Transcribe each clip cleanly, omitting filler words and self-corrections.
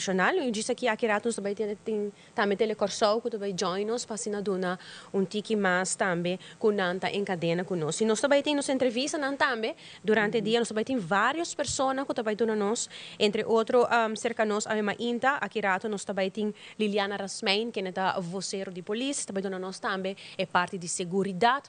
nacional. Eu disse aqui aqui nós também tem também telecorsol que também join nós para se dona tiki mais também com nanta em cadena conosco. E nós também tem nos entrevista nan também durante o dia nós também tem várias pessoas que também dona nós entre outro cerca nós a mesma inta aqui nós também tem Liliana Rasmein que é da vocero de polícia também dona nós também é parte de segurança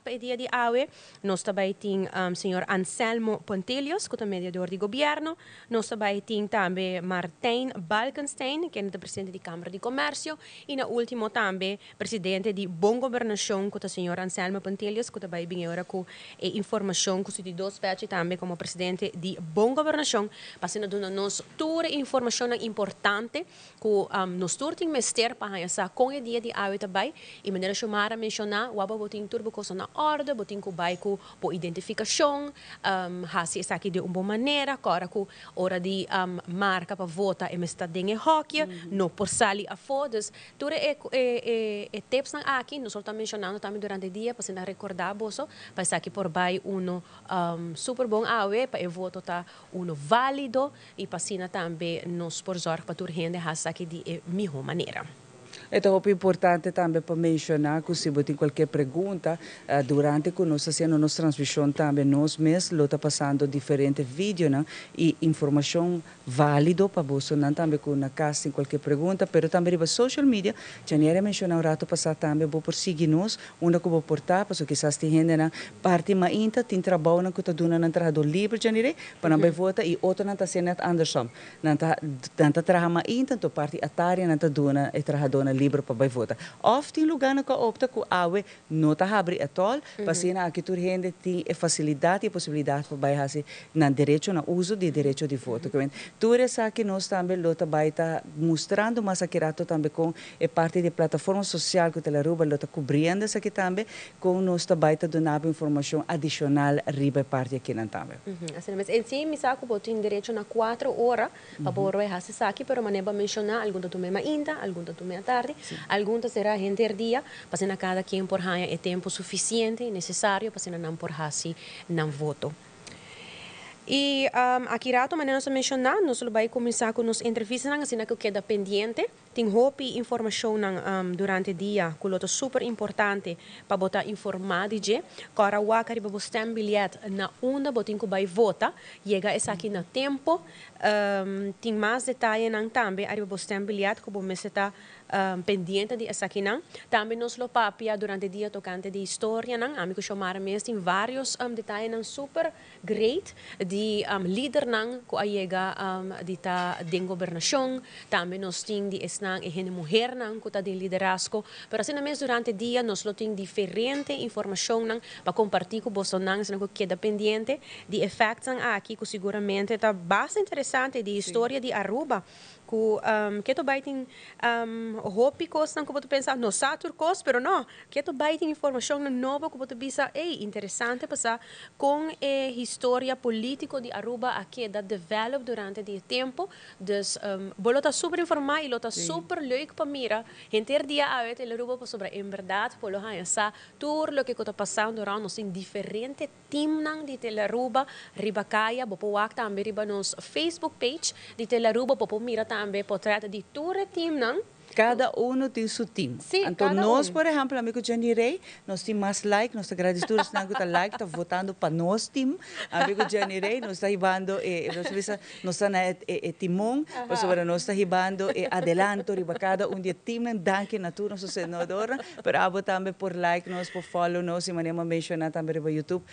para o dia de hoje. Nós também tem senhor Anselmo Pontelius que é mediador de governo. Nós também tem também Martin Balkenstein, que é o presidente da Câmara de Comércio, e na último também presidente de Bom Governação, que é o senhor Anselmo Pontelius, que também vem agora com informação que se de dois pés também como presidente de Bom Governação, para dar nos toda informação importante que nos turting mester para essa com o dia de hoje também, e maneira chamar a mencionar, o aba botin turbo coisa na ordem, botin com bairro por identificação, hasi essa aqui de uma boa maneira, agora com hora de marca para votar e está dentro hockey, no por sali a fotos, tudo tips na aqui, nós estamos mencionando também durante o dia para se recordar bolso, para aqui por baixo super bom awe para o voto tá válido e para se também nos por zorg para tur rende hasa aqui de melhor maneira. Então, é importante também para mencionar que se você tem qualquer pergunta, durante que nós fazemos nossa transmissão também, nós mesmos estamos passando diferentes vídeos e informação válida para você, não também com na casa tem qualquer pergunta, mas também para social media, já nem mencionar um rato passado também, vou por seguir nós, onde que vou portar, porque quizás tem gente na parte mais inta, tem trabalho que está dando na entrada livre, já nem para não votar e outro não está sendo Anderson, não está trabalhando mais inta, então parte atária não está dando e trabalhando livre para votar. Of tem lugar que opta que awe não está abre at all, para aqui tu gente tem facilidade e possibilidade para vai fazer na direito na uso de direito de voto. Tu essa que nós também lota baita mostrando mas aqui rato também com é parte de plataforma social que ela ruba lota cobrindo essa aqui também com nós baita donava informação adicional riba parte aqui não também. Assim, mas em si me saco botin direito na 4 horas para poder fazer aqui, pero maneba mencionar algum do mesma ainda, algum do mesma tarde. Alguns será gente dia, para cada quem por ganhar é tempo suficiente e necessário para não por hasi não voto. E aqui rato maneira nós mencionar, nós vai começar com nos entrevistas assim que queda pendente, tem hopi informação durante o dia, que é super importante para botar informado de, para o que riba bostem bilhete na onda botin que vai votar, chega essa aqui na tempo, tem mais detalhes também, riba bostem bilhete que você está pendiente de essa aqui não, também nos lo papia durante o dia tocante de história não, amigo chamar mesmo tem vários detalhes super great de líder não que chega de ta den governação, também nos tem de esnang e gente mulher não que tá de liderazgo, pero assim mesmo durante o dia nos lo tem diferente informação não para compartilhar com você não, se não queda pendente de efeitos aqui que seguramente está bastante interessante de história de Aruba que tu vai ter hopi coisas que você pensar no satur coisas, pero não que tu vai ter informação nova que você pensa interessante passar com a história política de Aruba aqui da develop durante o tempo, dus bolo tá super informado e lo tá super leuk para mira inteiro dia a ver ele Aruba sobre em verdade polo essa tour lo que está passando durante nos diferente team nang de Telaruba ribakaya bopo wak também riba nos Facebook page de Telaruba bopo mira também portrait de tour team nang. Cada um tem seu time. Sim, então, nós, por exemplo, amigo Johnny Ray, nós temos mais like, nós agradecemos na que like, está votando para nós time. Amigo Johnny Ray, nós está ribando, nós está na timão, nós está ribando adelanto, riba cada dia time, danke na tu, nosso senador, para abo também por like, nós por follow, nós e maneira mencionar também riba YouTube,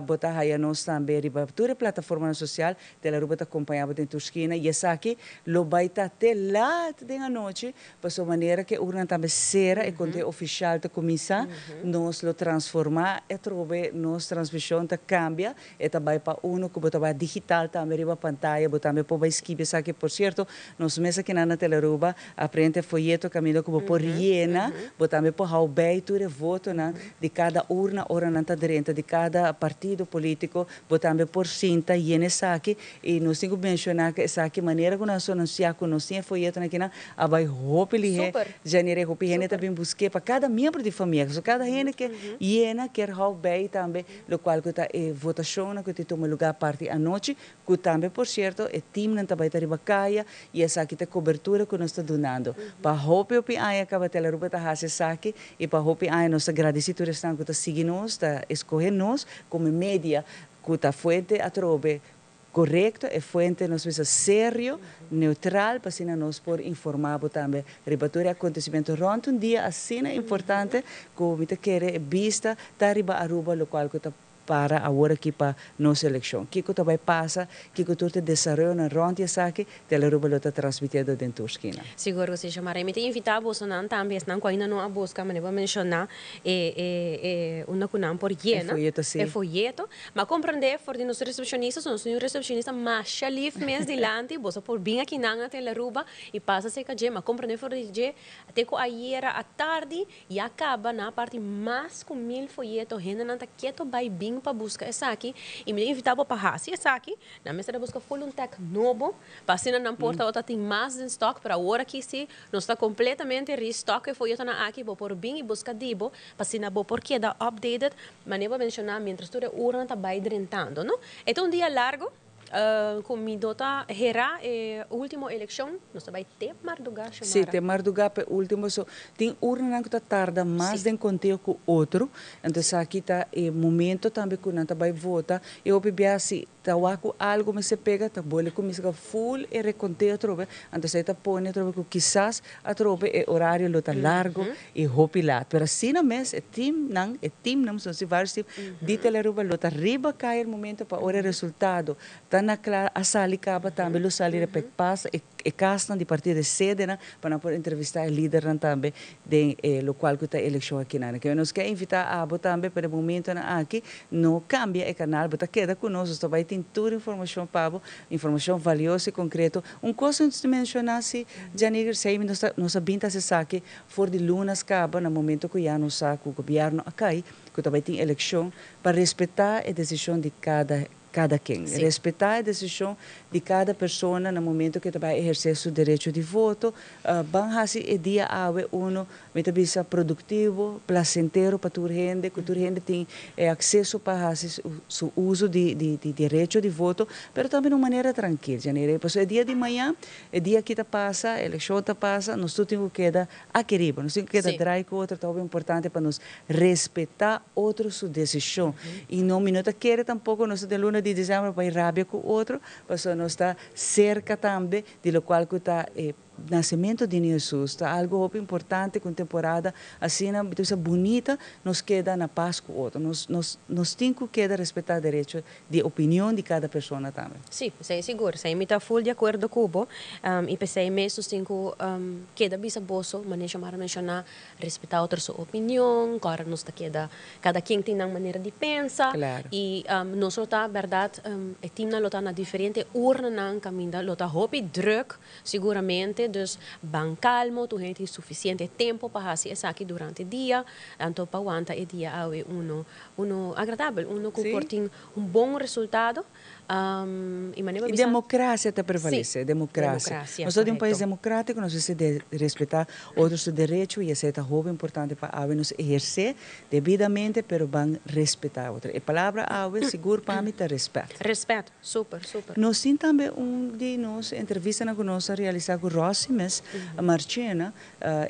botar aí nós também riba toda plataforma social, dela ruba está acompanhando dentro da esquina, e essa aqui, lo vai estar até lá de noite, de maneira que urna também será e quando é oficial de começar nós lo transformar e trobe nos transmissão ta cambia e também para uno que bota digital também riba pantalla bota também por esquive sabe por certo nós mesa que na Telaruba aprende folheto caminho que por riena bota também por how bem tu voto na de cada urna ora nanta direnta de cada partido político bota também por cinta e saque e nós temos que mencionar que saque maneira que nós anunciar que nós tinha folheto na quina abai hope feliz, Super. janeiro, hopi gente também busquei para cada membro de família, so cada gente que llena quer hou bem também, lo qual que tá votação que te toma lugar parte à noite, que também por certo é time não também tá ribacaia e essa aqui tá cobertura que nós está donando. Para hopi aí acaba tela ruba tá hase saque e para hopi aí nós agradecido restan que tá seguir nós, tá escolher nós como média que tá fuente a trobe correto e fuente nós precisa sério, neutral, para assim nós por informar também. Ribatura acontecimento durante um dia assim é importante que o mita quer vista tá riba aruba lo qual que tá para agora aqui para nossa eleição. Que que vai passar, que que tudo desenvolve na ronda essa aqui, tela ruba lo tá transmitido dentro da esquina. Seguro que se chamará. Me te invitar a Bolsonaro também, não ainda não a busca, mas vou mencionar uma cunam por hiena. Folheto, sim. É folheto, mas compreender for de nossos recepcionistas, nós somos recepcionistas mais chalif mês dilante, você por bem aqui na tela ruba e passa se que mas compreender for de até que ayer à tarde e acaba na parte mais com 1000 folhetos, gente não tá quieto vai bem para buscar essa aqui e me invitar para Hasi essa aqui, na mesa da busca full um tech novo, passando na porta outra tem mais em stock para hora que se nós está completamente restock e folheto na aqui por bem e busca dibo, passando bo porque da updated, mas nem vou mencionar mientras toda hora está vai drentando, não? Então um dia largo. Comido tá era última eleição nós vai ter Marduga chamar. Sim, tem Marduga pe último so tem urna que tá tarda mais de conteúdo que outro, então aqui tá momento também que não tá vai votar eu bebia se tá algo mas se pega tá bole começa full e reconteo trobe, então você tá põe trobe que quizás a trobe horário lo tá largo e hopilat, pero assim na mês é team não são se vários tipo de teleruba lo tá riba cair momento para hora resultado tá na clara a sali caba também lo sali repek passa e castan de partido de sede para poder entrevistar o líder também de lo qual que tá eleição aqui na que nós quer invitar a abo também para o momento na aqui não cambia o canal mas queda conosco só vai ter toda informação para informação valiosa e concreto coisa antes de mencionar se janeiro sei nós binta se saque for de lunas caba no momento que já nos saco o governo aqui que também tem eleição para respeitar a decisão de cada quem. Sim. Respeitar a decisão de cada pessoa no momento que vai exercer seu direito de voto. Bang hasi e dia awe uno metabisa produtivo, placentero para toda gente, que toda gente tem acesso para hasi o uso de direito de voto, mas também de uma maneira tranquila. Janeiro, pois é dia de manhã, é dia que passa, a eleição passa, nós temos que quedar aqui riba, nós temos que quedar drai com outro, é importante para nós respeitar outro sua decisão. E não me nota querer tampouco nós de luna de dezembro vai rabia com outro, mas nós está cerca também de lo qual que está nascimento de Jesus, está algo importante com temporada assim, bonita, nos queda na paz com o outro. Nós temos que respeitar o direito de opinião de cada pessoa também. Sim, sei seguro, sei me tá full de acordo com o e pensei mesmo tenho queda bisa bolso, mas chamar mencionar respeitar outra sua opinião, agora nós tá cada quem tem uma maneira de pensar Claro. e nós tá verdade é time na na diferente urna na caminho, lota hopi druk seguramente, dus bem calmo, tu tem suficiente tempo para fazer isso aqui durante o dia, então para aguentar o dia é uno agradável, uno que tem bom resultado. E democracia está prevalece, democracia. Nós somos um país democrático, nós precisamos respeitar outros direitos e isso é muito importante para nós exercer devidamente, mas bem respeitar outros. A palavra seguro para mim é respeito. Respeito, super. Nós temos também de nós entrevista que nós realizamos com Rossi, mas a Marchena,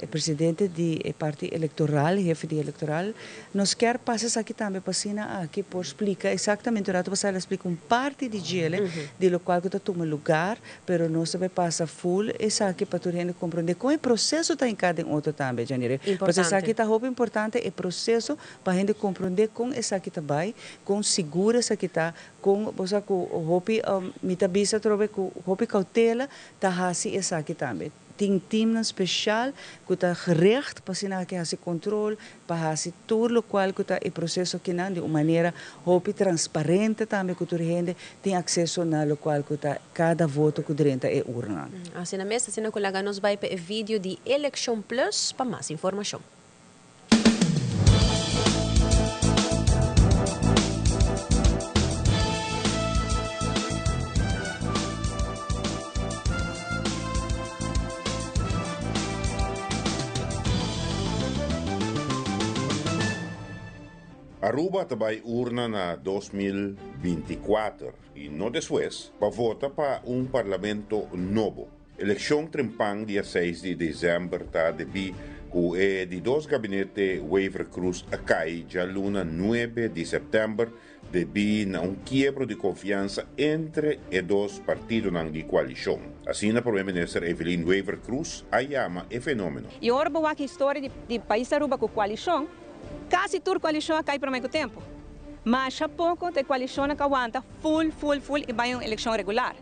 presidente do partido eleitoral, chefe de eleitoral, nós quer passar aqui também para cima aqui por explicar exatamente o que você explica parte de gele, de lo qual que toma lugar, pero não se vai passar full, essa aqui para todo mundo compreender como o processo está em cada outro também, janeiro. Porque essa aqui está muito importante, o processo para a gente compreender como essa aqui está bem, com segura essa aqui está, com você com hopi mitabisa trobe com hopi cautela, está assim essa aqui também. Tem time especial que está gericht para sinal que hace controle, para fazer tudo o qual que está o processo que não de uma maneira hopi transparente também que toda gente tem acesso na lo qual que está cada voto que dentro é urna. Assim na mesa, assim na colega nos vai para o vídeo de Election Plus para mais informação. Aruba também urna na 2024 e no después para votar para um parlamento novo. Eleição trempang dia 6 de dezembro tá debi o de dois gabinetes Waiver Cruz a cai já luna 9 de setembro debi na quiebro de confiança entre os dois partidos de coalição. Assim, a primeira-ministra Evelyn Waiver Cruz ayama o fenômeno. E agora, a história de país Aruba com coalição, quase toda coalição cai por muito tempo. Mas há pouco a coalição que aguenta full e vai uma eleição regular.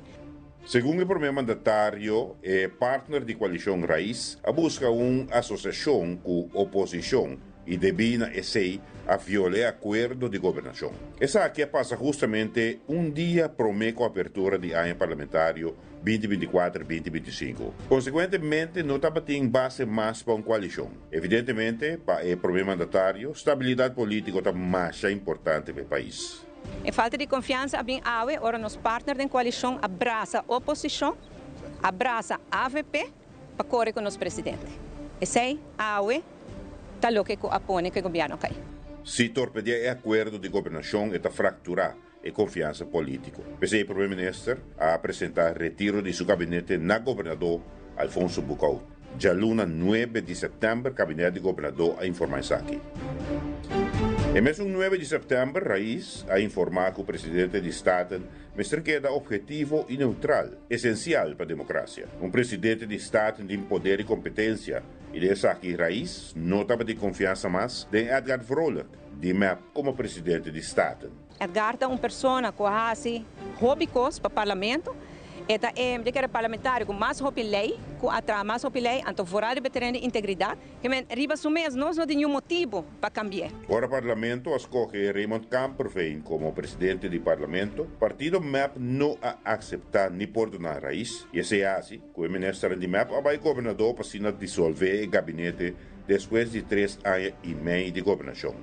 Segundo o primeiro mandatário, é partner de coalição Raiz a busca uma associação com a oposição e devina esse a violar acordo de governação. Essa aqui passa justamente dia prometo a abertura de ano parlamentário 2024-2025. Consequentemente, não está batendo base mais para uma coalição. Evidentemente, para o primeiro mandatário, estabilidade política está mais importante para o país. Em falta de confiança, bem awe, ora nos partners da coalição abraça a oposição, abraça a AVP para correr com o nosso presidente. Esse aí, awe, está louco que apoia que o governo cai. Se torpedear o acordo de governação, está fracturar a confiança política. Pese o primeiro-ministro a apresentar retiro de seu gabinete na governador Alfonso Bucau. Já luna 9 de setembro, gabinete de governador a informar isso aqui. Em mês 9 de setembro, Raiz a informar que o presidente de Estado mestre queda objetivo e neutral, essencial para a democracia. Um presidente de Estado tem poder e competência, e dessa aqui Raiz não estava de confiança mais de Edgar Vrolijk, de MEP como presidente de Estado. Edgar é uma pessoa quase hobbycos para o parlamento, de que era parlamentar com mais lei, com atrás mais lei, então fora de veterano de integridade, que riba sumês nós não tem nenhum motivo para cambiar. Ora o parlamento escolhe Raymond Kamperveen como presidente do parlamento, partido MEP não a aceitar nem perdonar Raiz, e esse é assim, que o ministro de MEP vai governador para se dissolver o gabinete depois de 3 anos e meio de governação.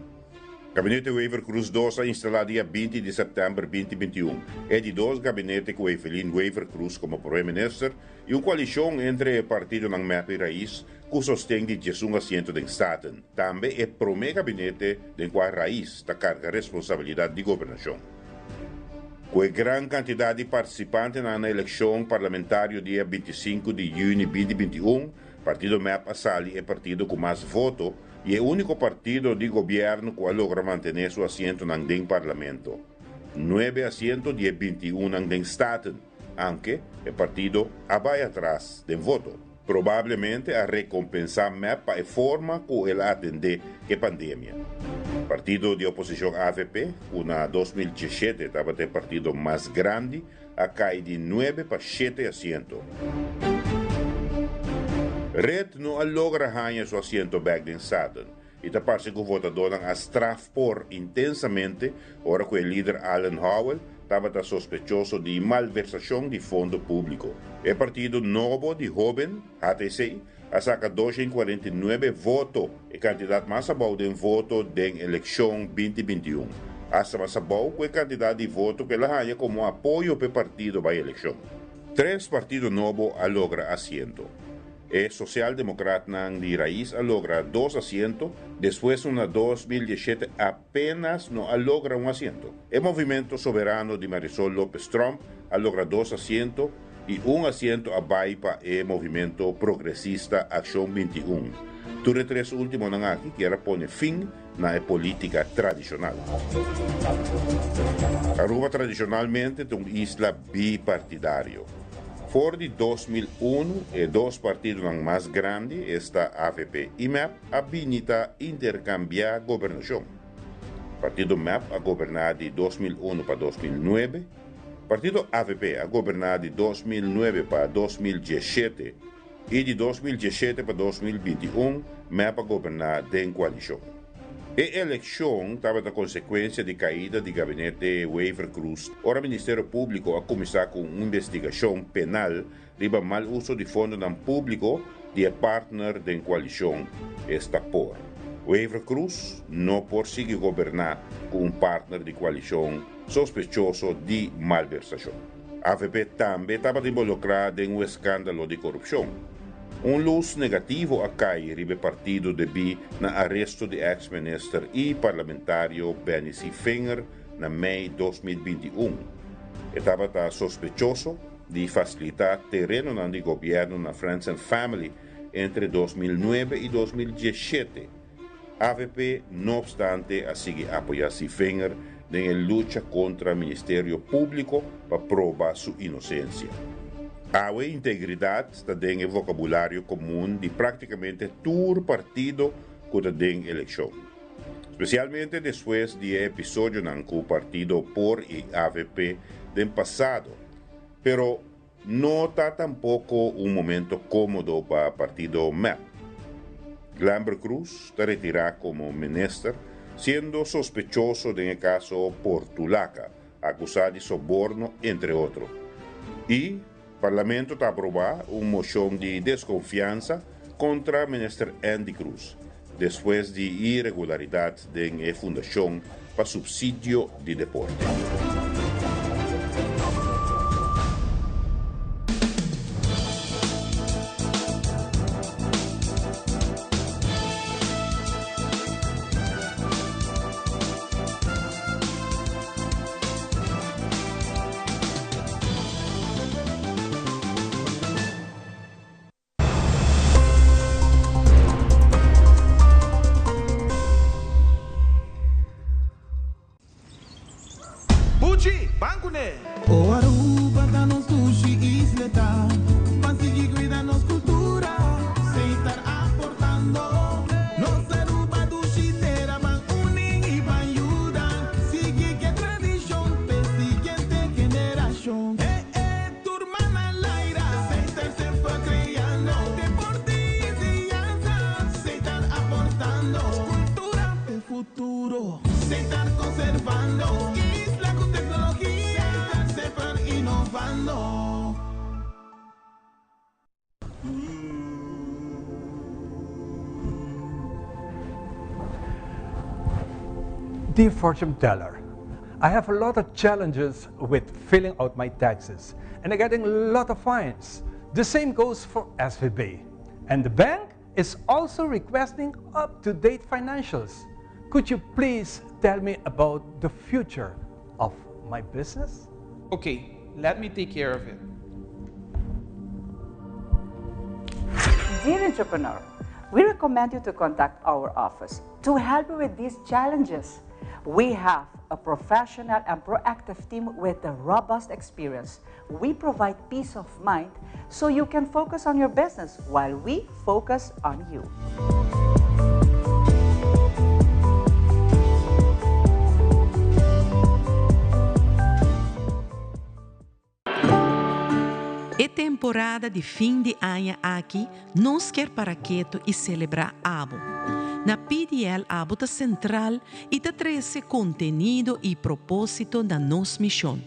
Gabinete Waiver Cruz 2 instalado dia 20 de setembro de 2021. É de dois gabinetes com Evelyn Waiver Cruz como primeiro-ministro e uma coalição entre o partido ng MEP e Raiz que sostém de Jesus assento de Estado. Também é o primeiro gabinete em qual Raiz está carga a responsabilidade de governação. Com a grande quantidade de participantes na eleição parlamentar dia 25 de junho de 2021, partido MEP Assali é o partido com mais votos e é o único partido de governo que logra manter seu assento no parlamento. 9 assentos de 21 no Estado, aunque o partido vai atrás do voto. Provavelmente a recompensar MEP a forma como ele atende a pandemia. O partido de oposição AVP, que na 2017 estava o partido mais grande, a cai de 9 para 7 assentos. Red não logra ganhar seu assento back em Estado. E está parece que o votador a straf por intensamente, ora que o líder Alan Howell estava sospechoso de malversação de fundo público. O partido novo de Joven, HTC, a saca 249 votos, e candidato mais abaixo de voto da eleição 2021. Hasta mais abaixo que o candidato de voto que ela ganha como apoio para o partido para a eleição. 3 partidos novos logra assento. O social-democrata de Raiz logra 2 assentos, depois na 2017 apenas não logra um assento. O movimento soberano de Marisol López Trump logra 2 assentos e um assento abaixo para o movimento progressista Ação 21. Tudo 3 últimos aqui que era pôr fim na política tradicional. Aruba tradicionalmente é uma isla bipartidária. Por de 2001, e dois partidos mais grandes, esta AVP e MEP, habilita intercambiar governação. O partido MEP a governar de 2001 para 2009, o partido AVP a governar de 2009 para 2017 e de 2017 para 2021, MEP a governar em coalição. A eleição estava da consequência de caída do gabinete Waiver Cruz. Ora, o Ministério Público a começar com uma investigação penal riba mal uso de fundo não público de partner da coalição está por. Waiver Cruz não consegue governar com um partner de coalição sospechoso de malversação. A AVP também estava involucrada em um escândalo de corrupção. luz negativo acai ribe partido debi na arresto de ex-minister e parlamentario Benny Finger na mei 2021. Estava sospechoso de facilitar terreno no governo na Friends and Family entre 2009 e 2017. AVP, no obstante, sigue apoyar Finger en la lucha contra el Ministerio Público para probar su inocencia. Awe integridad está en el vocabulario común de prácticamente todo partido que está en elección. Especialmente después del episodio en que el partido por y AVP del pasado. Pero no está tampoco un momento cómodo para el partido MEP. Glamber Cruz está retirado como ministro, siendo sospechoso en el caso Portulaca, acusado de soborno, entre otros. Y el Parlamento está aprobando una moción de desconfianza contra el ministro Andy Cruz, después de irregularidad en la Fundación para Subsidio de Deporte. Bucci, banco ne! O Aruba da nos sushi isleta, consegui cuidar nos cultura, sem estar aportando. Nos Aruba do Chitera van unen y van ayudan, sigue que tradición, pe siguiente generación. Turmana Laira, sem estar sempre creando, deporte y enseñanza, sem estar aportando. Cultura de futuro, sem estar conservando. Dear fortune teller, I have a lot of challenges with filling out my taxes and I'm getting a lot of fines. The same goes for SVB. And the bank is also requesting up-to-date financials. Could you please tell me about the future of my business? Okay, let me take care of it. Dear entrepreneur, we recommend you to contact our office to help you with these challenges. We have a professional and proactive team with a robust experience. We provide peace of mind so you can focus on your business while we focus on you. É temporada de fim de ano aqui, nós quer para quieto e celebrar Abo. Na PDL Abo está central e está traz contenido e propósito da nossa missão.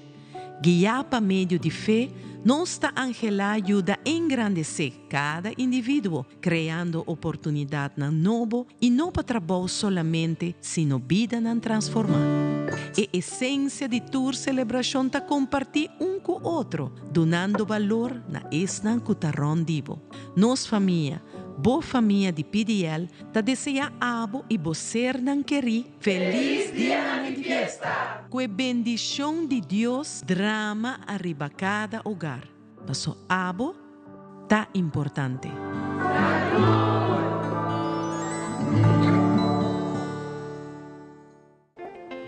Guiar para meio de fé, nossa Angela ajuda a engrandecer cada indivíduo, criando oportunidade na novo e não para trabalho somente, sino vida na transformar. A essência de tua celebração está compartilhar com o outro, donando valor na esnan cutarron divo. Nos família, boa família de PDL, está deseja abo e bocer nan queri feliz dia de fiesta. Com a bendição de Deus, drama arriba cada hogar. Passo abo, tá importante.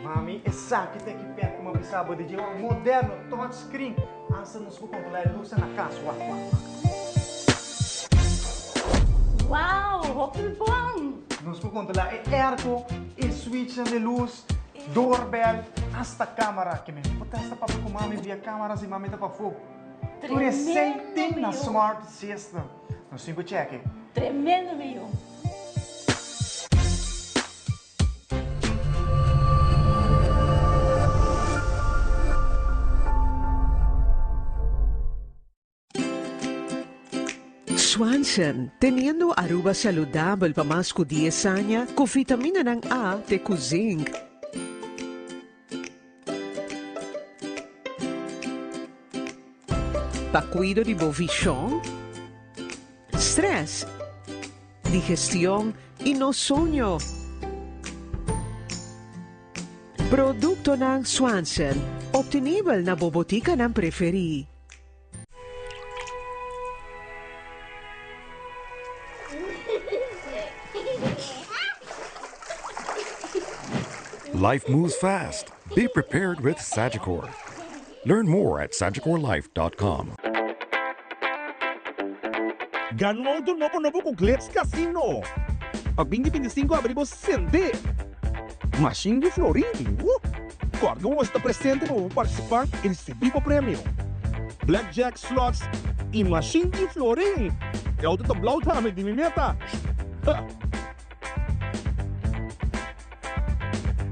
Mami, essa que tem que perto uma bisaba de um moderno touchscreen. Asa nos controlar a luz na casa. Uau, roupa bom! Nos controlar airco, switch de luz, doorbell, hasta câmera. Que me potesta para com mami via câmeras e mami tá para fogo. Tudo é sem na smart system. No 5 check. Tremendo, meu. Swanson, teniendo aruba saludable para más de 10 años, con vitamina A de zinc. Para cuidar de bovichón, stress, digestión y no sueño. Produkto ng Swanson, obtenible na bobotika ng preferi. Life moves fast. Be prepared with Sagicor. Learn more at sagicorlife.com. Ganhou do novo com Glitz Casino. Pag 2025 abrimos sende. Machine de Florim. Quando você está presente, vou participar e receber o prêmio. Blackjack slots e Machine de Florim. É o do Blau também de meta.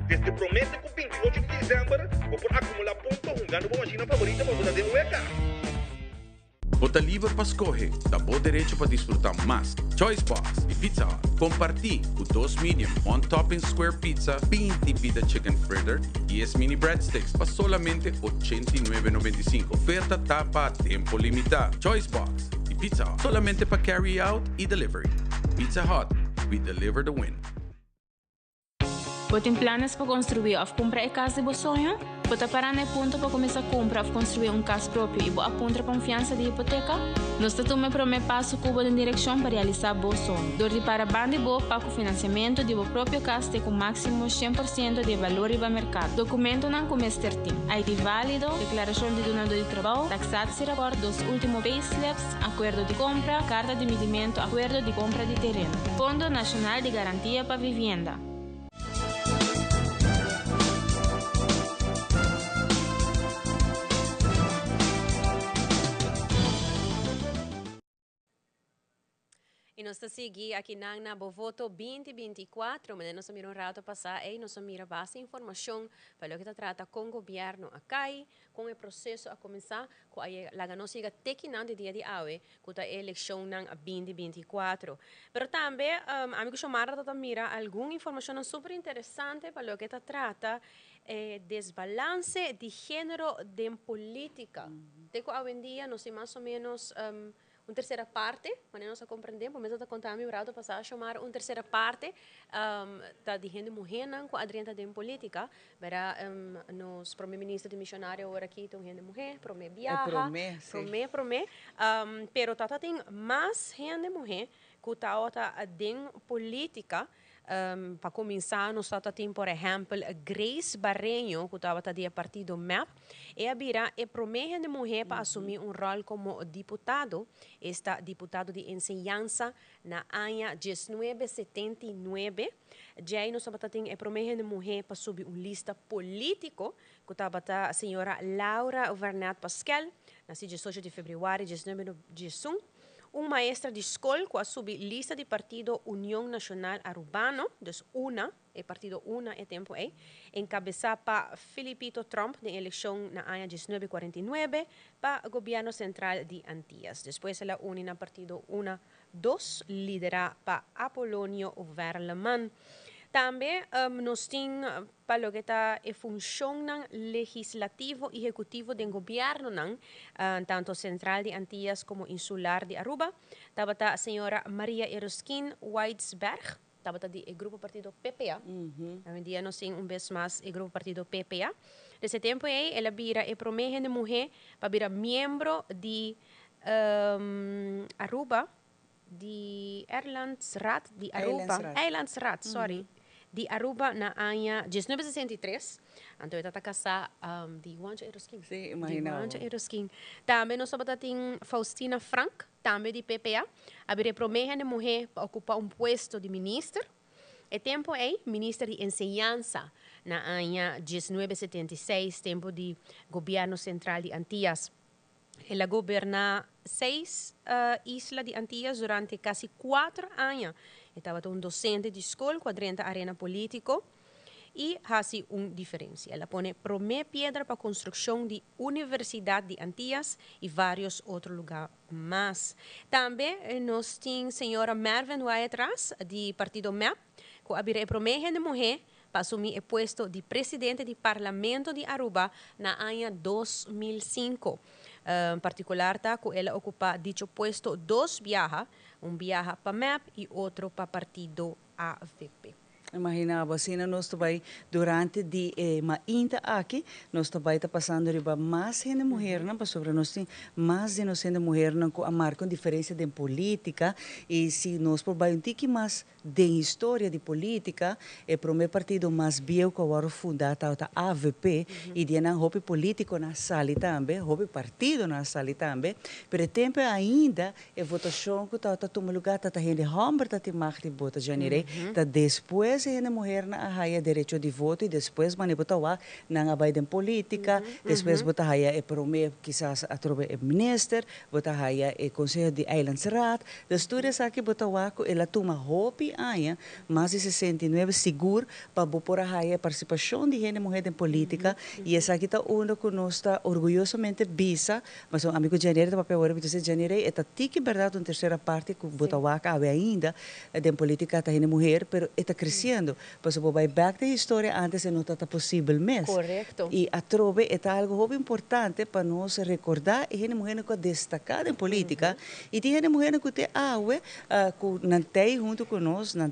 Desde promete com 28 de dezembro, vou por acumular pontos jogando com a China favorita para poder ter UECA. Bota livre para escolher, dá bom direito para desfrutar mais. Choice Box e Pizza Hut. Compartilhe o 2 medium on topping square pizza, 20 pita chicken fritter e 10 mini breadsticks para solamente $89.95. Oferta tapa a tempo limitado. Choice Box e Pizza Hut. Solamente para carry out e delivery. Pizza Hut, we deliver the win. Você tem planos para construir ou comprar a casa de seu sonho? Você parar no ponto para começar a comprar ou construir casa próprio e apontar confiança de hipoteca? Nós estamos no primeiro passo cubo de direção para realizar seu sonho. Dor para bande bo para o financiamento de seu próprio casa com máximo 100% de valor do mercado. Documento não começa certinho. ID válido, declaração de donador de trabalho, taxado se rapport dos últimos payslips, acordo de compra, carta de medimento, acordo de compra de terreno. Fundo Nacional de Garantia para Vivienda. E nós estamos seguindo aqui na Bovoto 2024, mas nós estamos um rato passar e nós estamos base informação para o que trata com o governo aqui, com o processo a começar, com a nós siga tequinando dia de hoje, com a eleição na 2024. Mas também, amigo Xomara, mira alguma informação super interessante para o que trata desbalance de gênero de política. Teco hoje em dia, nós mais ou menos uma terceira parte, mas nós compreendemos, mas eu estou contando o rato passar a chamar uma terceira parte da de gente mulher com a adrenta de política, verá nos primeiro-ministro de missionário agora aqui tem gente mulher, promê viaja, promê, pero tata tem mais gente mulher que está de política. Para começar, nós temos, por exemplo, Grace Barreño, que estava a partido MEP, e a Bira é primeira mulher para assumir um rol como deputado, esta deputado de enseñanza na ANHA 1979. Já nós temos a primeira mulher para subir uma lista político, que estava a senhora Laura Vernat Pascal, nascida 18 de fevereiro de 1991. Uma maestra de escola que subiu lista de partido União Nacional Arubano, dus UNA, o partido UNA é tempo aí, encabeçada para Filipito Trump na eleição na ANHA 1949 para o governo central de Antillas. Depois ela une na partido UNA 2, lidera para Apolonio Verleman. Também nós temos para o que está a função legislativo e executivo do governo, tanto central de Antillas como insular de Aruba. Estava a senhora Maria Eroskin Weidsberg, estava do grupo partido PPA. Hoje em dia nós temos vez mais o grupo partido PPA. Nesse tempo aí, ela vira a primeira mulher para virar membro de Aruba, de Eilandsraad, de Aruba, Eilandsraad, sorry. De Aruba na ANHA 1963. Então, eu casada de Wanja Eroskin. Sim, imagina. De Wanja Eroskin. Também nós temos Faustina Frank, também de PPA. A primeira mulher para ocupar posto de ministro. E tempo aí, ministra de enseñanza na ANHA 1976, tempo de governo central de Antillas. Ela governa 6 islas de Antillas durante quase 4 anos. Estava um docente de escola com a arena político e faz uma diferença. Ela põe primeira pedra para a construção de Universidade de Antillas e vários outros lugares mais. Também nós temos a senhora Mervyn Waitras, de partido MEP, que é a primeira mulher para assumir o posto de presidente do Parlamento de Aruba na ANHA 2005. Em particular, ela ocupa dicho posto 2 viajes viaje para MEP y otro para partido AVP. Imaginava, assim, nós também, durante de ainda aqui, nós também está passando riba mais gente mulher, não, sobre nós tem mais de nós gente mulher não a marca diferença de política e se nós por um tique mais de história de política é para o meu partido mais bio que agora fundado a AVP e de não hobby político na sala também, hobby partido na sala também, pero tempo ainda a votação que está tomando lugar tá gente homem tá te marca de bota janeiro, tá depois a mulher na haia direito de voto e depois mane botawa na abai de política, depois bota haia é para o meu quizás a trobe é minister, bota haia é conselho de Eilandsraad, das tudo aqui botawa ko ela toma hobby aia, mas 69 seguro para por haia participação de gente mulher em política e essa aqui tá uno que nós está orgulhosamente bisa, mas um amigo janeiro tá papel de janeiro é tá tique verdade uma terceira parte que botawa ka ainda de política tá gente mulher, pero está crescendo. Pues vai back da história antes não está possível mesmo. Correto. E a trove é algo importante para nós recordar e gente mulher que destacada em política e tem gente mulher que tem awe que não tem junto com nós na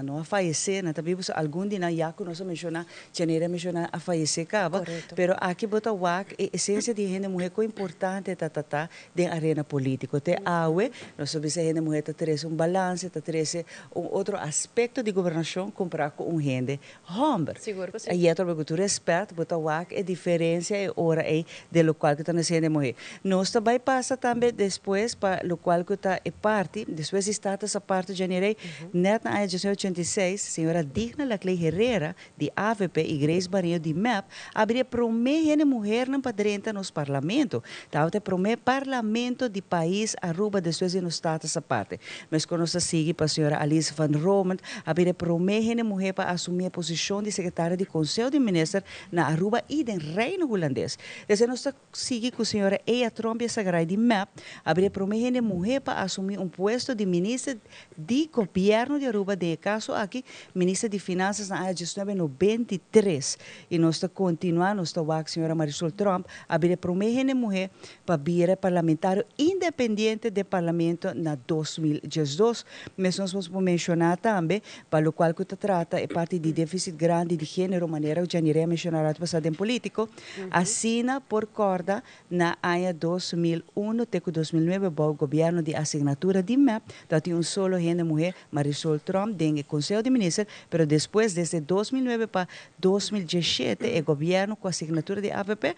não a falecer, na também algum dia já que nós mencionar, janeiro mencionar a falecer caba, pero aqui bota wak a essência de gente mulher que é importante tá de arena política. Tem awe nós sabemos que gente mulher tá traz balance, tá traz outro aspecto de governação comprar com gente homem. Seguro que sim. E outro que tu respeita, botar a diferença é hora aí de local que está nascendo morrer. Nós também passa também depois para local que está é parte, depois está essa parte de janeiro, net na área de 1986, senhora Digna Lacley Herrera de AVP e Grace Barreiro de MEP, abria promessa mulher na padrenta nos parlamento. Tá até promessa parlamento de país Aruba depois no estado essa parte. Mas quando nós sigue para a senhora Alice Van Romen, abria promessa gente mulher para assumir a posição de secretária de Conselho de Ministros na Aruba e no Reino Holandês. Desde nós seguimos com a senhora Eia Trompe Sagrai de MEP, abrir promessa gente mulher para assumir posto de ministra de governo de Aruba, de caso aqui, ministra de Finanças na área de 1993. E nós continuamos, nós estamos com a senhora Marisol Trump, abrir promessa gente mulher para vir parlamentário independente do parlamento na 2012. Mas nós vamos mencionar também, para o qual que trata é parte de déficit grande de gênero, maneira que já mencionar passado em político, assina por corda na área 2001 até 2009 o governo de assinatura de MEP, tinha solo gente mulher, Marisol Trump, dentro do Conselho de Ministros, mas depois, desde 2009 para 2017, o governo com a assinatura de AVP,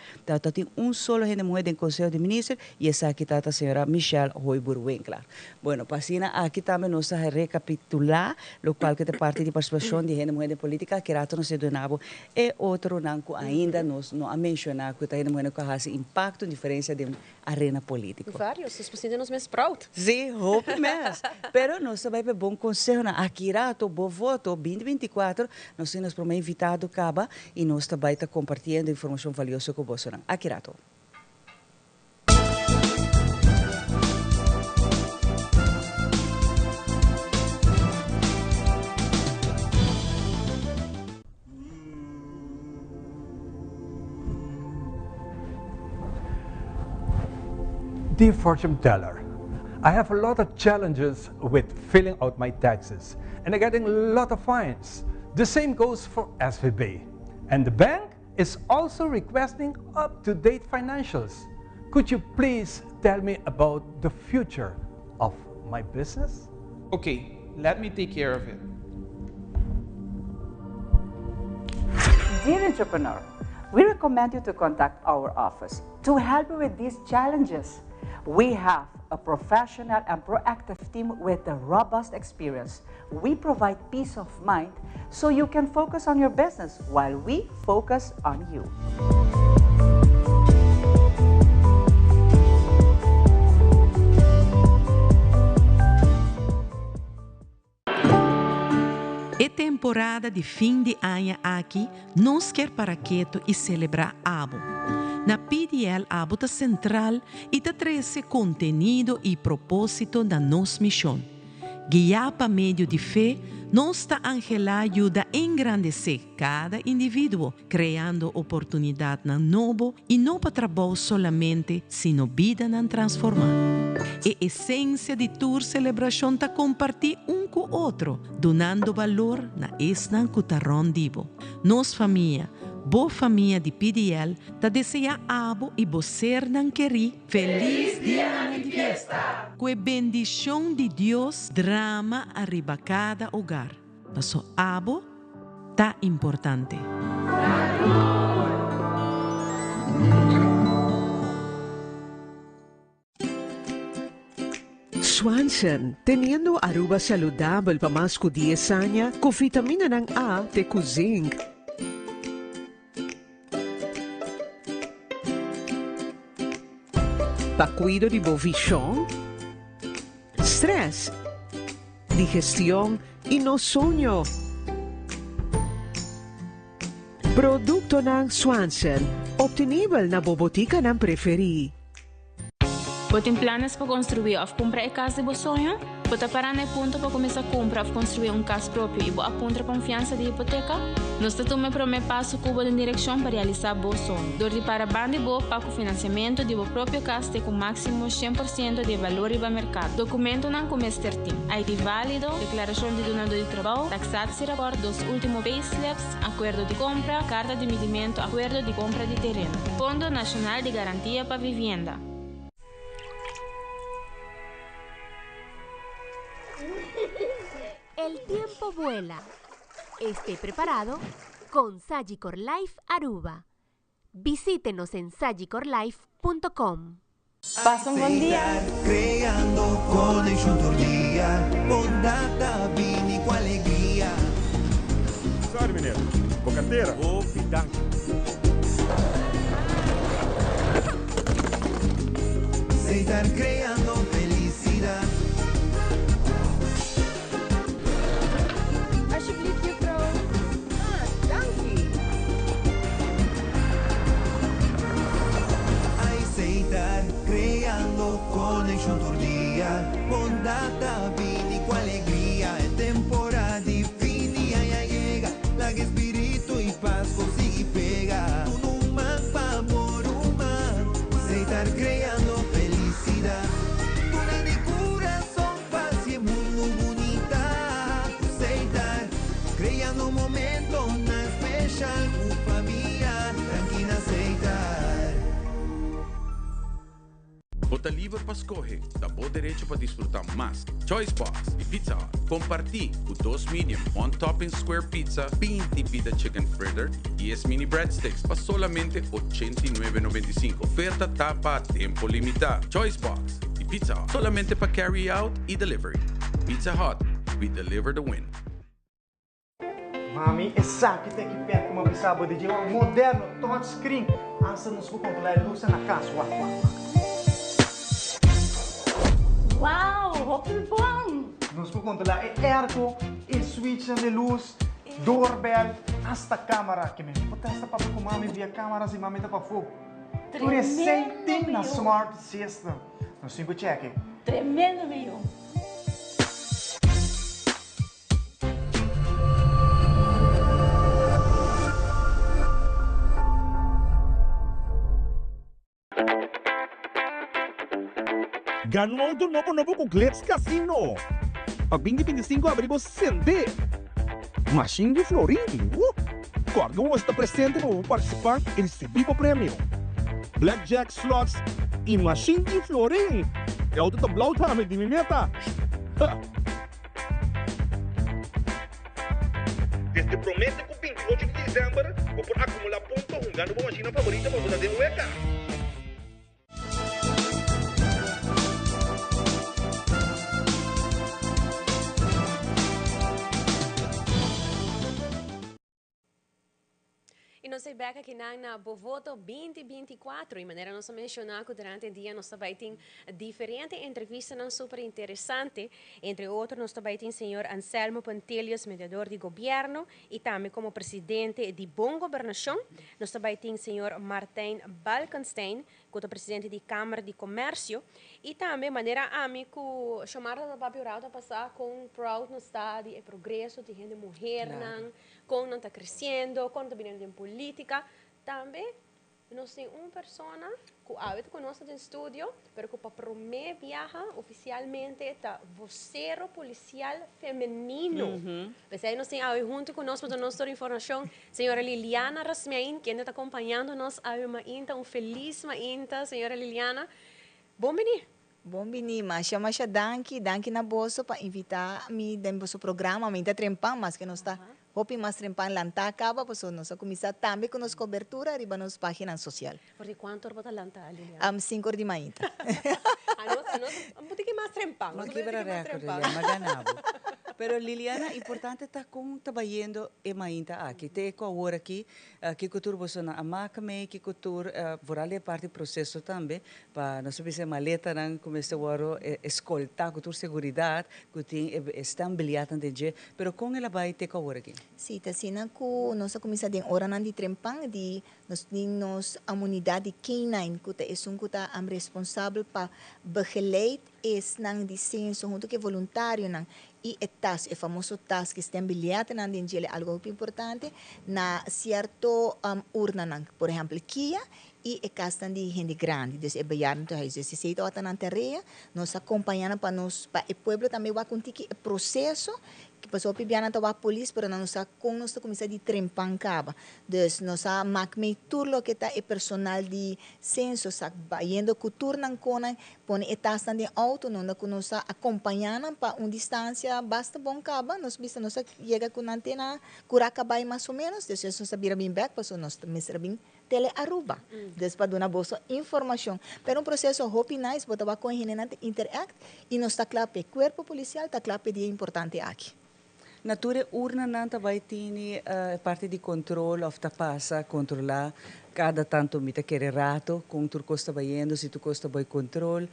tinha solo gente mulher dentro do Conselho de Ministros, e essa aqui está a senhora Michelle Hoiburg-Winkler. Bueno, passina aqui também nós recapitular, o qual que é parte de participação de gente mulher de política, que rato não se donava, e outro não ainda nós não a mencionar que a gente mulher que faz impacto, diferença de arena política. Vários, os precisam nos mais proud. Sim, hope mesmo. Pero nós também é bom conselho, aqui rato, bom voto, 2024, nós temos para invitado caba e nós também está compartilhando informação valiosa com você. Aqui rato. Dear fortune teller, I have a lot of challenges with filling out my taxes and I'm getting a lot of fines. The same goes for SVB. And the bank is also requesting up-to-date financials. Could you please tell me about the future of my business? Okay, let me take care of it. Dear entrepreneur, we recommend you to contact our office to help you with these challenges. We have a professional and proactive team with a robust experience. We provide peace of mind so you can focus on your business while we focus on you. É temporada de fim de ano aqui, nós quer para quieto e celebrar abo. Na PDL abo tá central e tá traz contenido e propósito da nossa missão. Guiar para meio de fé, nós tá angelar ajuda a engrandecer cada indivíduo, criando oportunidade na novo e não para trabalhar solamente, sino vida na transformar. E essência de tour celebração tá compartir com o outro, donando valor na esnan cutaron dibo. Nos família, boa família de PDL, tá deseja abo e bocer nan queri feliz dia de fiesta. Com a bendição de Deus, drama arriba cada hogar. Passo abo, tá importante. Swanson, teniendo Aruba saludable para más de 10 años, con vitamina ng A de zinc. Pa cuido de visión, stress, digestión y no sueño. Producto ng Swanson, obtenible na bobotica ng preferi. Tem planos para construir ou comprar a casa de sonho? Pode parar no ponto para começar a comprar ou construir casa próprio e apontar confiança de hipoteca? Nós estamos para o passo cubo de direção para realizar o sonho. Dor de para bande para o financiamento de própria casa com máximo 100% de valor e mercado. Documento não começa a ter ID válido, declaração de donador de trabalho, taxado se rapport dos últimos payslips, acordo de compra, carta de medimento, acordo de compra de terreno. Fundo Nacional de Garantia para Vivienda. El tiempo vuela. Esté preparado con Sagicor Life Aruba. Visítenos en sagicorlife.com. Passa um bom dia. Creando connection todo dia. Bondata, vini com alegria. Sorry, mineiro. Bocateira? Ô, pitang. Estar creando felicidade. Alsjeblieft, juffrouw. Dank u. Aceitar, creando connection todo dia. Bondata, vini com alegria. É temporada de fim de año llega. La que espírito e paz consigue pegar. Tu não mapa por uma. Aceitar, creando felicidade. Tuna de coração, paz e mundo bonita. Aceitar, creando momento na especial. Com família, tranquila aceitar. Bota livre para escolher, dá bom direito para desfrutar mais. Choice Box e Pizza Hut. Compartir o 2 medium, 1 topping square pizza, 20 pita chicken fritter e 10 mini breadsticks para solamente $89.95. Oferta tapa a tempo limitado. Choice Box e Pizza Hut. Solamente para carry out e delivery. Pizza Hut, we deliver the win. Mami, essa que tem que perto como bisabo de um moderno touchscreen. Asa nos controlar a luz na casa. Uau, roupa bom! Nos controlar é airco, e switch de luz, doorbell, hasta câmera. Que me potesta para com mami via câmeras e mami tá para fogo. Tudo é sem na smart system. No 5 check. Tremendo, meu. Ganhou do novo com Glitz Casino. Pag 2025 abrimos sende. Machine de Florim. Corgão está presente para participar e receber o prêmio. Blackjack slots e Machine de Florim. É o do tablao também de meta. Desde promete que o 28 de dezembro vou por acumular pontos ganhando uma machina favorita para você ter um EK. E nós sabemos que na voto 2024, de maneira nós mencionar que durante o dia nós também tem diferentes entrevistas super interessantes. Entre outros, nós também tem o senhor Anselmo Pantelhos, mediador de governo, e também como presidente de Bom Governação. Nós também tem o senhor Martin Balkenstein, que é o presidente da Câmara de Comércio. E também, de maneira amigo, chamar da Papi Rauta passar com proud no estado de progresso de gente mulher, com não está crescendo, com está vindo em política, também Nós temos uma pessoa que habita conosco no estúdio, pero que para primeira viaja oficialmente está vocero policial feminino. Mas aí nós temos aí junto conosco da nossa informação, senhora Liliana Rasmiain, que está acompanhando nós aí mainta, feliz mainta, senhora Liliana. Bom venir. Bom venir, mas chama danke na bolsa para invitar me dentro do programa, me dá trempão, mas que não está hopi mais trempão lanta acaba, pois nós começar também com nossa cobertura arriba nas páginas sociais. Por de quanto hora lanta, Liliana? 5 de manhã. Um pouquinho mais trempão. Não quebra recorde, maganabo. Pero Liliana, importante está com trabalhando e mainta aqui. Te com a hora aqui, que cultura você na amaca me, que cultura vorale parte do processo também, para nós subir maleta não começar a escoltar cultura seguridade, que tem estabilidade de, pero com ela vai ter com a hora aqui. Sim, tá sendo que nós começamos a hora de trempang de nós a comunidade canine que é um que tá responsável para begeleid is nang disenso junto que voluntário nang e tas é famoso tas que está bilhete nang din jele algo importante na certo urna nang por exemplo Kia e é castan de gente grande dus é beijar to huis dus se seit outra na terreia nós acompanhando para nós para o pueblo também vai contar que é processo que passou pibiana to a polícia para nós com nós começar de trempancaba dus nós a macme turlo que tá é personal de censo sac baiendo cultura nan conan pone etas de auto não que nós acompanhando para uma distância basta bom caba nós bisa nós chega com antena curaca vai mais ou menos dus nós sabia bem back passou nós mestra bem tele Aruba despa dona bolsa informação pero um processo hopi nice botava com gente interact e nós está claro que corpo policial está claro que é importante aqui. Natura urna nanta vai ter parte de controle of passa controlar cada tanto mita querer rato com tu costa baiendo se tu costa vai controle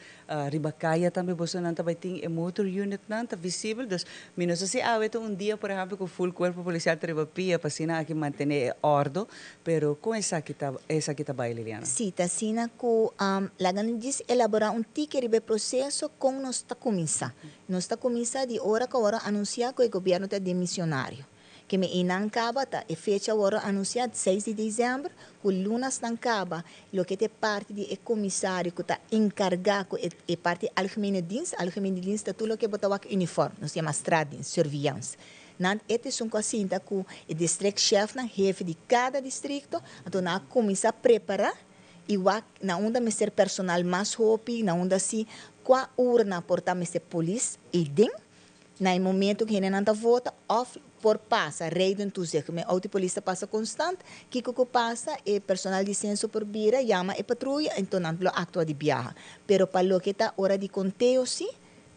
ribacaia também você nanta vai ter motor unit nanta visível dus menos assim aweto dia por exemplo com full corpo policial treba pia para sina aqui manter ordem pero com essa que tá vai Liliana sim tá sina com lagan diz elaborar ticket de processo com nós tá começar de hora a hora anunciar que o governo está demissionário que me inancaba tá e fecha agora anunciado 6 de dezembro o lunas nancaba lo que é parte de comissário que está encarregado é parte algemene dienst tá tudo que botava uniforme nós chama straddienst surveillance nan este são assim tá com o district chef na jefe de cada distrito então na começar a preparar e na onda me ser personal mais hopi na onda assim qua urna portar me ser polícia e den na momento que ele não tá vota off por passa, reiden tu zeg, me autopolista passa constante, que passa e personal de censo por bira, llama e patrulha, então não lo actua de viaja. Pero para lo que está hora de conteo, sim,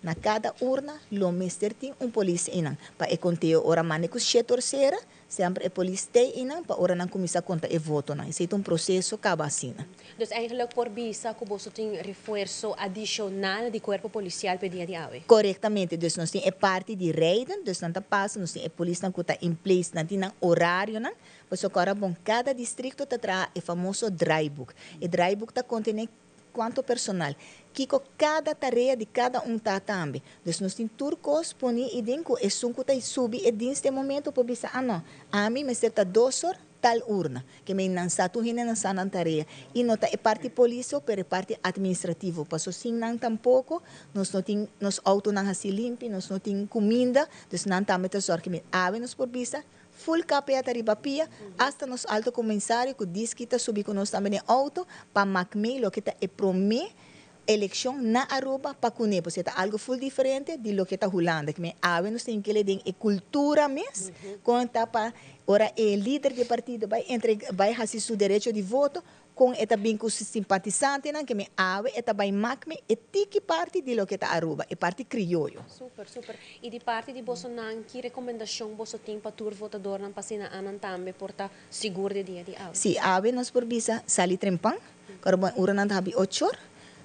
na cada urna, lo mester tem polícia inang. Para e conteo, ora mane com che torcera, sempre polícia tem inang, para ora não começar a contar e voto, não. Isso é processo acaba assim. Dus eigenlijk por visa que você tem reforço adicional de corpo policial para dia de hoje. Corretamente, dus nós tem parte de reiden, dus não tá passa, nós tem polícia que está em place, não tem horário, não. Pois agora bom, cada distrito tá traz o famoso dry book. E dry book tá contém quanto personal. Kiko cada tarefa de cada tá também. Dus nós tem turcos poni e denko e sunco tá subi e neste momento por bisa ano. A mim me certa 2 horas tal urna, que me nansa tu hina nansa nan tarefa. E nota é parte polícia, pero é parte administrativo. Passo sim nan tampouco, nós não tem nos auto nan hasi limpi, nós não tem comida, dus nan também tá sorte que me ave nos por bisa. Full capea taribapia, hasta nos alto comissário que diz que está subir com nós também em auto, para macme lo que está é promer eleição na Aruba para cune, porque é algo full diferente de lo que está rolando, que me ave nos tem que ler é cultura mesmo, conta para ora é líder de partido vai fazer seu direito de voto com eta bem com simpatizante na que me ave eta vai macme e tiki parte de lo que está Aruba, é parte criollo. Super. E de parte de Bolsonaro, que recomendação você tem para tur votador na pasina anan também porta seguro de dia de ave? Sim, ave nos por visa sali trempang, karbo ura nan habi 8 horas.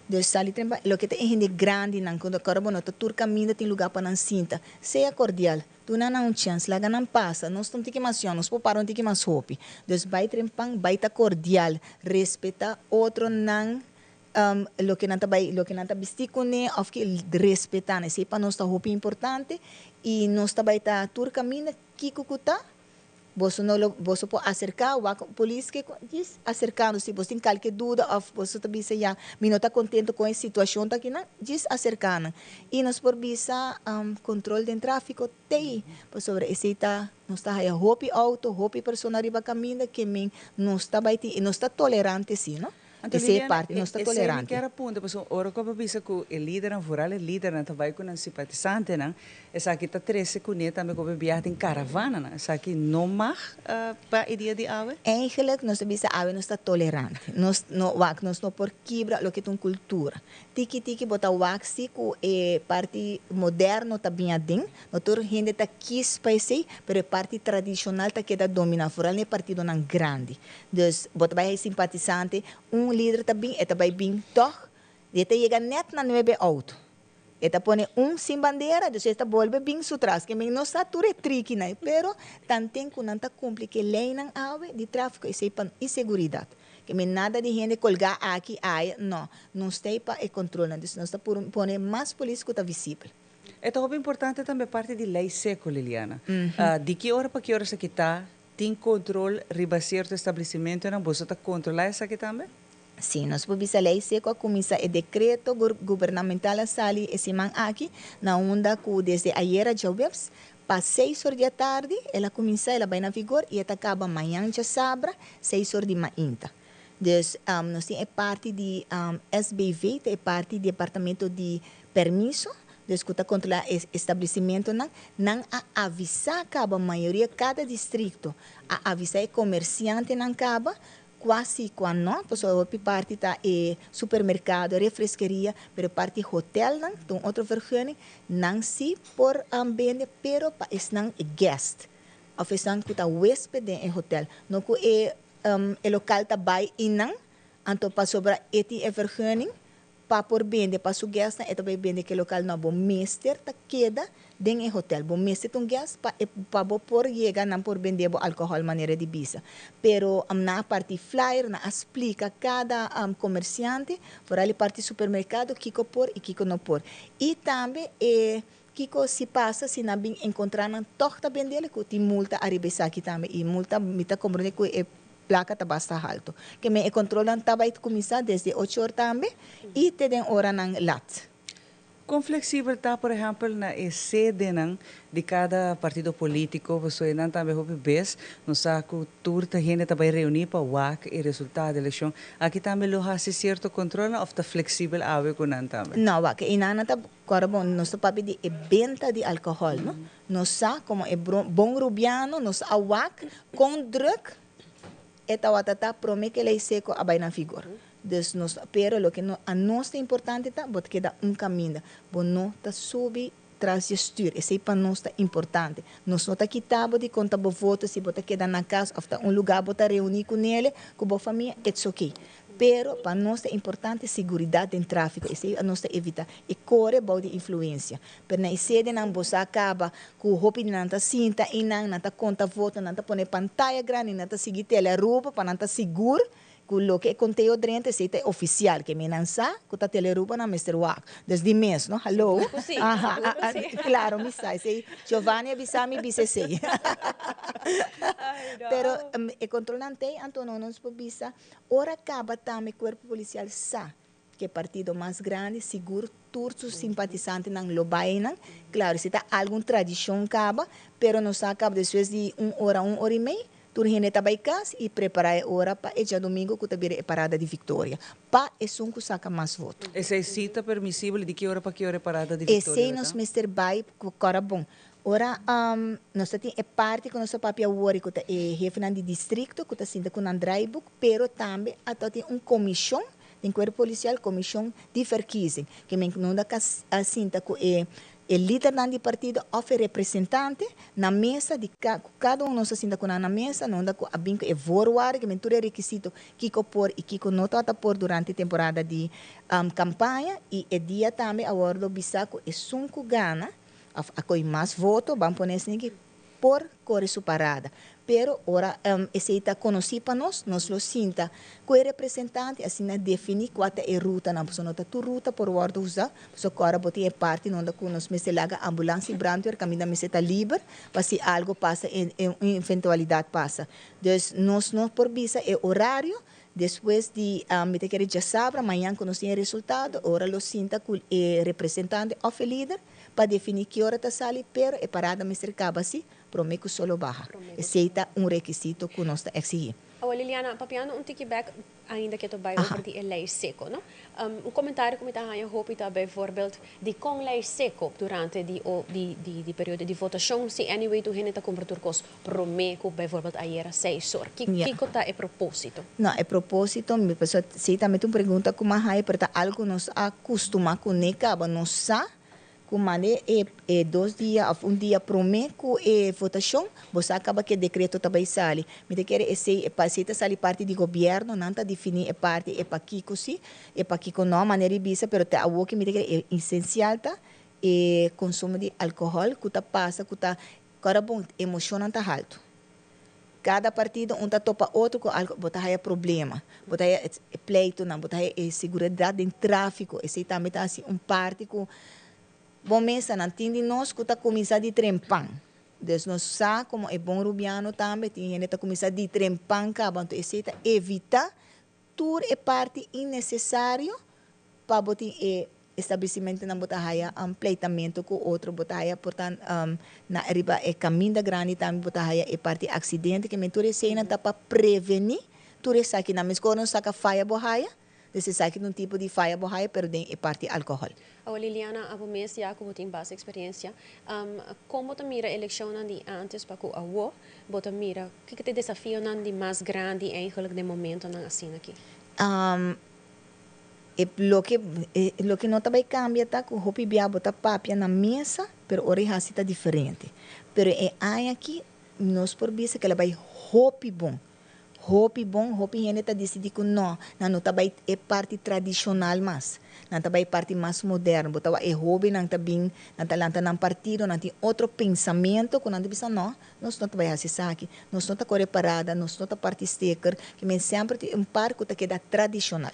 Dus sali trempa, lo que te gente grande nan quando carbono to tur caminho tem lugar para nan cinta. Seja cordial. Tu não há chance, lá não passa. Nós estamos aqui mais nós param aqui mais hopi. Dus vai trempang, vai ta cordial, respeita outro nan lo que não tá bisticone, of que respeitar, né? Sepa nós tá hopi importante e nós tá vai ta tur caminho que cucuta você pode acercar, o polícia que diz acercando, se você tem qualquer dúvida, ou você também se já, não está contente com a situação aqui, não, diz acercando. E nós por visa controle do tráfico tem, por sobre esse está, nós está aí hopi auto, hopi pessoa riba caminho que não está baiti, não está tolerante sim, não? Essa é parte, não está tolerante. Esse é ponto, porque ora como bisa que o líder rural, o líder não vai com um simpatizante, não? Essa aqui está 13 com ele também como viagem em caravana, não? Essa aqui não mag para o dia de ave. Eigenlijk nós bisa ave não está tolerante. Nós não por quebra lo que é uma cultura. Tiki bota waxi com parte moderno também adem. Notor gente tá quis para esse, pero parte tradicional tá queda domina fora, nem partido não grande. Dus bota vai simpatizante líder também, eta vai bem toch, eta chega net na 9 auto. Eta pone sem bandeira, então esta volve bem atrás, que não está tudo tricky, né? Pero tanto que não está cumpre que lei não ave de tráfico e inseguridade. Que nada de gente colgar aqui, não está para controle, então não está por pone mais polícia que está visível. É tão importante também parte de lei seco, Liliana. De que hora para que hora você está? Tem controle riba certo estabelecimento, não você está controlar isso aqui também? Sim, nós podemos lei seco começa o decreto governamental sali esse man aqui na onda que desde ayer a jueves para 6 horas da tarde ela começa ela vai na vigor e ela acaba amanhã de sábado 6 horas de manhã. Dus nós temos parte de SBV, é parte do departamento de permisso. Discuta contra o estabelecimento não avisar acaba a maioria cada distrito a avisar o comerciante não acaba quase quando não pessoa parte está supermercado refresqueria pero parte hotel não tem outra vergunning não se por vende pero para não guest of não que está hóspede em hotel não que o local está by e não então para sobra eti vergunning para por vender para su guest eta vai vender que local não bom meester ta queda dentro do hotel bom meester um guest para por chegar não por vender bo álcool maneira de bisa pero na parte flyer na explica cada comerciante por ali parte supermercado kiko por e kiko não por e também kiko se passa se na bem encontrar na torta vender que tem multa arriba aqui também e multa mita compreende que placa está bastante alto. Que me controlan vai começar desde 8 horas também e te den hora nang lat. Quão flexível está, por exemplo, na sede de cada partido político, você não também houve vez, no saco turta gente também reunir para o e resultado da eleição. Aqui também lo há certo controle ou está flexível a ver com não também? Não, que inana tá agora bom, nós papi de venda de álcool, não? Nós sa como é bom rubiano, nós awak com drug eta watata promete que lei seco abai na vigor. Dus nos pero lo que a nós é importante tá, bot que dá caminho, bom não tá subir traz gestur, esse é para nós tá importante. Nós não tá quitado de conta bo voto se bota queda na casa, ou lugar bota reunir com ele, com a família, it's okay. Pero para nós é importante segurança em tráfico, isso a nós evita e corre boa de influência. Pero na sede não você acaba com o roupa não tá cinta e não tá conta voto, não tá pôr pantalla grande, não tá seguir teleruba para não tá seguro. O que contei durante esse é oficial que me lança com a teleruba na Mr. Wack desde mês, não? Hello. Claro, me sai. Sei Giovanni bisami bisesei. Pero e controlante Antonio nos pobisa ora acaba também corpo policial sa que partido mais grande seguro todos os simpatizantes não lo bainan. Claro, se tá alguma tradição acaba, pero não acaba depois de 1 hora e meia. Turhine tabaikas e preparar a hora para esse domingo que também é parada de Vitória. Para esse que saca mais voto. Essa é cita permissível de que hora para que hora é parada de Vitória? Esse nos Mr. Bai, cara bom. Ora, nós temos parte que nosso papel hoje que é chefe de distrito, que está sendo com um drive-book, pero também tem comissão, tem corpo policial, comissão de verkiezing, que não dá assim que o líder do partido ou o representante na mesa de cada um nós assim com na mesa não dá com a binco é voorwaarde que mentura requisito kiko por e kiko nota por durante a temporada de campanha e o dia também a ordem bisaco é 5 gana a coi mais voto vamos pôr assim que por corre su parada. Pero ahora ese está conocido para nos lo sinta. Que representante assim definir qual é a ruta, não pessoa nota tu ruta por ordem usar, pessoa agora botar a parte onde que nos me se laga ambulância e brandweer, caminho me se está livre, para se algo passa, eventualidade passa. Então nós por visa é horário. Depois de me te querer já sabe, amanhã quando tem resultado, ora lo sinta com o representante ou líder para definir que hora está sali, pero é parada me cercava assim, prometo solo barra. Esse é requisito que nós exigimos. Liliana, papiano ticketback ainda que tu vai over die lei seco, não? Comentário que me está eu hoop dat bijvoorbeeld die com lei seco durante die periode de votação, se anyway tu hene ta comprar cos promeco bijvoorbeeld ayer 6 horas. Que tá é propósito? Não, é propósito, me pessoa se também tu pergunta como é para algo nos acostuma com necaba, não sa como é 2 dias, dia promeco e votação, você acaba que decreto também sale. Me te quer esse paciente sale parte do governo, não tá definir parte é para Kiko sim, é para Kiko não maneira bisa, pero te awo que me te quer é essencial tá e consumo de álcool, que tá passa, que tá cara bom, emoção tá alto. Cada partido tá topa outro com algo, botar aí problema, botar aí pleito, não, botar aí segurança em tráfico, esse também tá assim parte com bom mesa não tem nós que está começando de trempão. Então nós sabemos como é bom rubiano também, tem gente que está começando de trempão, então esse evita tudo é parte innecessário para botar estabelecimento na botar aí ampleitamento com outro botar aí portanto na riba é caminho da grande também botar aí é parte acidente que mentura cena tá para prevenir tudo isso aqui na mesma não saca faia borraia. Desse sabe um tipo de faia borraia, pero é parte álcool. Liliana, a mês já como tem bastante experiência, como você mira a eleição de antes para que a você mira o que te desafio de mais grande eigenlijk de momento assim aqui? Lo que não também cambia tá que o hopi bia bota papia na mesa, pero orelha está diferente. Pero é aqui nós por vista que ela vai hopi bom. Hopi bom, hopi gente está decidindo que não também é parte tradicional mais, não também é parte mais moderna, botava é hobby, não também não talanta não partido, não tem outro pensamento, que não tem pensar não, nós não também assim aqui, nós não tá corre parada, nós não tá parte sticker, que men sempre tem parque que queda tradicional.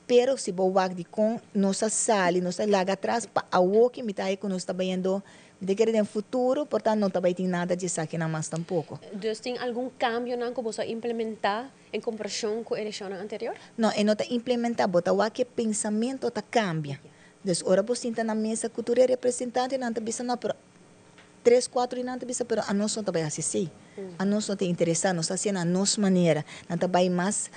Pero se boa de com nossa sala, nossa laga atrás para a que me tá aí que nós está vendo de que no futuro, portanto não também tem nada de saque na mais tampouco. Dus tem algum cambio não que você implementar em comparação com a eleição anterior? Não, não está implementar, bota o que pensamento está cambia. Dus ora você está na mesa cultura representante não está bisa não, pero 3, 4 e não está bisa, pero a nós não também assim. A nós não te interessa, nós fazendo a nossa maneira, não também mais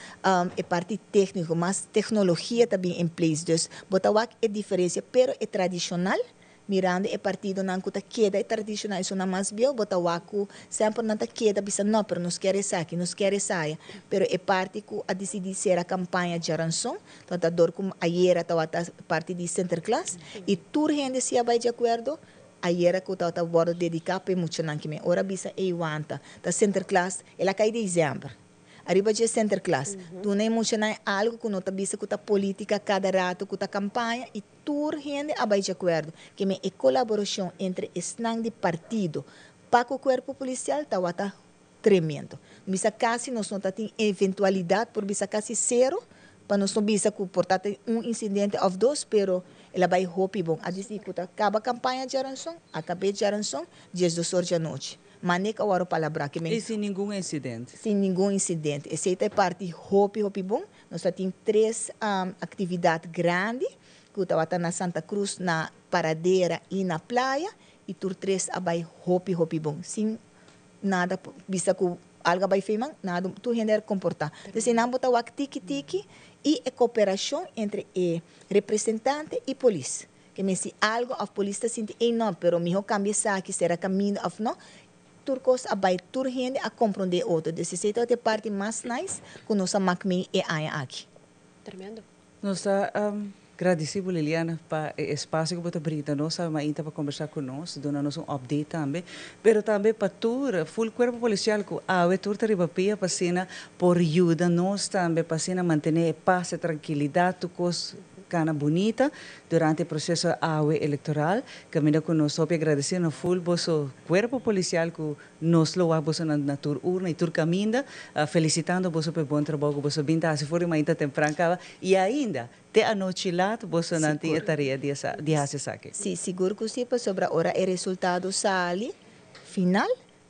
é parte técnica, mais tecnologia também em place. Dus bota o que é diferença, pero é tradicional. Mirando é partido não que queda é tradicional, isso não mais bio, bota o acu sempre não queda, bisa não, pero nos quer aqui, nos quer saia, pero é parte que a decidir ser a campanha de Aranção, então tá dor como ayer estava parte de Center Class e tudo gente se vai de acordo. Ayer que estava bordo dedicar para muito não que me, ora bisa é wanta, tá Center Class, ela cai de dezembro. Arriba de Center Class, tu não emocionar algo que não está bisa que tá política cada rato, que tá campanha e tudo gente abai de acordo que é colaboração entre esnang de partido para o corpo policial tá tremendo. Bisa casi nós não tem eventualidade por bisa casi zero para nós não bisa que portanto incidente ou 2, pero ela vai hopi bom. A dizer que acaba a campanha de Aranção, acabei de Aranção, dias 2 horas da noite. Maneca o aro palavra que e sem nenhum incidente. Sem nenhum incidente. Essa é a parte hopi bom. Nós temos 3 atividades grandes que estava na Santa Cruz, na Paradeira e na Praia, e tur 3 abai hopi bom. Sem nada, vista que algo vai feimang, nada, tu render comportar. Então, não botar o tiki-tiki e a cooperação entre o representante e polícia. Que me se algo a polícia sente, não, pero mijo cambia aqui, será caminho of não, turcos abai tur gente a compreender outro. Desse jeito é a parte mais nice que nossa macme é aqui. Tremendo. Nossa agradecido, Liliana, para o espaço que você brinda nós, ainda para conversar conosco, dando-nos update também, pero também para tudo, full corpo policial que a tudo arriba pia para cena por ajuda nós também para cena manter paz e tranquilidade, tucos cana bonita durante o processo AUE eleitoral. Caminho conosco e agradecendo full vosso corpo policial que nos lo vosso na tur urna e tur caminda, felicitando vosso por bom trabalho, vosso binta se for uma ita temprana e ainda te anochilat vosso nanti tarefa de hacer. Sim, seguro que sim, sobre a hora o resultado sale final.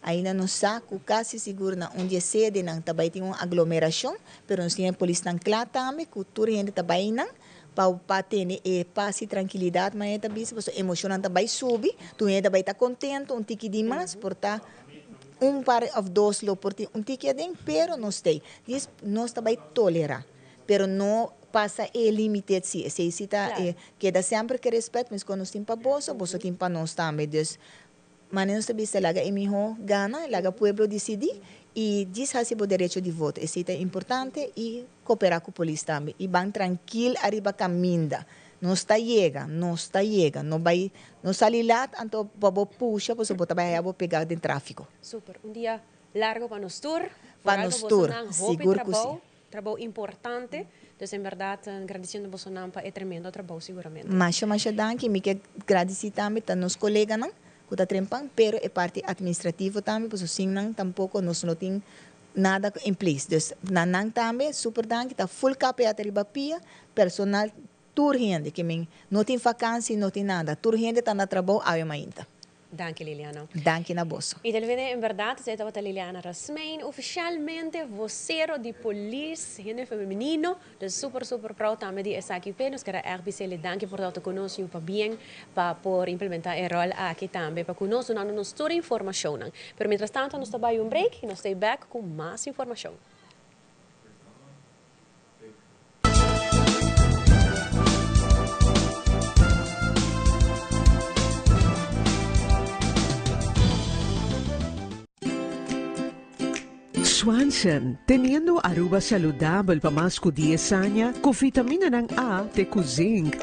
Ainda não saco quase seguro na onde sede não também tem uma aglomeração, pero não tem polícia não claro também, cultura ainda também não, para ter paz e tranquilidade, mas também se você emocional também sube, tu ainda vai estar contente, um tique de mais, portar par of dois lo porti um tique de pero não tem, diz nós também tolerar, pero não passa o limite se está queda sempre que respeito, mas quando nós tem para bolsa tem para nós também, dus mas não se laga emiho gana, laga pueblo decidir e diz o direito de voto. Isso é importante e cooperar com a polícia também. E bem tranquilo arriba caminda. Não está chega, não vai, não sai lá, então vou puxar, você pode pegar de tráfico. Super, dia largo para nós tour. Para nós tour, seguro que sim. Trabalho importante. Então, em verdade, agradecendo você é tremendo trabalho, seguramente. Mas danke, me quero agradecer também a nossos colegas, não? Que trempang, pero é parte administrativa também, porque assim não tampouco nós não tem nada em place. Dus nanang também super dank, tá full capa atriba pia, personal tur gente que não tem vacância, não tem nada, tur gente tá na trabalho ainda. Danke, Liliana. Danke na bosso. E talvez, em verdade, você estava Liliana Rasmein, oficialmente vocero de polícia, gente feminino, de super proud também de essa equipe. Nós queremos agradecer danke por estar conosco para bem, para por implementar o rol aqui também, para conosco dando-nos toda a informação. Mas, mientras tanto, nós estamos em break e nós estamos back com mais informação. Swanson, teniendo aruba saludable para más que 10 años, con vitamina ng A de zinc.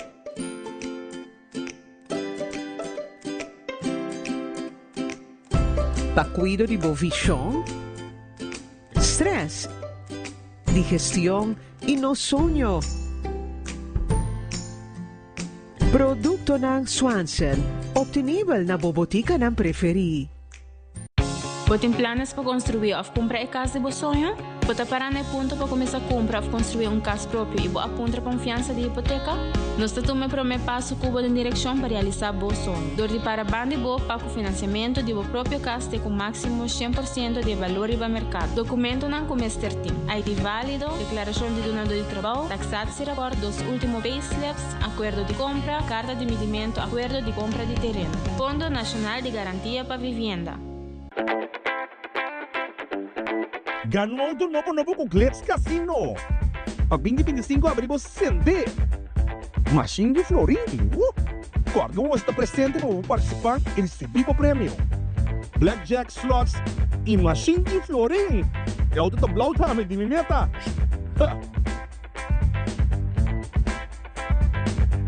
Pa cuido de visión, stress, digestión y no sueño. Producto ng Swanson, obtenible na bobotica ng preferi. Você tem planos para construir ou comprar a casa de sonho? Você parar no ponto para começar a comprar ou construir casa próprio e você aponta a confiança de hipoteca? Nós estamos para o passo que em direção para realizar o sonho. Dor de para bande boa para o financiamento de sua própria casa com máximo 100% de valor do mercado. Documento não começa a ter ID válido, declaração de donador de trabalho, taxado se rapport dos últimos payslips, acordo de compra, carta de medimento, acordo de compra de terreno. Fundo Nacional de Garantia para Vivienda. Ganhou do novo com Cleps Casino. A 2025 abrimos Sende. Machine de Florim. Corgão está presente para participar e receber o prêmio. Blackjack Slots e Machine de Florim. É o do Blau também de meta.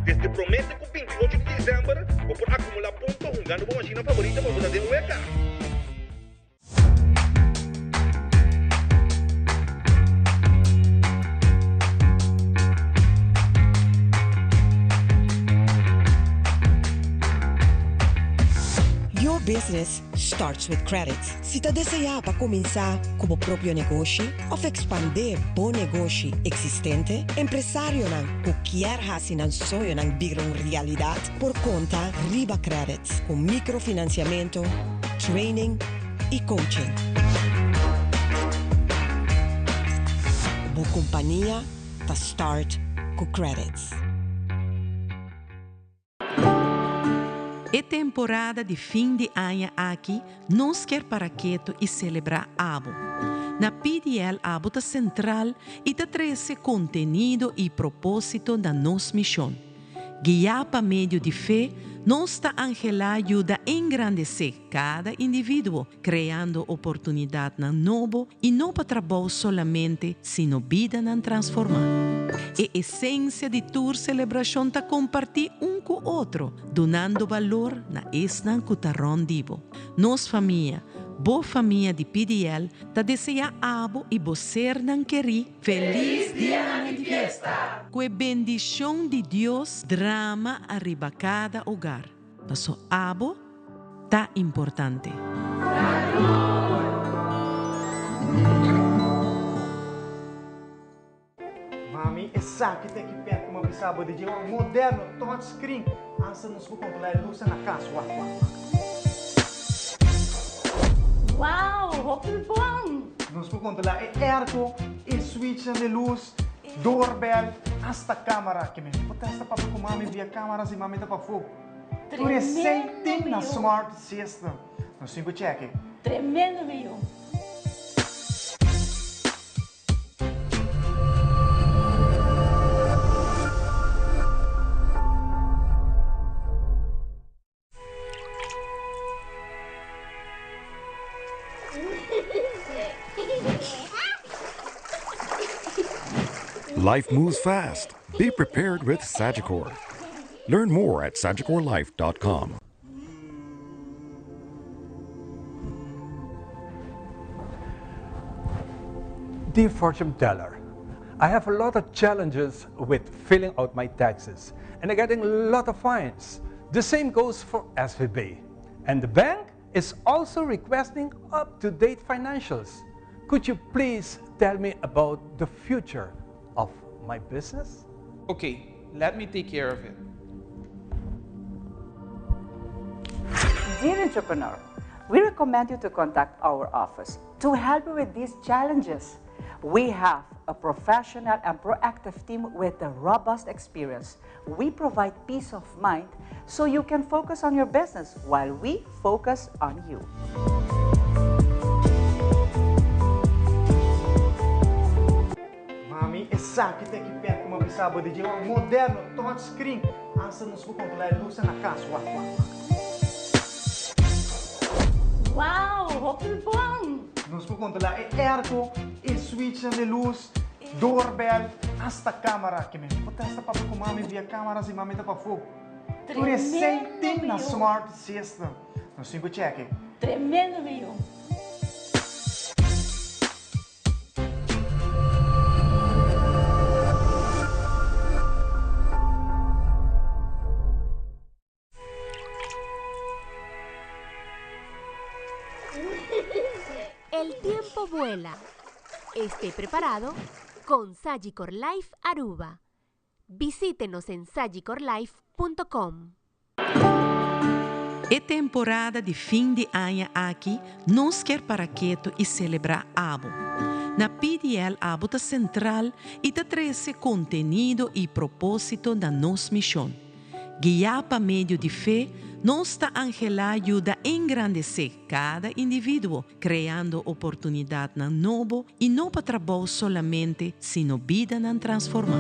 Desde promete que o 28 de dezembro vou por acumular pontos ganhando uma machina favorita para você ter um EK. Your business starts with credit. Se você deseja para começar como próprio negócio ou expandir bom negócio existente, empresário não quer fazer um sonho não virar uma realidade por conta Riba Credit com microfinanciamento, training e coaching. Boa companhia está start com credits. É temporada de fim de ano aqui, nós quer para quieto e celebrar Abo. Na PDL Abo está central e está traz contenido e propósito da nossa missão. Guiar para meio de fé, nossa Angela ajuda a engrandecer cada indivíduo, criando oportunidade na novo e não para trabalho somente, sino vida na transformar. A essência de tua celebração está compartilhar com o outro, donando valor na esnan cutarron divo. Nos família, boa família de PDL ta deseja abo e bocer nan queri feliz dia de fiesta. Com a bendição de Deus, drama arriba cada hogar. Passo abo ta importante. Mami, essa que tem que perto uma bisaba de um moderno touchscreen. Ansa nos vou controlar a luz na casa. Uau, roupa bom! Nos vou controlar o arco, o switch de luz, doorbell, hasta câmera. Que me potesta para com mami via câmeras e mami tá para fogo. Tudo é sem na smart system. Nos 5 check. Tremendo, meu. Life moves fast. Be prepared with Sagicor. Learn more at sagicorlife.com. Dear fortune teller, I have a lot of challenges with filling out my taxes and I'm getting a lot of fines. The same goes for SVB. And the bank is also requesting up-to-date financials. Could you please tell me about the future of my business? Okay, let me take care of it. Dear entrepreneur, we recommend you to contact our office to help you with these challenges. We have a professional and proactive team with a robust experience. We provide peace of mind so you can focus on your business while we focus on you. Mami, essa que tem que perto uma bisaba de um moderno touchscreen. Ansa nos vou controlar a luz na casa. Uau, roupa bom! Nos vou controlar o arco, o switch de luz, doorbell, hasta câmera. Que me potesta para com mami via câmeras e mami tá para fogo. Tudo é sem na smart system. Nos 5 check. Tremendo, meu. El tiempo vuela. Esté preparado con Sagicor Life Aruba. Visítenos en sagicorlife.com. É temporada de fim de ano aqui, nós quer para quieto e celebrar abo. Na PDL abo tá central e tá traz contenido e propósito da nossa missão. Guiar para meio de fé, nossa Angela ajuda a engrandecer cada indivíduo, criando oportunidade na novo e não para trabalho somente, sino vida na transformar.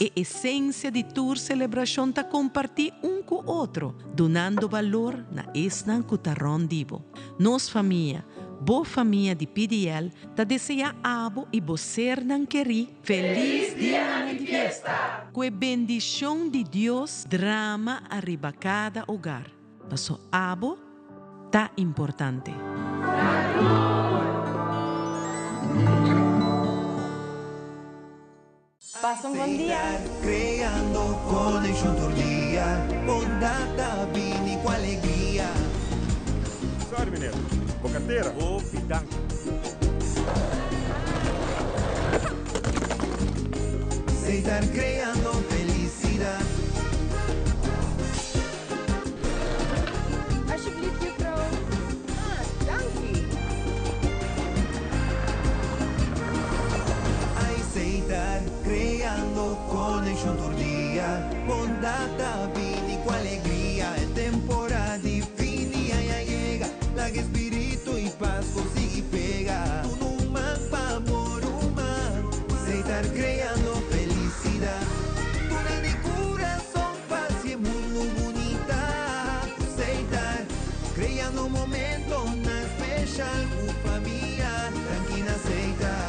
A essência de tua celebração está compartilhar com o outro, donando valor na esnan cutarron divo. Nos família, boa família de PDL, ta deseja abo e bocer nan queri feliz dia de fiesta. Com a bendição de Deus, drama arriba cada hogar. Passo abo, ta importante. Passa bom dia. Creando connection tordia, ondata vini com alegria. Sorry, menino. Com carteira? Ô, fidão. Sei estar creando felicidade. Alsjeblieft, juffrouw. Ah, dank u. Sei estar creando connection tordia, ondata vini com alegria. É temporada de fini, ai llega, la que espírito e paz consigue pegar. Tu não mapa amor humano, sei estar creando felicidade. Tu na de coração paz e muito bonita. Sei estar creando um momento na especial com família, tranquila sei estar.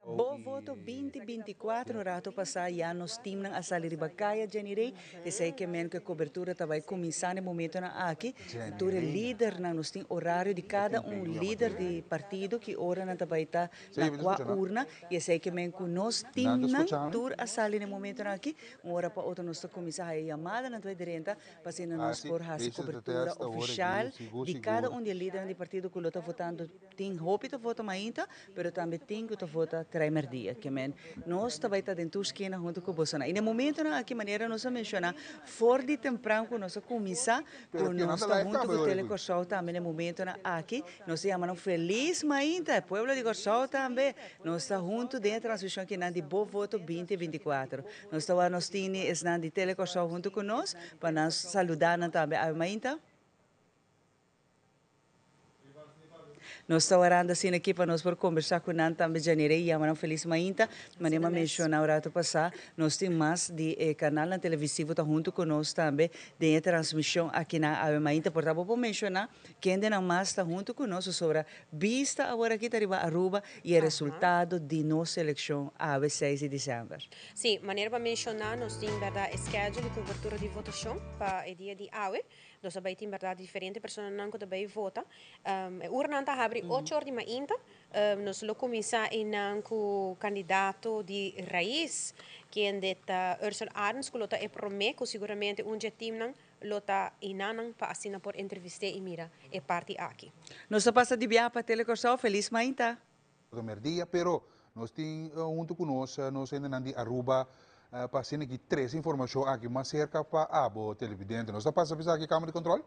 Bo voto 2024 rato passar já nos team ng asali ribakaya Jenny e sei que men que cobertura vai começar no momento na aqui tu é líder na nos tem horário de cada líder de partido que ora na tabaita na qua urna e sei que men com nos team na tur asali no momento na aqui hora para outro nos começar a chamada na tua direta para ser nos por a cobertura oficial de cada de líder de partido que está votando tem hope de voto mainta pero também tem que vota primeiro dia, que men nós também está dentro da esquina junto com o Bolsonaro. E no momento na que maneira nós mencionar fora de temprano com nossa comissão, com nós está junto com o Telecorsol também no momento na aqui nós chamamos feliz ainda, povo de Corsol também nós está junto dentro da transmissão que não de bom voto 2024. Nós está nós tini es não de Telecorsol junto com nós para nós saludar também a mainta. Nós estamos orando assim aqui para nós por conversar com nós também janeiro e amanhã feliz mainta, mas nem mencionar o rato passar, nós temos mais de canal na televisivo tá junto com nós também de transmissão aqui na Ave Mainta, portanto vou mencionar quem ainda mais está junto com nós sobre a vista agora aqui tá riba Aruba e o resultado de nossa eleição Ave 6 de dezembro. Sim, maneira para mencionar nós temos verdade schedule de cobertura de votação para o dia de Ave. Nós também temos verdade diferente pessoas não que também vota. Urna está abre 8 horas de manhã. Nós lo começar em com candidato de raiz que é deta Ursula Arns que lota é prometo seguramente dia time não lota inanang para assinar por entrevista e mira é parte aqui. Nós passa de viagem para Telecorsol feliz manhã. Primeiro dia, pero nós temos junto conosco nós ainda de Aruba passando aqui 3 informações aqui mais cerca para a televidente. Nós estamos passando aqui câmara de controle?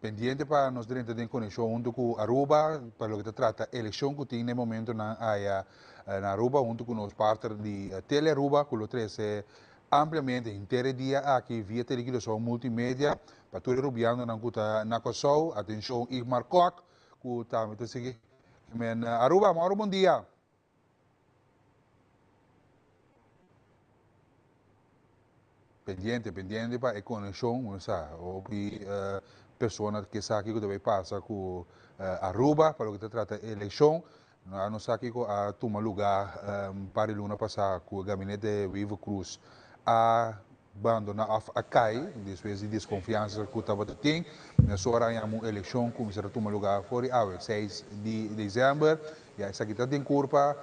Pendiente para nós dentro de conexão junto com Aruba, para o que se trata a eleição que tem no momento na Aruba, junto com nós parte de Tele Aruba, que o 3 é ampliamente inteiro dia aqui via televisão multimédia, para todo rubiano na Kosovo, atenção Igmar Kok, que está me seguir. Aruba, Mauro, bom dia. Pendiente para a conexão, pessoas que sabem que também passa com Aruba, para o que se trata de eleição, nós sabemos que a tomar lugar para a luna passar com o gabinete Vivo Cruz a abandonar a CAI, depois de desconfiança que estava tendo, nessa hora a eleição começará a tomar lugar fora a 6 de dezembro, e essa aqui está em curva,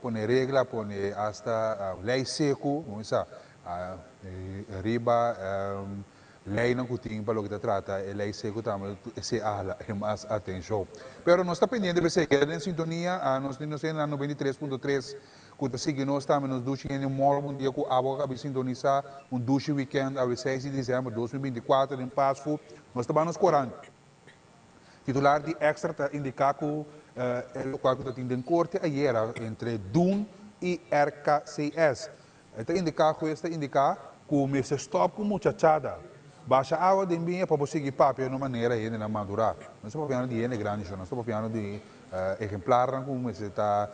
põe regra, põe hasta lei seco, vamos riba lei não tem para o que se trata, lei seco também se ala mais atenção. Pero nós está pendente de seguir em sintonia, nós temos na 93.3 que está seguindo nós também nos duche em um dia que a boca vai sintonizar duche weekend a 6 de dezembro de 2024 em Pasfo, nós estamos nos 40. Titular de extra está indicar que o local que está tendo em corte era entre DUN e RKCS. Está indicar que o mês stop com muchachada. Baixa água de minha para conseguir papel de uma maneira ainda não madurar. Não estamos falando de grande, não estamos falando de exemplar como está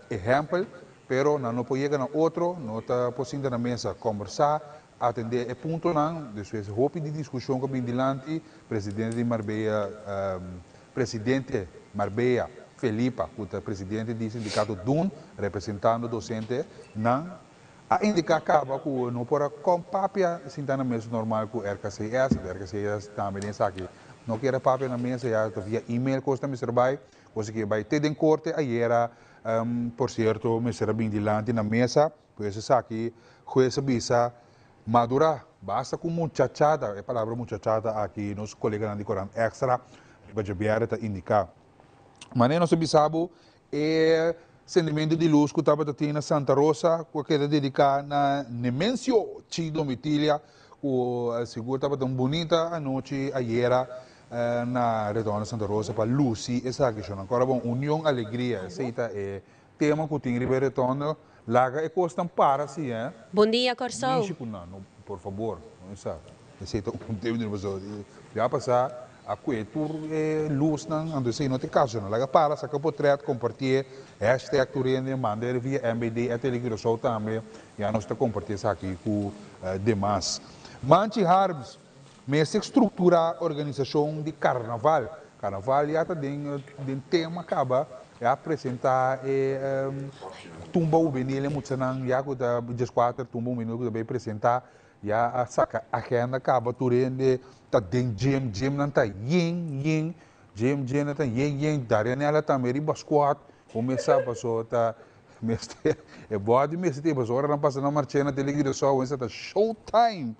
exemplo, pero não pode chegar na outro, não está possível na mesa conversar, atender o ponto não, depois roupa de discussão que vem dilante, presidente Marbella Felipa, que é presidente do sindicato DUN, representando docente, não a indicar acaba que não pode com papel sentar na mesa normal com o RKCS também está aqui. Não quer papel na mesa, já via e-mail que me serve, você que vai ter em corte, aí era, por certo, me serve bem dilante na mesa, pois isso aqui, com essa visa, madurar, basta com muchachada, a palavra muchachada aqui, nos colegas de Coran Extra, para já indicar. Mas nós sabemos é sentimento de luz que estava tendo na Santa Rosa, que quer dedicar na Nemensio Domitília, que seguro estava tão bonita a noite ayer na retorno Santa Rosa para Lucy, essa questão. Agora, bom, união, alegria, aceita é tema que tem ribeiro retorno, laga e costam para si, hein? Bom dia, Corsol. Por favor, não sabe. Aceita um tempo de pessoa, já passar. A coetur luz não ando sei não tem caso não laga para saca portrait compartilhar hashtag turende mandar via MBD até ligação também já nós está compartilhar aqui com demais Manchi Harbs mestre estrutura organização de carnaval Carnaval já tem tema acaba é apresentar tumba o benile muito não já que da 14 tumba minuto que vai apresentar já a saca agenda acaba turende tá den gym não tá yin gym não tá yin daria nela também riba squat começar passou tá mestre é bode mestre passou hora não passa na marcha na televisão isso tá showtime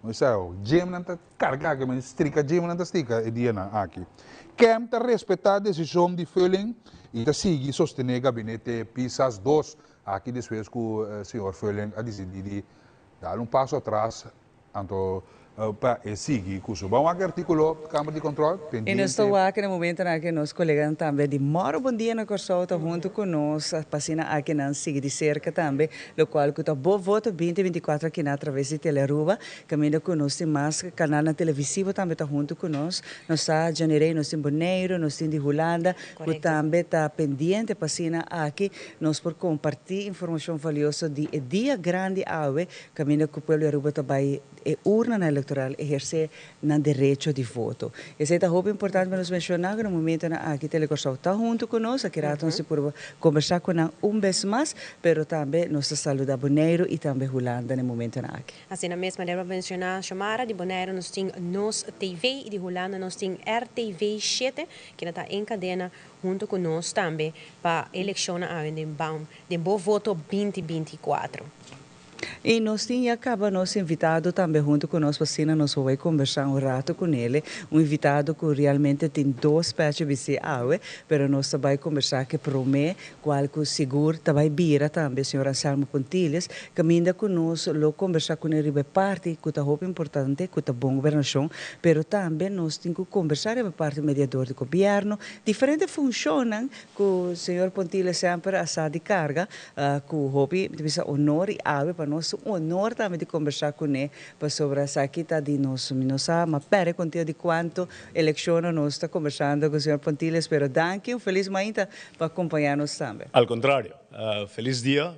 isso gym não tá carga mas strica gym não tá strica é dia na aqui quem tá respeitar a decisão de Vueling e tá seguir sostener o gabinete PISAS 2 aqui depois que o senhor Vueling a decidir dar passo atrás então para seguir com o bom artículo Câmara de Controle pendente. E nós estamos aqui no momento que nossos colegas também de Moro Bom Dia na Corsol estão junto conosco, passando aqui na siga de cerca também, o qual que está bom voto 2024 aqui na através de Teleruba, caminho conosco mais canal na televisivo também está junto conosco, nós está Janeiro, nós temos Boneiro, nós temos de Holanda, que também está pendente passando aqui, nós por compartilhar informação valiosa de dia grande ave, caminho que o povo de Aruba também urna eleitoral exercer no direito de voto. Esse é muito importante para nos mencionar que no momento aqui Telecorsol está junto conosco, aqui nós por conversar com vez mais, mas também nós saludamos Boneiro e também Holanda no momento aqui. Assim, na mesma maneira, mencionar chamara de Boneiro, nós temos Nos TV e de Holanda nós temos RTV 7, que está em cadena junto conosco também para a eleição de bom voto 2024. E nós tínhamos acaba nosso invitado também junto conosco, assim nós vamos conversar rato com ele, invitado que realmente tem 2 peixes de água, mas nós também conversar que promete qual que seguro também vira também, senhor Anselmo Pontilhas, caminha conosco, conversar com ele de parte que é muito importante, que é boa governação, mas também nós temos que conversar de parte do mediador do governo, diferentes funções que o senhor Pontilhas sempre a de carga, que o hobby, honor e água para nós honor também de conversar com ele sobre essa quita de nós mas pere contigo de quanto eleição nós está conversando com o senhor Pontilhas, pero danke, feliz manhã para acompanhar-nos também. Ao contrário, feliz dia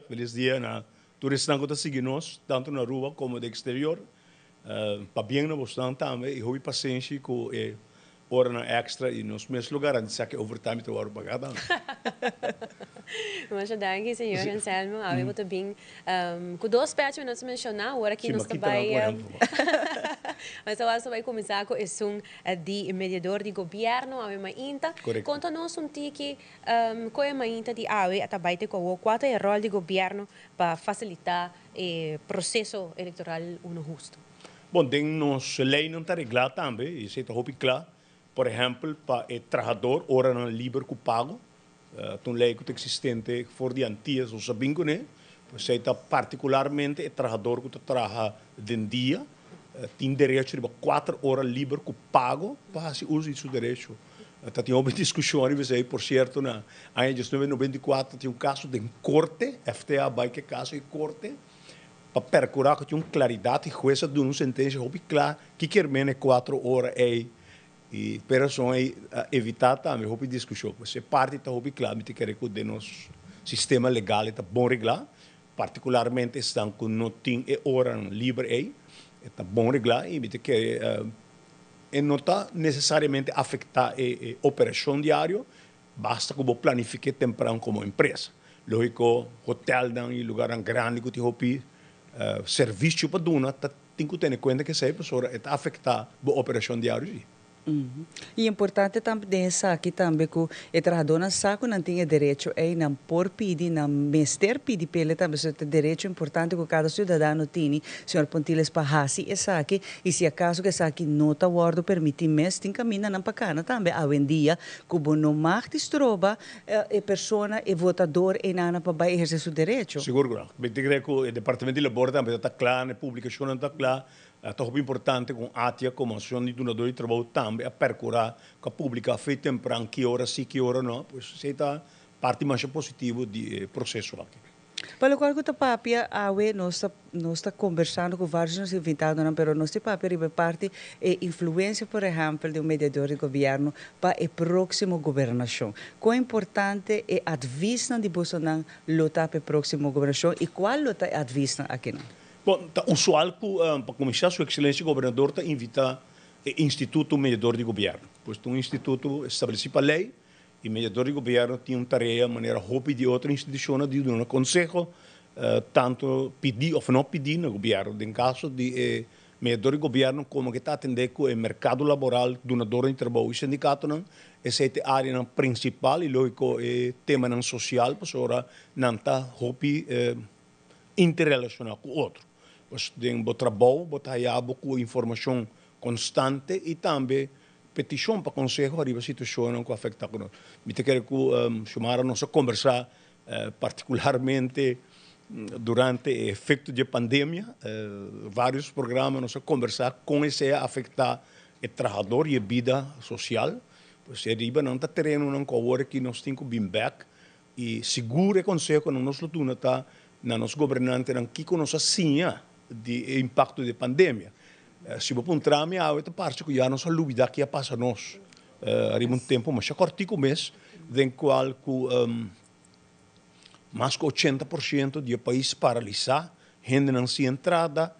na turistas que estão seguindo nós, tanto na rua como no exterior, para bem na Boston também, e houve paciência com hora na extra e nos mesmos lugares, a gente que overtime está hora pagada. Mas danke, senhor Anselmo. Eu também com 2 peixes nós mencionar, agora que nós também mas agora vai começar com esse de mediador de governo, a minha inta. Conta-nos tique qual é a minha inta de AWE, também tem qual é o rol de governo para facilitar o processo eleitoral justo. Bom, tem nossa lei não está reglada também, isso está muito claro. Por exemplo, para o trabalhador, hora não livre com pago, tem lei que existente for de antigas, ou sabem que né, pois está particularmente o trabalhador que trabalha de dia, tem direito de 4 horas livre com pago para se usar esse direito. Tem uma discussão aí, por certo, na ano de 1994 tem caso de corte, FTA vai que caso de corte, para percurar que tem claridade, jueza de uma sentença muito clara que quer menos 4 horas aí. E operações evitar também a discussão. Você parte está muito claro, que quer que o nosso sistema legal está bom regular, particularmente estão com não tem hora livre aí, está bom regular e que não está necessariamente afetar a operação diária, basta que você planifique temprano como empresa. Lógico, hotel em lugar grande que tem serviço para dona, tem que ter em conta que essa pessoa está afetar a operação diária. E é importante também aqui também que o trabalhador não sabe que não tem direito a não por pedir, não mestre pedir pele também é direito importante que cada cidadão tem, senhor Pontilhas para hasi essa aqui e se acaso que essa aqui não está guardo permite mes tem caminho não para cá também a vendia que o não marca estroba a pessoa e votador e nada para exercer seu direito. Seguro que que o departamento de labor também está claro, a publicação está clara. É muito importante com a ATIA, como ação de donador de trabalho, também a percurar que a pública feita temprano, que hora sim, que hora não, pois isso é parte mais positiva do processo aqui. Pelo qual que papia nós está conversando com vários invitados, mas nós papia é parte e influência, por exemplo, de mediador de governo para a próxima governação. Quão importante é a vista de Bolsonaro lutar para a próxima governação e qual luta é a vista aqui? Bom, tá usual que para começar, Sua Excelência o Governador invita Instituto Mediador de Governo. Pois um instituto estabelecido para lei e mediador de governo tem uma tarefa de maneira hobby de outra instituição de um conselho tanto pedir ou não pedir no governo. Em caso de mediador de governo, como que está atendendo com o mercado laboral, donador de trabalho e sindicato, não, essa é a área principal e lógico é tema não social, pois ora não está hobby interrelacionado com o outro. Pois tem o trabalho, botar com informação constante e também petição para conselho arriba a situação que afeta conosco. Me quero chamar a nossa conversar particularmente durante o efeito da pandemia, vários programas nós conversar com esse afetar o trabalhador e a vida social. Pois arriba não está terreno não cover que nós temos que bem back e seguro o conselho que nós lutamos tá na nosso governante não que conosco sinha de impacto da pandemia. Se você apontar a outra parte que já não sabe da que passa nós arriba tempo mas já cortico mês em qual mais que 80% do país paralisado, gente não se entrada,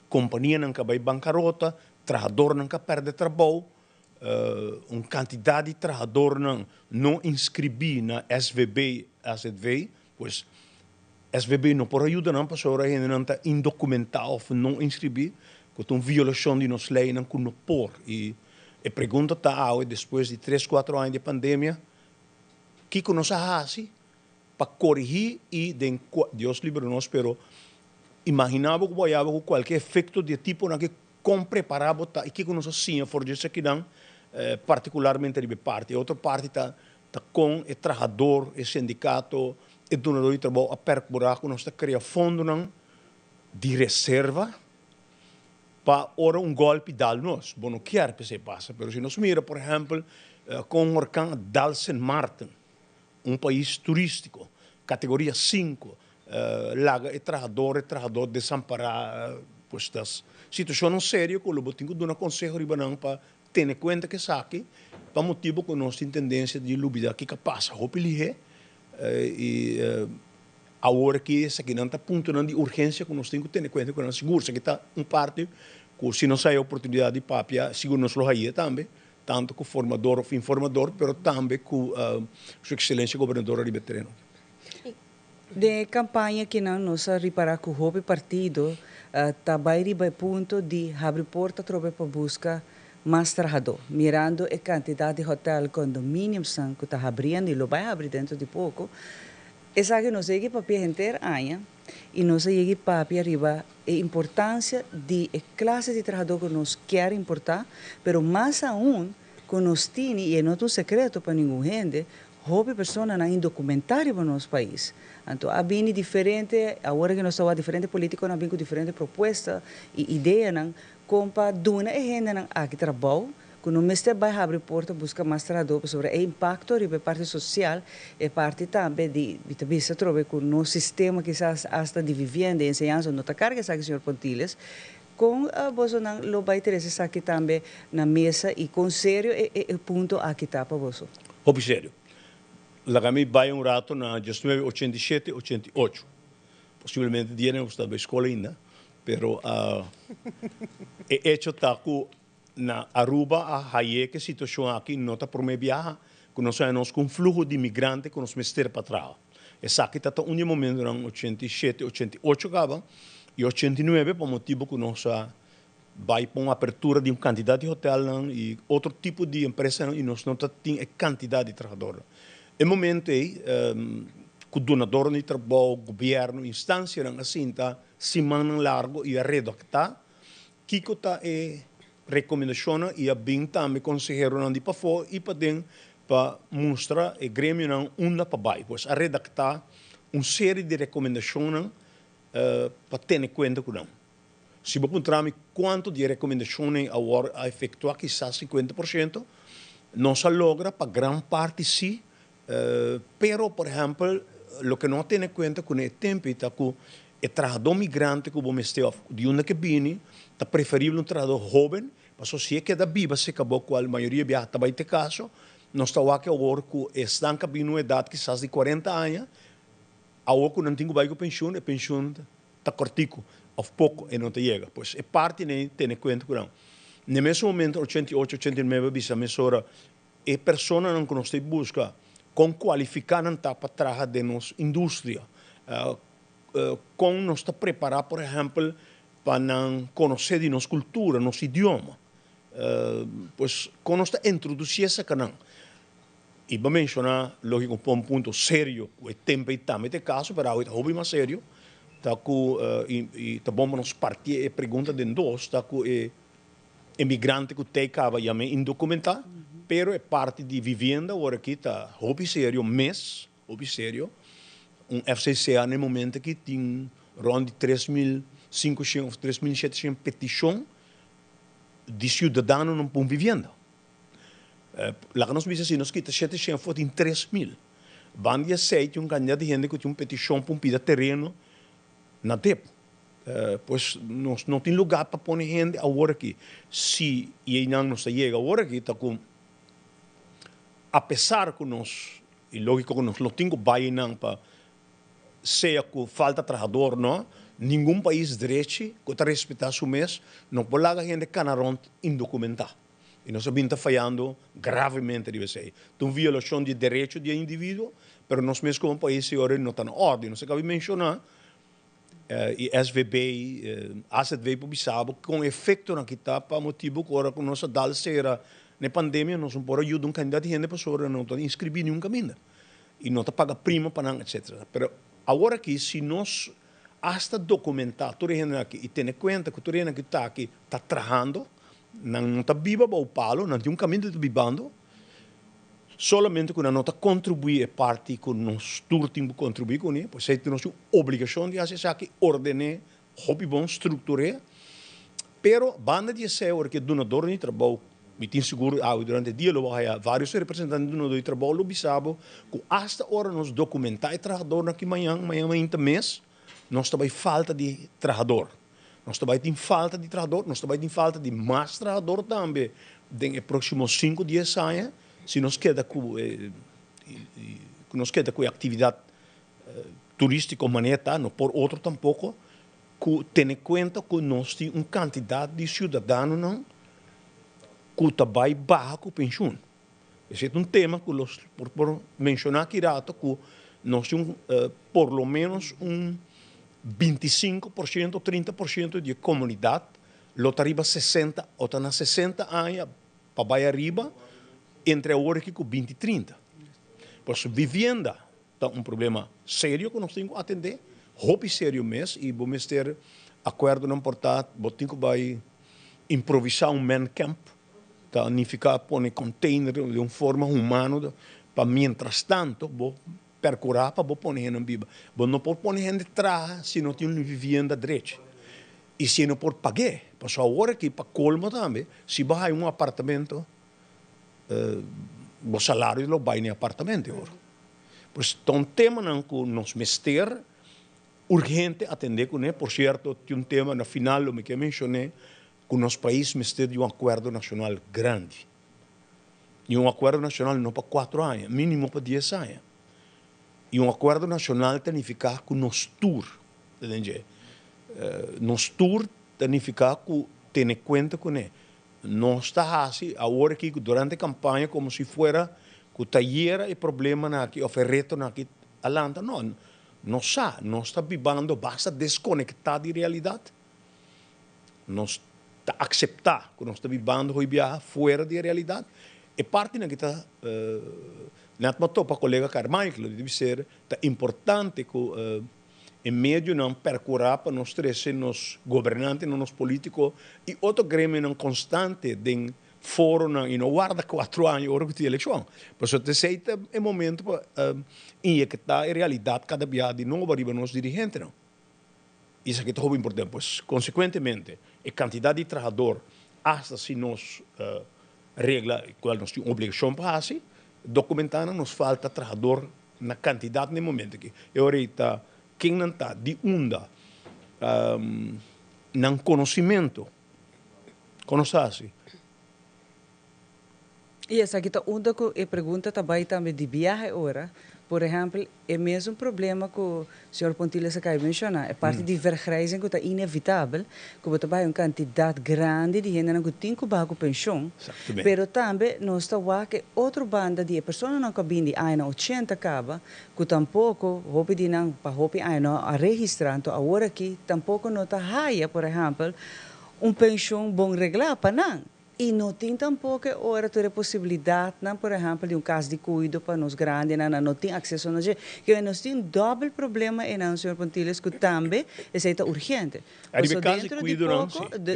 companhia não vai bancarrota, trabalhador não perde trabalho, uma quantidade de trabalhador não inscrevi na SVB, AZV, pois SVB não pode ajudar não, porque a gente não está indocumentado ou não inscrevi, com uma violação de nossa lei não não pode. E a pergunta está depois de 3-4 anos de pandemia, o que nós fazemos para corrigir e Deus livre nós, pero imaginava que boiava com qualquer efeito de tipo na que compreparava e que nós assim forjece aqui não particularmente de parte, a outra parte está com o trabalhador, o sindicato, o donador de trabalho a percurar que nós está criando fundo não de reserva para ora um golpe dar nós, bom não quer que se passa, pero se nós mira por exemplo com o huracão Dalsen Martin, um país turístico, categoria 5, laga e trabalhador desamparado, pois das situação séria que o botinho do conselho ribanão para ter em conta que saque, para motivo que nós temos tendência de lubida que passa, roupa e a hora que essa aqui não está ponto de urgência que nós temos que ter em conta que nós seguro, que está parte que se não sai a oportunidade de papia, seguro nós lo aí também, tanto com formador ou informador, mas também com Sua Excelência Governadora de Betreno. De campanha que não nós reparar que o partido também riba ponto de abrir porta para buscar mais trabalhador, mirando a quantidade de hotel condomínios que está abrindo e lo vai abrir dentro de pouco. Essa que nós chega para inteira año e nós chega para arriba a importância de classe de trabalhador que nós quer importar, pero mais aún que nós temos, e não é um segredo para nenhuma gente, houve pessoas não indocumentadas no nosso país. Então, há bem diferente, agora que nós estamos diferentes políticos, há bem com diferentes propostas e ideias, como para dona e gente aqui trabalho, que não mesmo vai abrir porta buscar mais trabalhador sobre o impacto da parte social e parte também de vista trove com o nosso sistema quizás hasta de vivienda e ensinança não está carga sabe senhor Pontiles com a Bolsonaro lo vai ter esse aqui também na mesa e com sério é ponto aqui está para você. Hobby sério. Lagami vai rato na 1987, 88. Possivelmente dia não estava na escola ainda, pero é hecho taco na Aruba a haie que situação aqui não está por me viajar, que nós temos com fluxo de imigrantes que nós mester para trás. Essa aqui está um momento em 87, 88 acaba e 89 por motivo que nós vai para uma abertura de uma quantidade de hotel e outro tipo de empresa e nós não temos a quantidade de trabalhadores. É momento aí que o donador de trabalho, governo, instância assim tá semana largo e a redactar que está recomendação e a bem também consejero não de para fora e para mostrar o grêmio não uma para baixo, pois a redactar uma série de recomendações para ter em conta que não. Se você perguntar-me quanto de recomendações a efetuar, quizás 50%, não se logra para grande parte sim, pero por exemplo, o que não tem em conta com o tempo está que o trabalhador migrante que você está de onde que vem, é preferível um trabalhador jovem, mas se é que da viva se acabou com a maioria viaja também tem caso, nós estamos aqui agora que estão cabendo uma idade quizás de 40 anos, agora que não tem que pensão, a pensão está cortico, ou pouco e não te chega, pois é parte nem tem em conta que não. nesse momento, 88, 89, bisa mesora, e persona não que nós busca com qualificar não tá para trabalhar de nossa indústria, com nós está preparar, por exemplo, para não conhecer de nossa cultura, nosso idioma, pois com nós está introduzir essa canal. E para mencionar, lógico, para um ponto sério, o tempo e também tem caso, para o hobby mais sério, tá com tá bom para nós partir e pergunta de nós, tá com imigrante que tem acaba já me indocumentado, pero é parte de vivenda, agora aqui tá hobby sério, hobby sério, FCCA no momento que tem ronde 3.500, 3.700 petições de cidadãos não põem vivenda. Lá que nós dizemos assim, nós quitamos 700 foi em 3.000. Band de 7, candidato de gente que tem uma petição para pedir terreno na tempo. Pois nós não tem lugar para pôr gente agora aqui. Se e não nos chega agora aqui, tá com apesar que nós, e lógico que nós não temos baile não para seja com falta de trabalhador, não, nenhum país direito que está respeitando o mês, não pode lá a gente canarão indocumentada. E nós estamos falhando gravemente, deve ser. Então, violação de direitos do indivíduo, mas nós mesmos como país agora não está na ordem. Não sei o que mencionar, e SVB, AZV, publicado, com efeito na que está, para motivo que agora com nossa dal será na pandemia, nós não podemos ajudar candidato de gente para não está inscrever nenhum caminho. E não está paga prima para não, etc. Mas agora que se nós hasta documentar toda a gente aqui e ter em conta que toda a gente que está aqui está trabalhando, não está viva o palo, não tem um caminho de vivendo, solamente quando não está contribuir é parte que nós temos que contribuir com ele, pois nós temos obrigação de fazer isso aqui, ordenar, hobby bom, estruturar, pero banda de ser que donador de trabalho, me tem seguro, durante o dia, vários representantes do donador de trabalho, bisabo, que hasta hora nós documentar o trabalhador aqui amanhã, mês, nós também falta de trabalhador. Nós também temos falta de trabalhador, nós também temos falta de mais trabalhador também. Nos próximos 5, 10 anos, se nós queda com a atividade turística humanita, não por outro tampouco, que tem em conta que nós temos uma quantidade de cidadãos que também barra com pensão. Esse é um tema que nós, por mencionar aqui, que nós temos por lo menos 25%, 30% de comunidade, lota arriba 60, ou está na 60 anos, para baixo arriba, entre agora aqui com 20 e 30. Pois vivenda é um problema sério que nós temos que atender, hobby sério mesmo, e vamos ter acordo não importar, vamos ter que improvisar um man camp, tá, ficar pôr container de uma forma humana, para mientras tanto, percurar para pôr gente viva. Você não pode pôr gente atrás se não tem uma vivenda direita. E se não pode pagar, porque agora aqui, para colmo também, se vai um apartamento, o salário não vai no apartamento agora. Por isso, é um tema que nós mester urgente atender com ele. Por certo, tem um tema, no final, que eu mencionei, que o nosso país mester de um acordo nacional grande. E um acordo nacional não para 4 anos, mínimo para 10 anos. E um acordo nacional significa que nós tour, nós tour significa que tem em conta com ele. Não está assim, agora aqui, durante a campanha, como se fosse que o taller e problema aqui, ou reto aqui, alanta. Não, não está vivendo, basta desconectar da realidade. Nós está aceitar que nós está vivendo fora da realidade. E parte que está não matou para o colega Carmichael, deve ser importante que em meio não percurar para nós três, nos governantes, nos políticos e outro grêmio não constante de fórum e não guarda 4 anos hora que tem eleição. Por isso, é momento para injectar a realidade cada dia de novo para nos dirigentes. Não? Isso aqui é muito importante, pois, consequentemente, a quantidade de trabalhador, hasta se nós regla, qual nós temos obrigação para fazer, documentando nos falta trabalhador na quantidade no momento aqui. E ahorita, quem não está de onda, não conhecimento, conhece E essa aqui está uma pergunta também de viagem agora. Por exemplo, é mesmo um problema que o senhor Pontilha acaba de mencionar. É parte de vergrijzing que está inevitável, que você vai uma quantidade grande de gente que tem que pagar pensão. Mas também nós estamos que outra banda de pessoas não cabem de 80 acaba, que tampouco, hope de não, para hope a registrar, então agora aqui, tampouco não está raia, por exemplo, pensão bom regular para não. E não tem tampouco hora a possibilidade, não, por exemplo, de caso de cuidado para nós grandes, não tem acesso a nós. Que nós temos doble problema em o senhor Pontilhas, que também é urgente.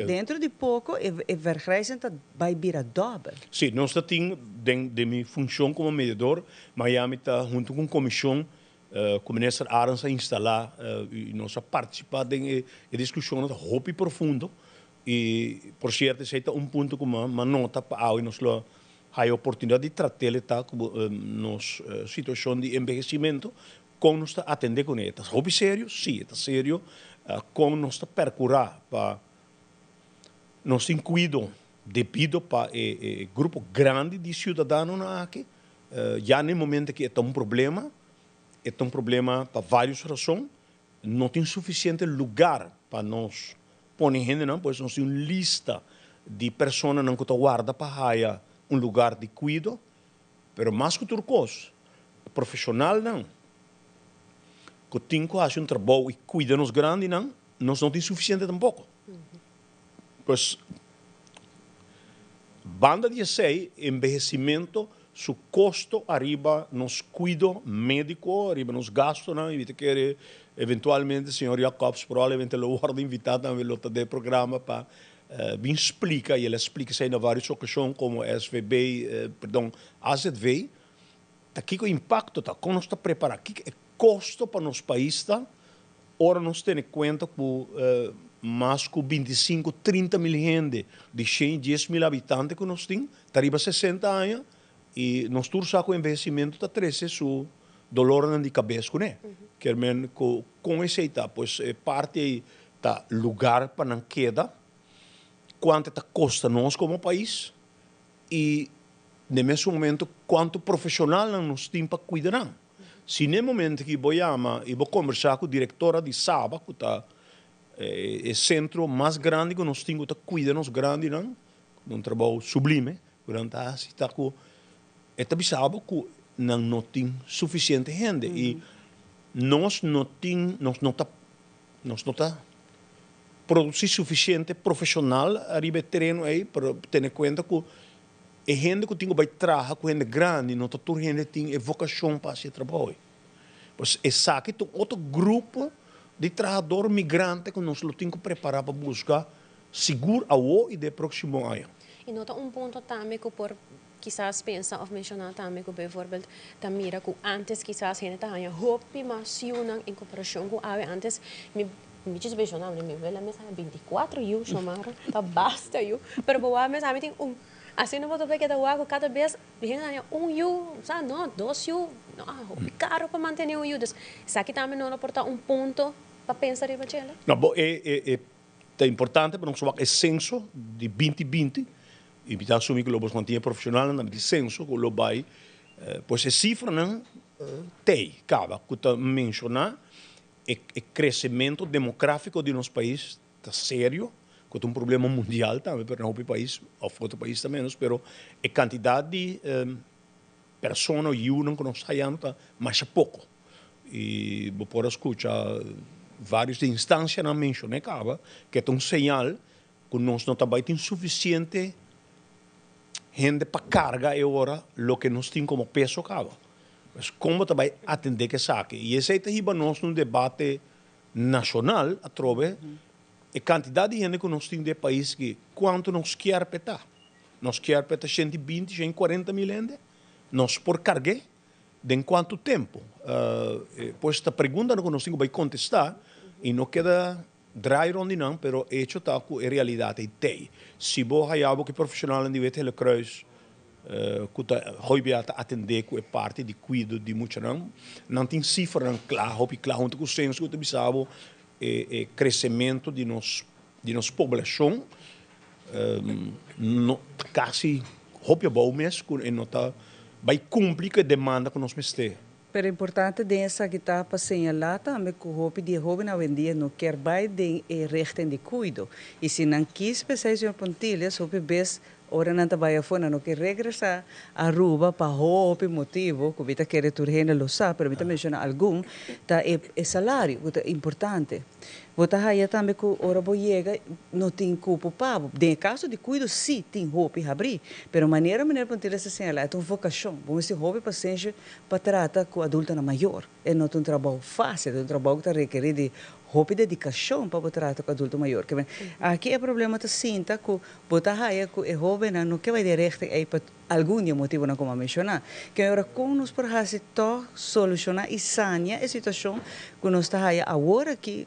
Dentro de pouco, a vergrijzing vai virar dobro. Sim, nós temos de minha função como mediador, Miami está junto com a comissão, com o ministro Arans a instalar e nós a participar da discussão muito profunda. E, por certo, esse é ponto que uma nota para nós a oportunidade de tratar como nos situação de envelhecimento, como nós atender com ele. É sério? Sim, é sério. Como nós percurar para nós cuidar devido para grupo grande de cidadãos aqui, já no momento que é um problema para várias razões, não tem suficiente lugar para nós põe gente não, pois nós temos uma lista de pessoas que estão guarda para lugar de cuidado, mas mais que outra coisa, profissional não, que tem que fazer trabalho e cuidar nos grandes não, nós não temos suficiente tampouco. Pois, banda 16, envelhecimento, su custo arriba nos cuido médico, arriba nos gastos, não, e que eventualmente o senhor Jacobs provavelmente lo guarda invitado a ver do programa para me explica, e ele explica isso em várias ocasiões como SVB, AZV, aqui o impacto está, como nós está preparado, aqui é custo para nosso país, tá? Ora nós temos em conta que mais que 25, 30 mil gente de 100, 10 mil habitantes que nós temos, está arriba 60 anos, e nós temos com o envelhecimento está 13 su dolor de cabeça, né? Que com esse tá, pois parte da lugar para não queda, quanto está custa nós como país e no mesmo momento quanto profissional nós temos para cuidar. Se no momento que vou chamar e vou conversar com a diretora de Saba, que está o centro mais grande que nós temos para cuidar nos grandes, não, um trabalho sublime, durante a está com Saba que não tem suficiente gente e nós não está produzir suficiente profissional arriba terreno aí para ter em conta que a gente que tem que trabalhar com gente grande não toda a gente tem vocação para esse trabalho. Pois é aqui tem outro grupo de trabalhadores migrantes que nós temos que preparar para buscar seguro ao e de próximo ano. E nota ponto também que por quizás pensa ou mencionar também que, por exemplo, também que antes quizás a gente tinha hobby mais em comparação com antes me diz bem não me vela me sabe 24 eu chamaram tá basta eu pero boa me sabe tem assim não vou ter que dar água cada vez gente eu sabe não 2 eu não caro para manter eu isso aqui também não aporta ponto para pensar em bachela não bom é importante para nós o censo de 2020 e para assumir que os mantinha profissional na de censo que lo vai pois a cifra não tem acaba que tá mencionar o crescimento demográfico de nosso país está sério, que é um problema mundial também, para nosso país, ou outro país também, mas a quantidade de pessoas que nós temos está mais pouco. E vou poder escutar várias instâncias na mencionei que é um sinal que nós não também temos suficiente gente para carga agora o que nós temos como peso acaba. Mas como também atender que saque. E esse é nós num debate nacional, a trove, a quantidade de gente que nós temos de país que quanto nós quer petar. Nós quer petar 120, 140 mil gente. Nós por cargue de quanto tempo. Pois esta pergunta que nós temos que contestar e não queda dry onde não, pero hecho está com a realidade tem. Se você é algo que profissional não deve ter o cruz que atender com a parte de cuidado de muitos não tem cifra claro junto com o censo que sabe o crescimento de nossa população quase hope bom mês e nota vai cumprir que demanda que nós mestre. Pero é importante dessa que está para señalar também que o hope de jovem hoje em dia não quer vai de rechten de cuido. E se não quis pensar em Pontilhas, hope bes ora não trabalha fora, não quer regressar a Aruba para hope motivo, que vita quer retornar lo sa, pero vita menciona algum, tá é salário, que é importante. Vota aí também que ora bo chega não tem culpa pavo. De caso de cuido sim tem hope abrir, pero maneira Pontilhas se señalar é uma vocação. Vamos se hope paciência para tratar com adulta na maior. É não um trabalho fácil, é um trabalho que requer de hope dedicação para tratar com adulto maior. Aqui é problema da cinta que botar aí que é jovem não quer vai direto aí para algum motivo não como mencionar. Que agora com nós por fazer to solucionar e sanear a situação que nós está aí agora que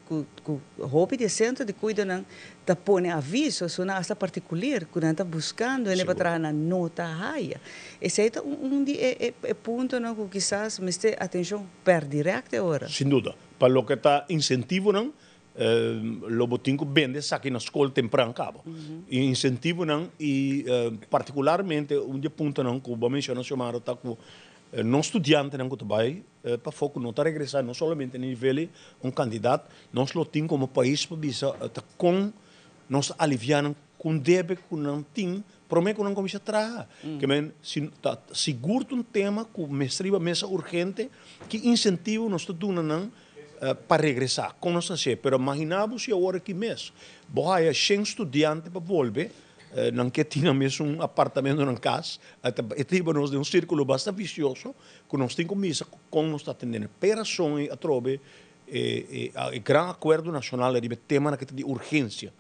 hope de centro de cuidado não tá põe aviso se não está particular que não está buscando ele para trazer na nota aí. Esse é ponto não que quizás me este atenção per direct agora. Sem dúvida. Para o que está incentivo não lo botinco vende aqui na escola temprano cabo. E incentivo não e particularmente ponto não que o mencionou chamado tá com não estudante não que vai para foco não tá regressar não somente no nível candidato nós lo tem como país para bisa tá com nós aliviando com débito que não tem promete que não começa a trabalhar que men tá seguro tema que mestriba mesa urgente que incentivo nós tá dando não para regressar, como nós sei, pero imaginamos se agora que mês, boa 100 estudiantes para volver, não que tinha mesmo apartamento na casa, tínhamos de círculo bastante vicioso, que nós temos comisa com nós está tendo operações a trobe, o grande acordo nacional de tema que de urgência,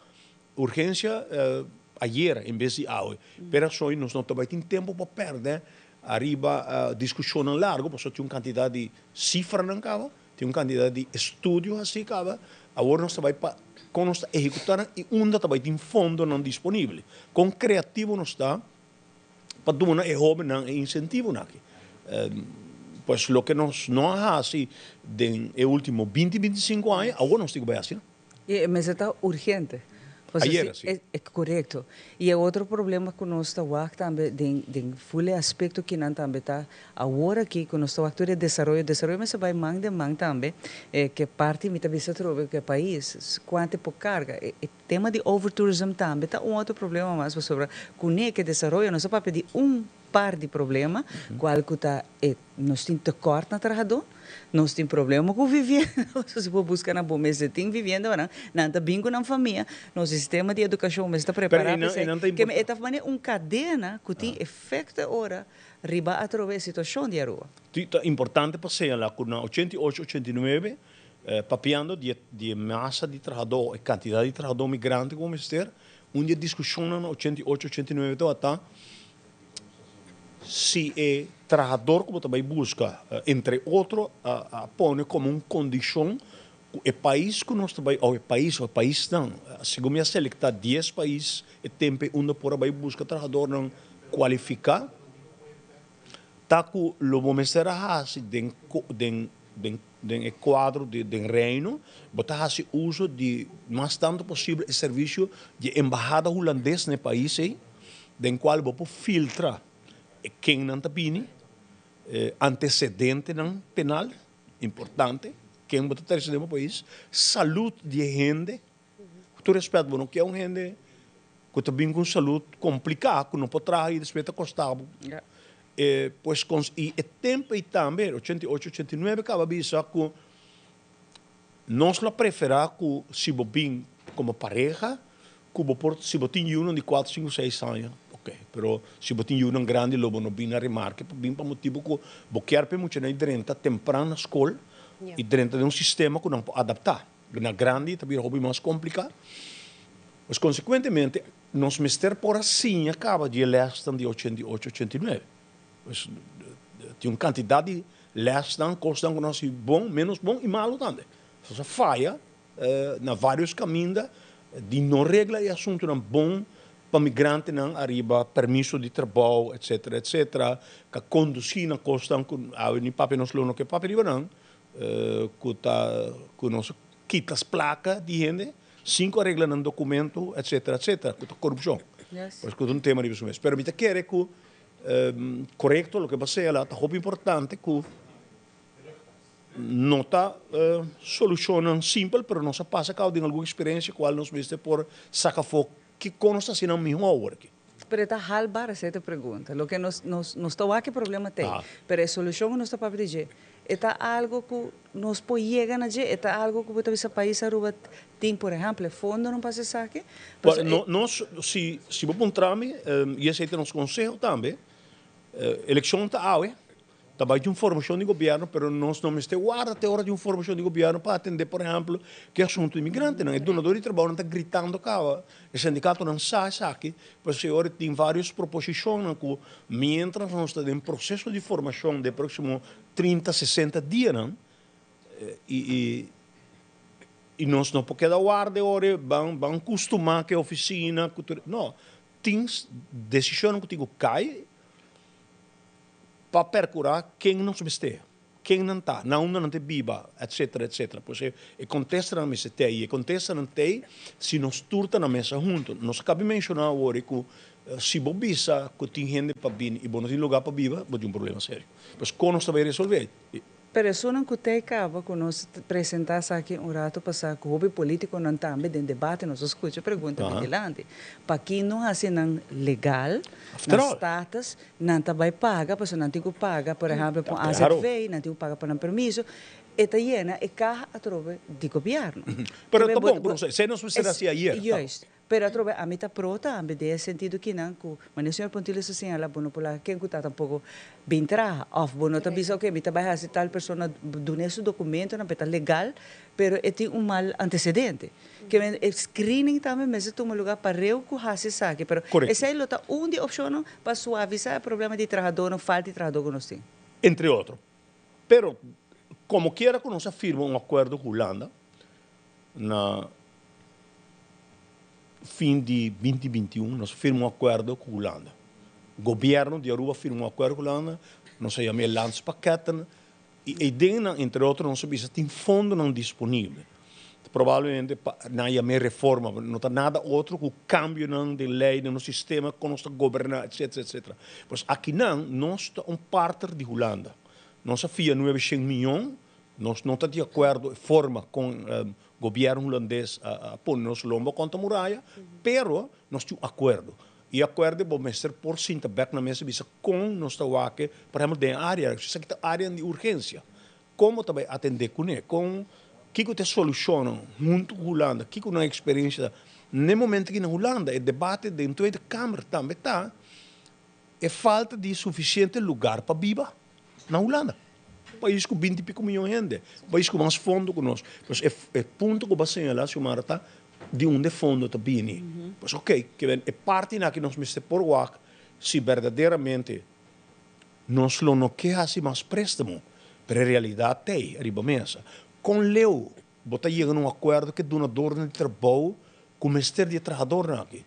ayer em vez de hoje, operações nós não também tem tempo para perder, arriba discussão largo, porque tem uma quantidade de cifras não cava. Tem uma quantidade de estudos assim, cara. Agora nós trabalhamos com nós executando e ainda também tem fundo não disponível. Com criativo nós está para dar é jovem não é incentivo aqui. Pois o que nós não assim de último 20-25 anos, agora nós temos que assim. Mas está urgente. É correto. E é outro problema que nós estamos também, de full aspecto que não também está agora aqui, que nós estamos de desenvolvimento, mas vai mão de mão também, que parte me também se trova que o país, quanto por carga. O tema de overtourism também está outro problema mais sobre que desenvolvimento, nós estamos pedir par de problemas, qual que está, nós temos corte na trabalhador, nós temos problema com vivenda, se for buscar na boa mesa, tem vivenda, não está bem com a família, nosso sistema de educação está preparado para isso, que está fazendo cadena que tem efeito agora, riba a través da situação de rua. É importante para señalar que na 88, 89, papiando de massa de trabalhador, quantidade de trabalhador migrante como este, onde a discussão na 88, 89 está se é trabalhador como também busca, entre outros, põe como uma condição o país que nós também, ou o país não, segundo a selectar 10 países, é tempo onde por aí busca trabalhador não qualificar, tá com o momento de quadro de reino, botar esse uso de mais tanto possível o serviço de embaixada holandesa no país, den qual vou filtrar quem não está bem, antecedente não penal, importante, quem está terceiro no país, saúde de gente, tu respeito, não que é um gente que está bem com saúde complicada, que não pode trazer e depois está custado. Pois, e o tempo também, 88, 89, acaba de dizer que nós la preferar que se você bem como pareja, que se você tem um de 4, 5, 6 anos. Ok, pero se você tem um grande lobo não bem na remarca, bem para motivo que você quer para muito na drenta temprano na escola e drenta de um sistema que não pode adaptar. Na grande também é mais complicado. Mas consequentemente, nós mestre por assim acaba de eleição de 88, 89. Mas tem uma quantidade de eleição costam que nós bom, menos bom e malo também. Se você falha na vários caminhos de não regra e assunto não bom para migrante não arriba permisso de trabalho, etc, etc, que conduzir na costa com a nem papel nos lono que papel não, que nós quita as placas de gente, 5 regras no documento, etc, etc, que corrupção. Yes. Pues que un tema de eso. Pero me te quiere que correcto lo que pasa é lá, tá muito importante que não está solucionando simples, mas não se passa causa de alguma experiência qual nós viste por sacar fogo que consta assim não mesmo agora aqui. Pero está halbar essa pergunta. Lo que nos está aqui problema tem. Pero a solução não está para pedir. Está algo que nos pode chegar a dizer, está algo que talvez o país aruba tem, por exemplo, fundo não passa saque. Nós se vamos trame e esse é nosso conselho também. Eleição está aí. Trabalho de informação de governo, mas nós não estamos guarda até hora de informação de governo para atender, por exemplo, que é assunto imigrante. O donador de trabalho não está gritando cá. O sindicato não sabe aqui, porque agora tem várias proposições que, mientras nós estamos em processo de formação de próximo 30, 60 dias, e nós não podemos dar guarda agora, vão acostumar que a oficina, não, tem decisão que cai para percurar quem não subestia, quem não está, não tem biba, etc, etc. Pois contesta na mesa tem, contesta não tem, se nós turta na mesa junto. Nós cabe mencionar agora que se bobisa que tem gente para vir e não tem lugar para biba, pode um problema sério. Pois como nós vai resolver? Pero isso não que acaba com nós apresentar aqui rato passar que o hobby político não também dentro debate nós escuta pergunta vigilante para quem não assim não legal nas status não vai pagar para não tem que pagar por exemplo para ACV não tem que pagar para um permisso eta llena e carro a trove de governo. Pero tá bom, se não suceder assim ayer. Pero a mim está pronta, a mim tem sentido que não, mas o senhor Pontilho se señala, bueno, por lá, quem está tampouco bem traga, of, bueno, está bisa ok, me está vai fazer tal pessoa donar esse documento, não está legal, pero tem mal antecedente. Que o screening também, mas toma lugar para eu que hace saque, pero essa é outra de opção para suavizar o problema de trabalhador, não falta de trabalhador que nós temos. Entre outros. Pero como quiera que nós firma acordo com a Holanda na fim de 2021, nós firmamos acordo com a Holanda. O governo de Aruba firmou acordo com a Holanda, nós chamamos landspaketten, e a ideia, entre outros, nós sabemos que tem fundo não disponível. Provavelmente, não há mais reforma, não está nada outro que o cambio de lei no sistema que nós governar, etc, etc. Pois aqui nós estamos parte de Holanda. Nós fia 900 milhões, nós não estamos de acordo com a forma com o governo holandês a pôr nos lombo contra a muralha, pero nós temos acordo. E acordo vamos ser por Sintabek na mesa com nós aqui, por exemplo, de área, área de urgência. Como também atender com ele, com que te soluciona junto com a Holanda, que não é experiência. No momento que na Holanda, o debate dentro da Câmara também está, é falta de suficiente lugar para viver na Holanda. País com 20 e pico milhões de gente, país com mais fundo que nós. Pois é ponto que você lá, se Marta, de onde fundo está vindo. Pois ok, que é parte na que nós me por WAC, se verdadeiramente nós não queremos mais préstamo, mas a realidade tem, arriba mesa. Com Leo, você chega num acordo que donador de trabalho com o Ministério de Trabalhador aqui.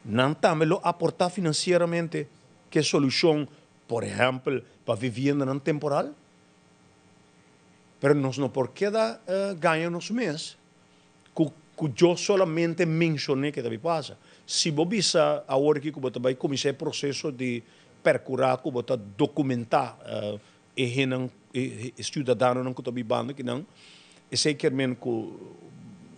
Não também aportar financeiramente que solução, por exemplo, para vivenda não temporal. Mas nós não porque ganhamos mês, que eu solamente mencionei que também passa. Se você agora que você vai começar o processo de percurar, que você documentar e cidadão não que está vivendo que não, é seguramente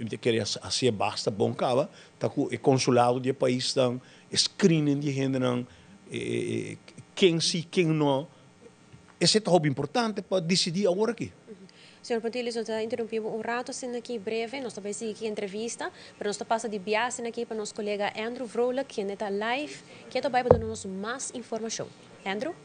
que queria assim basta bom cava, tá com o consulado de país não, screening de gente não, quem sim, quem não, esse é muito importante para decidir agora aqui. Senhor Pontilho, nós interrompemos rato sendo aqui breve, nós também seguimos aqui entrevista, mas nós passa de viagem aqui para nosso colega Andrew Vrola, que está live, que vai para dar mais informação. Andrew?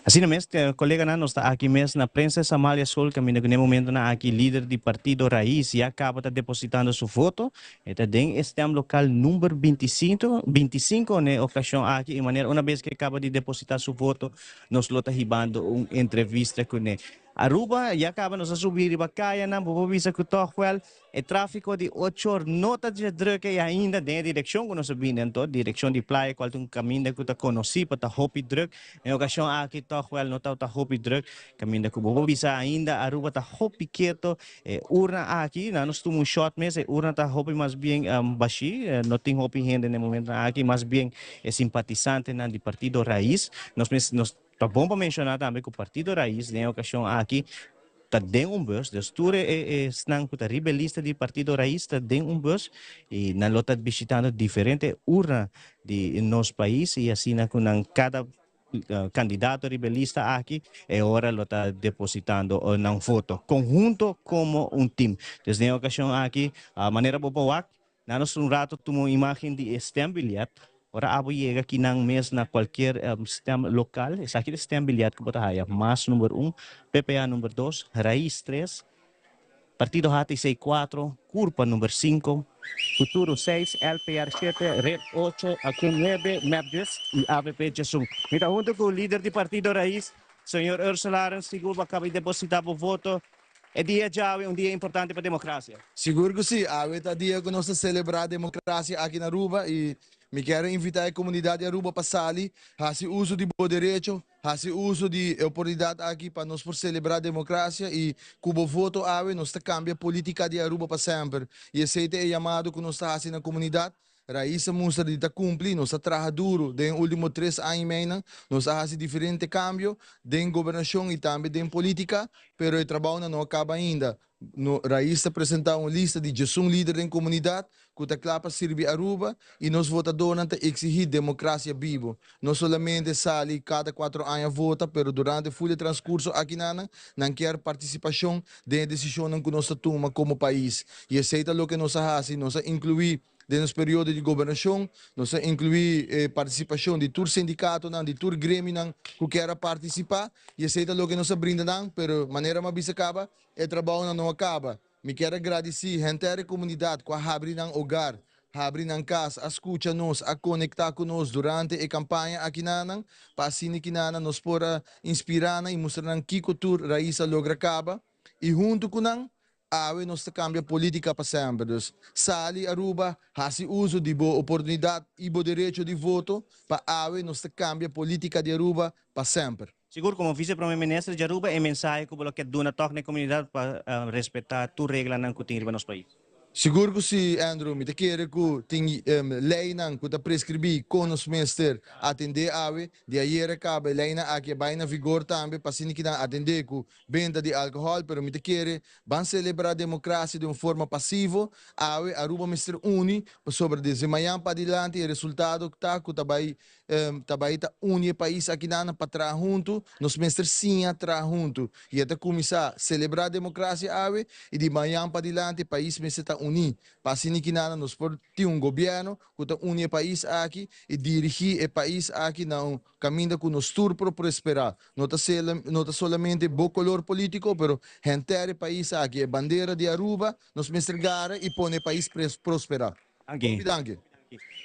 Assim mesmo, o colega não está aqui mesmo na prensa Samália Sol, que no momento na aqui líder do partido Raiz e acaba de depositando sua foto. Então, este local número 25 na ocasião aqui, de maneira uma vez que acaba de depositar sua foto, nós está ribando uma entrevista com ele. Aruba, ya acaba nos a subir iba kaya na, bubisa ko toch wel, e tráfico de 8 horas, nota de druk e ainda de direção que nós sabemos, então, direção de praia, qual um caminho que eu conheci para hopi druk, em ocasião aqui toch wel, nota ta hopi druk, caminho que bubisa ainda, Aruba ta hopi quieto, urna aqui, nós tomamos shot mesmo, urna ta hopi mais bem baixi, não tem hopi gente no momento aqui, mais bem simpatizante na de Partido Raiz, nós tá bom para mencionar também que o Partido Raiz, na ocasião aqui, está dentro bus, dus toer snang com a rebelista do Partido Raiz está dentro bus e na lota visitando diferentes urnas de nosso país e assim com cada candidato rebelista aqui e ora lo está depositando na foto conjunto como time. Desde na ocasião aqui a maneira boa nós rato tomamos imagem de estambilhado. Ora abo llega aqui nang mes na qualquer sistema local, essa aqui sistema bilhete que botahaya, mas número 1, PPA número 2, Raiz 3, Partido Hati 64, Curpa número 5, Futuro 6, LPR 7, Red 8, Aqui 9, MAP 10 e AVP Jesum. Mita junto com o líder do Partido Raiz, senhor Ursula Arens, seguro acaba de depositar o voto. É dia de um dia importante para a democracia. Seguro que sim, é dia que nós celebrar a democracia aqui na Aruba e me quero invitar a comunidade de Aruba para sair, fazer uso de bom direito, fazer uso de oportunidade aqui para nós por celebrar a democracia e com o voto nós cambia a política de Aruba para sempre. E esse é o chamado que nós estamos fazendo na comunidade. Raiz mostra de cumprir, nós trabalhamos duro, nos últimos 3 anos e meio, nós fazemos diferentes cambios, em governação e também em política, mas o trabalho não acaba ainda. Raiz apresenta uma lista de 11 líderes em comunidade, que está claro para servir a Aruba, e nós votadores exigir democracia viva. Não somente sale cada 4 anos vota, mas durante o full transcurso aqui não quer participação da decisão que nós tomamos como país. E aceita o que nós fazemos, nós incluir nos períodos de governação, nós incluir participação de todo sindicato, de todo grêmio que queira participar, e aceita o que nós brindamos, mas de maneira mais acaba, o trabalho não acaba. Me quero agradecer a inteira comunidade que abre no hogar, abre na casa, a escuta nos, a conectar conosco durante a campanha aqui para assim que nós possa inspirar e mostrar que cultura raiz logra acaba, e junto com nós, nós cambia política para sempre. Dus, sali Aruba, faz uso de boa oportunidade e bom direito de voto para nós cambia política de Aruba para sempre. Seguro, como vice-primeiro-ministro de Aruba, é mensagem que você dona toque na comunidade para respeitar tu regra que tem no nosso país. Seguro que sim, Andrew, me quero que tem lei que está prescrever com os mestres atender de ayer acaba lei aqui vai na vigor também para assim que atender com venda de álcool, pero me quero van celebrar a democracia de uma forma passiva, Aruba mestre uni sobre de manhã para adiante e resultado que tá unir país aqui para trabalhar junto, nos mestres sim a trabalhar junto e até começar a celebrar a democracia e de manhã para adiante país mestre tá unir, para assim que nós por ter governo que tá unir o país aqui e dirigir o país aqui no caminho que nos tur para prosperar. Não tá somente bom color político, pero gente país aqui, a bandeira de Aruba, nos mestre e põe o país prosperar. Danke.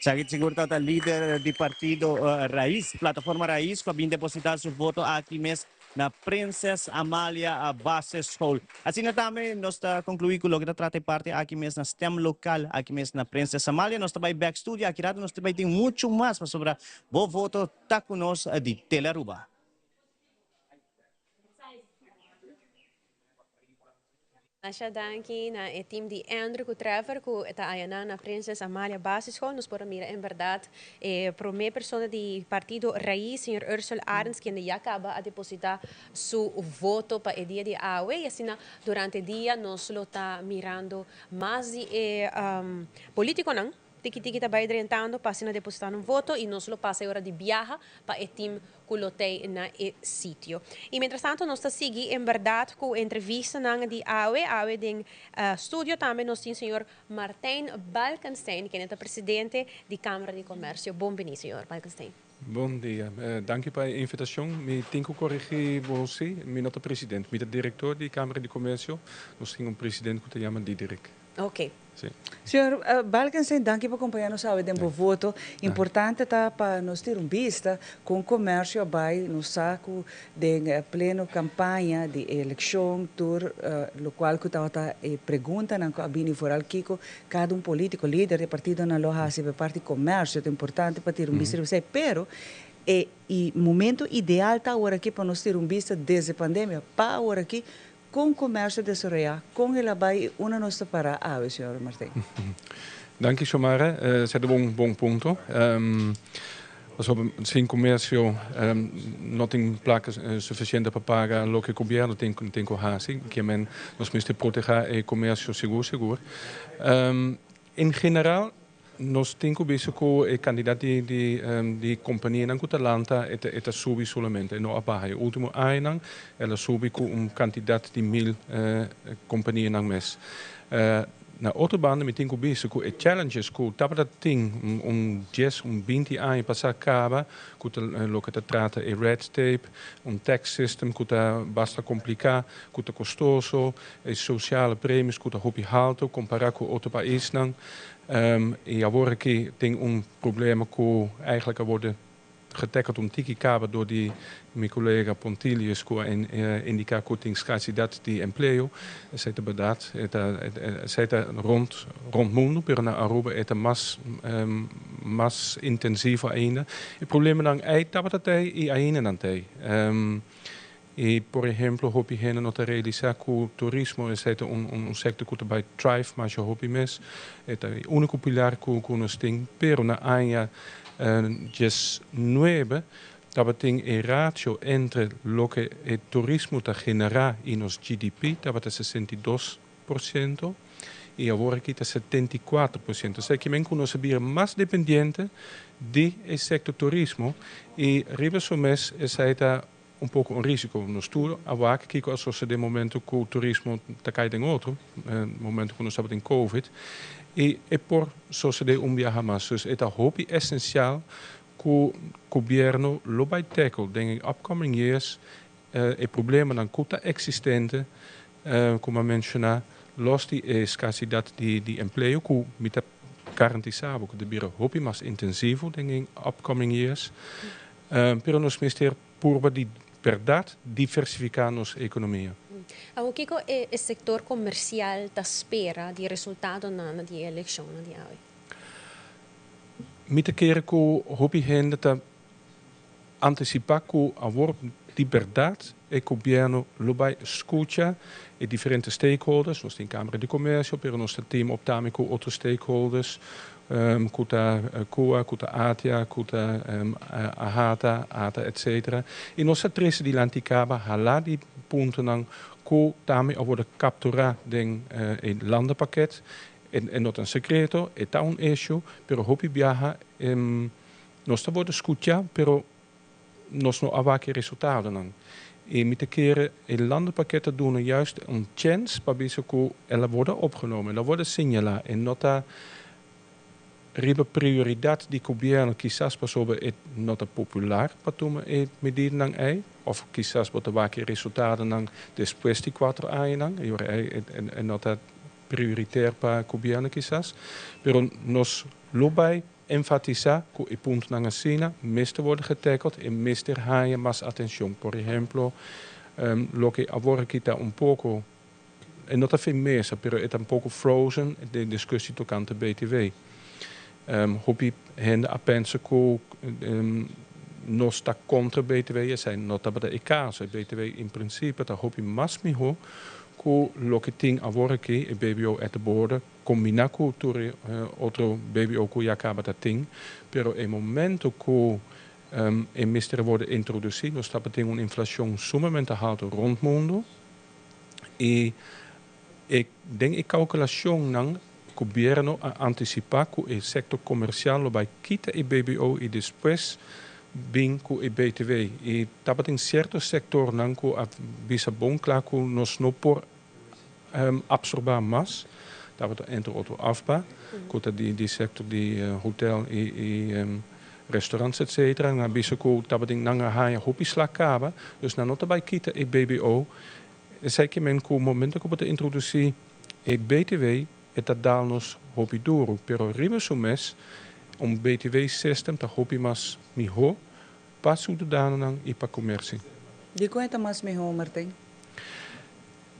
Sakit siguro ta líder do Partido Raiz, Plataforma Raiz, que vem depositar seu voto aqui mesmo na Princess Amalia Bases Hall. Assim também nós concluímos que o que trata parte aqui mesmo na STEM local, aqui mesmo na Princess Amalia, nós também back studio, aqui nós também tem muito mais para sobre o voto tá conosco de Telearuba. Nasha danki na team de Andrew Trevor que está aí na Princess Amalia Basis Hall. Nos podemos mirar em verdade para a pessoa do Partido Raiz, senhor Ursula Arens, que já acaba de depositar seu voto para o dia de hoje. E assim, durante o dia, nós estamos mirando mais de político, não? Tiki está entrando para depositar um voto e nós passa a hora de viajar para o time que lotei na sítio. E, mientras tanto, nós estamos seguindo, em verdade, com a entrevista de AWE em estúdio também nós temos o senhor Martijn Balkenstein, que é o presidente da Câmara de Comércio. Bom-vindo, senhor Balkenstein. Bom dia. Dank u pela invitação. Me tenho que corrigir você. Me presidente, me diretor da Câmara de Comércio. Nós temos presidente que se chama Diederik. Ok. Sim. Senhor Balkenstein, danke por acompanhar-nos ao tempo voto. Importante está para nós ter vista com o comércio vai no saco de pleno campanha de eleição, lo qual que estava pergunta na cabine foral Kiko, cada político líder de partido na loja se parte comércio é importante para ter vista de você, pero e momento ideal está agora aqui para nós ter vista desde a pandemia, para agora aqui com o comércio desarrollado, com ele vai uma nossa para a senhor Martin. Dank je, Somara. Zet een bom ponto. Als we zien commercio não tem placas suficientes para pagar o que o governo tem que fazer, que men nós temos que proteger o comércio seguro. Em geral, nós temos que o candidato de companhia na Atlanta é subi solamente, não abaixo. O último ano, ela subi com candidato de 1000 companhias na mês. Na outra banda, me tenho visto que challenges que tabata tem 10, 20 anos passar acaba, que o que trata é red tape, tax system que basta complicar, que custoso, sociale prêmios que hobby alto, comparar com outro país não. E agora que tem problema que eigenlijk wordt getekend tiki cabo door mijn collega Pontilius que indica que tem escassidade de emprego. Zij te bedaad, zij te rond mundo, pero na Aruba é mais intensivo ainda. O problema dan dat e ainda não tem. E, por exemplo, hobby hen nota realizar que o turismo é sector que vai thrive, mas o hobby mes é o único pilar que nós temos, pero na área 19 dat tem a ratio entre o que o turismo está generar em nos GDP, dat é 62%, e agora aqui está 74%. Ou seja, que nós sabemos mais dependente do sector turismo e riba mês é pouco risco no estudo, a que als we de momento que o turismo está caindo em outro, momento que nós estamos em Covid, e por suceder viajar mais. Dus é hobby essencial que o governo lo vai tackle, denk ik, upcoming years, e problema dan que está existente, como mencionar, los die escassidade de emprego, que me está garantizado que de hobby mais intensivo, denk ik, upcoming years, pero nos minister purba de verdade diversificar nossa economia. O que o setor comercial espera de resultado na eleição de hoje? Met keren que hobby hende te antecipar que a de verdade o governo lo vai escuta e diferentes stakeholders, nós tem Câmara de Comércio, pero nós team op também com outros stakeholders, kuta COA, kuta ATIA, kuta ATA, etc. E nós três de lanticaba hala die punten dan que também worden capturar den landenpakket en not een secreto, é issue, pero hopi viaja nós está worden escuta, pero nós não avake resultaten dan. E met de keren in landenpakketten doen juist een chance waarbij ze worden opgenomen. Dat worden signalen en nota riba prioridade de governo quizás sobre nota popular para tomar medida nang ai of quizás para avake resultaten nang después de 4 anos nang e nota prioritair para governo quizás, pero nos lobai enfatizar que o ponto na China meeste worden getackled e meeste haaien mais atenção. Por exemplo, lo que agora está pouco, e não está mesa, pero é pouco frozen de discussie tocante BTW. Hobby hen a pensa que não está contra BTW, zijn nota para de caso BTW in principe tá hobby mais melhor que lo que tem agora aqui e BBO at the border combinar com outro BBO que já acaba de ter, pero em momento que em mistério worden introduzido, nós estamos tendo uma inflação sumamente alta rond mundo e ik denk calculação não governo a antecipar que o sector comercial vai quitar o BBO e depois bem com o BTW. E estava em certo sector não que a bisa bom claro que nós não por absorbar mais. Estava entre outro afba, que die sector de hotel e restaurants etc. Na bisa que estava em nanga haia hobby slacaba, dus na nota vai quitar o BBO. Sei que men que o momento que pode introduzir o BTW eta dal-nos hopi duro. Pero ribe sumes, BTW-system, ta hopi mas miho, pa ciudadano e pa commercie. Die conta mas miho, Martin?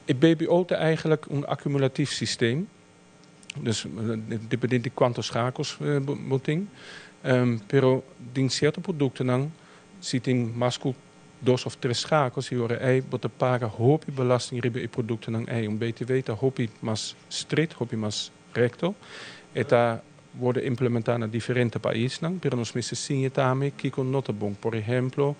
Het BBO is eigenlijk een accumulatief systeem. Dus dit bedient die kwantumschakels boting. Pero die certo producten dan zit in masco dos of tres schakels die worden bot te paga hopi belasting ribe i producten dan om BTW te hopi mas strikt, hopi mas recto. Eta worden implementado na diferente países dan. Pero nos misse sinje tame kiko notabong. Por ejemplo,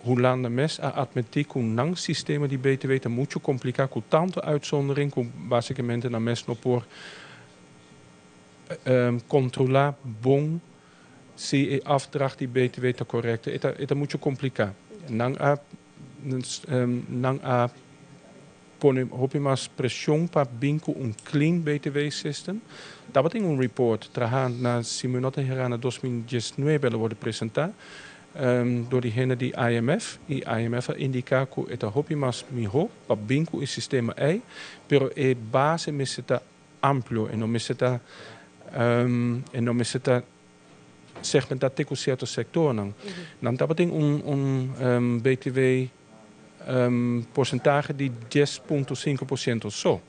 Holanda mes a admetiek un nang sistema di BTW te mucho complica cu tante uitzondering cu basicamente na mes no por controlar bon si afdracht die BTW te correcte eta mucho complica nang a pone hopi mas presión pa binco un clean BTW system. Dat wat in un report trahan na simunote herana 2019 worden presentado. Door diegene die IMF. Die IMF indica que eta hopi mas miho, pa binco il sistema pero e base miseta amplo e non miseta segmentatico con certo sector nan. Dan dat betekent un BTW porcentaje di 10.5% so.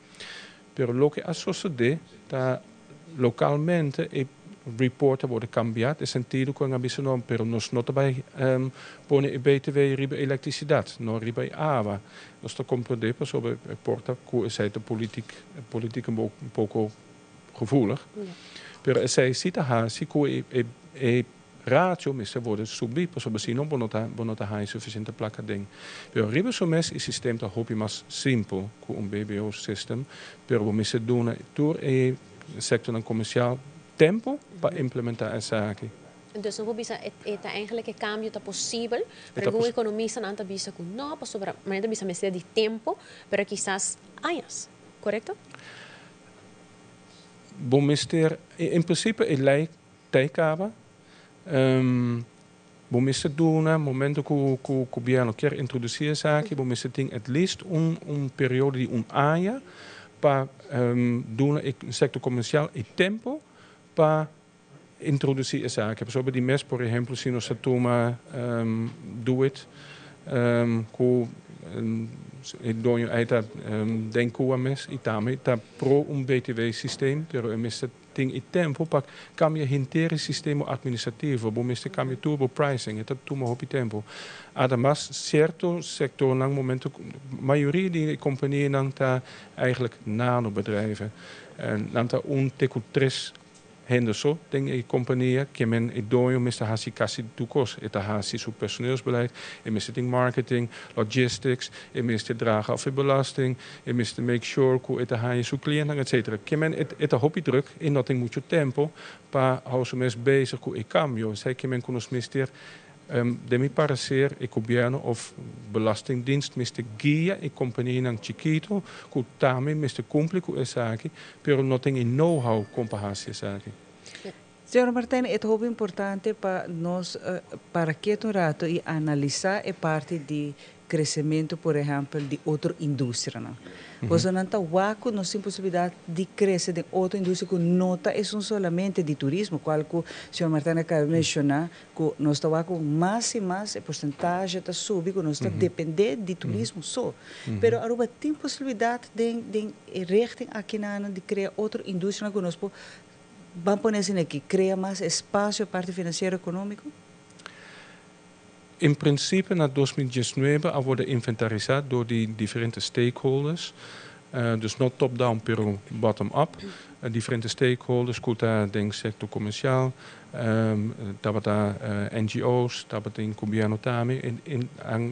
Pero lo que sucede da localmente reporten worden cambiados en sentido con ambición, pero nos no também pone BTW riba elektricidad, no riba agua. Nos to compreender sobre porta que es de politiek un poco gevoelig. Pero essa situação que ratio miste worden subir, por sobre si non bonota high sufficiente placa ding. Pero riba somes is systeem dat hopi mas simpel com BBO system, pero we miste doen door sector comercial tempo para implementar essa aqui. Dus não vou bisa eta eigenlijk que cambio tá possível, para algum economista não tá bisa com não, para sobre maneira bisa messe de tempo, para quizás anos, correto? Bom mister, in principe é lei teikaba. Bom mister doen, momento que o governo quer introduzir essa aqui, bom mister tem at least periode de ano para doen sector comercial e tempo para introduzir essa aqui. Sobre die mes, por exemplo, se nós toma do it com donho aita denku a mes e também tá pro BTW systeem, pero mister tem e tempo para cambiar inteiro sistema administrativo, bom mister cambia turbo pricing, eta toma hopi tempo. Además, certo sector lang momento maioria die companhieën nang ta eigenlijk nanobedrijven. Nang ta teco tres Henderson, denk ik, companhia, que men doio mister hasi kasi toekos. Eta hasi su personeelsbeleid, mister ding marketing, logistics, mister dragen af belasting, mister make sure que eta haai su cliënt, etc. Que men eta hopi druk in dat moet je tempo, pa housen mes bezig ku e cambio. Zij que men kunos mister de mi parecer e governo of belastingdienst mister guia e companhia nang chiquito, ku tame mister cumpre ku esaki, pero não tem know-how comparatie esaki. Senhor Martin, é muito importante para nós, para que um rato e analisar a parte de crescimento, por exemplo, de outra indústria. Não? Pois não está waco, nós temos possibilidade de crescer de outra indústria que não é somente de turismo, qual que o senhor Martin acaba de mencionar, que nós está waco mais e mais, a porcentagem está subindo, que nós está depender de turismo só. Pero agora tem possibilidade de richting aqui de criar outra indústria que nós vamos pôr assim aqui, criar mais espaço para a parte financeira e econômica? In principe, na 2019, a worden inventariseerd door die differente stakeholders. Dus not top-down, pero bottom-up. Differente stakeholders, kuta denk sector commercial, tabata NGO's, tabata in governo tami.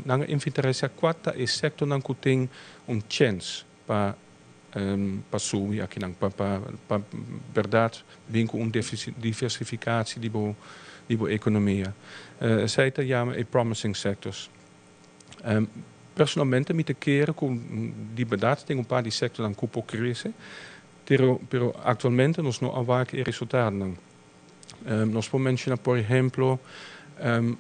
Nang inventariseerd quatta is sector nang kuting un chance pa pasui aqui nang pa verdade vinco un diversificatie die bo economia. Zij te jamen promising sectors. Personalmente mi te keren con die bedaad ting un paar die sector dan cupo crece, pero actualmente nos no avak e resultaten. Nos può mencionare por ejemplo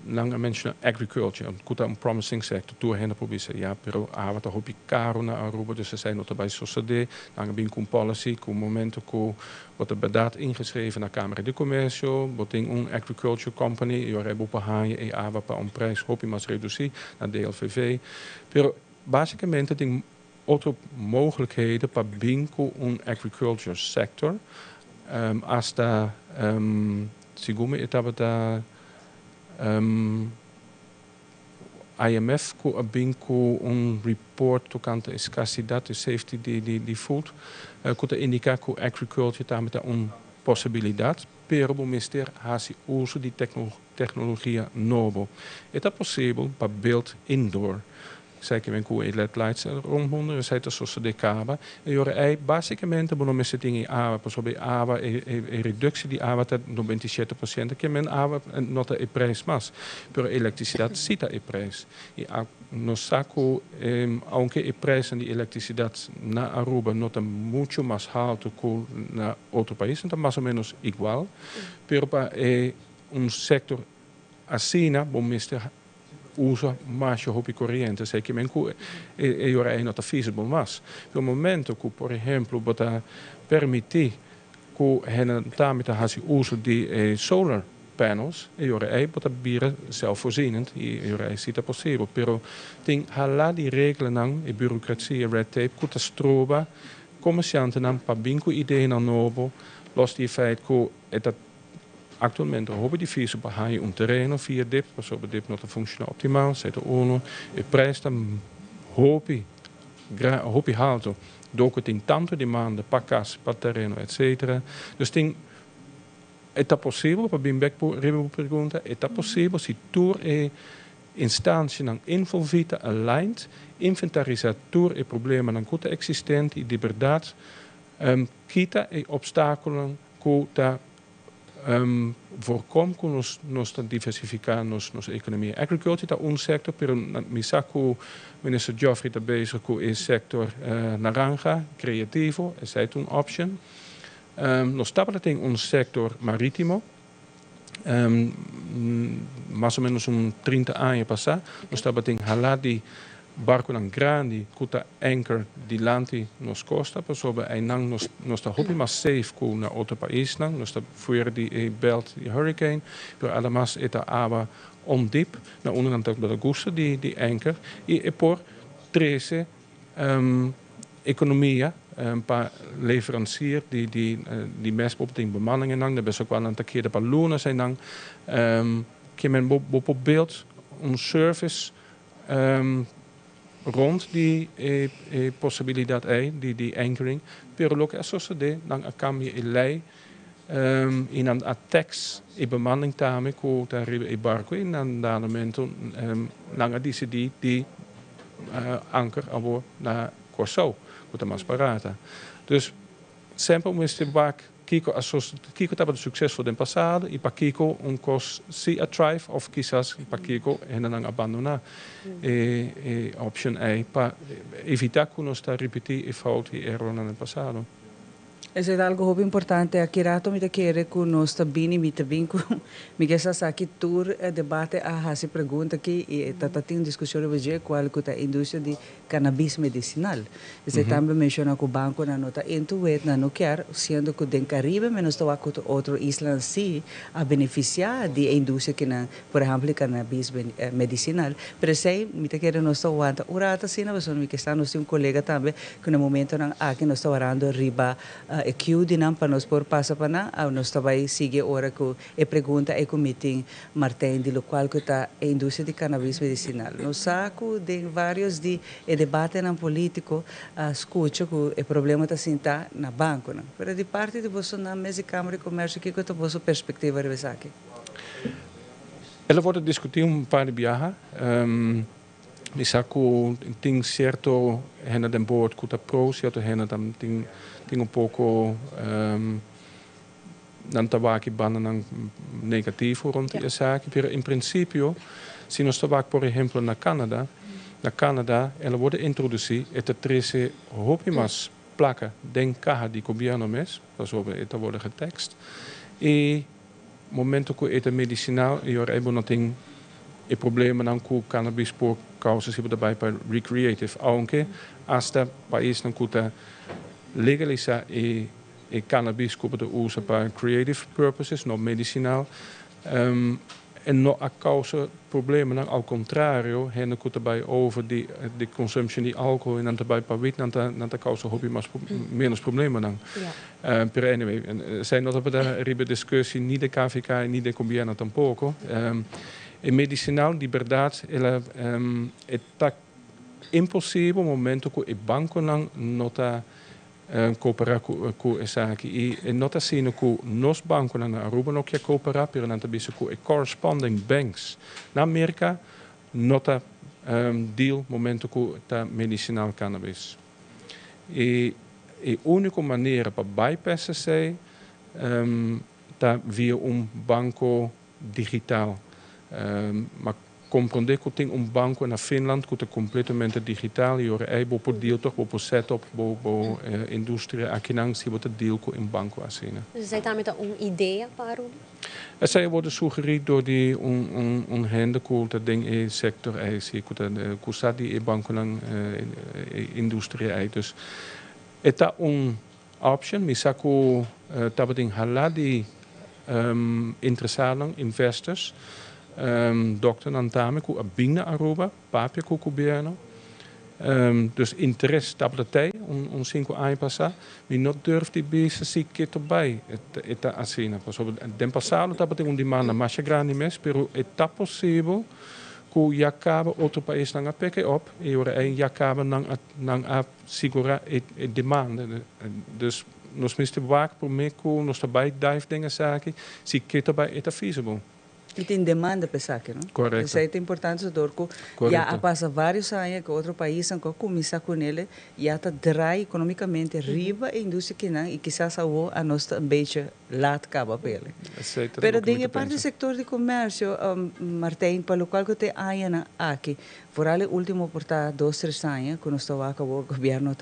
lang mensen agriculture, kuta een promising sector, toe hen proberen ja, pero wat er hopi caro na Aruba, dus ze zijn nog bij sociëteit, dan bin een policy, ku momento ku wordt er bedaad ingeschreven naar Camera de Comercio, wordt een agriculture company, je hebt op haaien e ava pa een prijs hopi mas reducie naar DLVV, pero basicamente ding otro mogelijkheden pa binko een agriculture sector, hasta sigume etapa IMF ko abinko un report tocante escassidad de safety die voelt kuta indica ko agriculture tamita un possibilidad pero o mister hasi uso di tecnologia novo eta possible pa build indoor zeker men ko LED lights rondhonden we zijn dus de kaba en jore basicamente bono met dingen ava pasobe ava reductie die ava dat 97% que men ava nota e prijs mas pero elektricidad cita e prijs e no saco aunque e prijs en die elektricidad na Aruba nota mucho más alto que na otro país então más o menos igual pero pa un sector assim na bom mister usa mais hobby corriente, sei que menku ora not feasible mas. No momento que, por exemplo, bota permitir que hen tamita hasi uso di solar panels, ora bota bira zelfvoorzienend, ora sita possibile, pero ting hala di regelen nang e bureaucratie red tape kuta stroba commercianten nang pa binko ideeën aan nobo, los die feit ko dat actualmente hebben die vier bij een terreno via dip, zo bij dip not functioneel optimaal, zet de ONU, de prijs dan hopi halto, dook het in tanto demande, pakas, pa terreno, etc. Dus ding, het is possibel, pa bimbekpo ribo pergunta, het is possibel si tour instantie dan involvita aligned, inventarisator e problemen dan goed existenti, di verdad, kita e obstakelen, kuta voorkom que nos diversificar nos economia. Agriculture está un sector, pero misaku minister Geoffrey está bezig com o sector naranja, creativo, essa é uma option. Nós estamos em um sector marítimo, mais ou menos 30 anos passar, nós estamos em haladi barco lang grandi, kuta anchor di lanti nos costa, persobe ai nang nos ta hopi mas safe ku na outro país nang, nos ta fuera di belt di hurricane, pero además eta aba ondip na onderkant da gusta di anchor e por 13 economia pa leverancier die mes op de bemanningen nang, de best ook wel een keer de ballonen zijn nang, que men op beeld een service rond die possibiliteit die anchoring, pero lo que sucede dan a cambio lei in een tax e bemanning tame ko ta e barco in dan momento lang a die anker abo na Corso met mas parata. Dus sempre moest bak Kiko estava successful no passado e para Kiko cos se a thrive of quizás para Kiko não abandonar option A para evitar que nos está repetir e fout e erro no passado. Eso es algo muy importante. Aquí rato me quiere que nos tabini me tabinco. Me queda aquí tour debate a hacer pregunta aquí y tata tem discussão hoje qual que a indústria de cannabis medicinal. Você também menciona que o banco na nota intuit na não quer, sendo que den Caribe menos está com outro isla si a beneficiar de indústria que na, por exemplo, cannabis medicinal. Pero sei me quer nos aguanta. Urata sina você me quer nos um colega também que no momento na aqui nos está orando riba e de não para nós por passa para na nós está vai seguir hora que e pergunta e meeting Martin de local que está a indústria de cannabis medicinal. No saco de vários de debate na político escuta que o problema está sentar na banco, não. Pero de parte de você na mesa de Câmara de Comércio que é a vossa perspectiva de aqui. Ela wordt discutir paar de viaja. Misaku tem certo hena den board kuta pro, certo hena tam tem pouco dan tabaki bana nang negativo rond die zaak. Pero in principio, se nós tabak por exemplo na Canada, ela wordt introduzido eta 13 hopimas placa den caja di governo mes, zoals eta worden getekst. E momento que het medicinal e ora ebo noting e problema nan ku cannabis por causas ibo dabai para recreative aunque hasta país nan kuta legaliza e cannabis que de usa para creative purposes, não medicinal. En não a causa problemen, dan, ao contrário, hen que daarbij over de consumptie de alcohol en dan daarbij para wit, dan de causa hobby mas menos problemen dan. Per anyway, zijn dat op de ribe discussie, niet de KVK, niet de Colombiana tampoco. En medicinaal, die verdade, ela está impossível momento que o banco não nota cooperar com essa aqui e nota assim que nos bancos na Aruba não quer cooperar, pero não também se com corresponding banks na América nota deal momento que está medicinal cannabis e única maneira para bypassar sei tá via banco digital mas compreender que tem banco na Finland que é completamente digital e ora é bom por deal toch bom setup bom indústria aqui não se bota deal com banco assim. Zij daar met een idee para zij worden sugerido door die hende dat ding in sector zie que staat die banco na indústria dus eta option misako tabating haladi interessado investors dokter Antame ku abinga Aruba, papia ku kubiano. Dus interesse tabletei on 5 anos passar, mas não durft die bisa se que erbij het assim, den passado tabating demanda mais grande mes, pero está possível que já acaba outro país não a peque op e ora é já acaba não a segurar e demanda. Dus nós mister waak por me ku nós daarbij dive dingen zaken, se que erbij het feasible. E tem demanda para isso, não? Correto. Isso é importante, que já passa vários anos que outro país não começa com ele, já está drai economicamente riba a indústria que não e quizás a nossa ambição lá acaba para ele. Pero de parte do setor de comércio, Martín, para o qual que tem anos aqui, vooral o último portar 2-3 anos, quando estava acabou o governo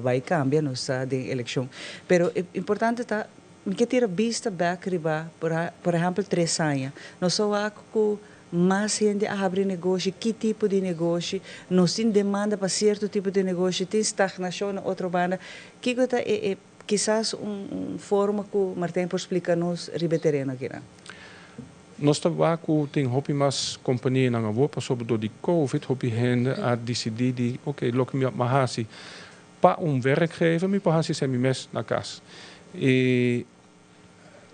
vai cambiar, não está de eleição. Pero importante está que ter vista back riba, por exemplo, 3 anos. Nós só com mais gente a abrir negócio, que tipo de negócio, nós temos demanda para certo tipo de negócio, tem estagnação na outra banda. Que é quizás forma que o Martín pode explicar-nos riba terreno aqui. Nós trabalhamos tem hobby mas companhia na Europa sobre do de COVID hobby hende a decidir de look me mahasi pa werkgever me pahasi sem mes na casa. E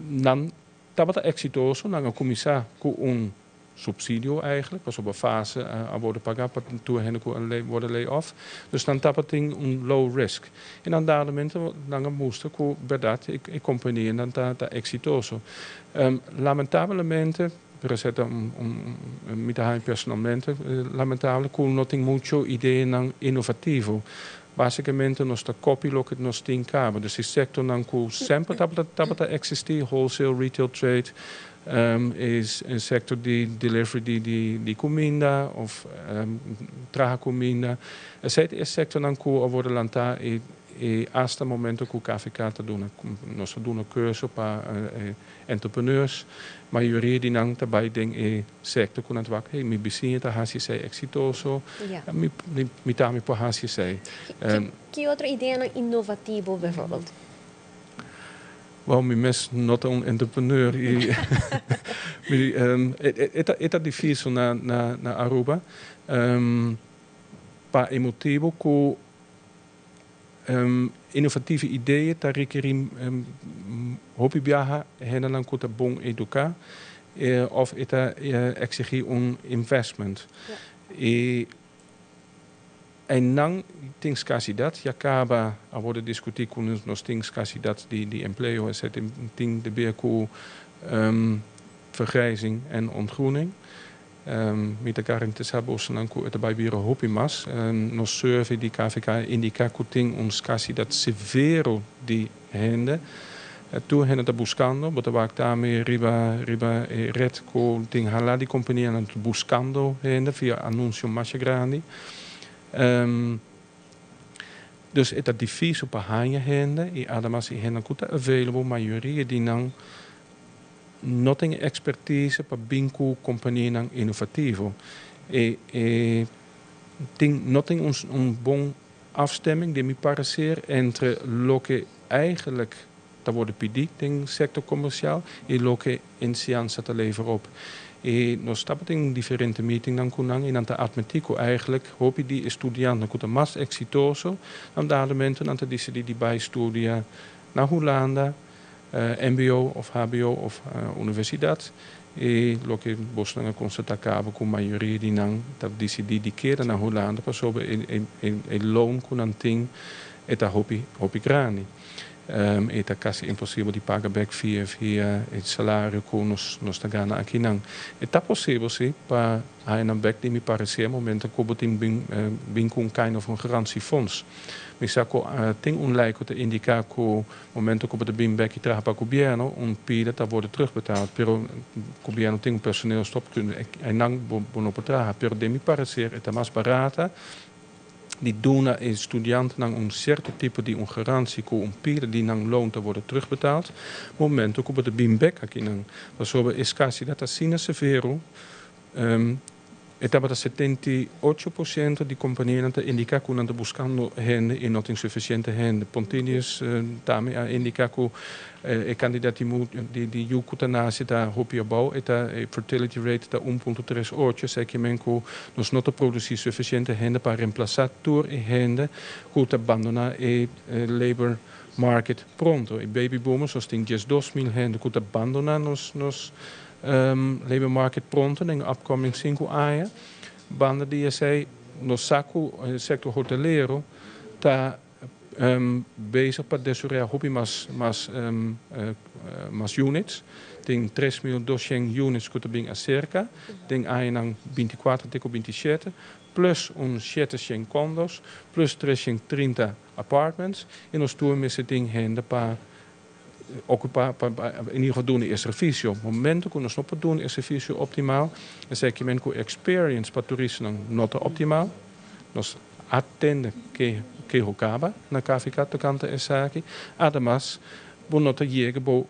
dan estava exitoso na começar com subsídio eigenlijk, was op een fase aan worden pagar para toen hen worden lay-off. Dus dan estava tem low risk. En dan dadamente dan moest ik verdade e companhia en dan está exitoso. Lamentavelmente receta me personalmente lamentável que não tem muito ideia inovativo. Basicamente, nós está copy que nós tem cabo. Dus esse sector não sempre está existir wholesale retail trade is een sector die delivery de comida of traga comida. Esse sector não worden lantar e hasta momento que o KVK está dando nós damos curso para entrepreneurs. A maioria die não também tem sector que não vai hey me bizinha tá hasi sei exitoso me tá me por hasi sei que outra ideia inovativo bijvoorbeeld wel me mes not een entrepreneur é difícil na Aruba para motivo que innovatieve ideeën daar requerim hobby viaja hen dan kuta bon educar of eta exigir investment en dan things casi dat ja acaba a worden discutir com nos things casi dat die empleo is het ding de beerkoe vergrijzing en ontgroening met elkaar in te hebben het bij weer hobby mas nos survey die KVK indica kuting ons casi dat severo die hende tu hen ta buscando bota wak daarmee riba red ko ting hala die compagnie aan het buscando hende via annuncio mas grandi dus het dat difícil para hanja hende e adamas hende kuta available maioria die nang não tem expertise para bingo companhia innovativo. Não tem bom afstemming, de me parecer, entre o que eigenlijk te worden pedido in sector commercial e o que in ciência te leveren op. E nós estamos em diferentes meetings dan kunang in ante artístico eigenlijk hoop die estudianten kuta mais exitoso dan dadamente ante die bij studia na Holanda, MBO of HBO of universiteit. E lo que Bosnanga constata cabo com maioria de nang dat die keren naar Holanda pas op loon kunanting eta hopi grani. Eta quasi impossível de pagar back via o salário que nós está ganhando aqui não. Está possível sim para aí na back de me parecer momento que o tem bem com kind of garantiefonds. Mas saco tem lijkt te indicar que o momento que o de bem back traga para o governo pida tá worden terugbetaald. Pero o governo tem personeel stop en não bono traga. Pero de me parecer está mais barata. Die doen estudianten een certo type die garantie ko pire die nang loon te worden terugbetaald. Momento ko de bimbek aqui nang. Pasobe escassi data sina severo. Etapa da 78% di companhie te indica que não buscando rende e não tem suficiente rende. Pontinius também a indica que o candidato de euthanasia da hopia bau e a fertility rate da 1.38, sei que menco nós não produzir suficiente rende para reemplaçar tour e rende que te abandonar e labor market pronto. E baby boomers os tem 2.000 rende que te abandonar nos labor market pronto em upcoming 5 anos. Banda die zei no saco sector hotelero tá bezig para desurar hobby mas units. Tem 3.200 units que bem acerca. Tem aí nang 24 até 27 plus 700 condos plus 330 apartments e nós tu met ding hende para ocupar in ieder geval doen is servicio. Momento que nós não podemos é servicio optimal, é que men com experience para turismo não é optimal. Nós atende que acaba na KVK tocante essa aqui. Además, não te chega bo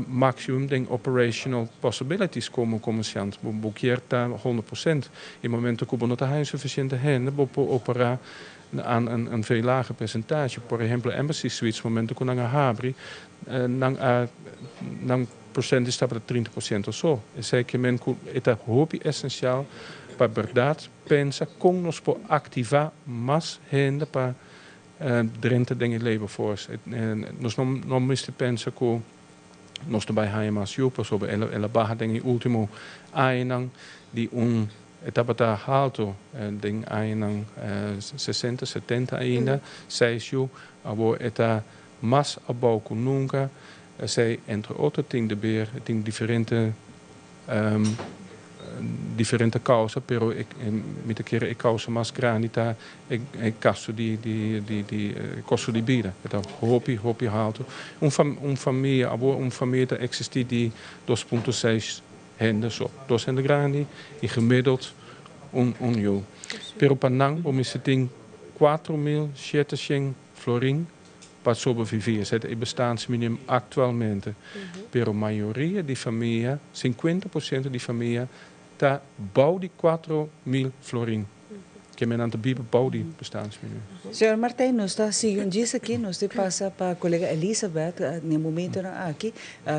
maximum den operational possibilities como comerciant. Bo kierta 100%. In momento que não te suficiente rende, bo operar aan een veel lager percentage. Por ejemplo, embassy suites, momento que nang habri, nang procent está para 30% ou só. É sei que men é hobby essencial para verdade pensa com nos por ativar mais renda para drente dingen labor force. Nós não miste pensa que nós também há super sobre ela barra dingen último ainang die etapa tá alto ding ainang 60, 70 ainda, 6 abo eta mas abau que nunca, sei entre outros tem de beer, tem diferente causa, pero met een keer causa mas granita e caso di costo di vida. Eta hopi alto. Família, abo família existe di 2.6 hende so. 2 hende grani e gemiddeld euro. Pero panang om is het ding 4.700 florin para sobreviver. Het is bestaansminimum actualmente. Pero maioria di família, 50% di família, tá bouw die 4.000 florin. Que men aan de Bíblia bouw die bestaansminimum. Senhor Martijn, nós está seguindo isso aqui, nós te passa para a colega Elizabeth, no momento aqui,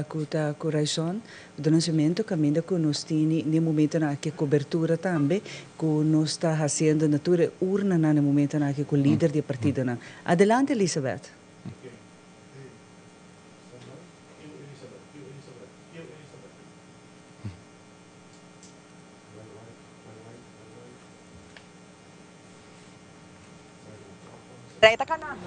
com a razão do nascimento, caminho que nós temos, no momento aqui, cobertura também, que nós está fazendo natura urna no momento aqui, com o líder do partido. Adelante, Elizabeth. Reta ka na.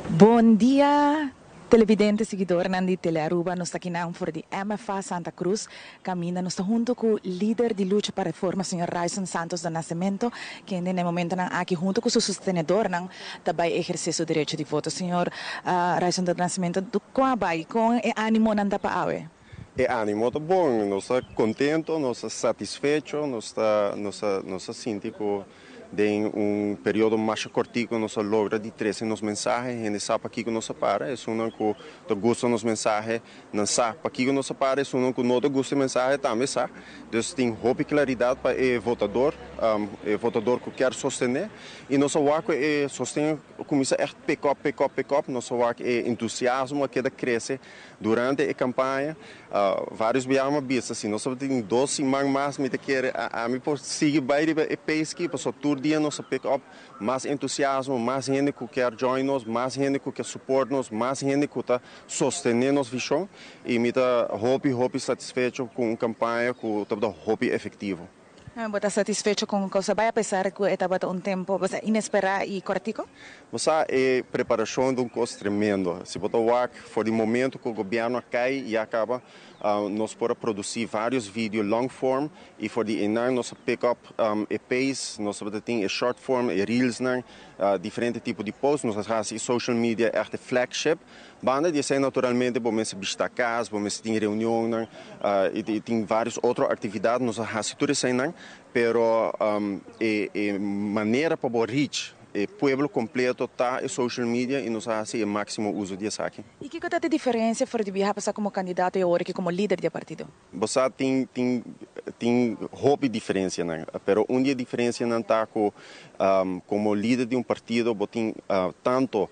Bom dia, Televidente seguidor Nandi Telearuba, nós está aqui na for de MFA Santa Cruz, caminha, nós está junto com o líder de luta para a reforma, Sr. Raison Santos do Nascimento, que no momento não aqui junto com o seu sustenedor, não também exerce o direito de voto. Sr. Raison do Nascimento, do qual vai com ânimo não dá para awe? É ânimo tá bom, nós está contente, nós está satisfeito, nós está sentindo de período mais curto, nós logra de trazer nos mensagens, e sabe aqui que nós para, é um que gosta nos mensagens, não sabe aqui que nós para, é um que não gosta de mensagem também sabe. Então tem hope e claridade para o votador que quer sostener, e nós que sostener começa a pick up, nós que entusiasmo que cresce durante a campanha, vários biamas vistos, assim, nós temos 2 semanas mais, me quer a mim por seguir bem a pesquisa, passou todo dia nós pick up mais entusiasmo, mais gente que quer join nós, mais gente que quer support nós, mais gente que está sostener nossa visão, e me está hope satisfeito com a campanha, com o hope efetivo. Você está satisfeito com o que você vai, apesar que estava tempo inesperado e cortico? Você é preparação de coisa tremendo. Se você olhar, for o momento que o governo cai e acaba, nós podemos produzir vários vídeos long form e for de enar nós pick up pace, nós temos short form, reels, diferentes tipos de posts, nós fazemos social media é flagship. Banda de ser naturalmente, vamos visitar casa, vamos ter reunião, e tem várias outras atividades, nós fazemos tudo isso, pero maneira para reach o povo completo está em social media e nós fazemos o máximo uso disso aqui. E que é a diferença for de viajar como candidato e agora como líder do partido? Você tem hobby diferença, né? Pero uma diferença não está como líder de partido, você tem tanto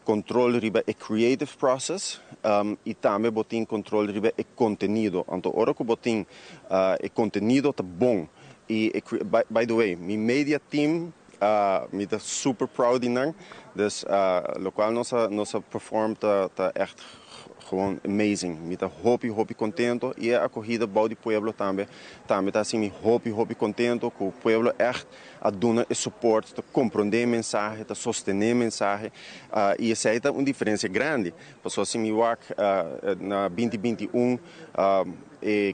controle sobre o creative process e também você tem controle sobre o conteúdo. Então, agora que você tem o conteúdo está bom. E, by the way, meu media team me está super proud de nós, dus o qual nossa performance está echt gewoon amazing. Me está hope contento e a acolhida do povo também está assim hope contento que o povo echt a dar o suporte, a compreender a mensagem, a sostener a mensagem e essa é uma diferença grande. Porque assim me na 2021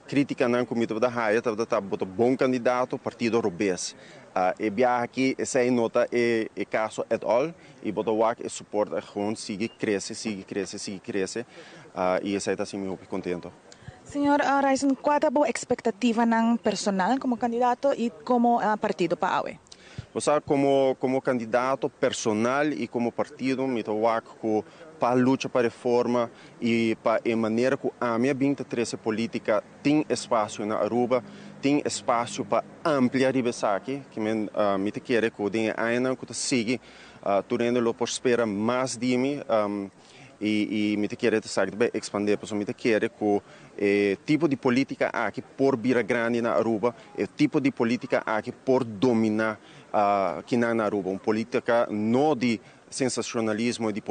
crítica não comigo da raia, estava bom candidato partido Rubês. E bia aqui essa nota é caso at all e botar o suporte gewoon sigue cresce e essa está assim muito contento. Senhor Raison, qual é a boa expectativa não personal como candidato e como partido para AUE? Você como candidato personal e como partido me toco para a luta para a reforma e para a maneira que a minha 23 política tem espaço na Aruba, tem espaço para ampliar isso aqui, que me quer que o dinheiro ainda que siga durante o prospera mais de mim e me quer expandir, porque me quer que o tipo de política aqui por vir grande na Aruba, o tipo de política aqui por dominar aqui na Aruba, uma política não de sensacionalismo e de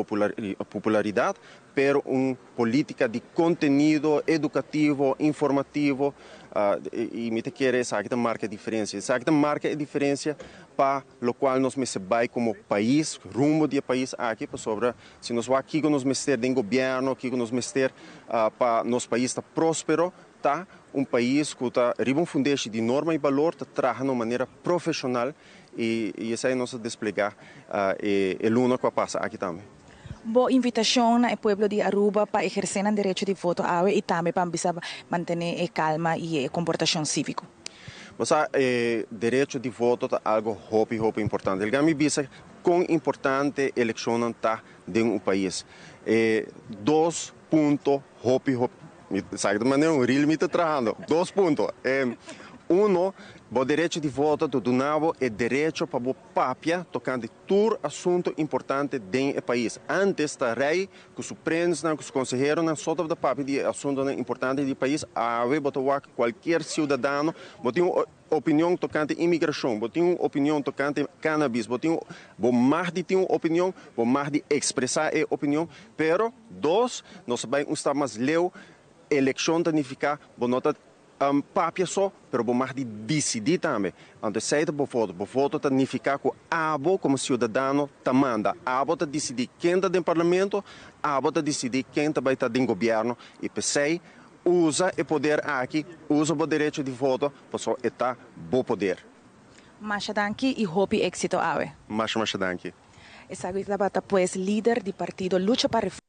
popularidade, pero uma política de conteúdo educativo, informativo, e me quer essa que marca a diferença. Essa que marca a diferença para o qual nós me vai como país, rumo do país aqui, para sobre se nós vamos aqui que nós mestre do governo, aqui que nós mestre para nosso país está próspero, tá um país que está riba fundeixe de norma e valor, está trabalhando de maneira profissional e essa é a nossa desplegar e luna que passa aqui também. Boa invitação ao povo de Aruba para exercer o direito de voto e também para manter a calma e a comportação cívico. O direito de voto é algo muito importante. Ele me diz quão importante a eleição está dentro do país. 2 pontos, sabe de maneira real me está trabalhando. 2 pontos. O direito de voto do novo é direito para o papia tocando todo assunto importante dentro do país. Antes da rei, que os supremos, que os conselheiros, não só da papia de assunto importante do país, qualquer cidadão, tem uma opinião tocante imigração, tem uma opinião tocante cannabis, tem mais de ter uma opinião, mais de expressar a opinião, pero nós vamos estar mais leu, eleição significa, nota papia só, pero vamos decidir também. Então, se voto significa que abo como cidadão manda, abo tá decidir quem está no parlamento, abo tá decidir quem vai estar no governo e pensei usa o poder aqui, usa o direito de voto, para estar bom poder. Masha danki e hopi éxito ave. Masha danki. Esa bata pues líder del partido Lucha para Reforma.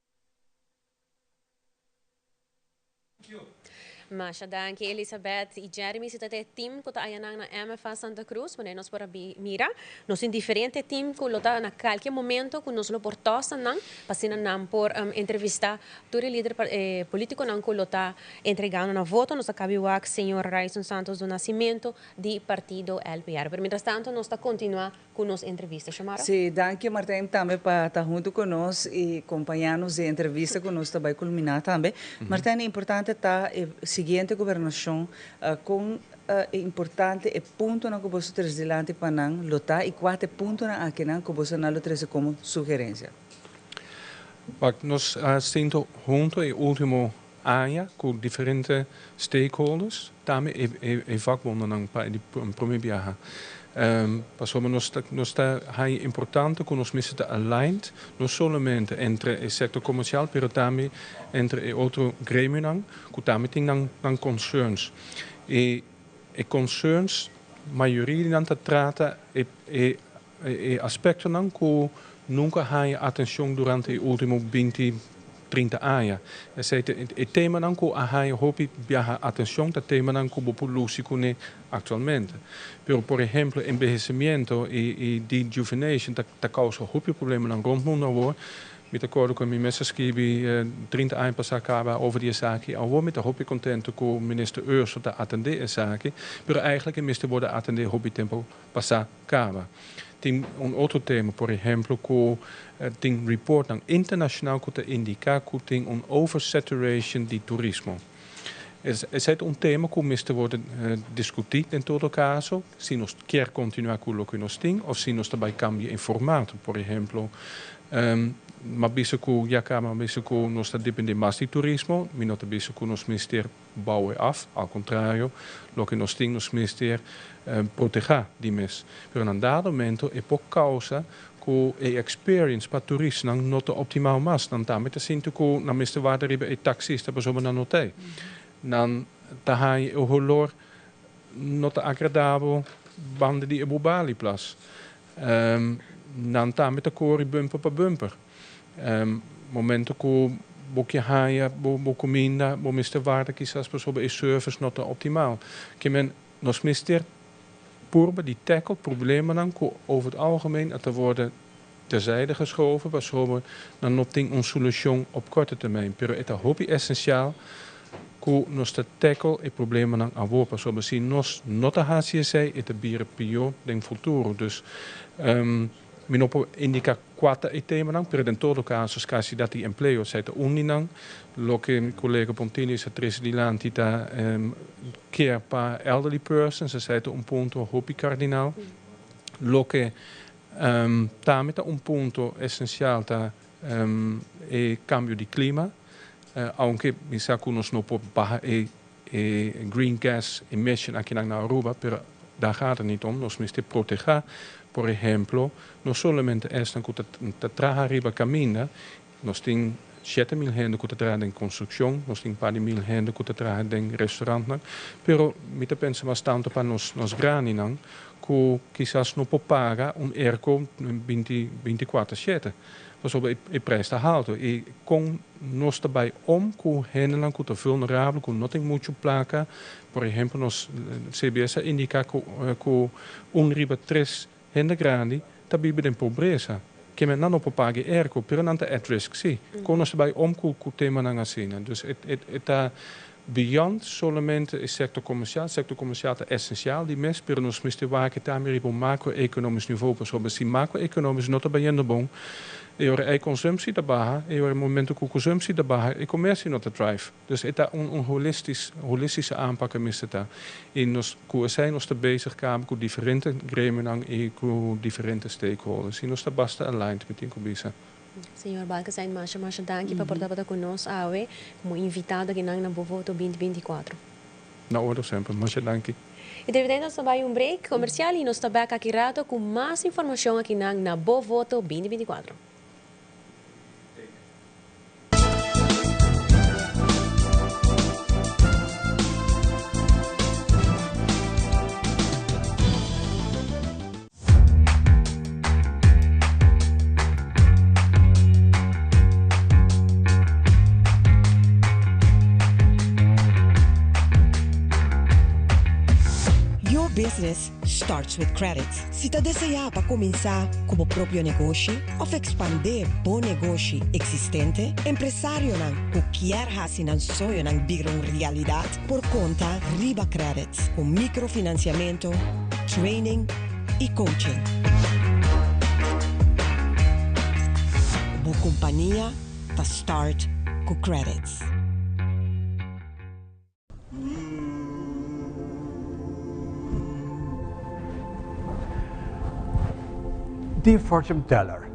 Masha, danke Elizabeth e Jeremy. Se tem time que está aí na MFA Santa Cruz, mas nós para mira, nós em diferente time que está na qualquer momento que nós lo portosa não, passando não por entrevistar todo líder político não que está entregando na voto, nós acabamos com o senhor Raison Santos do Nascimento do partido LPR. Mas, mientras tanto, nós está continuar com nossa entrevista, Chamara? Sim, danke Martin também para estar junto conosco e acompanhar-nos em entrevista que nós vai culminar também. Martin, é importante estar seguinte governação com importante e ponto na que você traz delante para não lutar e quatro pontos na que não que você não traz como sugerência. Nós estamos junto e último ano com diferentes stakeholders, também e vakbonden para o primeiro viagem. É importante que nós estamos aligned, não somente entre o setor comercial, mas também entre outro grêmio, que também tem concerns. E concerns, a maioria trata aspectos que nunca têm atenção durante os últimos 20, 30 anos. O tema que a atenção é o tema que a política atualmente. Por exemplo, envelhecimento e dejuvenation causa problemas no rondmundo. Me acordo que minha mesa escrevi 30 anos passada over die zaak. Alhoewel met de hoop contente que o minister Urs te atender a zaak, mas eigenlijk minister worden atender hoop tempo passada. Tem outro tema, por exemplo, que tem report internacional que indica que tem oversaturation de turismo. É tema que minister wordt discutido em todo caso, se nós quer continuar com o que nós temos, ou se nós também cambia em formato, por exemplo. Maar bisa ku Jakama bisa ku nós depende mais de turismo, minota bisa ku nos ministério bouwen af, ao contrário, lo que nós temos nos ministério proteger die mes. Pero en dado momento é por causa que a experience para turistas não é optimal mas, não tá, mas sinto que na meste waarde ribe e taxista para zomaar não tem. Não tá hai o rolor não tá agradável bande die op Bali plus. Não tá met a cori bumper para bumper. Momento que boekje haaien, boekje miste waarde quizás bijvoorbeeld is service not optimaal. Que men nos minister purba die tackle problemen dan over het algemeen dat er worden terzijde geschoven, bijvoorbeeld dan not ding een solution op korte termijn. Pero het hobby essentiaal que nos tackle e problemen dan aan bijvoorbeeld zien nos not a HCSC het bieren pio den futuro. Dus Minopo indica quattro tema nang, per in todo caso scassi dati empleo sete uninang, lo che collega Pontini sa tres di lantita care pa elderly persons, sa sete un punto hobby cardinal, lo che tamita un punto essenziale ta e cambio di clima, aunque mi sa che uno snopo baja e green gas emission aqui na Aruba, pero daar gaat het niet om, nos miste proteger. Por ejemplo, no solamente esta que te traja arriba camina, nos tem 7.000 gente que te traja en construcción, nos tem 10.000 gente que te traja en restaurant, pero me te pensa bastante para nos grani que quizás no può pagar un ERCO 24/7. Bijvoorbeeld e prijs te alto. E com nós daarbij que gente que te vulnerável, que não tem muito placa, por exemplo, nos CBS indica que riba 3 gente grande tá vive em pobreza. Que men não pode pagar ERCO, pero não tá at risk, sim. Com nós daarbij que o tema não assim. Dus tá beyond solamente o sector comercial é essencial, die mes, pero nos miste waken também op macro-economisch niveau, bijvoorbeeld si macro-economisch not bem indo bom. E ora a consumptie da barra, e ora momento que a consumptie da barra, e comércio not drive. Dus het is een holistische aanpak miste daar. En nos zijn nos te bezig kamer met differente gremiën en met differente stakeholders. En nos te basta aligned met die combisa. Senhor Balcasain, Masha, danke por participar conosco hoje como invitado aqui na Bovoto 2024. Na orde sempre, mas danke. E terminando também um break comercial e nós estamos aqui rato com mais informação aqui na Boa Voto 2024. Business starts with credits. Se você deseja para começar como próprio negócio ou expandir bom negócio existente, empresário que quer fazer um sonho virar uma realidade por conta Riba Credits, com microfinanciamento, training e coaching. Boa companhia para start com credits. Dear fortune teller,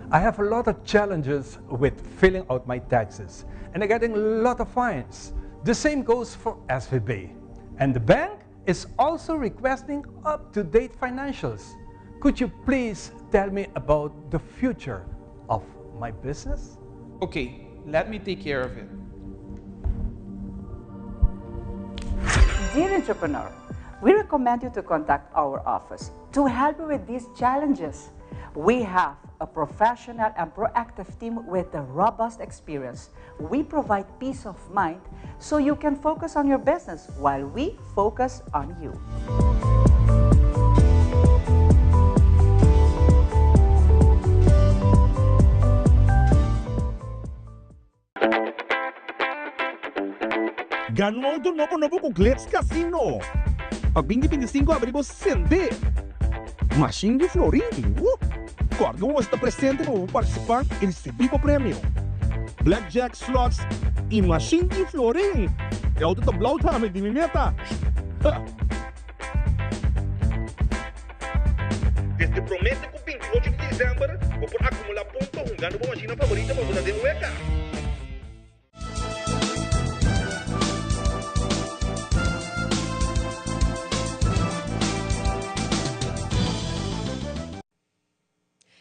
I have a lot of challenges with filling out my taxes and I'm getting a lot of fines. The same goes for SVB. And the bank is also requesting up-to-date financials. Could you please tell me about the future of my business? Okay, let me take care of it. Dear entrepreneur, we recommend you to contact our office to help you with these challenges. We have a professional and proactive team with a robust experience. We provide peace of mind so you can focus on your business while we focus on you. Ganhou do novo com Glitz Casino. A 2025 abrimos Sende. Machine de Florim. Córdoba está presente para participar em esse vivo prêmio. Blackjack Slots e Machine de Florim. É o do Blau também de meta. Desde promete que o 28 de dezembro vou por acumular pontos ganhando uma machina favorita para você ter um EK.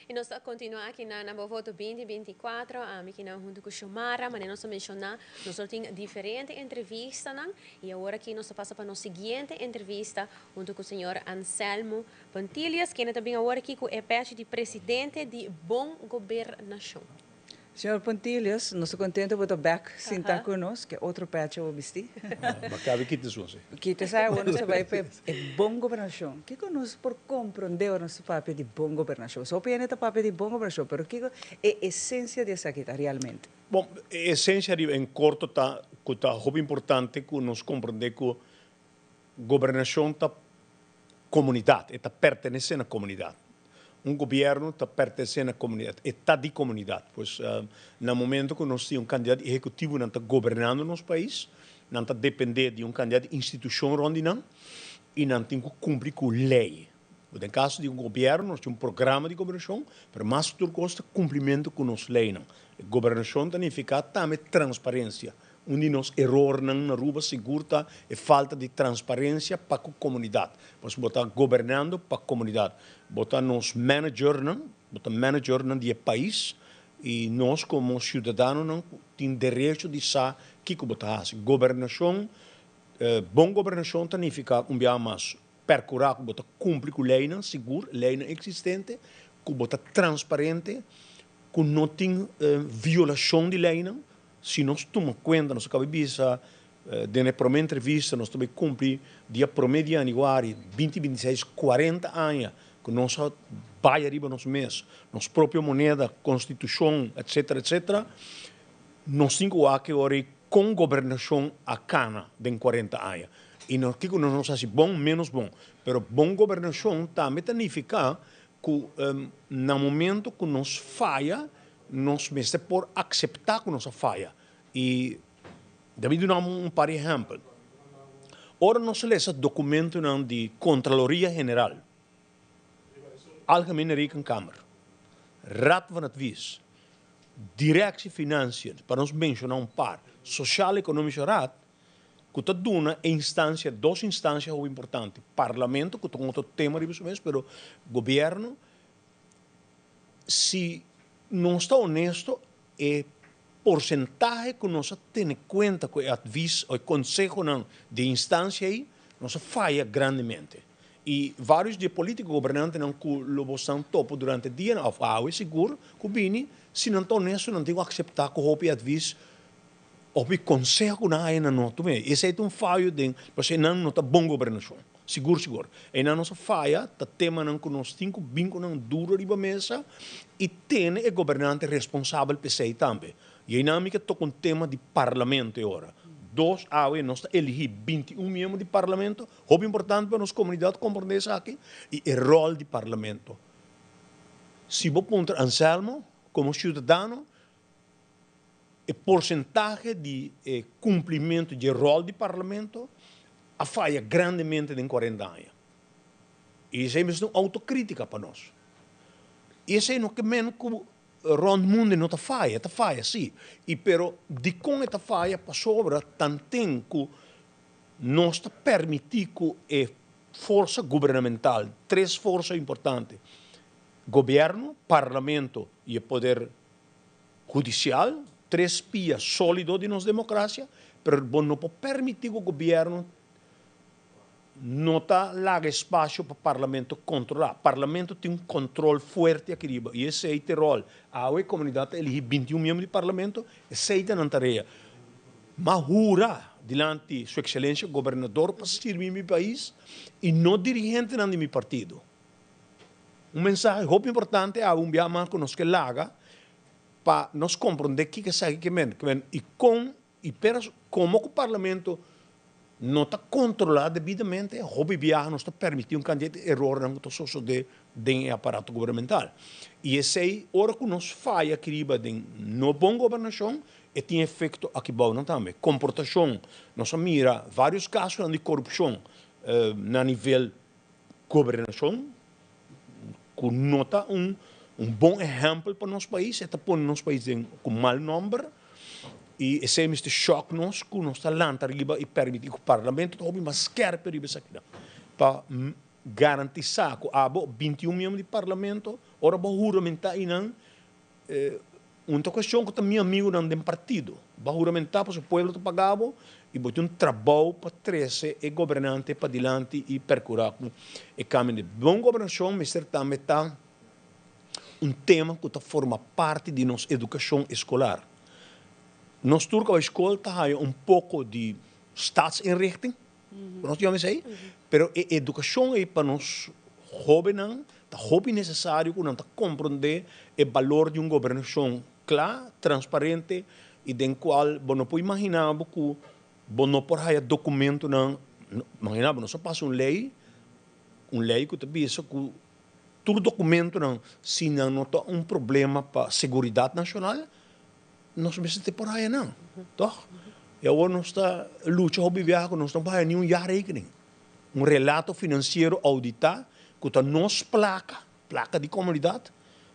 E nós continuamos aqui na Boa Voto 2024, aqui junto com o Xomara, mas nós mencionar, nós temos diferentes entrevistas, e agora aqui nós passamos para a seguinte entrevista junto com o senhor Anselmo Pontilhas, que também agora aqui com o EPET de presidente de Bom Governação. Senhor Pontilhas, nós estamos contentos de estar back, sentar conosco, que é outro patch eu vesti. Bacana, que te sucede? Que te sai, nós vai para bom governação. Que nós por compreender o nosso papel de bom governação. Só pensa o papel de bom governação, mas que é a essência dessa aqui, realmente? Bom, a essência em curto está muito importante que nós compreender que a governação está comunidade, está pertencendo à comunidade. Governo está pertencendo à comunidade, está de comunidade. Pois, no momento que nós temos candidato executivo que está governando nosso país, não está depender de candidato instituição onde não, e não tem que cumprir com a lei. No caso de governo, nós temos programa de governação, mas mais do que custa cumprimento com nossa lei. A governação significa também transparência. Onde nós erros na rua segura é falta de transparência para a comunidade. Nós botar governando para a comunidade. Botar nos manager do país e nós como cidadãos temos direito de saber o que botar. Governação, bom governação significa mais percurar que botar cumprir com a lei segura, lei existente, que botar transparente, que não tem violação de lei. Se nós tomamos conta, nós acabamos de ver, na primeira entrevista, nós também cumprimos dia 1 de janeiro, 2026, 40 anos, que nós vai arriba nos mês, nossa própria moneda, constituição, etc., etc., nós temos que agora com governação a cana de 40 anos. E nós que nós não sabemos bom, menos bom, mas bom governação também significa que no momento que nós falha, nós mesmo por aceitar que nós falha. E David dar par exemplo. Ora nós lemos documento de Contraloria General, Algemene Rekenkamer, Raad van het Vis, Directie Financiën, para nós mencionar par, Social Economische Raad, que está dando instância, duas instâncias muito importantes. Parlamento, que tem outro tema, pero governo, se não está honesto, é porcentagem que nós temos em conta, que o aviso, o consejo de instância aí, nós falha grandemente. E vários de políticos governantes não colaboram topo durante o dia, é seguro que vini, se não está honesto, não tem que aceitar que o aviso, o consejo não é na nota. Esse é um falho, porque não está bom governação. Seguro. E não nossa falha, o tema que nós temos que vincular duro de mesa e tem o governante responsável por isso também. E a dinâmica toca um tema de parlamento agora. Nós elegimos 21 membros de parlamento, muito importante para a nossa comunidade compreender isso aqui, e o rol de parlamento. Se você apontar Anselmo, como cidadão, o porcentagem de cumprimento do rol de parlamento a falha grandemente em 40 anos. E isso é uma autocrítica para nós. Isso é o que menos que o mundo não está falha, sim. E pero de com esta falha para sobra tanto que nós permitimos que a força governamental, três forças importantes, governo, parlamento e o poder judicial, três pias sólidos de nossa democracia, pero não pode permitir que o governo não está lá espaço para o parlamento controlar. O parlamento tem um controle forte aqui. E esse é o rol. A comunidade elige 21 membros do parlamento, esse é a tarefa. Mas jura, diante de Sua Excelência, governador, para servir meu país, e não dirigente de meu partido. Mensagem muito importante é um biama que nós que laga, para nós compreender que sai que men. E como o parlamento não está controlado devidamente, o viagem não está permitindo um candidato erro no de aparato governamental. E essa é a hora que nós falha que de não boa governação e tem efeito aqui bom também. Comportação, nós mira vários casos de corrupção na nível governação, que nota um bom exemplo para nosso país, está pondo nosso país com mau número. E esse é o choque que nós estamos lá e permitir que o parlamento tenha mais scarpe para isso aqui. Para garantir que há 21 membros do parlamento, ora vou juramentar e não uma questão que também amigo não tem partido. Vou juramentar para o povo que pagava e vou ter um trabalho para trazer e governante para adiante e percurar o caminho de boa governação, mas também está um tema que forma parte de nossa educação escolar. Nós turcos a escola está um pouco de staatsinrichting, nós temos aí, mas a educação é para nós jovens, é necessário que nós compreender o valor de uma governação clara, transparente e de qual não pode imaginar que não pode ter documento, imaginar, não só passa uma lei que te diz que todo documento, se não tem um problema para a segurança nacional, nós precisamos por aí não, toch? E agora nós está luta para viajar, nós não vai nenhum rekening, relato financeiro auditar, que está nos placa de comunidade,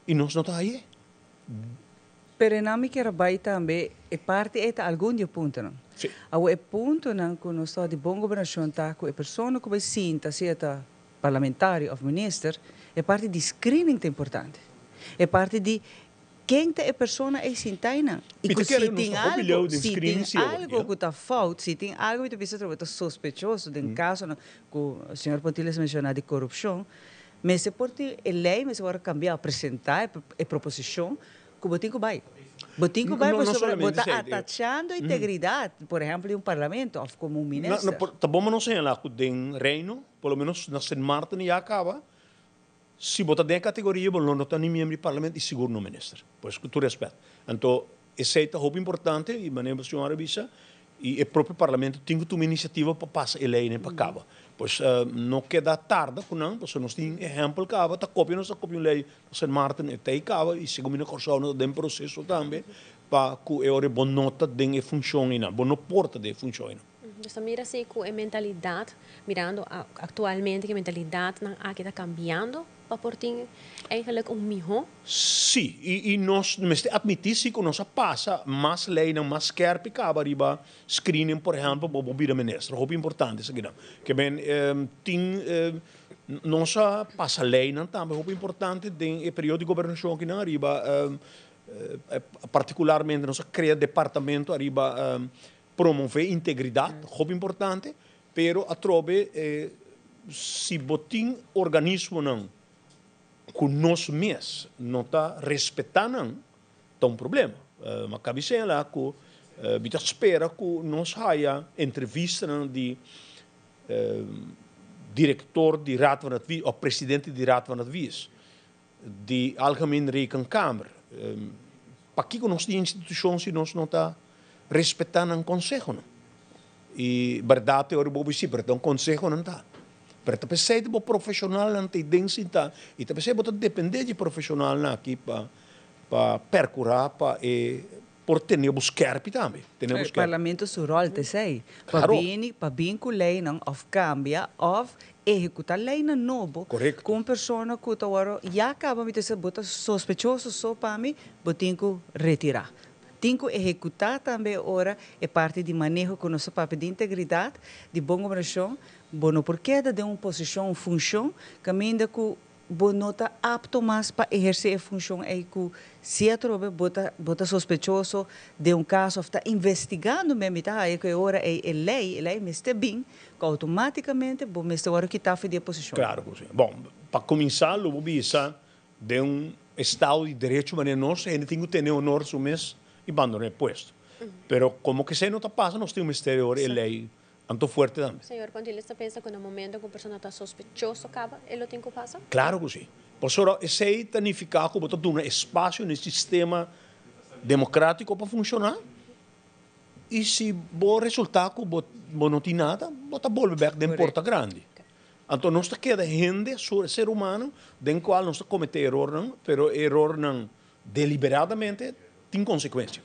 e nós não está aí. Pero não me quero vai também é parte é algum de ponto não. Sim. O ponto não que nós está de boa governação tá com a pessoa que vai sinta se é parlamentar ou ministro é parte de screening importante, é parte de quem é a pessoa é sintaina e que se tem algo que está falta, se tem algo que está sospechoso, em caso que o senhor Pontiles mencionou de corrupção, mas se pode a lei, mas agora cambiar, apresentar a proposição que o Botinco vai. Botinco vai para atachando a integridade, por exemplo, de um parlamento ou como um ministro. Tá bom, mas não sei lá, que tem reino, pelo menos na São Martin já acaba. Se botar dentro da categoria, não está nem membro do parlamento e seguro no ministro. Por isso que tu respeita. Então, esse é muito importante, e maneira a senhora avisa, e o próprio parlamento tem que tomar iniciativa para passar a lei para acabar. Pois não queda tarde, não, porque nós temos exemplo que está copiando a lei de São Martin, até acaba, e segundo a corção, tem processo também, para que a boa nota de funcione, boa porta de funcione. Então, mira assim, que a mentalidade, mirando atualmente que a mentalidade aqui está cambiando, para porting eigenlijk mijo. Sim, e nós admitir que nós passa mais lei, não mais scherp, acaba riba screening, por exemplo, para o ministro. É importante isso aqui, não. Que bem, tem nós passa lei, não também é importante tem o período de governação que não arriba, particularmente nós cria departamento arriba promover integridade, é importante, pero a trobe se botin organismo não que nós mesmos não está respeitando, está um problema. Mas cabe ser lá que a espera que nós haja entrevista de diretor de Raad van Advies, ou presidente de Raad van Advies, de Algemene Rekenkamer. Para que nós temos instituições se nós não está respeitando o conselho? E verdade, eu vou dizer, mas o conselho não está. Pero também sei de profissional não tem densidade e também sei de depender de profissional aqui para percurar para por ter buscar também. O parlamento seu rol te sei para vir com lei não of cambia of executar lei não novo com pessoa que tá agora já acaba de ser bota sospechoso só para mim botin que retirar. Tem que executar também ora é parte de manejo com nosso papel de integridade, de boa governação, bono porque de uma posição, uma função, caminho que não está apto mais para exercer a função aí que se a trobe bota sospechoso de um caso, está investigando mesmo, tá aí que ora é lei, mas está bem, que automaticamente bom, mas agora que está a posição. Claro que sim. Bom, para começar, eu vou dizer de Estado de Direito, mas nós ainda temos que ter honor sobre mês e abandonar o posto. Pero como que se não está passando, nós temos um exterior e lei tanto forte também. Senhor Pontilista pensa que no momento que a pessoa está sospechosa, acaba, ele tem que passar? Claro que sim. Por isso, isso aí significa que você tem um espaço no sistema democrático para funcionar. E se o resultado não tem nada, você volta back de porta grande. Então, nós queda gente, ser humano, do qual nós cometemos erro, não, pero erro não deliberadamente tem consequência.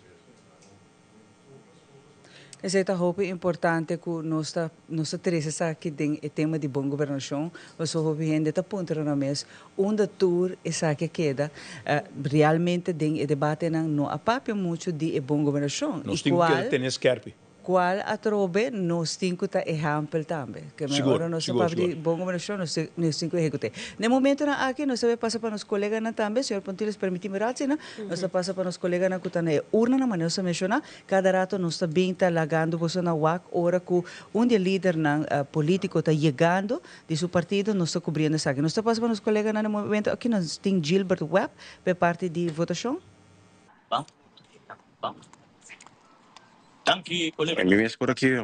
Esse é o importante que nós temos aqui o tema de boa governação, mas o gente está apontando na mesa, onde tour essa que queda realmente o debate não apapia muito de boa governação. Nós temos que ter esquerpe. Qual a trobe nós temos que ter exemplo também. Que agora nós temos de boa governação, nós temos que executar. No momento aqui, nós vamos passar para os colegas também, senhor Pontiles, permite-me raci, nós passar para os colegas que estão na urna, na maneira de mencionar, cada rato nós também está lagando você na UAC, hora que líder político está chegando de seu partido, nós está cobrindo isso aqui. Nós passamos para os colegas no momento, aqui nós temos Gilbert Webb, para parte de votação. Danke, Kollege. MBS por aqui.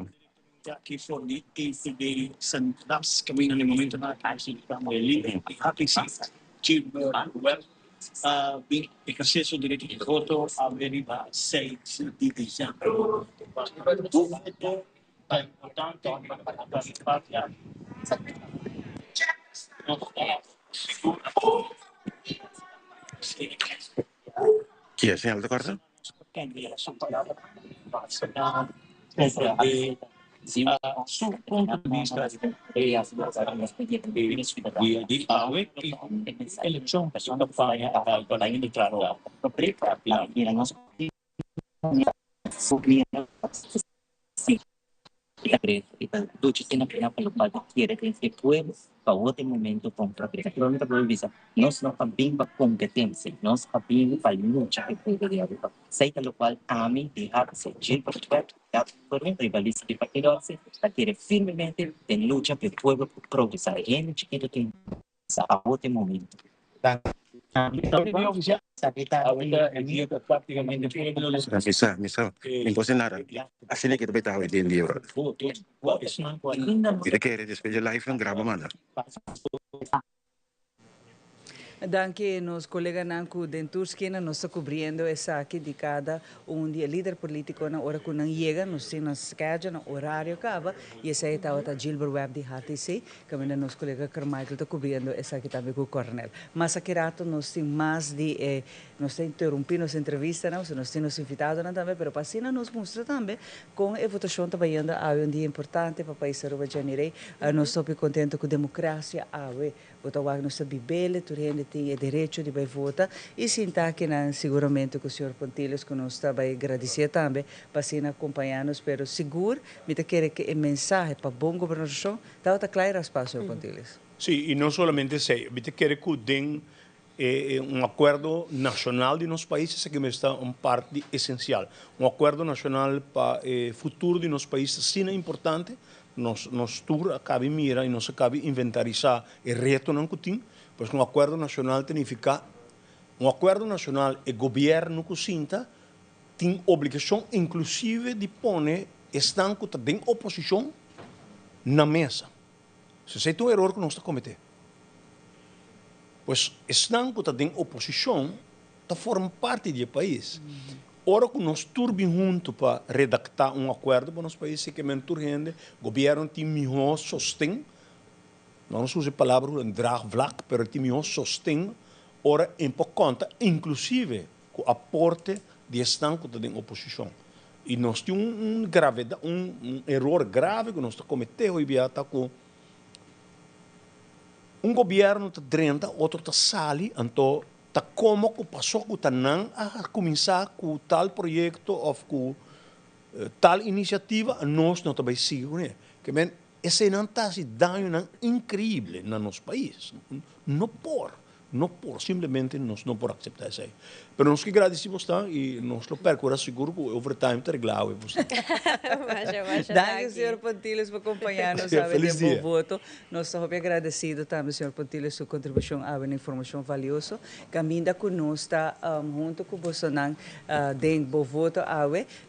Aqui for the ACB Santos, caminho no momento na taxa de Cameli, e rapidinho, Gilbert Webb, bem, exercício do direito de voto, avenida 6 de dezembro. O voto é importante para a participação. Que é, senhor da Corte? Su punto di vista di elezione personale fare con la indicato la nostra Doce tem na pena pelo pai que era que foi para outro momento com própria crónica proibida nós não sabemos competência nós sabemos para lutar que foi de agora sei pelo qual a mim de há se gente para por rivalista de partido se querer firmemente de luta pelo povo progressar em chiquito tem a outro momento Misa, imposin nara. Asli kita betaw din dia. Kita kere de special life ng graba mana. Danke nos colega Nanku Denturski na nos está cobrindo essa aqui de cada dia líder político na hora que não chega, nos tem na schedule, na horário acaba, e essa aí está o Gilbert Webb de HTC, que ainda nos colega Carmichael está cobrindo essa aqui também com o Coronel. Mas aqui rato nos tem mais de, nos tem interrompido nossa entrevista, não, se nos tem nos invitado também, mas para cima nos mostra também com a votação trabalhando a dia importante para o país Aruba Janeiro, nós estamos contentes com a democracia, votar nós bibele, turende tem direito de votar e sinta que seguramente que o senhor Pontiles que nós está vai agradecer também para se acompanhar-nos, pero seguro me te quer que o mensagem para bom governação está claro espaço, senhor Pontiles. Sim, e não somente isso, me te quer que den acordo nacional de nosso país, isso que me está uma parte essencial. Acordo nacional para o futuro de nosso país, sim, é importante. Nós tour cabe mira e nós cabe inventarizar o reto não que tem, pois acordo nacional significa acordo nacional e governo que sinta tem obrigação inclusive de pôr estão que tem oposição na mesa. Se é um erro que nós está cometendo. Pois estão que tem oposição, tá forma parte do país. Ora que nós turbim junto para redactar acordo para o nosso país, que é urgente, o governo tem melhor sostém, não se usa a palavra draagvlak, mas tem melhor sostém, ora em por conta, inclusive, com o aporte de estanco da oposição. E nós temos um erro grave que nós estamos cometendo hoje está com governo está dentro, outro está sali, então tá como que passou que não a começar com tal projeto ou com tal iniciativa, nós não também seguimos, né? Que bem, esse não está se dando incrível no nosso país, não por simplesmente nós não por aceitar isso aí. Mas nós que agradecemos tá e nós lo percorrer seguro que o overtime está reglado. Danke, senhor Pontiles, por acompanhar-nos de bom voto. Nós estamos bem agradecidos também, senhor Pontiles, sua contribuição à informação valiosa. Caminha conosco, junto com o Bolsonaro, de bom voto,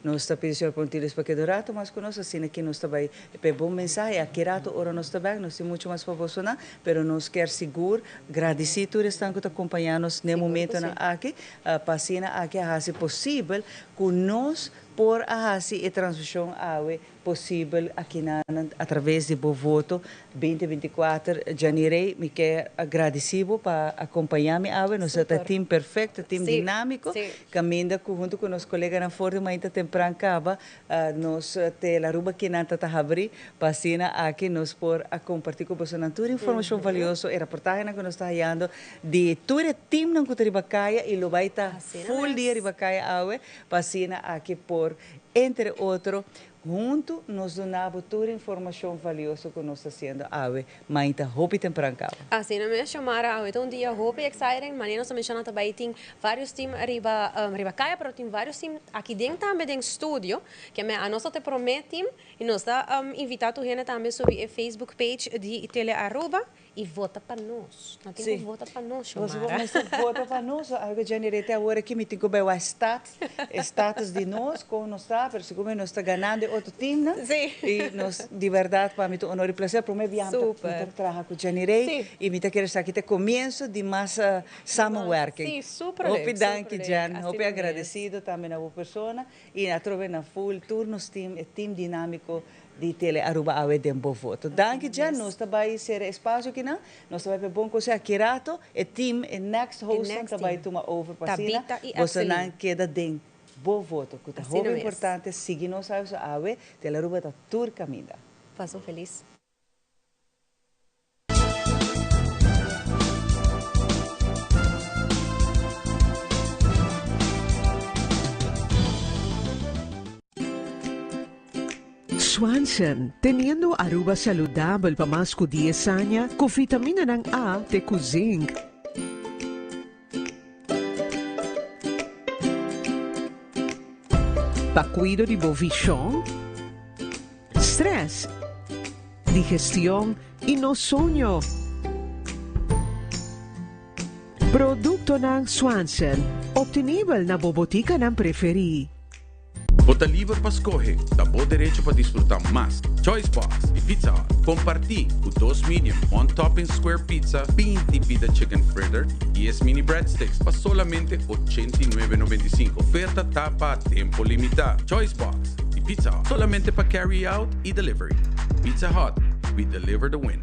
nós estamos pedindo, senhor Pontiles, para que durante mais conosco, assim que nós também para bom mensagem, aqui rato, ora nós também, nós temos muito mais para Bolsonaro, mas nós queremos seguro, agradecido, estão acompanhando-nos no momento aqui, para aqui é possível que nós por a transmissão possível aqui através de bom voto 2024 de janeiro. Me quero agradecer para acompanhar-me. Nós temos um time perfeito, time dinâmico, caminha junto com nossos colegas na Ford, mas ainda temprano acaba, nós temos a Aruba que não está abrindo, para aqui nós por compartilhar com vocês toda a informação valiosa e reportagem que nós estamos fazendo de todo o time que está Ribacaia e lo vai estar full dia Ribacaia para aqui por, entre outros, junto nos donava toda a informação valiosa que nós estamos fazendo, mas ainda roupa temprano. Assim, não me chamaram, então dia roupa exciting, mas nós mencionamos também tem vários times Ribacaia, mas tem vários times aqui dentro também dentro do estúdio, que a nós te prometemos e nós está invitado a gente também sobre a Facebook page de Tele Aruba e vota para nós. Não tem que votar para nós, Você vota para nós, a janeiro até agora que me tem que ver o status de nós, como nós está, mas como nós está ganhando outro time, né? Sim. E nós, de verdade, para mim, é um honor e prazer, para mim, viamos para trabalhar com janeiro e me quero estar aqui até começo de massa summer working. Sim, super legal. Danke, Jan. Hope agradecido também a boa pessoa e a trove na full turnos time dinâmico de Tele Aruba de bom voto. Danke, Jan. Nós também ser espaço aqui, não? Nós também é bom coisa aqui rato, e time, e next host também toma over para cima. Você não queda dentro. Bom voto, que é muito importante, seguir-nos a Tele Aruba da tour caminho. Passou feliz. Swanson, teniendo Aruba saludable para más de 10 años, con vitamina A de zinc. Para cuidado de visión, estrés, digestión y no sueño. Producto ng Swanson, obtenible na bobotika ng preferi. Bota livre para escolher, dá bom direito para desfrutar mais. Choice Box e Pizza Hut. Compartilhe o 2 medium, 1 topping square pizza, 20 pita chicken fritter e 10 mini breadsticks para solamente $89.95. Oferta tapa a tempo limitado. Choice Box e Pizza Hut. Solamente para carry out e delivery. Pizza Hut, we deliver the win.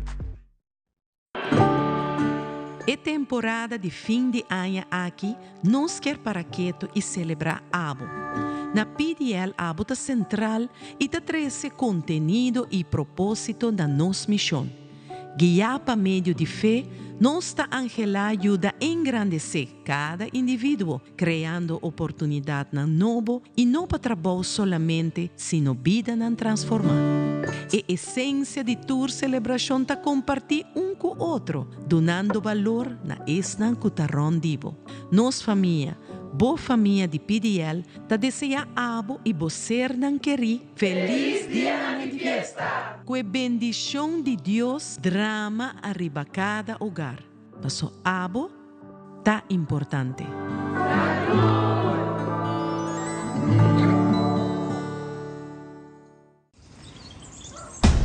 É temporada de fim de ano aqui, nós quer para quieto e celebrar Abo. Na PDL Abo tá central e tá traz contenido e propósito da nossa missão. Guiar para meio de fé, nós tá angela ajuda a engrandecer cada indivíduo, criando oportunidade na novo e não para trabalho solamente, sino vida na transformar. A essência de tour celebração tá compartir com o outro, donando valor na esnan cutarron divo. Nos família, boa família de PDL, tá deseja abo e bocer nan queri feliz dia de fiesta. Com a bendição de Deus, drama arriba cada hogar. Passo abo tá importante.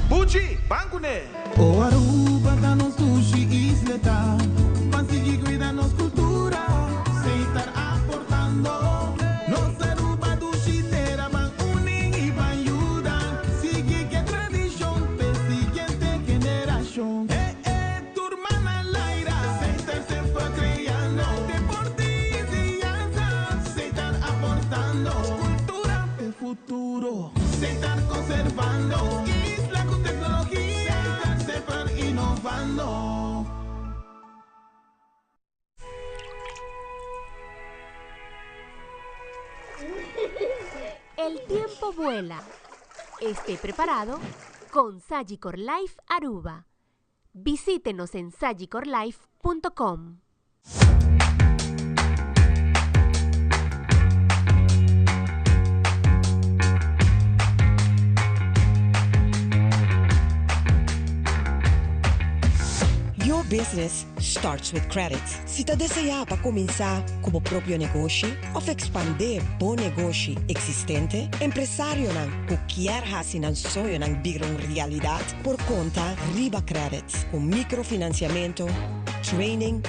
Buji, banco né? O Aruba da nos sushi isleta, consegui cuidar nos cultura, sem estar aportando. Nos Aruba do chiteira, van uning e van ayuda, sigue que tradição, pe siguiente generação. Turma na laira, sem estar sempre criando, deportes e dança, sem estar aportando. Cultura de futuro, sem estar conservando. El tiempo vuela. Esté preparado con Sagicor Life Aruba. Visítenos en sagicorlife.com. Your business starts with credit. Se está desejando para começar como próprio negócio ou expandir bom negócio existente, empresário não quer fazer um sonho não virar uma realidade por conta Riba Credit, com microfinanciamento, training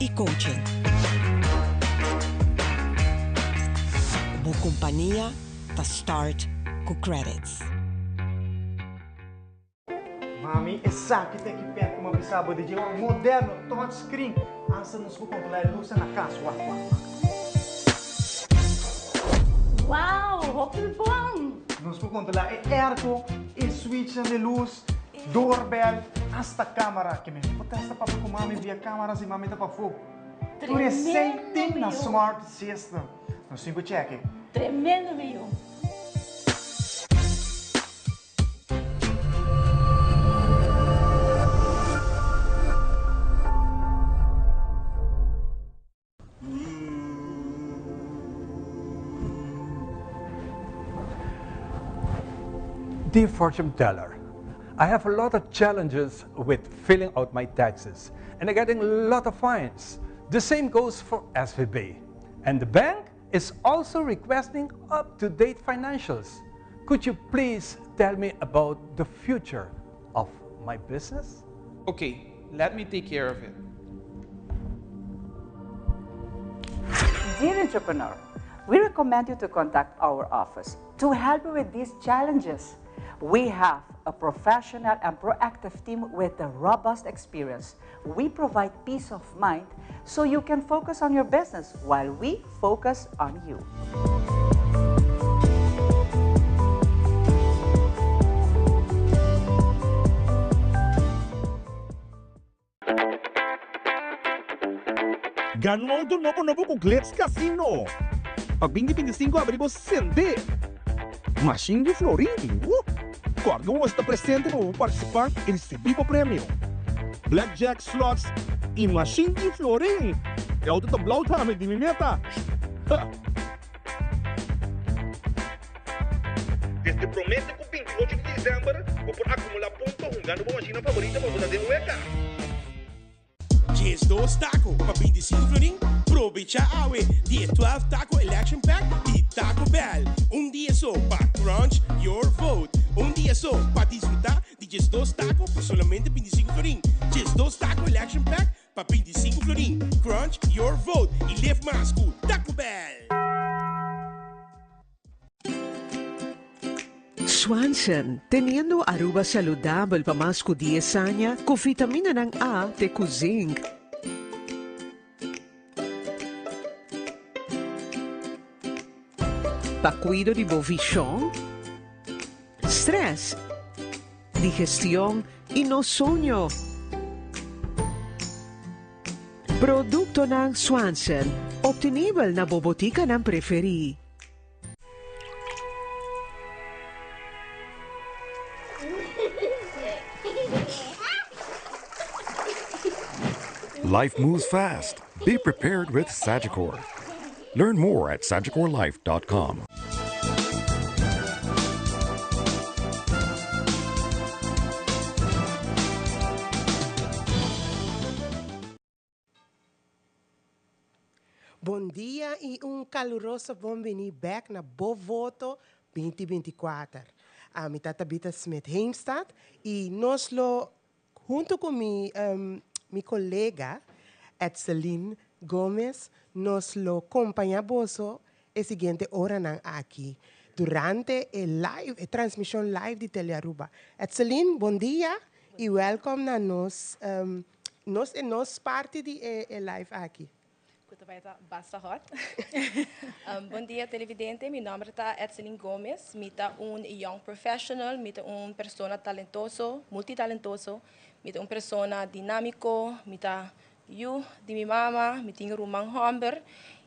e coaching. Boa companhia está start com credits. Mami, essa que tem que pegar uma bisaba de um moderno touchscreen. Ansa nos controlar a luz na casa. Uau, roupa bom! Nos controlar é airco, e switch de luz, doorbell, hasta câmera. Que me vou testar para com mami via câmeras e mami tá para fogo. Tudo é sem na smart system. No 5 check. Tremendo, meu. Dear fortune teller, I have a lot of challenges with filling out my taxes and I'm getting a lot of fines. The same goes for SVB. And the bank is also requesting up-to-date financials. Could you please tell me about the future of my business? Okay, let me take care of it. Dear entrepreneur, we recommend you to contact our office to help you with these challenges. We have a professional and proactive team with a robust experience. We provide peace of mind so you can focus on your business while we focus on you. Ganhou do novo com Glitz Casino. Pag 2025 abrimos Sende. Machine de Florim. Corga mo está presente para participar e receber o prêmio. Blackjack slots e Machine de Florim. É o do tablao também de meta. Desde promete com 28 de dezembro, vou por acumular pontos jogando com a machina favorita para você ter UECA. Just 2 tacos para 25 florim. Aproveita a 12 taco election pack e Taco Bell. Dia só eso, para disfrutar de just 2 tacos por solamente 25 florín. Just 2 tacos election pack para 25 florín. Crunch your vote y live más cool. Taco Bell. Swanson, teniendo aruba saludable para más de 10 años, con vitamina ng A de zinc. Pa cuido de bovichón, stress, digestión y no sueño. Producto ng Swanson, obtenible na bobotika ng preferi. Life moves fast. Be prepared with Sagicor. Learn more at SagicorLife.com. Bom dia e caluroso bem-vindo back na Bovoto 2024. Mi tata Bita Smith Heemstad e nós junto com mi colega Edseline Gomes, nos lo acompanhamos a seguinte hora aqui durante a transmissão live de Telearuba. Edseline, bom dia e welcome na nós parte de live aqui. Basta hot. Bom dia, televidente. Meu nome é Edseline Gomes. Eu sou young professional, eu sou pessoa talentoso, multitalentoso, eu sou pessoa dinâmico, eu de minha mama, eu tenho Roman Humber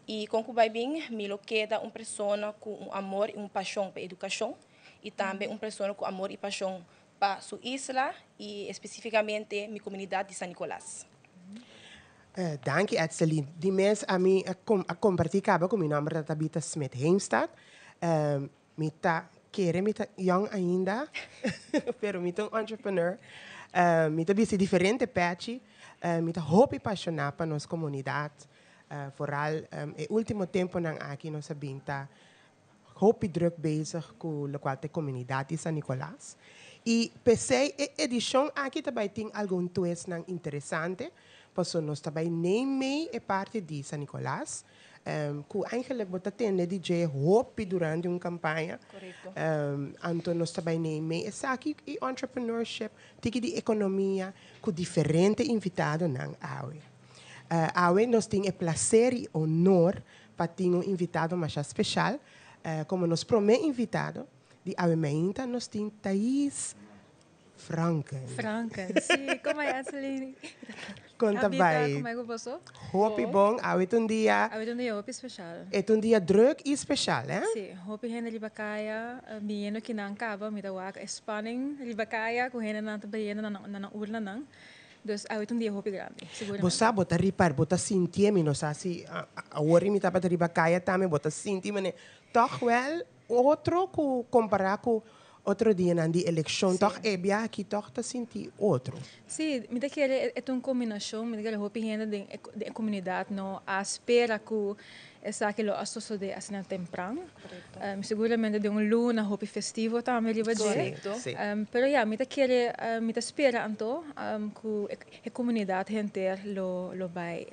e com o bem, eu queda pessoa com amor e paixão para a educação e também pessoa com amor e paixão para sua isla e especificamente minha comunidade de San Nicolás. Dank je, Edseline. Die mensen aan mij compartillen com meu nome é Tabita Smith Heemstad. Mita keren mita young ainda, pero mita entrepreneur. Mita bisi diferente patch. Mita hope apaixonada para nossa comunidade. Vooral e último tempo nang aqui nós sabinta hope druk bezig com a qual comunidade de San Nicolás. E pensei edição aqui também tem algum twist nang interessante. Passo nós também nem mee é parte de San Nicolás, que eigenlijk wordt atende DJ Hope durante uma campanha. Correto. Então nós também nem mee é aqui e entrepreneurship, tiki de economia, com diferente invitado nang awe. Awe nós tem o prazer e honor para ter invitado mais especial, como nos primeiro invitado de awe mainta nós tem Thais Franken. Sim, como é, Edseline? Conta bem. Como é que você? Hope bom, hoje um dia. Hoje um dia especial. É dia druk e especial, né? Sim, hope hena libakaya, bieno que não acaba, me dá wak spanning libakaya, com hena não também na urna não. Dus hoje um dia hope grande, seguramente. Você bota ripar, bota sentir, me não sabe se a hora me tapa libakaya também bota sentir, mas toch wel outro que comparar com outro dia na eleição, toch é bem aqui, toch tá sentir outro. Sim, me daquele é uma combinação, me daquele hope ainda de comunidade não a espera que essa aquilo associo de assim temprano. Seguramente de luna hope festivo também ali vai dizer. Pero ja, me daquele me espera anto que a comunidade inteira lo vai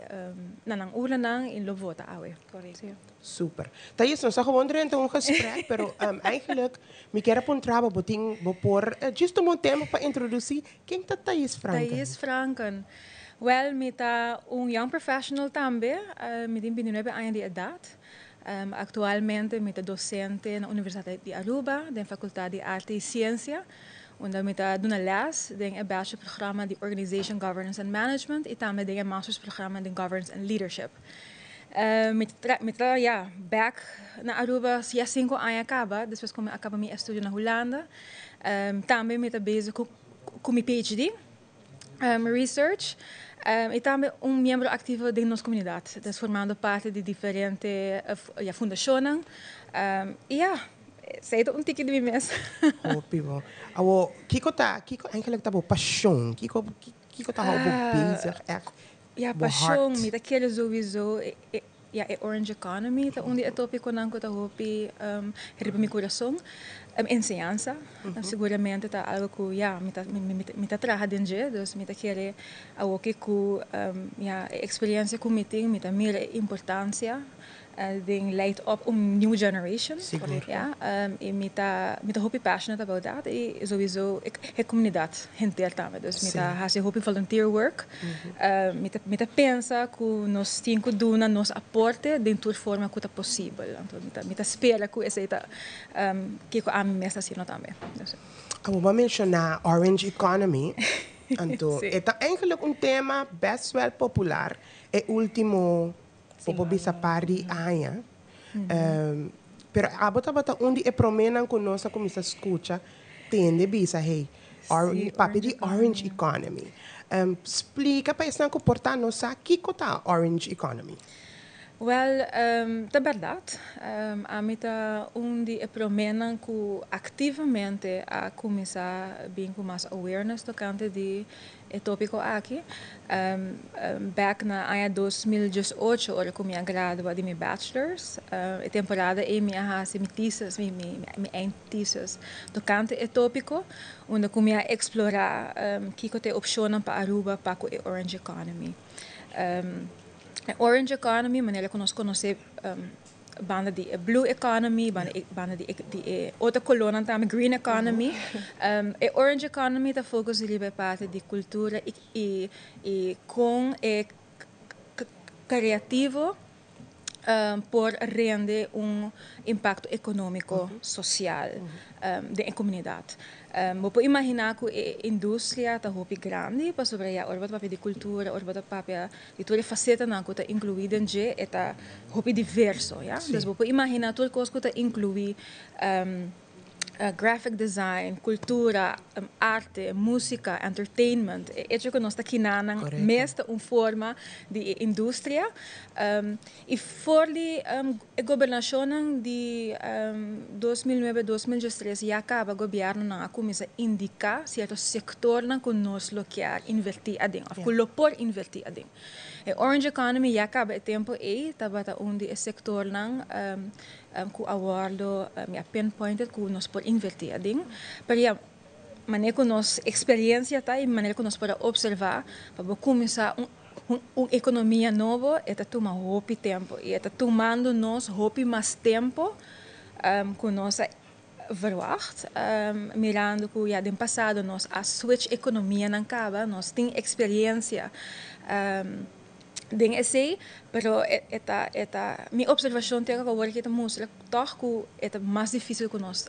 nang ula nang in lo vota awe. Correto. Super. Thais, nós gewoon durante gesprek, pero eigenlijk me quero apontar vou pôr justo um tempo para introduzir quem tá Thais Franken. Thais Franken. Well, mita young professional também, me tem 29 anos de idade. Atualmente, mita docente na Universidade de Aruba, da Faculdade de Arte e Ciência, onde mita dona les, tem bachelorprogramma de Organization, Governance and Management e também tem mastersprogramma de Governance and Leadership. Mita back na Aruba, já 5 anos acaba, depois como acaba meu estudo na Holanda. Também mita bezig com meu PhD, research. E também membro ativo da nossa comunidade, formando parte de diferentes fundações. E sei que de mim mesmo. Ótimo. Awo, kiko eigenlijk tá paixão, kiko tá algo bezig, paixão, me daquele sowieso orange economy, ta undi tópico nanko ta hopi riba mi coração, enseñanza, seguramente ta algo que mita traha denje, dus mita querer algo que experiência com meeting, mita mira importância ding leidt op een new generation. Ja, en met hoop passionate about that. En sowieso, ik comunidade inteira também. Dus met hace hoop volunteer work. Met pensa que nós temos que dar nos aporte dentro de forma que é possível. Então, met espera que esse que a mim está sendo também. Eu vou mencionar Orange Economy. Então, é eigenlijk tema best wel popular. É último popo bisa pari anya. Pero abota onde é promena com nossa comissa escuta tende bisa hey papi de Orange Economy. Explica para isso que portar nossa que cota Orange Economy. Well, de verdade, a mim tá onde é promena que ativamente a começar bem com mais awareness tocante de tópico aqui. Back na ano 2018, hora que eu graduei de meu bachelor's, a temporada e minha raça, minha thesis, tocante tópico, onde eu explorar que tem opções para Aruba para a Orange Economy. Orange Economy, maneira que nós conhecemos banda de Blue Economy, banda de outra coluna também, Green Economy. Orange Economy está focus em parte de cultura e com criativo por render impacto econômico, social da comunidade. Vou imaginar que a indústria está muito grande para sobre a orba de cultura, orba de toda faceta não que está incluída em je está muito diverso, ja. Dus vou imaginar tudo coisa que está incluído graphic design, cultura, arte, música, entertainment. É que nós está quinando mesmo uma forma de indústria. E for a governação de 2009-2013 já acaba o governo a começar a indicar certo setor que nós quer investir adentro, que por investir adentro. Orange Economy já acaba o tempo e estava onde o setor não que awardo pinpointed que nós por investir adentro. Pero maneira que nós experiência tá e maneira que nós podemos observar para começar uma economia nova está tomando muito tempo e está tomando nós muito mais tempo que nós verwacht, mirando que já no passado nós a switch economia não acaba, nós tem experiência ding esse, pero minha observação tem agora que mostra toch que é mais difícil que nós.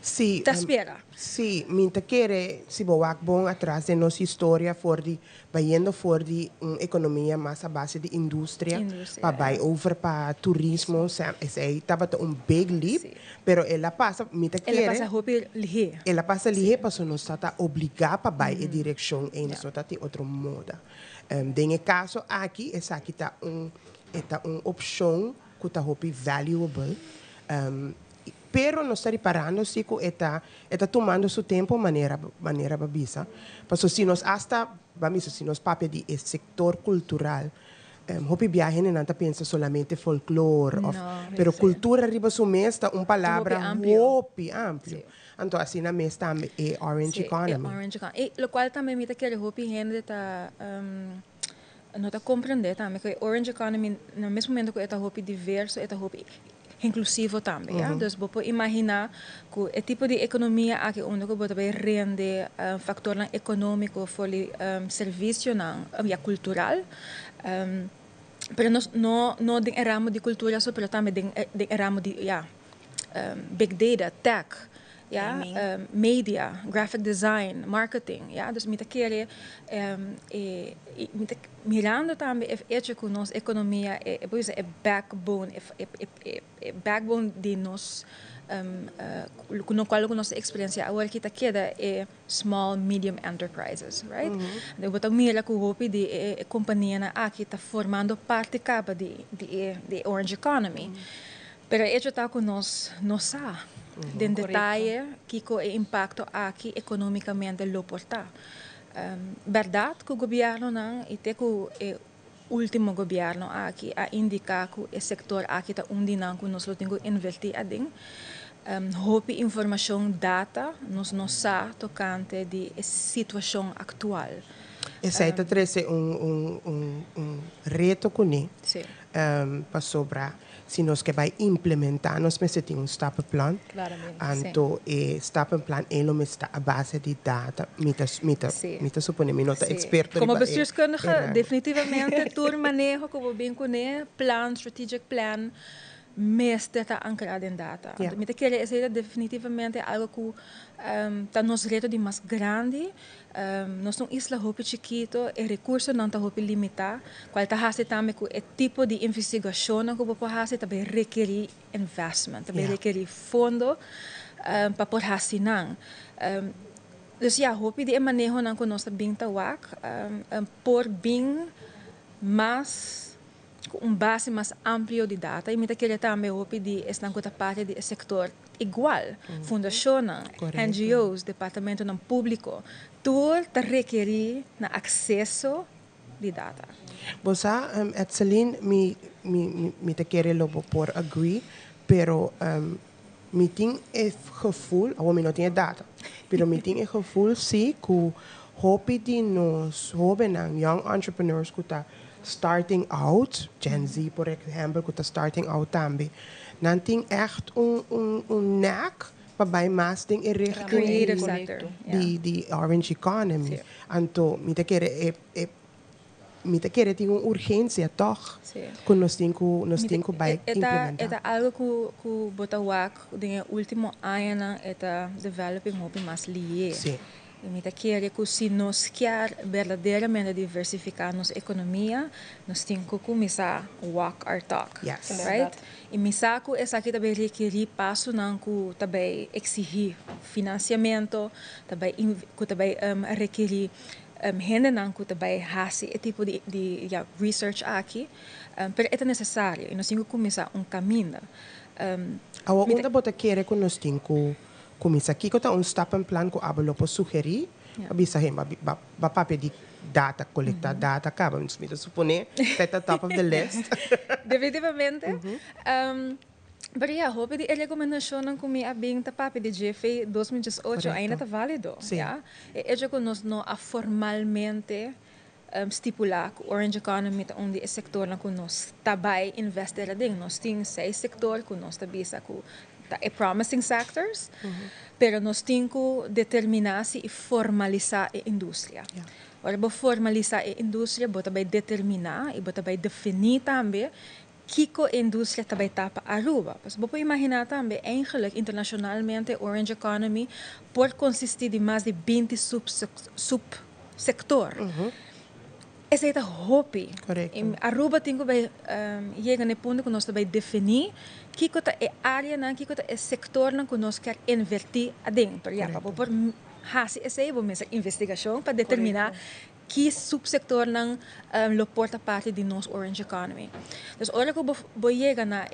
Sim. Te espera. Sim, minta querer se boak bom atrás de nossa história for de bayendo for de economia mais a base de indústria, para vai over para turismo, esse tava big leap, pero ela passa minta querer. Ela passa lihe para nós está obrigar para vai a direção em nós tá tem outro moda. Em caso aqui, essa aqui tá uma opção que tá hopi valuable. Pero nós está reparando se que está tomando seu tempo maneira babisa. Porque se nós hasta vamos se nós papel de sector cultural, hopi viaje não está pensa solamente folclore, pero cultura riba su mesta uma palavra hopi amplo. Então assim na mesta é Orange Economy. Orange Economy. E lo qual também me quer hopi gente tá não tá compreender também que Orange Economy no mesmo momento que está hopi diverso, está hopi inclusivo também. Dus vou imaginar que o tipo de economia aqui onde que pode render fator econômico for serviço cultural. Pero não de ramo de cultura, mas também de ramo de big data, tech, media, graphic design, marketing. Dus met querer mirando também é que nossa economia é backbone de nós no qual nossa experiência agora que queda é small medium enterprises, right? Eu vou mira que o hopi de companhia aqui está formando parte capa de Orange Economy, pero é que está com nós de detalhe que o impacto aqui economicamente lo porta. Verdade que o governo não e tem que último governo aqui a indicar que o setor aqui está que nós temos que investir adem. Hope informação data nos nossa tocante de situação atual. Esse aí está trazendo reto com ele. Sim. Para sobrar, se nós queremos implementar, nós precisamos stappenplan. Claramente. Então, o stappenplan ele está a base de data. Mita supone, mi nota experto. Como bestuurskundige, definitivamente, tour manejo, como bem com plan, strategic plan, mestre está ancorado em data. Yeah. Me querer dizer definitivamente algo que está nos reto de mais grande. Nós não isla hope chiquito, e recurso não está hope limitar. Qual está hasi também com o tipo de investigação que você hasi também requer investment, também requer fundo para por hasi não. Dus ja, hope de manejo não que nós bem tawak, por bem mais base mais amplo de data e me querer também hope de esta parte do setor igual, fundação, NGOs, departamento não público, tudo requer na acesso de data. Você, Edselin, me querer logo por agree, pero me tem gevoel, ou me não tem data, pero me tem gevoel sim que hope de nós, young entrepreneurs que tá starting out, Gen Z, por exemplo, que está starting out também, não tem echt knack para mais tem creative sector de orange economy. Então, me querer tem uma urgência, toch? Que nós temos que implementar. É algo que botawak no último ano está developing hope mais lié. E me querer que se nós quer verdadeiramente diversificar nossa economia, nós temos que começar a walk our talk, right? E me saco essa aqui também requer passo não que também exigir financiamento, também requer gente não que também hace esse tipo de research aqui, pero é necessário e nós temos que começar caminho. Onde você quer que nós temos que começar aqui, que está stappenplan que abalo para sugerir, bisa ba papel de data, coletar data, acaba, me supone, está top of the list. Definitivamente. Pero ja, hoop die recomendação que me abing ta papi de GFA 2018 ainda está válido, ja? E que nós não formalmente stipular que Orange Economy tá onde é setor na que nós também investir ading, nós temos 6 sectores que nós tabisa que é promising sectors, pero nós temos que determinar e formalizar a indústria. Ora, para formalizar a indústria, você também determinar e você também definir também que a indústria também está para Aruba. Você pode imaginar também, eigenlijk, internacionalmente, Orange Economy pode consistir de mais de 20 subsectores. Essa é a hope. Aruba tem que chegar no ponto que nós também definir que é a área, que é o setor que nós queremos investir adentro. Para fazer essa investigação para determinar que subsector não porta parte de nossa Orange Economy. Então, hora que vou chegar na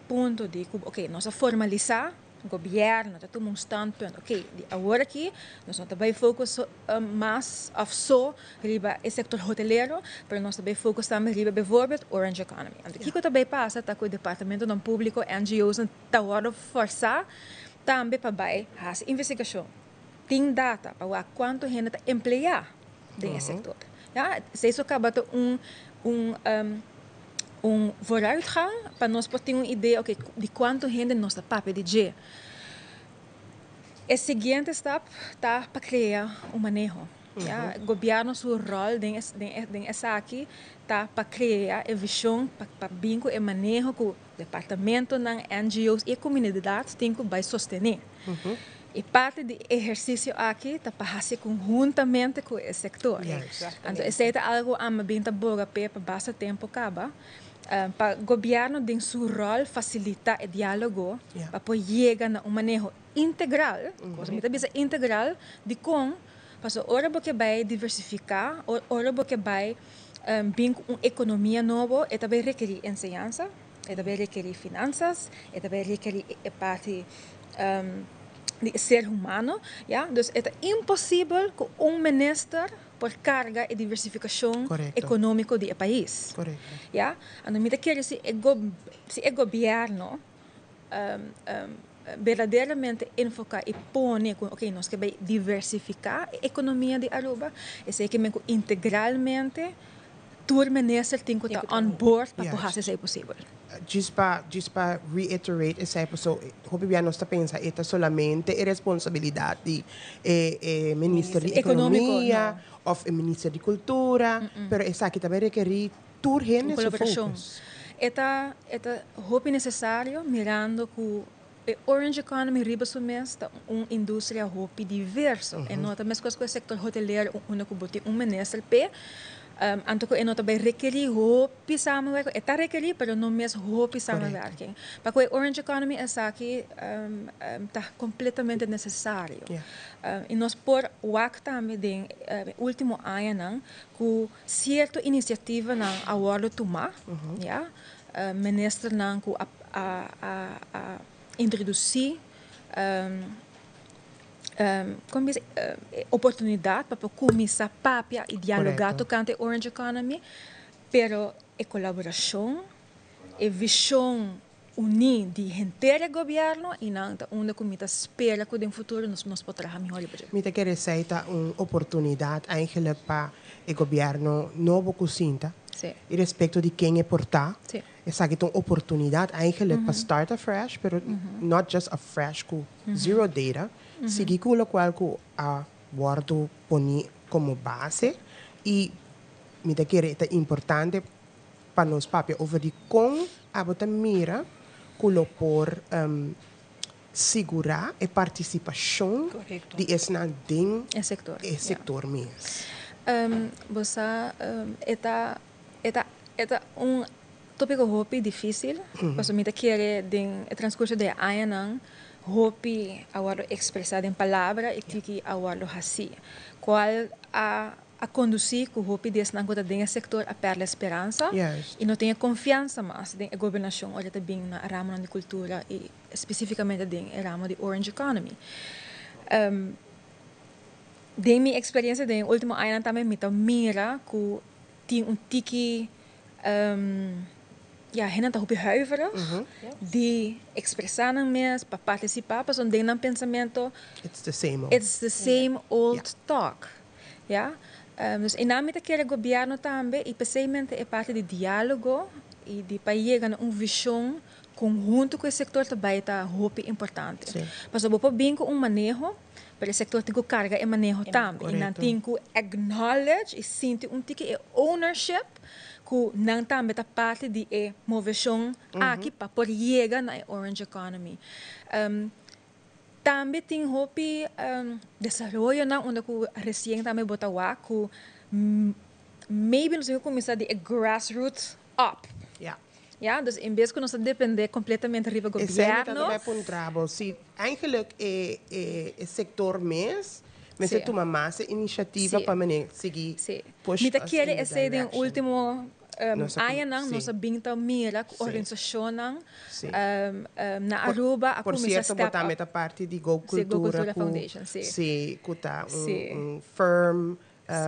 ponto de que nós formalizar o governo, já tomamos standpunt, agora aqui, nós não também focus mais só riba o setor hoteleiro, mas nós também focus também riba, bijvoorbeeld, Orange Economy. E o que também passa, tá com o departamento não público, NGOs, tá hora forçar também para fazer investigação. Tem data para quanto gente está empregado nesse setor. Ja, se isso acaba vooruitgang para nós termos uma ideia de quanto gente nós está para pedir. O seguinte step está para criar manejo. O governo seu rol nessa aqui está para criar a visão para vincular e manejo que o departamento, NGOs e a comunidade tem que sostener. E parte do exercício aqui está para fazer conjuntamente com o setor. Então, isso é algo que bem boa para bastante tempo acaba. Para o governo tem seu rol facilitar o diálogo para poder chegar a manejo integral, integral de como, para hora que vai diversificar, hora que vai vir uma economia nova, e também requer ensinança, e também requer finanças, e também requer parte de ser humano, ja? Dus é impossível que ministro por carga e diversificação Correcto. econômica do país. Correcto. Yeah? Ano me quer se o governo verdadeiramente enfocar e pôr ok, nós queremos diversificar a economia de Aruba e sei que integralmente tour minister tem que estar on board para Yes. poder ser possível. Just para reiterate essa episode, hope bem nós pensa esta solamente é responsabilidade do Ministério de Economia ou do Ministério de Cultura, pero essa aqui também requer tour gente Colaboração. focus. Eta hope necessário mirando que a Orange Economy riba sumes indústria hope diverso. E nota mesmo com o setor hoteleiro que bote ministro pe anto ko enota bay requerir hope samenwerking. Eta requerir pero não mesmo hope samenwerking. Para que a Orange Economy essa aqui tá completamente necessário. E nós por wak também den último ano que certa iniciativa na award tomar, ja, minister nan ku a introduzir como diz, oportunidade para começar papia e dialogar com a Orange Economy, pero a colaboração, a visão unir de inteiro governo e não onde comita espera que no futuro nós podemos trabalhar melhor. Me te quer receita uma oportunidade eigenlijk para o governo novo cozinha. E respeito de quem é portar. Essa aqui é uma oportunidade eigenlijk para start afresh, pero not just afresh com zero data. Seguir com o qual que a guardo poni como base e me te quer é importante para nós papia over de como a bota mira que por segurar a participação de esse ding e sector mesmo. Você eta tópico hopi difícil, porque me quer den transcurso de ano hopi agora expressar em palavra e que agora assim, qual a conduzir que o hopi desse na conta do setor a perder a esperança e não tenha confiança mais na governação olha também na ramo de cultura e especificamente na ramo de Orange Economy. De minha experiência de último ano também me mira que tem tiki hen tá hopi huiveren de expressar mesmo para participar, para um ding pensamento. It's the same old talk. Dus in name que o governo também e especialmente é parte de diálogo e de para chegar a uma visão conjunto com o setor também está hopi importante. Mas o bopo bem com manejo para o setor tem que carga e manejo também. E não tem que acknowledge e sentir tiki ownership que não também está parte de movição aqui para por chegar na Orange Economy. Também tem hopi desenvolvimento na onde que recém também bota lá que maybe nós vamos começar de grassroots up. Dus in vez que nós depender completamente do governo. Esse é um trabalho. Se eigenlijk é sector mas é uma massa iniciativa para seguir. Me te quer esse de último ano nós binta mira organização na Aruba a por começar certo botar a parte de Go Cultura Foundation, que tá firm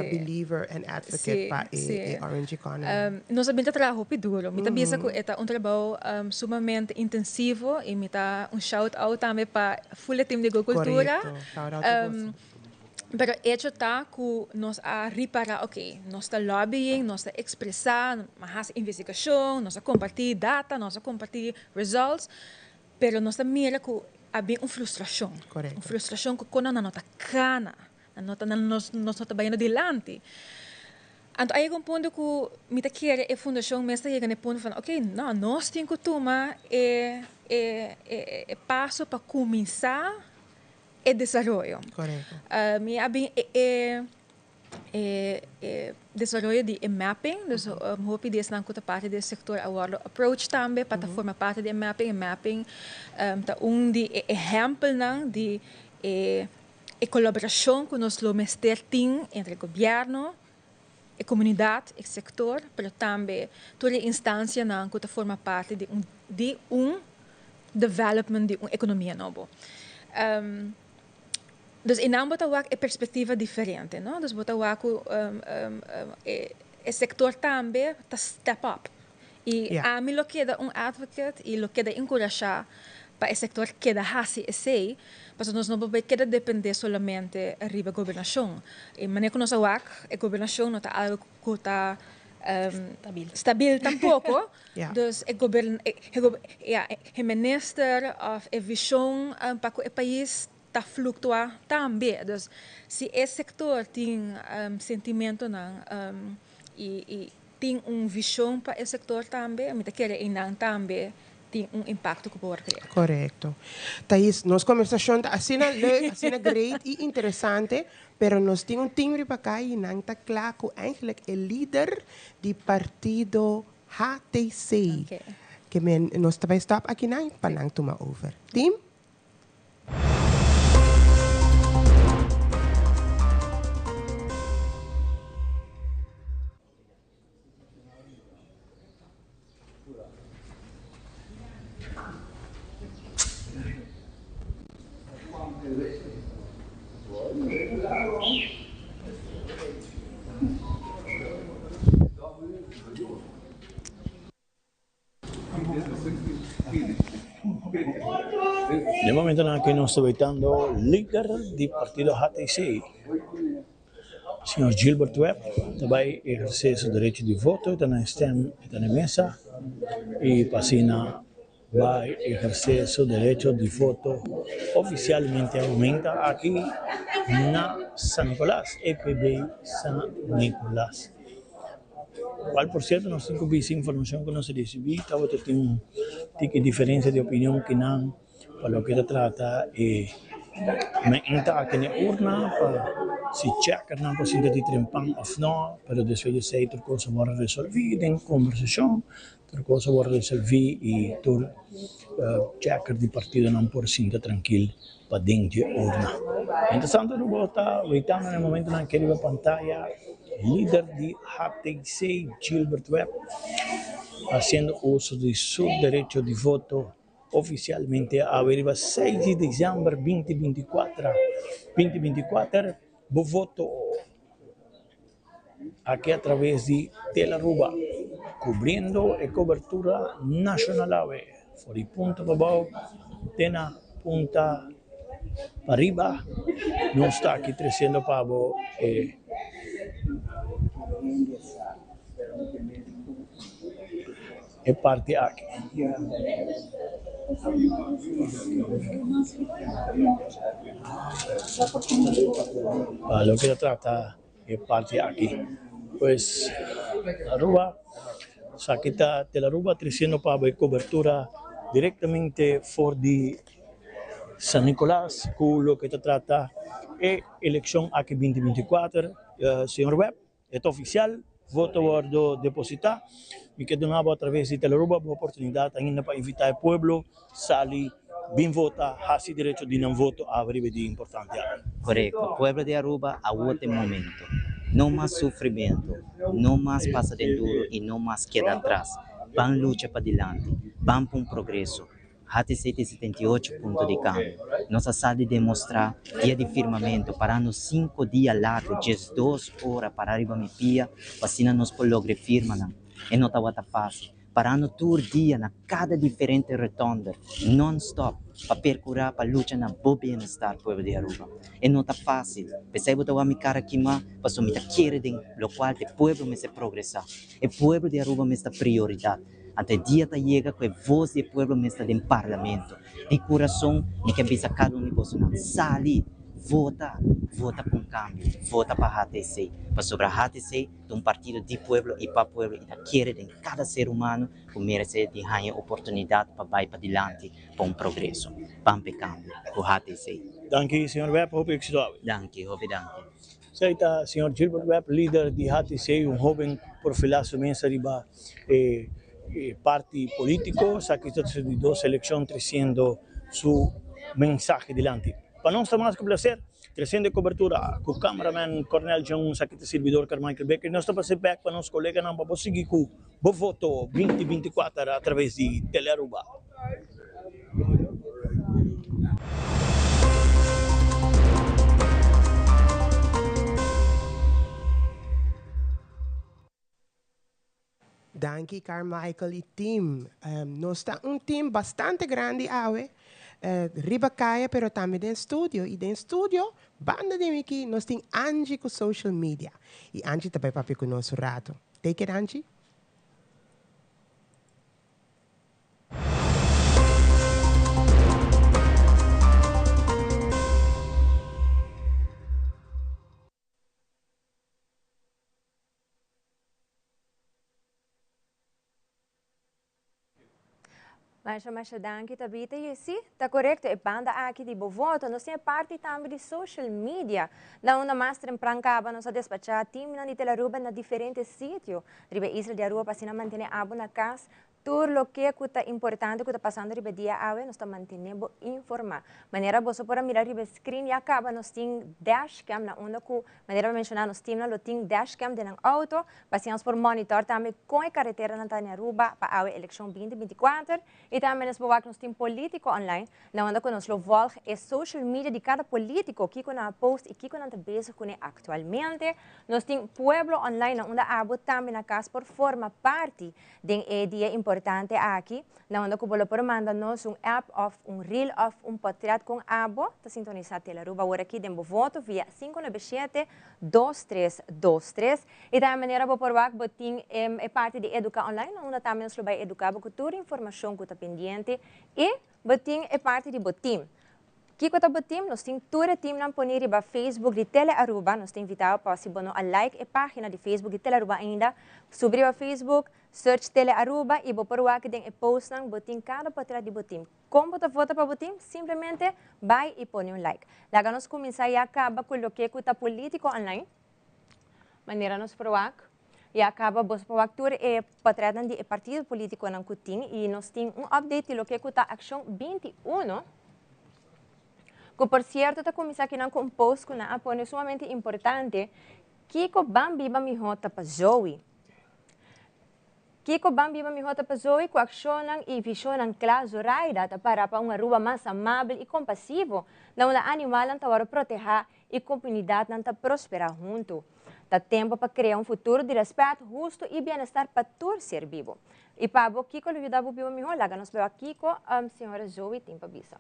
believer and advocate para a Orange Economy. Nós binta trabalho duro. Me pensa que é trabalho sumamente intensivo e me tá shout out também para full team de Go Cultura. Pero hecho está que nós a reparar, nós está lobbying, nós está expressar, nós investigação, nós a compartilhar data, nós a compartilhar results, pero nós está mira que havia uma frustração. Uma frustração que quando não está cana, nós está bem adiante. Então, aí um ponto que me quer a fundação mesmo chega no ponto de não, nós temos que tomar passo para começar e desarrollo. Correcto. Me había desarrollo de mapping, dus hoop je na kuta parte do sector agora approach também para formar parte de mapping tá de exemplo não de colaboração que nós lo mester tem entre o governo, a comunidade, o sector, mas também toda a instância não kuta forma parte de development de uma economia nova. Dus in ambos é perspectiva diferente, não? Dus bota waku o sector também tá step up. E a mim lo queda advocate e lo queda encorajar para o sector queda hasi esse, mas nós não podemos queda depender solamente arriba governação. E maneira que nós a governação não tá algo que tá stabil tampouco. Dus o minister of a visão para o país está fluctuar também. Dus se esse sector tem sentimento e tem visão para esse sector também, me quer também tem impacto que pode criar. Correto. Thais, nossa conversação está assim leuk, assim great e interessante, pero nós temos timbre para cá e não está claro que eigenlijk o líder do partido HTC, que nós também stop aqui não para não tomar over. Team? Nel momento in cui non sto aspettando il leader del partito HTC, signor Gilbert Webb, também exerce seu direito de voto, está na mesa e Pacina vai exercer seu direito de voto oficialmente aumenta aqui na San Nicolás, EPB San Nicolás. Qual, por cierto, não tenho visto informação que não se recebeu, talvez tenha uma diferença de opinião que não, para lo que se trata, me entra aqui na urna para se checar não se de trempang ou não, mas depois de sei outra coisa vai resolver em conversação, outra coisa vai resolver e tur checar de partido não por sinta tranquilo para dentro de urna. Interessante, eu vou estar aguentando no momento na que a pantalla líder de HTC, Gilbert Webb, haciendo uso de su derecho de voto oficialmente a averiguar 6 de diciembre 2024. Voto aquí a través de Telaruba, cubriendo la cobertura nacional. Por el punto para abajo, tena punta para arriba, no está aquí 300 para abajo. E parte aqui. Lo que se trata es parte aquí. Pues Aruba, saquita de la Aruba 300 para cobertura directamente por de San Nicolás, con lo que se trata es elección aquí 2024. Señor Webb, es oficial, voto guardo depositar. Me quedo a través de Telaruba, uma oportunidade ainda para invitar o povo, salir, bem votar, há-se direito de não voto, a breve de importante. Correto, o povo de Aruba a outro momento. Não mais sofrimento, não mais passa de duro e não mais queda atrás. Vão lutar para adiante, vão para progresso. HTC 78 pontos de câmbio. Nossa sala de demonstrar dia de firmamento, parando 5 dias largos, 12 horas para arriba me pia, vacina nos por lograr firma não. E não está fácil. Parando todo dia na cada diferente retonda, non-stop, para percurar, para lutar na bom bem-estar do povo de Aruba. E não está fácil. Pensei que eu me cara aqui, mas eu me quero de lo qual o povo me se progressar. O povo de Aruba me está prioridade. Até o dia que chega com a voz do povo me está no parlamento. De coração, me quer ver cada um de vocês. Sali, vota com câmbio, vota para a HTC. Para sobre a HTC, de um partido de povo e para o povo, e quer de cada ser humano que merece de ganhar oportunidade para ir para adiante, para progresso. Vamos para câmbio, com a HTC. Danke, Sr. Webb, hope ik suave. Danke. Saita, Sr. Gilbert Webb, líder de HTC, jovem profilazo mensa riba parte político, saque de 2 elecciones trayendo su mensaje delante. Para nós, mais que placer, trazendo cobertura com o cameraman Cornel Jones, aqui do servidor Carmichael Becker. Nós estamos back para nossos colegas para seguir com o voto 2024 através de Telaruba. Danke Carmichael e team. Nós está team bastante grande awe. Ribacaya, pero também em estúdio. E em estúdio, banda de Miki, nós temos Angie com social media. E Angie também papi conosco rato. Take it, Angie. Mas danke tabita sim, tá correto. E banda aqui de bovoto, nós temos parte também de social media. Na uma master em Prancaba, nós despachamos time na Telaruba na diferentes sítios. Ribe Isla de Aruba, para manter abo na casa. Tudo lo que é importante que está passando ribe dia awe, nós estamos mantendo informado. Maneira você pode mirar ribe screen e acaba nós temos dashcam na onda que maneira mencionar nós temos lo tem dashcam de auto, passamos por monitor também com a carretera na Aruba para a eleição 2024 e também nós nós temos político online na onda que nós lo volg é social media de cada político que na post e que na base com atualmente nós temos pueblo online na onda abo também na casa por forma parte de dia importante aqui, na onda que você pode mandar-nos app of reel of portrait com abo, está sintonizado pela Aruba, agora aqui dentro voto via 597-2323 e da maneira que você tem parte de educar online, na onda também você vai educar com toda a informação que está pendente e você tem parte de botim. Aqui com o time, nós temos todo o time na poner no Facebook de Tele Aruba, nós temos invitado para se a like a página de Facebook de Tele Aruba ainda, subir ao Facebook, search Tele Aruba e por lá que tem post nang botim cada portrait de botim. Como você vota para botim? Simplesmente vai e põe like. Laga nós começar e acaba com o que é político online, maneira nós provar e acaba bos provar tudo é portrait de partido político nang kuting e nós temos update do que é a ação 21. Que, por cierto, está começando aqui com um post que é sumamente importante. Kiko Bambi Bami Hota para Zoe. Kiko Bambi Bami Hota para Zoe, com ação e visão clara Zoraida para uma Aruba mais amável e compassiva, onde animal para proteger e a comunidade para prosperar junto. Dá tempo para criar futuro de respeito, justo e bem-estar para todo ser vivo. E para o Kiko, lhe dá o Biba Miho, lá nós vemos Kiko, senhora Zoe, tem para visa.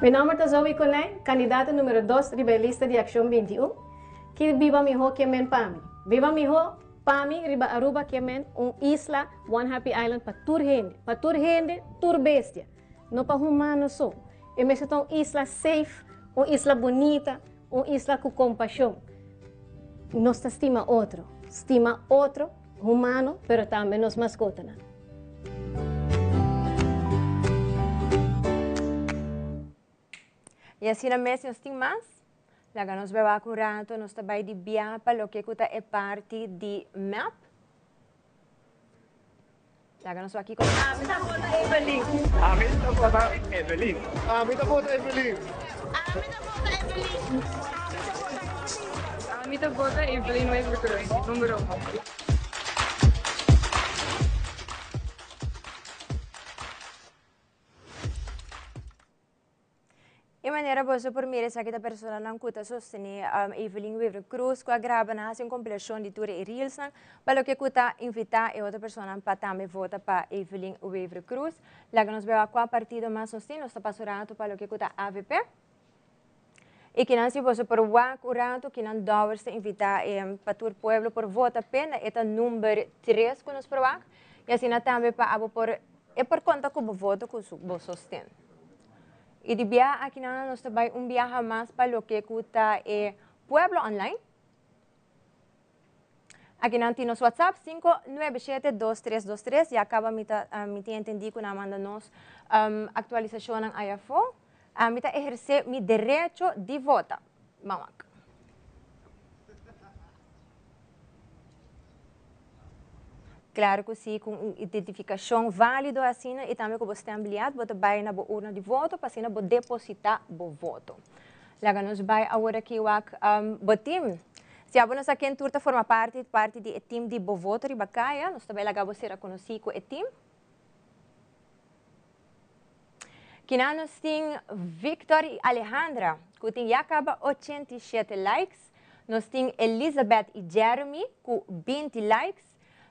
Meu nome é Zoe Coném, candidata número 2 da lista de Ação 21, que viva miho que men PAMI. Viva miho PAMI riba Aruba que men isla, one happy island para tur gente, tur bestia. Não para humano só. E mesmo isla safe, isla bonita, isla com compaixão. Nós estima outro humano, pero também nos mascota. E assim na mesa nós temos mais. Lá nós vamos curando, nós também de biapa, o que é parte de map. Lá nós aqui com a minha foto Evelyn. A minha foto Evelyn. A minha foto Evelyn. A minha foto Evelyn número 1. E maneira você por mim essa que a pessoa não cuta sostener Evelyn Weaver Cruz com a grava na compleção de tour e reels para que cuta invitar e outra pessoa para também votar para Evelyn Weaver Cruz. Lá nós vemos qual partido mais sustento está passando para que cuta AVP. E que não se você por o que não dá se invitar para todo o povo por votar pena é o número 3 que nós provamos e assim também para por conta que o voto que o sustento. E de viaje aqui nós também viaje mais para o que é Pueblo Online. Aqui nós temos WhatsApp 597-2323 e acaba me entendi que nós mandamos atualização ng IFO. Me exercer meu direito de votar. Vamos. Claro que sim, com identificação válida assim, e também com você ampliado, você vai na urna de voto, para assim, você depositar o voto. Lá nós vai agora aqui o time. Se a você quer turta forma parte do time de voto de Bacaia, nós também lá você reconhece com o time. Que nós temos Victor e Alejandra, que tem acaba 87 likes. Nós temos Elizabeth e Jeremy, com 20 likes.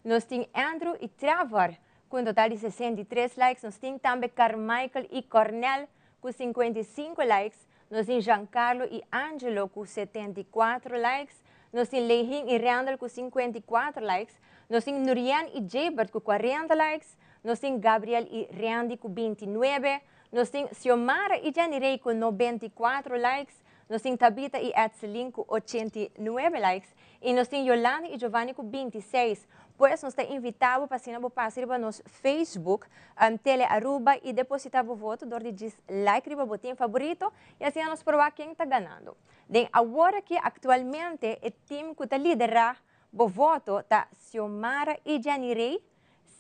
Nós temos Andrew e Trevor, com um total de 63 likes. Nós temos também Carmichael e Cornel, com 55 likes. Nós temos Giancarlo e Angelo, com 74 likes. Nós temos Leihin e Randall, com 54 likes. Nós temos Nurian e Jaybert, com 40 likes. Nós temos Gabriel e Randy, com 29. Nós temos Xiomara e Jenny Ray, com 94 likes. Nós temos Tabita e Edselin, com 89 likes. E nós temos Yolanda e Giovanni, com 26. Pois nós estamos invitados para assinar o passe no nosso Facebook, Tele Aruba, e depositar o voto, onde diz like, o botão favorito, e assim nós provar quem está ganhando. Agora que atualmente o time que está liderando o voto está Xiomara e Jenny Ray,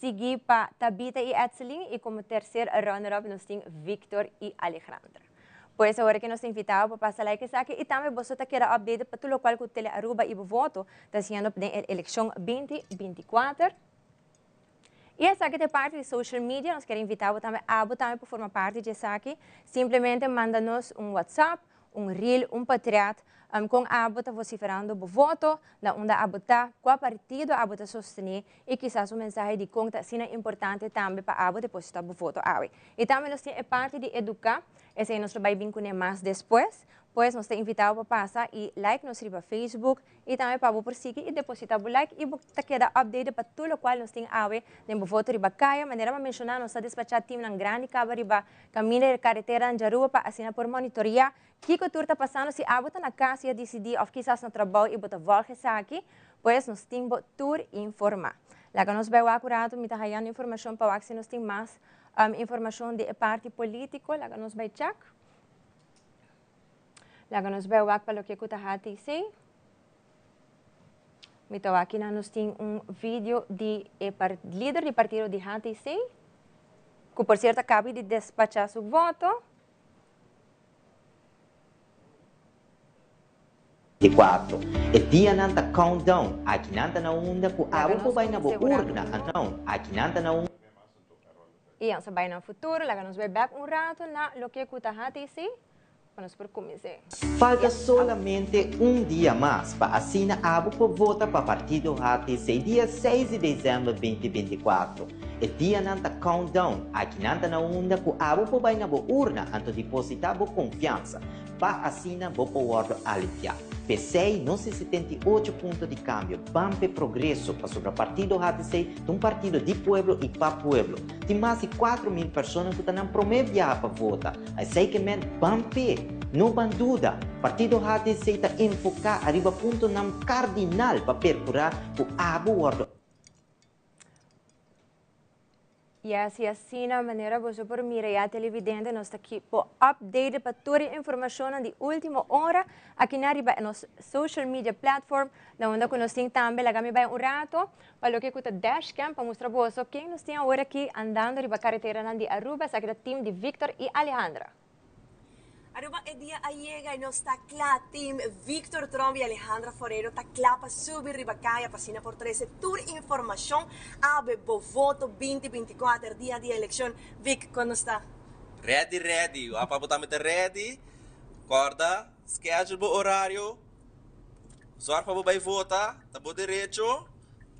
seguido para Tabita e Edselin, e como terceiro runner-up nós temos Victor e Alejandra. Pois agora que nós invitamos para passar like e também você quer update para tudo o qual que o Tele Aruba e o voto está sendo na eleição 2024. E essa aqui é parte de social media, nós queremos invitar também para formar parte disso aqui. Simplesmente manda-nos um WhatsApp, um reel, um patriot, com a está vociferando o voto, da onde a está, qual partido a está sostener e quizás mensagem de conta sina importante também para a depositar o voto. E também nós temos a parte de educar, esse aí nós vai vincular mais depois, pois nós temos invitado para passar e like nos riba Facebook e também para por seguir e depositar o like e você queda update para tudo o qual nós temos no voto riba caia, maneira para mencionar nós despachar time na grande caba riba caminho de carretera em Jaruba para assinar por monitoria que o tour está passando se a está na casa e decidir ou quizás no trabalho e bota volta aqui, pois nós temos tour informar. Lá que nós vai acurado, me está raiando informação para que nós temos mais informação de parte político, lá que nós vai check. Lá que nós vai para o que está hati sei. Me está aqui nós temos vídeo de líder do partido de hati sei, que por certo acaba de despachar seu voto. 24. E dia nanta countdown. Aqui nanta na onda ku abo po bay na bo urna antaon. Aqui nanta na onda. E ang sabay ng futuro, laga nos vai back rato na lo que kutahati si. Vamos por começar. Falta solamente dia mais para assinar abo por vota para partido HTC dia 6 de dezembro de 2024. E dia nanta countdown. Aqui nanta na onda ku abo po bay na bo urna anto depositar bo confiança. Para assinar bo po word aliviar. P6, 78 pontos de câmbio, bampe progresso para sobre o partido HTC, de partido de pueblo e para pueblo. Tem mais de 4.000 pessoas que estão promovendo para votar. Aí sei que bampe, não há dúvida. O partido HTC está enfocado arriba ponto nam cardinal para percurar o abo word. E assim na maneira você por mirar a televidente nós está aqui para update para toda a informação de última hora aqui na nossa social media platform na onde nós temos também lá vai rato para o que custa dashcam para mostrar para você quem nós temos agora aqui andando riba carretera de Aruba sa aqui team de Victor e Alejandra. Aruba e dia aiega e nos está cla team Victor Trombi e Alejandra Forero está cla para subir ribacaya pasina por 13 tour informação abe bo voto 2024 dia de eleição. Vic, como está? Ready. Apa botamos ready? Corda, schedule bo horário. Zorg para vai votar, tá bo direito.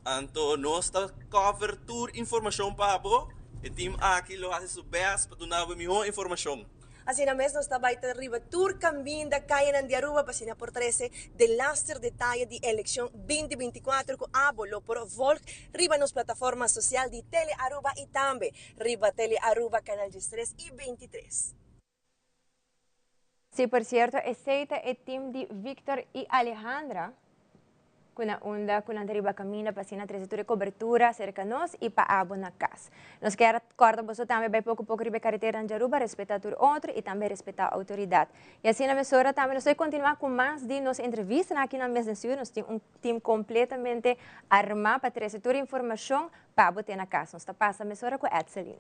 Anto nós está cover tour informação para bo. E team aqui lo hace su best para donar melhor informação. Assim na mesma está vai ter riba tour caminda kaya ng Aruba pasina por 13 de laster detalhe de eleição 2024 com abolo por volk riba nos plataforma social de Tele Aruba e também riba Tele Aruba canal 13 e 23. Sí, por cierto, aceita el team de Victor y Alejandra con la onda, con la riba camina, pasina 13 de cobertura cerca de nos y para abo na casa. Nos queda corta você também vai pouco riba carretera em Jaruba, respeitar o outro e também respeitar a autoridade. E assim na mesura também nós vamos continuar com mais de nossa entrevista aqui na mesa de nós temos time completamente armado para trazer toda a informação para botar na casa. Nós está passando a mesura com a Edselin.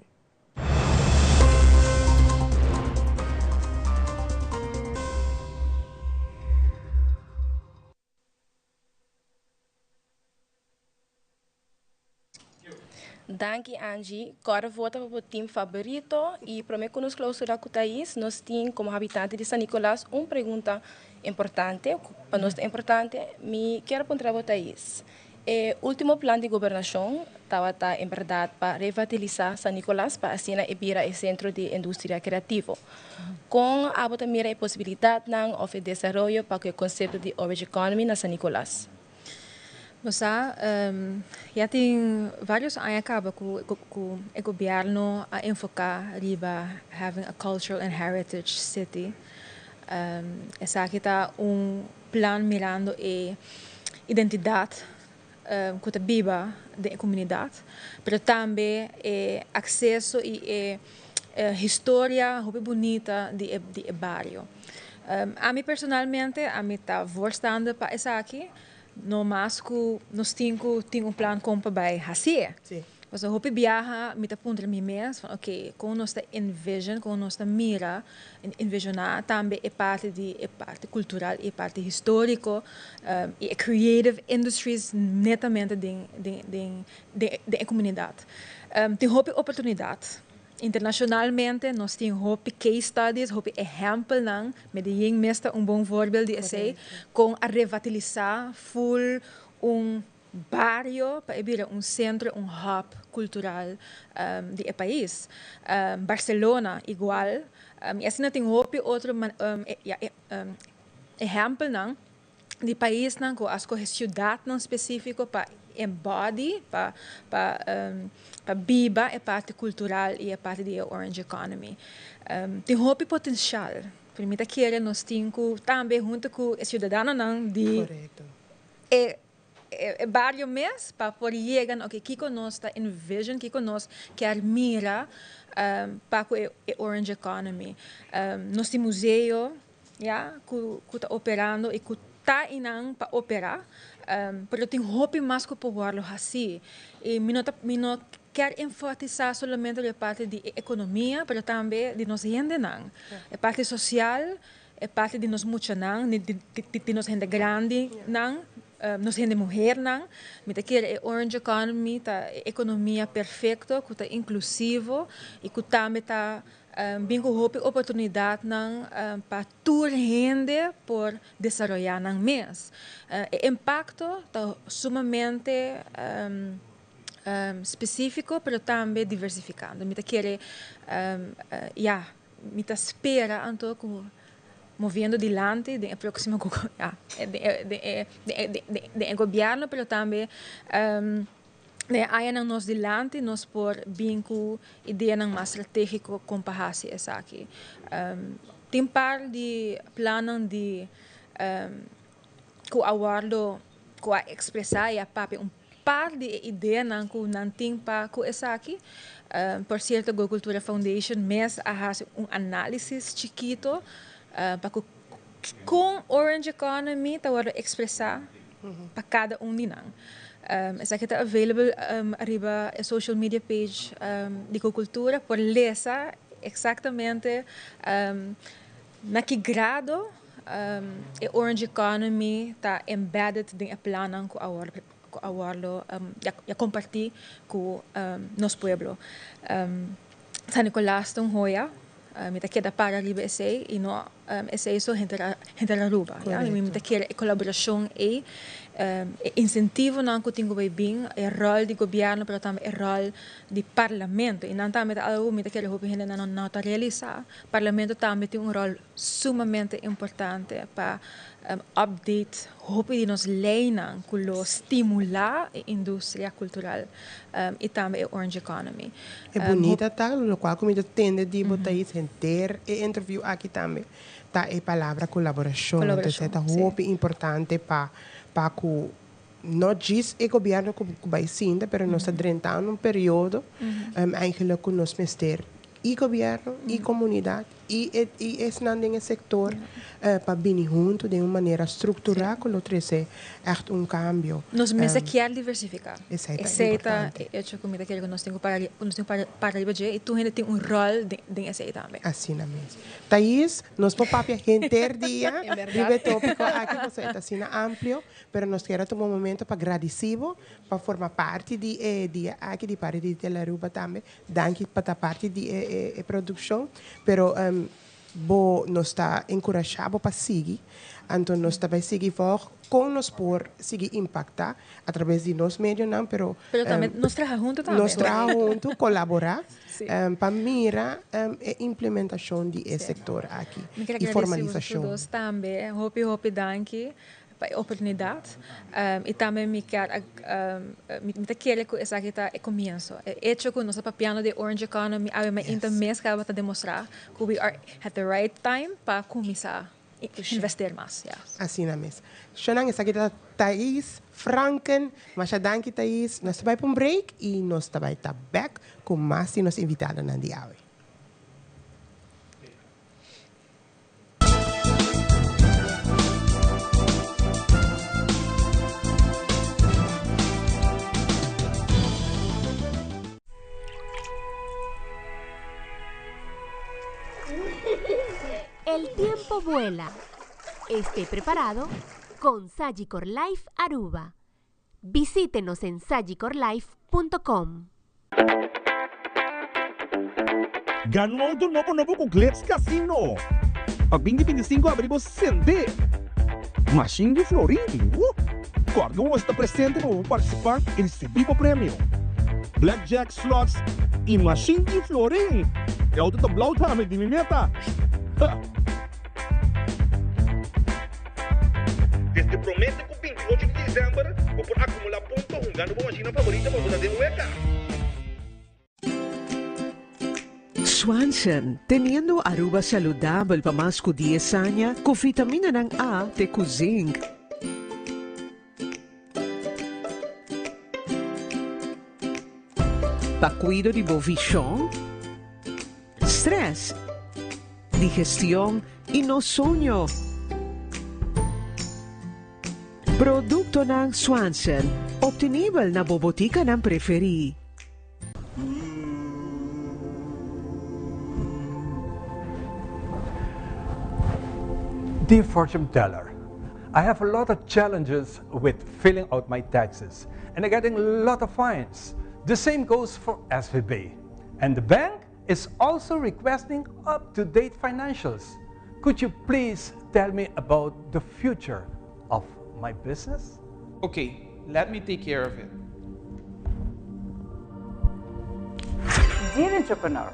Danke, Angie. Agora vota para o time favorito e para mim, quando nos clausura com o Thaís, nós temos como habitante de San Nicolás uma pergunta importante, para nós é importante, me quero perguntar para o Thaís. Último plan de gobernação estava em verdade para revitalizar San Nicolás para assim abrir o centro de indústria criativo. Com a mira a possibilidade de desenvolver para o conceito de orange economy na San Nicolás. Nossa, já tem vários anos acaba que o governo a enfocar riba having a cultural and heritage city. Essa aqui está plan mirando a identidade que está viva da comunidade, mas também acesso e história muito bonita de barrio. A mim personalmente, a mim está forçando para essa aqui. No mais que nós temos plan compra by hacer. Sim. Mas eu hope viaja, me apunta mi mês, ok, com nós envision, com nós mira, envisionar também é parte cultural, é parte histórico, e creative industries netamente da comunidade. Tem hope oportunidade. Internacionalmente, nós temos hope case studies, hope exemplo não, Medellín mesmo bom voorbeeld de essay, com a revitalizar full barrio para abrir centro, hub cultural do país. Barcelona igual, e assim não tem hope outro exemplo não, de país não, com as cidade não específico para embody, para viva a parte cultural e a parte da orange economy. Tem hope potencial. Primeiro que nós temos também junto com o cidadão não de barrio mesmo para poder chegar, ok, que nós está envision, que nós quer mira para a orange economy. Nós temos museu, que está operando e que está indo para operar. Pero tem hope mais que poderlo assim. E não quer enfatizar somente a parte de economia, mas também de nos gente não. A parte social, a parte de nos muitos não, de nos gente grande não, nos gente mulher não. Me quer a orange economy, a economia perfeita, que está inclusivo e que também está bem com oportunidade para toda gente por desenvolver não mês. O impacto está sumamente específico, mas também diversificado. Me quer me espera então movendo adiante do próximo governo, mas também aí nós dilante nós por bem com ideia mais estratégico com parece essa aqui. Tem par de plano de com awardo com expressar e a papi par de ideia não com não tem para com essa aqui. Por certo, Go Cultura Foundation mes a fazer análise chiquito para com Orange Economy tá expressar para cada de nós. Essa aqui está available arriba a social media page de Cultura por ler exatamente na que grado a Orange Economy está embedded em plano com a awardo compartir com nosso pueblo. San Nicolás tão hoia, me tá queda para arriba esse e no esse isso entre Aruba, me tá queda colaboração e incentivo não que tenho bem o rol do governo, mas também o rol do parlamento. E não também algo que quero que a gente não realizar. O parlamento também tem rol sumamente importante para update, hope de nos leinan que estimular a indústria cultural e também a orange economy. É bonita tá, no qual como eu tende de botar isso inteiro e interview aqui também. Tá a palavra colaboração, então é hope importante para que não diz o governo que vai sim, mas nós estamos entrando período eigenlijk que nós mestre e governo e comunidade e esse setor para vir junto de uma maneira estrutural que o trouxe echt cambio. Nós mesmo quer diversificar. Essa é a comida que nós temos para ir e tu ainda tem rol desse também. Assim mesmo. Thaís, nós podemos gente dia vive tópico aqui você está assim amplo, mas nós queremos tomar momento para agradecido para formar parte de aqui de parte de Tele Aruba também, danke para parte de produção, pero nos está encorajado para seguir, então nós também seguir com nós por seguir impactar através de nós medios, não, pero também nós trabalhamos junto também. Nós trabalhamos junto, colaborar para mirar a implementação desse setor aqui e formalização. Todos também, hopi danke para a oportunidade e também me quero que essa aqui está começo. Hecho com nosso papiano de Orange Economy, a minha intermês que vai demonstrar que we are at the right time para começar investir mais. Assim mesmo. Shonang, essa aqui está Thais Franken, mas danke Thais. Nós vamos para um break e nós vamos estar back com mais e nos invitados na dia. El tiempo vuela. Esté preparado con Sagicor Life Aruba. Visítenos en sagicorlife.com. Ganha um auto novo com Glitz Casino. Pag 2025 abrimos Sende. Machine de Florim. Corda um está presente para participar e receber o prêmio. Blackjack slots e Machine de Florim. É auto da Blau também de meta. Desde promete que o 28 de dezembro vou por acumular pontos jogando com a machina favorita para poder denueca. Swanson, teniendo Aruba saludable para más de 10 años, con vitamina A de zinc. Para cuidar de visión, estrés, digestión y no sueño. Producto ng Swanson, obtenible na bobotika ng preferi. Dear fortune teller, I have a lot of challenges with filling out my taxes and I'm getting a lot of fines. The same goes for SVB. And the bank is also requesting up-to-date financials. Could you please tell me about the future of my business? Okay, let me take care of it. Dear entrepreneur,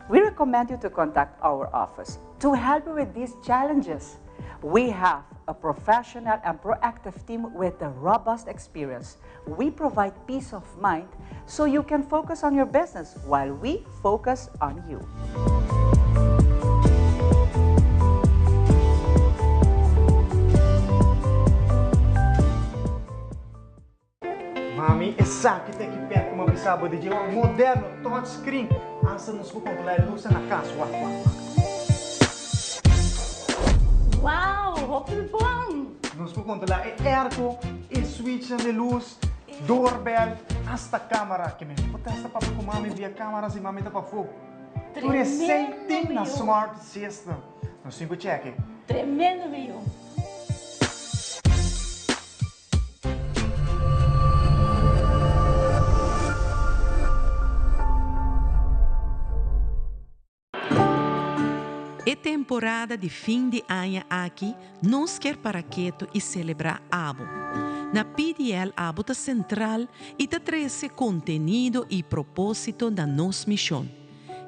we recommend you to contact our office to help you with these challenges. We have a professional and proactive team with a robust experience. We provide peace of mind so you can focus on your business while we focus on you. Mami, essa aqui tem que pegar uma bisaba de um moderno touchscreen. Asa nos controlar a luz na casa. Uau, roupa bom! Nos controlar airco, switch de luz, doorbell, hasta câmera. Que me potesta para com mami via câmeras e mami tá para fogo. Tudo é sem na smart system. Nos 5 check. Tremendo, meu. É temporada de fim de ano aqui, nós quer para quieto e celebrar Abo. Na PDL Abo está central e está traz contenido e propósito da nossa missão.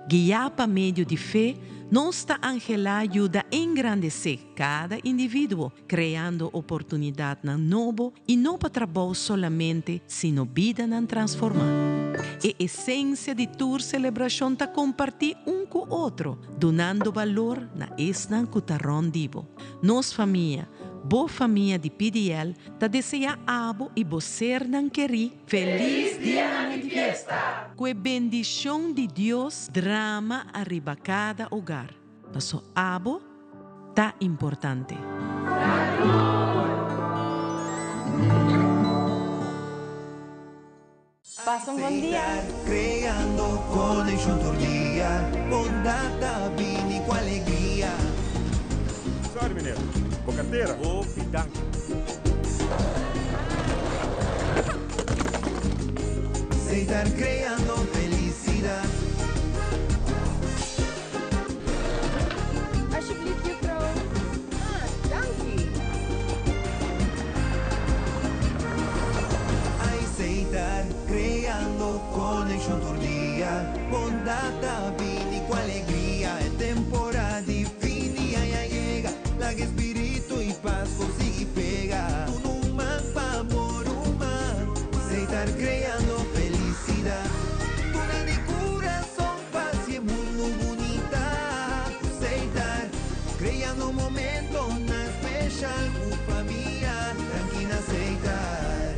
Guiar para meio de fé, nossa Angela ajuda a engrandecer cada indivíduo, criando oportunidade na novo e não para trabalho solamente, sino vida na transformar. A essência de tua celebração está compartilhar com o outro, donando valor na esnan cutarrón divo. Nos família, boa família de PDL, está deseja abo e você não queri feliz dia de fiesta. Com a bendição de Deus, drama arriba cada hogar. Passo abo, tá importante. Passa um bom dia. Creando connection tordia, ondata vini com alegria. Sorry, mineiro. Com carteira? Ô, pitanque. Se estar creando felicidade. A respeto y paz consigue pega. Un humano por humano, se estar creando felicidad. Una de corazón, paz y mundo bonita. Se estar creando momentos na especial con familia, tranquila se estar.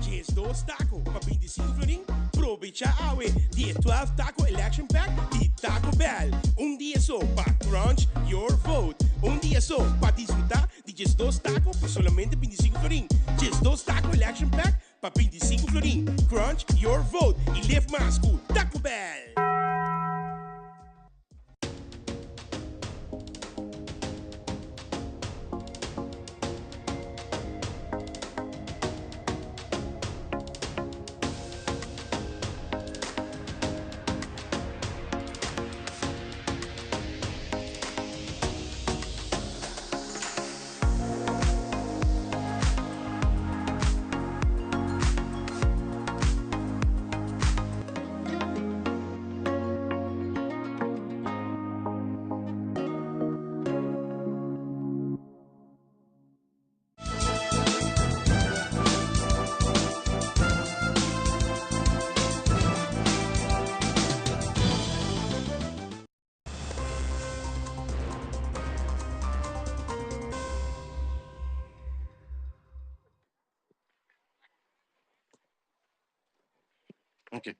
Cheers, dos tacos, para 25 florín. Aprovecha a ver 10-12 Taco Election Pack y Taco Bell. Un día so para crunch your vote. Un día so para disfrutar de Just 2 Taco por solamente 25 florín. Just 2 Taco Election Pack para 25 florín. Crunch your vote y live más cool. Taco Bell. Okay.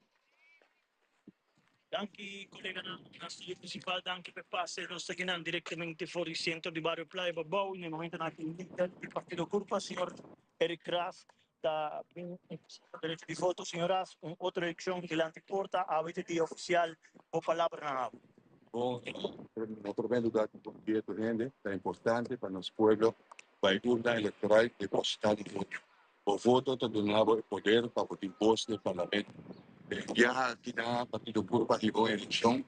Danke, collega na studio principal, danke per passe, non sta chiamando direttamente fuori il centro di Barrio Playa Babou, nel momento nato in leader del Partito Curva, signor Eric Kras, da direito de voto, senhoras, outra eleição que lá porta, a VTD oficial, o palavra na Bom, outro bem lugar que dia tu rende, é importante para nosso povo, vai urna eleitoral depositar o voto. O voto está donado o poder para o imposto do parlamento. Já aqui na Partido Curva e a eleição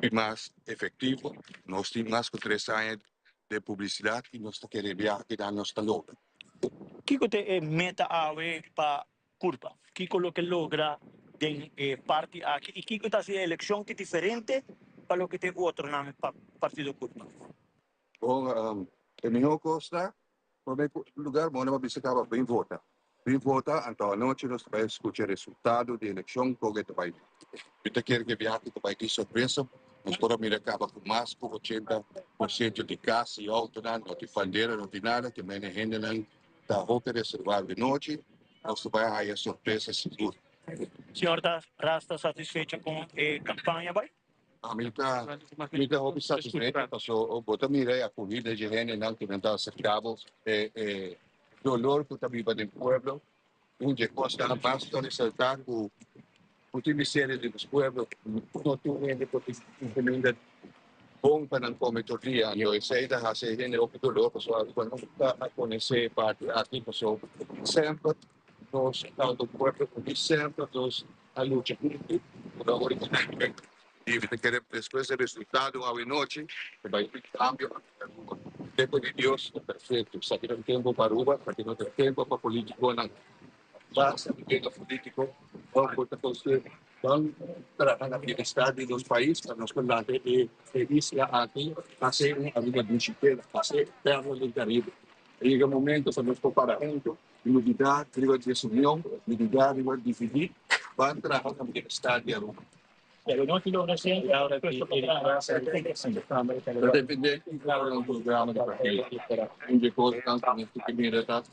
é mais efetivo, nós temos mais que 3 anos de publicidade e nós queremos aqui na nossa loja. Kiko te meta ave pa curva. Kiko lo que logra den parte aquí y Kiko está haciendo elección que es diferente para lo que te otro name pa partido curva. Bom, em meu costa, no lugar onde você acaba bem vota. Bem vota, então a noite nós vamos escutar o resultado da eleição que vai. Você quer que viaje vai ter surpresa? Nós podemos ir acaba com mais de 80% de casa e auto, não tem bandeira, não tem nada, que nem gente não da roupa reservada de noite, nós vamos ter surpresa segura. Senhor está satisfeito com a campanha, vai? A mim está hobby satisfeito, porque o bota mira a corrida de gente não que não está acertado, dolor que está viva no pueblo, onde costa a basta ressaltar o miséria dos pueblos, não tem gente que implementa bom para não comer todo dia, então isso aí dá a ser gente o dolor, pessoal, quando está a conhecer parte aqui, pessoal, sempre nós estamos do pueblo, sempre nós a luta por originalmente. E depois do resultado, à noite, vai ter cambio. O tempo de Deus é perfeito. Só que não tem tempo para Aruba, porque não tem tempo para político. Não basta de tempo político. Vamos trabalhar na bem-estar dos países, para nós falar de isla aqui, fazer uma vida disciplina, fazer terra do Caribe. Chega o momento para nós preparar juntos, unidade, união, unidade, dividir, para trabalhar na bem-estar de Aruba. Pero no quiero decir ahora que depende do programa da carreira, onde coisa tanto nesse primeiro etapa,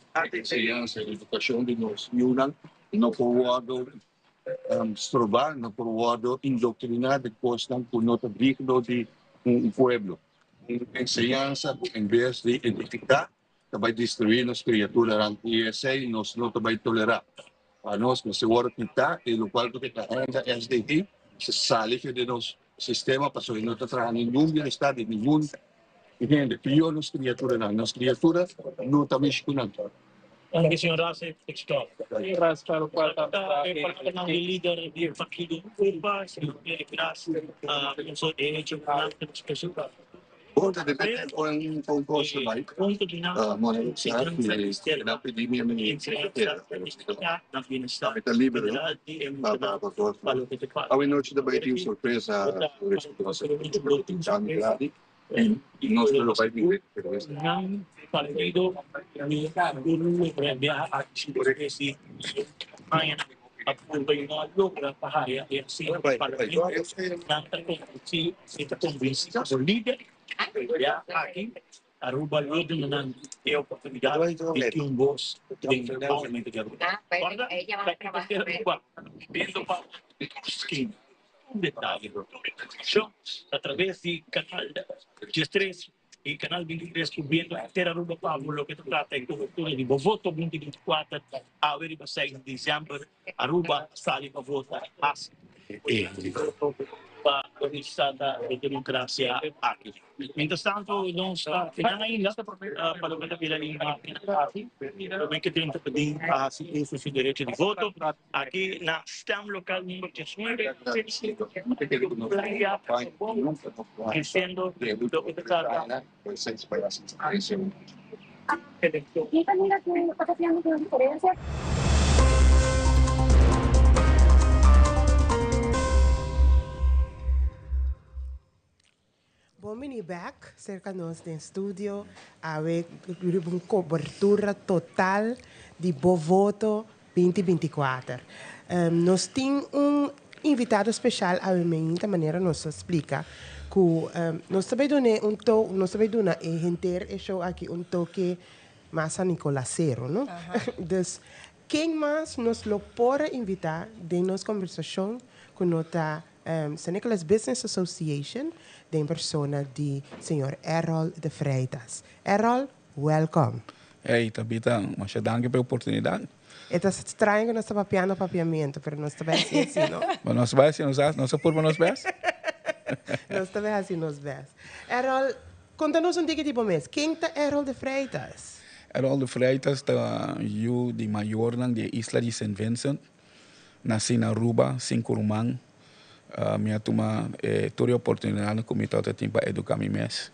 ciência, educação de nós, e não pode estrobar, não pode indoctrinar depois não por nota digno de pueblo. Ensinança, em vez de edificar, vai destruir nossas criaturas, e essa nós não vai tolerar. A nós, mas agora que está, e o qual que está ainda é SDT, se sale de nosso sistema, passou e não está trazendo nenhum bem-estar de nenhum. Entende? Pior nas criaturas não está mexendo. Anche signor Rase, stop. Ras para o quarto líder do partido Curva, senhor Eric Kras, não sou eleito para as pessoas. Onde depende com coisa vai. Mas sabe na epidemia menina. Está livre, não? A noite da baita surpresa, por isso que você y nuestro partido appunto in allora pahaya e sempre si convinsi che il leader ya aquí Aruba luogo non è opportunità di un boss del Parlamento di Aruba. Guarda, viendo pa skin un dettaglio. Attraverso il canale G3 il canale 23 subiendo l'intera Aruba Pablo che tratta in copertura di Bovoto 2024 a Veriba 6 di dicembre Aruba sali Bovota As e pa stata democrazia aqui. Mientras tanto, não está ainda para o Vila também que tenta pedir o seu direito de voto aqui na STEM local número 19, sendo documentada. Y también aquí está haciendo una diferencia. Bomini back, cerca nós do estúdio, há uma cobertura total de Bovoto 2024. Nós temos invitado especial a minha maneira nos explica que nós também damos nós também damos inteiro show aqui toque mais Nicolásero, não? Dus quem mais nos lo pode invitar de nossa conversação com nota San Nicolas Business Association de persona de senhor Errol de Freitas. Errol, welcome. Hey, Tabita, mas danke pela oportunidade. É estranho que nós estamos papiando papiamento, mas nós estamos assim, não? Mas nós vai assim, nós por nós bes. Nós estamos assim, nós bes. Errol, conta-nos dica tipo mês. Quem é Errol de Freitas? Errol de Freitas está eu de maior de Isla de St. Vincent. Nasci na Aruba, Sincurumang. Minha turma toda a oportunidade que me toca tempo para educar meu mês.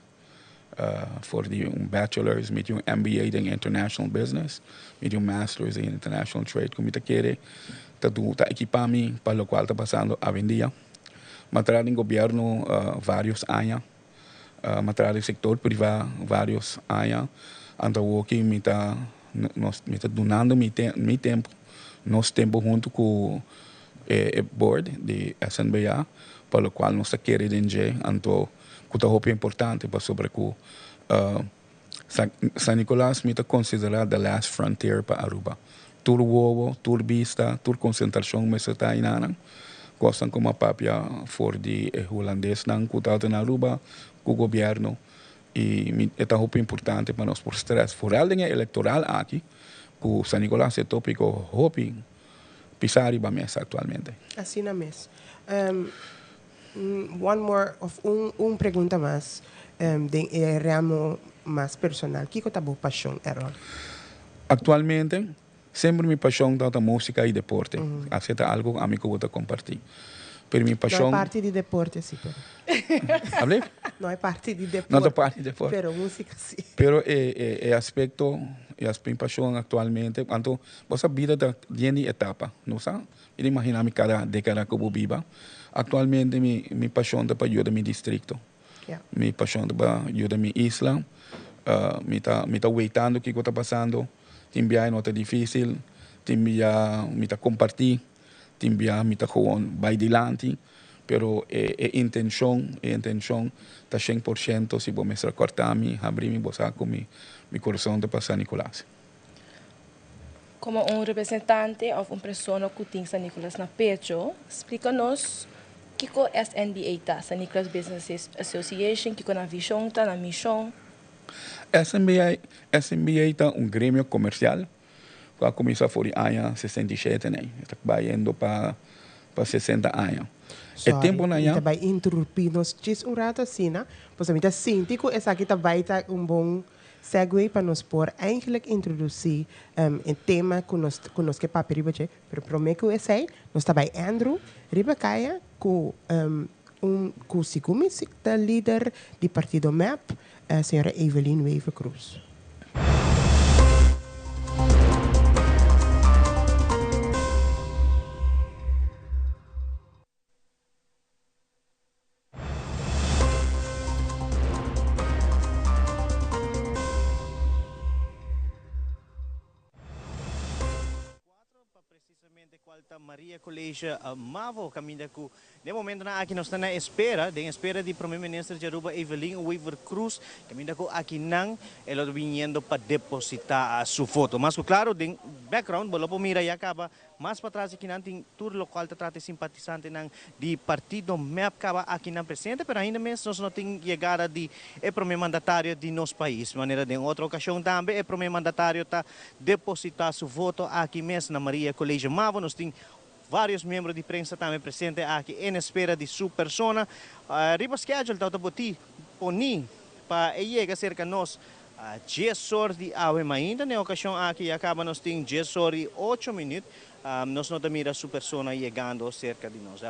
Voor die bachelor's, met een MBA in International Business, met een master's in International Trade, como te quer, tá equipando para o qual está passando a vendia. Matrado em governo vários anos, matrado em sector privado vários anos, então aqui me tá donando meu tempo, nosso tempo junto com o board de SNBA, para o qual nós queremos então que é importante para sobre que San Nicolás me considera the last frontier para Aruba. Tur wowo, tur vista, tur concentração me está inanang. Gostam como a papia for de holandês nang kutado na Aruba, com o governo e é muito importante para nós por stress. For a linha eleitoral aqui, que San Nicolás é tópico hoping pisar e mesa atualmente. Assim na mesa. One more of pergunta mais de ramo mais personal. Que é a tua paixão, Errol? Atualmente, sempre minha paixão é a música e deporte. Isso é algo que eu vou compartilhar. Pero minha paixão... Não é parte de deporte, sim. ¿Hablé? Não é parte de deporte. Não é parte de deporte. Pero música, sim. Pero aspecto, minha paixão atualmente, quando você vida tem etapa, não sabe? Eu imagino cada década que eu vivo. Atualmente, minha paixão é para ajudar meu distrito. Minha paixão é para ajudar minha isla. Me está aguentando o que está passando. Tem viagem não é difícil. Tem viagem, me está compartilhando. Tem viagem, me está gewoon vai adiante. Pero a intenção está 100% se vou me cortar-me, abrir-me, botar com meu coração de San Nicolás. Como representante ou pessoa que tem San Nicolás na pecho, explica-nos que é a SNBA, tá? San Nicolás Business Association, que é na visão, tá na missão. SNBA é grêmio comercial, que começou por ano 67, né? Está indo para 60 anos. Sorry, tempo na ya. Vai interromper nos diz rato assim, né? Pois a mim tá sinto que essa aqui tá vai tá bom segue para nos por eigenlijk introduzir tema que nós que papel riba pero prometo que esse nós tá vai Andrew riba caia com da líder do partido MAP, a senhora Evelyn Wever Cruz. Maria Colégio Mavo caminha com de momento na aqui nós estamos na espera de primeiro-ministro de Aruba Evelyn Weaver Cruz caminha com aqui não ela vindo para depositar a sua foto mas claro de background bolo po mira ya acaba mais para trás aqui não tem tour local te trata simpatizante não de partido MEP acaba aqui não presente pero ainda mesmo nós não tem chegada de primeiro mandatário de nosso país maneira de outra ocasião também primeiro mandatário tá depositar sua voto aqui mesmo na Maria Colégio Mavo nós tem vários membros de prensa também presentes aqui em espera de sua persona. Riba schedule tauta boti poni para chega cerca nós 10 horas de awe ainda na ocasião aqui acaba nós tem 10 horas e 8 minutos. Nós não mira sua persona chegando cerca de nós.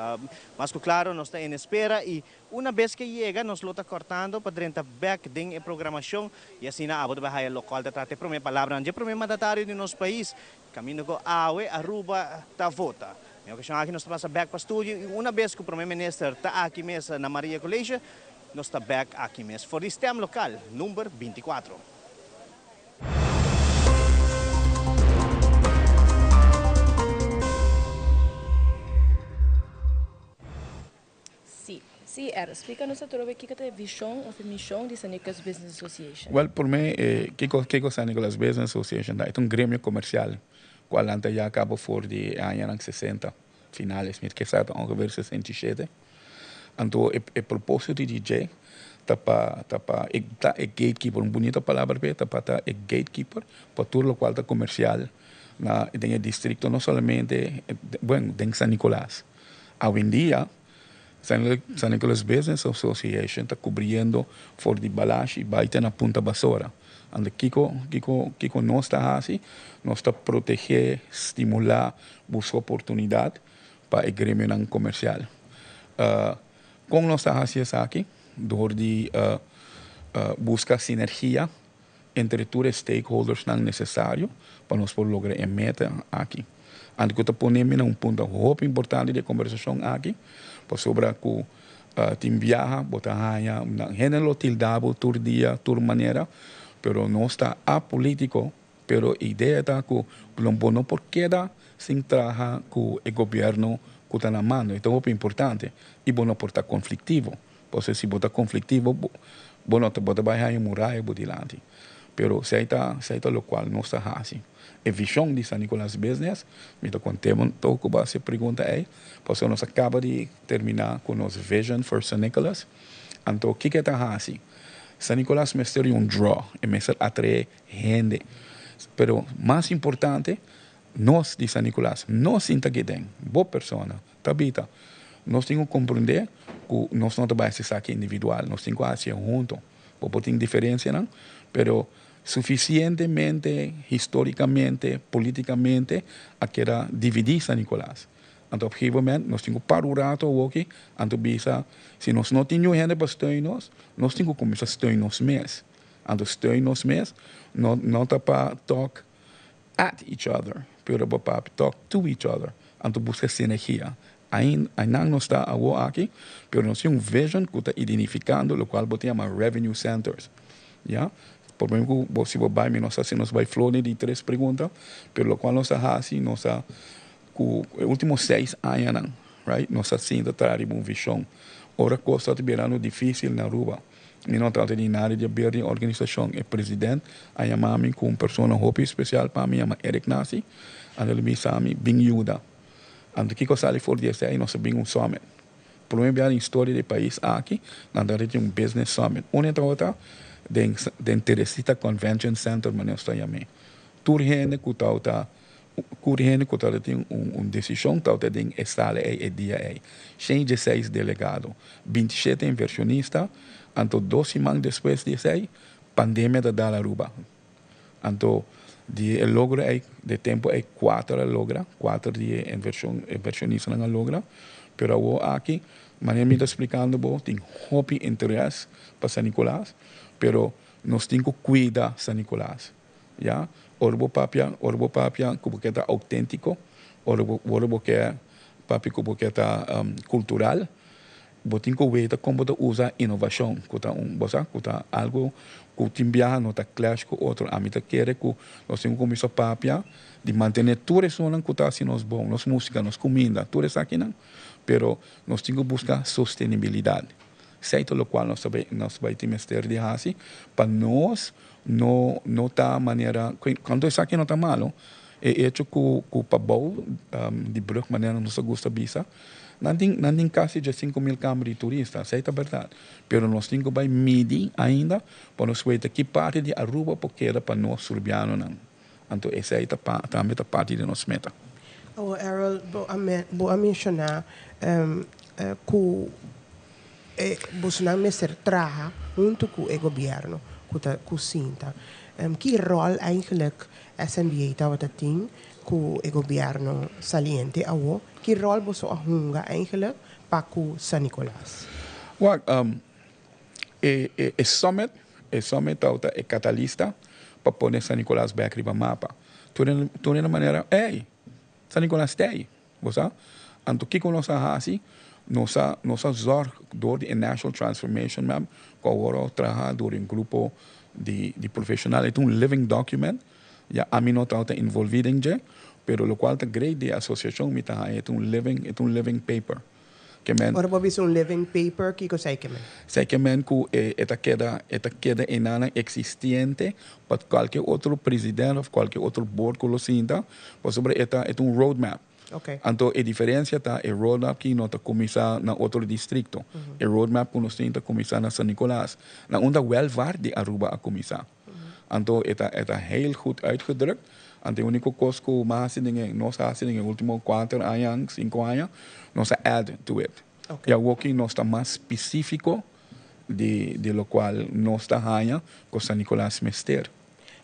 Mas claro, nós estamos em espera e uma vez que chega, nós está cortando para dentro back da programação e assim na abo de bahia local de trate primeira palavra de primeiro mandatário de nosso país, caminho com Awe, Aruba, tá vota. Na ocasião aqui nós estamos back para o estúdio e uma vez que o primeiro-ministro está aqui mesmo na Maria Colégio, nós está back aqui mesmo. For this time local, número 24. Sim, explica-nos sobre o que é a visão ou a missão de San Nicolas Business Association. Well, por mim, Kiko San Nicolas Business Association é um grêmio comercial, que ela já acabou por de anos 60, finais, que está ongeveer 67. Então, o propósito de DJ tapa gatekeeper, uma bonita palavra para gatekeeper para todo o qual está comercial na em distrito, não somente em San Nicolás. Hoje em dia, San Nicolas Business Association está cobrindo for de Balash e Baita na Punta Basora. Ande Kiko nós está assim, nós está proteger, estimular, buscar oportunidade para o grêmio comercial. Como nós está assim aqui, door de buscar sinergia entre todos os stakeholders não necessário para nós poder lograr a meta aqui. Ande que está ponendo ponto muito importante de conversação aqui. Por sobre que tem viaja, botar hanya, género tildabo, tur dia, tur maneira, pero não está apolítico, pero a ideia está que o não por queda sem trabalhar com o governo que está na mão, então é importante, e não por estar conflitivo, porque se botar conflitivo, não te bota vai hanya muralha bodilante, pero se está lo qual não está assim. A visão de San Nicolas Business, me está contando que você pergunta aí, porque nós acaba de terminar com nossa vision for San Nicolas. Então, o que está assim? San Nicolas é draw, e me atrai gente. Pero, mais importante, nós de San Nicolas, nós sinta que tem, boa pessoa, tabita, nós temos que compreender que nós não trabalhamos aqui individual, nós temos que fazer junto. Porque tem diferença, não? Pero, suficientemente, historicamente, politicamente, a que era dividir San Nicolás. Então, objetivamente, nós temos que parar o rato aqui, então, se nós não temos gente para estudar nós temos que começar a estudar nós mesmos. Então, estudar nós mesmos, não está para talk at each other, mas para talk to each other. Então, buscar sinergia. Ainda não está aqui, mas nós temos vision que está identificando, o qual chama revenue centers. Yeah? Por exemplo, se você vai, nós vai flor de 3 perguntas, pelo qual nós assim, nós com os últimos 6 anos, right? Nós assim trazer uma visão. Ora coisa está virando difícil na Aruba. E não trata de nada de abrir a organização. O presidente a chamar-me com uma pessoa muito especial para mim, chama Eric Nasi, e ele me chama bem ajuda. Então, que coisa ali for dizer aí, nós bem um summit. Por exemplo, a história do país aqui, nós temos um business summit. Outra den Teresita Convention Center, mas nós estamos aí. Turgene que tem uma decisão, que tem estar aí, dia aí. 116 delegados, 27 inversionistas, então 2 semanas depois disso aí, pandemia da Aruba. Então, de logra aí, de tempo aí 4 logra, 4 de inversionistas não logra, pero aqui, mas eu me está explicando, tem muito interesse para San Nicolás, pero nós temos que cuidar San Nicolás. Yeah? Orbo papia, como que está autêntico, orbo que é papi como que está cultural, botinho que veita como usa inovação, que está algo que timbiaja não tá clash com outro, a mim tá querer que nós temos comissão papia de manter tudo isso não que tá assim nós bom, nós música, nós comida, tudo isso aqui não, pero nós temos que buscar sustentabilidade. Certo, o qual nós vai ter mestre de assim, para nós não tá maneira, quando isso aqui não tá malo, é hecho que o pabau de brug maneira nós gosta bisa. Não tem quase de 5.000 câmaras de turistas, essa é a verdade. Pero nós temos que medir ainda para nós ver que parte de Aruba porque era para nós surbiano não. Então essa é também a parte de nossa meta. Oh, Errol, vou mencionar que Bolsonaro mestre trabalha junto com o governo, com o Sinta. Que rol eigenlijk SNBA tem com o governo saliente awo? Que rol você arrunga eigenlijk para o San Nicolás? Well, summit é catalista para pôr San Nicolás back no mapa. Tudo de maneira, San Nicolás está aí, você? Então, o que nós fazemos? Nós zorg door de National Transformation Map, que agora trabalha door um grupo de profissionais, é living document, ja, a mim não está envolvido em je, pero lo qual é grande de associação, é living paper. Ora, vou ver living paper, que você quer? Sei que queda enana existente para qualquer outro presidente ou qualquer outro board que lo sinta, por sobre é roadmap. Okay. Então, a diferença está é roadmap que não está começar na outro distrito. É roadmap que nós temos começar na San Nicolás. Na onda welvaart de Aruba a começar. Então, é heel goed uitgedrukt. Então, o único coisa que nós fazemos nos últimos 4 anos, 5 anos, nós add to it. Okay. E agora nós está mais específico de lo qual nós está ganhando com San Nicolás Mester.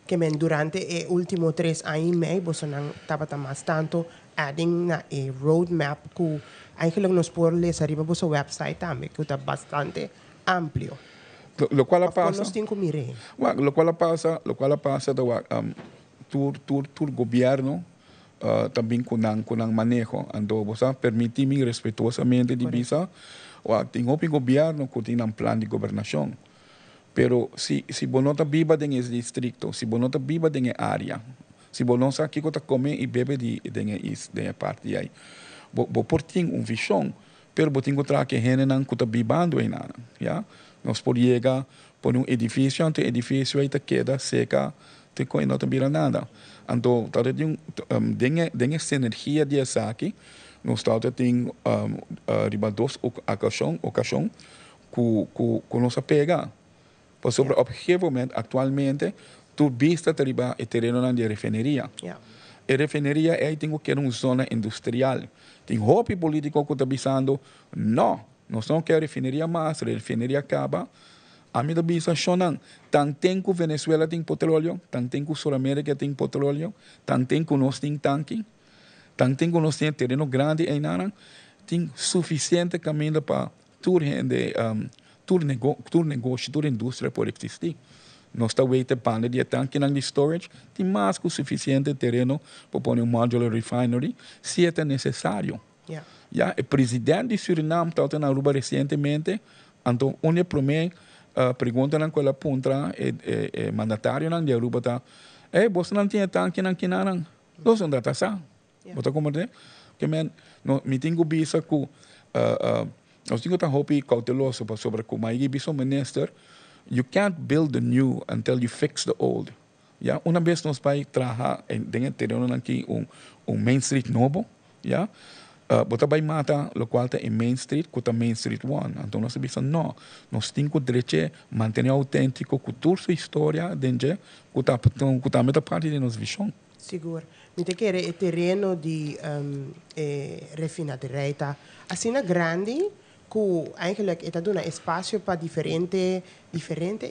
Que durante os últimos 3 anos e meio, você não estava mais tanto adding na roadmap que eigenlijk nos pode ler arriba no seu website também, que está bastante amplio. Lo qual passa? Lo qual passa tu governo também com manejo, então você permite-me respetuosamente de visa, tem um governo que tem um plano de governação. Pero si não está viva nesse distrito, si não está viva nessa área, se você não sabe o que está comendo e bebe de parte aí, você tem visão, pero você tem que trazer que gente não está vivendo aí nada, já? Nós podemos chegar por edifício, então o edifício aí queda seca, não está vira nada. Então, tem essa energia de aqui, nós temos riba 2 ocasiões que nós pega. Por sobre o momento, atualmente, tu vista arriba o terreno de refineria. A refineria aí tem que uma zona industrial. Tem hopi político que está pensando, não, nós não queremos refineria mais, a refineria acaba. A mim da bisa shonan, tanto que Venezuela tem petróleo, tanto que Sul-América tem petróleo, tanto que nós tem tanque, tanto que nós tem terreno grande aí nada, tem suficiente caminho para todo negócio, toda indústria pode existir. Nós estamos waiting de tanque de storage, tem mais que o suficiente terreno para pôr modular refinery, se é necessário. O presidente de Suriname está na Aruba recentemente, então, onde promete, pergunta naquela ponta, mandatário de Aruba está, você não tem tanque aqui não, nós não está só. Você compreende? Que me tenho vista que nós temos que estar cauteloso sobre como aí vice-minister. You can't build the new until you fix the old. Yeah? Uma vez nós vamos trabalhar em terreno aqui Main Street novo, yeah? Você vai matar o qual está em Main Street, que está Main Street 1. Então nós pensamos, não, nós temos que direito manter autêntico com toda a história dentro, que está parte de nossa visão. Seguro. Me te quer o terreno de refinaderia, assim grande, que eigenlijk está dando espaço para diferente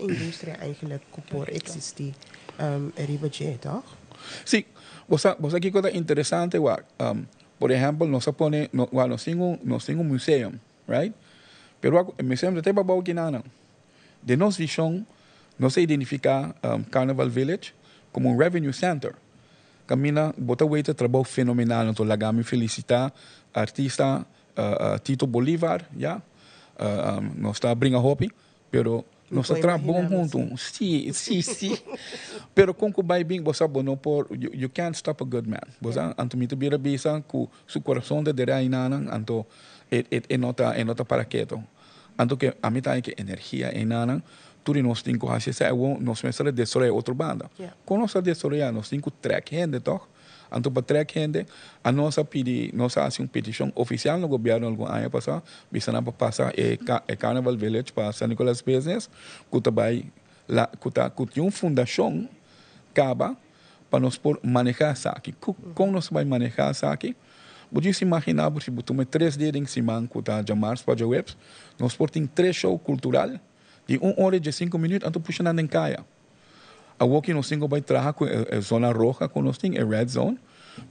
indústria eigenlijk que por existir arriba de, toch? Sim, você aqui coisa interessante, por exemplo, nós temos museu, right? Pero o museu não tem babau que nada. De nossa visão, nós identificar Carnival Village como revenue center. Camina, bota o trabalho fenomenal, então lagami felicitar artista Tito Bolívar, yeah? Nós está brinca hopi, pero Nós trabalhamos juntos. Sim, sim, sim. Pero com que vai bem, você não por you can't stop a good man. Você anto me tubira bisa com seu coração de dera inanan anto nota para quieto. Anto que a mim tá que energia inanan tudo nós tem que fazer se nós mesmo destruir outra banda. Com nós destruir nós tem que track gente toch. Anto para track gente a nossa pedi nossa assim petição oficial no governo algum ano passado bisa na passar Carnival Village para San Nicolas Business que também lá que uma fundação acaba para nós por manejar isso aqui. Como nós vai manejar isso aqui? Você se imaginar se você tem 3 dias em cima que está de março para o web, nós por tem 3 shows cultural de 1 hora de 5 minutos anto puxando em caia. A walking nós temos que trabalhar com a zona roja que nós temos, a red zone,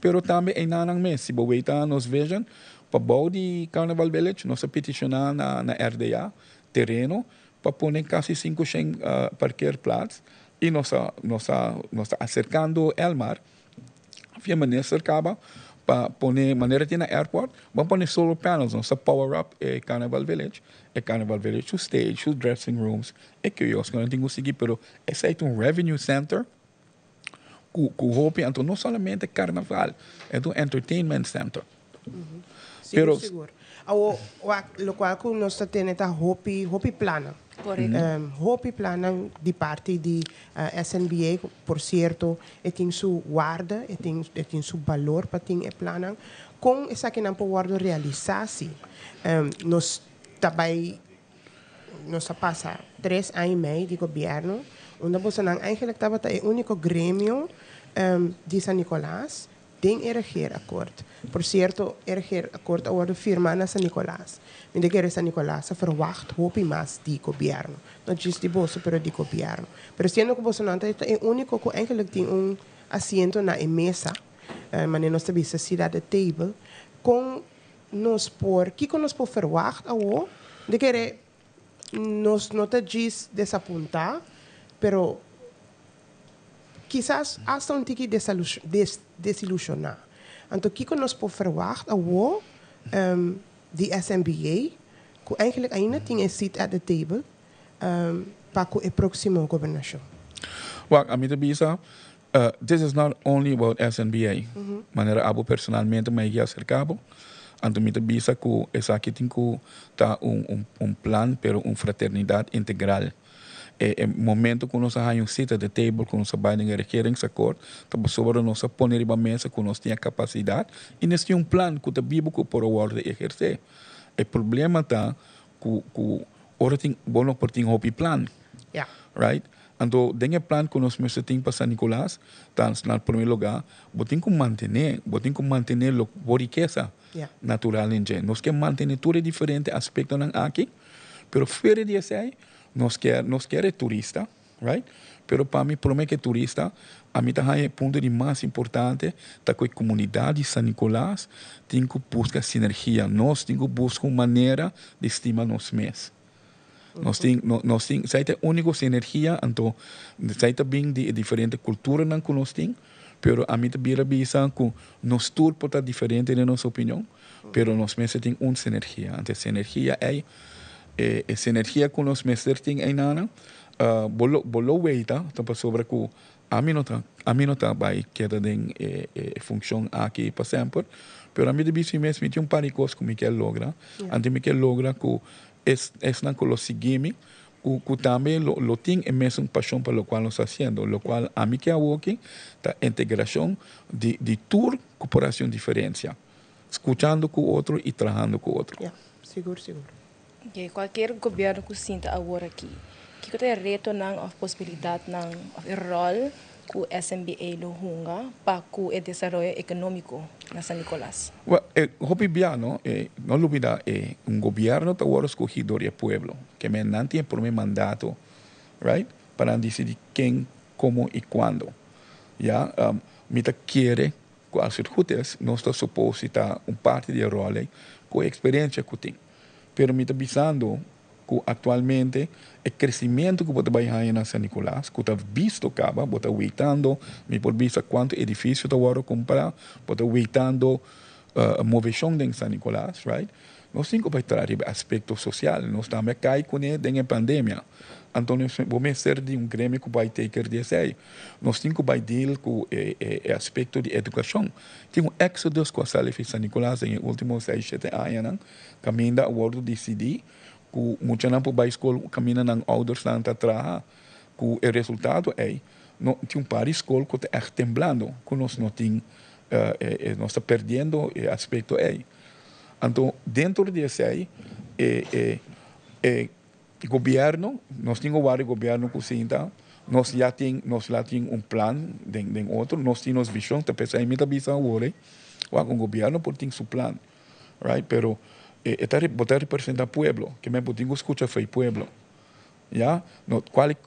pero também em nanang mês, se você nos vejam, para o de Carnival Village, nós peticionar na RDA, terreno, para pôr quase 500 parquearplaats, e nós acercando o mar, a maneira acaba, para pôr maneira de na airport, vamos pôr solar panels, nós power up Carnival Village, Carnival Village, o stage, os dressing rooms, quiosque, não tem que seguir, pero esse é revenue center, que hope, então não somente carnaval, é um entertainment center. Seguro. Lo qual que nós temos é hope plana. Correto. Hope plana de parte de SNBA, por certo, tem sua guarda, tem seu valor para ter plana. Com essa que não pode realizar-se, nós também passa 3 anos e meio de governo, onde você não eigenlijk estava o único grêmio de San Nicolás tem erger acordo. Por certo, erger acordo wordt firmado na San Nicolás. Men de quer San Nicolás verwacht hoop mais de governo. Não just de bolsa, pero de governo. Pero sendo que você não é o único que eigenlijk tem assento na mesa, mas nós temos a cidade table, com nós por que nós por verwacht ao de querer nos não te diz desapontar, pero quizás hasta um tique desilusionar. Então, que nós podemos verwachten de SNBA, que eigenlijk ainda tem a seat at the table para a próxima governação? Well, a mim também this is not only about SNBA. Maneira abo personalmente me guia cercado. Então, me também que essa aqui tem que tá plan, pero fraternidade integral. Momento que nós temos sita de table, que nós vai em regeringsacordo, também sobre nós poner em mesa que nós temos capacidade e nós temos plano que também que por o ordem exercer. O problema está que ora tem bom por ter hobby plan, right? Então, dengue plan que nós mesmo temos para San Nicolás, tá no primeiro lugar, botem que manter a riqueza natural em gente. Nós queremos manter tudo diferente aspecto nan aqui, pero fora disso aí nós quer turista, right? Pero para mim, por que turista, a mim também é ponto de mais importante, da que a comunidade de San Nicolás tem que buscar sinergia. Nós temos que buscar uma maneira de estimar nós mesmos. Nós temos, sai a única sinergia, então, sai também de diferente cultura que nós temos, pero a mim também avisa que nós tudo pode estar diferente na nossa opinião, pero nós mesmos temos uma sinergia. Então, sinergia é essa energia que nós mesmos temos em Nana, bolo weita, então sobre que a mim não tá vai queda em função aqui para sempre, pero a mim também mesmo tem par de coisas que me quer logra, antes me quer logra que não que lo seguimos, que também lo tem a mesma paixão para o qual nós fazendo, lo qual a mim que é aqui, a integração de tour cooperação diferença, escutando com o outro e trabalhando com o outro. Seguro. Okay, qualquer governo que sinta agora aqui, que tem reto não a possibilidade não a rol que o SNBA lo hunga para o desenvolvimento econômico na San Nicolás. Well, no olvida governo que agora escolhido do pueblo, que me não tem por meu mandato, right? Para decidir quem, como e quando. Ya, me quer que as circuitas não está suposto estar parte de rol com a experiência que tem. Pero me está avisando que atualmente o crescimento que você vai ter na San Nicolás, que está visto acaba, você está aguentando, me por vista quanto edifício está agora comprar, você está aguentando a movição em San Nicolás, right? nós temos que tratar o aspecto social, nós também cai com a pandemia. Então, vamos ser de grêmio que vai ter que dizer, nós temos que vai deal com o aspecto de educação. Tem exodus com a sala de São Nicolás em últimos 6, 7 anos, caminha a bordo de decidir, que muitos não para a escola, caminha na ouders lá para trabalhar, que o resultado é, tem par de escola que está temblando, que nós não temos, nós estamos perdendo o aspecto aí. Então, dentro desse aí, governo, nós temos vários governos que sinta, nós já temos plano de outro, nós temos visão, tá pensando em muita visão agora, o governo pode ter seu plano, right? Pero botar representar o povo, que me podemos escutar foi o povo, já?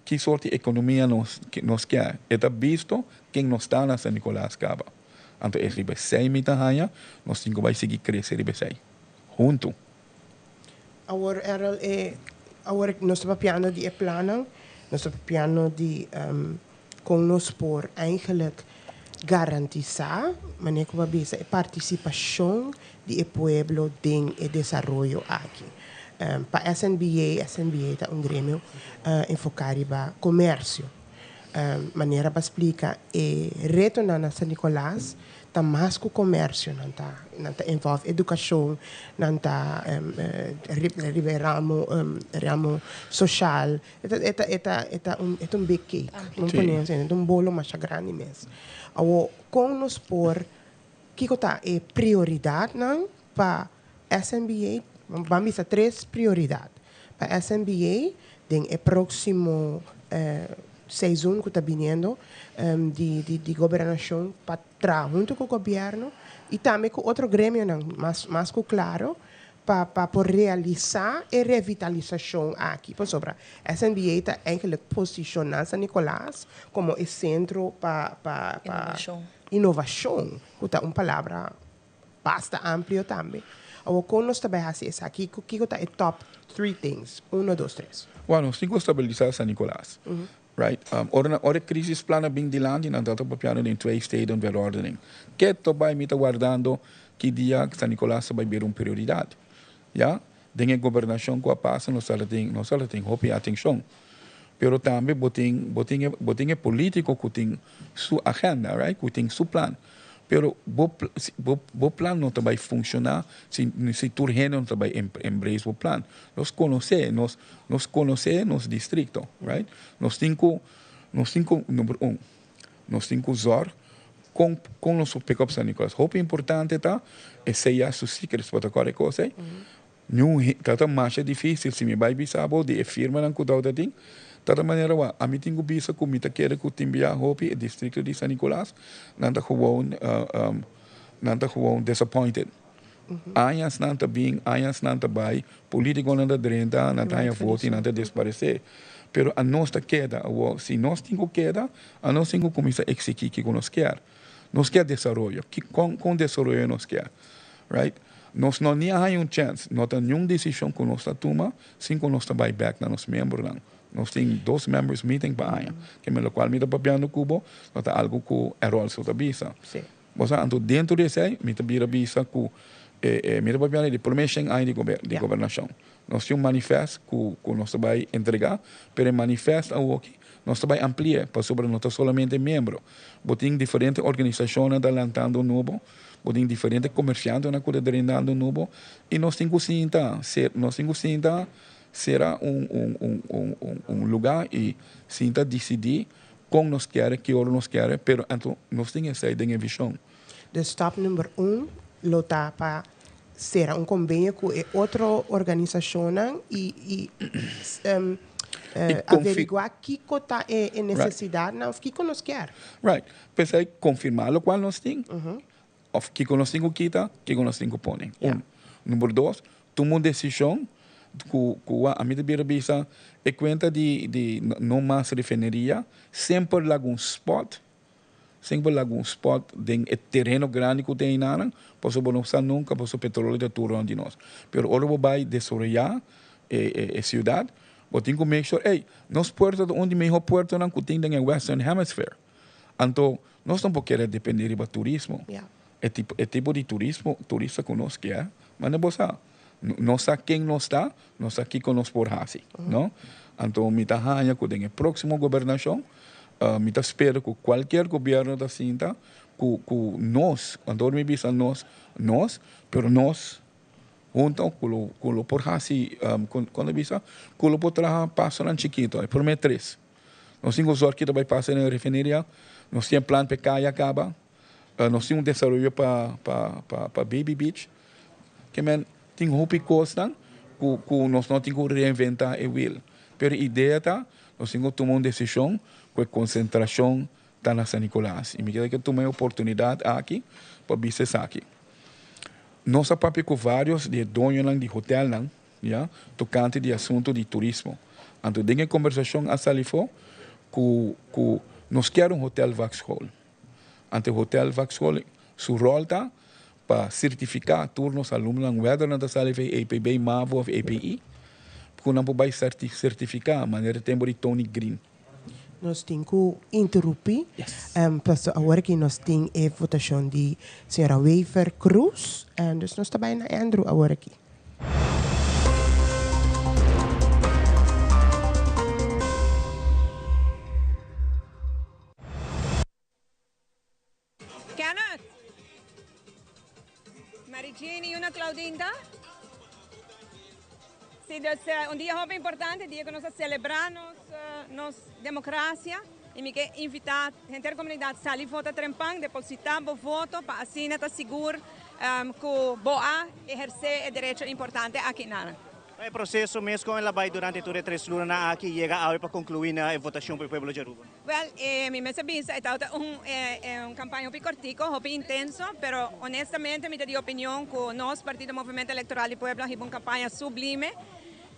Que sorte de economia nós quer? Está visto quem nós está na São Nicolás Caba. Então, esse vai mita hanha, nós temos que seguir crescer junto. Agora, agora nós estamos piano de plano, nós estamos piano de com nós por eigenlijk garantizar, maneira como bisa, a participação do povo em o desenvolvimento aqui. Para a SNBA é grêmio enfocado no comércio. Maneira para explicar, retornar na São Nicolás, está mais com o comércio, não envolve educação, não está ramo social, é um big cake, é um bolo mais grande mesmo. Com nos por que está é prioridade não para SNBA, vamos a 3 prioridades para SNBA, tem o próximo seizoen que está vindo de governação para trabalhar junto com o governo e também com outro grêmio mais claro para realizar a revitalização aqui. Por sobre a SNBA está eigenlijk posicionando São Nicolás como o centro para inovação, que é uma palavra bastante ampla também. Agora, quando nós trabalhamos isso aqui, o que é top 3 things? 1, 2, 3. Bueno, nós temos que estabilizar São Nicolás. Right? Ora crisis plana bem de land e nada para piano em 2 estados de verordening. Que também me está guardando que dia que São Nicolás vai ter uma prioridade. Já? Dengue governação que a passa nós só tem hope e atenção. Pero também botem político que tem sua agenda, right? Que tem seu plano. Pero o plano não vai funcionar se turgeno não vai embrace o plano. Nós conhecemos nos distrito, right? Nós temos número 1, nós temos usar com nosso pick-up São Nicolás. O importante é ser a sua secret para qualquer coisa. Tá mais difícil se me vai bisar de firma não cuidar da ting. De maneira a mim tenho bisa que me quer que timbia hopi o distrito de São Nicolás não tá disappointed. Anhas não tá bem, anhas não tá bem, político não tá drenta, não tá voto, não tá desaparecer. Pero a nós queda, se nós temos queda, a nós temos que começar a executar o que nós quer. Nós quer desenvolvimento, com desenvolvimento nós quer, right? Nós não há chance, não tem nenhuma decisão que nós toma, sem que nós vai back na nossos membros não. Nós temos 2 members meeting para año, que me lo qual me está papiando cubo, nós tá algo que é rol sobre visa. Sim. Mas então dentro desse aí, me está vira visa que me está papiando de promessa aí de governação. Nós temos manifesto que nós vai entregar, pero o manifesto aqui nós vai ampliar para sobre não somente membro, botem diferentes organizações adelantando novo, botem diferentes comerciantes na coisa dando novo e nós temos que sentar será lugar e sinta decidir como nós queremos, que hora nós queremos, pero então nós temos que sair da visão. De stop número 1, lutar para ser convênio com outra organização e averiguar que está a necessidade, não, que nós queremos. Right. Pensei confirmar o qual nós temos, ou que nós temos que quitar, que nós temos que pôr. Número 2, tomar uma decisão a mim de bisa é conta de não mais refineria, sempre lá um spot de terreno grande que tem nada, posso não usar nunca, posso petróleo de tudo onde nós. Pero agora vai desarrollar a cidade, vou ter que make sure, nós portos onde melhor porto não que tem na Western Hemisphere. Então, nós não podemos depender do turismo. É tipo de turismo, turista que nós quer, mas não é não sabe quem não está, não sabe quem conosco por hasi, não? Então, me tá hanha que em próxima governação, me tá espera que qualquer governo da cinta, que nós, quando me bisa nós, pero nós, junto com o por hasi, quando bisa, com o por trabalhar passo na chiquito, por mim 3. Nós temos sorte que vai passar na refineria, nós temos plano para cair acaba, nós temos desenvolvimento para Baby Beach, que tem roupa e costa, que nós não temos que reinventar o will. Pero a ideia está, nós temos que tomar uma decisão com a concentração da na São Nicolás. E me queda que tomei a oportunidade aqui para vir aqui. Nossa papi com vários de donos de hotel, já, tocante de assunto de turismo. Então, tem conversação a salifo que nós queremos hotel Vaxhol. Ante o hotel Vaxhol, sua rol está para certificar turnos alunos whether na salifo APB, MAVO ou API, porque não pode certificar a maneira de tempo de Tony Green. Nós temos que interromper, agora que nós temos a votação de senhora Wafer Cruz, e nós estamos também na Andrew agora aqui. Kenneth, Mary Jane e una Claudinda. Sí, un día muy importante, día que nos celebramos nuestra democracia y me quiero invitar a gente da comunidade a sair votar trempang, depositar o voto para assim estar seguro que boa exercer o direito importante aqui na. O processo mesmo com ela vai durante toda 3 lunas aqui chega a hora para concluir a votação para o povo de Aruba. Well, mi mesa pensa é uma campanha muito cortico, muito intenso, pero honestamente me dá opinião que nós Partido Movimento Eleitoral do Pueblo é uma campanha sublime.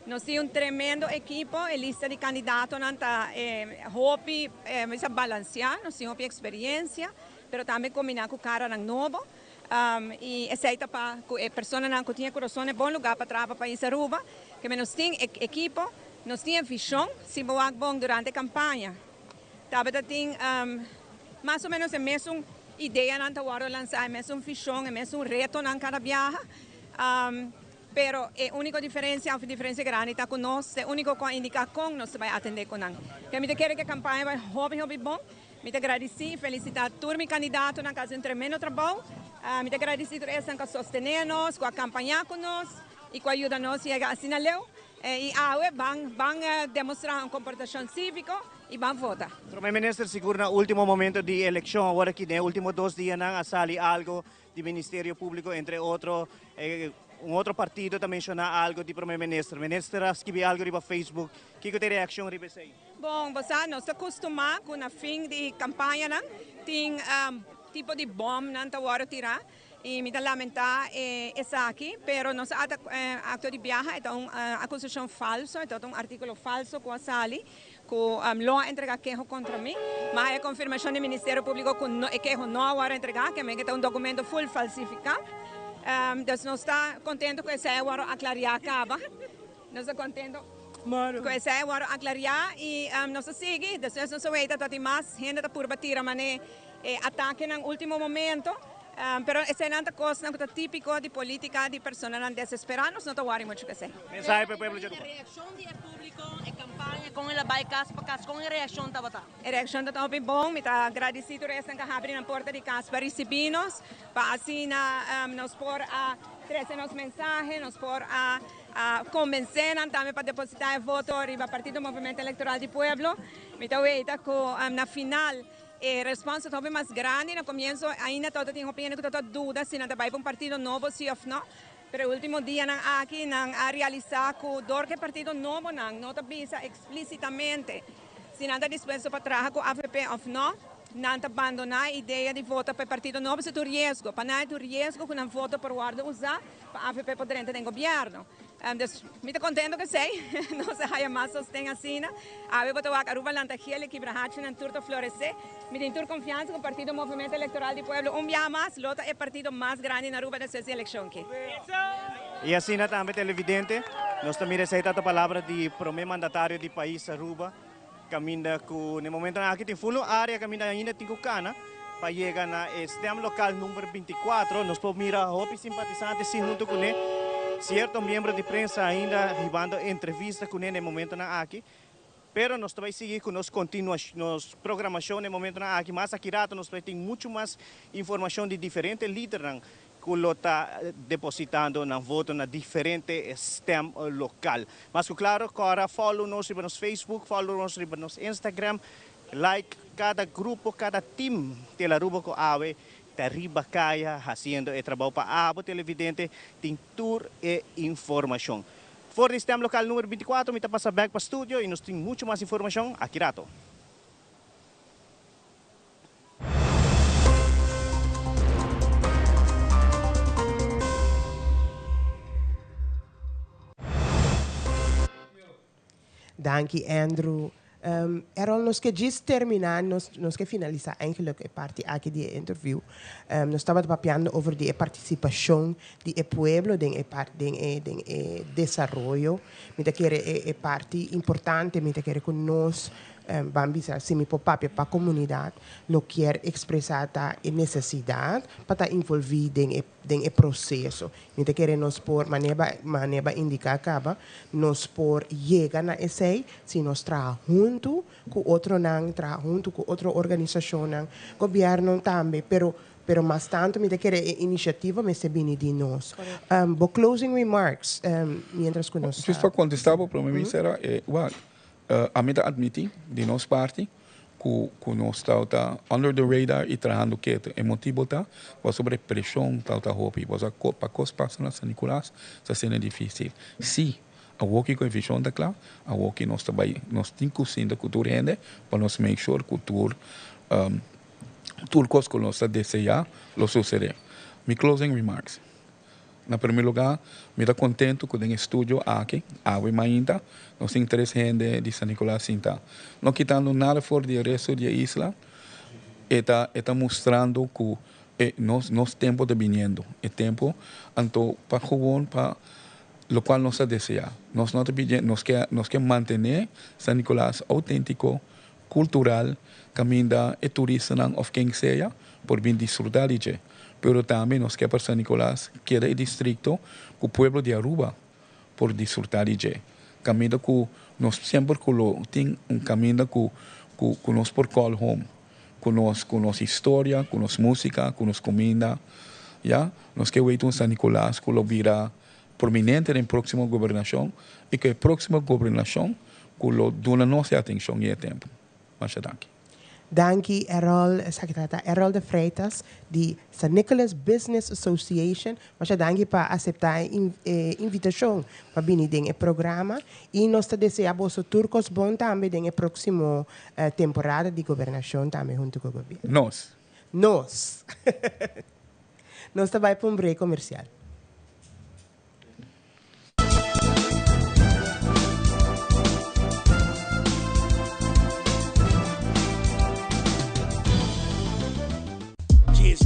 Nós temos tremendo equipo, a lista de candidatos está hopi balancear, nós temos experiência, mas também combinar com o cara novo. E aceita para que a pessoa que tem coração é bom lugar para trabalhar para isso Aruba, que nós temos equipo, nós temos visão, se bom durante a campanha. Também tem mais ou menos a mesma ideia na hora de lançar, a mesma visão, a mesma reto na cada viagem. Pero a única diferença grande está com nós, a única que indica com nós vai atender com nós. Que me quero que a campanha vai hobby bom. Me agradecer e felicitar todos os candidatos na casa de tremendo trabalho. Me agradecer por eles que sostenem nós, que acompanham conosco e que ajudam nós a chegar assim na lei. E vão demonstrar um comportamento cívico e vão votar. O Primeiro-Ministro seguro no último momento de eleição, agora que nos últimos 2 dias a sair algo do Ministério Público, entre outros. Outro partido também menciona algo de Primeiro-Ministro. O Ministro escreveu algo no Facebook. O que é a reação de você? Bom, você não se acostuma com o fim de campanha, tem tipo de bomba na hora de tirar. E me dá lamentar isso aqui, mas nosso acto de viagem é uma acusação falsa, é um artigo falso com a Sali, que não entrega queijo contra mim, mas a confirmação do Ministério Público que queijo não vai entregar, que é um documento full falsificado. Nós não estamos contentes com esse agora a clarear acaba. Nós estamos contentes com esse agora a clarear e nós seguimos. Depois nós vamos ter mais gente por bater a ataque no último momento. Pero essa é uma coisa que é típico de política de pessoas desesperadas, não estou muito que sei. Mensagem para o povo de Aruba. A reação do público, a campanha com ela vai casa para casa, com a reação está batendo. A reação está bem bom, me está agradecido por essa que abre na porta de casa para receber-nos, para assim nos pôr a trazer nos mensagens, nos pôr a convencer também para depositar o voto no Partido Movimento Eleitoral do Pueblo. Me está vendo que na final a resposta é mais grande. No começo ainda todo tem opinião que todo dúvida se não vai para um partido novo, sim ou não. Pero o último dia aqui a realizar que o partido novo não avisa explicitamente se não está disposto para trabalhar com a AFP ou não. Não abandonar a ideia de votar para o partido novo, se tem risco. Para não ter risco, que não vota para o guarda usar, para a AFP poder entrar no governo. Me estou contente que sei, não se há mais sostém assim. A eu botou a Aruba lantagiel que brahache não turto florescer. Me tenho confiança que o Partido Movimento Eleitoral do Pueblo dia mais, lota é o partido mais grande na Aruba dessa eleição aqui. E assim também televidente, nós também recebemos a palavra do primeiro mandatário do país Aruba. Caminda que no momento aqui tem full área caminda ainda tem cana para chegar na STM local número 24 nós podemos mirar hopi simpatizantes sim junto com ele cierto miembro de prensa ainda llevando entrevistas con él en el momento na aqui. Pero nós vai seguir com nos programação no momento na aqui, mas aqui rato nós vai ter muito mais informação de diferentes líderes que está depositando na voto na diferente STEM local. Mas claro, agora follow nos no Facebook, follow nos no Instagram, like cada grupo, cada team de la Aruba com Awe, Tariba Kaya, haciendo el trabalho para abo televidente, tem tour e informação. For the STEM local número 24, me passa back para o estúdio e nós temos muito mais informação aqui rato. Dank Andrew. Errol, nós que just terminar, nós que finalizar eigenlijk a parte aqui do interview. Nós estávamos papiando over a participação do pueblo em desenvolvimento. Me quer é parte importante, me quer que nós vamos se me papia para a comunidade, lo quer expressar a necessidade para envolver em processo. Me quer nós por maneira indicar acaba, nós por chegar na esse, se nós trabalhamos junto com outro não, trabalhamos junto com outra organização, governo também, pero mais tanto me quer iniciativa me se bem de nós. Closing remarks, mientras que nós. Just para contestar para mim será a meta admitir de nossa parte que nós está under the radar e trabalhando quieto. O motivo está sobre pressão está hopi, para cos passa na San Nicolás está sendo difícil. Se a walkie com a visão da claro, a walkie nós também nós temos que da cultura rende para nós make sure cultura tudo coisa que nós desejar lo suceder. My closing remarks. Na primeiro lugar, me dá contento com o estúdio aqui, ainda, nós temos 3 gente de San Nicolás Sinta. Não quitando nada fora do resto da isla, está mostrando que nós tempo de vindo, é tempo, então, para gewoon, para o qual nós desejamos. Nós quer manter San Nicolás autêntico, cultural, caminho e turista, ou quem seja, por vir disfrutar de pero também nós queremos San Nicolás, que é o distrito, o pueblo de Aruba, por disfrutar de. Caminho que nós sempre temos caminho que nós por call home, com nossa história, com nossa música, com nossa comida. Yeah? Nós queremos San Nicolás que lo vira prominente na próxima governação e que a próxima governação que lo dona nossa atenção e tempo. Mas danke. Dankie Errol de Freitas, de San Nicolas Business Association. Mas dankie para aceitar a invitação para vir no programa. E nós desejamos turcos bom também na próxima temporada de governação também junto com o governo. Nós. Nós também para um break comercial.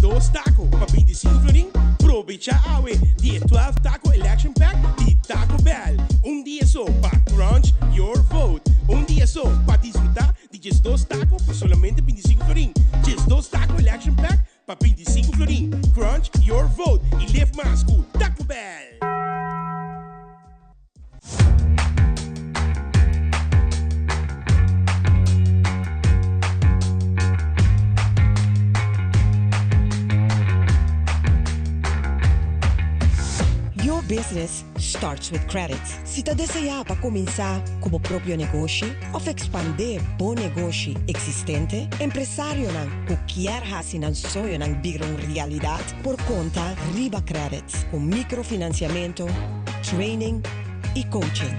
Dos tacos para 25 florin, aprovecha awe, dia 12 taco election pack de Taco Bell. Dia só para crunch your vote. Dia só para disfrutar de just 2 tacos por solamente 25 florin. Just 2 taco election pack para 25 florin. Crunch your vote e leve mais com Taco Bell. Your business starts with credit. Se você deseja para começar como próprio negócio ou expandir bom negócio existente, empresário que quer fazer um sonho virar uma realidade por conta Riba Credit, com microfinanciamento, training e coaching.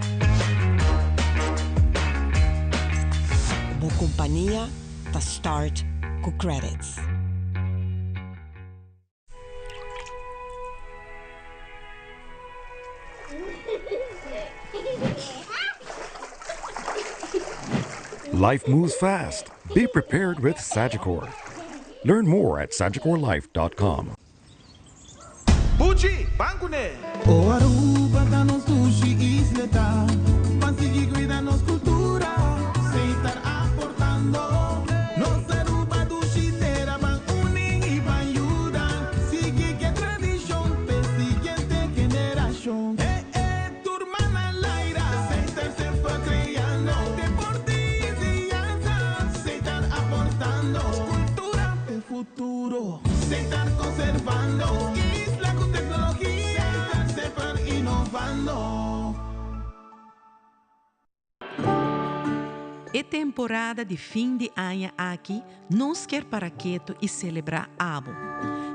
Boa companhia para start com credits. Life moves fast. Be prepared with Sagicor. Learn more at sagicorlife.com. Bucci, bancune! O Aruba da nos sushi isleta, consegui cuidar nos cultura, sem estar aportando. Nos Aruba do Chitera van unen e van ayudan, sigue que tradição, pe siguiente generação. preservando. Cultura del futuro. Se están conservando. Isla con tecnología. Se están innovando. É temporada de fim de ano aqui, nós quer para quieto e celebrar Abo.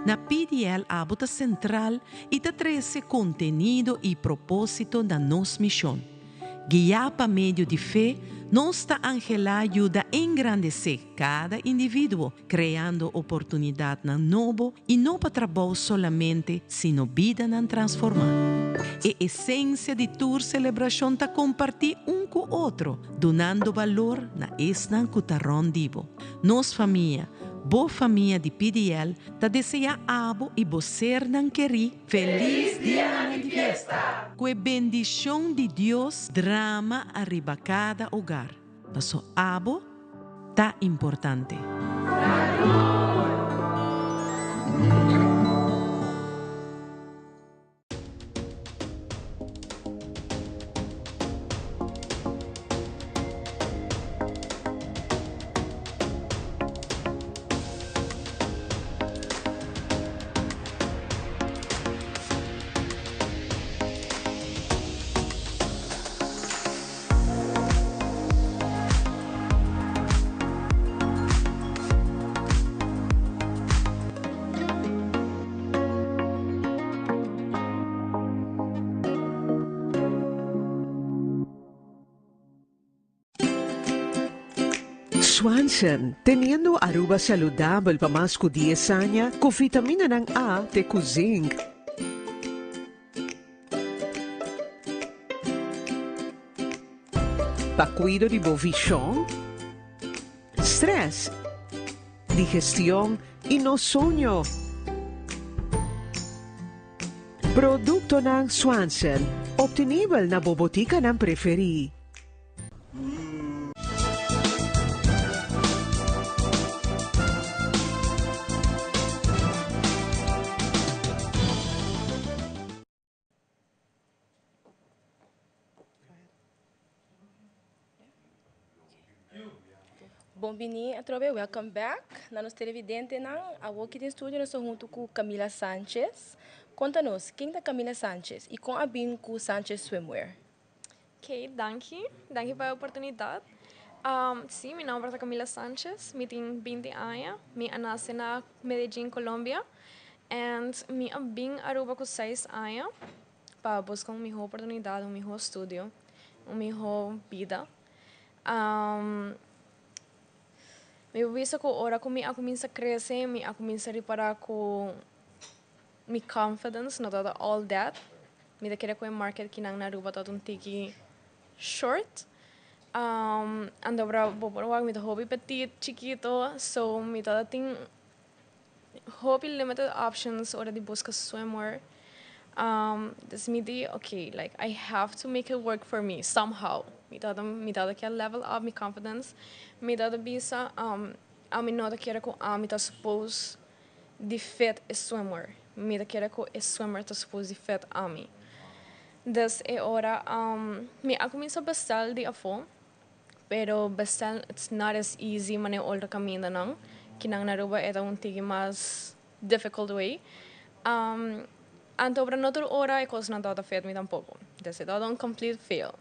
Na PDL Abo tá central e tá traz contenido e propósito da nossa missão. Guiar para meio de fé, nossa Angela ajuda a engrandecer cada indivíduo, criando oportunidade na novo e não para trabalhar somente, sino vida na transformar. A essência de tour celebração tá compartir com o outro, donando valor na esnan cutarron divo. Nos família, boa família de PDL, tá deseja abo e bocer nan queri feliz dia de fiesta. Com a bendição de Deus, drama arriba cada hogar. Passo abo tá importante. Swanson, teniendo aruba saludable para más que 10 años, con vitamina ng A de zinc. Pa cuido de bovichón, stress, digestión y no sueño. Producto ng Swanson, obtenible na bobotika ng preferi. Bombini, atrobe, welcome back. Na nos televidente nang aqui no estúdio nós estamos junto com Camila Sanchez. Conta-nos, quem é Camila Sanchez e com a bem com Sanchez Swimwear? Ok, danke pela oportunidade. Sim, meu nome é Camila Sanchez, eu tenho 20 anos, eu nasci na Medellín, Colômbia, e eu vim a Aruba com 6 anos para buscar uma melhor oportunidade, um melhor estudo, uma melhor vida. Eu vejo que agora que eu começo a crescer, eu começo a reparar com minha confidence, não toda all that. Eu quero que o market que na Aruba está tiki short. Ando para bobar meu hobby petit, chiquito, so eu tenho hobby limited options ora de busca swimwear. This me di okay, like I have to make it work for me somehow. Me que level up my confidence. Me bisa a me nota que era com a me suppose de fit is swimwear. Me quero que é swimwear tá suppose de fit a mim. Des é hora me a começar a bestar de afo, pero bestar it's not as easy mane older caminho não, que na Aruba é tigi mais difficult way. Anto para noutra hora é coisa não tá fit me tampouco. Des é todo complete fail.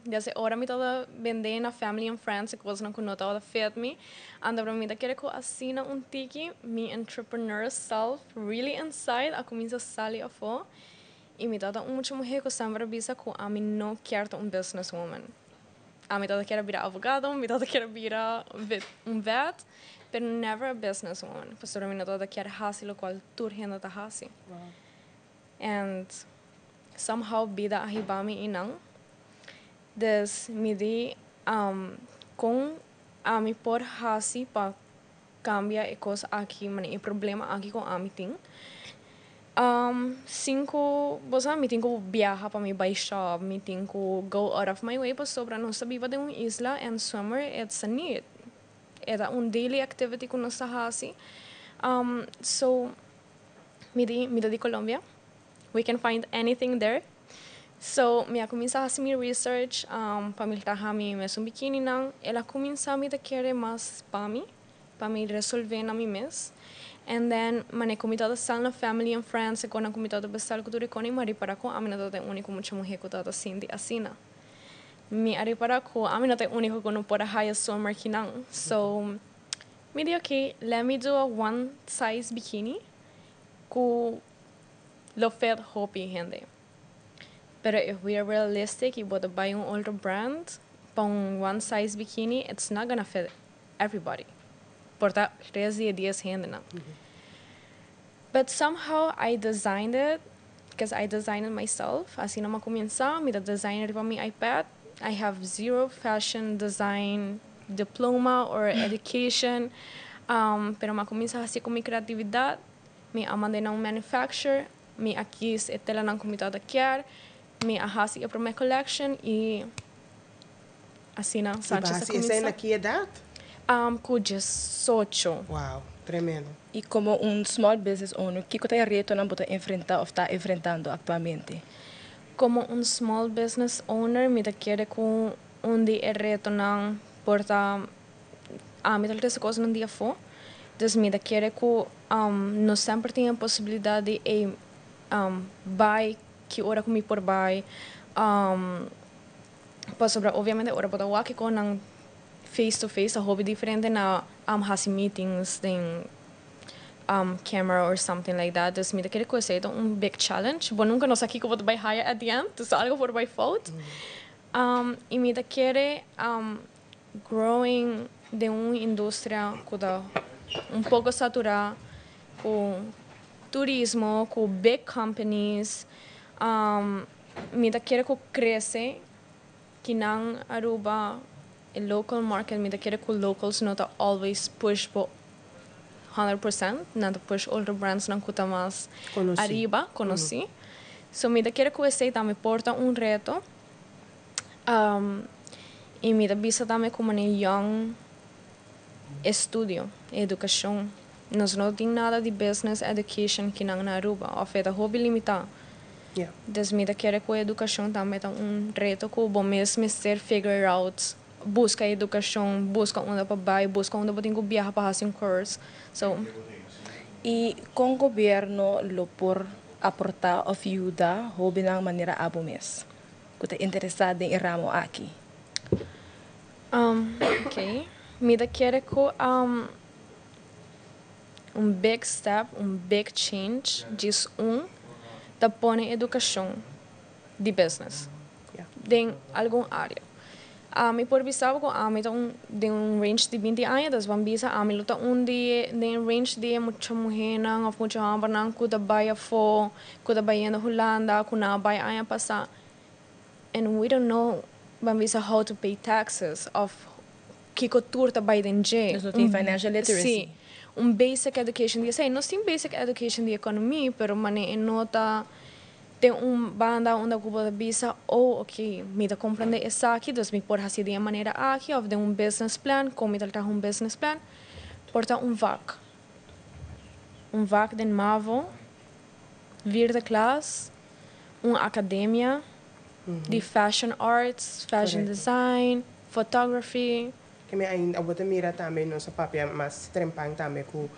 Dessa hora me toda vender na family and friends que coisa não conota fit me. Ando para mim da quero que assina tiki me entrepreneur self really inside a começar a sair a fo. E me toda muito mulher que sempre bisa que a mim não quer businesswoman. A mim toda quer virar advogado, me toda quer virar vet, pero never a businesswoman. Porque me toda quer fazer o qual tudo ainda tá fazendo. And somehow vida arriba me inang. Des me di com a mi por hasi pa cambia e coisa aqui, mane e problema aqui com a mi ting. Bosa mi tenho viajar para mi buy shop, mi tenho go out of my way para sobra não sabia de isla and summer it's a need. Era daily activity que nós hasi. So mi di Colombia. We can find anything there. So, minha começa a fazer minha research, para me estar a mim mesmo bikini não, ela começa a me querer mais para me resolver na mim mesmo. And then, mané comida da sal na family and friends, e quando comida da besar cultura com mari para com a mina da único muita mulher que tá assim de assina. Me ari para com a mina da único que não pode hire summer que não. So, me disse okay, let me do a one size bikini com lo fet hopi gente. Pero if we are realistic, you would buy an older brand, para one size bikini, it's not gonna fit everybody. Porta 13 10 gente não. But somehow I designed it, because I designed it myself. Assim não me começar, me designer para mi iPad. I have zero fashion design diploma or education. Pero me começa assim com minha criatividade. Me amandei na manufacturer. Me aqui é tela na comitada quer. Me ahasi para minha collection e assim não. E essa é na que idade? Com 18. Uau, tremendo. E como small business owner, o que você reto não pode enfrentar ou está enfrentando atualmente? Como small business owner, me quer com onde é reto não porta me tal dessa coisa não dia for. Então me quer com não sempre tem a possibilidade de buy que hora comi por buy posso obviamente hora pode walk com não face to face a hobby diferente na hasi meetings then camera or something like that. Dus met de coisa é big challenge. Bom nunca nós aqui como vai higher at the end. Dus algo por by fault. E me quer growing de uma indústria que está pouco saturada com turismo, com big companies. Me quer que cresce que não Aruba a local market, me quer que locals não tá always push por 100%, não push older brands não custa mais arriba, conheci. So me quer que esse também porta reto. E me visa também como young estudio, educação. Nós não tem nada de business education que não na Aruba, ou feita hobby limitado. Dus me quer que a educação também é reto que o bom mesmo ser figure out. Busca educação, busca onde para vai, busca onde para viajar para fazer curso. So, e com o governo lo por aportar ou ajudar hobby de maneira abo mes. Que te interessado em ramo aqui. Okay. Me quer que big step, big change, diz da põe educação de business. Em alguma área. Me por visar com de range de 20 anos, das bambisa me luta de range de muita mulher não, ou muita homem não, que da baia for, que da baia na Holanda, que na baia aia passar. And we don't know bambisa how to pay taxes of que cultura da baia dentro. Não tem financial literacy. Sim, basic education de sei, nós tem basic education de economia, pero mane nota tem banda onde ocupa da visa ok, me da compreender essa aqui, dus me por fazer de maneira aqui, ou de business plan, como me tal business plan, porta vac de mavo, vir da classe, academia de fashion arts, fashion design, photography. Que me ainda bota mira também nossa papel mas trempang também com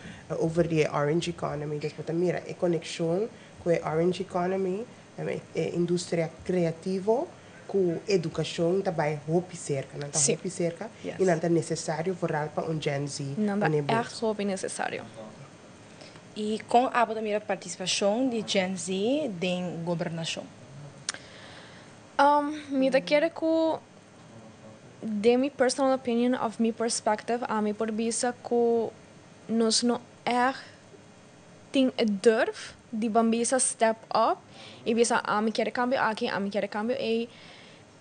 over the orange economy, dus bota mira a conexão com a orange economy, a indústria criativa com educação também hobby cerca, não tá hobby cerca e não tá necessário para Gen Z. Não é hobby necessário. E com a bota participação de Gen Z em governação. Me quer que de mi personal opinion of mi perspective me por visa que nós não tem durf de bambisa step up e visa me quer cambio aqui, me quer cambio e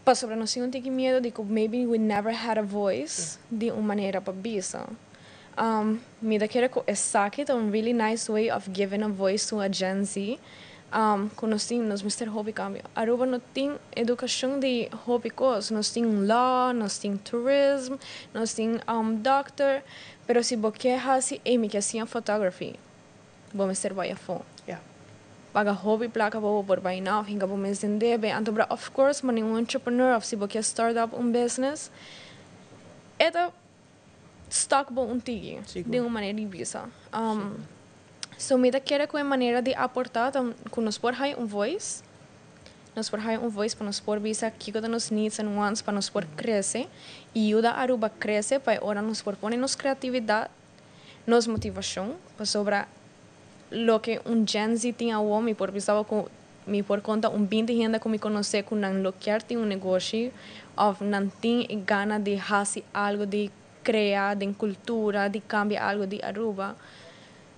para sobre nós não tem medo de que maybe we never had a voice de uma maneira para visa. Me quer que essa aqui é really nice way of giving a voice to a Gen Z. Conhecemos Mr. Hobby Cambio. Aruba não tem educação de hobby coisas. Nós tem law, nós tem tourism, nós tem doctor. Pero se você quer fazer me que assim photography, vamos ser vai a fo. paga hobby placa por vai now hinga po mesende be antobra of course man um entrepreneur of si bokia startup business eta stock bo tigi de uma maneira de visa so me da quer com a maneira de aportar com nos por hai voice nos por hai voice para nos por visa que cada nos needs and wants para nos por crescer e ajuda a Aruba crescer para ora nos por pôr nos criatividade nos motivação para sobra lo que Gen Z tinha o homem por pensava com me por conta 20 gente que me conhece com não loquear tem negócio of não tem gana de fazer algo de criar de cultura de cambiar algo de Aruba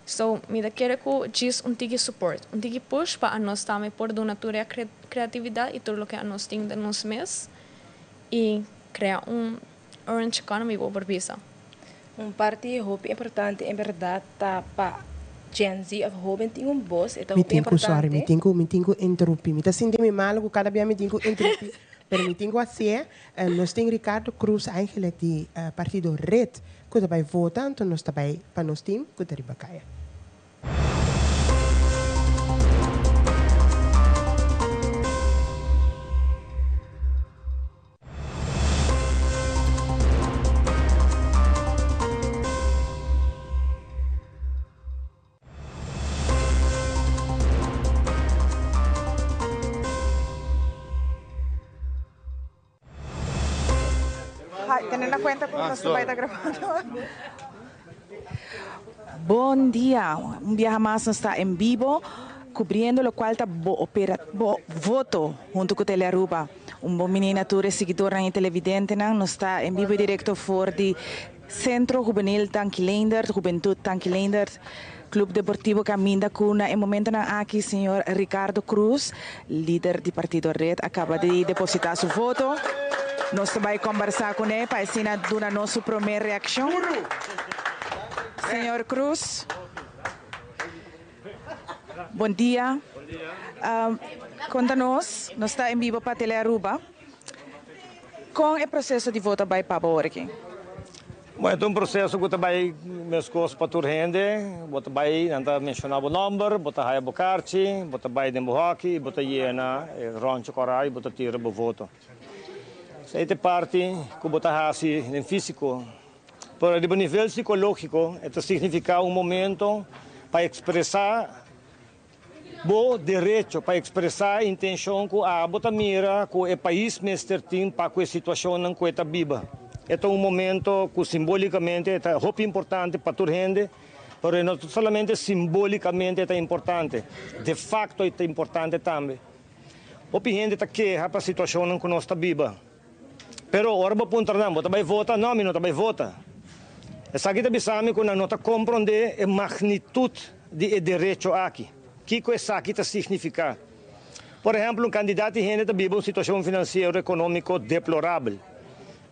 so me da quer que diz tigi support tigi push para nós também por donatura criatividade e tudo o que nós tem de nós mesmos e criar orange economy por visa parte hope importante em verdade tá para Gen Z of jovem tem voz é tão importante. Sorry, me tenho interromper. Me tá sentindo mal com cada vez me tenho interromper. Pero me tenho assim, nós tem Ricardo Cruz eigenlijk die partido Red, que daarbij voten, então nós daarbij para nós team, que daarbij caia. Teniendo en cuenta que uno está grabando. Bom dia, dia mais está em vivo, cobrindo o qual está voto junto com o Telearuba. Bom menina, toda seguidora e televidente, nós está em vivo direto for de Centro Juvenil Tanquilander, Juventude Tanquilander, Clube Deportivo Caminda Cuna. Em momento aqui, senhor Ricardo Cruz, líder do Partido Red, acaba de depositar seu voto. Nós vamos conversar com ele para ensinar a nossa primeira reação. Senhor Cruz. Bom dia. Conta-nos, nós estamos em vivo para Telearuba. Com o processo de voto vai para agora aqui? Bom, é um processo que vai meus coisas para tur rende, bota vai nanta mencionar o número, bota hai bocarchi, bota vai de hockey, bota iena, roncho corai, bota tira o voto. Esta parte que bota hasi em físico, por a nível psicológico, isso significa momento para expressar o direito, para expressar a intenção que a bota mira que o país mestre tem para a situação não que está viva. É momento que simbolicamente é muito importante para toda a gente, mas não somente simbolicamente é importante, de facto é importante também. Muita gente está queja para a situação que nós está viva. Pero ora ba punta na mo tabay vota não me não tabay vota. Essa aqui também sabe que não está compreender a magnitude de direito aqui. Que coisa aqui está significa? Por exemplo, candidato gente está vive uma situação financeira econômica deplorável.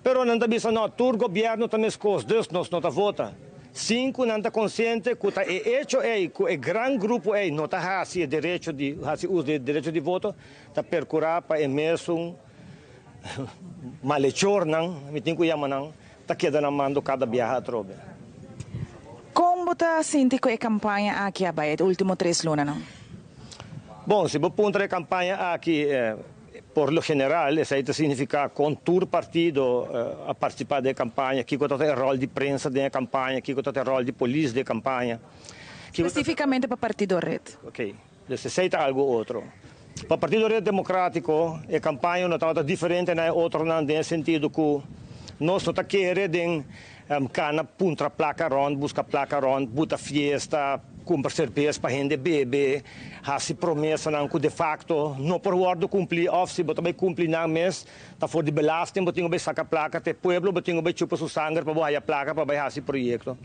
Pero não está bisa não, todo governo também escolhe, Deus nós não está vota. 5 não está consciente que é hecho que o grande grupo não está assim direito de uso de direito de voto, está percurar para emerson malhechor não, me tenho que chamar não, tá quedando mando cada viagem a trobe. Como está sentindo com a campanha aqui abaixo, último 3 lunas não? Bom, se vou ponto a campanha aqui, por lo general, isso aí significa contur partido a participar da campanha, que tem o rol de prensa da campanha, que tem o rol de polícia da campanha. Especificamente para o Partido Red. Ok, se aceita algo outro. Para o Partido Red Democrático, a campanha não está diferente na outra nesse sentido que nós não queremos cana puntra placa ron, busca placa ron, buta fiesta, compra cerveja para gente beber, hasi promessa não que de facto não por guardo cumprir office, mas também cumprir não mês, tá for de belasting, mas tinha que sacar placa te pueblo, mas tinha que chupa su sangue para boa a placa para vai hasi projeto.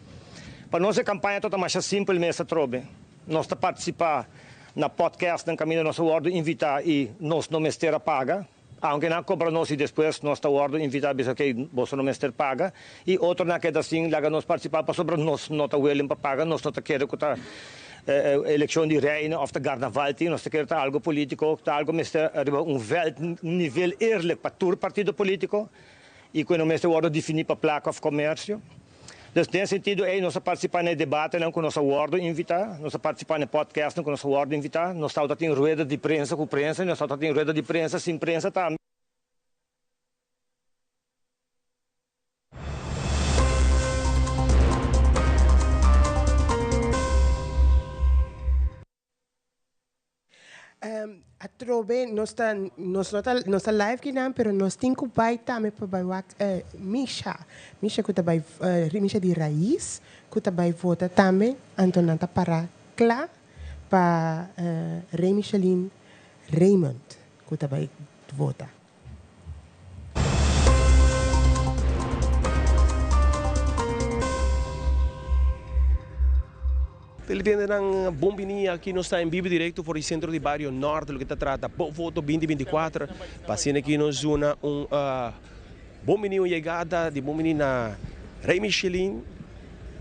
Para nossa campanha toda mais simples mesmo trobe. Nós tá participar na podcast no caminho nosso guardo invitar e nós não mester a paga. Aunque não compra nós e depois nós está guardo invitar bisa que você não mester paga e outro na que assim lá nós participar para sobre nós não está willing para paga nós não está querer que tá eleição de reina of the carnaval nós está querer algo político tá algo mester nível eerlijk para todo partido político e quando mester guardo definir para placa of comércio nesse sentido, nós participamos no debate com nossa ward invitar, nós participamos no podcast com nossa ward invitar, nós estamos em rueda de prensa com prensa, nós estamos em rueda de prensa sem prensa também. A trove nós tá live que não, pero nós tem que vai também para vai Misha que tá vai Misha de raiz que tá vai votar também Antonanta para Clá para Rei Michelin Raymond que tá vai votar. Ele vende ng bombini aqui nós está em vivo direto por o centro de Barrio Norte, o que trata por voto 2024, passando aqui na zona bombini chegada de bombini na Rei Michelin,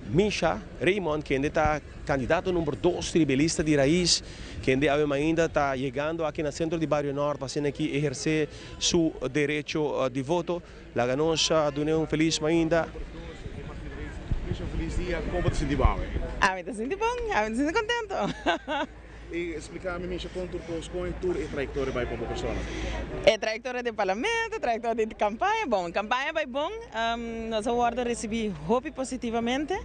Misha Raymond, que ainda está candidato número 2 tribelista de raiz, que ainda está chegando aqui no centro de Barrio Norte, passando aqui exercer seu direito de voto. La ganosa, do feliz ainda. Feliz dia, como você se sente bem? Me sinto bom, me sinto contento. E explicar-me, Misha, quanto tour e trajetória vai para uma pessoa? É trajetória de parlamento, trajetória de campanha. Bom, campanha vai bom. Nós agora recebi hope positivamente,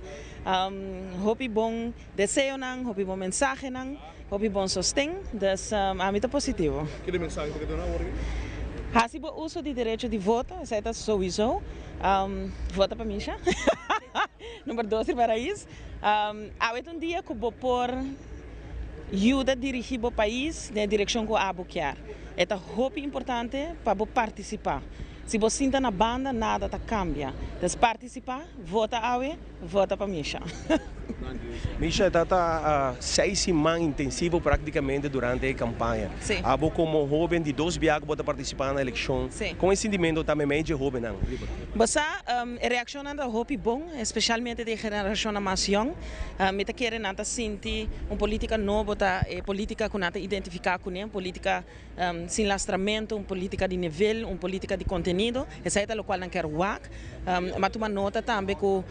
hope bom desejo, hope bom mensagem, hope bom sostém. Então, a mim está positivo. Que mensagem que você dá agora? Se o uso de direito de voto, isso é sowieso. Vota para Misha. Número 2 de Paraíso. Há um dia que vou pôr ajuda a dirigir o país na direção que eu quero. É muito importante para participar. Se você está na banda, nada cambia. Então, participar, vota para Misha. Misha está 6 semanas intensivo praticamente durante a campanha. Sim. Abo como jovem de 2 viagens para participar na eleição. Sim. Com esse sentimento também meio jovem. Você reação é muito bom, especialmente da geração mais jovem. Me quer nada sentir uma política nova, política que nada identificar com ele, política sem lastramento, uma política de nível, uma política de conteúdo. Essa é o qual não quero WAC. Mas uma nota também que o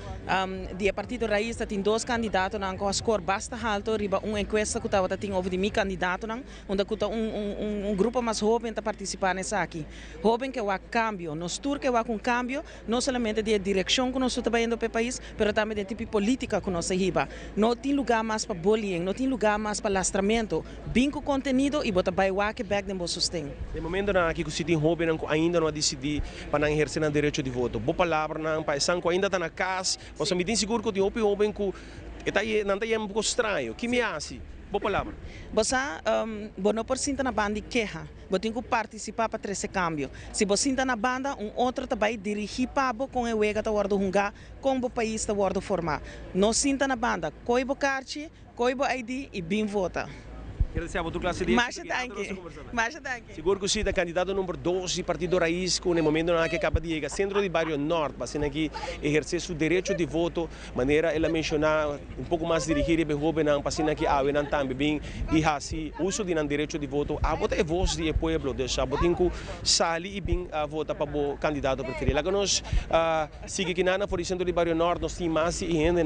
Partido Raiz tem 2 candidatos com a score bastante alto, riba uma encuesta que estava tendo over de meu candidato, onde um grupo mais jovem para participar nessa aqui. Jovem que há cambio, nós tour que há um cambio, não somente de direção que nós estamos indo para o país, mas também de tipo de política que nós riba. Não tem lugar mais para bullying, não tem lugar mais para lastramento. Bem com conteúdo e botar back de bom sustento. No momento que você tem jovem ainda não decidi para exercer o direito de voto. Boa palavra, para esse que ainda está na casa, você me tem seguro que tem jovem que não está um pouco estranho. Que me hace? Boa palavra. Você não pode sentar na banda e queja. Você tem que participar para esse cambio. Se você sentar na banda, outro vai dirigir para com o que está jungar, com o país está formar. Não senta na banda, coi o carte, coi o ID e bem vota. Quero dizer, a tua classe de... Marcha tanque. Seguro que você é candidato número 2 do Partido Raiz, que no momento que acaba de chegar, centro de Barrio Norte, para aqui exercer seu direito de voto, maneira ela mencionar um pouco mais dirigir e jovem, para aqui a também bem e assim uso de direito de voto, a votar é voz do povo, deixa botem que sali e bem a votar para o candidato preferido. Lá que nós sigue aqui na por o centro de Barrio Norte, nós temos mais e ainda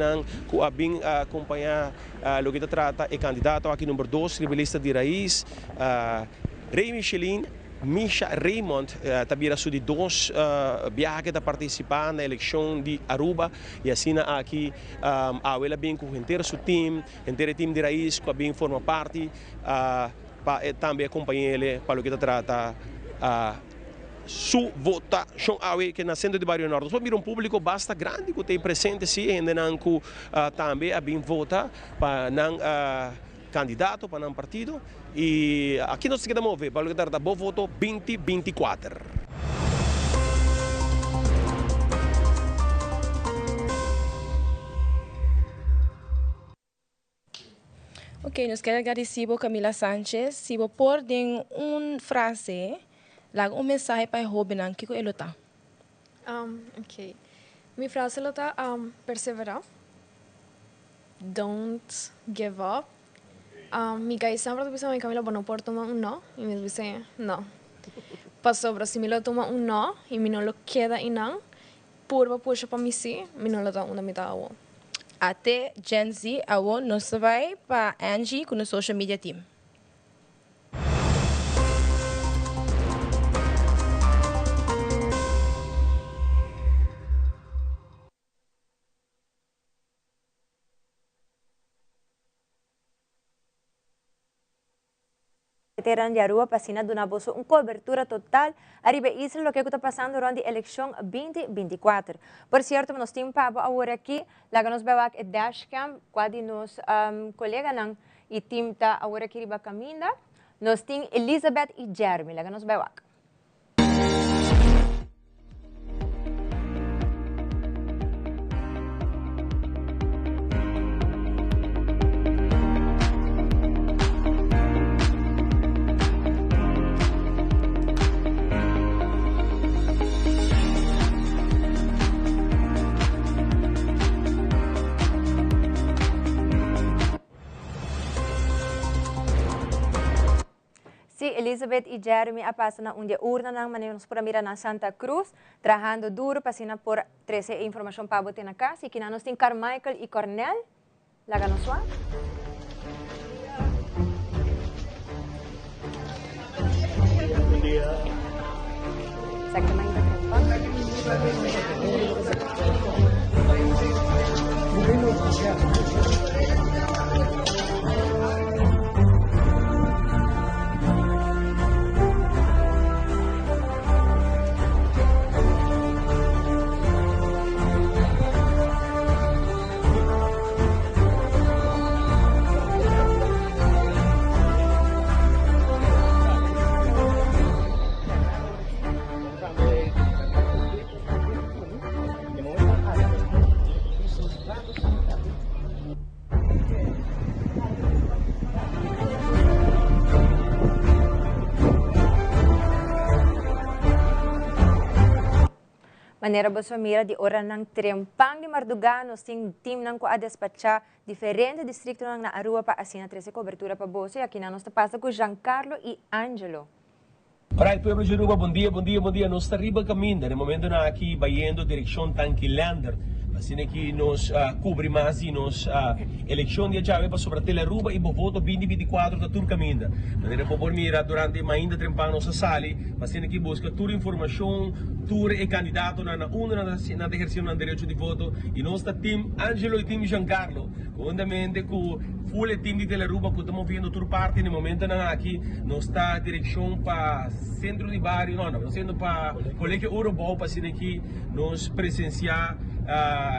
que a bem acompanhar o que trata é candidato aqui número 2 lista de raiz, Rei Michelin, Misha Raymond, também era de 2 viagens para participar na eleição de Aruba e assim aqui ela bem com o inteiro time de raiz que bem forma parte para também acompanhar ele para o que trata sua votação que na centro de Barrio Norte. Só um público bastante grande que tem presente sim ainda não que também a bem vota para não candidato para um partido e aqui nós queremos ver para o que trata bom voto 2024. Ok, nos quero agradecer a Camila Sánchez. Se você pôr em uma frase, lá mensagem para o jovem, o que ele está? Ok. Minha frase está perseverar. Don't give up. Mi guys sempre dicen a Camila, bueno, por tomar un no, y me dice no. Pasó, pero si me lo toma un no y me no lo queda y no, purba puxa para mim sim, me não lata uma mita awo. Até Gen Z, awo, nós vai para Angie com o social media team. Veteran de Aruba pasina donaboso cobertura total arriba isla lo que está pasando durante a eleição 2024. Por certo, nós temos para agora aqui, lá que nós vemos a dashcam, quando nos colega nang e time tá agora aqui riba caminda, nós temos Elizabeth e Jeremy, lá que nós vemos. Elizabeth e Jeremy a passa na onde urna ng maneiros para mira na Santa Cruz, trabajando duro pasina por 13 informação para botar na casa e que nós tem Carmichael e Cornel, lá ganos wa. Bom dia. Exactamente. Manera ba mira di ora ng trempang di Mardugan, nos ting team ng ko a despatcha diferente distrito ng Aruba pa asina 13 cobertura pa Boso, aqui na nos passa com Giancarlo e Angelo. Alright, pueblo de Aruba, bom dia. Nós está riba caminho, no momento na aqui bayendo direção Tanquilander. Assim que nos cobre mais e nos eleição de chave para sobre a Aruba e voto 2024 da tur caminho. Maneira por mira durante ainda trempang nossa sali, assim que busca tur informação, tur e candidato na una na exercício na direito de voto e nosso team Angelo e team Giancarlo, condamente com full team de Aruba que estamos vendo tur parte no momento na aqui nos está direção para centro de bairro, não sendo para colégio Urubau para assim que nos presenciar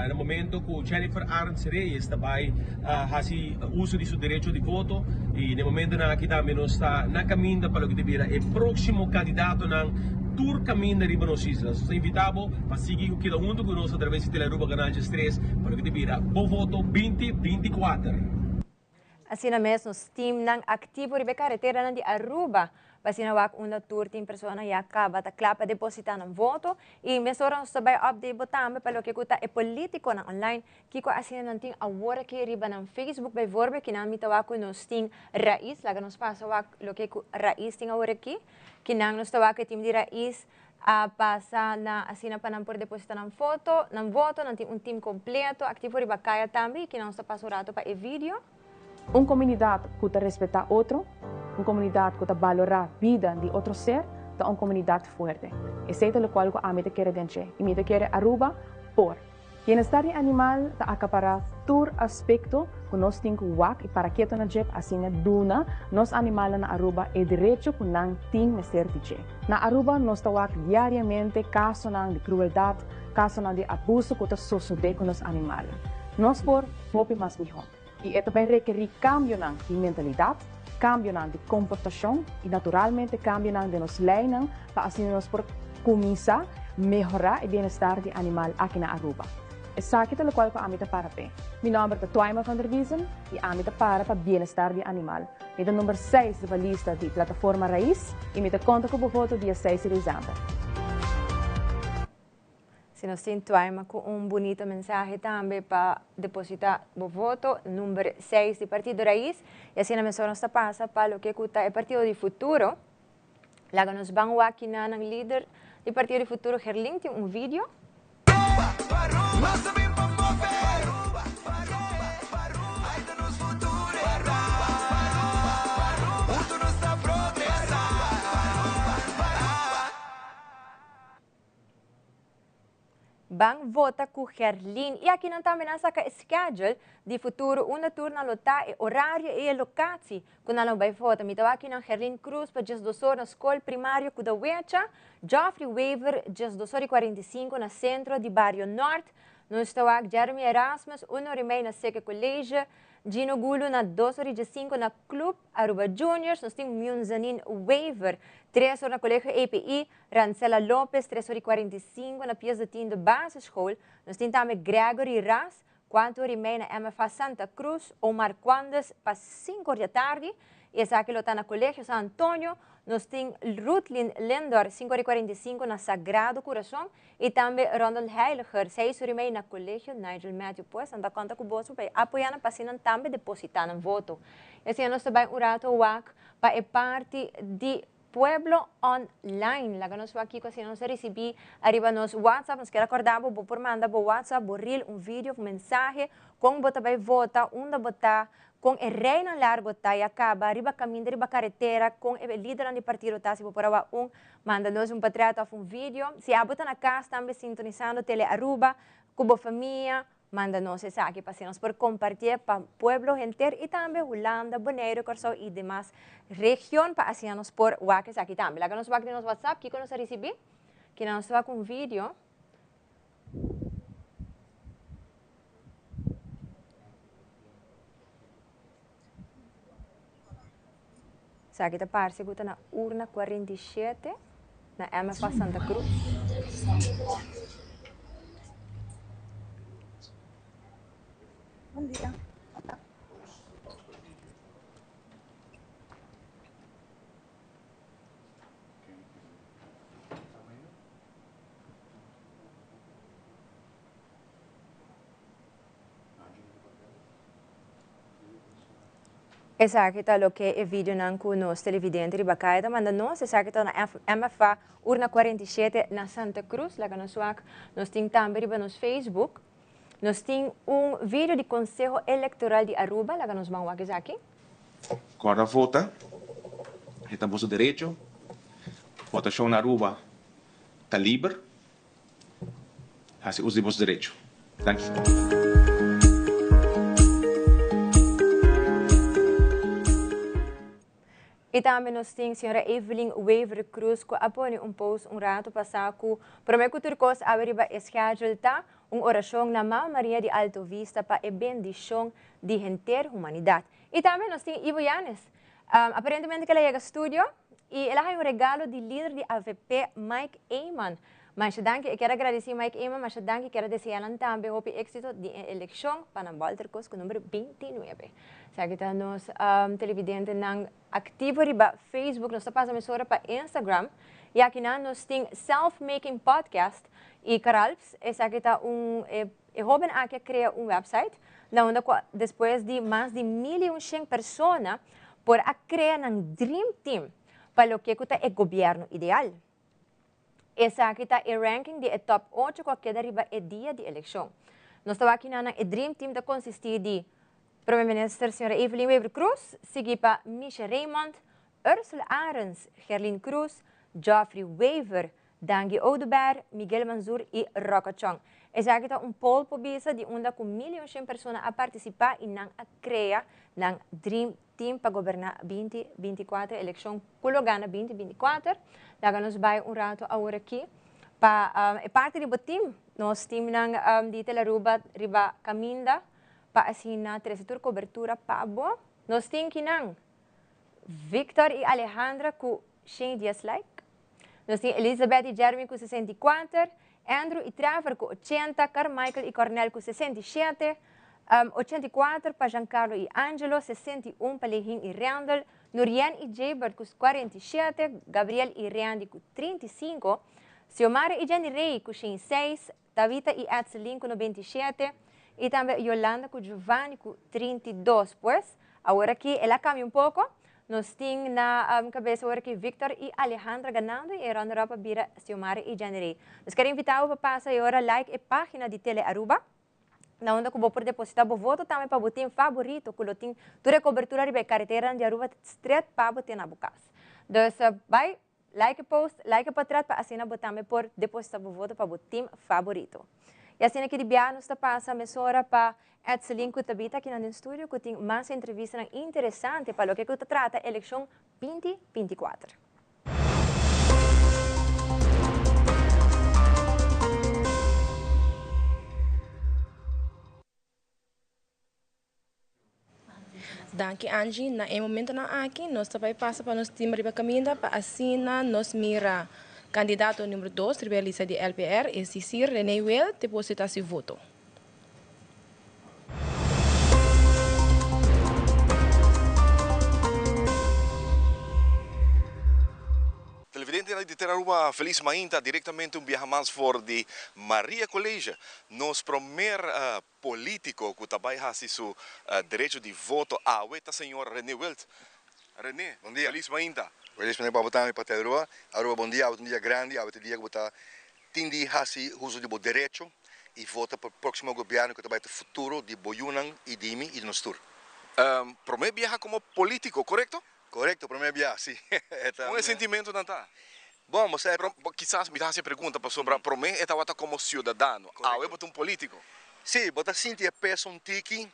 no momento que Jennifer Arns Reyes também faz uso de seu direito de voto e no momento na que também nós está na caminho para o que devia o próximo candidato na tour caminho riba nos islas. Nós invitamos para seguir cada um conosco através de Teleruba Canal 3 para o que devia o voto 2024. Assim mesmo, nos team ng aktibo riba carretera ng di Aruba, pasinawak una tour team persona ya acaba ta klapa depositar ng voto e mesora nos sabay update botame palo que kuta e politiko ng online kiko asina ng ting awara que riba ng Facebook by vorbe kinami tawako nos ting Raiz laga nos pasawak lo que Raiz ting awara ki kinang nos tawak team di Raiz pasa na asina pa ng por depositar ng voto ng ting un team completo aktibo riba kaya tambi kinang sa pasurato pa e video. Uma comunidade que está respeita outro, uma comunidade que está valorar a vida de outro ser, é uma comunidade forte. Esse é o qual a mim quer denche. E me quer Aruba por. Bienestar animal está acaparar todo aspecto que nós temos que e para que na jep assim na duna, nós animais na Aruba é direito que não tem que ser de Na Aruba nós estamos diariamente caso de crueldade, caso de abuso que está sucedendo com os animais. Nós por hope mais melhor. E isso vai requerir cambio de mentalidade, cambio de comportação e naturalmente cambio de nos leis para assim nós por começar a melhorar o bem-estar do animal aqui na Aruba. Essa aqui é o qual a mim para pé. Meu nome é Twaima van der Wiesen e a mim para o bem-estar do animal. Meu número 6 da lista de plataforma Raiz e me conta com o voto dia 6 de dezembro. Se nós temos com bonito mensagem também para depositar o voto, número 6 do Partido Raiz, e assim nós vamos passar para o que é o Partido do Futuro. Lá nós vamos aqui na líder do Partido do Futuro, Gerling, tem vídeo. Massa bem pra mover. Aruba, Aruba, ainda nos futuros. O futuro está progressar. Bang vota com Gerlin. E aqui não também nessa schedule de futuro, uma turna lota e horário e locatie. Quando não vai votar, me estava aqui na Gerlin Cruz para 12 horas na escola primária com da Wecha, Geoffrey Weaver, 12h45 na centro de Barrio Norte. Nós estamos aqui Jeremy Erasmus, 1h30 na Seca Colégio, Gino Gulo na 2h05 na Club Aruba Juniors, nós temos Munzanin Weaver, 3h na Colégio API, Rancela Lopes, 3h45 na Piazza Tindo Base School, nós temos também Gregory Ras, 4h30 na MFA Santa Cruz, Omar Quandes, para 5h da tarde, e essa aqui está na Colégio San Antonio, nós temos Ruthlin Lindor, 5h45 na Sagrado Coração, e também Ronald Heiliger, 6h30 na Colégio Nigel Matthew. Pues, anda conta com você para apoiar na pasina também depositar um voto. E assim, nós também um rato para a parte de Pueblo Online. Lá que nós aqui, assim, nós recebemos arriba nos WhatsApp, nós queremos acordar, vou por mandar por WhatsApp, por reel, vídeo, mensagem, com você vai votar, onde votar, com o reino largo tá e acaba, arriba caminho, arriba carretera, com o líder do partido tá, se por agora manda-nos patriota um vídeo, se a bota na casa também sintonizando Tele Aruba, com a família, manda-nos essa aqui para nós por compartilhar para o pueblo inteiro e também Holanda, Bonaire, Corsão e demais região para assim nós por WhatsApp aqui também. Lá que nós vamos no WhatsApp, que nós recebemos, que nós vamos com vídeo. Sa kita parse guta na urna 47 na MFA Santa Cruz. Bom dia. Esa kita lo que é vídeo nan com nos televidente riba kaida manda nós esa kita na MFA urna 47 na Santa Cruz lá que nós tem também riba nos Facebook. Nós tem vídeo de Conselho Eleitoral de Aruba lá que nós vamos aqui. Agora vota. Estamos o direito. Votação na Aruba está livre. Assim usamos o direito. Thank you. E também nós temos a senhora Evelyn Weaver Cruz, que apoia post rato passado, para mim que turcos abriu a schedule tá, oração na Mãe Maria de Alto Vista para a bendição de inteira humanidade. E também nós temos Ivo Yanes, aparentemente que ela chega ao estúdio, e ela tem regalo de líder de AVP, Mike Eyman. Mas eu quero agradecer Mike Eyman, mas eu quero desejar também o êxito de eleição para o Turcos com o número 29. Sabe que nós televidentes ativo riba Facebook, nós passamos agora para Instagram, e aqui nós temos Self-Making Podcast, e Caralps, essa que está jovem aqui cria website, onde depois de mais de 1.100 pessoas, por criar um Dream Team para o que é o governo ideal. Essa aqui está o ranking de top 8 que arriba é dia de eleição. Nós estamos aqui na Dream Team que consiste de Primeiro-Ministro, Sra. Evelyn Weaver Cruz, seguida para Misha Raymond, Ursula Arens, Gerlin Cruz, Geoffrey Weaver, Dangi Oduber, Miguel Manzur e Roca Chong. Essa aqui está poll pobisa de onde com 1.100 pessoas a participar e a criar ng Dream Team para governar 2024, eleição Kulogana 2024. Daga nos vai rato agora aqui. Para parte do team, nós temos de Telaruba, riba Caminda, para assinar 3 cobertura para boa. Nós temos que Victor e Alejandra com 100 dias like. Nós temos Elizabeth e Jeremy com 64, Andrew e Trevor com 80, Carmichael e Cornel com 67, 84 para Giancarlo e Angelo, 61 para Lehin e Randall, Nurian e Jaybert com 47, Gabriel e Randy com 35, Xiomara e Jenny Rey com 6, Tabita e Edselin com 97, e também Yolanda com Giovanni com 32. Pues, agora aqui ela cambia pouco. Nos ting na cabeça ora que Victor e Alejandra ganando e eram para bira Xiomara e Janeiro. Nós queremos invitar para passar agora like e página de Tele Aruba. Na onda que vou por depositar o voto também para o time favorito, que tem toda a cobertura de carretera de Aruba Street para o na bucas. Então, vai like post, like para trás para assinar também por depositar o voto para o time favorito. E assim aqui de Bianos está passa a mesora para Edselin Kutabita aqui no estúdio, que tem mais entrevistas interessantes para o que trata a eleição 2024. Danke Angie, na momento na aqui, nós também passa para nós time de caminho para assinar nós mira candidato número 2, lista de LPR, é Cicir René Will, depositar seu voto. Televidente de ter uma feliz manhã, diretamente viajamos for de Maria College, nos primeiro político que também ha seu direito de voto a o senhor René Wild. René, bom dia. Feliz manhã. Feliz manhã para botar para Aruba. Aruba bom dia, um dia grande, um dia que botar tindi ha uso de direito e vota para o próximo governo que também tem futuro de Boyunan e de mim e de nós todos. Primeiro viaja como político, correto? Correto, primeiro viagem, sim. Com esse sentimento não está? Bom, você... Quizás me dá essa pergunta sobre para mim, estava como cidadão, eu boto um político? Sim, botar sentir peso um tiki,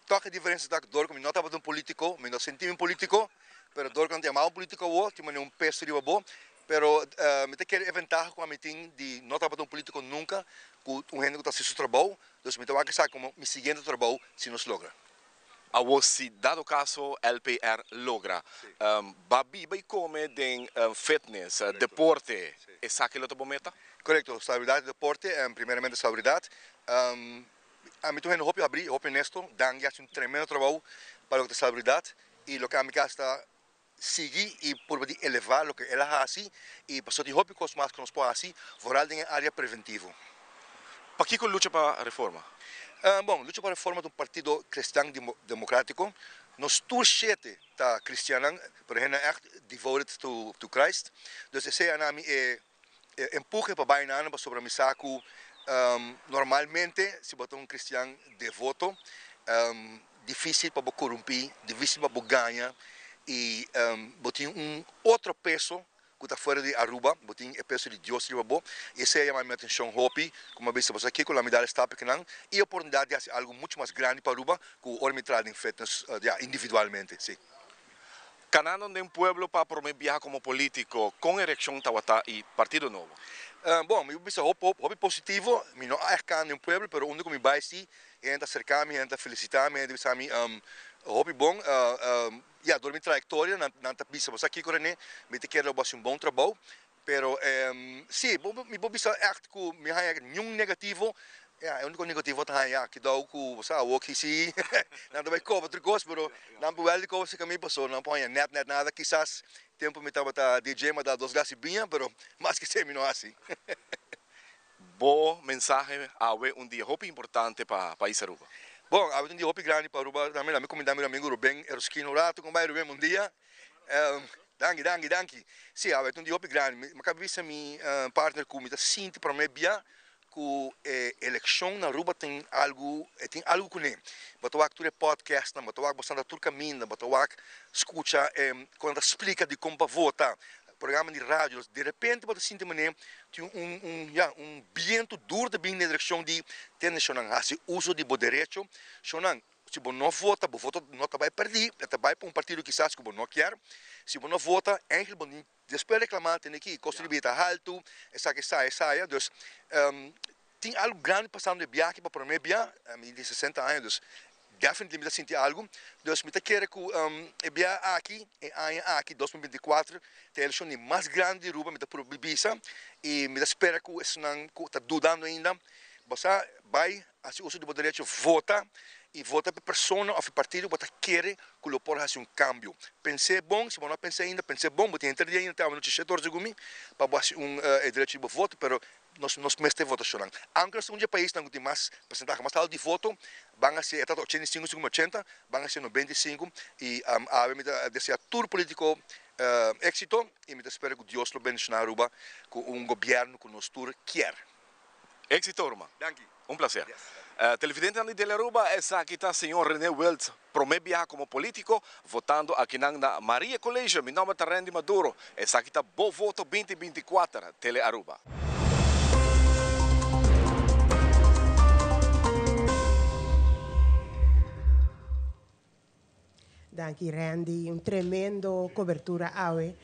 toca a diferença da dor, como não estava um político, mas não senti um político, mas dor quando é mal político, tinha um peso de bobo, pero me tem que inventar com a meeting de não estava um político nunca, com um gente que está se trabalho, então me tem que saber como me seguindo trabalho se nos logra. Se dado caso LPR logra, babi vai comer de fitness, deporte, é aquilo que você meta? Correto, estabilidade, deporte, primeiramente estabilidade. A mim também hope abrir, hope honesto, dan já um tremendo trabalho para a estabilidade e o que a minha está seguir e por elevar o que ela faz e passou de hope com mais que nós podemos fazer, foral em área preventiva. Para que luta para a reforma? Bom, luta para a reforma de um partido cristão democrático. Nós torcemos da cristiana, por exemplo, é devoted to Christ. Então, esse é a minha empurra para bainar para sobre a misaco. Normalmente, se botar um cristão devoto, difícil para corromper, difícil para ganhar e botar outro peso que está fora de Aruba, botem o peso de Deus de babo. Essa é a minha atenção, hope, como viste você aqui com a medalha está pequena e a oportunidade de fazer algo muito mais grande para Aruba, que o arbitragem fitness individualmente, sim. Canadá de um pueblo para promover como político com eleição tawata e partido novo. Bom, eu penso hope positivo, me não é can um pueblo, pero onde me vai se, gente acercar-me, gente felicitar-me, de sabe, hope bom. Dormi trajetória, não está bisa, você aqui correndo, me te quero fazer bom trabalho, pero sim, me vou bisa echt que me há nenhum negativo, o único negativo é que dá o que você o que se não vai cover outra coisa, pero não pode de coisa que me passou, não põe net nada, quizás tempo me estava DJ mas dá dois gases bem, pero mais que sei me não assim. Boa mensagem a dia hope importante para país Aruba. Bom, eu tenho hope grande para Aruba, também me convidar meu amigo Ruben Erosquino Rato, com vai Ruben um dia. Danke. Sim, eu tenho hope grande. Mas cabeça minha partner com me tá sinto para mim bem que eleição na Aruba tem algo com ele. Botawak tu podcast, botawak bastante tur caminho, botawak escuta quando explica de como votar. Programa de rádio, de repente você sente um viento duro de bem na direção de ter uso de bom direito, se você não vota, não vai perder, vai para um partido que quizás que você não quer, se você não vota, depois reclamar, tem que construir vida alto, essa que sai, então tem algo grande passando de viagem para mim, a mim de 60 anos, definitivamente senti algo. Então, me quero que aqui 2024 tem a eleição mais grande de Aruba, me está por Bibisa e me espera que isso não está dudando ainda. Você vai, assim, uso do direito vota e vota para persona ou partido que quer que o possa fazer cambio. Pensei bom, se não pensei ainda, pensei bom, vou ter entrar ainda, não tinha setor de gumi, para fazer direito de voto, pero nós começamos a votação. Aunque nós um país não tem mais porcentagem mais alto de voto, vão ser 85, 80, vão ser 95 e a desejar todo político éxito e me espero que Deus lo bendiga na Aruba com governo que nós todos quer. Éxito, Roma. Un placer. Televidente de Aruba, essa aqui está o senhor René Weltz, promete viajar como político, votando aqui na Maria Colégio. Meu nome é Randy Maduro. Essa aqui está Bom Voto 2024, Tele Aruba. Danke Randy, tremendo cobertura awe.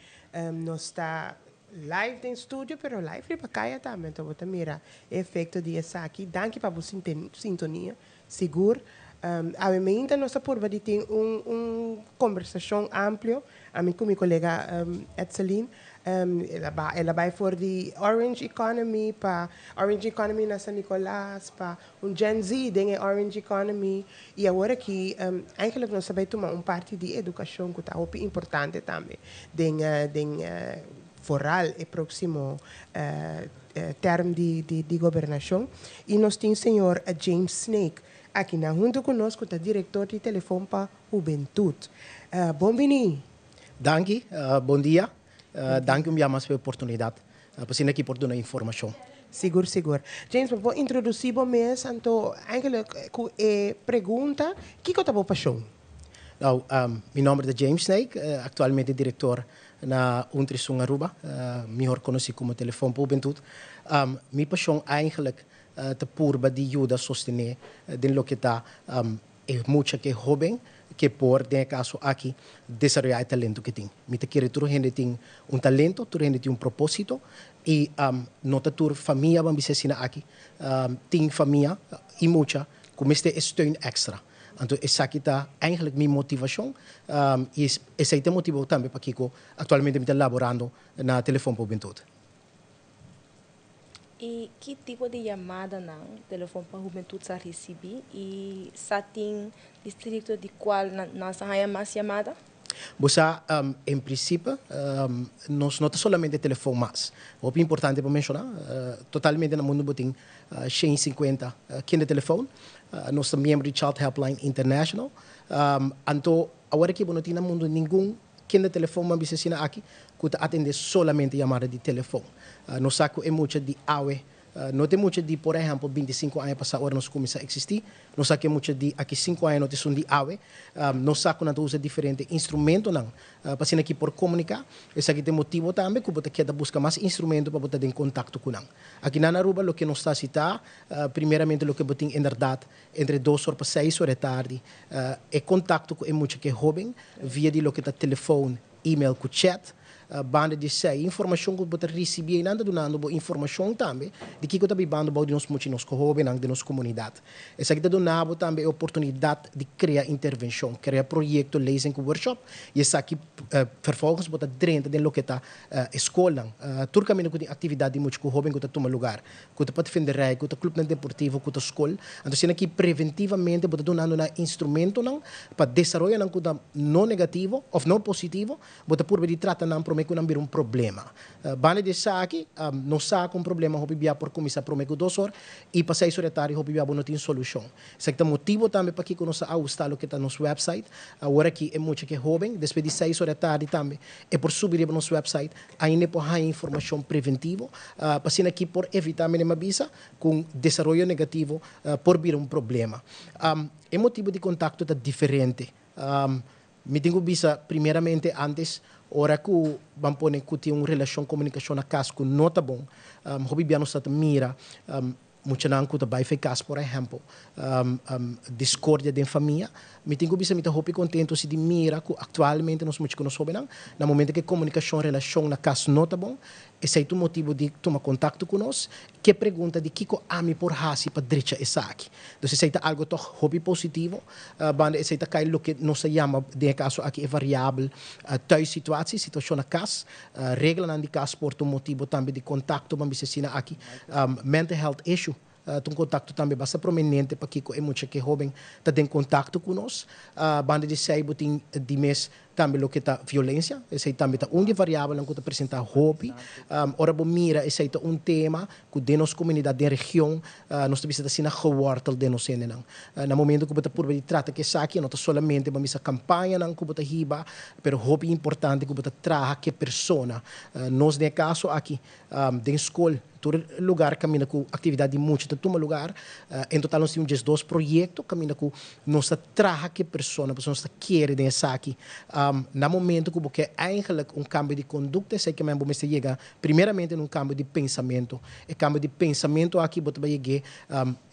Nós está live em estúdio, pero live para caia também. Então, você mira efeito de essa aqui. Danke para você sintonia, seguro. A mim ainda nós por de ter conversação amplo. A mim com meu colega Edselin. Ela vai for de Orange Economy para Orange Economy na San Nicolás para Gen Z dentro Orange Economy e agora que eigenlijk nós sabemos tomar parte de educação que está muito importante também dentro foral e próximo termo de governação e nós temos o senhor James Snake aqui na junto conosco está diretor de telefone para Juventude. Bom-vindo. Danke, bom dia. Dank u mais pela oportunidade. Para aqui por dar informação. Seguro. James, vou introduzir o mês, então, eigenlijk, pergunta, o que é a paixão? Nou, meu nome é James Snake, atualmente diretor na Unitrição Aruba, melhor conhecido como Telefone para Juventude. Minha paixão eigenlijk te purba de ajuda a sostener de que está muito que jovem que por den caso aqui desarrollar o talento que tem. Me te quer tudo gente tem talento, tudo gente tem propósito e nota tur família vamos dizer aqui tem família e muita como este steun extra. Então essa aqui está eigenlijk minha motivação e essa é motivo também para que atualmente me está laborando na Telefone para Juventude. E que tipo de chamada não telefone para a juventude se receber e se tem distrito de qual nós temos mais chamada? Você, em princípio, nós não somente telefone mais. O que é importante para mencionar, totalmente no mundo tem 150 de telefone. Nós somos membros de Child Helpline International. Então, agora que não tem no mundo nenhum de telefone, mas se aqui, que atende somente chamada de telefone. Nós saco é muito de AWE. Não tem muito de, por exemplo, 25 anos passar hora nós começa a existir. Nós saco é muito de, aqui 5 anos nós somos de AWE. Nós saco nós usa diferentes instrumentos não. Para aqui por comunicar. Esse aqui tem motivo também que você quer buscar mais instrumentos para você ter contato com não. Aqui na Aruba, o que nós está citando, primeiramente o que você tem em verdade entre 2 horas para 6 horas da tarde é contato com muito que é jovem via de lo que está telefone, e-mail, com chat. Banda de sei informação que você recebe e nada donando informação também de que você banda de nós muito nos jovens de nossa comunidade. Essa aqui está donando também a oportunidade de criar intervenção, criar projeto, lezen workshop e essa aqui vervolgens você dentro de lo que está escola, turcamente com atividade de muito jovem que está toma lugar, que está para defender rei, que está clube deportivo, que está escola, então sendo aqui preventivamente você donando um instrumento não para desenvolver não que não negativo ou não positivo, você por de tratar não que não um problema. Bane de aqui, não sabe um problema, houve bia por começar a prometer 2 horas e para 6 horas da tarde, houve bia não tem solução. Esse é o motivo também para que nós ajustamos o que está no nosso website. Agora que é muito que é jovem, depois de 6 horas da tarde também, é por subir para o nosso website, ainda por ter informação preventiva, para ser aqui por evitar a visa com desenvolvimento negativo, por vir um problema. É motivo de contato está diferente. Me tenho visa primeiramente antes ora que vamos pôr que uma relação de comunicação na casa que não está bom, hobby bem nos mira, muito não que vai ficar por exemplo, discórdia de família, me tenho bisa me hobby contento se de mira que atualmente nós muito que nós hobby não, no momento que comunicação relação na casa não está bom, esse é o motivo de tomar contato com nós, que pergunta de que ami por hasi para direita essa aqui. Então esse é algo tão hobby positivo, banda esse é aquilo que nós chama de caso aqui é variável, tais situação na casa, regra na casa por um motivo também de contato, vamos dizer aqui, mental health issue. um contato também bastante prominente para que é muito que jovem está em contato conosco. Banda de sei botin de mês também o que está violência, esse também está variável que está apresentar hobby. Ora bom mira esse é tema que de nossa comunidade de região nós também está sendo geworteld de nós não. No momento que está por de trata que aqui não está solamente para missa campanha não que está hiba, pero hobby importante que está traga que persona. Nós de caso aqui de escola todo lugar caminha com atividade muito de todo lugar em total nós temos 2 projetos caminha com nossa traga que pessoa está querer nessa aqui no momento que eigenlijk cambio de conduta sei que mesmo se chega primeiramente num cambio de pensamento e cambio de pensamento aqui bota vai chegar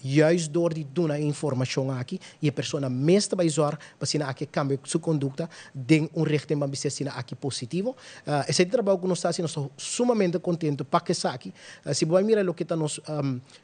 juist door die doen informação aqui e a pessoa mesmo vai usar para sina aqui cambio sua conduta de richting para ser aqui positivo esse trabalho que nós estamos sumamente contente para que aqui se você mirar o que está nos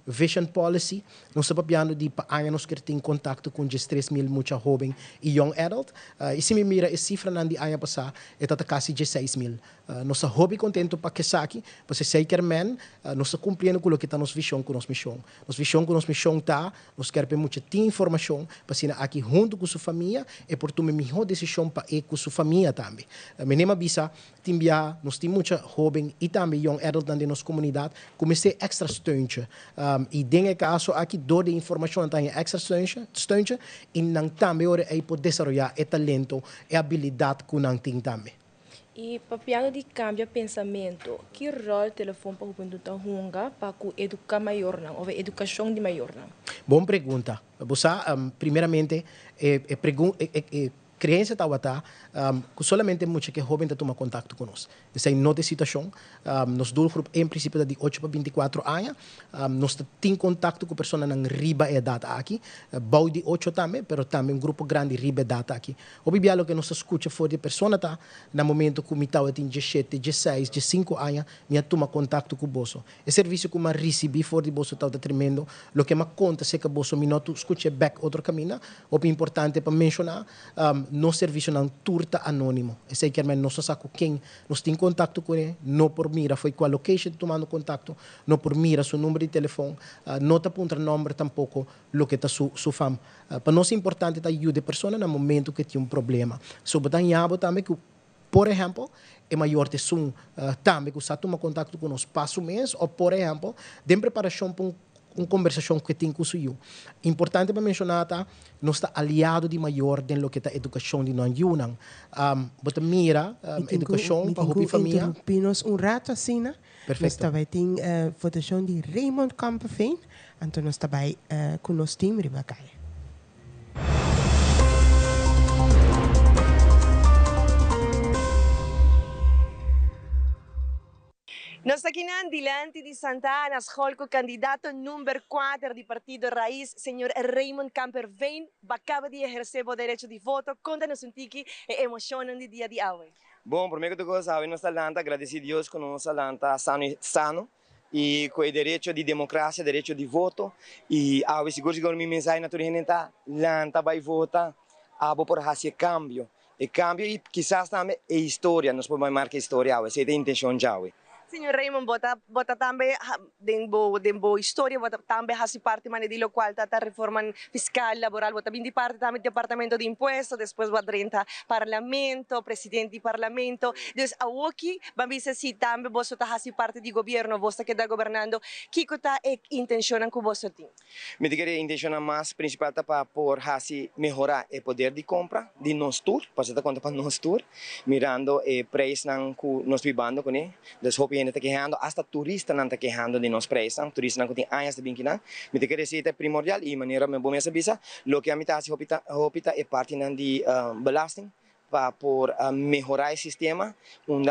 vision policy, nós estamos falando de para nós que tem contato com 3.000 muita jovem e young adult. E se me mira a cifra na de ano passado, está quase 16.000. Nós estamos hobby contento para que aqui, para ser que nós estamos cumprindo com o que está nos vision com nos missão. Nos vision com nos missão tá, nós queremos muita informação para ser aqui junto com sua família e por tomar melhor decisão para ir com sua família também. Menema bisa timbia nós temos muita jovem e também young adult na nossa comunidade comecei extra steuntje. E denk caso aqui door de informação tem extra steuntje e não também ora aí pode desenvolver o talento e habilidade que não tem também. E papiano de cambia pensamento, que rol telefone para o penduta hunga para ku educar maior não, ou educação de maior não? Boa pergunta. Você primeiramente criança tá solamente muito que jovem tá toma contato conosco. Essa é nota situação. Nos doelgroep em princípio de 8 para 24 anos. Nós tem contato com pessoas na riba idade aqui. Bau de 8 também, pero também grupo grande riba idade aqui. O bibialo que nós escuta for de pessoa tá no momento que me tava tem 17, 16, 15 anos, me toma contato com o bolso. O serviço que me recebi for de bolso tá tremendo. Lo que me conta se que bolso me não escuta back outro caminho. O importante para mencionar no serviço não turta anônimo. Esse que é nosso saco quem nós tem contato com ele, não por mira foi qual location tomando contato, não por mira seu número de telefone, não tá punta número tampouco lo que tá su fam. Para nós é importante tá ajuda a pessoa no momento que tem problema. So botan yabo também que por exemplo, é maior de som também que você toma contato com nós passo mês ou por exemplo, de preparação para conversação que tem com o senhor. Importante para mencionar tá, nós está aliado de maior do que está educação de nós junam. Bota mira educação para a família. Interrompimos rato assim, né? Perfeito. Nós também tem votação de Raymond Kamperveen, então nós também com o nosso time Ribacai. Nós aqui na Dilante de Santana, escolhe o candidato número 4 do Partido Raiz, senhor Raymond Kamperveen, acaba de exercer o direito de voto. Conta-nos um pouco a emoção do dia de hoje. Bom, primeiro de coisa, hoje nós estamos agradecidos a Deus que nós estamos sano e com o direito de democracia, direito de voto. E hoje, seguro que a minha mensagem na turma lanta vai votar, abo por fazer cambio. E cambio, e quizás também a história, nós podemos marcar a história, essa é a intenção de hoje. Senhor Raymond, bota também dentro história, bota também faz parte de lo qual tá reforma fiscal, laboral, bota bem de parte também do departamento de impostos, depois bota renta parlamento, presidente do parlamento. Então, aqui, vamos ver se também você tá faz parte do governo, você que está governando, que tá a intenção que você tem? Me diga a intenção mais principal para por melhorar o poder de compra de nós tour, para dar conta para nós tour, mirando o preço que nós vivendo com ele, gente está quejando, hasta turista não está quejando de nós preços, turista não tem anos de brincar, me tem que receita primordial e maneira me bom essa bisa, lo que a mim tá se hopita é parte de belasting para por melhorar o sistema, onde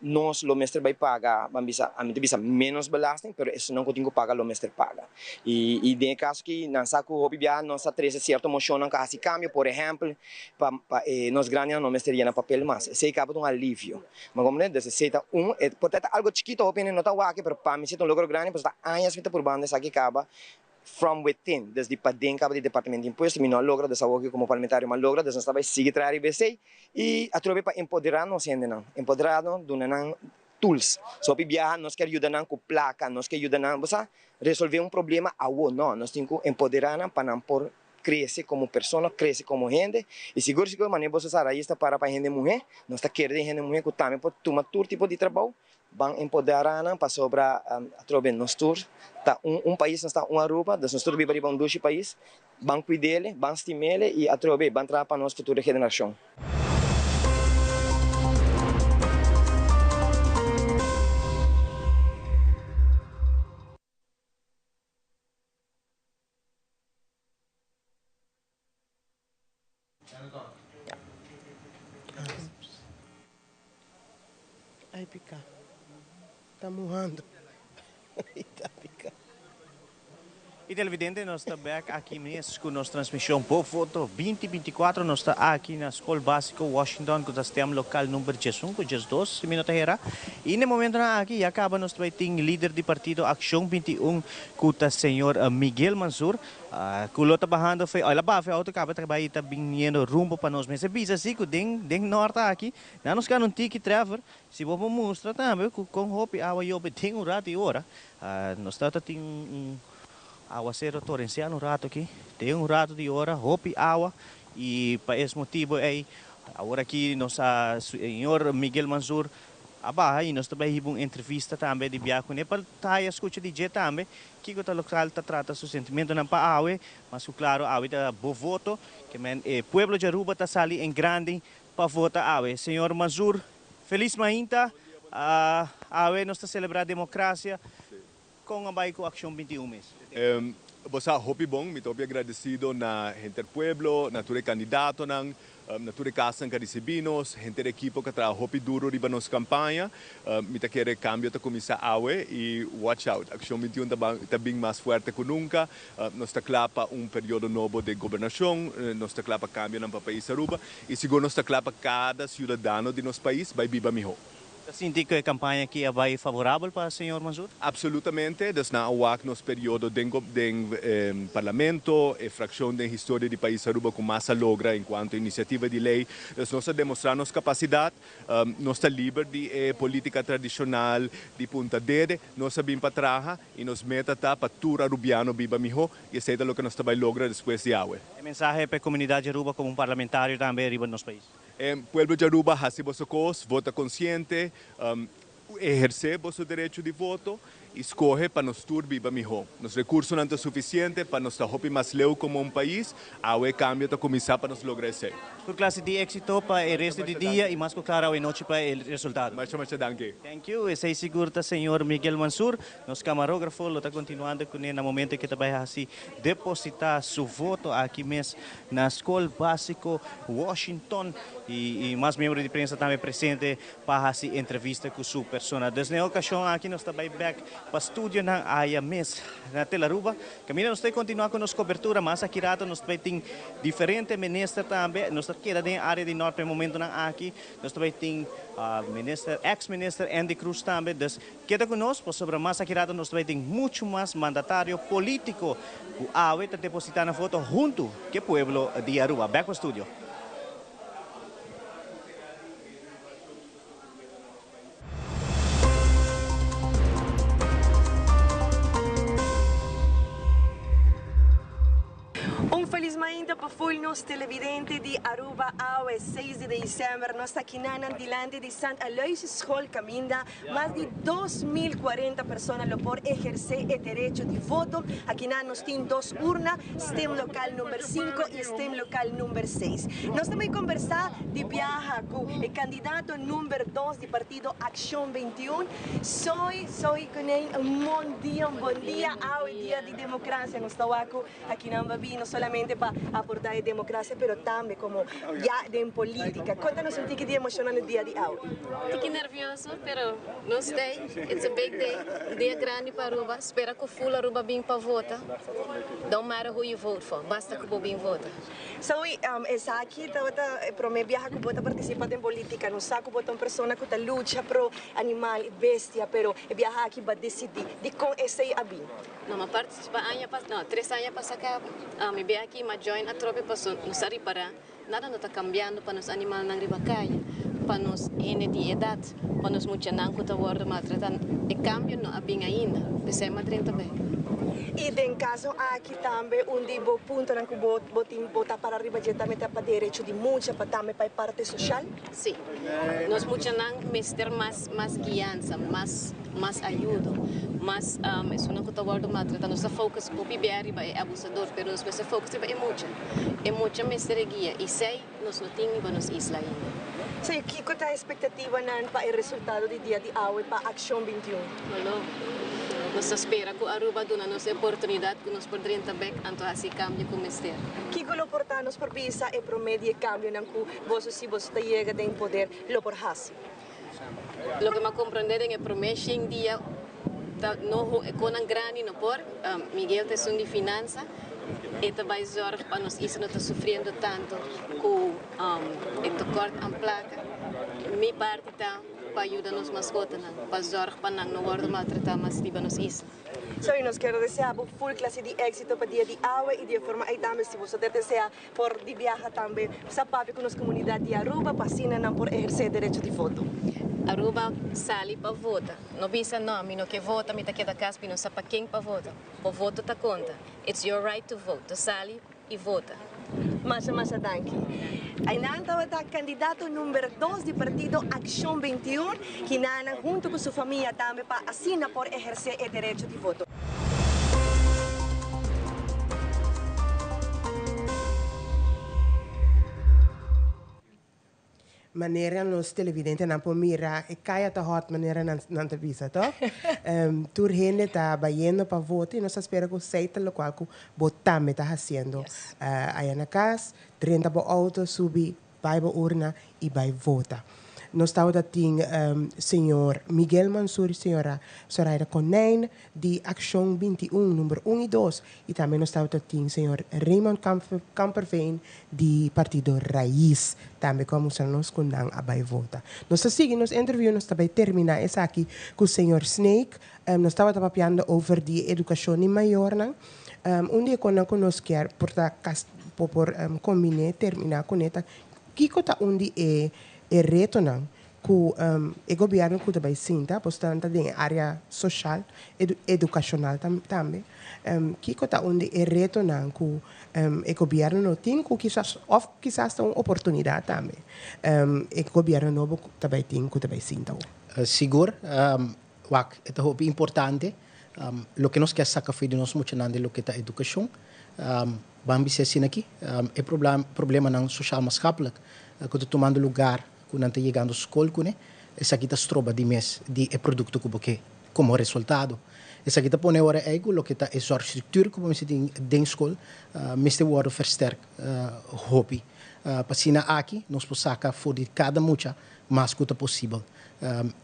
nós o mestre vai pagar, a mim bisa menos belasting, pero isso não contigo paga o mestre paga. E de caso que não saco hopi bia nós três certo moção não casi cambio, por exemplo, nós grandes não mestre na papel mas sei que é alívio. Mas como desse seita portanto algo chiquito hopi não tá aqui, pero para mim se um logro grande, pues anos feita por banda aqui acaba from within, desde para dentro do departamento de impostos, me não logra desahogo como parlamentário, mas logra, desde nós estava seguir trazer BC e a trobe para empoderar nós ainda não, empoderar não, tools. So, viajar, nós quer ajudar com placa, nós quer ajudar a resolver um problema não. Nós temos que empoderar para não por crescer como pessoa, crescer como gente. E seguro que maneira você será isso para gente mulher, nós está querendo gente mulher que também pode tomar todo tipo de trabalho, vão empoderar para sobre a nós tour. Tá país nós está Aruba, nós tour viver em 2 países, vão cuidar dele, vão estimar ele e a vão trabalhar para nossa futura geração. Ai, pica. Tá morrendo. Tá pica. E televidente, nós estamos back aqui mesmo com nossa transmissão por foto 2024. Nós estamos aqui na Escola Básica Washington, com o sistema local número 12, minuto era. E no momento aqui, acaba nós também tem líder do partido Action 21, com o senhor Miguel Mansur. Kulo trabalhando foi, olha lá, foi auto acaba trabalhando tá vindo rumbo para nós, mas é bisa assim que den norte aqui, nós queremos ticket travel, se vou mostrar também com hope awa yo tem rato e hora, nós tá tem aguaceiro torrencial rato aqui, tem rato de hora, hope awa e para esse motivo aí agora aqui nosso senhor Miguel Mansur e nós também uma entrevista também de viagem com ele para estar escuta de dia também que o local trata seu sentimento não para awe mas claro awe da boa voto que o pueblo de Aruba está sali em grande para votar awe senhor Mansur feliz mainta awe nós está celebrar a democracia com a Baico Action 21 mês. Você hopi bom, me estou agradecido na gente do pueblo, na tua candidato na tua casa que recebemos, gente da equipe que trabalha hopi duro riba nossa campanha, me tá querer cambio tá começar awe e watch out, Action 21 tá bem mais forte que nunca, nós tá clapa período novo de governação, nós tá clapa cambio no país Aruba e seguro nós tá clapa cada cidadão de nosso país vai viver melhor. Sente que a campanha aqui vai favorável para o senhor Mansur? Absolutamente, das na awak nos período de parlamento e fração da história do país Aruba com massa logra enquanto iniciativa de lei, nós demonstrar nossa capacidade, nossa livre de política tradicional de punta dede, nós sabemos para trabalhar e nos meta para tudo arubiano viva melhor e esse é o que nós também logra depois de awe. A mensagem para a comunidade Aruba como parlamentário também riba no nosso país? Pueblo de Aruba, hace vosso cos, vota consciente, exercer vosso direito de voto, escolhe para nós tudo viver melhor. Os recursos não são suficientes para nós estar mais leu como país, o cambio está começar para nós lograr isso. Por classe de êxito para o resto do dia e mais claro a noite para o resultado. Mas danke. Thank you. Esse é seguro o senhor Miguel Mansur, nosso camarógrafo, está continuando com ele no momento que vai assim depositar seu voto aqui mesmo na Escola Básica Washington e mais membros de imprensa também presente para assim entrevista com sua persona. Desde a ocasião aqui nós estamos back para o estúdio na área mesmo na Tela Aruba. Caminho nós temos continuar com nossa cobertura, mas aqui rato nós temos diferentes ministros também, nós queda na área de norte no momento aqui, nós também temos ex-ministro Andy Cruz também, dus queda conosco, sobre mais aqui rato nós também temos muito mais mandatário político, o AWE está depositando a foto junto com o pueblo de Aruba. Back para o estúdio. Feliz ainda para full nos televidente de Aruba ao 6 de dezembro. Nós aqui delante de Santa Aloysius School Caminda, mais de 2.040 pessoas por exercer o direito de voto. Aqui nós temos 2 urnas, STEM local número 5 e STEM local número 6. Nós também conversar de viajar com o candidato número 2 do partido Action 21. Soy com ele bom dia ao dia de democracia. Nós estamos aqui na Babi, não solamente para aportar a democracia, pero também como já de política. Conta-nos um ticket emocionante no dia de hoje. Fiquei nervioso, pero não sei. It's a big day, dia grande para Aruba. Espera que o full Aruba venha para votar. Don't matter who you vote for, basta que o bem vota. So, essa aqui para mim viajar que vota participar em política, não sabe que vota uma pessoa que está luta pro animal, bestia, pero viajar aqui para decidir de com esse abim. Não, mas participa 3 anos para cá. Me veio aqui, mas join a tropa para nos reparar. Nada não está cambiando para os animais na ribacaya. para nos gente de edad, para nos mucha nan que está worden maltratado. E cambio não abing ainda, pensei madrinha também. E em caso aqui também onde o ponto em que botin botar para arriba diretamente para direito de muita para também para a parte social. Sim, nós mucha nan mister mais guiança, mais ajuda, mas isso não que está worden maltratado. Nossa focus o pibe arriba é abusador, pero nós nossa focus é muita mister guia e sei nós não temos para nos isla ainda. Sei que qual é a expectativa nan para o resultado do dia de hoje para Action 21? Alô. Nós espera que a Aruba dona nos oportunidade que nós poderemos também então assim cambio com o mister. Que lo portanos por visa e promedio cambio nan ku vos si vos te llega de poder lo por hasi. Lo que me comprender é promessa em dia no com an grani no por Miguel te son de finança e também zorg para nós isso não está sofrendo tanto com o corte en placa. Mi parte tá para ajudar nos mascotas, para zorg para não worden maltratado mais de nos isla. Soy nos quiero desear full clase de éxito para dia de hoje e de forma aí também se você deseja por de viajar também sa papi com nossa comunidade de Aruba para sina não por exercer direito de voto. Aruba sali para votar. Não bisa nome, não que vota, me tá queda casa, não sabe para quem para votar. O voto tá conta. It's your right to vote. Tu sali e vota. Masa danke. Ainda está candidato número 2 do partido Action 21, que nana junto com sua família também para assinar por exercer o direito de voto. Maneira nos televidentes não podem mirar e caia tá hot maneira não te visa, tá? Tur gente tá baiando para votar e nós espera que o seita local que botar me tá fazendo. Aí na casa, 30 para auto subir, vai para urna e vai votar. Nós estamos aqui, senhor Miguel Mansur e senhora Soraya Conijn, de Action 21, número 1 e 2. E também nós estamos aqui, senhor Raymond Kamperveen, de Partido Raiz. Também como nós condang a vota. Nós seguimos nos interview, nós também terminar essa aqui com o senhor Snake. Nós estamos falando over de educação em maior. Dia quando nós quer por combinar, terminar com esta, que está onde é reto não que o governo que também sinta portanto em área social educacional também que está onde é reto não que o governo não tem que quizás uma oportunidade também o governo novo também tem que também sinta seguro é importante lo que nós quer sacar foi de nós muito nande lo que é educação vamos dizer assim aqui é problema não social maatschappelijk que está tomando lugar quando está chegando à escola, essa aqui está troba de mês de produto que como resultado. Essa aqui está põe agora é o que está a estrutura que vamos ter dentro da escola, mas tem o versterk hobby. Para aqui nós podemos sacar for de cada mucha mais que possível.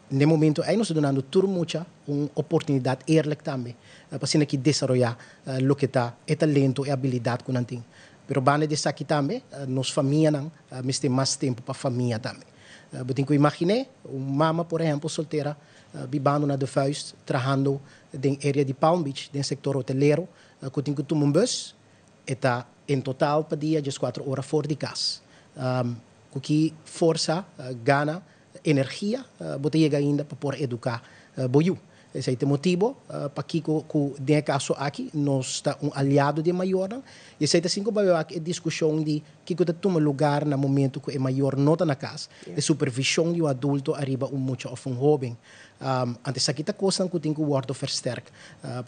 No momento aí nós estamos dando tudo mucha uma oportunidade eerlijk também para aqui desenvolver o que está é talento e habilidade que nós temos. Pero bane de aqui também, nos família não, mas tem mais tempo para a família também. Eu tenho que imaginar, uma mama, por exemplo, solteira, vivendo na de Vuist, trabalhando na área de Palm Beach, no setor hoteleiro, que tem que tomar um bus, e está em total para dia, 4 horas fora de casa. Que força, gana, energia, você chega ainda para poder educar boiú. Esse é o motivo para que, nesse caso aqui, nós estamos aliado de maior. E esse é assim que vai a discussão de que toma lugar no momento que o maior não está na casa. A supervisão do adulto arriba muito ou um jovem. Antes aqui está coisa que tem que o ordo versterk.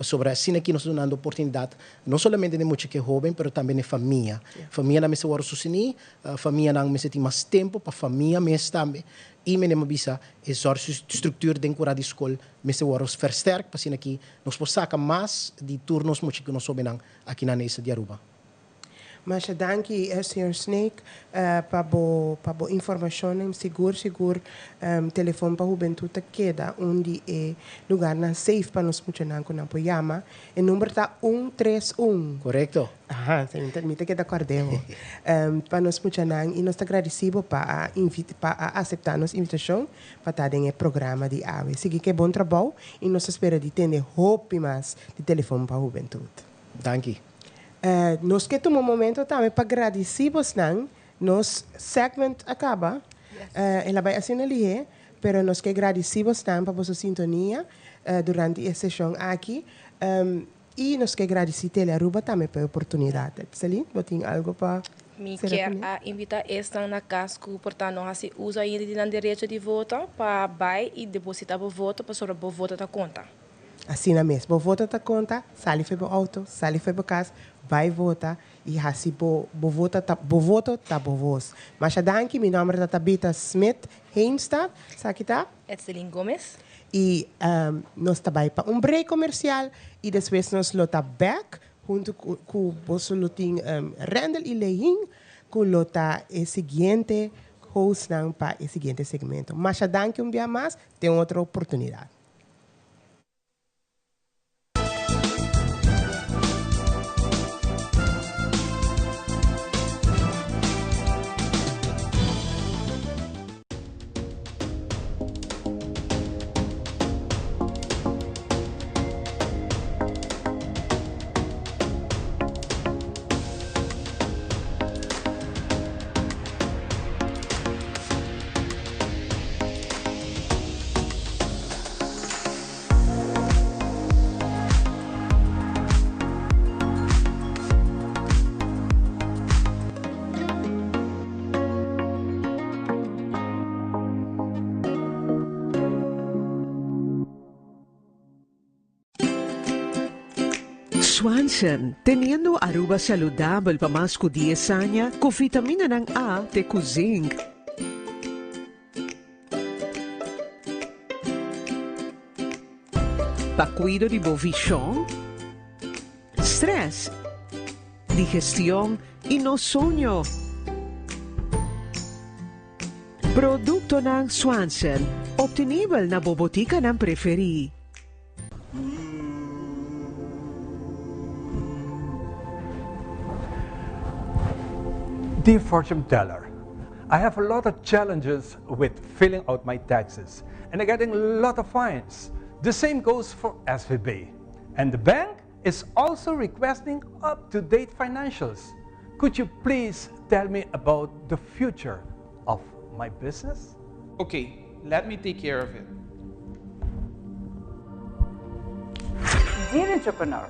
Sobre assim aqui nós estamos dando oportunidade, não somente de muito que jovem, mas também de família. Família não me se ordo susini, família não me se tem mais tempo para família mesmo também. E me lembro bisa essa estrutura dentro da escola me se ordo versterk, para aqui nós podemos sacar mais de turnos muito que nós sabemos aqui na Nessa de Aruba. Mas danke, Sr. Snake, para a informação, seguro, telefone para a juventude queda, onde é lugar na safe para nós funcionar com a Poyama. O número está 131. Correto. Me te queda acordado. Para nós funcionar e nós estamos agradecidos para aceitar nossa invitação para estar no programa de AVE. Siga que bom trabalho e nós esperamos de ter hope mais de telefone para a juventude. Danke. Nós que tomamos um momento também para agradecer nos segmento acaba Ela vai assim ali, pero nós que agradecemos também por sua sintonia durante essa sessão aqui. E nós que agradecemos a Aruba também pela oportunidade. Celine, você tem algo para... Me quer invitar esta na casa que portanto nós usa ainda o direito de voto para vai e depositar o voto para sobre o voto da conta. Assim mesmo, o voto da conta, sai foi para o auto, sai foi para casa, vai votar e assim o voto tá por vós. Mas danke, meu nome é Tabitha Smith Heemstad, sabe tá? Edselin Gomes. E nós também para break comercial e depois nós lota back junto com o solutim Randall e Lehin com lota o seguinte host para o seguinte segmento. Mas danke dia mais, tem outra oportunidade. Swanson, teniendo Aruba saludable para más que 10 años, con vitamina ng A de zinc. Pa cuido de visión, stress, digestión y no sueño. Produkto ng Swanson, obtenible na bobotika ng preferi. Dear fortune teller, I have a lot of challenges with filling out my taxes and I'm getting a lot of fines. The same goes for SVB. And the bank is also requesting up-to-date financials. Could you please tell me about the future of my business? Okay, let me take care of it. Dear entrepreneur,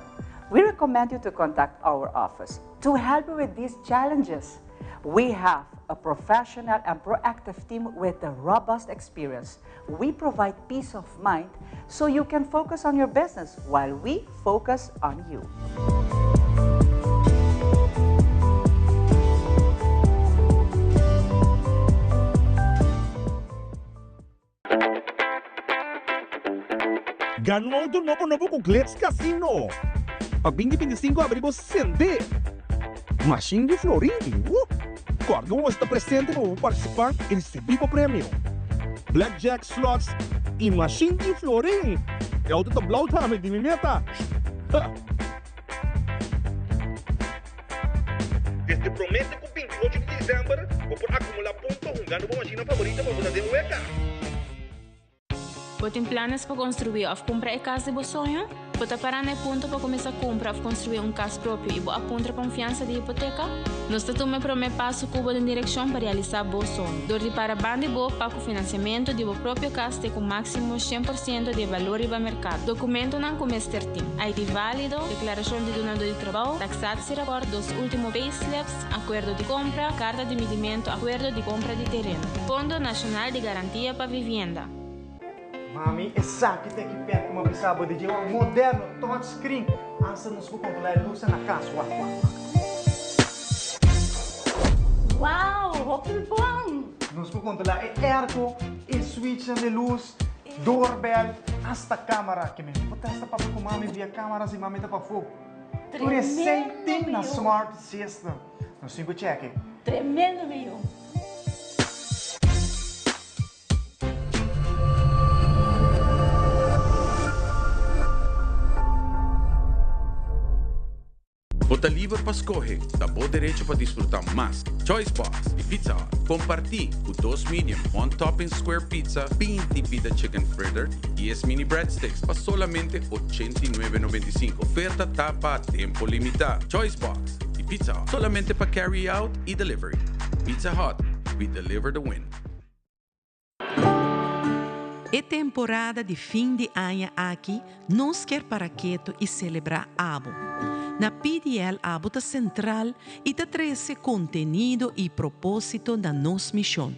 we recommend you to contact our office to help you with these challenges. We have a professional and proactive team with a robust experience. We provide peace of mind so you can focus on your business while we focus on you. Ganó tu novo com Glitz Casino. Pag 2025 abrimos Sende. Machine de Florin. Corga mo está presente para participar em Cibico Prêmio. Blackjack Slots e Machine de Florin. É o do Blau também de meta. Desde promete que 28 de dezembro vou por acumular pontos jugando com a machina favorita para você ter hueca. ¿Vos tienes planes para construir o comprar casa de vos sonho? ¿Vos te parar en punto para comenzar a comprar o construir casa propio y vos apuntar confianza de hipoteca? Nós tomamos o primeiro passo cubo em direção para realizar vos sonho. Dor de para bande vos para o financiamento de vos próprio casa com máximo 100% de valor e mercado. Documento não como certinho. ID válido, declaração de donador de trabalho, taxado se recorda dos últimos payslips, acordo de compra, carta de medimento, acordo de compra de terreno. Fundo Nacional de Garantia para Vivienda. Mami, essa que tem que perto uma bisaba de um moderno touchscreen. Ansa nos vou controlar a luz na casa. Uau, roupa bom! Nos vou controlar a airco, a switch de luz, doorbell, hasta câmera. Que mesmo, vou testar para com mami via câmeras e mami tá para fogo. Tudo recente na Smart System. No 5 check. Tremendo, meu. Bota livre para escolher, dá bom direito para desfrutar mais. Choice Box e Pizza Hut. Compartilhe o 2 medium, 1 topping square pizza, 20 pita chicken fritter e as mini breadsticks para solamente $89.95. Oferta tapa a tempo limitado. Choice Box e Pizza Hut. Solamente para carry out e delivery. Pizza Hut, we deliver the win. É temporada de fim de ano aqui, nós quer para quieto e celebrar Abo. Na PDL, Abo está central e está trazendo contenido e propósito da nossa missão.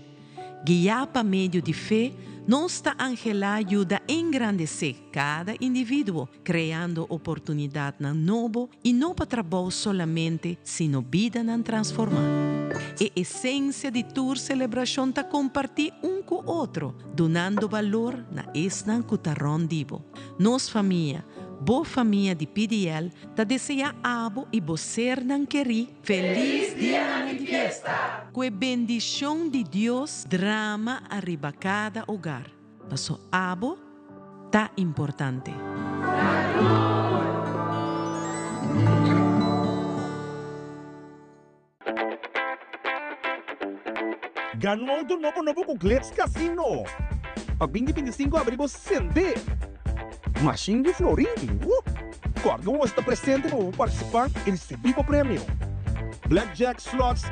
Guiar para meio de fé, nossa Angela ajuda a engrandecer cada indivíduo, criando oportunidade na novo e não para trabalho somente, sino vida na transformar. A essência de tua celebração está compartilhar com o outro, donando valor na esnan cutarron divo. Nos família, boa família de PDL, está deseja abo e você não querer feliz dia de fiesta. Com a bendição de Deus, drama arriba cada hogar. Passo abo, tá importante. Ganhou do novo com Glitz Casino. Pag 2025 abrimos sente. Machine de Florim. Corga mo está presente para participar e receber o prêmio. Blackjack slots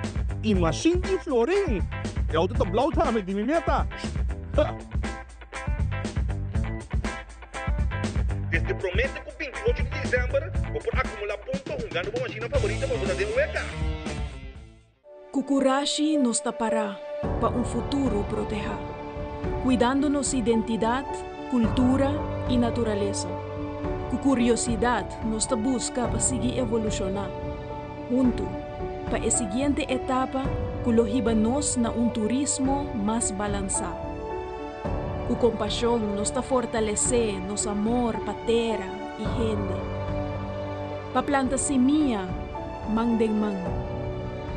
e Machine de Florim. É o tablau tame de meta. Desde promete com 28 de dezembro, vou por acumular pontos jogando com a machina favorita para poder ueca. Kukurashi nos tapará para um futuro proteger, cuidando nossa identidade, cultura e natureza. Com curiosidade, nos busca para seguir evolucionar. Junto, para a seguinte etapa, colocar nos na turismo mais balançado. Com compaixão, nos fortalecer nosso amor para terra e gente. Para plantar semente, mangdeng mang.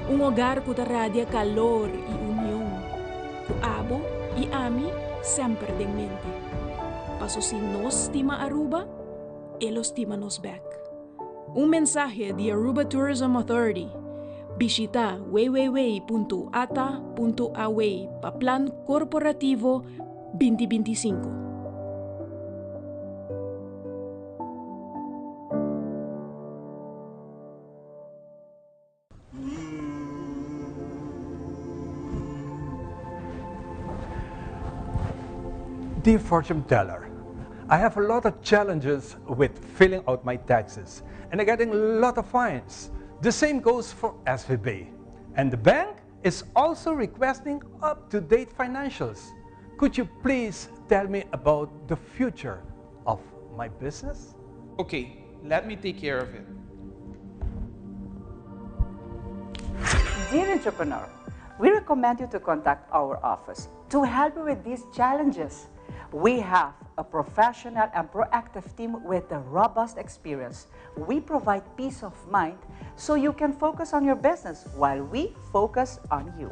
Hogar que radia calor e união. O abo e ami sempre em mente. Paso si nos estima Aruba, elos estima nos back. Mensaje de Aruba Tourism Authority. Visita www.ata.away para Plan Corporativo 2025. Dear fortune teller, I have a lot of challenges with filling out my taxes and I'm getting a lot of fines. The same goes for SVB. And the bank is also requesting up-to-date financials. Could you please tell me about the future of my business? Okay, let me take care of it. Dear entrepreneur, we recommend you to contact our office to help you with these challenges. We have a professional and proactive team with a robust experience. We provide peace of mind so you can focus on your business while we focus on you.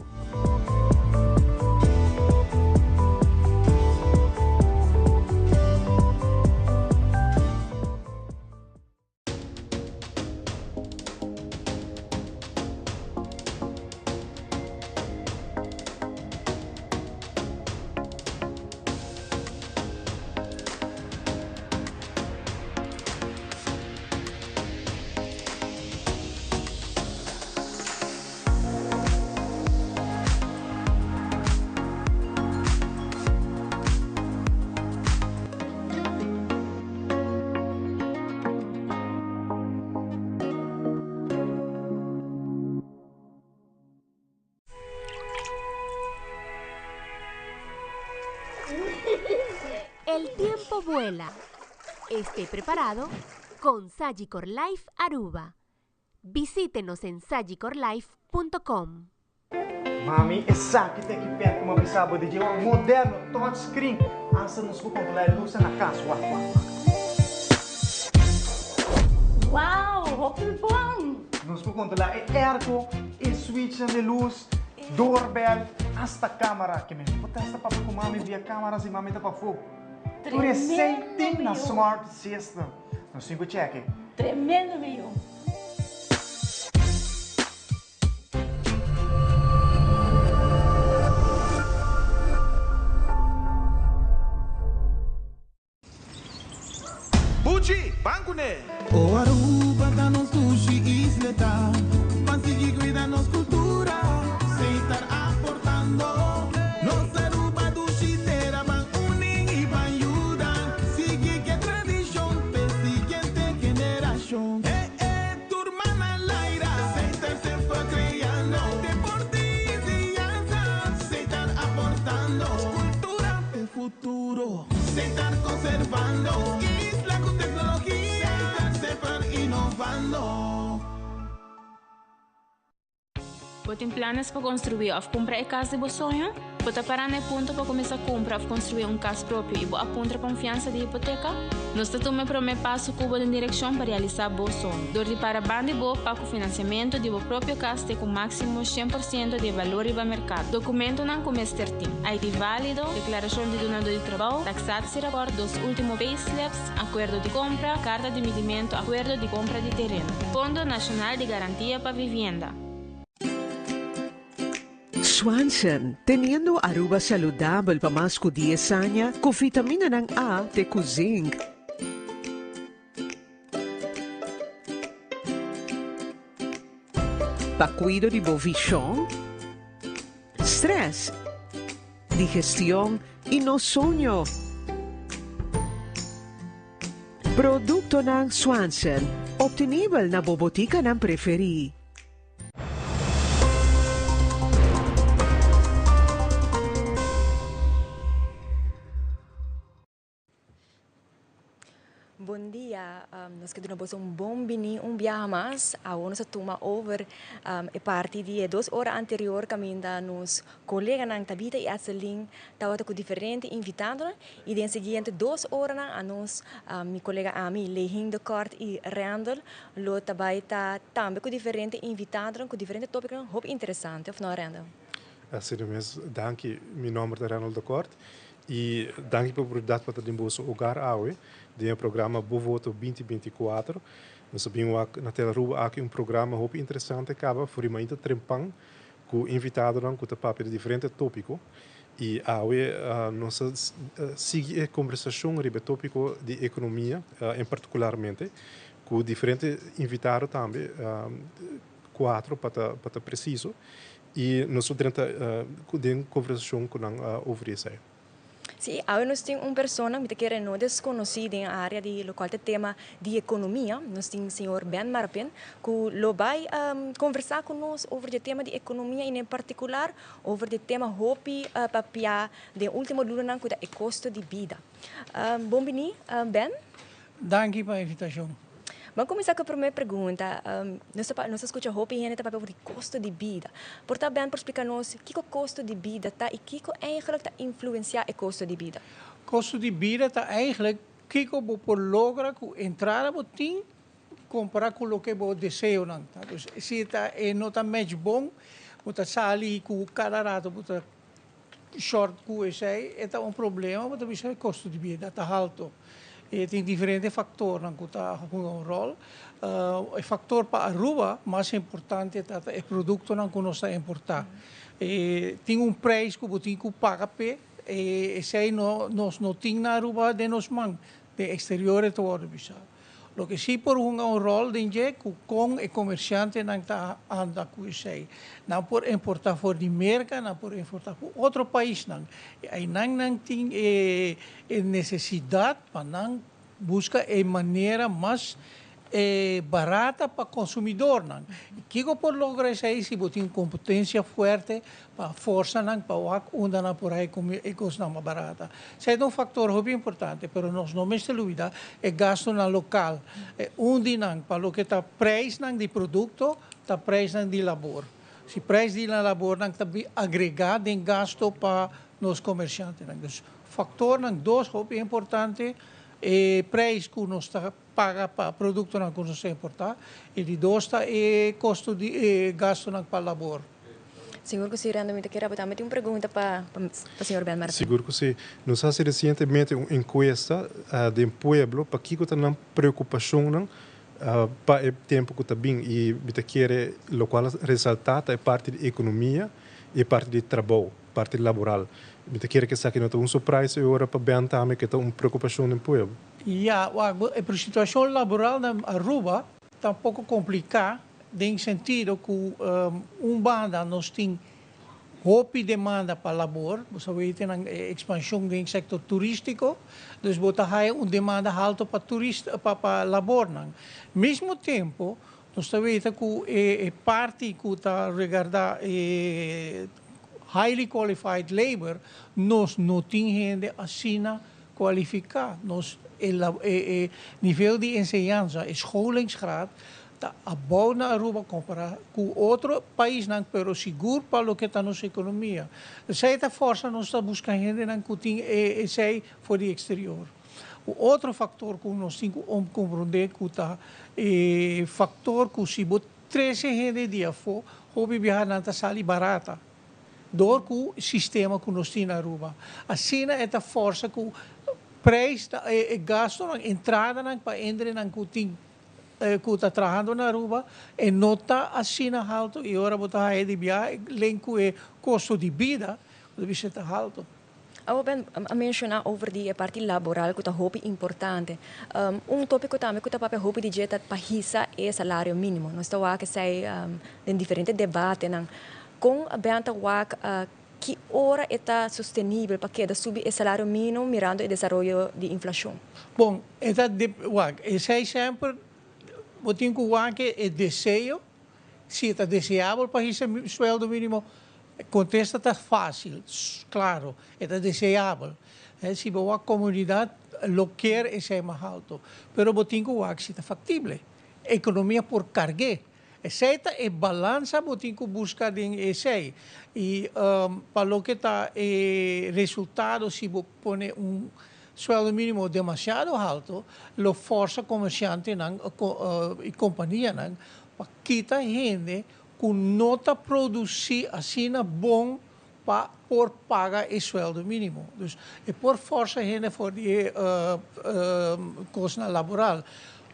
El tiempo vuela. Esté preparado con Sagicor Life Aruba. Visítenos en sagicorlife.com. Mami, sabe que tem que perto uma bisaba de um moderno touchscreen. Antes nos vou controlar a luz na casa. Uau, hopper bom! Nos vou controlar a airco, a switch de luz, doorbell, hasta câmera. Que mesmo, vou testar para com mami via câmeras e mami tá para fogo. Tudo recente na Smart System. No 5 check. Tremendo, meu. Bucci, banco né? O Aruba tá nos sushi isleta, mas seguir cuida nos cultura, sem estar aportando. Nos Aruba do Chitera, ban uning e tem planos para construir ou comprar a casa de seu sonho? Você parar no ponto para começar a comprar ou construir casa próprio e apontar confiança de hipoteca? Nós estamos o primeiro passo cubo de direção para realizar seu sonho. Dor de para bande bo para o financiamento de sua própria casa com máximo 100% de valor do mercado. Documento não como certinho. ID válido, declaração de donador de trabalho, taxado se rapport dos últimos payslips, acordo de compra, carta de medimento, acordo de compra de terreno. Fundo Nacional de Garantia para Vivienda. Swanson, teniendo Aruba saludable para más de 10 años, con vitamina ng A de zinc. Pa cuido de visión, stress, digestión y no sueño. Produkto ng Swanson, obtenible na bobotika ng preferi. Bom dia, nós queremos bom bini viaje mais. Agora nós toma over a partir de 2 horas anterior caminda nos colegas nang Tabita e Atseling tawa com diferente invitados e den seguinte 2 horas a nós mi colega Ami Lehin de Kort e Randall lo tabaita também com diferente invitados com diferente tópicos hoop interessante of não Randall. Assim mesmo, danke, meu nome é Randall de Kort e danke por oportunidade para ter o lugar aue de programa Boa Voto 2024. Nós sabemos que na Telrua há programa muito interessante acaba por muito trempang com invitado com papel de diferentes tópicos e nós seguimos a conversação sobre tópico de economia em particularmente com diferentes invitados também 4 para preciso e nós temos conversação com over isso. Sim, agora nós temos uma pessoa que não desconhecida na área de local de tema de economia. Nós temos o senhor Ben Marpin, que vai conversar conosco sobre o tema de economia e, em particular, sobre o tema hopi papia de último luna que é o custo de vida. Bom dia, Ben. Danke pela invitação. Vamos começar com a primeira pergunta. Nós escutamos hopi e para o custo de vida. Portanto, bem, para explicar-nos o que é o custo de vida tá, e o que eigenlijk influencia o custo de vida. O custo de vida está eigenlijk o que você logra entrar no team comparar com o que você deseja. Então, se está não está mais bom, você sai com cada rato, você short com isso, é problema, mas também o custo de vida está alto. E tem diferentes fatores que estão jogando um rol. O fator para Aruba mais importante é o produto que nós importamos. Tem preço que você tem que pagar, e se nós não temos na Aruba de nós mãos, de exterior é todo bisado. O que sim por um rol de com o comerciante não está andando com isso. Não por importar fora de merca, não por importar por outro país. Aí não tem necessidade para não buscar a maneira mais barata para o consumidor. O que por lograr isso aí, se você tem competência forte, para força, para onde não por aí com coisa mais barata. Isso é um fator muito importante, mas nós não me dúvida é gasto na local. Onde não, para o que está preço de produto, está preço de labor. Se preço de labor não está agregado em gasto para os comerciantes. Então, fator dois muito importante. Preço que nós paga para produto que nós importar e de dois está custo de gasto para labor. Senhor Cusirando, me queria botar uma pergunta para o senhor Ben Martin. Seguro que sim. Nós fizemos recentemente uma encuesta de um pueblo para que está na preocupação para o tempo que está bem e me queria o qual ressaltar é parte de economia e parte de trabalho, parte laboral. Me queria que saque nota surprise agora para bem também que está uma preocupação no pueblo. A situação laboral na Aruba está um pouco complicada. Em sentido que banda nós temos hopi demanda para labor, você tem a expansão do sector turístico, então você tem uma demanda alta para turista para labor. Mesmo tempo, nós sabemos que a parte que está regardada highly qualified labor, nós não temos gente assim qualificada. O nível de enseñança, scholingsgraad, Abau na Aruba comparar com outro país, não, pero seguro para o que está nossa economia. Essa força nós está buscando gente não que tem esse for the exterior. O outro fator que nós temos que compreender que está fator que se você 13 gente dia for, hobby viajar não está sali barata. Door que o sistema que nós temos na Aruba. Assim é a força que o preço gasto na entrada para entrar na que que está trabalhando na Aruba e não está assim alto e agora botar aí de viagem, além que o custo de vida deve ser alto. Eu ben a mencionar over die parte laboral que é muito importante. Tópico também que está hoop de jeito para hisa é salário mínimo. Nós estamos aqui sei em diferentes debates com a benta wak que hora está sustentável para que subir o salário mínimo mirando o desenvolvimento de inflação. Bom, esse é sempre eu tenho que é desejo, se está desejável para receber o sueldo mínimo, contesta está fácil, claro, está desejável. Se a comunidade lo quer, esse é mais alto. Mas eu tenho que se está factível. Economia por cargue. Essa é balança que eu tenho que buscar em esse. E para o que está resultado, se eu põe sueldo mínimo demasiado alto, lo força comerciante e companhia para quitar gente que não está produzindo assim bom por pagar o sueldo mínimo. Então, é por força gente for de coisa laboral.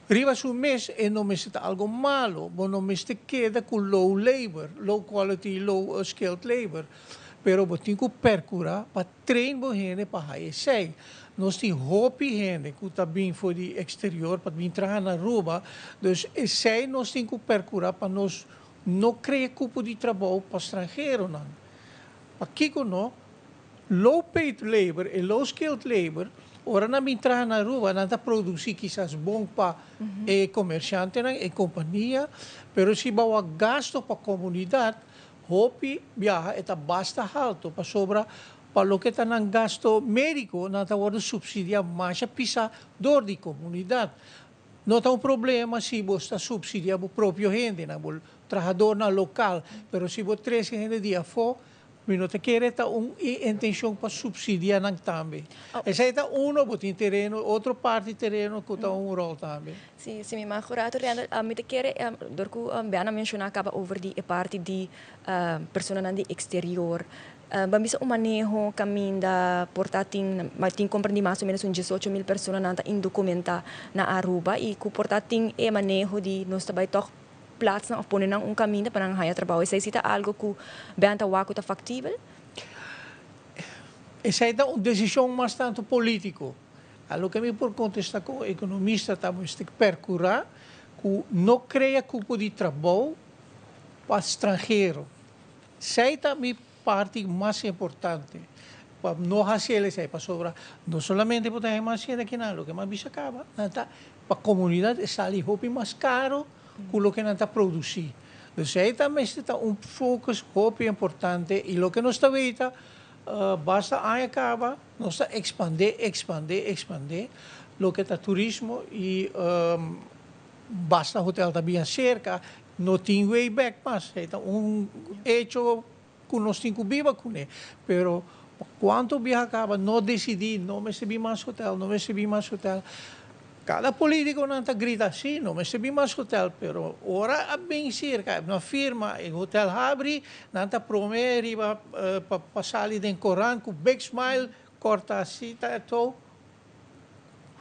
Riba su mês não me está algo malo, não me está queda com low labor, low quality, low skilled labor. Pero eu tenho que percurar para treinar gente para isso. Nós temos roupa gente que está bem fora do exterior, para vir trabalhar na Aruba. Então, esse nós temos que percurar para nós não criar cupo de trabalho para estrangeiro. Aqui que não, low paid labor e low skilled labor, ora na vir trabalhar na Aruba, não está produzir quizás bom para comerciante e companhia, pero se vai gasto para a comunidade, hopi viaja está basta alto para sobra para o que está no gasto médico não está sendo subsidiado mais a pisar dor de comunidade. Não está problema se você está subsidiando o próprio gente, o trabalhador na local, mas se você traz gente dia fora, não te quer ter uma intenção para subsidiar também. Essa é uma, você tem terreno, outra parte do terreno que está rol também. Sim, sim, mas curator, me te quer, door que Biana mencionar acaba over die parte de pessoas no exterior. Vamos o manejo caminho da portating, mas tem compreender mais ou menos 18,000 pessoas nanta indocumenta na Aruba e que portating é manejo de nós também toch plaats of ponen caminho para não haya trabalho. Essa é algo que benta waku tá factível? Essa é uma decisão bastante política. Algo que me por contestar com economista estamos que percurar que não cria cupo de trabalho para estrangeiro. Essa é a minha parte mais importante. Para não fazer isso, para sobrar, não somente para ter mais gente aqui na que mais bicha acaba, para a comunidade sair roupa mais caro com o que não está produzindo. Então, aí também está foco roupa importante e o que nós está vendo, basta aí acaba, nós está expandir, o que está turismo e basta hotel também cerca, não tem way back, mas então hecho que nós temos que viver com ele. Pero quando viaja acaba, não decidir, não me recebi mais hotel, não me recebi mais hotel. Cada político não está grita assim, não me recebi mais hotel, pero ora bem cerca, na firma, o hotel abre, não está promete para passar ali dentro Coran, com big smile, corta assim, tá todo,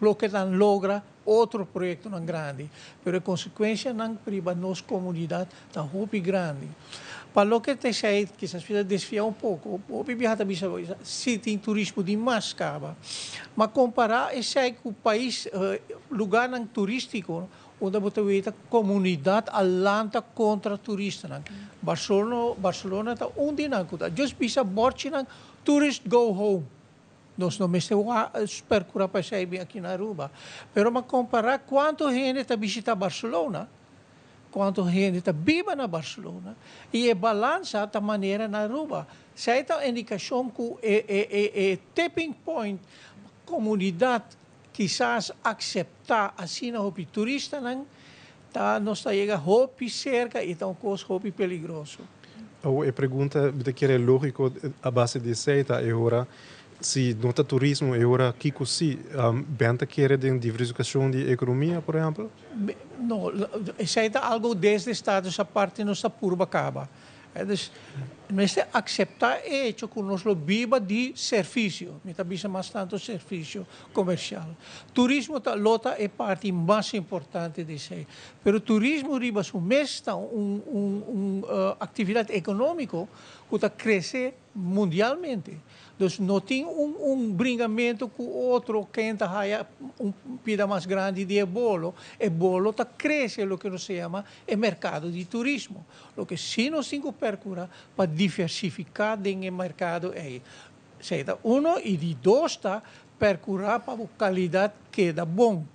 o que não logra outro projeto não grande, pero a consequência não para nossa comunidade está muito grande. Para o que te sei, quizás precisa desfiar pouco, o viajar também se tem turismo demais acaba. Mas comparar esse com o país, lugar não turístico, onde você vê a comunidade alanta contra turistas. Barcelona está onde não, just bisa borte não, tourist go home. Nós não estamos percurar para sair aqui na Aruba. Pero mas comparar quanto gente está visitando Barcelona, quanto gente está viva na Barcelona e é balança da maneira na Aruba. Essa é a indicação que é tipping point, a comunidade quizás aceitar assim o turista não nós chega hopi cerca e então coisa hopi perigoso. A pergunta que é lógico a base de seita é ora se nota turismo é ora que se benta quer de diversificação de economia, por exemplo? Não, seita algo desde estados a parte nossa purba acaba. Dus, nós aceitar hecho que nós viva de serviço, não está mais tanto serviço comercial. Turismo lota é parte mais importante disso. Mas o turismo riba o mês atividade econômica que cresce mundialmente. Dus não tem bringamento com outro que ainda há pida mais grande de bolo. E bolo cresce o que nós chama o mercado de turismo. O que se nós temos que procurar para diversificar o mercado é, e de dois, procurar para a qualidade que dá bom.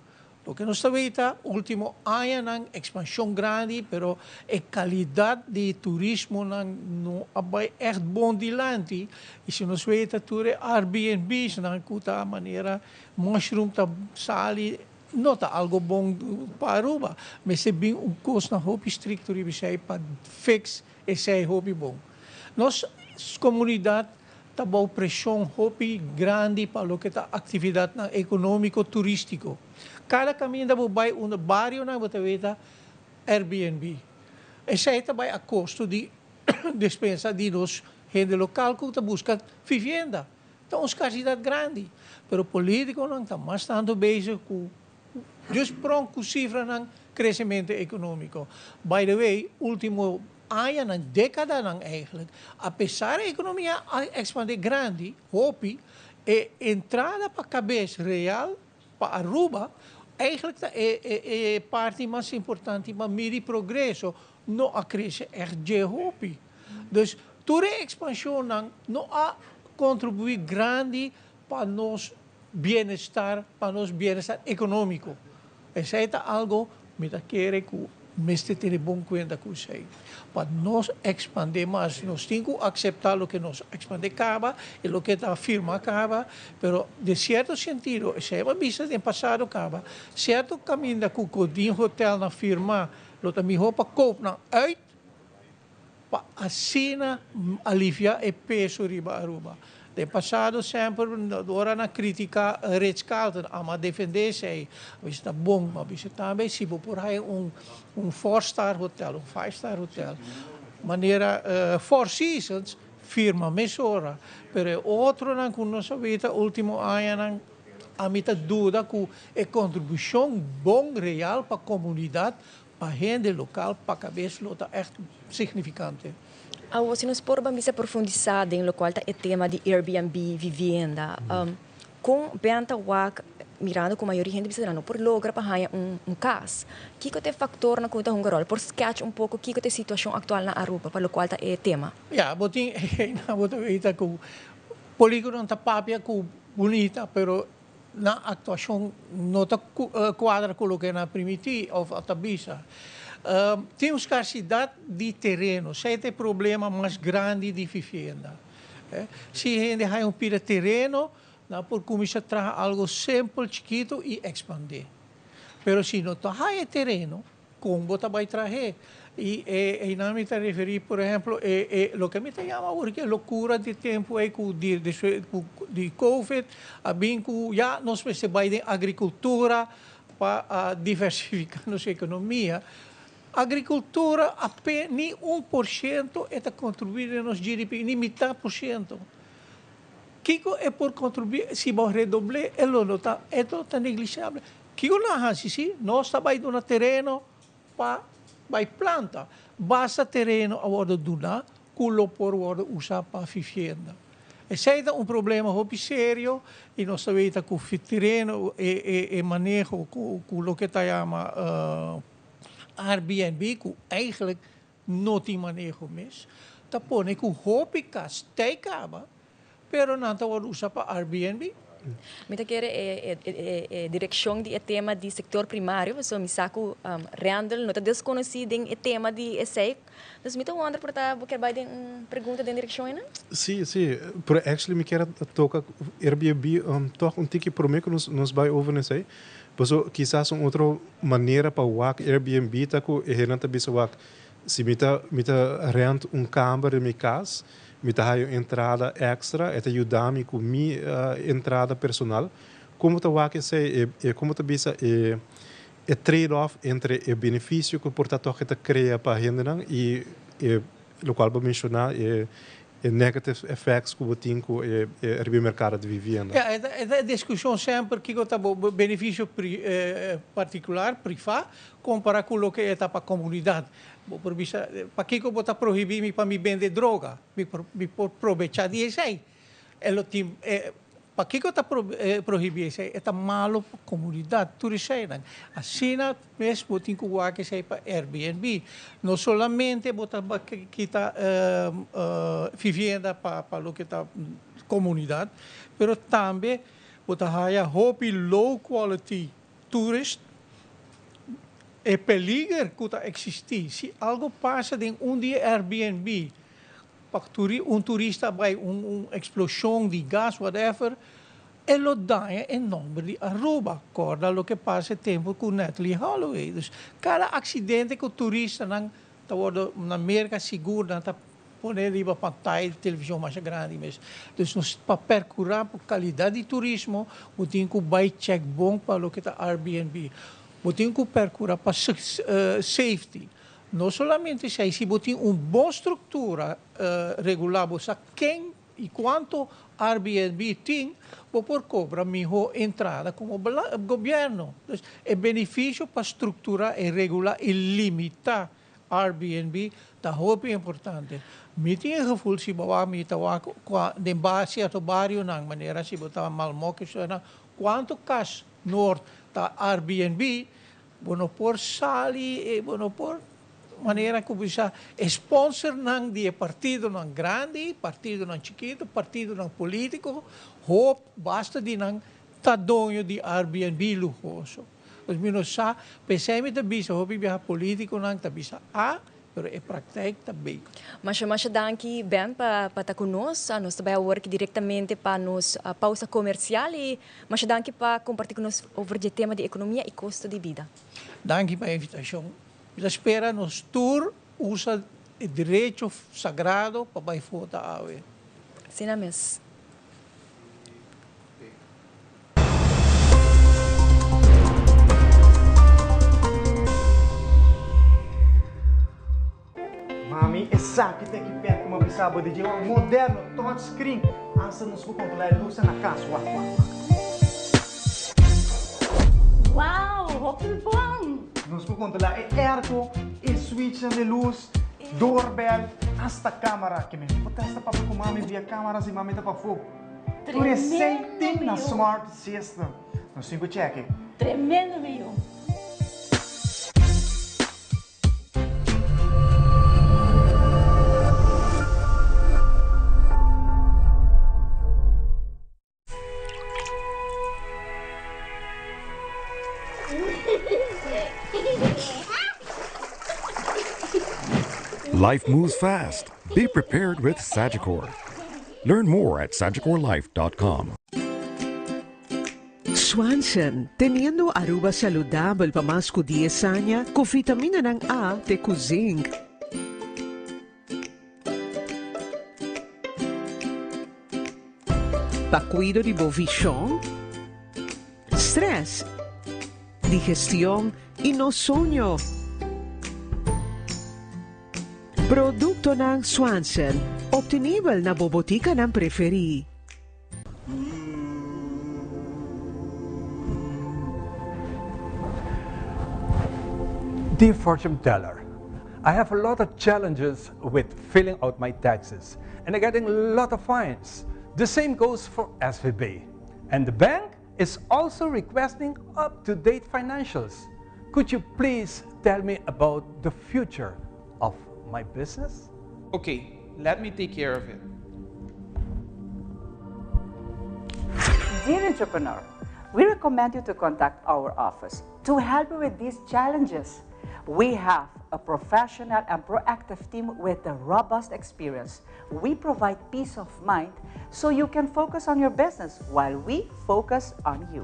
O que nós sabemos, último ano, uma expansão grande, mas a qualidade de turismo não é echt bom dilante. E se nós vemos que Airbnb, de maneira, mushroom, sali, não está algo bom para Aruba, mas se bem custo hobby estricto para fix esse hobby bom. Nossa comunidade está boa pressão hobby grande para o que está atividade econômico turístico. Cada caminho da vai bairro na botaveta Airbnb. Esse aí também a custo de despensa de nós gente local que busca vivenda. Então, uma escassidade grande. Mas o político não está mais tanto bezig com just pronto cifra ng crescimento econômico. By the way, último ano, na década eigenlijk, apesar da economia expandir grande, hopi, e entrada para a cabeça real, para Aruba, eigenlijk é parte mais importante, mas meio progresso não cresce de hopi. Dus, toda a expansão não há contribuído grande para nosso bem-estar econômico. Isso é algo que me ter bom conta com isso. Para nós expandir mais, nós temos que aceitar o que nós expandir acaba e o que a firma acaba, mas de certo sentido, se é uma vista de passado acaba, certo caminho da Cucodin Hotel na firma, lo também roupa compra uit, para assim aliviar o peso riba Aruba. De passado sempre, agora na crítica Ritz-Carlton, a defender-se, está bom, mas também se por aí um 4-star hotel, um 5-star hotel, maneira Four Seasons, firma mesora, pero outro não que nós sabemos, último ano a mim dúvida que a contribuição bom real para a comunidade, para a gente local, para a cabeça, é significante. Se nós podemos aprofundar em o qual é o tema de Airbnb, vivenda, com benta wak mirando com a maioria gente precisa não por logra para ganhar caso. Que é o fator na conta hungarol? Por sketch pouco que é a situação atual na Aruba para o qual é o tema. Botin na botavita que o polígono está papia que bonita, pero na atuação não está quadra com o que na primiti ou a tabisa. Tem uma escassidade de terreno, esse é o problema mais grande de vivenda. Se a gente tem pira terreno, por começar a trazer algo simples, chiquito e expandir. Mas se não tem terreno, como você vai trazer? E não me está referindo, por exemplo, o que me chama porque a loucura de tempo é de Covid, a bem que já nós precisamos de agricultura para diversificar nossa economia. Agricultura apenas nem 1% está contribuindo no nosso GDP, nem metade por cento. Kiko é por contribuir, se vamos redobrar, não está negligeável. Kiko não é assim, nós estamos no terreno para planta. Basta terreno a hora de dar, culo por hora usar para vivenda. Esse é problema muito sério e nós sabemos que o terreno é manejo com o que está chamado Airbnb, que eigenlijk não tem manejo mesmo, está pondo que o hobby casta acaba, pero não está usando para Airbnb, Mita quer direção de tema de sector primário, so mi saco Randall, nota desconhecido em tema de essay. Então, mita wonder por tá quer vai de pergunta de direção ainda? Sim, por actually me quer tocar Airbnb toch tiki por mim que nos vai over nesse aí. Pois quizás outra maneira para o Airbnb tá com herenta bisa se mita rent câmara em minha casa, mita hayo entrada extra, eta ajudar-me com minha entrada personal. Como tá como tá bisa trade-off entre o benefício que o portador está cria para a gente e o qual vou mencionar negative effects que tem com o mercado de vivenda. É discussão sempre que está benefício particular, privado, comparado com o que está para a comunidade. Para que eu vou proibir para me vender droga, me aproveitar disso aí. Para que eu está proibir isso aí? É malo para a comunidade, tudo isso aí. Assim mesmo tem que ser para Airbnb. Não somente botar kita vivenda para o que está comunidade, mas também botar hobby low quality tourist. É peligro que está existir. Se algo passa em dia Airbnb, turista vai uma explosão de gás, whatever, ele danha em nome de Aruba. Acorda o que passa tempo com Natalie Holloway. Dus, cada acidente que o turista na América seguro, não está poner ali para pantalla de televisão mais grande. Mas, então, para percorrer a qualidade de turismo, eu tenho que vai check bom para o que está Airbnb. Eu tenho que percorrer para safety. Não somente se você tem uma boa estrutura regular, você quem e quanto Airbnb tem, por cobrar melhor entrada como governo. Então, é benefício para estruturar e regular e limitar Airbnb, é muito importante. Me tem gevoel se bawa me tawa de base ato barrio nang maneira se botar malmo que suena quanto cas norte ta Airbnb, bueno por sali e bueno por maneira que bisa sponsor nang dia partido nang grande, partido nang chiquito, partido nang político, hope basta di nang tadonho de Airbnb lujoso. Os menos sa pensei da bisa hope biha político nang ta bisa pero é praktijk também. Mas danke Ben para estar conosco, nós também work diretamente para nos pausa comercial e mas danke para compartilhar conosco over o tema de economia e custo de vida. Danke pela invitação. Eu espero nos tour usa o direito sagrado para vai foto a ave. Sim, mesmo. Mami, essa que tem que ver como pensava de um moderno touchscreen. Antes nos controlar a luz na casa. Uau, hopper bom! Nos controlar é airco, e switch de luz, doorbell, hasta câmera que me potesta para com mami via câmeras e mami tá para fogo. Tudo é sempre na smart system. Nos 5 check. Tremendo, meu. Life moves fast. Be prepared with Sagicor. Learn more at sagicorlife.com. Swanson, teniendo Aruba saludable para más de 10 años, con vitamina ng A de zinc. Pa cuido de bovichón, stress, digestión y no sueño. Produkto ng Swanson, obtenible na bobotika ng preferi. Dear fortune teller, I have a lot of challenges with filling out my taxes and I'm getting a lot of fines. The same goes for SVB. And the bank is also requesting up-to-date financials. Could you please tell me about the future of my business? Okay, let me take care of it. Dear entrepreneur, we recommend you to contact our office to help you with these challenges. We have a professional and proactive team with a robust experience. We provide peace of mind so you can focus on your business while we focus on you.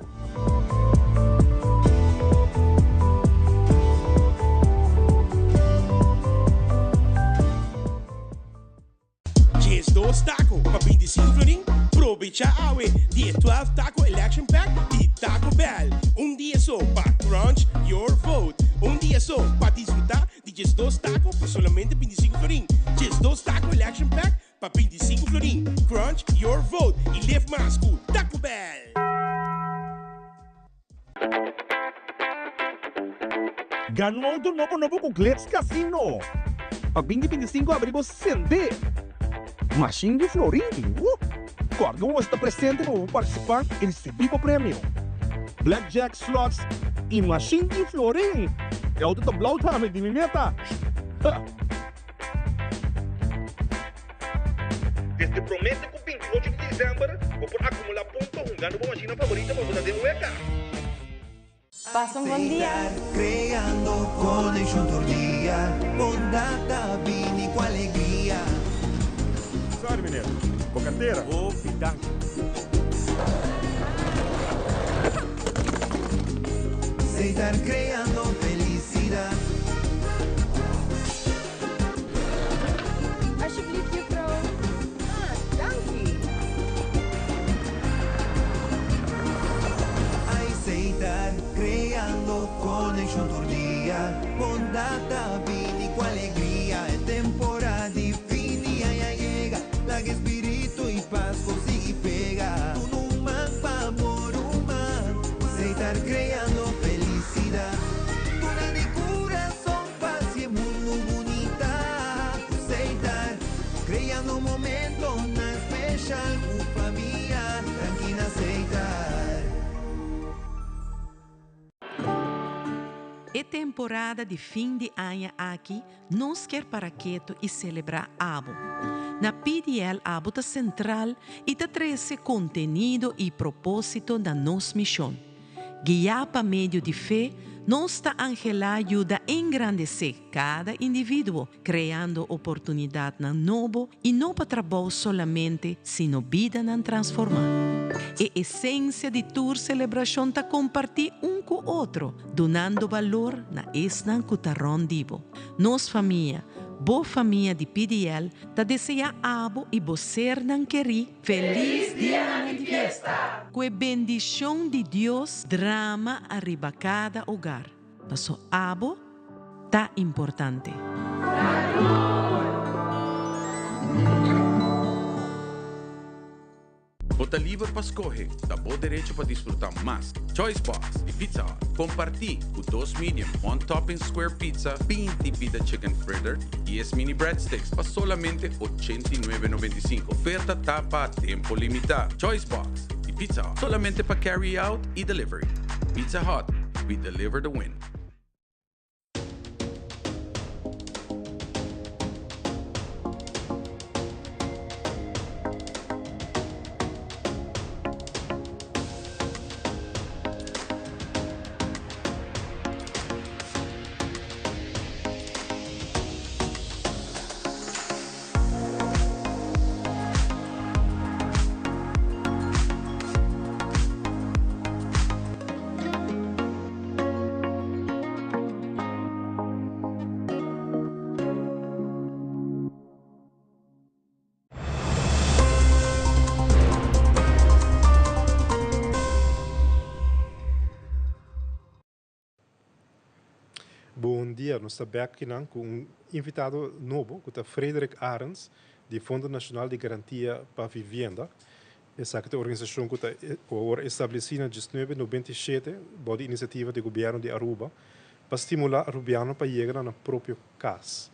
Dos taco para 25 florin, provecha awe, dia 12 taco election pack e Taco Bell. Dia só para crunch your vote. Dia só para disfrutar de just dos taco por solamente 25 florin. Just dos taco election pack para 25 florin. Crunch your vote e live mais com Taco Bell. Ganhou um auto novo com Glitz Casino. Para 2025 abrimos Sende. Machine de Florim. Corgão está presente para participar e receber o prêmio. Blackjack Slots e Machine de Florim. É o do Blau Tame de Mineta. Desde promete que o 28 de dezembro vou por acumular pontos jogando com a machina favorita para poder nueca. Passa um bom dia. Creando connection todo dia, bondata, vini com alegria. Sorry, mineiro. Bocateira. Ô, pitang. Se estar creando felicidad. Alsjeblieft, juffrouw. Dankie. Aceitar, creando connection todo dia, bondata, vini com alegria. É temporada divina, ya llega, la que espíritu y paz consigue pega. Tu no man pa amor humano, aceitar, creando felicidad. Tu na de coração, paz y mundo bonita. Aceitar, creando momento na especial, com família, tranquila aceitar. É temporada de fim de ano aqui, nós quer para quieto e celebrar Abo. Na PDL Abo está central e está traz contenido e propósito da nossa missão. Guiar para meio de fé, nossa Angela ajuda a engrandecer cada indivíduo, criando oportunidade na novo e não para trabalho solamente, sino vida na transformar. A essência de tour celebração está compartir com o outro, donando valor na esnan cutarron divo. Nos família, boa família de PDL, está deseja abo e bocer nan queri feliz dia de fiesta. Com a bendição de Deus, drama arriba cada hogar. Passo abo, tá importante. Bota livre para escolher, dá bom direito para desfrutar mais. Choice Box e Pizza Hut. Compartilhe com 2 medium, 1 topping square pizza, 20 pita chicken fritter e 10 mini breadsticks para solamente $89.95. Oferta tapa a tempo limitado. Choice Box e Pizza Hut. Solamente para carry out e delivery. Pizza Hut, we deliver the win. Bom dia, nós estamos aqui com um invitado novo, que é Frederik Arends, do Fundo Nacional de Garantia para a Vivienda. Essa é a organização que foi estabelecida em 1997 por iniciativa do governo de Aruba para estimular arubianos para chegar na própria casa.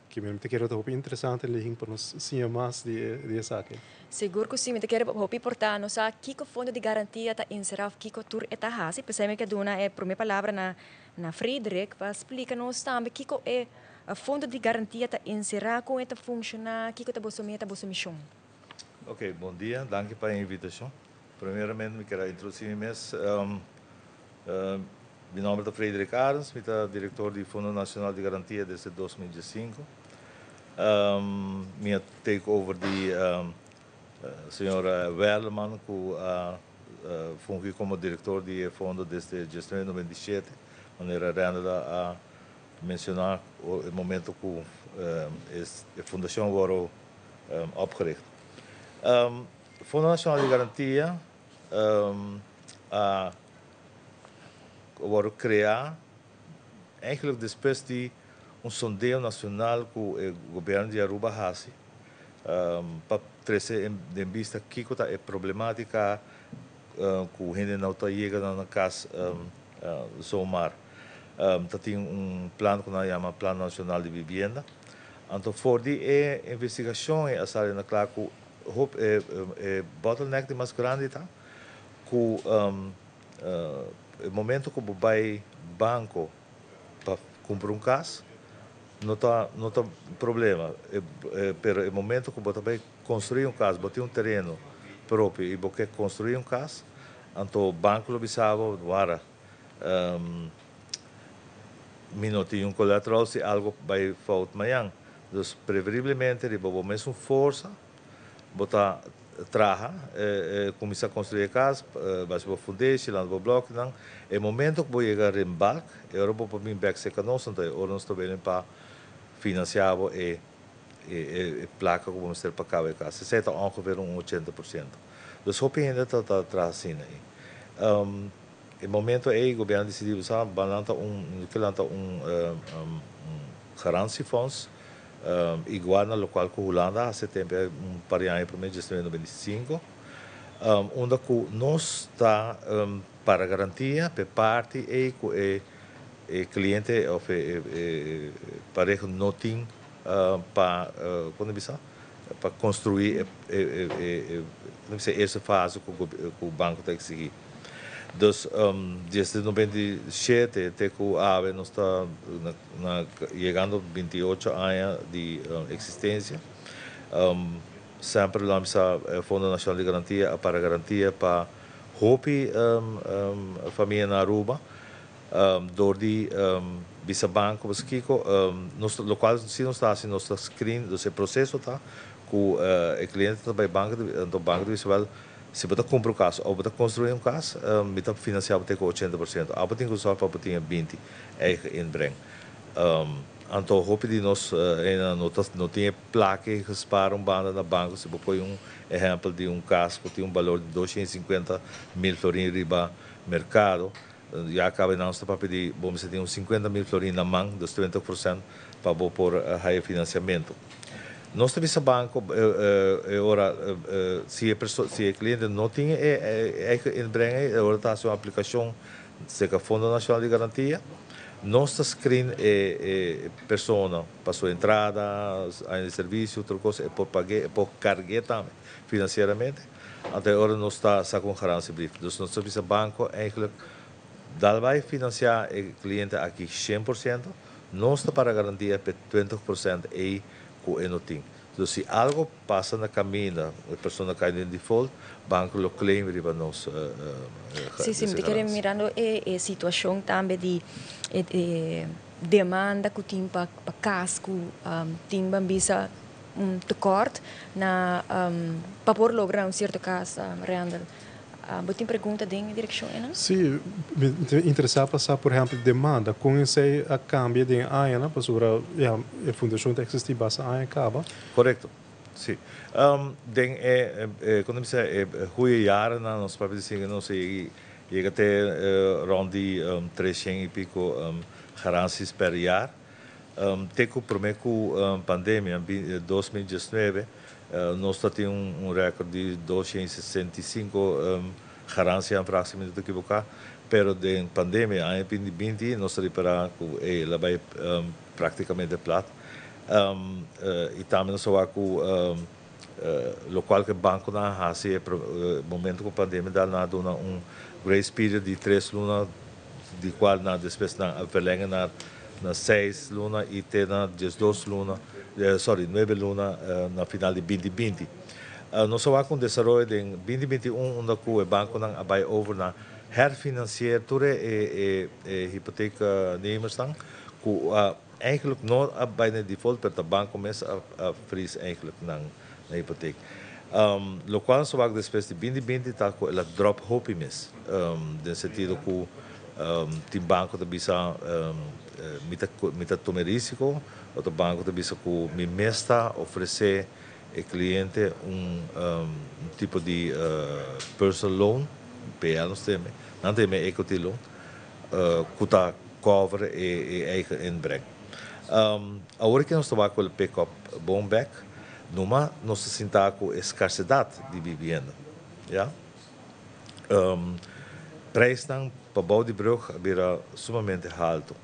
Que me quero dar interessante ler para nós sim mais de essa aqui. Seguro que sim, me quero hopi portar nós aqui com o Fundo de Garantia está inserido aqui com tur eta hasi, pensei que dona é a primeira palavra na Frederik para explicar-nos também que é o Fundo de Garantia está inserido com funcionar, que está boa missão. Ok, bom dia, danke pela invitação. primeiramente, eu quero introduzir meu nome é Frederic Arens, eu sou diretor do Fundo Nacional de Garantia desde 2005. Minha takeover de senhora Welleman, que fungi como diretor do fundo desde 1997, maneira Renda a mencionar o momento que a fundação foi opgericht. Fundo Nacional de Garantia wordt criado eigenlijk depois de sondeo nacional que o governo de Aruba faz para trazer em vista que é problemática que a gente não está chegando na casa somar. Tem plano que nós chamamos Plano Nacional de Vivienda. Então, for die investigação é a na claro que o bottleneck mais grande está que o momento que vai banco para comprar caso não está problema, pero o momento que você vai construir caso, você tem terreno próprio e você quer construir caso, então o banco lo bisava agora não tem colateral se algo vai faltar amanhã. Então, preferivelmente, você mesmo força, você traga, começa a construir casa, vai para foundation, lá no bloco, não. O momento que você chegar em barco, eu vou para mim back se canos, então eu não estou bem para financiar e placa que vamos ter para cá e casa. Se está ongeveer 80%. Então, hoop ainda está atrás assim aí. O momento é o governo decidiu usar balanta garantiefonds igual na local que Holanda há setembro para ano para mês de 2025 onde que nós está para garantia para parte e que o cliente ou pareja não tem para para construir essa fase que o banco tem que seguir. Dus desde 97 até que o AVE não está chegando a 28 anos de existência. Sempre lança o Fundo Nacional de Garantia para garantia para a família na Aruba. Door die Bisa Banco, Kiko, local se não está assim, nosso screen, do processo tá, que o cliente está by banco, do banco do Isabel. Se você compra caso ou você construir caso, você financiar até 80%. A você tem que usar para você 20% inbreng. Então, hoop de nós não tem placa que spara banda na banco. Se você põe exemplo de caso que tem valor de 250 mil florins riba mercado, já acaba não está para pedir, vamos ter 50 mil florins na mão, dos 20% para pôr financiamento. Nós temos esse banco, agora, se o cliente não tem, agora está a sua aplicação, se é o Fundo Nacional de Garantia, nossa screen pessoa para sua entrada, a serviço, outra coisa, é por carregar também, financeiramente, até agora nós está com garantia brief. Então, nós temos esse banco, vai financiar o cliente aqui 100%, nós está para garantia para 20% e não tem. Então, se algo passa na caminho, a pessoa cai em default, o banco lo claim para nós. Sim, eu quero mirando a situação também de demanda que tem para casco, tem bisa tekort na para por lograr certo caso, Randall. Você tem pergunta em direção a nós? Sim, me interessa passar, por exemplo, demanda. Com isso, a cambio de ANA, para a fundação que existe base ANA acaba. Correto. Sim. Quando você goede jaren, nós podemos dizer que nós chega até rond de 300 e pico garanties per jaar. Teco prometo pandemia, 2019, nós temos recorde de 265 garantias aproximadamente de equivocar, pero de pandemia, em 2020, nós reparamos que ela vai praticamente plata. E também nós vamos que local que banco na Ásia, momento que a pandemia dá nada grace period de 3 lunas, de qual na depois na verlenga na 6 lunas e tem na 12 lunas, 9 lunas na final de 2020. Nós só com desenvolvimento em 2021 onde o banco não vai over na herfinanciar toda hipoteca nemers dan eigenlijk não bij de default per de bank começa a freeze eigenlijk na hypotheek. Lo qual só vai depois de 2020 tá com ela drop hope mes. No sentido que tem banco de bisa mita tome risco, outro banco de bisa que me mesta oferecer ao cliente tipo de personal loan, PL não tem equity loan, que tá cover e eigen inbreng. Agora que nós estamos com o pick-up boomback, nós sentimos com escassidade de vivenda. Ja? Prijs para bouw de brug é sumamente alto.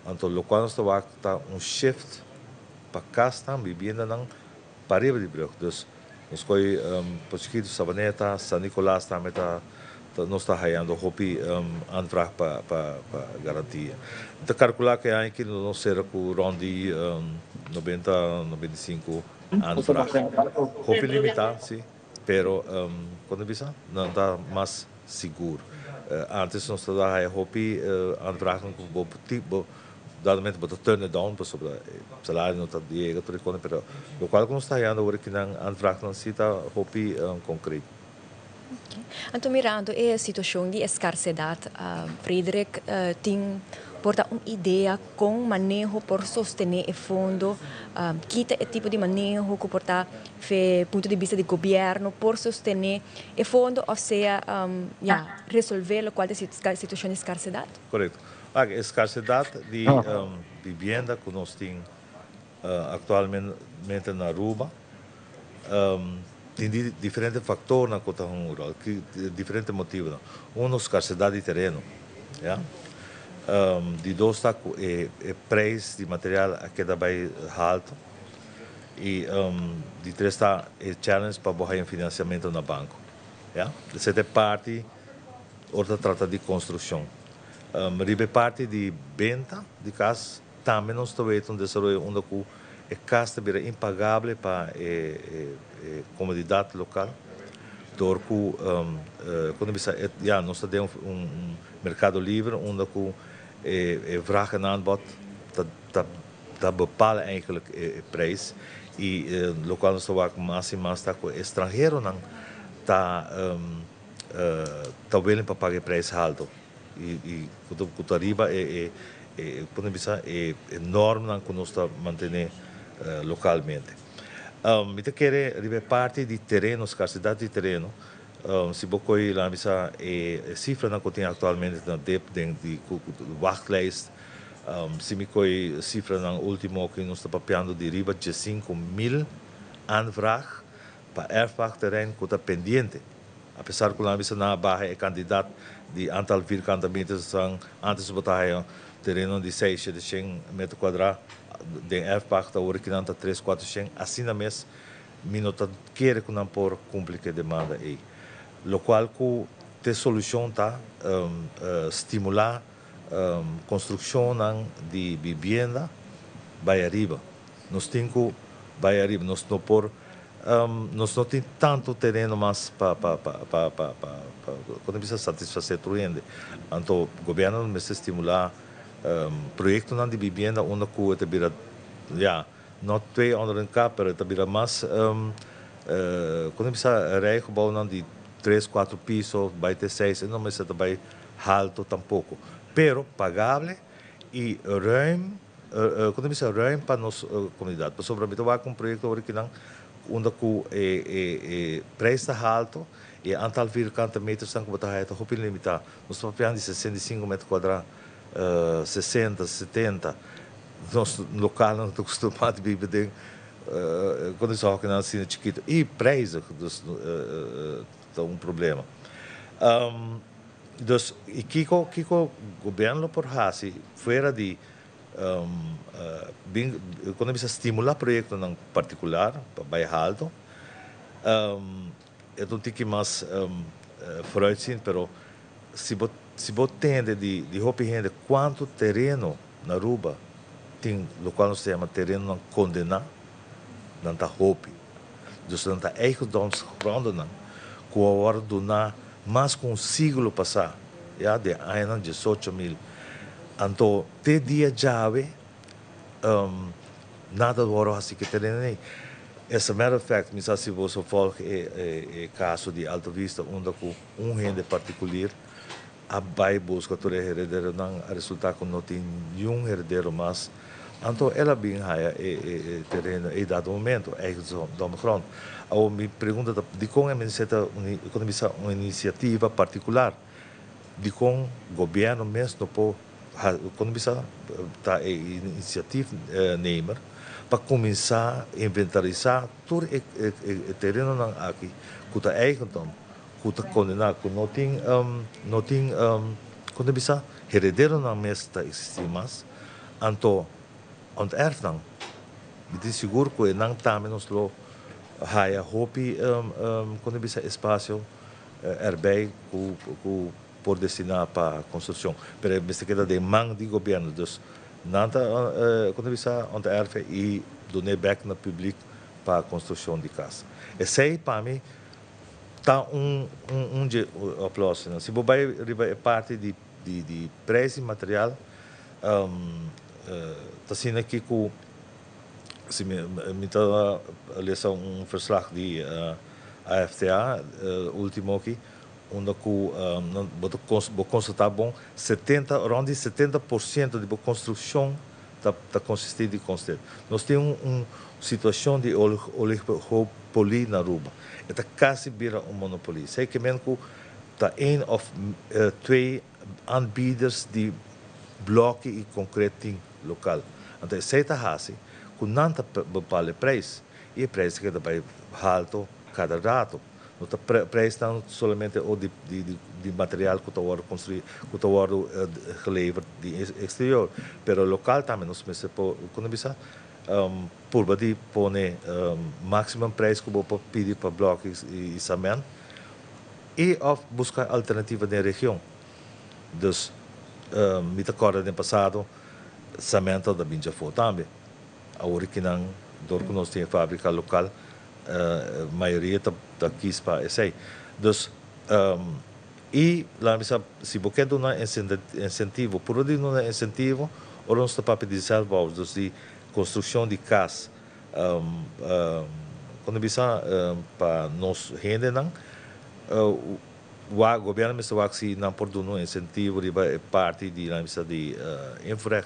Então, quando nós estamos shift para casa, vivenda para arriba de brug. Dus, nós coi Posquito, Sabaneta, San Nicolás, nós estamos ganhando hopi aanvraag para garantia. Então, calcular que aqui nós será com rondi 90, 95 aanvraag. Hopi limitado, sim, pero quando bisa não está mais seguro. Antes nós estávamos hopi aanvraag com tipo dadamente botar turn down para sobre salário não está diego tudo quando pero o qual nós está ganhando agora que não aanvraag não se está hopi concreto. Então, mirando a situação de escassidade, Frederic tem porta uma ideia com manejo por sostener o fundo, que é o tipo de manejo que porta do ponto de vista do governo por sostener o fundo, ou seja, resolver qual é a situação de escassidade? Correto. A escassidade de vivenda que nós temos atualmente na Aruba, tem diferentes fatores na cota rural, diferentes motivos. Um, escassidade de terreno. Ja? De dois, está o preço de material que está bem alto. E de três, está o challenge para buscar financiamento no banco. Ja? De sete parte, outra trata de construção. Ribe parte de venda de casa, também nós estamos um desenvolvimento onde a casa é impagável para a comunidade local. Door quando nós temos mercado livre onde vraag en aanbod dat bepalen eigenlijk prijs. E local nós estamos mais e mais com estrangeiro não tá willing para pagar preço alto. E quando arriba quando é enorme não que nós está manter localmente. Me quer ribe parte de terreno, escassidade de terreno. Se você lá misa cifra na que tem atualmente na DEP de wachtlijst, se me coi cifra na último que nós está papiando de riba de 5.000 aanvraag para erfpachtterrein que está pendente. Apesar que lá misa na barra é candidato de antal vierkante meters são antes de botar terreno de 600 metros quadrados de erfpacht agora que não está 3, 400 assim na mês minuto quer que não por cumprir a demanda aí. Lo qual que tem solução tá estimular construção de vivenda vai arriba. Nós temos que vai arriba, nós não por nós não tem tanto terreno mais para quando precisa satisfazer o cliente. Então o governo precisa estimular projetos de vivenda onde que te vira não 2 onder een kap, mas te vira mais quando precisa rijgebouw de 3, 4 pisos, vai ter 6, não precisa também alto tampouco, pero pagável e ruim, quando precisa ruim para nossa comunidade. Por sobre a com um projeto original onde o preço está alto e antal vierkante meters estão com a roupa limitada. Nós estamos falando de 65 metros quadrados, 60, 70. Nós local não estamos acostumados a viver quando só que não assim chiquito e preço é problema. Dus Kiko governo por hasi fora de quando você estimular projeto em particular para alto eu não tenho mais vooruitzien, pero se você tem de hopi gente quanto terreno na Aruba tem local nós chama terreno não condenar não tá hopi Dus dan de eigendomsgronden dan, worden donar mais com um século passado, ja, de anos 18.000. Então, te dia jave, nada do assim que tem. As a matter of fact, misal se você volta o caso de Alta Vista, onde gente particular a vai buscar todo herdeiro, não resulta que não tem nenhum herdeiro mais. Então, ela bem raia terreno em dado momento, do grond. Eu me pergunto de como é uma iniciativa particular, de como o governo mesmo pode economizar, tá iniciativa nemer para começar a inventarizar todo o terreno aqui, que está eigendom, que está condenado, que não tem quando bisa herdeiro não mesmo está existir mais, então onterfnang, het is seguro que não também nos lo haya hopi quando bisa espaço erbij que por destinar para construção, pero me se queda de mão de governo, dus nada quando bisa onterfe e donar back na público para construção de casa. Esse aí para mim tá aplauso, se você vai parte de preço e material, está sendo aqui que se me está lendo verslag de AFTA, último aqui, onde vou constatar bom, around 70% de construção está consistente de construir. Nós temos uma situação de oligopolie na Aruba. Está quase vira monopolie. Sei que mesmo que está of twee aanbieders die blokken e concreto local. Então, se está assim, com não bepaalde prijs, e o preço que vai alto cada rato. Não está preço não somente o de material que está construído, que está geleverd de exterior, mas o local também nós mesmos economizar. Por de pone maximum preço que vou pedir para blocos e cimento e buscar alternativa na região. Dus me acordo no passado cimento da Binja foi também. Agora que não, dor que nós temos fábrica local, a maioria está aqui para esse. Dus e lá se você dá um incentivo, por de um incentivo, ou nós está para pedir salvos, dus de construção de casa, quando bisa para nós rende não, o governo me está se não por um incentivo de parte de lá de infra,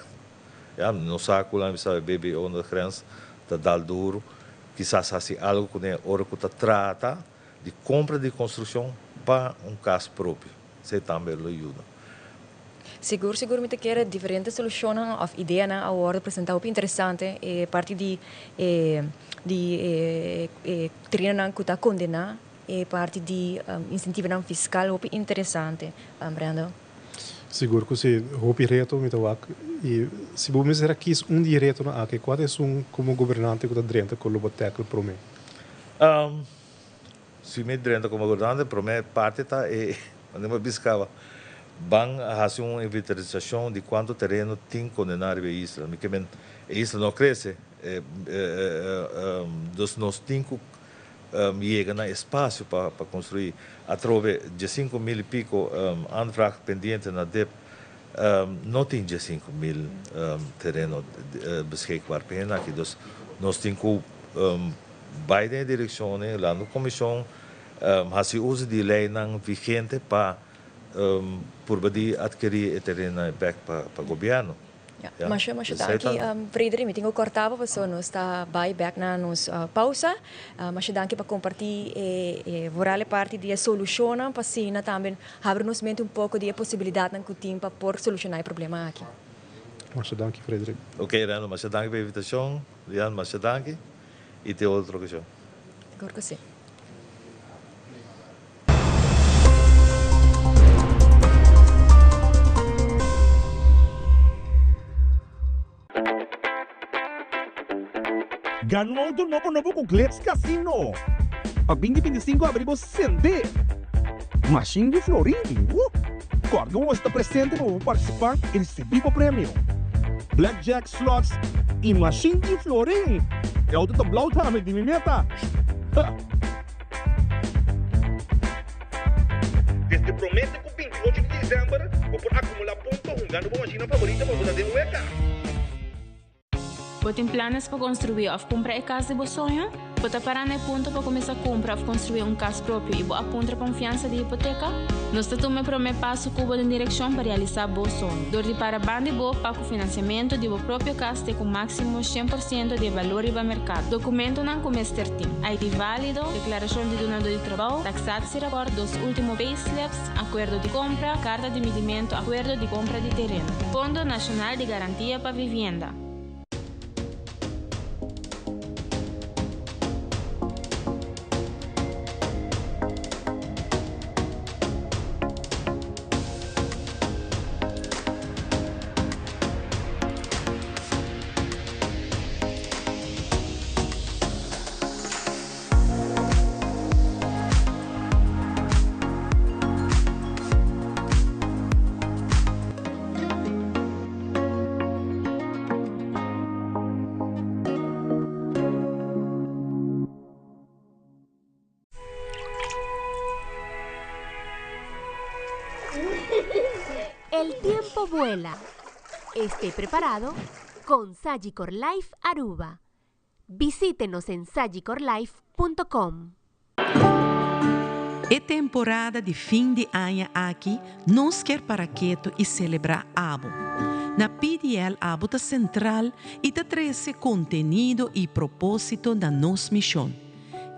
ja, no saco lá bisa bebê ou na grens, da dal duro, quizás assim algo que é hora que está trata de compra de construção para casa próprio, se também lo ajuda. Seguro me te quer diferentes soluções ou ideias a hora apresentar o interessante parte de terreno que está condenado e parte de incentivo fiscal o interessante, Brando. Seguro que se hopi reto me tawak e se vou dizer aqui direto na aqui qual é como governante que está dentro com o boteco para mim. Se me dentro como governante para mim parte tá onde me biscava van fazer uma inventarização de quanto terreno tem condenado a isla. Porque a isla não cresce, nós temos que chegar no espaço para construir. Através de 5.000 e pico anfragen pendentes na DEP, não tem 5.000 terreno beschikbaar para aqui. Dus nós temos que beide direções, lá na comissão, fazer uso de lei vigente para por adquirir terreno back para o governo. Ja. Mas danke, Frederik, meting cortava, você não está back na nos pausa. Mas danke para compartilhar vorale parte de solução para cima também abrir-nos mente pouco de possibilidade que tem para por solucionar o problema aqui. Mas danke, Frederik. Ok, Rano, mas danke pela invitação, Lian, mas danke e tem outra questão. Agora que sim. Ganhou do novo com Glitz Casino. Pag 2025 abrimos Sende. Machine de Florim. Corga um está presente para participar e receber o prêmio. Blackjack slots e Machine de Florim. É o do tablao também de meta. Desde promete que 28 de dezembro vou por acumular pontos jugando com a máquina favorita para botar de hueca. Você tem planos para construir ou comprar a casa de seu sonho? Você parar no ponto para começar a comprar ou construir casa próprio e você aponta a confiança de hipoteca? Nós estamos para o passo que você em direção para realizar seu sonho. Dor de para bande boa para o financiamento de sua própria casa com máximo 100% de valor e mercado. Documento não começa a ter ID válido, declaração de donador de trabalho, taxado se rapport dos últimos payslips, acordo de compra, carta de medimento, acordo de compra de terreno. Fundo Nacional de Garantia para Vivienda. El tiempo vuela. Esté preparado con Sagicor Life Aruba. Visítenos en sagicorlife.com. É temporada de fim de ano aqui, nós quer para quieto e celebrar Abo. Na PDL Abo está central e está traz contenido e propósito da nossa missão.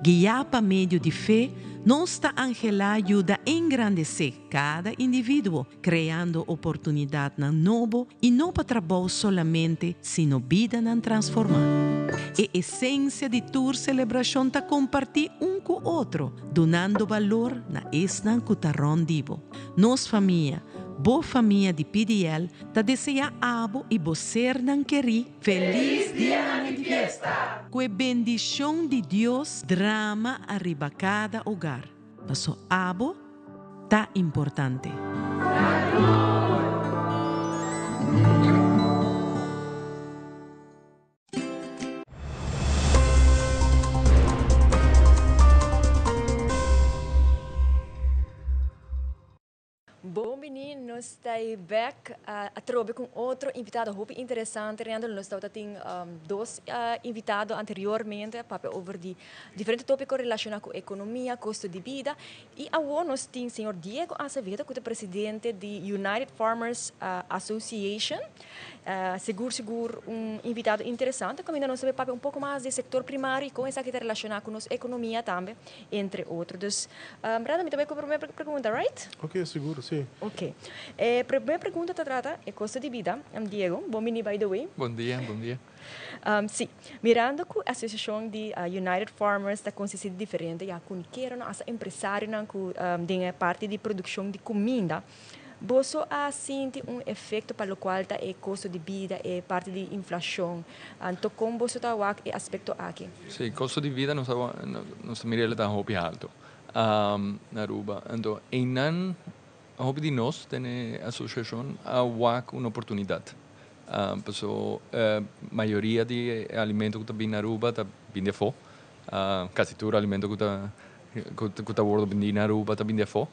Guiar para meio de fé, nossa Angela ajuda a engrandecer cada indivíduo, criando oportunidade na novo e não para trabalho solamente, sino vida na transformar. A essência de tua celebração está compartir com o outro, donando valor na esnan cutarron divo. Nos família, boa família de PDL, está deseja abo e você não querer feliz dia de fiesta. Com a bendição de Deus, drama arriba cada hogar. Passo abo, tá importante. Bom menino, nós estamos back a trobe com outro invitado muito interessante. Nós temos dois invitados anteriormente para over de diferentes tópicos relacionados com economia, custo de vida. E agora nós temos o senhor Diego Azevedo, que é o presidente da United Farmers Association. Seguro invitado interessante, que ainda nós sabemos um pouco mais do setor primário e com essa que está relacionada com a nossa economia também, entre outros. Brada, me também com a primeira pergunta, right? Ok, seguro, sim. Ok. A primeira pergunta trata é custo de vida. Diego, bom dia, by the way. Bom dia, bom dia. Sim, mirando que a associação de United Farmers está consistente diferente, já com que as empresários que têm parte de produção de comida, você sente efeito para o qual é custo de vida e parte de inflação. Então, como você está o aspecto aqui? Sim, custo de vida não se mira tão alto na Aruba. Então, em hobby de nós, tem a associação a uma oportunidade. A maioria de alimentos que está na Aruba está vindo de fora. Quase todo alimento que está vindo na Aruba está vindo de fora.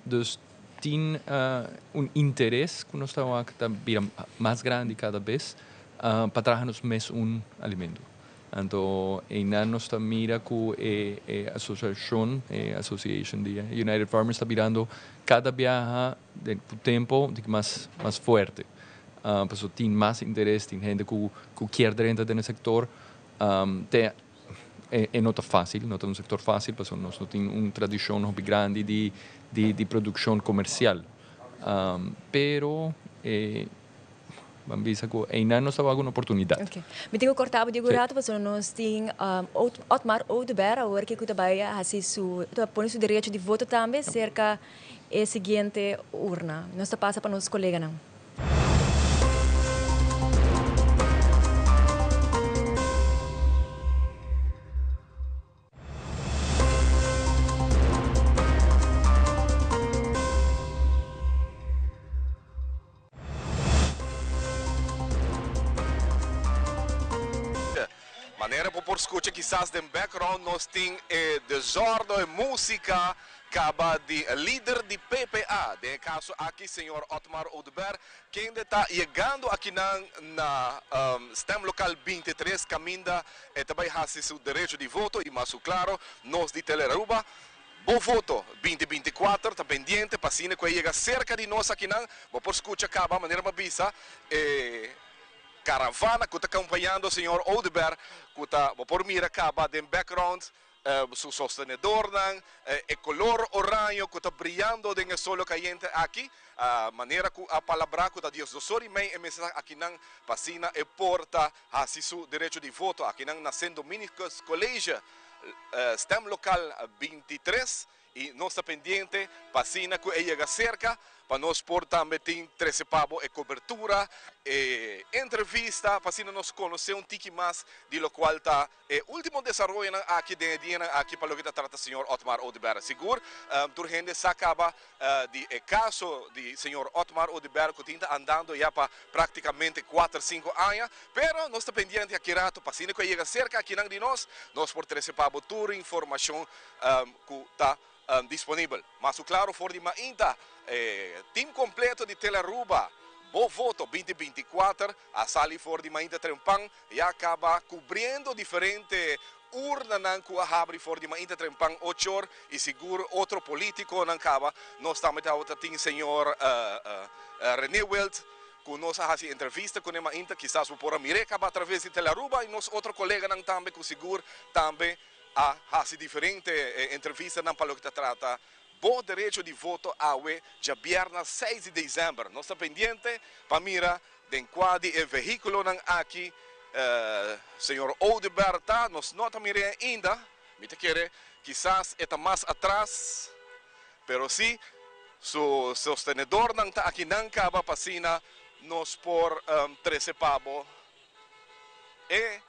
Dus tem interesse que nós estamos a virar mais grande cada vez para trazer-nos mais alimento. Então, nós estamos mira que a associação de United Farmers está virando cada viaje de tempo mais forte. Tem mais interesse, tem gente que quer dentro do sector. É não fácil, não é um setor fácil, porque nós não temos uma tradição muito grande de produção comercial. Pero vamos ver que ainda nós temos alguma oportunidade. Okay. Me tenho cortado de gurato, porque nós temos Otmar Oudberg, agora que também põe o direito de voto também, cerca da seguinte urna. Nós passa para nossos colegas, não? escutar quizás em background nós tem desordem e música acaba de líder de PPA, de caso aqui senhor Otmar Oudberg, que ainda está chegando aqui na STEM local 23, caminha e também faz seu direito de voto e mais claro, nós de Teleruba. Bom voto 2024, está pendiente, passina que chega cerca de nós aqui não, por escutar acaba maneira mabisa caravana que está acompanhando o senhor Oudberg, que está por mira acaba de background, su sostenedor, o color orange que está brilhando de solo caliente aqui, a maneira que a palavra que está Deus do Sori mei aqui não passina e porta a seu direito de voto aqui não na Saint Dominicus College. STEM local 23 e nós está pendiente passina que chega cerca para nós por também tem 13 pavo e cobertura e entrevista passina nós conhecer um tique mais de lo qual está último desenvolvimento aqui de dia aqui para o que trata o senhor Otmar Oudberg seguro turgente se acaba de caso de senhor Otmar Oudberg que está andando já para praticamente 4 5 anos pero nós está pendiente aqui rato passina que chega cerca aqui de nós por 13 pavo tour informação que está disponível. Mas claro, for de ainda, time completo de Teleruba, bom voto 2024, a sali for de ainda Trempang, e acaba cobrindo diferente urna nan ku ahabri for di mainta Trempang 8 horas e seguro outro político nan acaba. Nós estamos a ter senhor René Wild, que nós fazemos entrevista com ele ainda, quizás por America através de Teleruba, e nós outro colega nan também que seguro também a diferente entrevista na palo que trata bom direito de voto awe já viernes 6 de dezembro nós está pendiente para mira de quadro e veículo nan aqui senhor Oudberg tá nós não mira ainda me te quer quizás está mais atrás pero sim su sostenedor nan tá aqui nan caba passina nos por 13 pavo e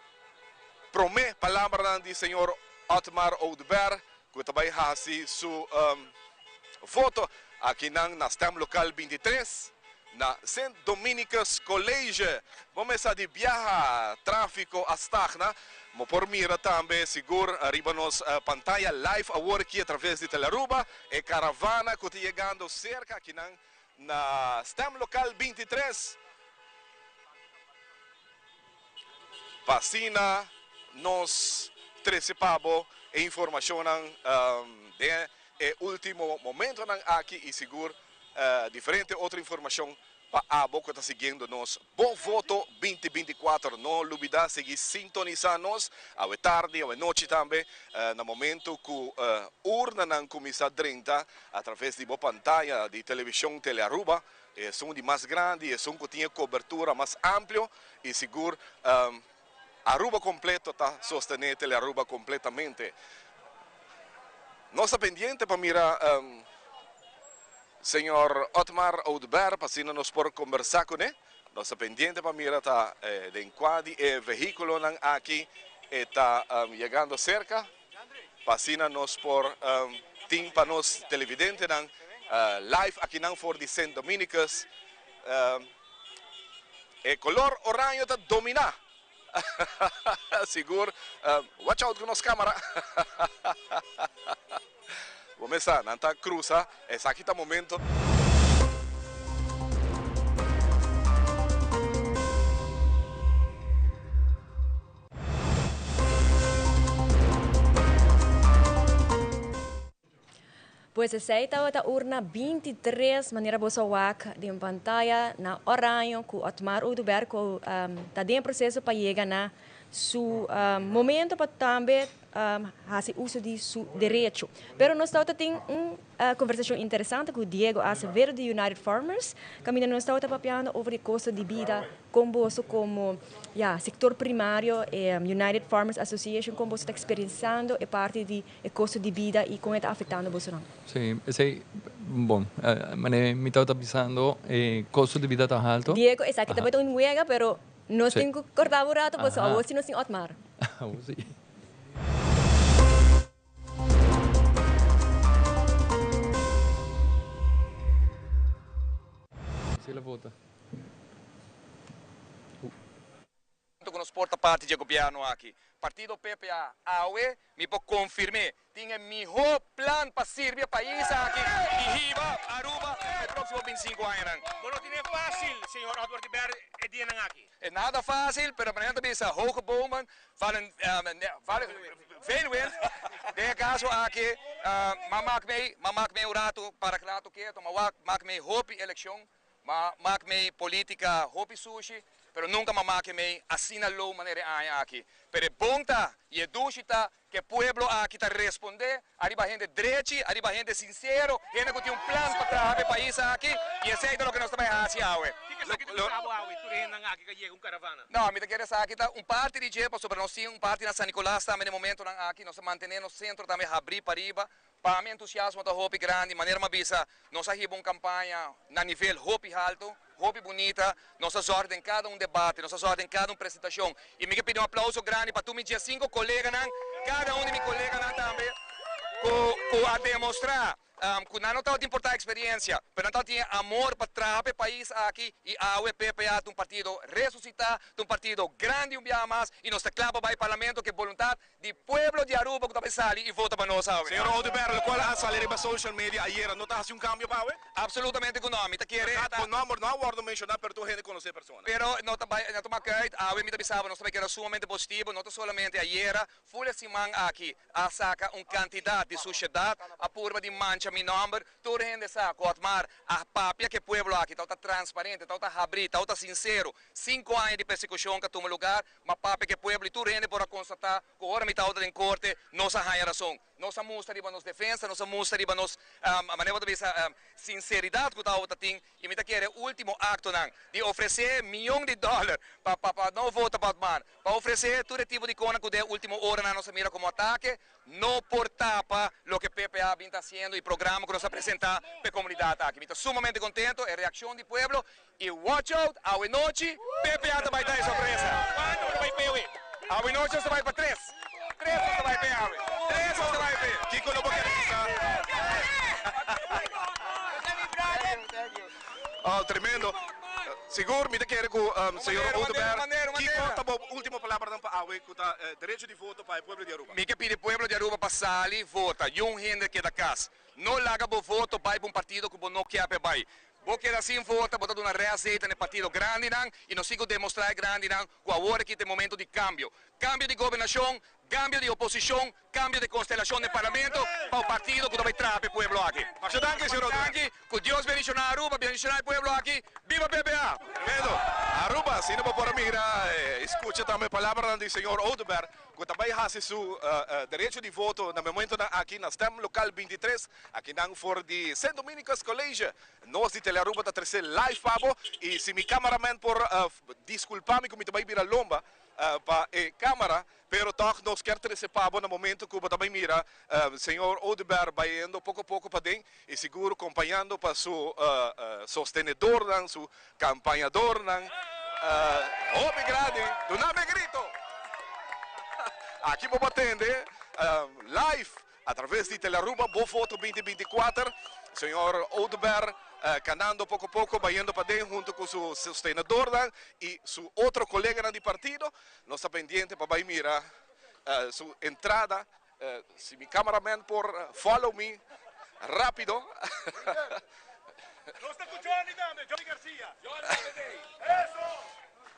promete palavra de senhor Otmar Oudberg, que também faz seu voto aqui na STEM local 23, na Saint Dominicus College. Vamos a de viajar tráfico hasta na, por mira também seguro arriba nos pantalla live agora aqui através de Teleruba e caravana que está chegando cerca aqui na STEM local 23. Vacina nos 13 pavo e informação de último momento aqui e seguro diferente outra informação para a boca está seguindo nós bom voto 2024 não olvidar seguir sintonizar-nos à tarde à noite também no momento que urna não começa a 30 através de boa pantalla de televisão Teleruba são de mais grande são que tinha cobertura mais amplo e seguro Aruba completo está sostenendo Teleruba completamente. Nossa pendiente para mirar senhor Otmar Oudberg, para nos por conversar com ele. Nossa pendiente para mirar está de enquadro e veículo aqui está chegando cerca. Para nos por team para nos televidente live aqui não for de Saint Dominicus. E color orange está dominar. Seguro, watch out com nossa câmera. Vamos começar, não está cruza, esse aqui está o momento. Pues aceita a urna 23, maneira boa wak de pantalla na orange com Otmar Oudberg está em processo para chegar na su momento para também fazer uso de seu direito. Pero nós estamos tendo conversação interessante com Diego Acevedo de United Farmers, que nós estamos falando sobre o custo de vida como setor primário e United Farmers Association como está experienciando e parte do custo de vida e como está afetando você. Sim, bom, me estava pensando o custo de vida está alto. Diego, essa aqui também está em huelga, pero nós temos que cortar o rato, pois a você não tem Otmar. Sí. Se la vota. Con nos porta parte de governo aqui. partido PPA, AUE, me pode confirmar, tinha melhor plano para servir o país aqui, e Riba, Aruba, no próximo 25 anos. Bueno, tiene fácil, señor Edward de Ber, edienen aquí. É nada fácil, pero para gente bisa hoge bomen, vallen veel wind. De caso aqui, maak mee o rato para que lato que, maak mee hopi eleção, maak mee política hopi sushi, pero nunca maak mee assina lo maneira aqui. Pero bonta e duchita que o pueblo aqui está responder, arriba gente direita, arriba gente sincero, gente que tem plano para trabalhar o país aqui, e esse é o que nós estamos fazendo. Não, me quer dizer aqui parte de tempo sobre nós sim, parte na San Nicolás também no momento aqui nós mantendo no centro também abrir para riba, para mim entusiasmo da hopi grande, maneira mabisa, nós arriba uma campanha na nível hopi alto, hopi bonita, nós sorte em cada debate, nós sorte em cada apresentação, e me pedir aplauso grande para tu me dizer 5 colegas, cada de meus colegas também, a demonstrar que não está de importar a experiência, mas não tem amor para trabalhar o país aqui e a UEPPA de partido ressuscitar, de partido grande mais, e nós clama para o parlamento que vontade do povo de Aruba que está e vota para nós. Senhor Odeberg, qual é a salário para social media ayer? Não está campo para o Absolutamente econômico. Não aguardo mencionar, mas tu gente conhece pessoas. Pero não está marcado, a UEPPA pensava, nós também que era sumamente positivo, não somente ayer, foi semana aqui, a saca candidato de sociedade, a curva de mancha meu nome, toda gente sabe, Otmar, a papia que o povo aqui está transparente, está aberto, está sincero. 5 anos de persecução que toma lugar, mas papia que o povo e toda gente pode constatar que agora me está em corte, nossa razão. Nossa mostra de nossa defesa, nossa mostra de nossa maneira de sinceridade que está tem, e me quer o último acto de oferecer $1 milhão para não votar para Otmar, para oferecer todo tipo de coisa que de última hora na nossa mira como ataque, não por tapa o que PPA está fazendo e programa que nós apresentamos para a comunidade aqui. Estou sumamente contento, é a reação do povo e watch out, a noite, PPA vai dar surpresa. Quando vai PPA? A noite você vai para 3. 3 você vai PPA. 3 você vai PPA. Kiko, não vou querer Oh, tremendo. Seguro, me quer que o senhor Odeberg, Kiko, tá bom, última palavra para a que tá direito de voto para o povo de Aruba. Me que pede o povo de Aruba para sair e votar. Um gente que da casa. Não larga o voto para um partido que não quer para Vou querer assim vota, botar uma reaceita no partido grande e nós sigo demonstrar grande que agora que tem momento de cambio. Cambio de governação, cambio de oposição, cambio de constelação no parlamento para o partido que vai trazer o povo aqui. Danke, senhor Odeberg. Que Deus bendiga Aruba, bendiga o povo aqui. Viva PPA! Tremendo. Aruba, se não for mira, escuta também a palavra do senhor Odeberg, que também faz seu direito de voto no momento aqui na STEM Local 23, aqui na for de St. Dominicus College. Nós de Telearuba está trazendo live pabo, e se mi cameraman por desculpar-me que me também vira lomba para a câmera, pero toch nós quer trazer pabo no momento que também mira senhor Odeberg vai indo pouco a pouco para dentro e seguro acompanhando para seu sostenedor, seu campanhador, Hopi grande, do nome grito. Aqui vou atender live através de Telearuba, Boa Foto 2024. Senhor Odeberg, canando pouco a pouco, vai indo para dentro junto com seu sostenedor e seu outro colega de partido. Nós estamos pendientes para vai mirar sua entrada. Se meu cameraman por follow me rápido. Nós estamos com Johnny Garcia.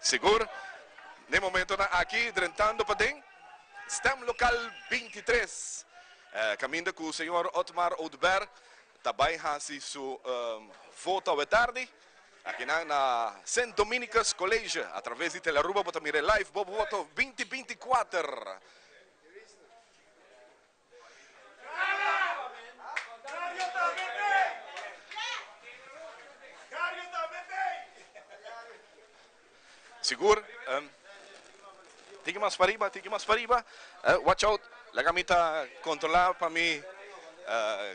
Seguro, no momento aqui, entrando para dentro, STEM Local 23, caminhando com o senhor Otmar Odeberg, também faz seu voto à tarde, aqui na St. Dominicus College, através de Telearuba, para mirar live, Boa Voto 2024. Seguro, tinggi mais para riba, watch out, la camita controlar para mi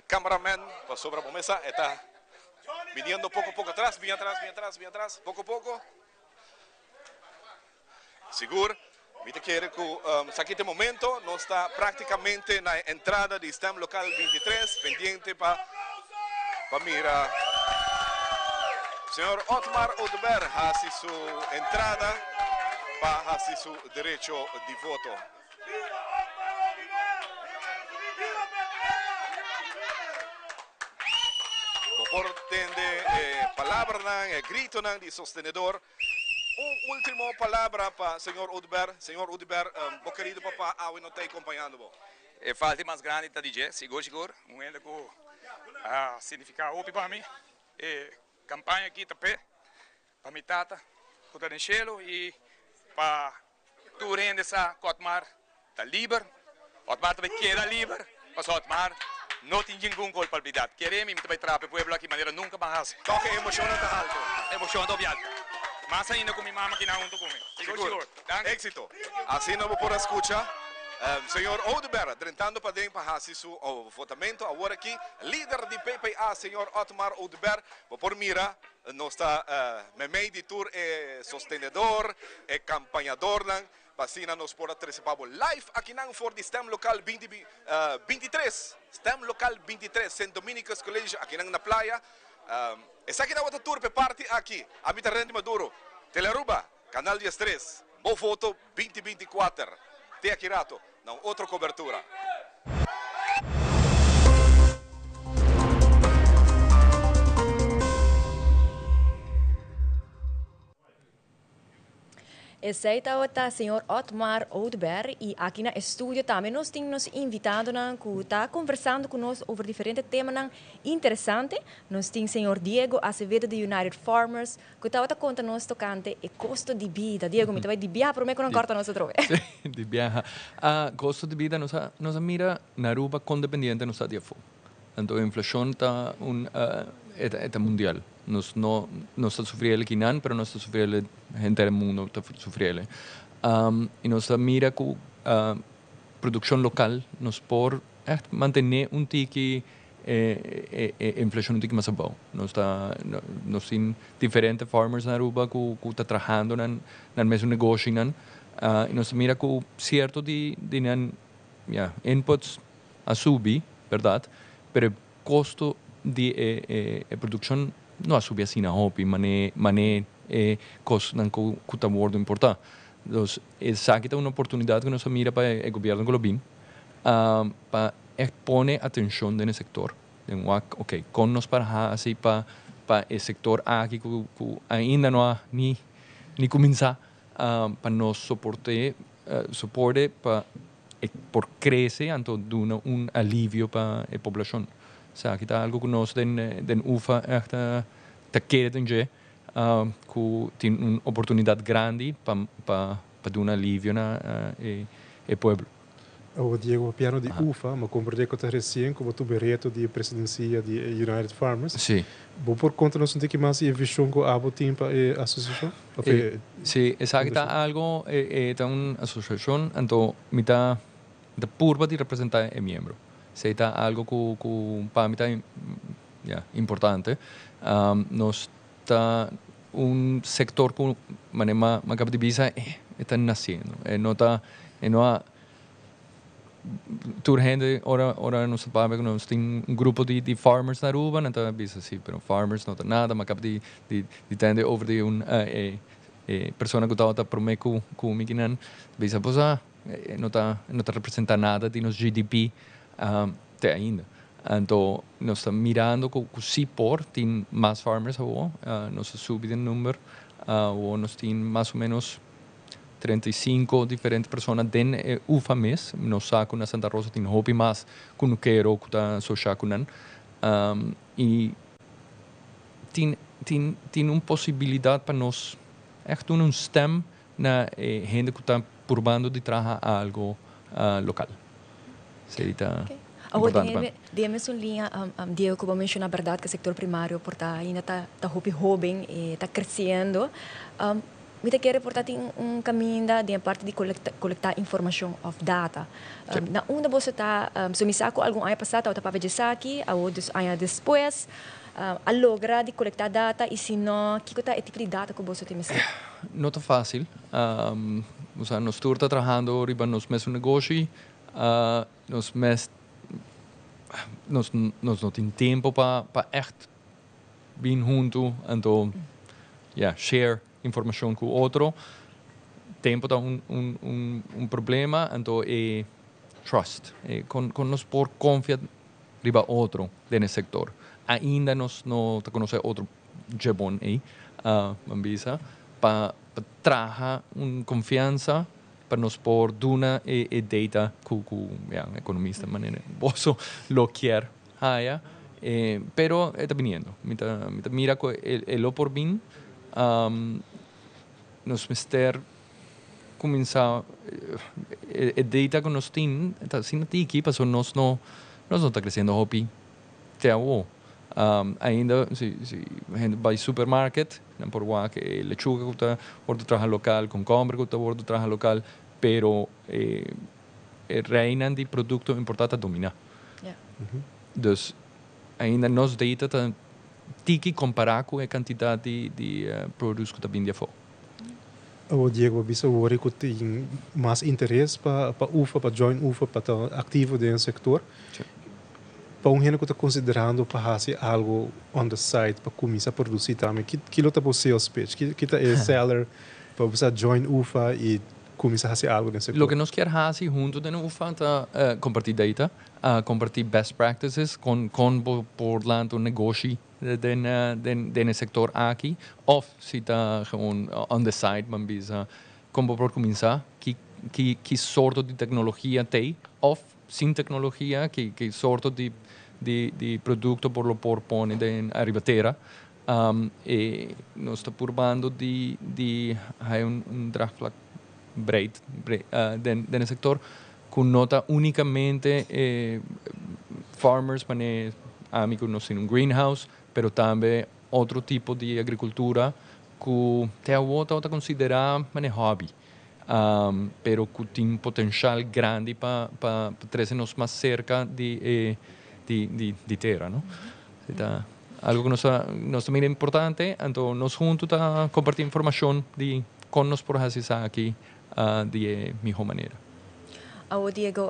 cameraman, para sobre a mesa, está viniendo poco a poco atrás, bien atrás, poco a poco. Seguro, me quiere que aquí de momento no está prácticamente en la entrada de STEM Local 23, pendiente para mirar. Senhor Otmar Odeberg hace su entrada para hacer su derecho de voto. por tende palabra grito de sostenedor. Un último palabra para señor Udber. Señor Udber, bo querido papá, awe no te acompanhando bo. E falta mais grande tá DJ, seguro, um ainda com significar opi para mim. E campanha aqui tapé para mi tata, puta de chelo e para tu rende essa Otmar tá livre. Otmar também queda livre, mas Otmar não tem nenhum culpabilidade. Queremos também trazer o povo aqui de maneira nunca mais. Toque emoção tá alto. Emoção do viado. Mas ainda com minha mama que não junto comigo. Seguro. Éxito. Assim não vou por escuta. Senhor Odeberg, tentando para dentro para su votamento, agora aqui, líder de PPA, senhor Otmar Odeberg, por mira, nós está meio de tour sostenedor, campanhador, vacina nos por participar live aqui na for de STEM local 23, STEM local 23, St. Dominicus College, aqui na praia. Essa aqui na outra tour para parte aqui, a mim rende Maduro, Teleruba, canal 13, boa foto 2024. Te aqui rato, não outra cobertura. Esse é o senhor Otmar Odeberg e aqui no estúdio também nós temos invitado que está conversando conosco sobre diferentes temas interessantes. Nós temos o senhor Diego Acevedo de United Farmers que está contando nos tocante o custo de vida. Diego, me vai de viajar, para mim que não corta nós outra vez. De viajar. Custo de vida nos mira na Aruba condependiente nos dia fo. Então a inflação está mundial. Nós não estamos sofrendo aqui não, mas nós estamos sofrendo gente do mundo está sofrendo. E nós mira que a produção local nos pode manter tique inflação um tique mais bom. Nós temos diferentes farmers na Aruba que estão trabalhando no mesmo negócio e nós mira que certo de inputs a subir, verdade? Pero o custo de produção não a subir assim na hobby, mas custo não que está muito importante. Então, essa aqui é uma oportunidade que nós mira para o governo global para poner atenção nesse setor. Ok, com nós para assim para o setor aqui que ainda não há nem começar para nós suporte para por crescer, então dar alívio para a população. Aqui está algo que nós den UFA está querendo que tem uma oportunidade grande para dar alívio ao povo. O Diego piano de UFA, mas compreendo que está recém como tu bereto de presidencia de United Farmers. Sim. Vou por conta nós não tem que mais a visão que abo tem para a associação. Sim, essa aqui está algo é uma associação, então me está purba de representar o membro. Se está algo que para mim está importante. Nós está sector que manema acaba de visa está nascendo. Não há tur gente ora nós sabe que nós tem grupo de farmers na Aruba, não está visa assim, pero farmers não está nada, mas acaba de tende over de pessoa que está prometo com mikinan visa posa não está representando nada de nos GDP até ainda. Então, nós estamos mirando que se por tem mais farmers nós subimos o número, nós temos mais ou menos 35 diferentes pessoas dentro do UFA mês. Nós saco na Santa Rosa tem hobby mais que não quero que está social com e tem uma possibilidade para nós um stem na gente que está probando de trabalhar algo local. Seria importante. Demos uma linha, Diego, como mencionou a verdade que o setor primário ainda está jovem e está crescendo. Me quero reportar um caminho da parte de coletar informação of data. Na onde você está, se me saco algum ano passado, ou para ver aqui, ou ano depois, a lograr de coletar data e se não, que é o tipo de data que você tem? Não é fácil. Nós estamos trabalhando riba nos mesmos negócios, nós não temos tempo para vir junto, então, share informação com o outro. Tempo dá problema, então é trust. Com nós por confiar riba outro nesse setor. ainda nós não te conhece outro jebon aí, mambisa, para trazer confiança para nós pôr duna e data que economista maneira posso lo quer haya, pero está viniendo. Mira que el por bin nos mister começar a data que nós temos, está sendo aqui, para nós não está crescendo hobby até o ainda se gente vai supermarket não por lá que lechuga que está ordo trabalho local com compra que está ordo trabalho local pero reina de produto importado domina dus ainda nós data tá tiki comparar com a quantidade de produtos que está vindo fora. O Diego bisa hoor que tem mais interesse para UFA, para join UFA, para estar ativo dentro do setor. Para gente que está considerando para fazer algo on the side para começar a produzir também. Que está por sales pitch, que é seller para você join UFA e começar a fazer algo nesse setor. O que nós queremos fazer junto com UFA é compartilhar data, compartilhar best practices com por lá um negócio dentro sector aqui, of se está on the side, mambisa, como por começar, que sorte de tecnologia tem, of sem tecnologia, que sorte de produto por lo por pone a ribatera, e nós está probando de draft breed dentro sector, que nota unicamente farmers, mané, amigos nós em greenhouse, pero também outro tipo de agricultura que te volta considerar como hobby, pero que tem potencial grande para trazer-nos mais cerca de terra, não? Então, algo que nós também é importante, então nós juntos compartir informação com nós por fazer aqui de melhor maneira. Diego,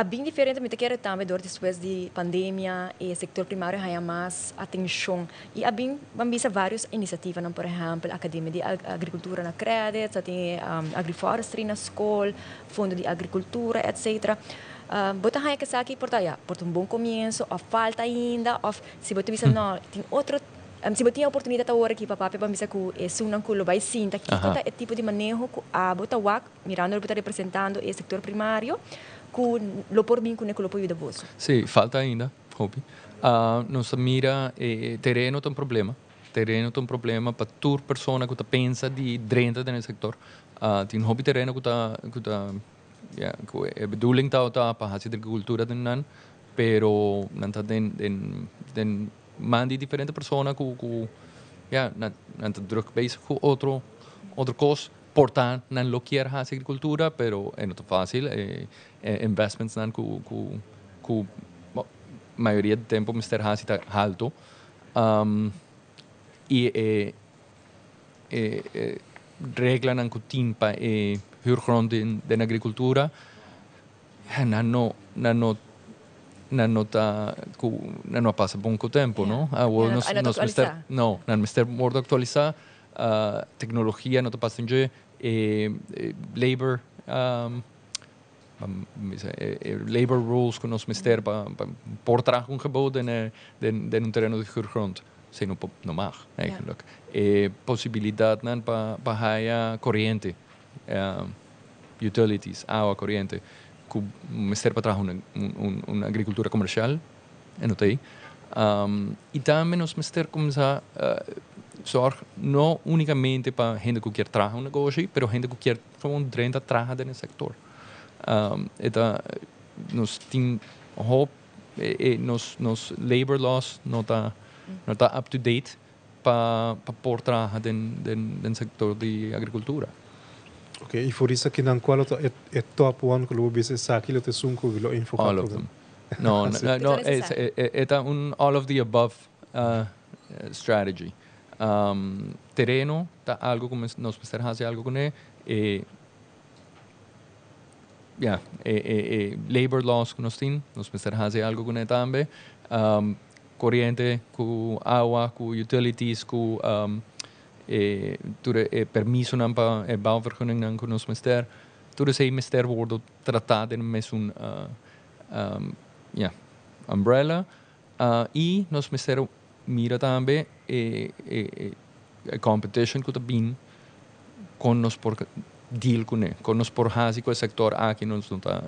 bem diferente, eu quero também, depois de pandemia, e o setor primário ganha mais atenção. E bem, vamos ver várias iniciativas, por exemplo, a Academia de Agricultura na Credit, tem Agriforestry na escola, Fundo de Agricultura, etc. Você ganha que aqui por um bom começo, ou falta ainda, ou se você pensa, não, tem outro. Se você tem a oportunidade de estar aqui, papai, para dizer que é um culo vai sim, que todo é tipo de manejo que você está mirando, você está representando o setor primário, que lo por bem que não pode ajudar você. Sim, falta ainda, hobby. Nós mira terreno tem problema. Terreno tem problema para toda pessoa que pensa de dentro do setor. Tem hobby terreno que é bedoeling para fazer agricultura dentro, pero não está den mandi diferente persona que não druk bezig com outro coisa, portanto não lo quer fazer agricultura, pero é muito fácil, investments não que maioria do tempo mister hasi tá alto, e regla não que tem para huurgrond in agricultura, não passa bom tempo, não? Não mister mordo actualizar, tecnologia não passa labor, labor rules que nós mister para portar gebouw in terreno de huurgrond. Ze não mag eigenlijk. Possibilidade não para haya corriente, utilities, água corriente. Que mister para trabalhar uma agricultura comercial, notei. E também nós mister começar zorg não unicamente para gente que quer trabalhar um negócio, mas gente que quer gewoon drenta trabalhar no sector. Então nós tem hope, nos labor laws não tá up to date para por trabalhar no sector de agricultura. Ok, e por isso que não qual é top one que o business aqui lo te sunco lo enfocar. All of them. No, é all of the above strategy. Terreno tá algo como nós precisamos fazer algo com ele. Labor laws que nós temos precisamos fazer algo com ele também. Corriente, com água, com utilities, com permiso para bouwvergunning que nós mister. Tudo esse mister wordt tratado met zo'n umbrella E nós mister mira também a competition que também com nós por deal com nós por hazi com o sector aqui nós não tá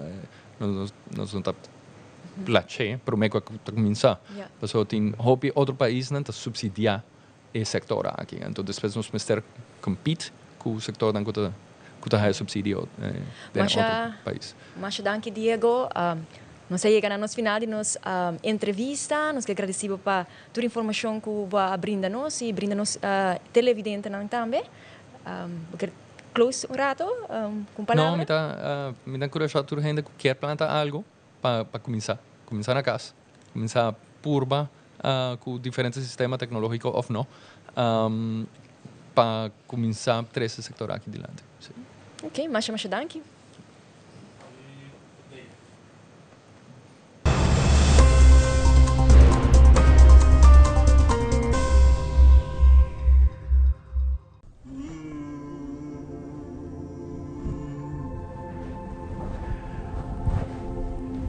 plache, pero me que começar. Porque tem hobby outro país não tá subsidiar o sector aqui. Então depois nós mister compete com o sector dan que é subsídio de outro país. Mas danke Diego. Nós chegamos no final de nossa entrevista. Nós agradecemos por toda a informação que você brinda-nos e brinda-nos televidente também. Close um rato com palavras? Não, me dá curiosidade toda gente que quer plantar algo para começar. Começar na casa. Começar purba com diferentes sistemas tecnológicos ou não. Para começar a trazer esse sector aqui adiante. Ok, mas danke.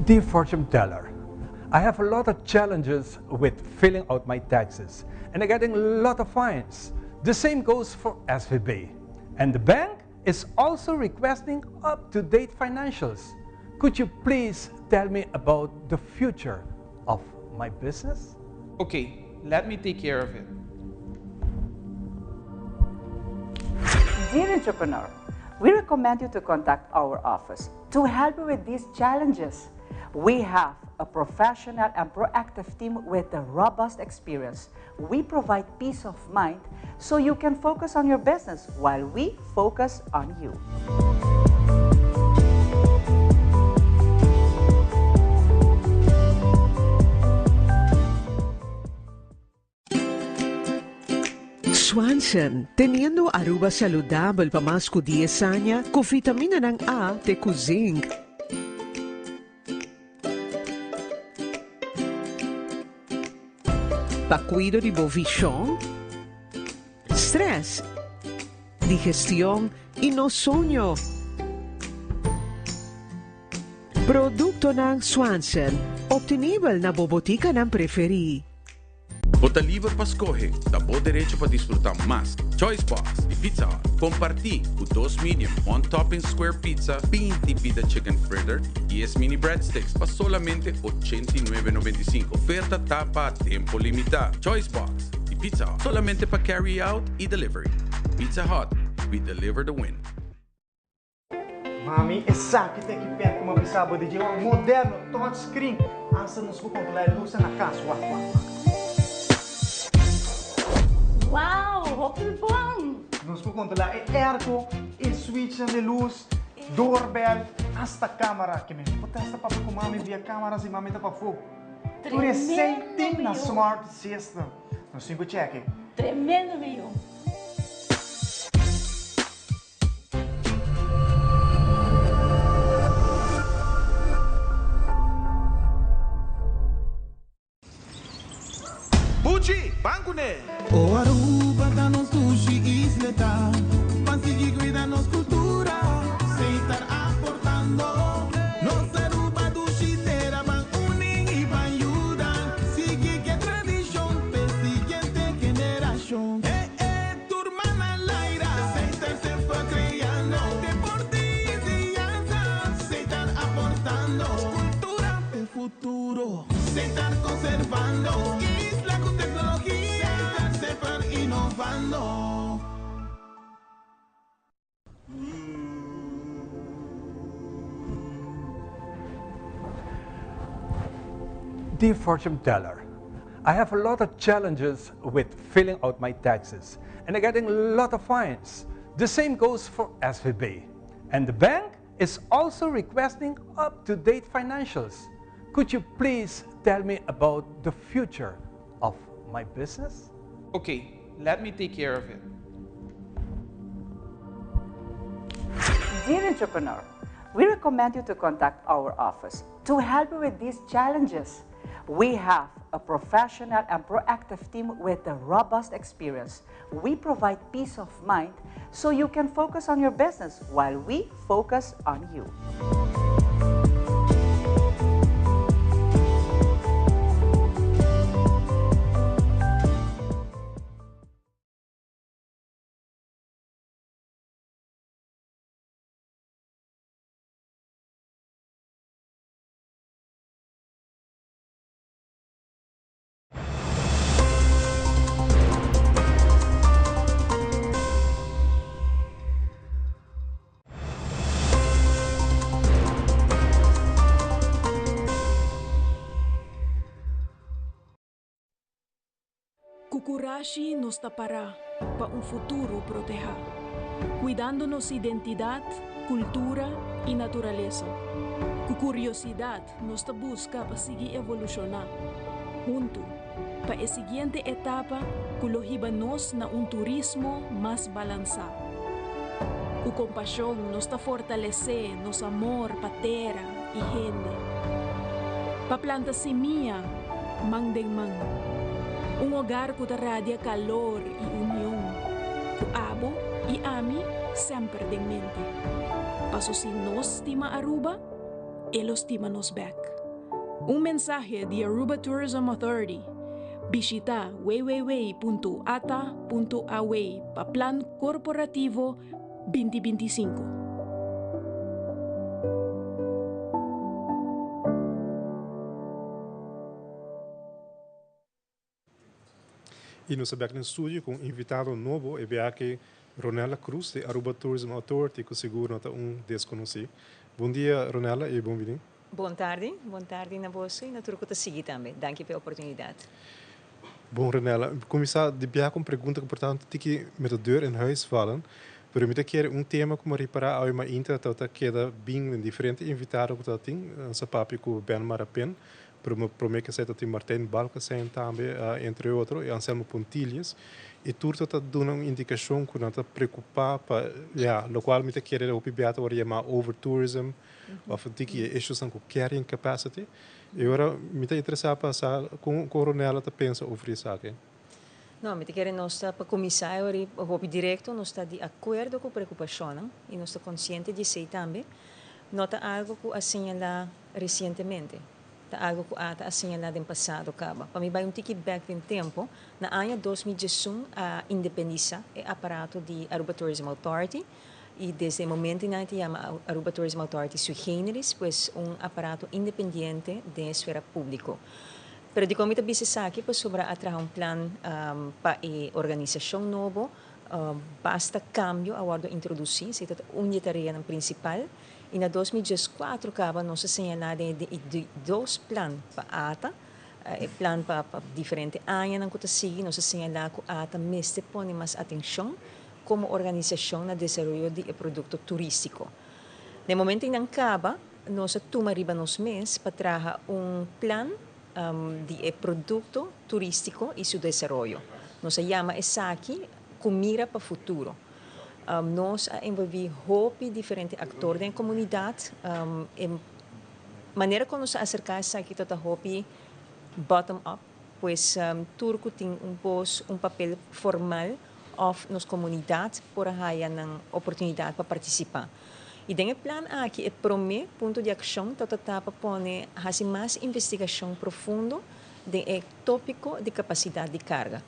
Dear fortune teller, I have a lot of challenges with filling out my taxes and I'm getting a lot of fines. The same goes for SVB. And the bank is also requesting up-to-date financials. Could you please tell me about the future of my business? Okay, let me take care of it. Dear entrepreneur, we recommend you to contact our office to help you with these challenges. We have a professional and proactive team with a robust experience. We provide peace of mind so you can focus on your business while we focus on you. Swanson, teniendo Aruba saludable para más de 10 años, con vitamina ng A de zinc. Para cuidar de visión, estrés, digestión y no sueño. Producto ng Swanson, obtenible na bobotica ng preferi. Bota livre para escolher, dá bom direito para desfrutar mais. Choice Box e Pizza Hut. Compartilhe com 2 medium, 1 topping square pizza, 20 pita chicken fritter e as mini breadsticks para solamente $89.95. Oferta tapa a tempo limitado. Choice Box e Pizza Hut. Solamente para carry out e delivery. Pizza Hut, we deliver the win. Mami, essa que tem que perto como pensava de um moderno touchscreen. Asa nos controlar a luz na casa. Uau, roupa bom! Nós vamos controlar o airco, o switch de luz, doorbell, hasta câmera. Que mesmo pode estar para com mami via câmeras e mami tá para fogo. Tudo é sem na smart system. Nós temos que check. Tremendo, meu. Bucci, banco né? O Aruba da nos sushi isleta, Pansigi cuida nos cultura, se estar aportando. Nos Aruba do Chitera van unen y van ayudan, sigue que tradición, pe siguiente generación. Tu hermana Laira, se estar se fue creando, deportes y danza, se estar aportando. Cultura del futuro, se estar conservando. Dear fortune teller, I have a lot of challenges with filling out my taxes and I'm getting a lot of fines. The same goes for SVB. And the bank is also requesting up-to-date financials. Could you please tell me about the future of my business? Okay, let me take care of it. Dear entrepreneur, we recommend you to contact our office to help you with these challenges. We have a professional and proactive team with a robust experience. We provide peace of mind so you can focus on your business while we focus on you. Kukurashi nos tapará para futuro proteger, cuidando nossa identidade, cultura e natureza. Com curiosidade, nos busca para seguir evolucionar. Junto, para a seguinte etapa, colocar-nos na turismo mais balançado. Com compaixão, nos fortalecer nosso amor para terra e gente. Para plantar semente, mão em mão. Hogar que radia calor e união. Com abo e ami sempre em mente. Paso si nos estima Aruba, eles estima nos back. Mensaje de Aruba Tourism Authority. Visita www.ata.away para Plan Corporativo 2025. E nos aqui no estúdio com um invitado novo, é aqui Ronela Cruz, de Aruba Tourism Authority, que seguro não desconhecido. Bom dia, Ronela, e bem-vindo. Boa tarde na você e na turco te seguir também. Danke pela oportunidade. Bom, Ronela, começar de viajar com pergunta que, portanto, tem que met de deur in huis vallen. Pero me quer tema como reparar ao uma intra tota queda bem diferente invitado que tem, essa papi com Ben Marapen. Prometo que você tem Martin Balkensen também, entre outros, e Anselmo Pontilhas. E tudo está dando uma indicação que não está preocupado, o qual me quer o PBA agora chamar over-tourism, ou que issues com carrying capacity. E agora me interessa passar com o coronel que pensa over isso aqui. Não, me quer nós para começar o direto, nós está de acordo com a preocupação e nós está consciente de isso também. Nota algo que assinala recentemente. Algo que está assinalado no passado. Para mim, vai ticket back em tempo. Na ano 2011, a independência é aparato de Aruba Tourism Authority. E desde o momento em que chama Aruba Tourism Authority sui generis, pues aparato independente da esfera pública. Pero de como está aqui, pues sobre atrair plano para a organização nova, basta cambio a hora de introduzir, se é uma tarefa principal. E na 2014 acaba nós assinalado de dois planos para a ATA, plano para diferentes áreas que seguir, nós assinalamos que a ATA mesmo põe mais atenção como organização no desenvolvimento de produto turístico. No momento em que acaba, nós tomamos mês para trazer plano de produto turístico e seu desenvolvimento. Nós chamamos isso aqui com mira para o futuro. Nós envolvemos diferentes atores da comunidade. A maneira como nós acercamos aqui toda a bottom-up, pois Turco tem papel formal of nas comunidades por ganhar a oportunidade para participar. E dentro do plano aqui, o primeiro ponto de ação para fazer mais investigação profunda do tópico de capacidade de carga.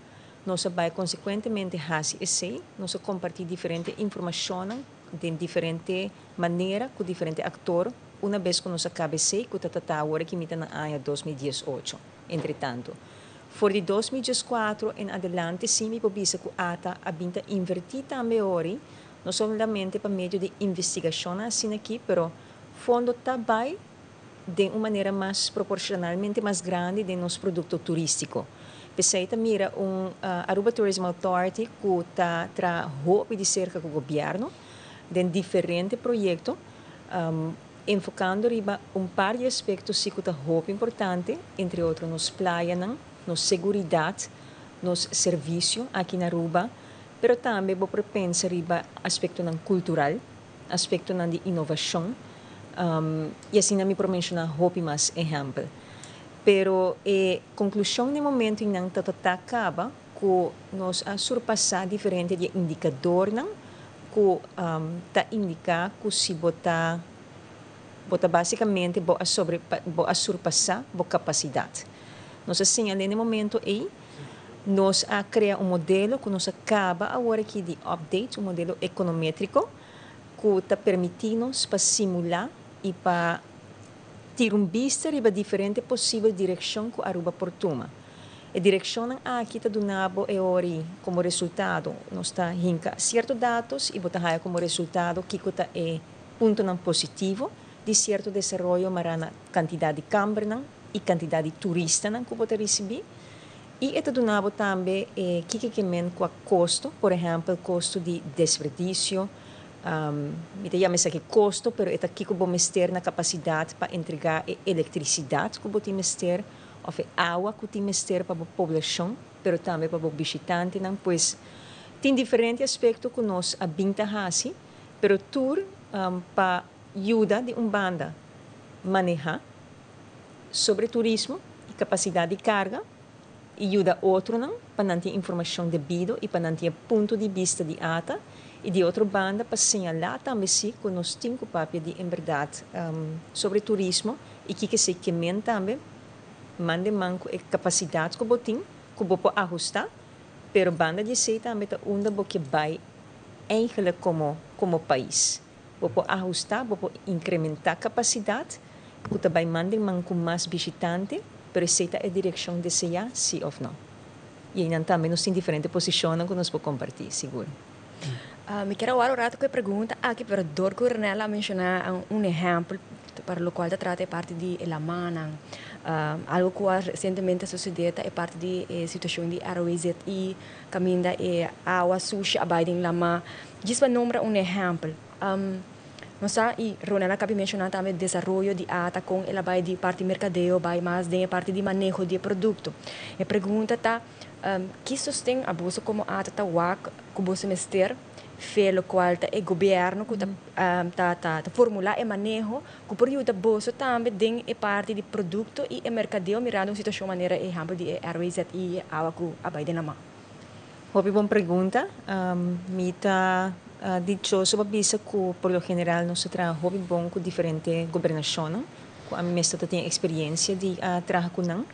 Nós vamos consequentemente fazer isso, nós compartilhar diferentes informações de diferentes maneiras com diferentes atores, uma vez que nós acabamos que está agora que está no ano 2018. Entretanto, for de 2014 em adelante, sim, me pode que a ATA a invertir também hoje, não somente para meio de investigação assim aqui, mas fundo também de uma maneira mais proporcionalmente mais grande de nosso produto turístico. Pessoa mira Aruba Tourism Authority que está trabalhando de cerca com o governo de diferentes projetos, enfocando em par de aspectos que está muito importante, entre outros nos praias, nos segurança, nos serviços aqui na Aruba, mas também vou pensar em aspecto cultural, aspecto de inovação, e assim me para mencionar mais exemplos. Pero a conclusão no momento em que está acaba, que nós surpassar diferentes indicadores que está indicar que se bota basicamente a surpassar a capacidade. Nós assim, no momento aí, nós criar modelo que nos acaba agora aqui de update, modelo econométrico que está permitindo para simular e para ter vista de diferentes possíveis direções que a Aruba portuma. A direção aqui está dando como resultado, nós está rinca certos dados e botar como resultado que está ponto positivo de certo desenvolvimento marana quantidade de câmara e quantidade de turistas que pode receber E esta donava também que men com custo, por exemplo, custo de desperdício, me chama isso aqui custo, pero esta aqui que vamos ter na capacidade para entregar eletricidade que vamos ter, ou água que vamos ter para a população, pero também para o visitante, não? Pois tem diferentes aspectos que nós abintamos, pero tour para ajuda de banda manejar sobre turismo e capacidade de carga, e ajuda outro não para não ter informação devida e para não ter ponto de vista de ata, e de outra banda para señalar também se que nós temos o papel de em verdade sobre turismo e que se quemen também mande manco e capacidade que eu tenho que eu vou ajustar, pero banda de sei também tá onde eu que vai eigenlijk como país, vou ajustar, vou incrementar capacidade, que também mande manco mais visitante, pero sei tá a direção de seja sim ou não. E aí também nós temos diferentes posições que nós podemos compartilhar, seguro. Me quero agora rato que pergunta aqui para Dor Coronella mencionar exemplo para o qual trata parte de la mana, algo que recentemente sucedeu é parte de situação de ROIZI, caminda e água suja abiding lama. Diz para nombrar exemplo. Nós e Ronela acabou mencionar também desenvolvimento de ata com ela vai de parte de mercadeo, vai mais de parte de manejo de produto. E pergunta tá que sustém abuso como ata tá wak como semestre pelo qual o governo está formular e manejo que por ajuda bolso também tem a parte de produto e o mercadeo mirando uma situação maneira exemplo de ROIZI e água que abai na mão. Boa pergunta. Me está dichoso para dizer que por lo general nós trabalhamos bom com diferentes governações, que a minha mestra tem experiência de trabalhar com não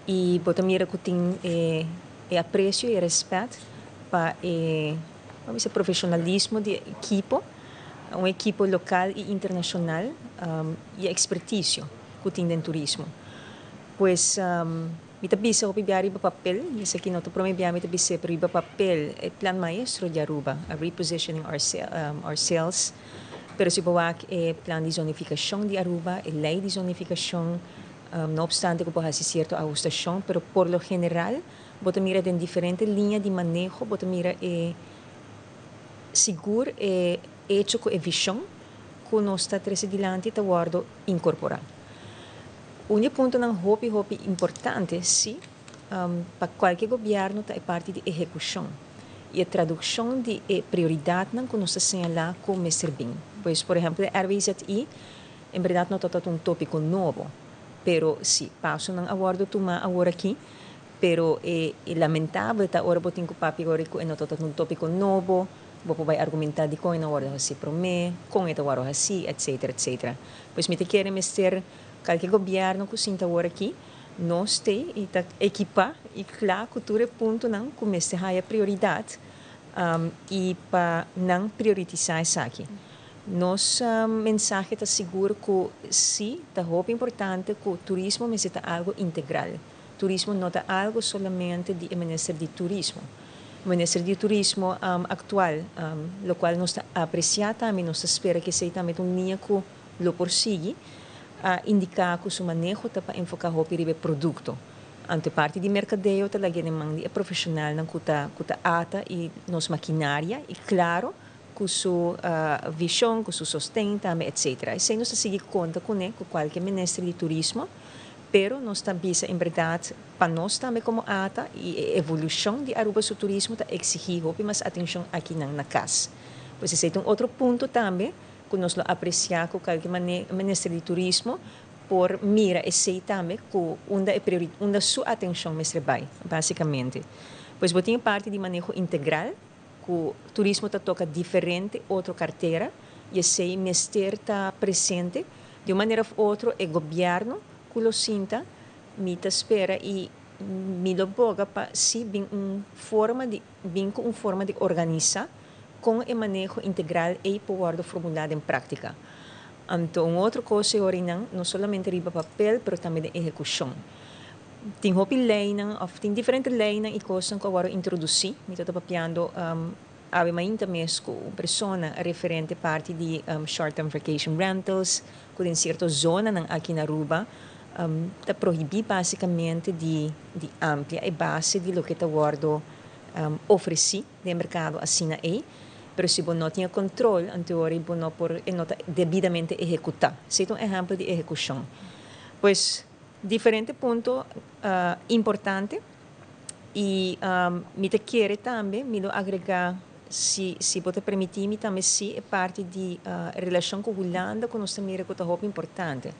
e botar mira que tem apreço e respeito para vamos dizer, profissionalismo de equipo, equipo local e internacional e expertise que tem no turismo. Pois, me tabisa o pibiari para papel, isso aqui não estou prometendo, me tabisa para papel, o plan maestro de Aruba, a repositioning ourselves, pero se boa é plan de zonificação de Aruba, a lei de zonificação, não obstante que pode ser certa ajustação, pero por lo general, bota mira em diferentes linhas de manejo, bota mira seguro e hecho com a visão que nós está adiante está guardo incorporar. Ponto não hopi importante sim para qualquer governo é parte de execução e a tradução de prioridade não que nós asseñalar como mestre bem. Pois por exemplo a RVZI em verdade não está tópico novo, pero sim passo não aguardo tomar agora aqui. Pero é lamentável que agora botem com o papel agora que não está tópico novo. Vou vai argumentar de como na hora assim para mim, com esta hora assim, etc. Pois me te querem mestre qualquer governo que sinta agora aqui, nós tem e tá equipar e claro que todo ponto não comece a prioridade e para não priorizar isso aqui. Nossa mensagem está seguro que sim, está muito importante que o turismo é algo integral. Turismo não é algo solamente de Ministério de Turismo. O Ministério de Turismo atual, o qual nós apreciamos também, nós espera que seja também linha que lo persigue, indicar que o seu manejo está para enfocar o produto. Ante parte de mercadeo, está lá de profissional que está ata e nossa maquinária, e claro, com sua visão, com seu sustento, etc. E se nós seguir conta com qualquer Ministério de Turismo, pero nós também, em verdade, para nós também como ata e a evolução de Aruba do turismo está exigir mais atenção aqui na casa. Pois esse é outro ponto também que nós apreciamos com qualquer Ministério de Turismo por mira e sei também que onde sua atenção mestre vai, basicamente. Pois botem parte de manejo integral, que o turismo toca diferente outra carteira e sei mestre está presente de uma maneira ou outra o governo lo sinta, me espera e me lo boga para se bem forma de organizar com o manejo integral e poder formulado em prática. Então, outra coisa não somente riba papel, mas também de execução. Tem lei, tem diferentes leis e coisas que agora introduzir. Me estou papiando ave mainta mesmo pessoa referente parte de short-term vacation rentals, que em certa zona aqui na Aruba, Está prohibido basicamente de amplia e base de lo que está guardo oferecer no mercado assim aí, pero se você não tem controle, em teoria você não pode devidamente executar. Esse é um exemplo de execução. Pois, diferente ponto importante e me te quer também me agregar se você permitir me também se é parte de relação com a Holanda que nós também é muito importante.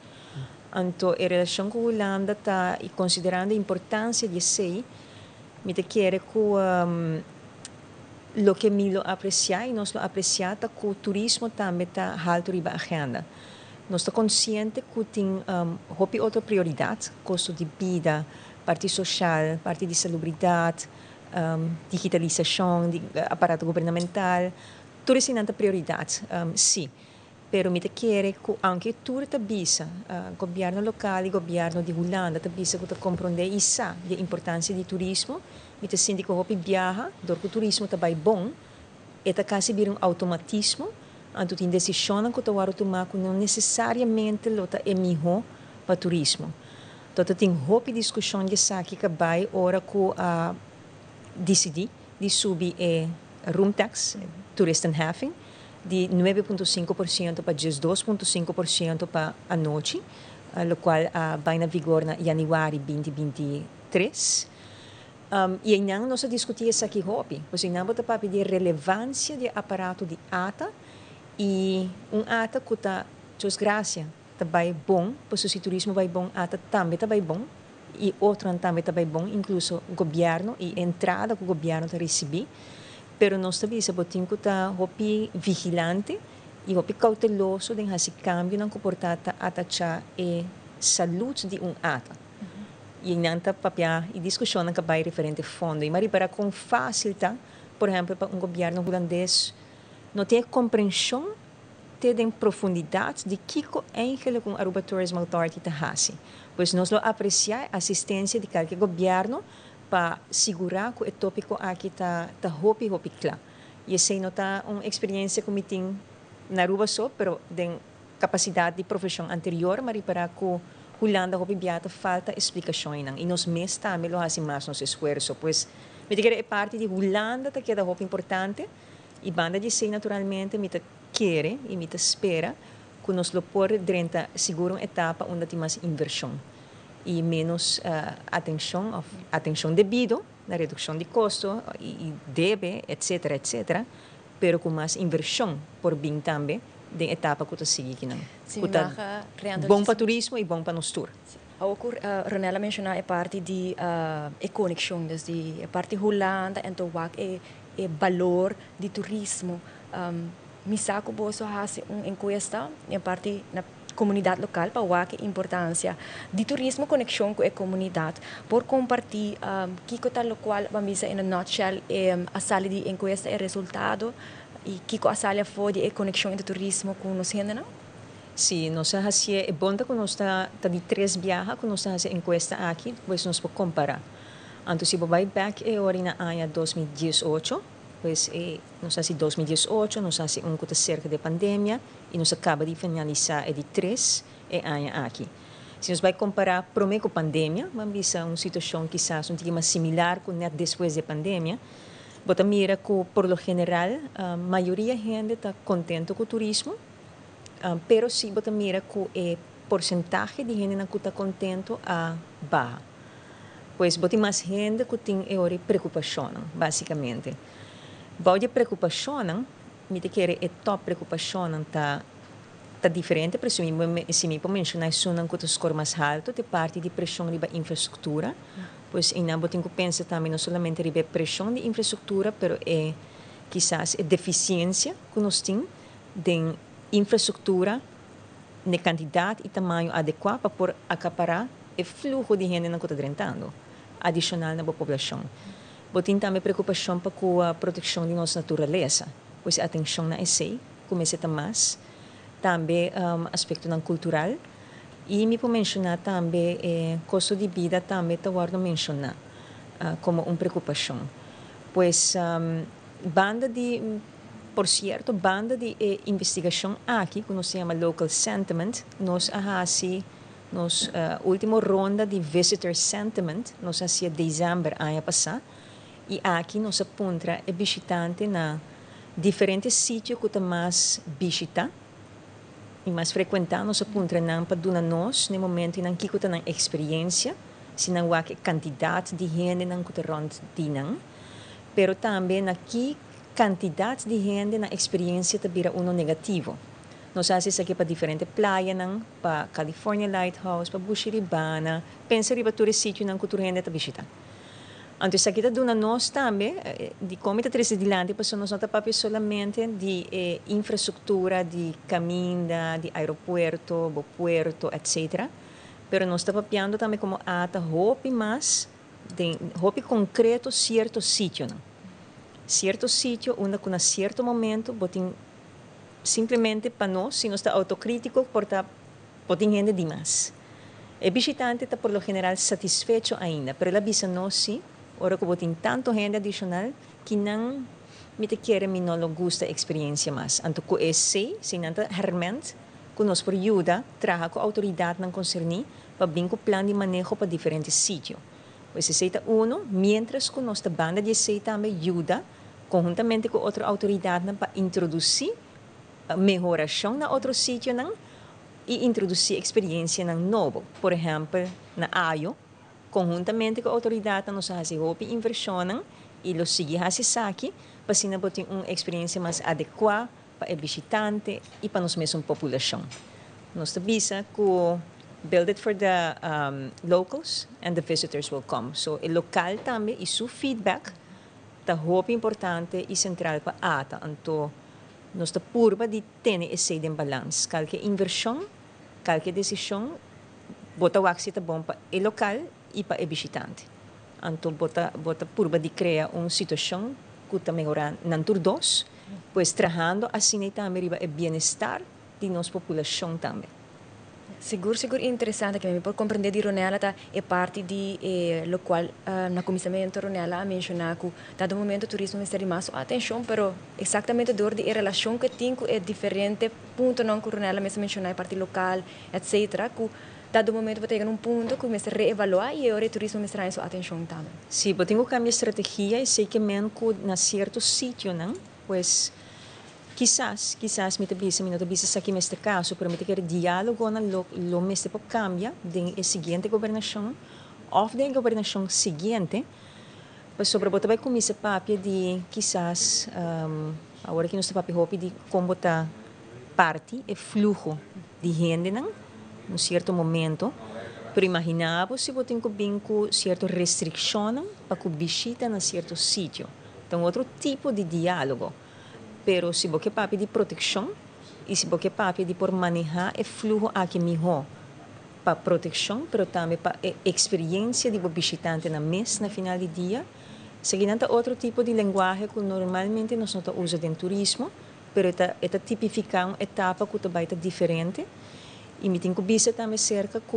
Então, a relação com a Holanda está considerando a importância de ser, me te quer que lo que me lo apreciar e nós lo apreciar que o turismo também está alto na agenda. Nós estamos conscientes que tem outra prioridade, custo de vida, parte social, parte de salubridade, digitalização, aparato governamental, tudo isso é uma prioridade, sim. Pero me te quer que anche tudo está bisa, governo local e governo de Holanda está bisa que compreender isso, a importância do turismo. Me te senti que o viaja, dor que o turismo está bem bom, e está quase vir automatismo, então tem decisão que tu vai tomar que não necessariamente lota é melhor para o turismo. Então tem hope discussão de saque que vai hora que decidir de subir room tax, toeristenheffing, de 9,5% para 12,5% para a noite, o qual vai na vigor na janeiro 2023. E ainda nós discutimos isso aqui, pois ainda vamos pedir relevância do aparato de ATA e ATA que está, desgraça, está bem bom, pois se o turismo vai bom, ATA também está bem bom, e outro também está bem bom, incluso o governo e a entrada que o governo está recebendo. Pero nós também temos que estar vigilante e cauteloso de esse cambio no comportamento atachar a saúde de ATA. E não está papel e discussão que vai referente a fundo. E mas para com facilidade, por exemplo, para governo holandês não tem compreensão, tem profundidade de que eigenlijk Aruba Tourism Authority está fazendo. Pois nós lo apreciar a assistência de qualquer governo para segurar que o tópico aqui está hopi claro. E essa não está uma experiência que eu tenho na Aruba só, mas tem capacidade de profissão anterior, mas para que Holanda hopi biata falta explicação e nós mesmos também lo fazemos mais nosso esforço, pois me dizer é parte de Holanda que é hopi importante e banda de ser naturalmente me quer e me espera que nós lo por durante seguro uma etapa onde tem mais inversão e menos atenção devido na redução de custo e deve, etc., pero com mais inversão por bem também da etapa que está seguindo. Bom para turismo e bom para nós tour. Ook Ronella mencionou a parte de conexão, dus a parte Holanda en to wak valor de turismo. Misako boso hace encuesta em parte na comunidade local para a importância de turismo conexão com a comunidade por compartilhar que tal qual vamos in a nutshell a sala de encuesta é resultado e que a sala foi de conexão de turismo com nós ainda. Sim, nós fazemos é bom que nós está de 3 viagens que nós fazemos encuesta aqui, pois nós podemos comparar. Então se vai back agora na ano 2018, pois nós fazemos 2018, nós fazemos que está cerca da pandemia e nós acaba de finalizar de 3 anos aqui. Se nós vai comparar primeiro com a pandemia, vamos ver uma situação quizás um pouco mais similar com net depois da pandemia. Bota mira que por lo general a maioria da gente está contente com o turismo, pero se bota mira que o porcentagem de gente que está contente a baixa. Pois bota mais gente que tem preocupação, basicamente. Bom de preocupação, me te quer é top preocupação tá diferente, pero se me pode mencionar isso não que o score mais alto de parte de pressão de infraestrutura, pois ainda tenho que pensar também não somente de pressão de infraestrutura, pero quizás deficiência que nós temos de infraestrutura na quantidade e tamanho adequado para por acaparar o fluxo de gente que está drentando, adicional na população. Tem também preocupação para com a proteção de nossa natureza, pois a atenção na ESEI começa a mais, também aspecto cultural, e me pode mencionar também custo de vida também está guardo mencionar como uma preocupação, pois por certo, banda de investigação aqui, que nós chama Local Sentiment, nós fazemos Nos última ronda de Visitor Sentiment, nos hacía dezembro ano passado, e aqui nos apunta é visitante na diferentes sítios que mais visita e mais frequentar, nos apunta não para donar nós, no momento em que está na experiência, se não há quantidade de gente não que está rond de não, pero também aqui quantidade de gente na experiência está vira negativo. Nós fazemos aqui para diferentes praias, para California Lighthouse, para Bushiribana, pensa riba todo sítio não que tu gente está visitando. Então, aqui está dando nós também, de como está trazendo adiante, porque nós não estamos solamente de infraestrutura, de caminho, de aeroporto, puerto, etc. Mas nós estamos pensando também como ata roupa mais, roupa concreto, certo sítio. Certo sítio, onde com um certo momento, botem simplesmente para nós, se nós estamos autocríticos, botem gente demais. O visitante está, por lo general, satisfeito ainda, mas ele avisa nós, sim, ora que botem tanto gente adicional, que não me quer, me não gusta a experiência mais. Então, com esse, se não realmente, que nós por ajuda, traga com a autoridade não concernir, para vir com o plano de manejo para diferentes sítios. Esse seita mientras que nossa banda de seita também ajuda, conjuntamente com outra autoridade, para introduzir a melhoração na outro sítio e introduzir experiência nova. Por exemplo, na AIO, conjuntamente com a autoridade, nós fazemos inversão e los seguir a aqui, para se não ter uma experiência mais adequada para o visitante e para nós mesmos população. Nós avisa que build it for the locals and the visitors will come. So, o local também e seu feedback é muito importante e central para a ATA. Então, nós estamos purba de ter esse balanço. Qualquer inversão, qualquer decisão, bota o axi bom para o local e para o visitante. Então, bota purba de criar uma situação que está melhorando na todos, pois trabalhando assim também o bem-estar de nossa população também. Seguro interessante que por compreender di Ronella è parte di lo qual na comissamento Ronella mencionar que dado momento turismo está rimasto atenção, pero exatamente dor de relação que tem é diferente ponto não que Ronella mesmo mencionar parte local, etc. que dado momento vai ter ponto que mesmo reevaluar e o turismo mesmo traz atenção também. Sim, eu tenho cambio estratégia e sei que mesmo na certo sítio, não? Pois quizás me tabisa aqui neste caso, pero me quer diálogo na lo mesmo para cambia de seguinte governação ou da governação seguinte, mas sobre botar vai começar papel de quizás agora que nós estamos papel de como botar parte e fluxo de gente num certo momento, pero imaginava se botar com certa restrição para que visita na certo sítio, então outro tipo de diálogo. Pero se você papi de proteção e se você papi de por manejar o fluxo aqui melhor para proteção, pero também para a experiência do visitante na mês, na final do dia, seguindo outro tipo de linguagem que normalmente nós não usamos em turismo, pero está tipificar uma etapa que também está diferente e me tem que ver também cerca que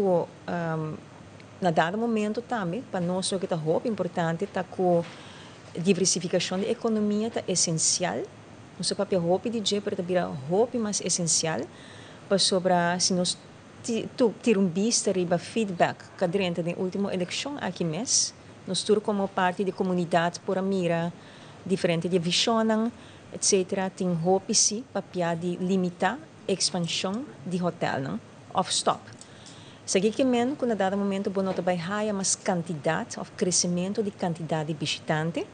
na dado momento também para nós o que está muito importante está com diversificação da economia está essencial. Nosso papel roupa de dia para virar roupa mais essencial para sobre se nós ter vista riba feedback que durante a última eleição aqui mês nós tur como parte da comunidade por a mira diferente de visão etc tem roupa sim para de limitar a expansão de hotel não off stop seguir que men com dado momento bom nota vai higher mais quantidade of crescimento de quantidade de visitante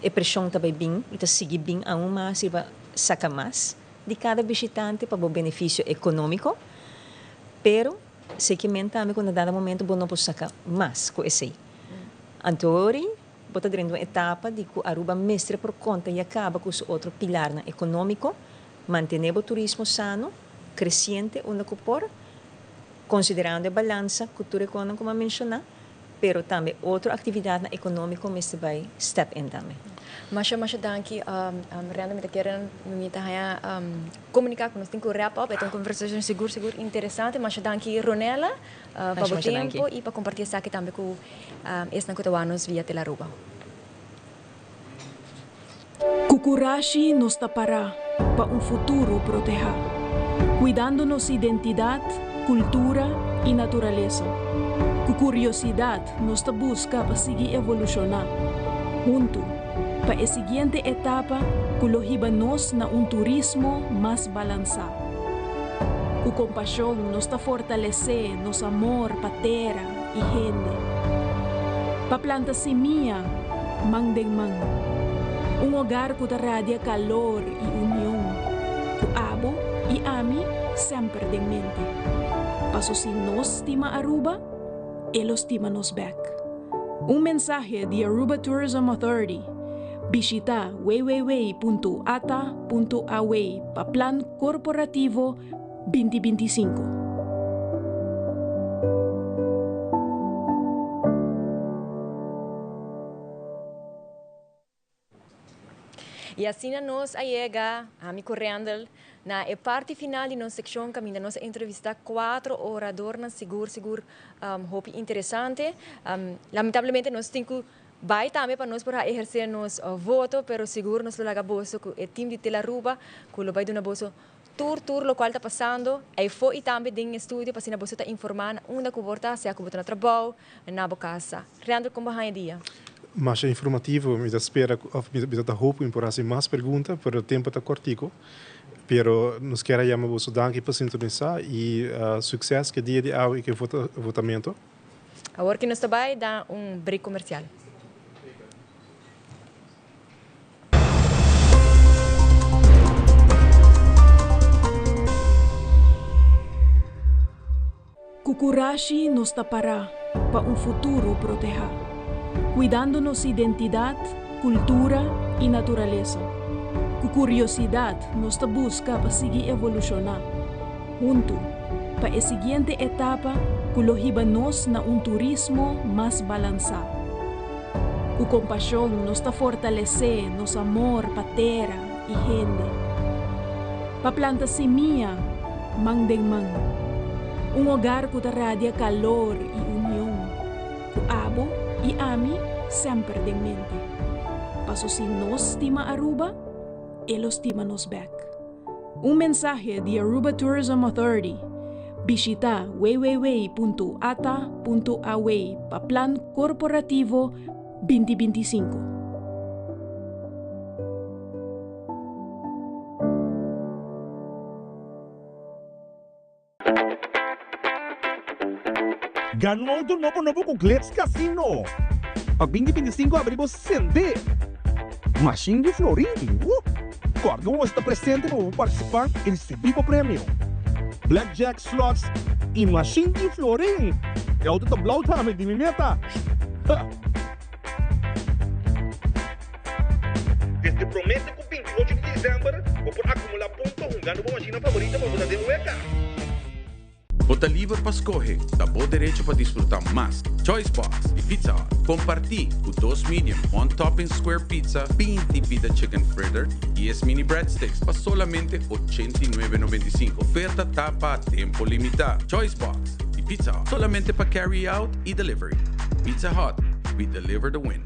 a pressão também bem, e está seguir bem a uma se vai sacar mais de cada visitante para o benefício econômico, pero seguimento também quando dado momento bom não pode sacar mais com esse. Antori, bota dentro uma etapa de que Aruba mestre por conta e acaba com o outro pilar econômico, manter o turismo sano, crescente, onde por considerando a balança cultura econômica como mencionar, pero também outra atividade econômica mestre vai step in também. Mas danke, Miranda, me querem me comunicar com nós, tem que wrap up, é uma conversação seguro interessante, mas danke Ronella para o tempo e para compartilhar isso aqui também com os nacotawanos via Telaruba. Kukurashi nos tapará para futuro proteger, cuidando nossa identidade, cultura y naturaleza. Con curiosidad nos busca para seguir evolucionar. Junto, para la siguiente etapa, nos na un turismo más balanceado. Con compasión nos fortalece nos amor para tierra y gente. Para plantar semilla, man de man. Un hogar que radia calor y unión. Con abo y ami siempre de mente. Paso si nos estima Aruba, él estima nos back. Un mensaje de Aruba Tourism Authority. Visita www.ata.away para Plan Corporativo 2025. E assim nos chega a mi correndo na parte final de nossa secção que ainda nos entrevista 4 oradores seguro hope interessante. Lamentavelmente nós temos que vai também para nós para exercer nosso voto, pero seguro nós laga bolso com o time de Telaruba, que vai dar bolso tour lo qual está passando, e foi também em estúdio para se na bolsa tá informar onde que volta, se a que volta na trabalho, na casa. Reandro como vai dia. Mais informativo, me espera, me dá hope por fazer mais perguntas, pero o tempo está cortico. Pero nos quero chamar você danke para sintonizar e sucesso que dia de hoje que votamento. Agora que nós vai dar break comercial. Kukurashi nos tapará para futuro proteger, cuidando nossa identidade, cultura e natureza. Com curiosidade, nos busca para seguir evolucionar. Junto, para a seguinte etapa, nos na turismo mais balanceado. Com compaixão, nos fortalece nosso amor para terra e gente. Para plantar semilla, man de man. Um hogar que radia calor e união. Com abo e ami sempre de mente. Paso si nos estima Aruba, él estima nos back. Un mensaje de Aruba Tourism Authority. Visita www.ata.away para Plan Corporativo 2025. Ganhou do novo com Glitz Casino. Pag 2025 abrimos sende. Machine de Florim. Quando você está presente, vamos participar e receber o prêmio. Blackjack slots e Machine de Florim. É o do Blau também de meta. Desde promete que o 28 de dezembro, vou por acumular pontos, ganhando uma machina favorita para você ter um EK. Bota livre para escolher, dá bom direito para desfrutar mais. Choice Box e Pizza Hut. Compartir o 2 medium, 1 topping square pizza, 20 pita chicken fritter e as mini breadsticks para solamente $89.95. Oferta tapa a tempo limitado. Choice Box e Pizza Hut. Solamente para carry out e delivery. Pizza Hut, we deliver the win.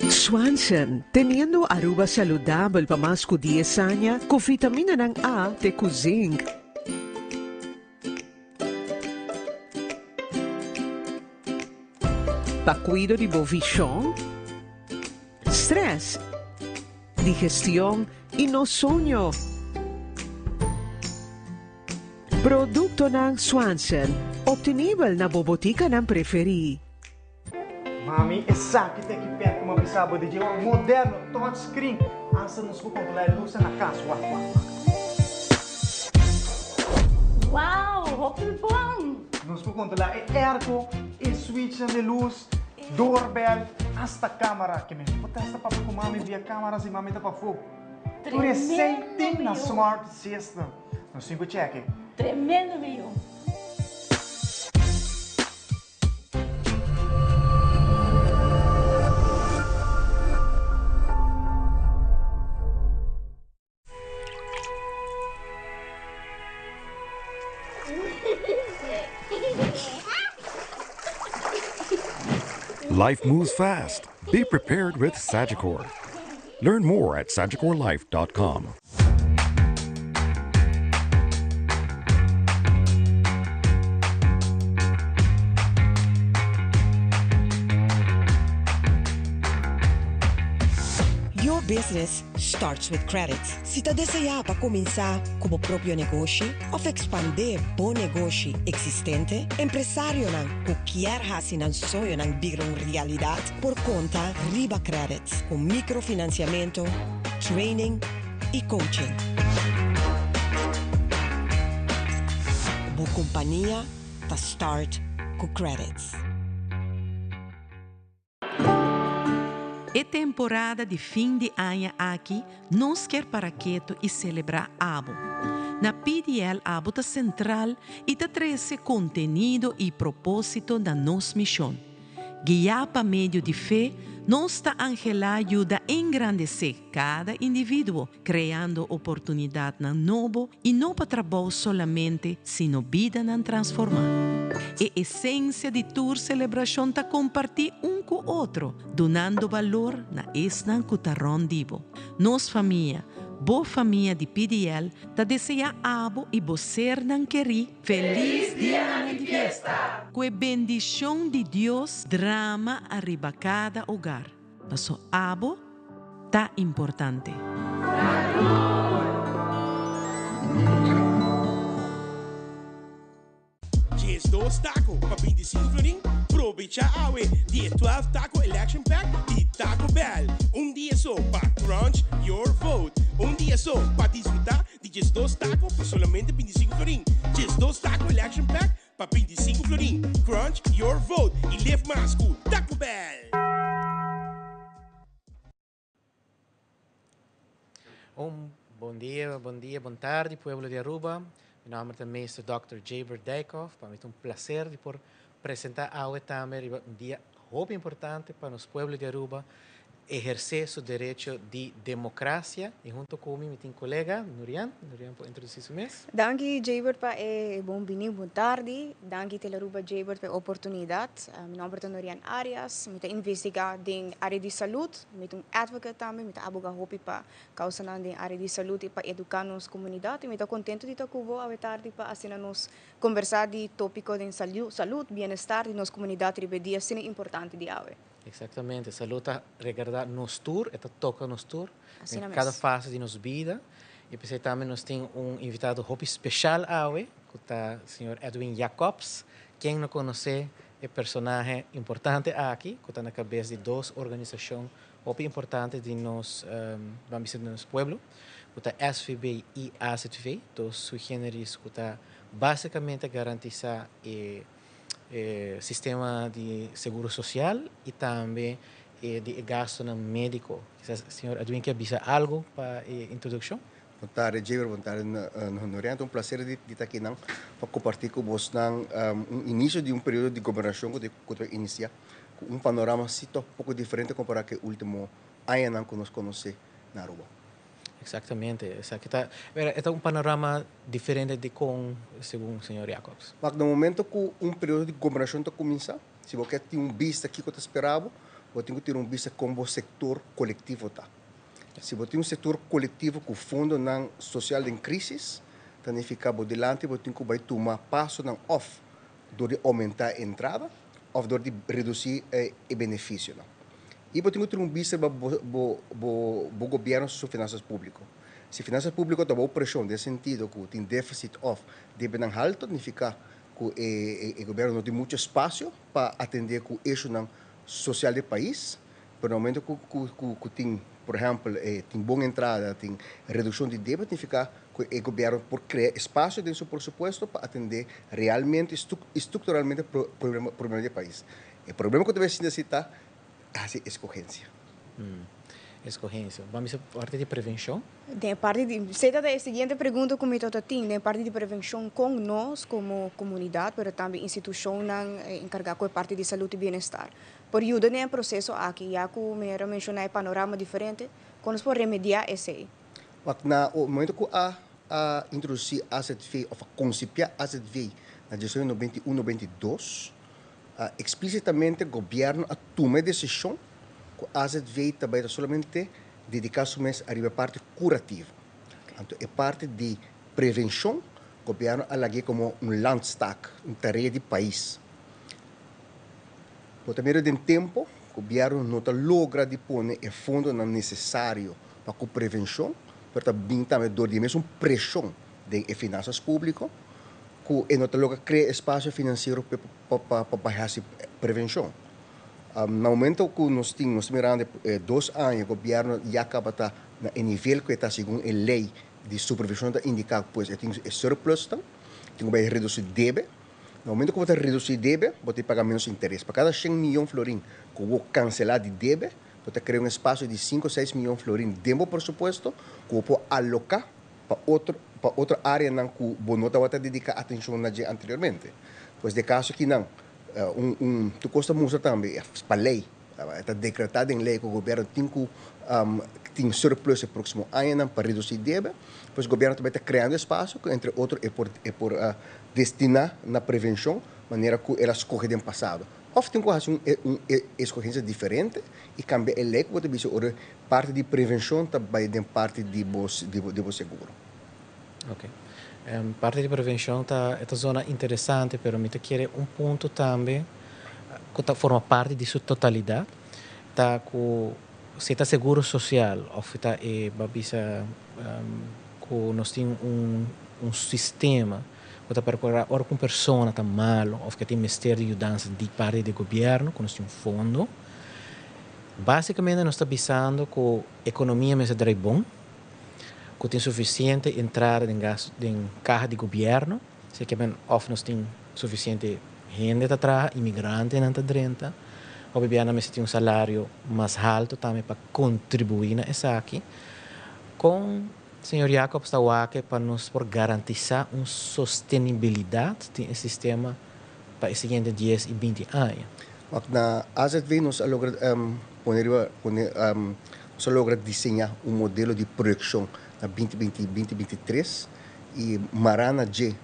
Swanson, teniendo Aruba saludable para más de 10 años, con vitamina ng A de zinc. Pa cuido de bovichón, stress, digestión y no sueño. Producto ng Swanson, obtenible na bobotika ng preferi. Mami, essa que tem que perto uma bisaba de um moderno touchscreen. Asa nos vou controlar a luz na casa. Uau, hopel bom! Nos vou controlar o airco, o switch de luz, doorbell, hasta câmera que me testa para com mami via câmeras e mami tá para fogo. Tu Tremendo, recente na meu. Smart System. No 5 check. Tremendo, meu. Life moves fast. Be prepared with Sagicor. Learn more at sagicorlife.com. Your business starts with credits. Se você deseja para começar como próprio negócio ou expandir bom negócio existente, empresário não quer fazer um sonho não virar uma realidade por conta Riba Credits, com microfinanciamento, training e coaching. Boa companhia está start com credits. É temporada de fim de ano aqui, nós quer para quieto e celebrar Abo. Na PDL Abo tá central e tá traz contenido e propósito da nossa missão. Guiar para meio de fé, nós tá angela ajuda a engrandecer cada indivíduo, criando oportunidade na novo e não para trabalho solamente, sino vida na transformar. A essência de tour celebração tá compartir com o outro, donando valor na esnan cutarron divo. Nos família, boa família de PDL, tá deseja abo e você não queri feliz dia de fiesta. Com a bendição de Deus, drama arriba cada hogar. Nosso abo tá importante. Dias 2 taco para 25 florim. Aproveita awe dia 12 taco election pack de Taco Bell. Dia só para crunch your vote. Dia só para disfrutar de dias 2 taco por solamente 25 florim. Dias 2 taco election pack para 25 florim. Crunch your vote e live mais cool. Taco Bell. Bom dia, boa tarde, pueblo de Aruba. Meu nome é o mestre Dr. Jaber Dijkhoff. Para mim é prazer de por apresentar a também dia muito importante para os pueblos de Aruba exercer seu direito de democracia. E junto comigo tem colega Nurian. Nurian pode introduzir o mesmo? Danke Jaber pa bom dia, boa tarde. Danke Teleruba Jaber pa oportunidade. Meu nome é Nurian Arias. Eu investigar em área de saúde. Eu advogate também. Eu advogado hopi pa causa na área de saúde e para educar nos comunidade. Eu contento de estar com você a tarde para assim nos conversar de tópico de saúde, bem-estar de nos comunidade de dia sino importante de ave. Exatamente, saúde regarda nos tour, toca nos tour, assim em cada fase de nossa vida. E depois também nós temos invitado muito especial hoje, que é o senhor Edwin Jacobs. Quem não conhece é personagem importante aqui, que está na cabeça de duas organizações muito importantes de nosso pueblo, que é SVB e AZV, dois subgêneros que está basicamente garantizar sistema de seguro social e também de gasto médico. Quizás, senhor Edwin, quer dizer algo para a introdução? Boa tarde, Jaber. Boa tarde, Norian. É um prazer de estar aqui para compartilhar com vocês o início de período de governação que vai iniciar com panorama um pouco diferente comparado com o último ano que nós conhecemos na Aruba. Exatamente. É panorama diferente de com, segundo o senhor Jacobs. Mas no momento que período de governação está começando, se você tem vista aqui que você esperava, você tem que ter vista como o setor coletivo está. Se você tem setor coletivo com fundo social em crise, então fica delante, você tem que tomar passo off, de aumentar a entrada, ou de reduzir o benefício. E você tem que ter vista para o governo sobre finanças públicas. Se finanças públicas têm pressão, nesse sentido, que tem déficit off, deve ser alto, significa que o governo não tem muito espaço para atender o eixo social do país, mas no momento que tem, por exemplo, tem boa entrada, tem redução de débito, significa que o governo pode criar espaço dentro do seu pressuposto para atender realmente, estruturalmente, o problema do país. O problema que deve se necessitar é a escorrência. Escorrência. Vamos a parte de prevenção? De parte de, será a seguinte pergunta que me tem, de parte de prevenção com nós como comunidade, mas também instituição encarregada com a parte de saúde e bem-estar. Por ajuda no processo aqui, já que me mencionei panorama diferente, como nós podemos remediar esse. Na o momento que a introduzir AZV, ou a concipir AZV na gestão de 91-92, explicitamente o governo a tomar decisão que a AZV também somente dedicar-se à parte curativa. Então, é parte de prevenção, o governo alagou como landstack, tarefa de país. Por também de tempo, o governo não logra de pôr o fundo necessário para a prevenção, mas também dor de mesmo pressão de finanças públicas, que não logra criar espaço financeiro para fazer prevenção. No momento que nós estamos mirando 2 anos, o governo já acaba no nível que está segundo a lei de supervisão da indicar, pois é surplus, tem que reduzir débito. No momento que você reduzir débito, você paga menos interesse. Para cada 100 milhões de florins que você cancelar de débito, você cria um espaço de 5 ou 6 milhões de florins dentro do pressuposto que você pode alocar para outra área que você não está dedicando atenção anteriormente. Pois de caso que não, tu custa muito também, para a lei, está decretado em lei que o governo tem surplus no próximo ano para reduzir débito, pois o governo também está criando espaço, que entre outros é por destinar na prevenção, maneira que elas correm no passado. Ofte tem que fazer uma escolha diferente e cambiar a lei que você diz, parte de prevenção também tem parte de seguro. Ok. Parte de prevenção é uma zona interessante, mas eu quero ponto também que forma parte de sua totalidade, se está seguro social, ou está babisa que nós temos sistema que para procurar ora com pessoa está malo, ou que tem mistério de ajudança de parte do governo, que nós temos fundo. Basicamente, nós estamos pensando que a economia é bom, que tem suficiente entrada em carro de governo, se que nós temos suficiente gente atrás, imigrante não está dentro, obviamente nós temos salário mais alto também para contribuir nessa aqui, com o senhor Jacob está aqui para nos garantizar uma sustentabilidade do sistema para os seguintes 10 e 20 anos. Na AZV nós logra desenhar modelo de projeção na 2020-2023 e marana de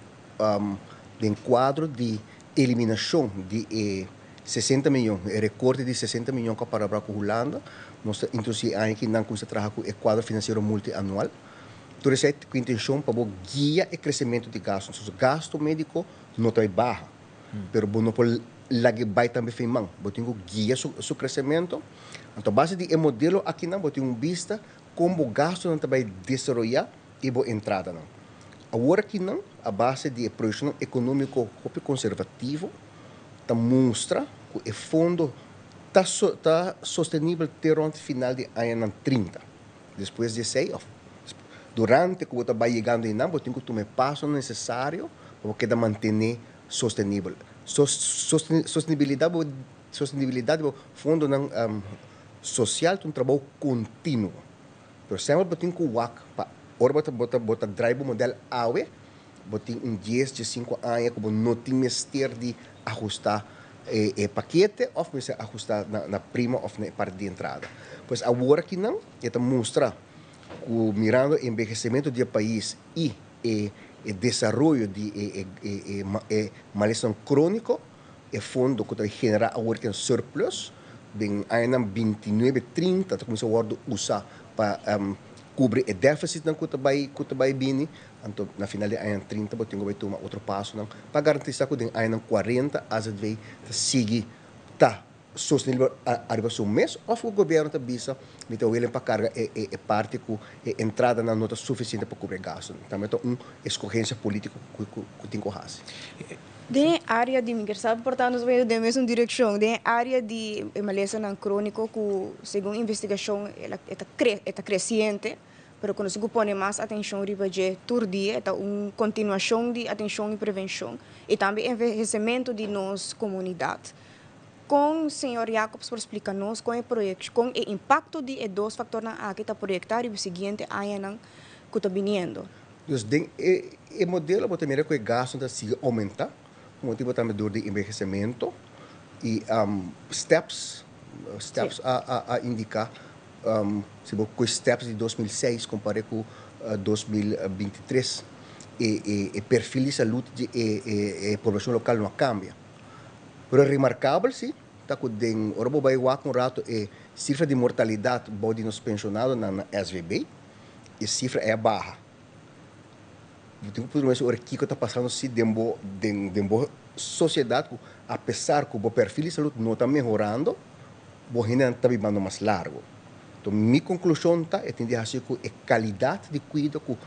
quadro de eliminação de 60 milhões, recorte de 60 milhões para a Holanda, nós introduzimos aqui não custa trabalhar com o quadro financeiro multianual. Toda essa intenção para guiar o crescimento de gastos. O gasto médico não está baixo, mas não pode lagi vai também firmar. Você tem que guiar seu crescimento. Então, base de modelo aqui não, você tem vista como o gasto não vai desenvolver e a entrada não. Agora aqui não, a base de projeção econômico conservativo mostra que o fundo está sustentável até o final de ano 30. Depois de 6 durante que você vai chegando em você tem que tomar passo necessário para que manter sustentável. Sustentabilidade do fundo social é um trabalho contínuo. Por exemplo, você tem que você drive o modelo AWE, você tem 10 de 5 anos que não tem mistério de ajustar o paquete ou ajustar na prima ou na parte de entrada. Pois agora que não, está mostrar mirando o envelhecimento do país e o desenvolvimento de malestar crônico, o fundo que genera agora um surplus, bem ano 29, 30, começou a usar para cobrir o déficit que vai vir, então na final de ano 30, você tem que tomar outro passo para garantir que em ano 40 a gente vai seguir sustentável arriba ao mês, ou o governo está visa para carga parte que a entrada não está suficiente para cobrir gastos. Também é uma escolha política que tem que fazer. De área de migração, portanto, nós vamos da mesma direção. De área de malestar crônico, que segundo a investigação, está crescente, mas quando se põe mais atenção riba de todo dia, é uma continuação de atenção e prevenção, e também envelhecimento de nossa comunidade. com o senhor Jacobs por explicar-nos com o projeto, com o impacto de dois fatores na aqui está projetar e o seguinte ano que está vindo. Então, o modelo você mira que o gasto está se aumenta, o motivo também do envelhecimento e steps a indicar se com steps de 2006 comparado com 2023 e perfil de saúde de população local não cambia. Pero remarcável sim, tá com den ora vai um rato cifra de mortalidade de nos pensionados na SVB e cifra é baixa. Tenho por mais ora que está passando se dembo sociedade apesar que o perfil de saúde não está melhorando, o ainda está vivendo mais largo. Então minha conclusão tá é que a qualidade de cuidado que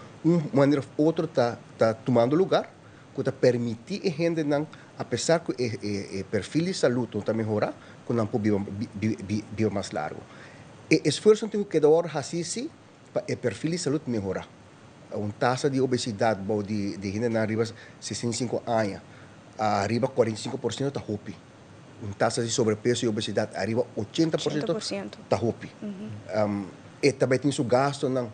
maneira ou outra está tomando lugar, que está permitir a gente não, apesar que o perfil de saúde não está melhorando, que não pode viver mais largo. O esforço que da hora assim para o perfil de saúde melhorar. Uma taxa de obesidade de gente na arriba 65 anos, arriba 45% está hopi. Uma taxa de sobrepeso e obesidade arriba 80% está hopi. E também tem seu gasto não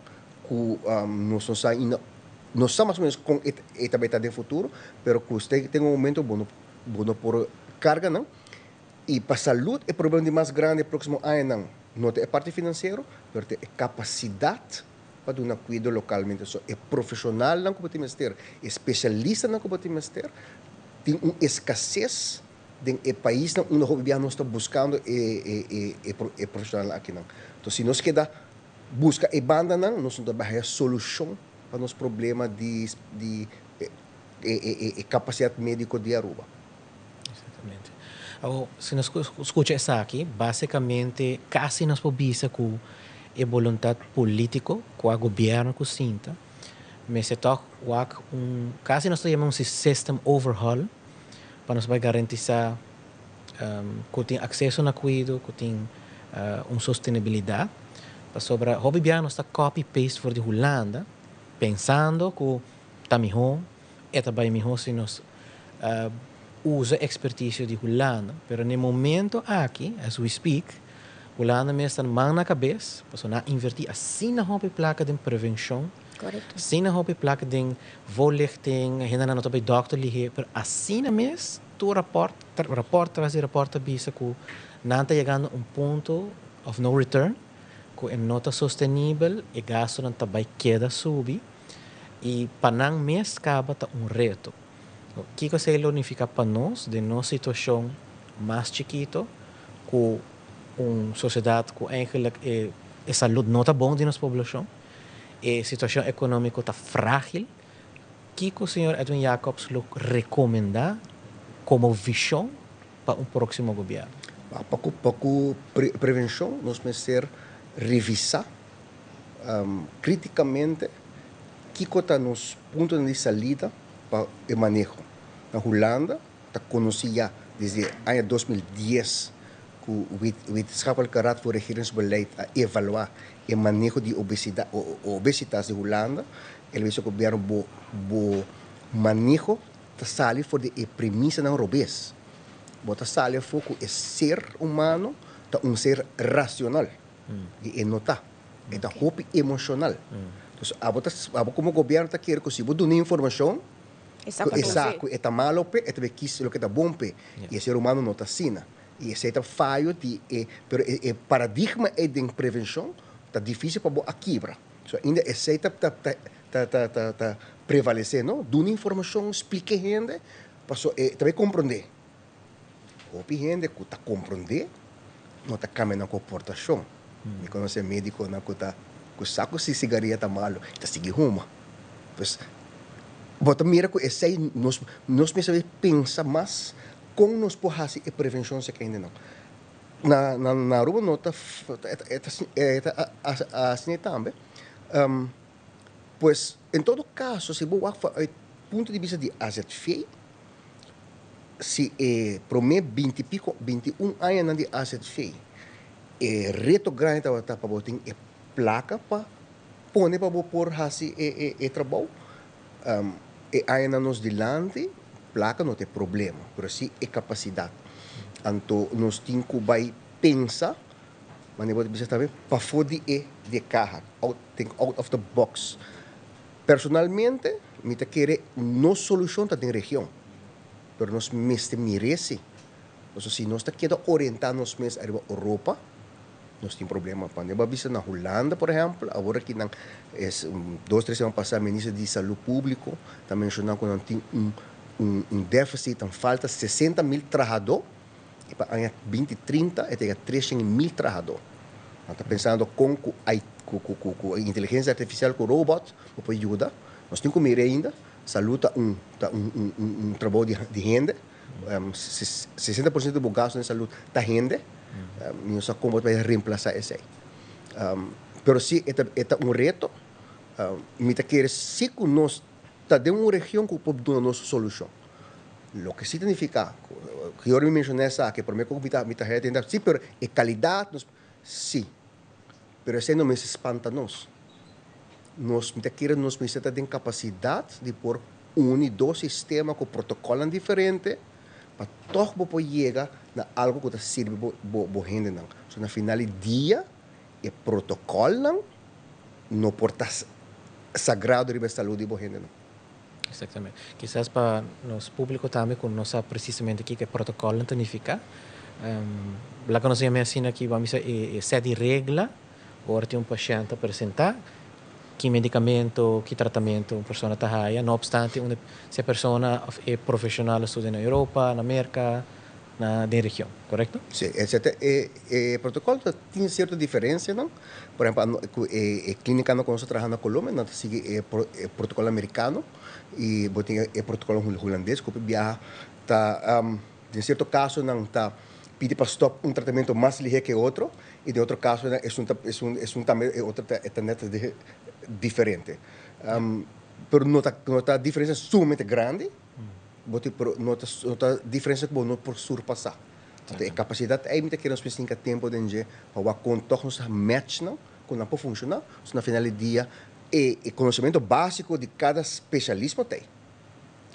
nós estamos mais ou menos com e também está de futuro, pero que você tem momento bom por carga não. E para a saúde o problema de mais grande próximo ano não é parte financeira, mas é capacidade para dar cuidado localmente. É profissional não que podemos ter, especialista não que podemos ter, tem uma escassez de país não onde nós está buscando e profissional aqui não. Então se nós queda busca e banda não, nós não temos solução para os problemas de capacidade médica de Aruba. Exatamente. Se nós escuta isso aqui, basicamente, quase nós podemos com a vontade política com o governo que sinta, mas se toca quase nós chamamos de system overhaul, para nós vai garantizar que tem acesso a cuidado, que tem uma sustentabilidade. Sobre o governo está copy-paste for de Holanda, pensando que está melhor, está bem melhor se nós usa a expertise de Holanda. Mas no momento aqui, as we speak, Holanda mesmo está mão na cabeça, para não invertir assim na placa de prevenção, assim na placa de voorlichting, ainda não está bem doctor ligeiro, mas assim mesmo, tu rapport traz rapport avisa que não está chegando a ponto of no return, que não está sustentável, e gasto não está bem queda subir, e para não mesmo acaba tá reto. O que você unifica para nós, de nossa situação mais chiquito, com uma sociedade que eigenlijk a saúde não está bom de nossa população, a situação econômica está frágil, que o senhor Edwin Jacobs recomenda como visão para um próximo governo? Para prevenção, nós precisamos revisar criticamente que está nos pontos de saída para o manejo. Na Holanda, está conhecida desde o ano 2010 que o wetenschappelijk raad voor regeringsbeleid a evaluar o manejo de obesidade de Holanda. Ele disse que o governo manejo está sali for de premissa não obês. Bota sali for que o ser humano está ser racional. E não está. Está hope emocional. Então, como o governo está querendo que se você dá informação, está malo, está quis o que está bom, e o ser humano não está assim. E esse é falho pero o paradigma de prevenção está difícil para a quebra. Ainda esse está prevalecendo, dando informação, explique gente, também compreender. Hope gente que está compreender, não está cambiando a comportação. Me conhece médico na que está com saco se cigarrilha está malo, está seguindo uma. Pois, bota mira que esse nós precisamos pensar mais como nós podemos fazer a prevenção se ainda não. Na Aruba não está assim também. Pois, em todo caso, se vou do ponto de vista de AZF, se promete 21 anos de AZF, reto grande para botar placa para pôr por fazer o trabalho. E ainda nos delante, placa não tem problema, mas sim é capacidade. Anto nós temos que pensar, mas não pode também para fora de caixa, think out of the box. Personalmente, me quero não solução da região, mas nós merece. Então, se nós queremos orientar nos mesmos a Europa, nós temos problema. Quando eu vi na Holanda, por exemplo, agora que 2-3 semanas passadas, o ministro de Saúde Público está mencionando que nós temos um déficit, falta 60.000 trabalhadores, e para o ano 2030, tem 300.000 trabalhadores. Está pensando com a inteligência artificial, com robots, para ajudar. Nós temos que mirar ainda, saúde um trabalho de renda, 60% do gasto em saúde está renda, não sei como vai reemplazar isso aí. Mas se é um reto, me quer se que nós está de uma região que pode dar a nossa solução. O que significa, que eu me mencionei que por mim que me sim, mas é qualidade, sim, mas isso não me espanta nós. Nós precisamos ter capacidade de pôr e dois sistemas com protocolos diferentes para todo poder chegar a algo que sirve para a gente. So, no final do dia, o protocolo não pode estar sagrado para a saúde da gente. Exatamente. Quizás para nos público também, quando nós sabemos precisamente aqui que protocolo não significa, lá que nós imaginamos aqui, vamos a sete regras, agora tem um paciente apresentar, que medicamento, que tratamento uma pessoa está aí, não obstante, se a pessoa é profissional, estuda na Europa, na América, na região, correto? Sim, o protocolo tem certa diferença, não? Por exemplo, a clínica que nós trabalhamos na Colômbia, nós seguimos o protocolo americano e o protocolo holandês, que viaja, em certo caso, não está pede para stop um tratamento mais ligeiro que outro, e em outro caso, é outra diferente. Mas nota a diferença sumamente grande, nota a diferença que não por surpassar. A capacidade é que nós precisamos tempo de para contornos match com não pode funcionar, na final do dia o conhecimento básico de cada especialista tem.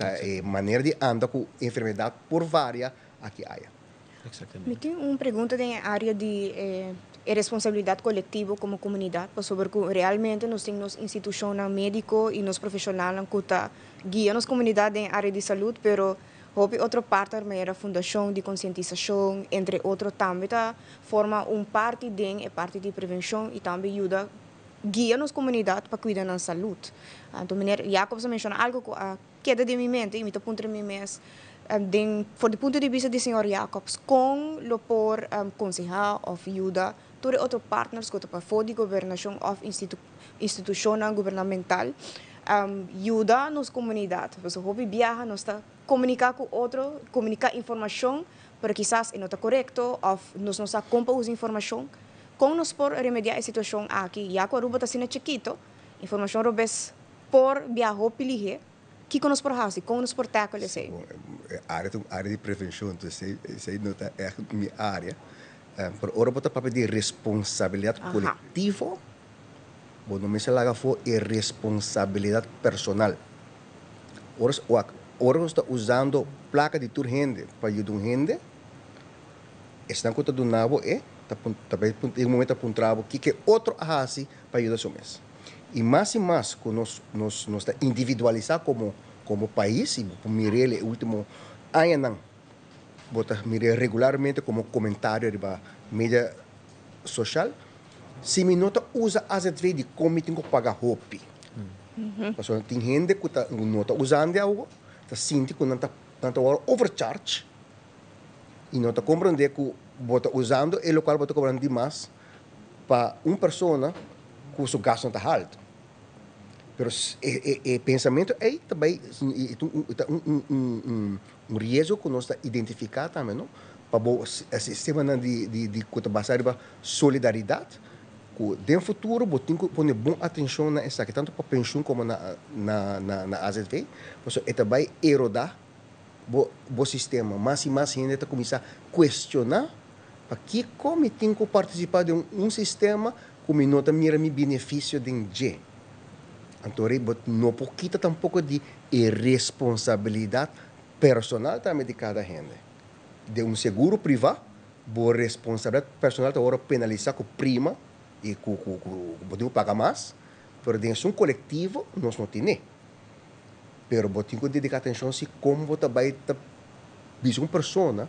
A maneira de andar com enfermidade por várias aqui há. Me tem uma pergunta na área de responsabilidade coletiva como comunidade, sobre que realmente nós temos instituições médicas e nos profissionais que guiam nas comunidades na área de saúde, mas houve outra parte da fundação de conscientização, entre outros, também forma parte de parte de prevenção e também ajuda guia nas comunidades para cuidar da saúde. Então, o ministro Jacobs menciona algo que queda de minha mente e me aponta para mim mesmo. Voor de punto de vista do Sr. Jacobs, com o por aconselhar ou ajuda todos outros partners que para fora de governação ou instituição governamental, ajuda nas comunidades. Você hobby viaja, nós está comunicar com outro, comunicar informação, para quizás não está correto ou nós não está comprar as informação, como nós por remediar a situação aqui. Já que a Aruba está sendo chiquito, informação robes por viajar pilihe, que nos por fazer, como nos por tackle isso aí. Área de prevenção, então isso aí não é a minha área. Por hora botar papel de responsabilidade coletiva, bom não me se laga for é responsabilidade personal. Ora está usando placa de tur gente para ajudar um gente, estão conta do nabo também em um momento apontado que outro hace para ajudar o mês. E mais que nós individualizar como país, e mirar o último ano, mirar regularmente como comentário da mídia social, se me nota usa as vezes de como tem que pagar roupa. Porque tem gente que não está usando algo, está sentindo que não está overcharge, e não está compreendendo que está usando e o qual está cobrando demais para uma pessoa cujo gasto não está alto. Mas o pensamento é também um risco que nós está identificado também, não? Para o sistema de basar na solidariedade, que no futuro tem que pôr boa atenção nessa, tanto para a pensão como na AZV, porque é também erodar o sistema. Mais e mais gente está começando a questionar para que como tem que participar de um sistema como não mira mi benefício de gente. Então, não pouquita tampouco de responsabilidade personal também de cada gente. de um seguro privado, boa responsabilidade personal está agora penalizar com prima e com podemos pagar mais, mas dentro de um coletivo nós não temos. Pero botinho que dedicar atenção se como você vai visar uma pessoa,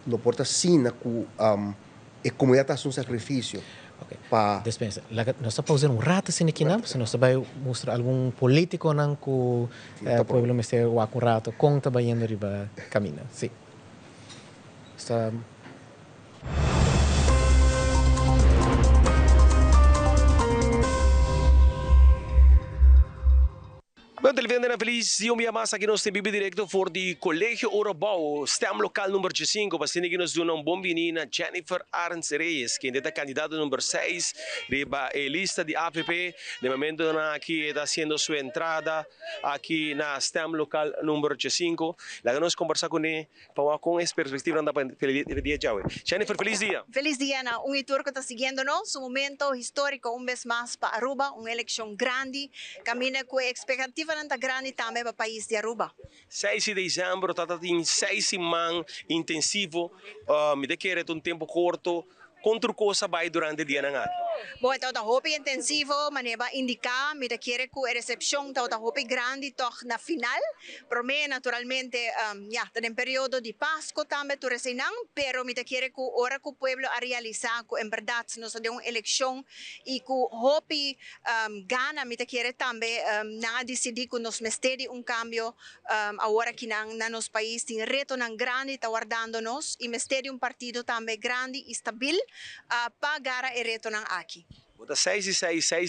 não pode assinar com a comunidade faz um sacrifício. Dispensa, nós estamos pausando um rato assim aqui, não? Se nós vai mostrar algum político não que o povo mestre o um rato com está indo riba caminho, sim. Está Bom, televidente na feliz e mais aqui nós temos direto for de Colégio Urubao, STEM local número 5, para que nos dão um bom menina Jennifer Arns Reyes, que é candidata número 6 de a lista de APP. De momento aqui está haciendo sua entrada aqui na STEM local número 5. Lá nós conversar com ele para com essa perspectiva da dia de hoje. Jennifer, feliz dia. Feliz dia na tour que está siguiendo-nos, um momento histórico vez mais para Aruba, uma eleição grande, camina com expectativa grande também para o país de Aruba. 6 de dezembro, tem 6 semanas intensivo, me quer um tempo curto, contra coisa vai durante o dia na ngati. Bom, então tá hopi intensivo, maneba indicar, me quer que a recepção tá hopi grande toch na final, para mim naturalmente, tá em período de Páscoa também tu resinang, pero me quer que ora que o pueblo a realizar que em verdade nós de uma eleição e que hopi gana me quer também na decidir que nós mestedi cambio agora que na nos país tem reto nan grande tá guardando-nos e mestedi partido também grande e stabil para o reto nan aqui. Bota 6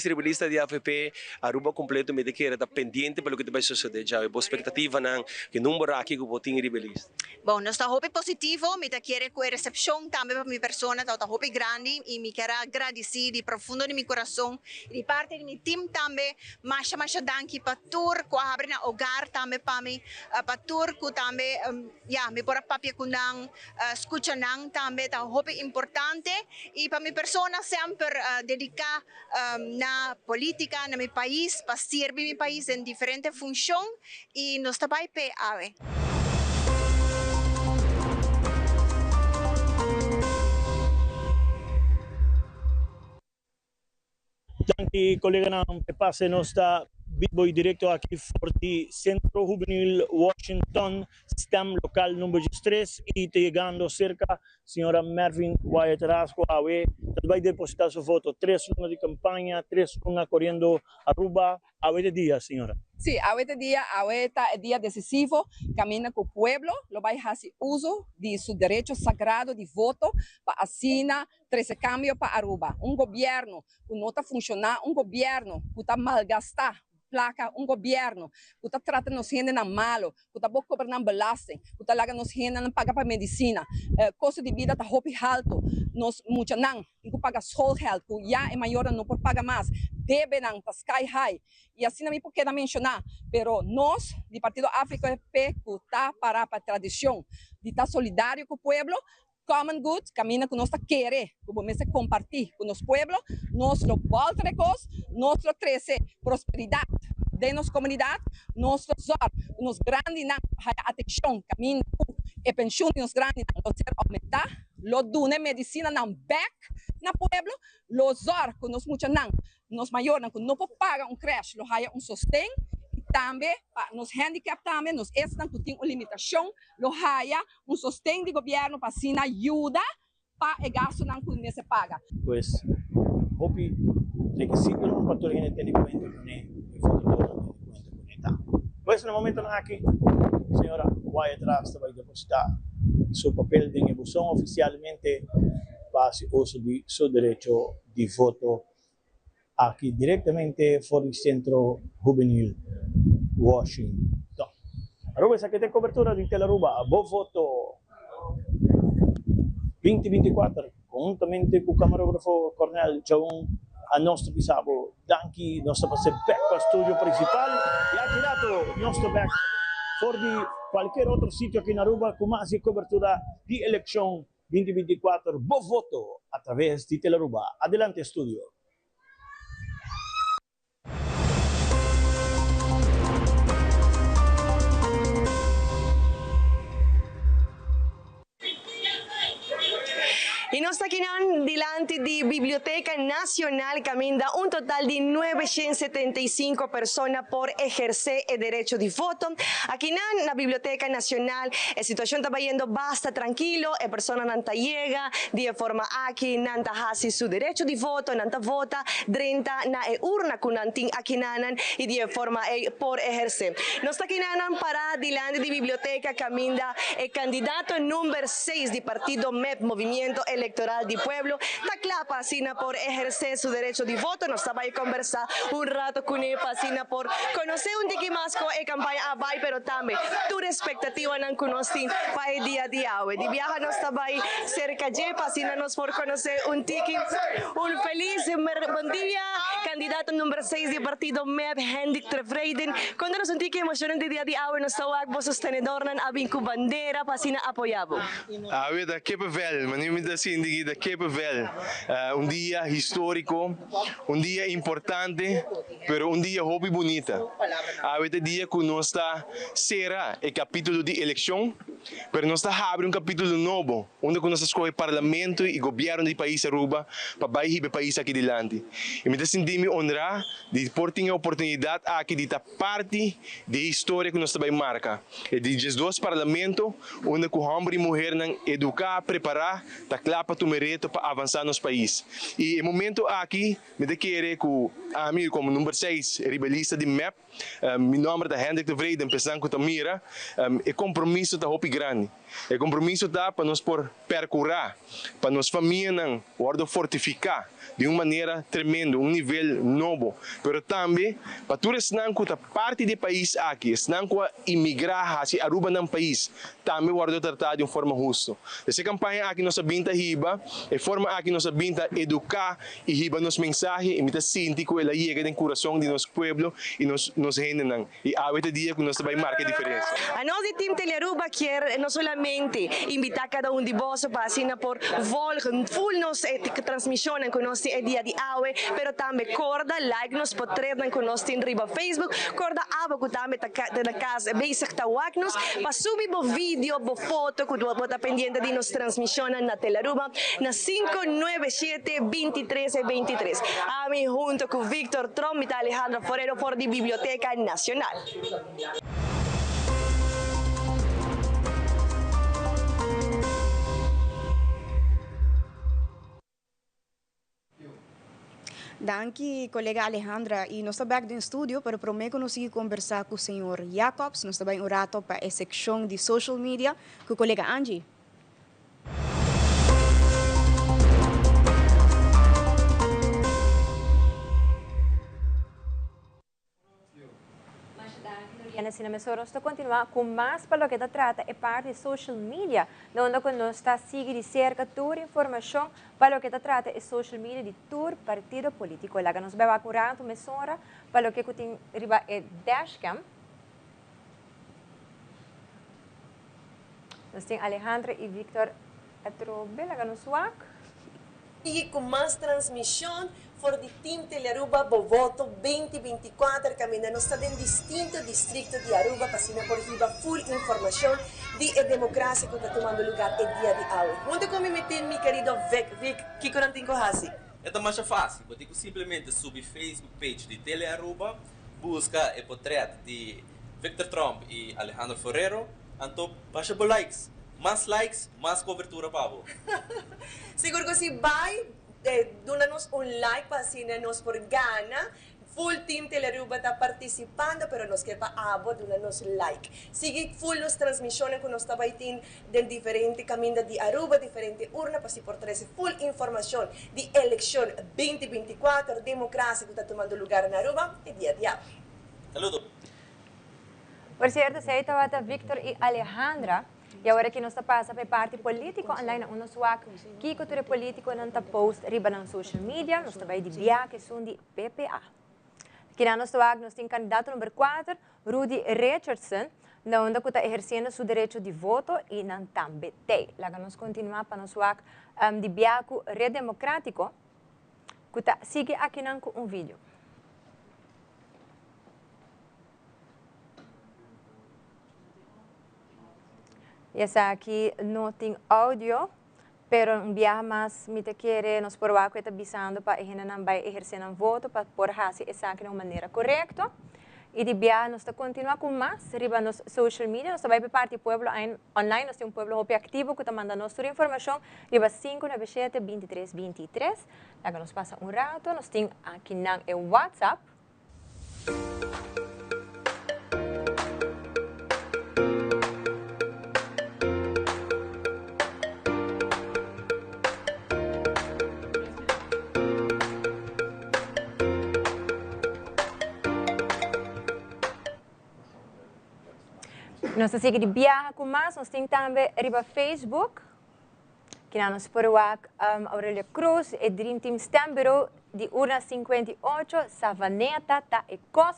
tribulistas de AFP, Aruba completo me quer está pendente pelo que vai suceder já. É boa expectativa não que número aqui que botinho rebelista. Bom, nós está hopi positivo, me quer que a recepção também para minha pessoa tá hopi grande e me quero agradecer de profundo de meu coração de parte de meu time também, mas danke para tur que abre na hogar também para mim, para tur que também me por papia que não escuta não também tá hopi importante e para minha pessoa sempre dedicar na política na meu país, para servir meu país em diferentes funções e nós também PAE. Tanti colega ng pepase nos da Bitboy directo aqui forte Centro Juvenil Washington, STEM local número 3 e chegando cerca senhora Mervin Wyatt Rasco awe vai depositar sua foto 3 lunas de campanha 3 lunas correndo Aruba awe de dia senhora. Sí, este día está el día decisivo, camina con el pueblo, lo va a hacer uso de su derecho sagrado de voto para asignar 13 cambios para Aruba. Un gobierno que no está funcionando, un gobierno que está malgastar placa, un gobierno que está tratando nos gente malo, que está cobrando belasting, que está lagando nos gente não paga para medicina, costo de vida está hopi alto, nos mucha não, que paga sol health, que já é maior não por pagar mais, bebe não, está sky high, e assim não me pode mencionar, pero nós, do Partido África EP, que está para a tradição, de estar solidário com o pueblo, common good, camina que nós queremos, que vamos compartir com nosso pueblo, nosso volta de cos, nosso 13 prosperidade de nossa comunidade, nosso zor, nos grandes na atenção, camina e pensão de nos grandes não ser aumentar, lo dune medicina não back na pueblo, lo zor que nos mucha não, nos maior não que não pode pagar creche, lo haya sostém também nos handicap também nos estão que tem uma limitação lo haya sostém de governo para assim ajuda para o gasto não que se paga. Pues hopi requisito não para todo gente ter cuenta com ele e foto todo cuenta com ele. Pues no momento na aqui senhora Wyatt Rasco vai depositar seu papel de evolução oficialmente para o uso de seu direito de voto aqui diretamente fora do Centro Juvenil Washington. Aruba, essa aqui tem cobertura de Telaruba. Bom voto 2024, conjuntamente com o camarógrafo Cornel Chaun, a nosso bisabo Danki, nosso passe back para o estúdio principal e aqui dato nosso back for de qualquer outro sítio aqui na Aruba com mais cobertura de eleição 2024. Bom voto através de Telaruba. Adelante, estúdio. Y nos está aquí delante de Biblioteca Nacional caminda un total de 975 personas por ejercer el derecho de voto. Aquí en la Biblioteca Nacional la situación está yendo bastante tranquilo, la persona no llega de forma aquí, no hace su derecho de voto, no vota, drenta na urna con aquí y de forma por ejercer. Nos está aquí para delante de Biblioteca caminda el candidato número 6 del partido MEP, Movimiento Electoral del Pueblo, Taclapa, Sina por ejercer su derecho de voto. Nos estaba a conversar un rato con él, Sina por conocer un tiki más con la campaña Abay, pero también tu expectativa no conocer para el día de hoy. De viaje nos estaba ahí cerca de Sina nos por conocer un tiki, un feliz buen día, candidato número 6 del partido MEP, Hendrik Tevreden. Contanos un tiki emocionante día de hoy, nos estaba vos sostenedor nan abing ku bandera Sina apoyado. Da kippenvel, maar nu met de zin da kippenvel. Un día histórico, un día importante, pero un día hobby bonita. Este día que no está será el capítulo de elección, pero no está abre un capítulo nuevo, onde que nós escolhe parlamento e governo do país Aruba para ir o país aqui delante. E me senti-me honrado de por ter a oportunidade aqui de estar parte da história que nós também marca. E de dois parlamentos, onde o homem e mulher não educar, preparar, tá claro para tomar reto para avançar nos país. E o momento aqui, me quero que a mim como número 6, rebelista de MEP, meu nome é Hendrik Tevreden, pensando que Tamira, é compromisso da Hopi grande. É compromisso da para nós por percorrer, para nós família não, guarda fortificar de uma maneira tremenda, um nível novo, mas também para todos não que parte do país aqui, não que imigrar hacia Aruba no país, também guarda tratar de uma forma justa. Essa campanha aqui nós sabemos riba, é forma aqui nós sabemos educar e riba nos mensagens e me sinto que ela chega no coração de nosso povo e nos gente não. E a este dia que nós também marca a diferença. A nós de Team Telearuba quer não solamente invitar cada um de vós para assinar por volgen full nos transmissão com nós el dia de hoje, pero também corda like nos potredan com nós em riba Facebook, corda aba que também na casa bezig ta nos para subir bo vídeo, bo foto que tu bota pendiente de nos transmissão na Telearuba na 597-2323. A mim junto com Victor Trump e Alejandro Forero por de Biblioteca Nacional. Danke, colega Alejandra. E nós estamos aqui no estúdio, pero prometo que nós vamos conversar com o senhor Jacobs. Nós estamos um rato para a secção de social media com o colega Angie. Nós continuar com mais para o que trata é parte de social media, onde nós está seguindo de cerca toda informação para o que trata é social media de todo partido político. Lá nós vamos curar uma mesura para o que tem riba é dashcam. Nós temos Alejandro e Victor Atrobe, lá nos WAC. E com mais transmissão for the Team Telearuba Bovoto 2024 caminhando está em distintos distritos de Aruba para por riba full informação de democracia que está tomando lugar el dia de hoje. Onde como meter mi querido Vic, que corantinho hasi? É mais fácil, eu digo simplesmente subir Facebook page de Telearuba, busca o portrait de Victor Trump e Alejandro Forero, então baixa por likes, mais cobertura para você. Seguro que se vai dá-nos like para nos por gana. Full Team Telearuba está participando, pero nos quer para abo, dá-nos like. Sigue full nos transmissões que nós está baiting de diferentes caminhos de Aruba, diferentes urnas, para se por trazer full informação de eleição 2024, democracia que está tomando lugar na Aruba, e dia a dia. Saludos. Por cierto, se aí está Victor e Alejandra. E agora que nós passa para parte político online na UNOSWAC, que cultura político não está post riba na social media, nós também de BIA, que são de PPA. Aqui na UNOSWAC nós temos candidato número 4, Rudy Richardson, onde está exercendo seu direito de voto e não também tem. Lá nós continuamos para UNOSWAC de BIA com Rede Democrático, que está sigue aqui com vídeo. E essa aqui não tem áudio, pero um dia mais me te querer nos provar que está bisando para a gente não vai exercer um voto para por fazer essa de uma maneira correta. E de viajar, nós continuar com mais, riba nos social media, nós vai para parte do pueblo online, nós temos um pueblo hopi ativo que está mandando nossa informação, riba 597-2323, lá nos passa rato, nós temos aqui no WhatsApp. Nós temos de viajar com mais, nós temos também riba Facebook, que nós podemos Aurelia Cruz, e Dream Team Stambero, de Urna 58, Savaneta, Ta e Cos.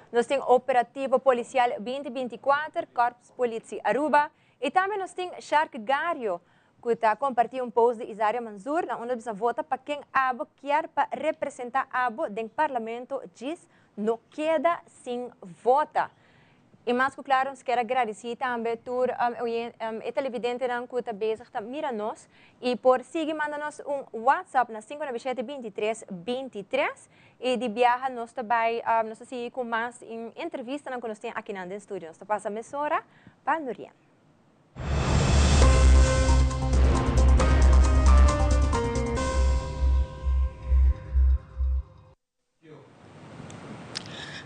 Nós temos Operativo Policial 2024, Corpus Polícia Aruba. E também nós temos Shark Gario, que está compartilhando post de Isaria Manzur, onde você vota para quem abo quer para representar abo no parlamento, diz, não queda sem vota. E mais que claro, nós queremos agradecer também por a televidente que está bezig, mira nós, e por seguir mandando-nos WhatsApp na 597-2323, e de viajar nós também, nós seguir com mais entrevista que nós temos aqui no estúdio. Nós passamos a emissora para Nurian.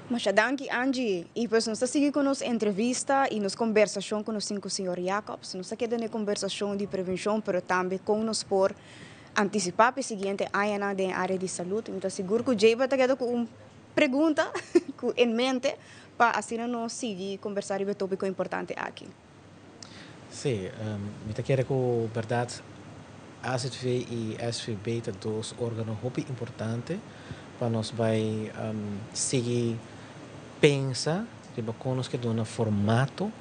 Mas danke, Angie. E depois nós seguimos com nossa entrevista e nossa conversação com o senhor Jacobs. Nós queremos conversação de prevenção, mas também com nós por antecipar para o seguinte ano na área de saúde. Então, seguro que o Jay vai ter uma pergunta em mente para assim nós seguir conversar sobre o tópico importante aqui. Sim, me quero que, verdade, AZV e SVB são dois órgãos muito importantes para nós vai seguir pensa, reconoce que dá formato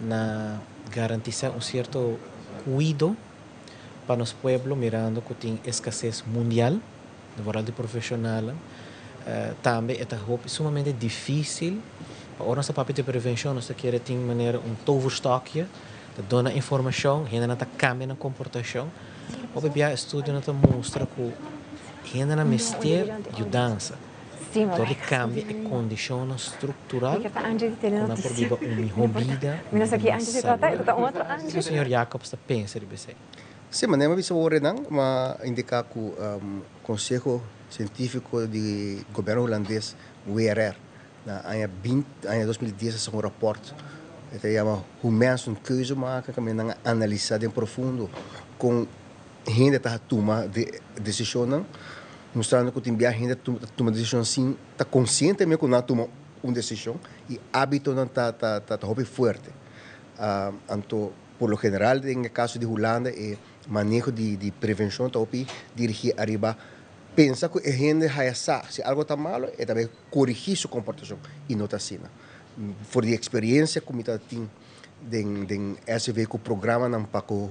na garantizar certo cuidado para nosso pueblo, mirando que tem escassez mundial de verdade profissional. Também é sumamente difícil. Para nossa papel de prevenção, nós queremos ter maneira toverstokje, de dar informação, ainda não cambia na comportação. O BBA estudo não mostra que ainda não mistério de mudança. Todo cambio é condição estrutural para poder uma vida. O senhor Jacobs pensa de você? Sim, mas não é isso mas indicar que o Conselho Científico do Governo Holandês, o WRR, na ano 2010 é um rapport que chama hoe mensen een keuze maken, que men analisa em profundo com gente que toma decisão, mostrando que tem gente toma decisão assim, está consciente mesmo que não toma uma decisão e hábito não está muito forte. Então, por lo general, no caso de Holanda, é manejo de prevenção está dirigir arriba. Pensa que a gente já sabe se algo está mal, é também corrigir sua comportação e não está assim. Por de experiência, como está tem den SV com o programa não para com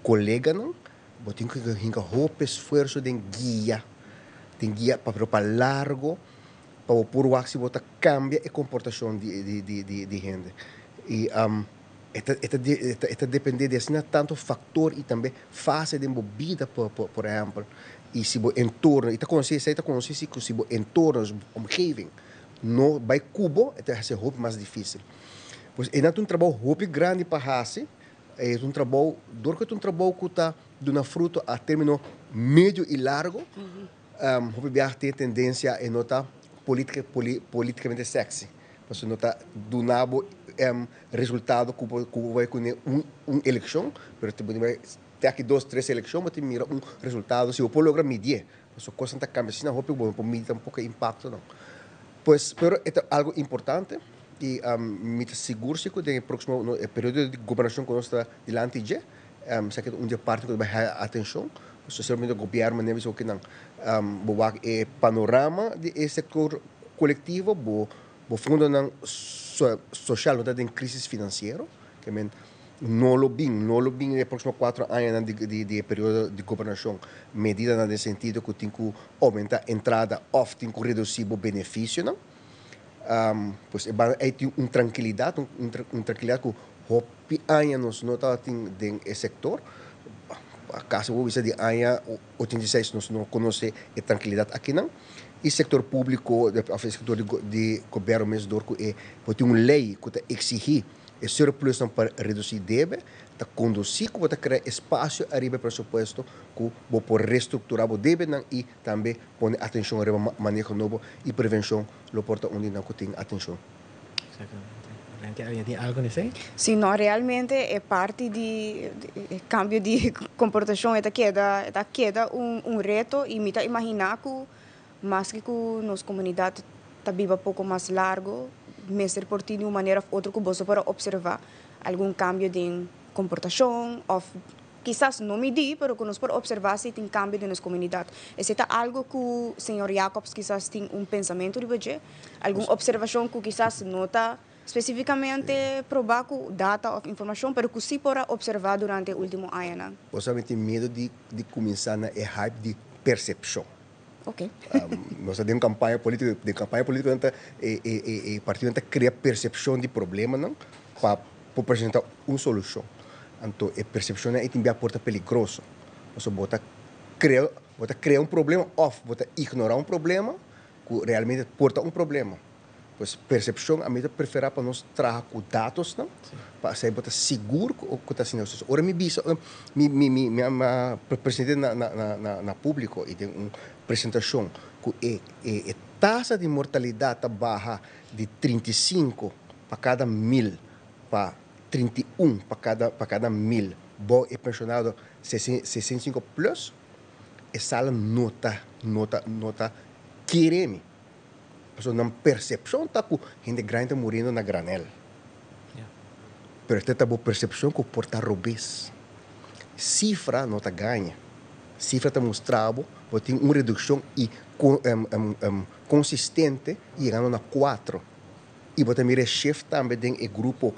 colega não, botem que hinga roupa esforço den guia para largo para o puro axi botar cambia a comportação de gente e esta depende de assim tanto fator e também fase de movida por exemplo e se o entorno está consciente que se o entorno omgeving não vai cubo vai ser roupa mais difícil pois é um trabalho roupa grande para fazer é um trabalho que está de uma fruta a término médio e largo roupa tem tendência a notar politicamente sexy mas nota do nabo resultado que vai com uma eleição mas tem aqui 2, 3 eleições mas tem mira resultado se o povo logra medir a coisa está cambiando se não roupa pode medir um pouco impacto não pues pero é algo importante e me seguro que no próximo período de governação que nós está diante de sei que uma parte que vai dar atenção especialmente o governo nem isso que não é panorama de setor coletivo o fundo social não tem crise financeira que não lo bem nos próximos 4 anos de período de governação medida no sentido que tem que aumentar a entrada ou tem que reduzir o benefício não pois é tem uma tranquilidade que hopi anos não está tem setor caso vou dizer de ANHA 86 nós não conhece a tranquilidade aqui não. E setor público, o setor de governo mesmo, pode ter uma lei que exige o surplus para reduzir débito, para conduzir, para criar espaço arriba pressuposto, que pode reestruturar o débito e também pôr atenção ao manejo novo e prevenção, lo porta onde não tem atenção. ¿Hay algo en ese? Sí, no, realmente es parte de cambio de comportación. Esta queda un reto y me imagino que más que nuestra comunidad está viva un poco más largo, me ser por ti de una manera u otra que vos para observar algún cambio de comportación o quizás no medir, pero que nos por observar si tem cambio de nuestra comunidad. ¿Es algo que el señor Jacobs quizás tiene un pensamiento de budget? ¿Alguna observación que quizás nota especificamente probar com data ou informação, pero que se pode observar durante o último ano? Você tem medo de começar na hype de percepção. Ok. Nós temos campanha política, o partido cria percepção de problema não para apresentar uma solução. Então, a percepção é também a porta perigosa. Você bota criar um problema ou bota ignorar um problema que realmente porta um problema. Pois percepção a minha prefere para nós trazer com dados não para ser botar seguro o que está sendo sucesso. Ora me bisa presidente na público e tem uma apresentação que a taxa de mortalidade está baixa de 35 para cada 1000 para 31 para cada 1000. Bom é pensionado 65 plus essa nota quereme. Porque na percepção está que gente grande está morrendo na granel. Mas esta é a percepção que porta robês. Cifra não está ganha. Cifra está mostrado que tem uma redução e consistente chegando a 4. E você mira chefe também tem o grupo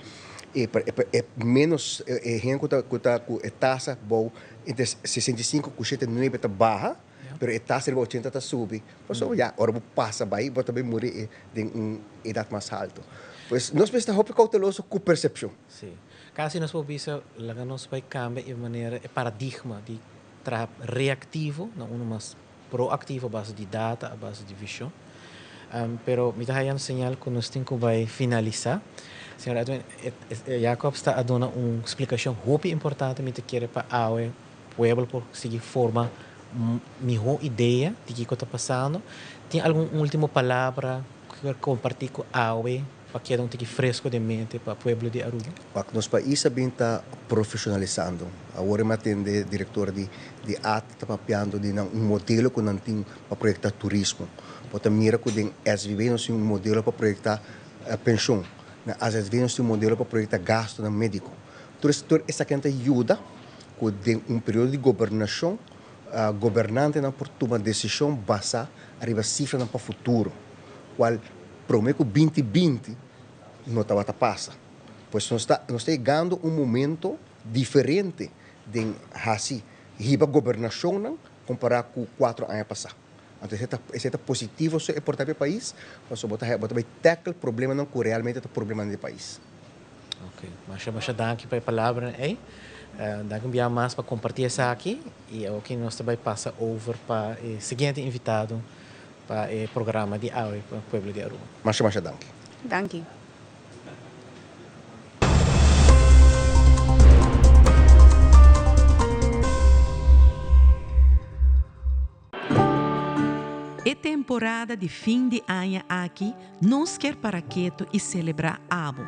menos gente que a taxa boa entre 65 e 79 está baixa. Pero a taxa de 80 está subindo. Pois já, agora passa vai, vou também morrer de uma idade mais alta. Pois nós precisamos estar cautelosos com percepção. Sim. Caso nós vamos lá nós vai cambiar de maneira o paradigma de trabalho reativo, não um mais proativo, a base de data, a base de visão. Pero me dá um sinal que nós temos que vai finalizar. Senhor Edwin, Jacob está a dar uma explicação muito importante me quer para o povo por seguir forma melhor ideia de que está passando. Tem alguma última palavra que quer compartilhar com a AOE para que não tenha fresco de mente para o povo de Aruba? Para nosso país também está profissionalizando. Agora eu atendo diretor de arte, está papiando de um modelo que não tem para projetar turismo. Porque mira que tem SVB não tem um modelo para projetar pensão. As SVB não tem um modelo para projetar gasto no médico. Então, essa gente ajuda com um período de governação. Governante não pode tomar decisão baseada em cifras para o futuro. Qual promete que 2020 não está a passar. Pois nós estamos chegando um momento diferente de a governação comparado com 4 anos passados. Então, isso é positivo, isso é importante para o país, mas vai tackle o problema não que realmente é o problema do país. Ok, mas danke para a palavra, hein? Danke bien mais para compartilhar isso aqui e ok nós também passa over para o seguinte invitado para o programa de AOE para o povo de Aruba. Mas danke. Danke. É temporada de fim de ano aqui, nós quer para quieto e celebrar Abo.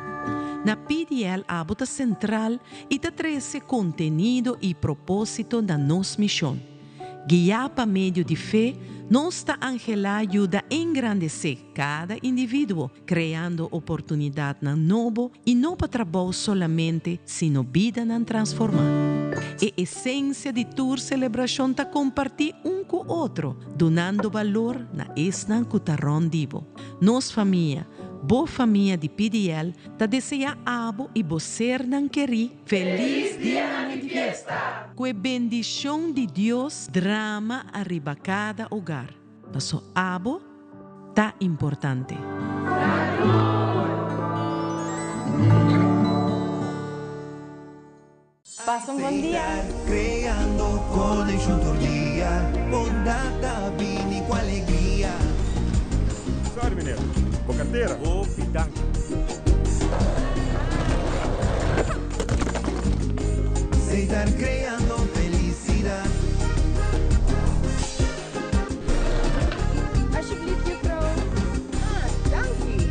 Na PDL Abo está central e está traz contenido e propósito da nossa missão. Guiar para meio de fé, nossa Angela ajuda a engrandecer cada indivíduo, criando oportunidade na novo e não para trabalho somente, sino vida na transformar. A essência de tua celebração está compartilhar com o outro, donando valor na esnan que está rondivo. Nossa família, boa família de PDL, está deseja abo e você não querer feliz dia de festa. Com a bendição de Deus, drama arriba cada hogar. Mas o abo está importante. Pasa un buen día. Creando conexión todo día, bondade, bini com alegria. Sorry, mineiro. Bocateira? Ô, pidanque. Sei estar creando felicidade. Alsjeblieft, juffrouw. Dank je.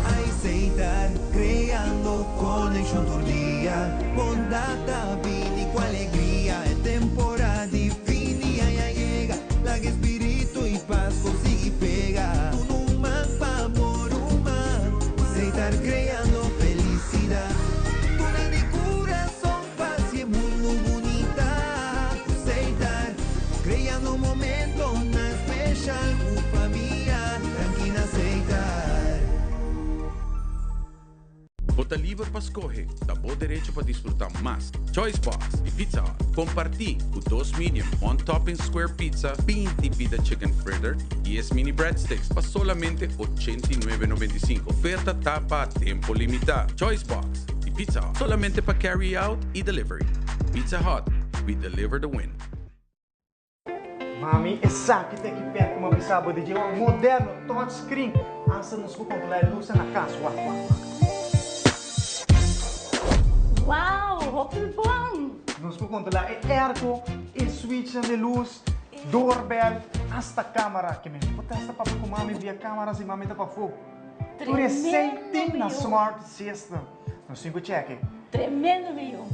Ai, sei estar creando conexión todo día, bondade, bini com alegria. É temporada de fim e aí chega, lá que espírito e paz consigo pegar. Um humano para amor humano, sei estar creando felicidade. Toda de coração, paz e muito bonita. Sei estar creando momento na especial, com família, tranquila aceitar. Bota livre para escolher, dá bom direito para desfrutar mais. Choice Box e Pizza Hut. Compartir o 2 medium, 1 topping square pizza, 20 pita chicken fritter e 10 mini breadsticks para solamente $89.95. Oferta tapa a tempo limitado. Choice Box e Pizza Hut. Solamente para carry out e delivery. Pizza Hut, we deliver the win. Mami, essa que tem que perto uma bisaba de um moderno touchscreen. Asa nos vou controlar a luz na casa. Uau, roupa bom. Nos vou controlar o arco, o switch de luz, doorbell, hasta a câmera. Que me potesta para com mami via câmeras e mami tá para fogo. Tudo é sem na smart system. Nos cinco check. Tremendo, meu.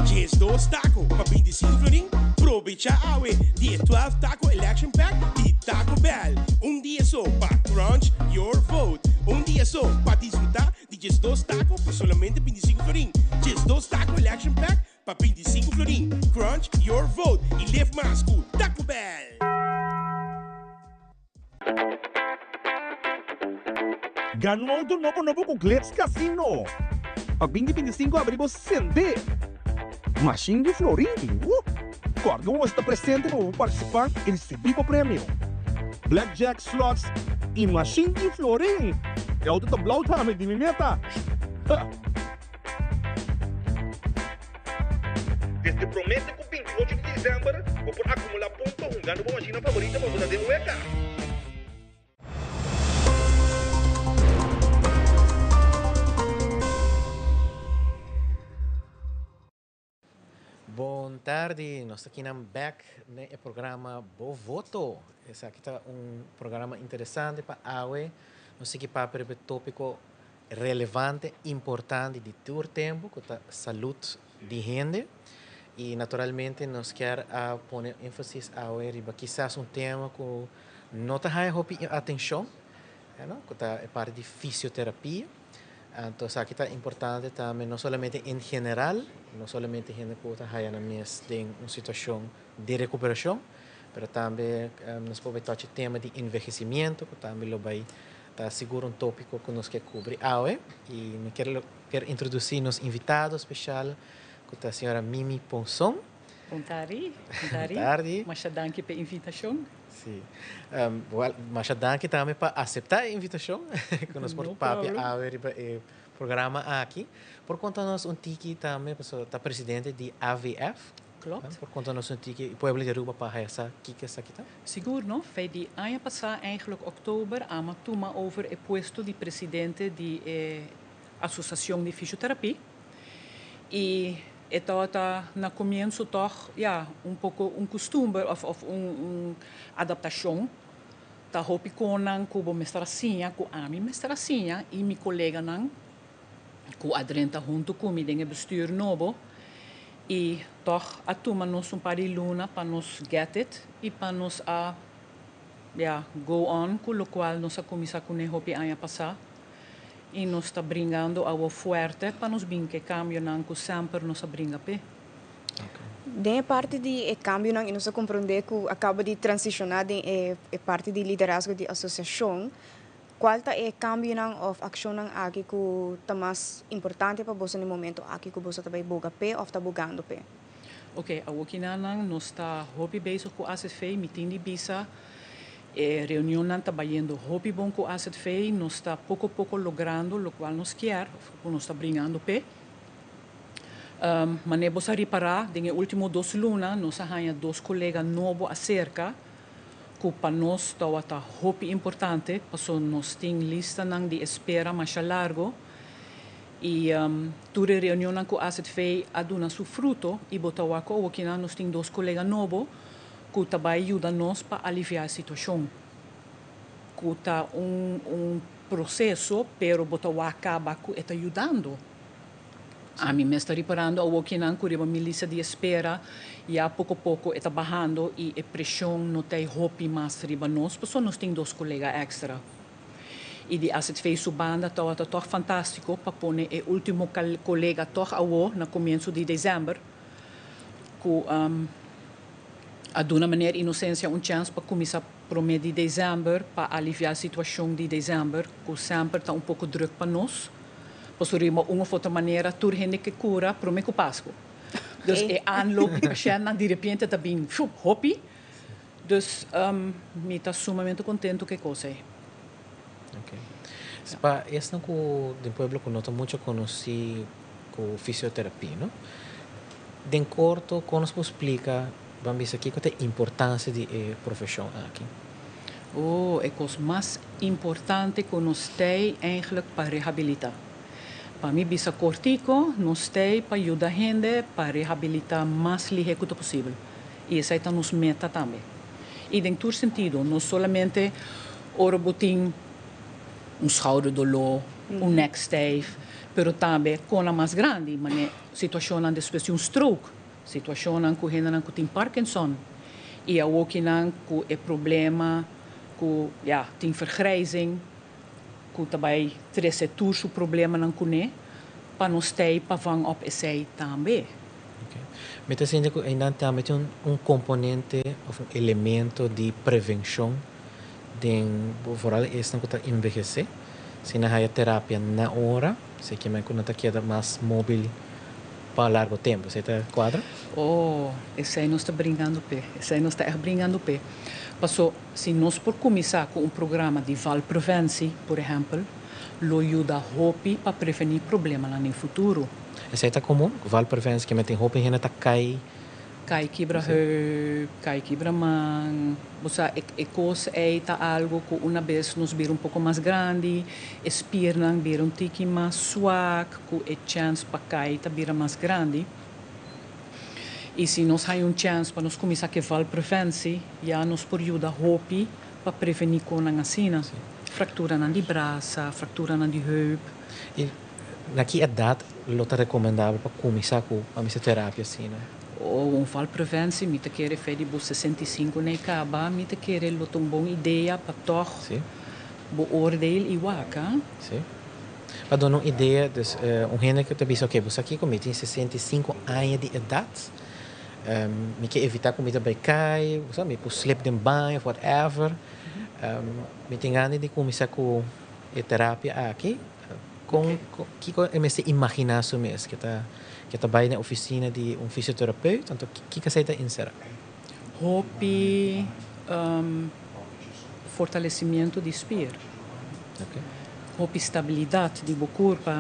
Just 2 taco para 25 florin. Aproveita awe dia 12 taco election pack de Taco Bell. Dia só para crunch your vote. Dia só para desfrutar de just 2 taco por solamente 25 florin. Just 2 taco election pack para 25 florin. Crunch your vote e live mais com Taco Bell. Ganhou do novo com Glitz Casino. A 2025 abrimos Sende. Machine de Florim. Córdoba está presente para participar e receber o prêmio. Blackjack Slots e Machine de Florim. É o do Blau também de meta. Desde promete com 28 de dezembro, vou por acumular pontos, ganhando uma machina favorita para você ter um EK. Boa tarde, nós aqui na back no programa Bo Voto. Esse aqui está programa interessante para a AUE. Nós aqui para o tópico relevante, importante de todo tempo, que é saúde de gente. E naturalmente nós queremos pôr ênfase a AUE, quizás tema que não está atenção, que é parte de fisioterapia. Então, aqui está importante também, não somente em geral, não somente a gente pode estar em uma situação de recuperação, mas também nós podemos tocar o tema de envelhecimento, que também vai estar seguro tópico que nós queremos cobrir hoje. E eu quero introduzir nos invitados especial, que é a senhora Mimi Ponson. Boa tarde. Boa tarde. Mas danke pela invitação. Sim. Mas danke também para aceitar a invitação que nós podemos para o programa aqui. Por conta-nos tiki também, a presidente de AVF. Klopt. Por conta-nos tiki, o povo de Aruba para essa que está aqui. Seguro, não? Foi de ano passado, eigenlijk oktober, a toma over o posto de presidente da Associação de Fisioterapia. E então, no começo, pouco costume, ou adaptação. Tá hopi konan ko mestrasinha, ko ami mestrasinha, e mi colega nan, ko adrenta junto comigo em bestuur novo. E toch a tuma nos pari luna para nos get it e para nos go on, com o qual nos começa com o hopi ano passado. E nos está bringando algo forte para nos bem que cambio nan que sempre nos bringa pe. De parte de cambio nang nós compreender que acaba de transicionar de parte de liderazgo de associação, qual tá é cambio nang of ação nang aqui que tá mais importante para você no momento aqui que você tá vai boga pe ou tá bugando pe? Ok, a Wokinanang nós está hobby bezig com a ACFE, meeting de bisa, reunião não está batendo hobby bom com a ACFE, nós está pouco a pouco logrando o qual nós quer, nós está bringando pé. Mas nós a reparar, nos últimos 2 lunas, nós arranha 2 colegas novos acerca, que para nós está hobby importante, porque nós temos lista de espera mais largo. E toda reunião com a ACFE aduna seu fruto e botawa com o que nós temos 2 colegas novos que também ajudam nós para aliviar a situação. Que está processo, pero botawa acaba que está ajudando. A mim me está reparando o que não curva minha lista de espera e a pouco está bajando e a pressão não tem hopi mais riba nós, porque nós temos 2 colegas extra. E de ACFE sua banda está fantástico para pôr o último colega no começo de dezembro, que de uma maneira inocência chance para começar para o mês de dezembro, para aliviar a situação de dezembro, que sempre está pouco druk para nós. Posso de uma outra maneira, tudo gente que cura para o mês de Páscoa. Dus é aanloop de patiënt de repente está bem hoppy. Dus me está sumamente contente com a coisa. Okay. Para esta do pueblo que nós muito conheci com fisioterapia, não? De corto, como nos explica, vamos aqui qual é a importância da profissão aqui? É a coisa mais importante que nós temos eigenlijk para reabilitar. Para mim, bisa cortico, nós temos para ajudar a gente para reabilitar mais ligeiro possível. E essa é a nossa meta também. E em todo sentido, não somente ora botim schouderdolor, neck stave, pero também com a mais grande, mas situação de espécie stroke, situação que gente tem Parkinson, e a ook que é problema que tem vergrijzing, que também traz o problema não kunne, para nós ter para vang op esse também. Mas assim, ainda também tem componente ou elemento de prevenção. Vooral is dan dat envejecer. Se na haya terapia na hora, se que mais quando tá queda mais móvel para largo tempo, você tá quadra? Esse aí nós está brincando pé. Esse aí nós está brincando pé. Passou, se nós por começar com programa de valpreventie, por exemplo, lo ajuda hopi para prevenir problemas lá no futuro. Esse aí tá comum, valpreventie que metem hopi ainda tá cai quebra heup, quebra mão. É coisa é algo que uma vez nos vira pouco mais grande, as pernas viram tique mais suave, que a chance para cair vira mais grande. E se nós temos chance para nós começar a valpreventie, já nos por ajuda hopi para prevenir com a assina. Fractura na de braço, fractura na de heup. E naquela idade, é recomendável para começar com a terapia assim, né? Valpreventie, me te querer fazer de 65 nem acaba, me te querer lot uma boa ideia para toch beoordelen e waka. Sim. Para dar uma ideia, dus gente que te diz, ok, você aqui comigo tem 65 anos de idade, me quer evitar comida para cair, me pôr slip de banho, whatever, me tem ganas de começar com a terapia aqui, que é essa imaginação mesmo que está bem na oficina de fisioterapeuta, então que você está inserir? Hobby, fortalecimento de espírito. Hobby estabilidade de boa corpo,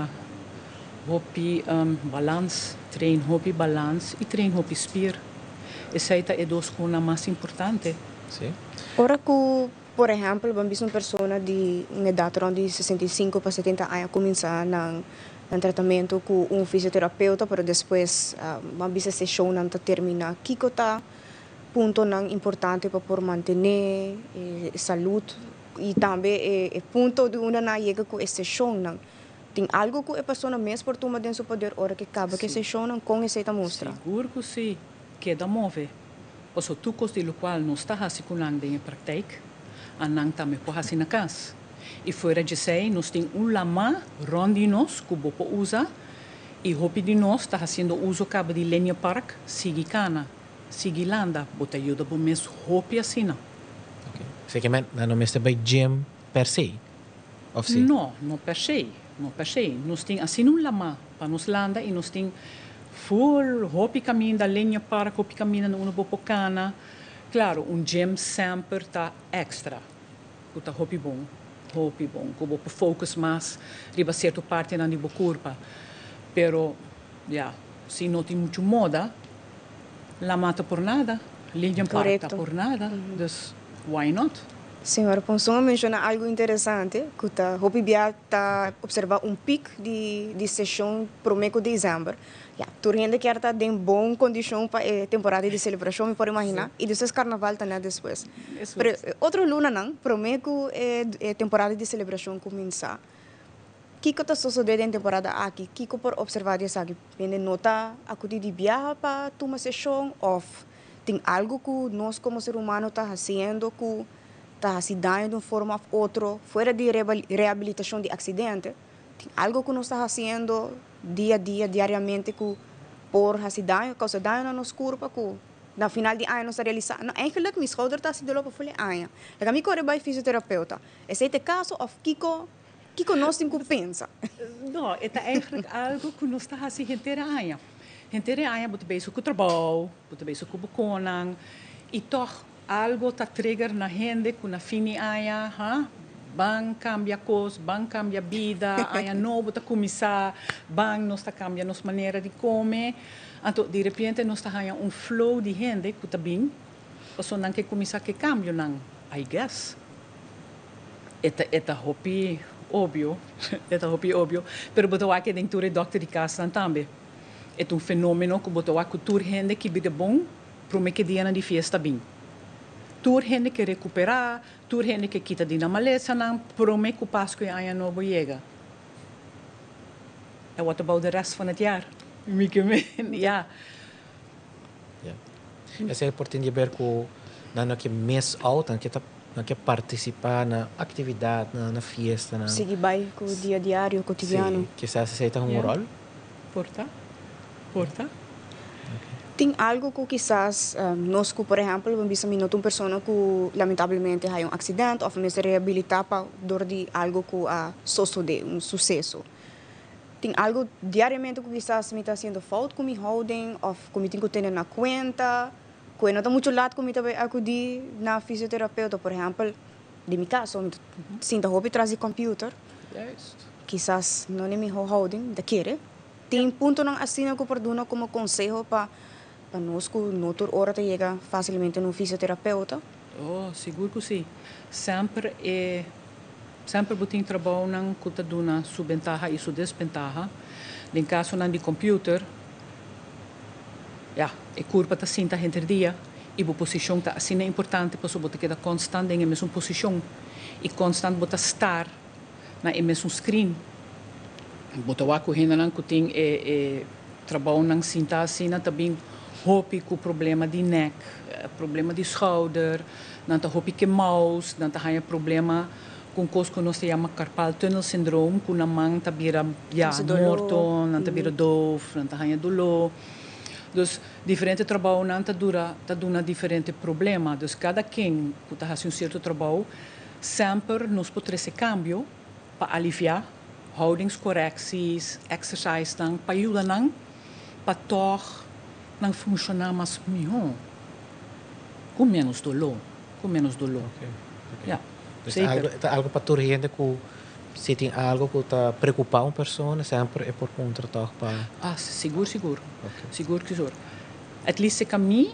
hobby balance, treino hobby balance e treino hobby espírito. Essa é duas coisas mais importantes. Sim. Ora que, por exemplo, vamos uma pessoa de uma idade de 65 para 70 anos começar um tratamento com fisioterapeuta, mas depois vamos a sessão não termina. Que é ponto não importante para manter saúde e também é ponto de uma na chega com essa sessão não tem algo que a pessoa mesmo por tomar dentro do poder hora que acaba que sessão não com essa mostra. Seguro que sim, que dá move. Os tucos de lo qual não está circulando em prática, a não também pode fazer na casa. E fora de sei, nós temos lama de nós que o povo usa e hopi de nós está fazendo uso cabo de linha park, Sigicana, Sigilanda, bota ajuda para mesmo hopi assim. Você quer não me está gym per se? Não per se. Nós temos assim lama para nos landa e nós temos full, hopi caminho da linha para, hopi caminho no Unobopocana. Claro, gym sempre está extra. Está hopi bom. Como focus mais, riba certa parte na nibo curva. Pero, se não tem muito moda, la mata por nada, linha para por nada. Dus, why not? Senhora Ponson menciona algo interessante, que o Hopi está observando pico de sessão para o mês de dezembro. Tu gente que está em boa condição para a temporada de celebração, me pode imaginar, e depois carnaval também depois. Mas outro luna não, para o mês que a temporada de celebração começar. O que está sucedendo em temporada aqui? O que pode observar isso aqui? Vende nota a que de viajar para uma sessão, ou tem algo que nós como ser humano está fazendo que está se dando de uma forma ou outra, fora de reabilitação de acidente, tem algo que nós está fazendo dia a dia, diariamente, que por fazer dano, causa dano na nossa corpo, que na final de ano nós realizamos. Não, eigenlijk, minha schouder está se dolando por ano. Eu me corre para fisioterapeuta. Esse é o caso, ou que nós temos que pensar? Não, é eigenlijk algo que nós está fazendo inteira ano. Inteira ano, você vai com o trabalho, você vai com o buconang, e toch algo está trigger na gente que na fim de ano, bang cambia coisas, bang cambia vida, ano novo está começar, bang nós está cambia nossa maneira de comer, então de repente nós está ganhando flow de gente que está bem, ou não que começar que cambio não, I guess. Eta hopi óbvio, pero botou aqui dentro do doctor de casa também. É fenômeno que botou aqui toda gente que vive bom, para o que dia de festa bem. Toda gente que recuperar, toda gente que quita de na maleza, não, para o que Páscoa e ano novo chega. And what about the rest van het jaar? Ja. Essa é importante ver que na que mês alto, que participar na atividade, na festa, seguir bem com o dia diário, cotidiano. Que se aceita rol? Porta. Tem algo que quizás nós, por exemplo, vamos ver uma pessoa que lamentavelmente tem acidente ou mesmo reabilitar para dor de algo que sucede, sucesso. Tem algo diariamente que quizás me está sendo falta com minha holding ou que me tenho que ter na conta, que não está muito lado que me está acudir na fisioterapeuta, por exemplo, de meu caso, sinto hobby trazer computer, quizás não é meu holding, da querer. Tem ponto não assim que perdona como conselho para nós que noutra hora chega facilmente no fisioterapeuta. Oh, seguro que sim. Sempre botem trabalho não que está dando sua ventaja e sua desventaja. No caso não de computer, a curva está assim entre dia e a posição está assim é importante para você quedar constante em mesma posição e constante você estar na mesmo screen. Botar o correndo não que tem trabalho não sinta assim também hopi com problema de neck, problema de schouder, não tá hopi que mouse, não tá há problema com coisa que nós chamamos carpal tunnel syndrome, que na mão tá vira morto, não tá vira doof, não tá há dolor. Dus diferente trabalho não tá dando diferente problema. Dus cada quem que tá fazendo certo trabalho sempre nos pode esse cambio para aliviar houdingscorrecties, exercise dan, para ajudar não, para toch não funcionar mais melhor, com menos dolor. Okay. Algo para toda gente que se tem algo que está preocupado uma pessoa, sempre é por conta toch para. Seguro. Seguro. At least se caminho,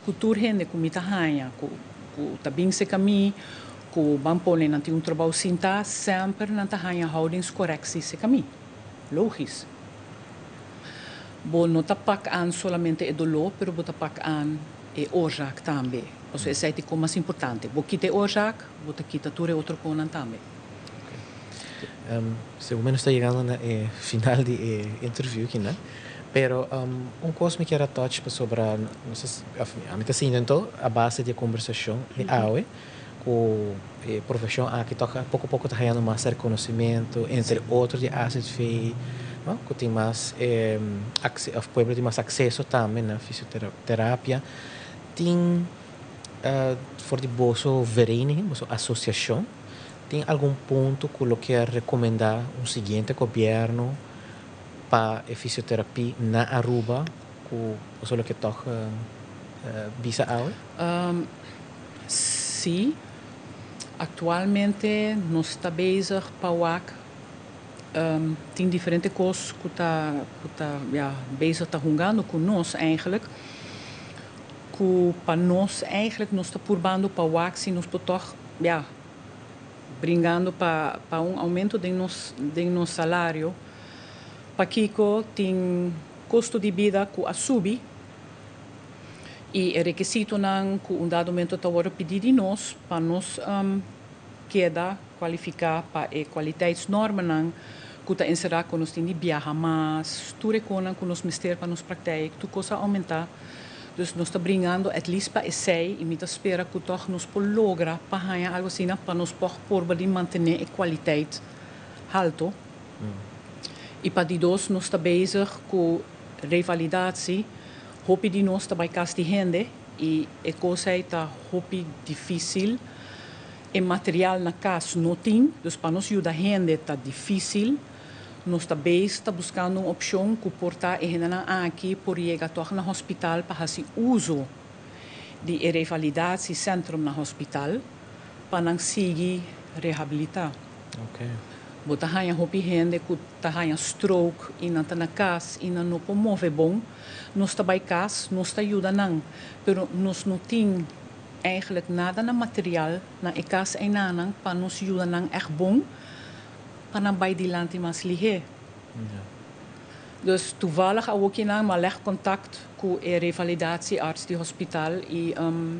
que toda gente que me tá ganha, que tá bem se caminho, que o bampone não tem trabalho sinta, sempre não tá ganha houdingscorrecties se caminho. Logisch. Bo não está pagando somente o dolor, pero está pagando a oorzaak também. Ou seja, é o mais importante. Bo quita a oorzaak, você quita tudo outro coisa também. Seguro está chegando no final do interview aqui, né? Pero coisa me quero touch sobre não sei se a mim está sendo a base de conversação de AUE com a profissão aqui toca pouco a pouco está ganhando mais reconhecimento entre outros de ACFI. No? Que tem mais o povo tem mais acesso também na fisioterapia. Tem for de boa vereniging, boa associação. Tem algum ponto que eu quero recomendar seguinte governo pa fisioterapia na Aruba, ku solo que toch bisa awe? Sim, atualmente nós está bezig para tem diferentes coisas que tá bezig te jongando com nós eigenlijk. Que para nós eigenlijk nós está purbando para WAC se nós toch brigando para aumento de nosso salário. Para Kiko tem custo de vida que a subir e é requisito não que dado momento está agora pedir de nós para nós queda qualificar para a qualiteitsnorma não que está encerrar com nós tem de viajar mais, tudo que nós mister para nos praktijk, tu coisa aumentar. Dus nós está brigando at least para esse e me espera que toch nos por logra para ganhar algo assim para nos por manter a qualidade alto. E para die nós está bezig com revalidatie. Hopi de nós está by casa de gente e a coisa está hopi difícil. O material na casa não tem, dus para nos ajudar a gente está difícil. Nós está buscando uma opção que porta a gente aqui por chegar toch no hospital para fazer uso de revalidatie centrum no hospital para não seguir reabilitar. Okay. Bota hanya hopi gente que tá hanya stroke e na casa e não pode mover bom. Nós está by casa, nós está ajuda não, pero nós não tem eigenlijk nada na material na casa e não para nos ajuda não echt bom. Para bij die land mas liggen. Dus toevallig ook in maar leg contact met een revalidatiearts die hospitaal e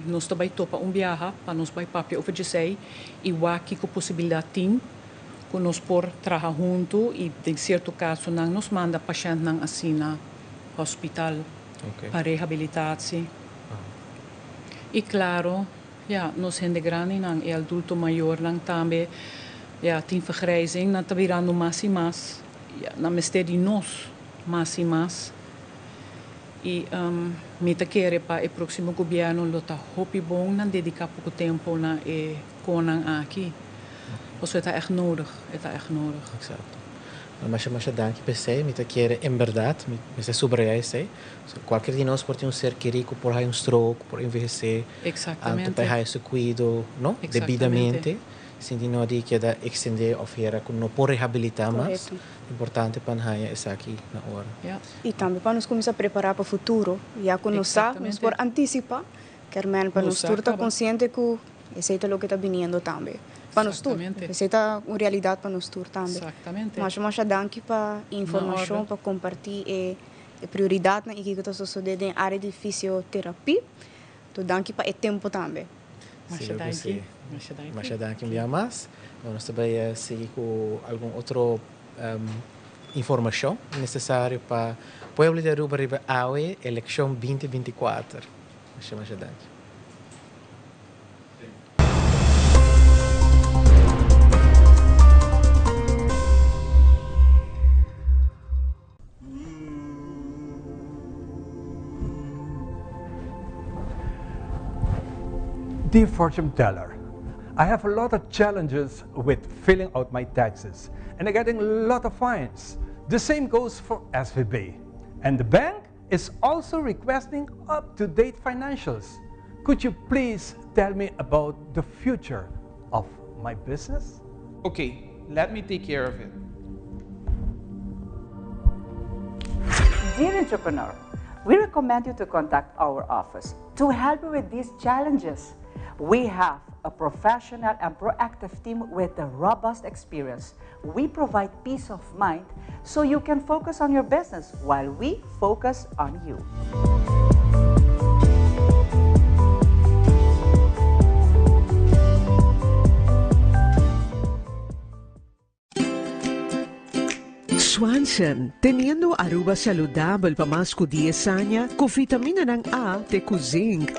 nós também topa viajar para nos bij papi over je sei e waki com possibilidade tem que nós por trabalhar junto e em certo caso não nos manda paciente não assim na hospital para reabilitatie. E claro, nós gente grande não e adulto maior não também tem vergrijzing, na está virando mais e mais. Na mistério de nós, mais e mais. E me te querer para o próximo governo, lo tá hopi bom, não dedicar pouco tempo na koning aqui. Porque het echt nodig, Exacto. Mas dank je per me te querer em verdade, me se subrayar sei. Qualquer de nós pode ter ser querido por um stroke, por envelhecer. Exatamente. Para ter esse cuidado, não? Devidamente. Sindi no di queda extender of era com não por reabilitar mais importante para nós essa aqui na hora. E também para nos começar a preparar para o futuro, já que nós sabemos por antecipar, que para nós estar consciente que esse é o que está vindo também. Para nós tudo, essa é uma realidade para nós tudo também. Exatamente. Mas danke para informação, para compartilhar a prioridade na que está sucedendo na área de fisioterapia. Então danke para o tempo também. Mas danke um mais. Nós também seguir com algum outro informação necessária para o povo de Aruba a eleição 2024. Mas danke. Dear fortune teller, I have a lot of challenges with filling out my taxes and I'm getting a lot of fines. The same goes for SVB. And the bank is also requesting up-to-date financials. Could you please tell me about the future of my business? Okay, let me take care of it. Dear entrepreneur, we recommend you to contact our office to help you with these challenges. We have a professional and proactive team with a robust experience. We provide peace of mind so you can focus on your business while we focus on you. Swanson, teniendo Aruba saludable para más de 10 años, con vitamina A de zinc.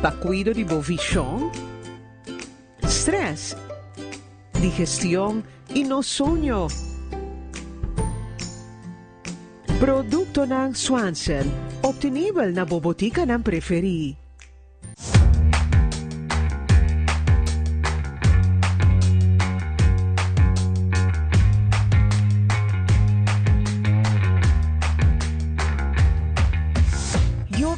Para cuidar de bovichón, estrés, digestión y no sueño. Producto ng Swanson, obtenible na bobotika ng preferi.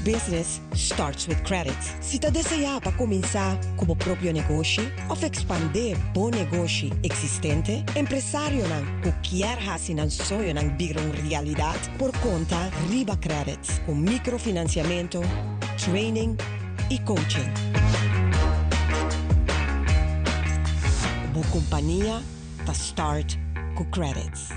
Business starts with credits. Se você deseja para começar como próprio negócio ou expandir bom negócio existente, empresário que quer fazer um sonho virar uma realidade por conta Riba Credits, com microfinanciamento, training e coaching. Boa companhia para start com credits.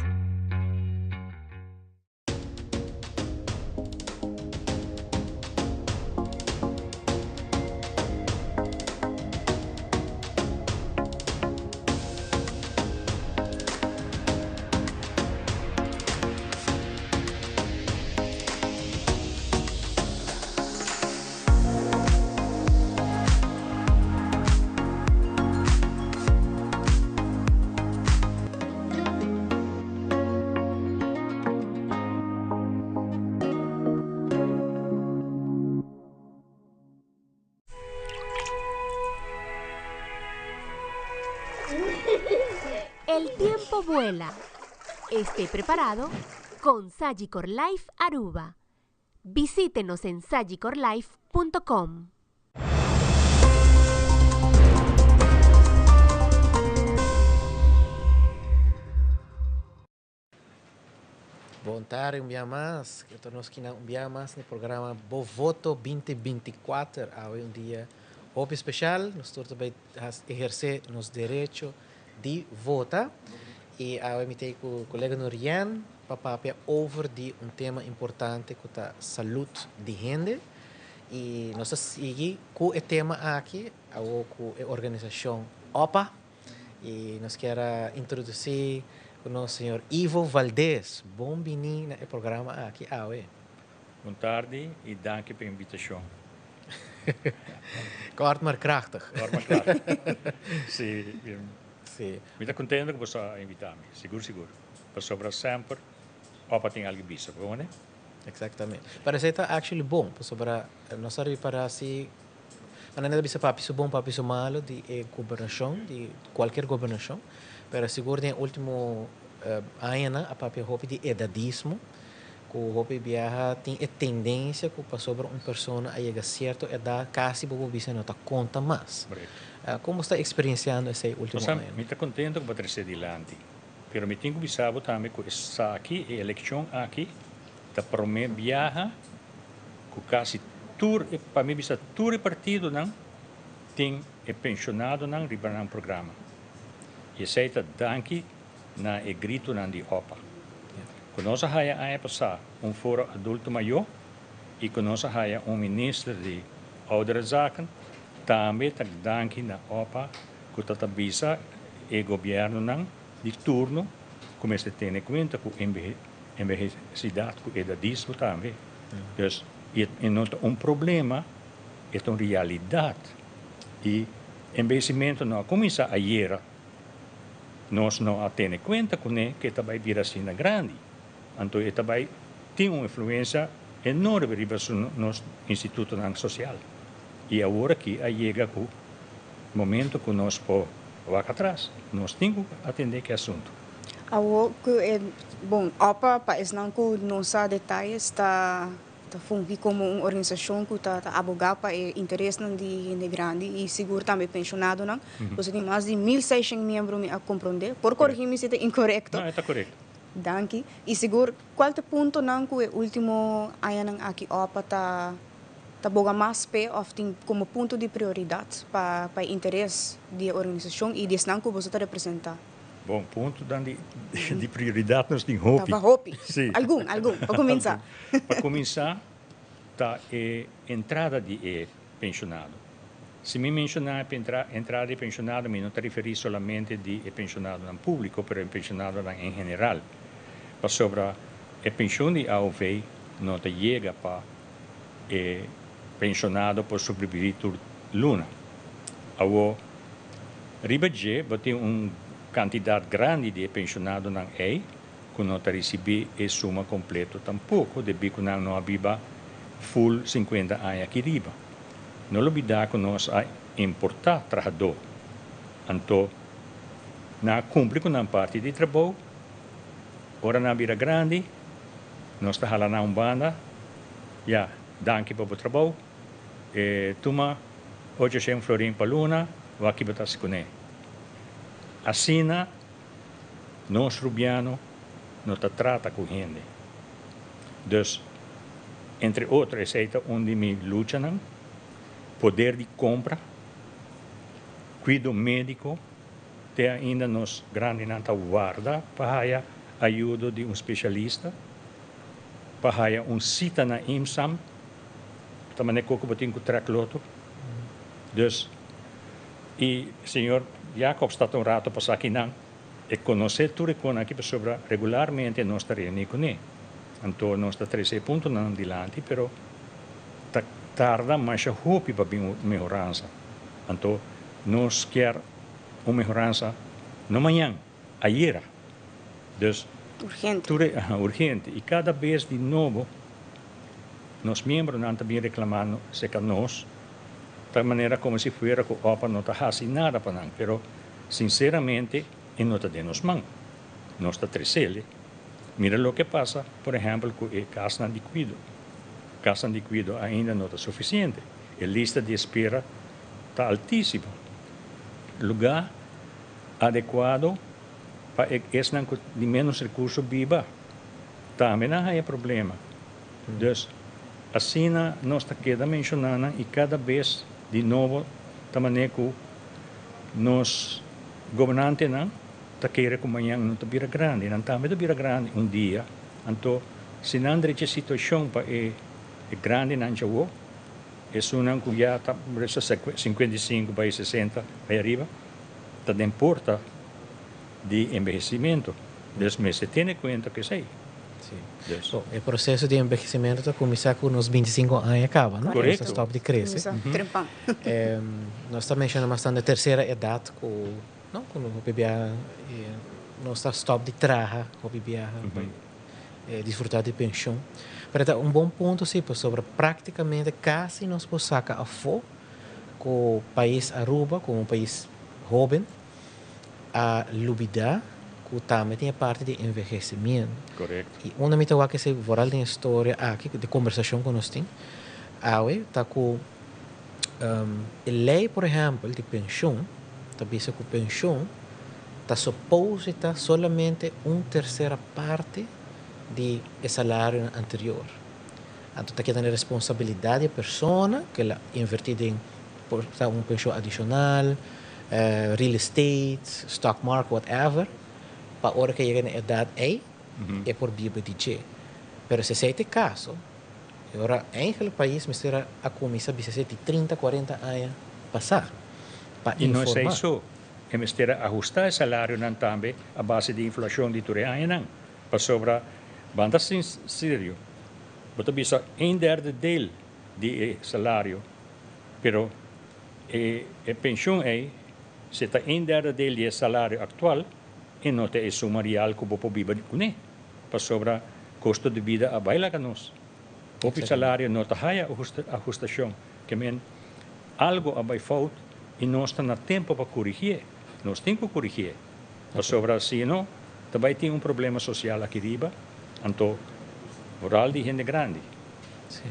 El tiempo vuela. Esté preparado con Sagicor Life Aruba. Visítenos en sagicorlife.com. Bom tarde, um dia mais. Eu estou aqui um dia mais no programa Bo Voto 2024. Hoje dia muito especial. Nós estamos também exercer nos direitos de votar. E eu me tenho com o colega Norian para falar over de tema importante que é a saúde de gente. E nós seguimos com o tema aqui, com a organização OPA. E nós queremos introduzir o nosso senhor Ivo Valdez. Bom-vindo no programa aqui. Boa tarde e dank pela invitação. Kort maar krachtig. Kort maar krachtig. Sim. Sim. Muito contente que você invitar-me. Seguro. Para sobrar sempre, opa tem algo bicho, não é? Exatamente. Para ser actually bom, para sobrar, não serve para si, não é bisa papi bom, papi malo de governação, de qualquer governação, para seguro tem último ano a papi hopi de edadismo, que o hopi viaja tem a tendência que para sobrar uma pessoa a chegar a certa idade, quase bobo bisa não tá conta mais. Como está experienciando esse último ano? Eu estou contente com o trazer adiante. Mas eu tenho que saber também que essa aqui, a eleição aqui, está para mim viaja, que quase tudo, para mim, todo o partido não tem pensionado não riba no programa. E esse está danke na grito não de OPA. Quando nós haya passar foro adulto maior e quando nós haya ministro de oudere zaken, também está danke na OPA que está avisa o governo não de turno começa a ter em conta com envelhecidade, com edadismo também. Então, não é problema, é uma realidade. E envelhecimento não começa ayer. Nós não temos em conta que também vira assim grande. Então, também tem uma influência enorme sobre nosso instituto social. E agora que chega o momento que nós podemos ir atrás, nós temos que atender que assunto. Bom, OPA, país não que não sabe detalhes, está fungindo como uma organização que está abogando para o interesse de grande e seguro também pensionado. Você tem mais de 1.600 membros a compreender. Por corrigir-me se está incorreto. Não, está correto. Danke. E seguro, qual é o ponto que o último ano aqui OPA está boga mais pé como ponto de prioridade para o interesse da organização e desse que você está representando? Bom, ponto de prioridade nós temos hopi. Estava hopi? Sim. Algum, para começar. Para começar, está a entrada de pensionado. Se me mencionar entrada de pensionado, me não te referi solamente de pensionado no público, mas pensionado em geral. Para sobre a pensão de AOV, não te chega para pensionado por sobreviver por luna. Agora, ribadje, tem quantidade grande de pensionado não é, que não receber a suma completa tampouco, devido que não havia full 50 anos aqui riba. Não olvidar que nós a importar trabalhador. Então, na cumpre com a parte de trabalho, ora na vira grande, nós está halando uma banda, danke por o trabalho. Tuma, hoje é florim paluna, vai aqui botar se cone. Assina, nós rubiano, não te trata com gente. Dus, entre outros, é onde me lutam, poder de compra, cuidado médico, te ainda nos grande nanta guarda para a ajuda de especialista, para cita na IMSAM, também coco botin com tracloto. Dus, e senhor Jacob está rato para aqui não, e conhecer tudo com aqui sobre regularmente nós reunimos com ele. Então nós está 13 pontos não dilante, pero tarda mais a hope para melhorança. Então nós quer uma melhorança não amanhã, ayer. Dus urgente. Urgente. E cada vez de novo, nós membros não também reclamando se que nós, da maneira como se fuera que o OPA não está fazendo nada para nós, pero sinceramente, não está dando mão. Nós está trecele. Mira o que passa, por exemplo, com a casa de cuido. Casa de cuido ainda não está suficiente. A lista de espera está altíssima. Lugar adequado para esse de menos recursos viva. Também não há problema. Então, assim nós está queda mencionando e cada vez de novo também que nós governantes não está querendo que amanhã não está vira grande, não está vira grande dia. Então, se não há essa situação para grande não já o, é uma que já está 55 para 60 para arriba, está importa de envelhecimento. Então, se tem em conta que sei. Bom, o processo de envelhecimento está começando com uns 25 anos acaba, não? Correto. Esse stop de crescer. Nós estamos mencionando bastante a terceira idade, não? Quando o bebê nós está stop de traja, o bebê desfrutar de pensão. Mas um bom ponto sim, sobre praticamente quase nós podemos sacar a fogo com o país Aruba, como um país jovem, a lubida que também tem a parte de envelhecimento. Correto. E uma mita que se voral de história aqui de conversação que nós temos, tá com a lei, por exemplo, de pensão, tá vista que a pensão está suposta somente terceira parte de salário anterior. Então, está quedando a responsabilidade da pessoa que ela invertida em uma pensão adicional, real estate, stock market, whatever, para a hora que chega na idade é por viver de G. Mas se esse caso, agora, em aquele país, mistura a comissão de 30, 40 anos passar. E não é isso. É mistura ajustar o salário não também a base de inflação de tudo ano não. Para sobra, banda sério. Você bisa 1/3 dele de salário, pero a pensão é se está 1/3 dele de salário atual e não tem sumarial que você pode viver com ele. Para sobra custo de vida a baila com nós. O salário não está ajustação, que men algo a vai falta e nós está na tempo para corrigir. Nós temos que corrigir. Para sobra se não, também tem problema social aqui riba, então moral de gente grande. Sim.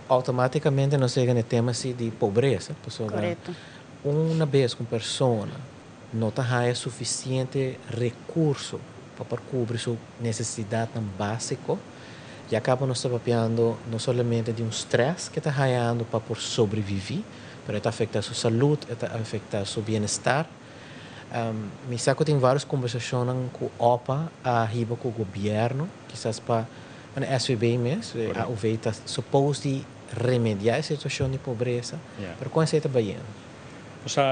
Automaticamente nós chegamos no tema de pobreza. Correto. Uma vez que uma pessoa não tem suficiente recurso para cobrir sua necessidade básica, e acaba nos papiando não somente de estresse que está ganhando para por sobreviver, mas está afetando sua saúde, está afetando seu bem-estar. Me saco tem várias conversações com o OPA, arriba com o governo, quizás para a SVB mesmo, a UV está suposto remediar a situação de pobreza, mas como você está vendo?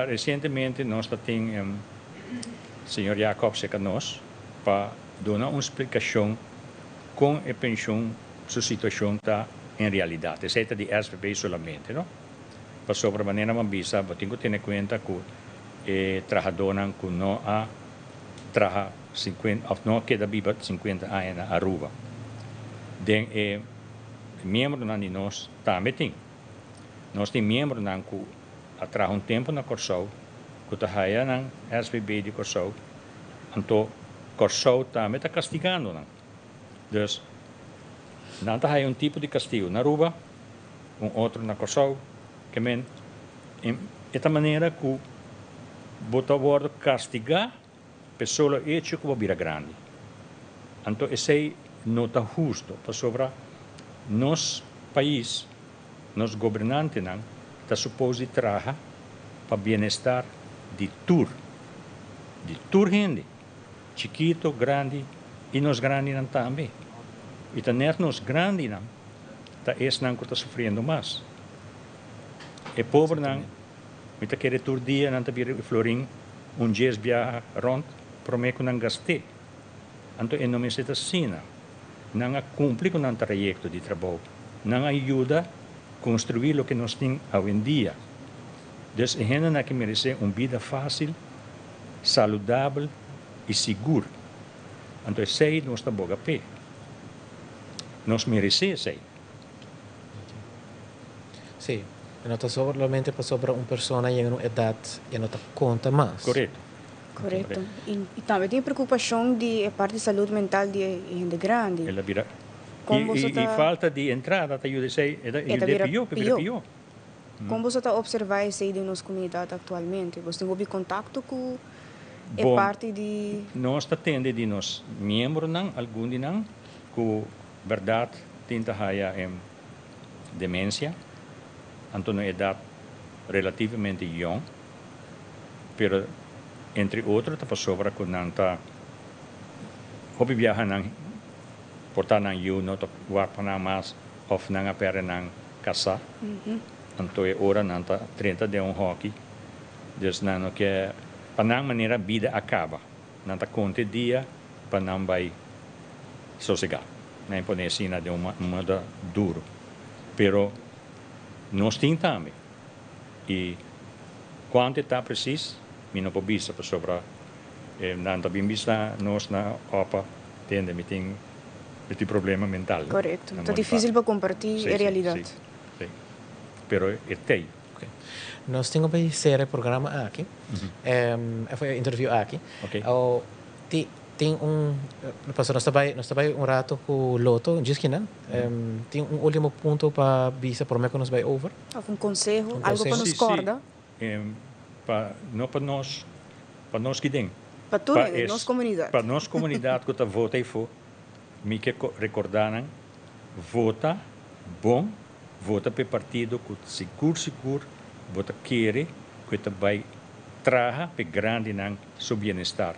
Recentemente nós temos o senhor Jacob Secanos para dar uma explicação com a pensão, sua situação está em realidade. Essa é de SVB solamente, não? Para sobre maneira mambisa, eu tenho que ter em conta que trabalhador que não há trabalha 50, não queda viva 50 anos na Aruba. Den membro de nós também tem. Nós temos membro que trabalha tempo na Corsol, que trabalha na SVB de Corsol, então Corsol também está castigando. Então, Nanta hay un tipo de castigo na Aruba, un otro na Curaçao, que men, esta manera que bota bordo castigar pessoa hecho que vira grande. Então, esse não está justo para sobre nos país, nos governantes não está suposto trabalhar para bem-estar de gente, chiquito, grande e nos grandes não também. E também nos grandes não, tá esse não que está sofrendo mais. E pobre não, me está querendo todo dia não está vir florim, dias viaja rond, prometo não gastei. Então, não me senta assim, não cumpre com um trajeto de trabalho, não ajuda a construir o que nós temos hoje em dia. Então, a gente não que merece uma vida fácil, saudável e segura. Então, sei nós está boa pé. Nós merecemos isso. Sim, não está somente para sobre uma pessoa em uma idade e não está conta mais. Correto. Correto. E também tem preocupação de parte de saúde mental de gente grande. Ela vira. Como E falta de entrada, tá ajuda sei, vira pior. Como você está observando isso em nossa comunidade atualmente? Você tem contato com Bom, parte de nós está tendo de nós membros não, algum de não, que verdade tenta haya demência, então na idade relativamente jovem, pero entre outros está sobra com não tá hobby viajar não portar não eu não tá guarda não mais of não a pera não casa, então é hora não tá 30 de hockey, dus não que para não maneira vida acaba, não tá conte dia para não vai sossegar, não pode ser de uma moda duro, pero nós tentamos e quando está preciso não pode vista para sobre não tá bem vista nós na opa tende me tem problema mental. Correto. Está difícil para compartilhar a realidade. Sim. Pero é tem. Nós temos que ser o programa aqui. Foi interview aqui. Tem nós trabalhamos rato com o Loto, diz que não. Tem último ponto para visa por que nós vai over. Um conselho, algo para nos corda. Não para nós que tem. Para tudo, nossa comunidade. Para nossa comunidade que está vota e for, me que recordar vota bom, vota para partido que seguro, vota querer que vai trabalhar para grande não seu bem-estar.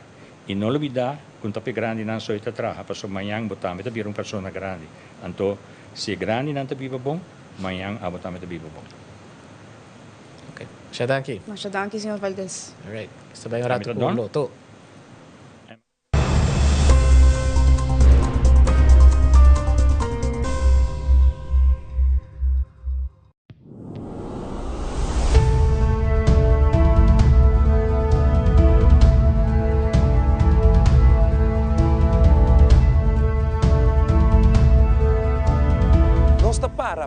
E não olvidar que está para grande não só está trabalhar, para amanhã botar para vir uma pessoa grande. Então, se grande não está viva bom, amanhã a botar para viva bom. Ok. Siya danke. Siya danke, Sr. Valdez. Alright. Sabay yung rato po Loto.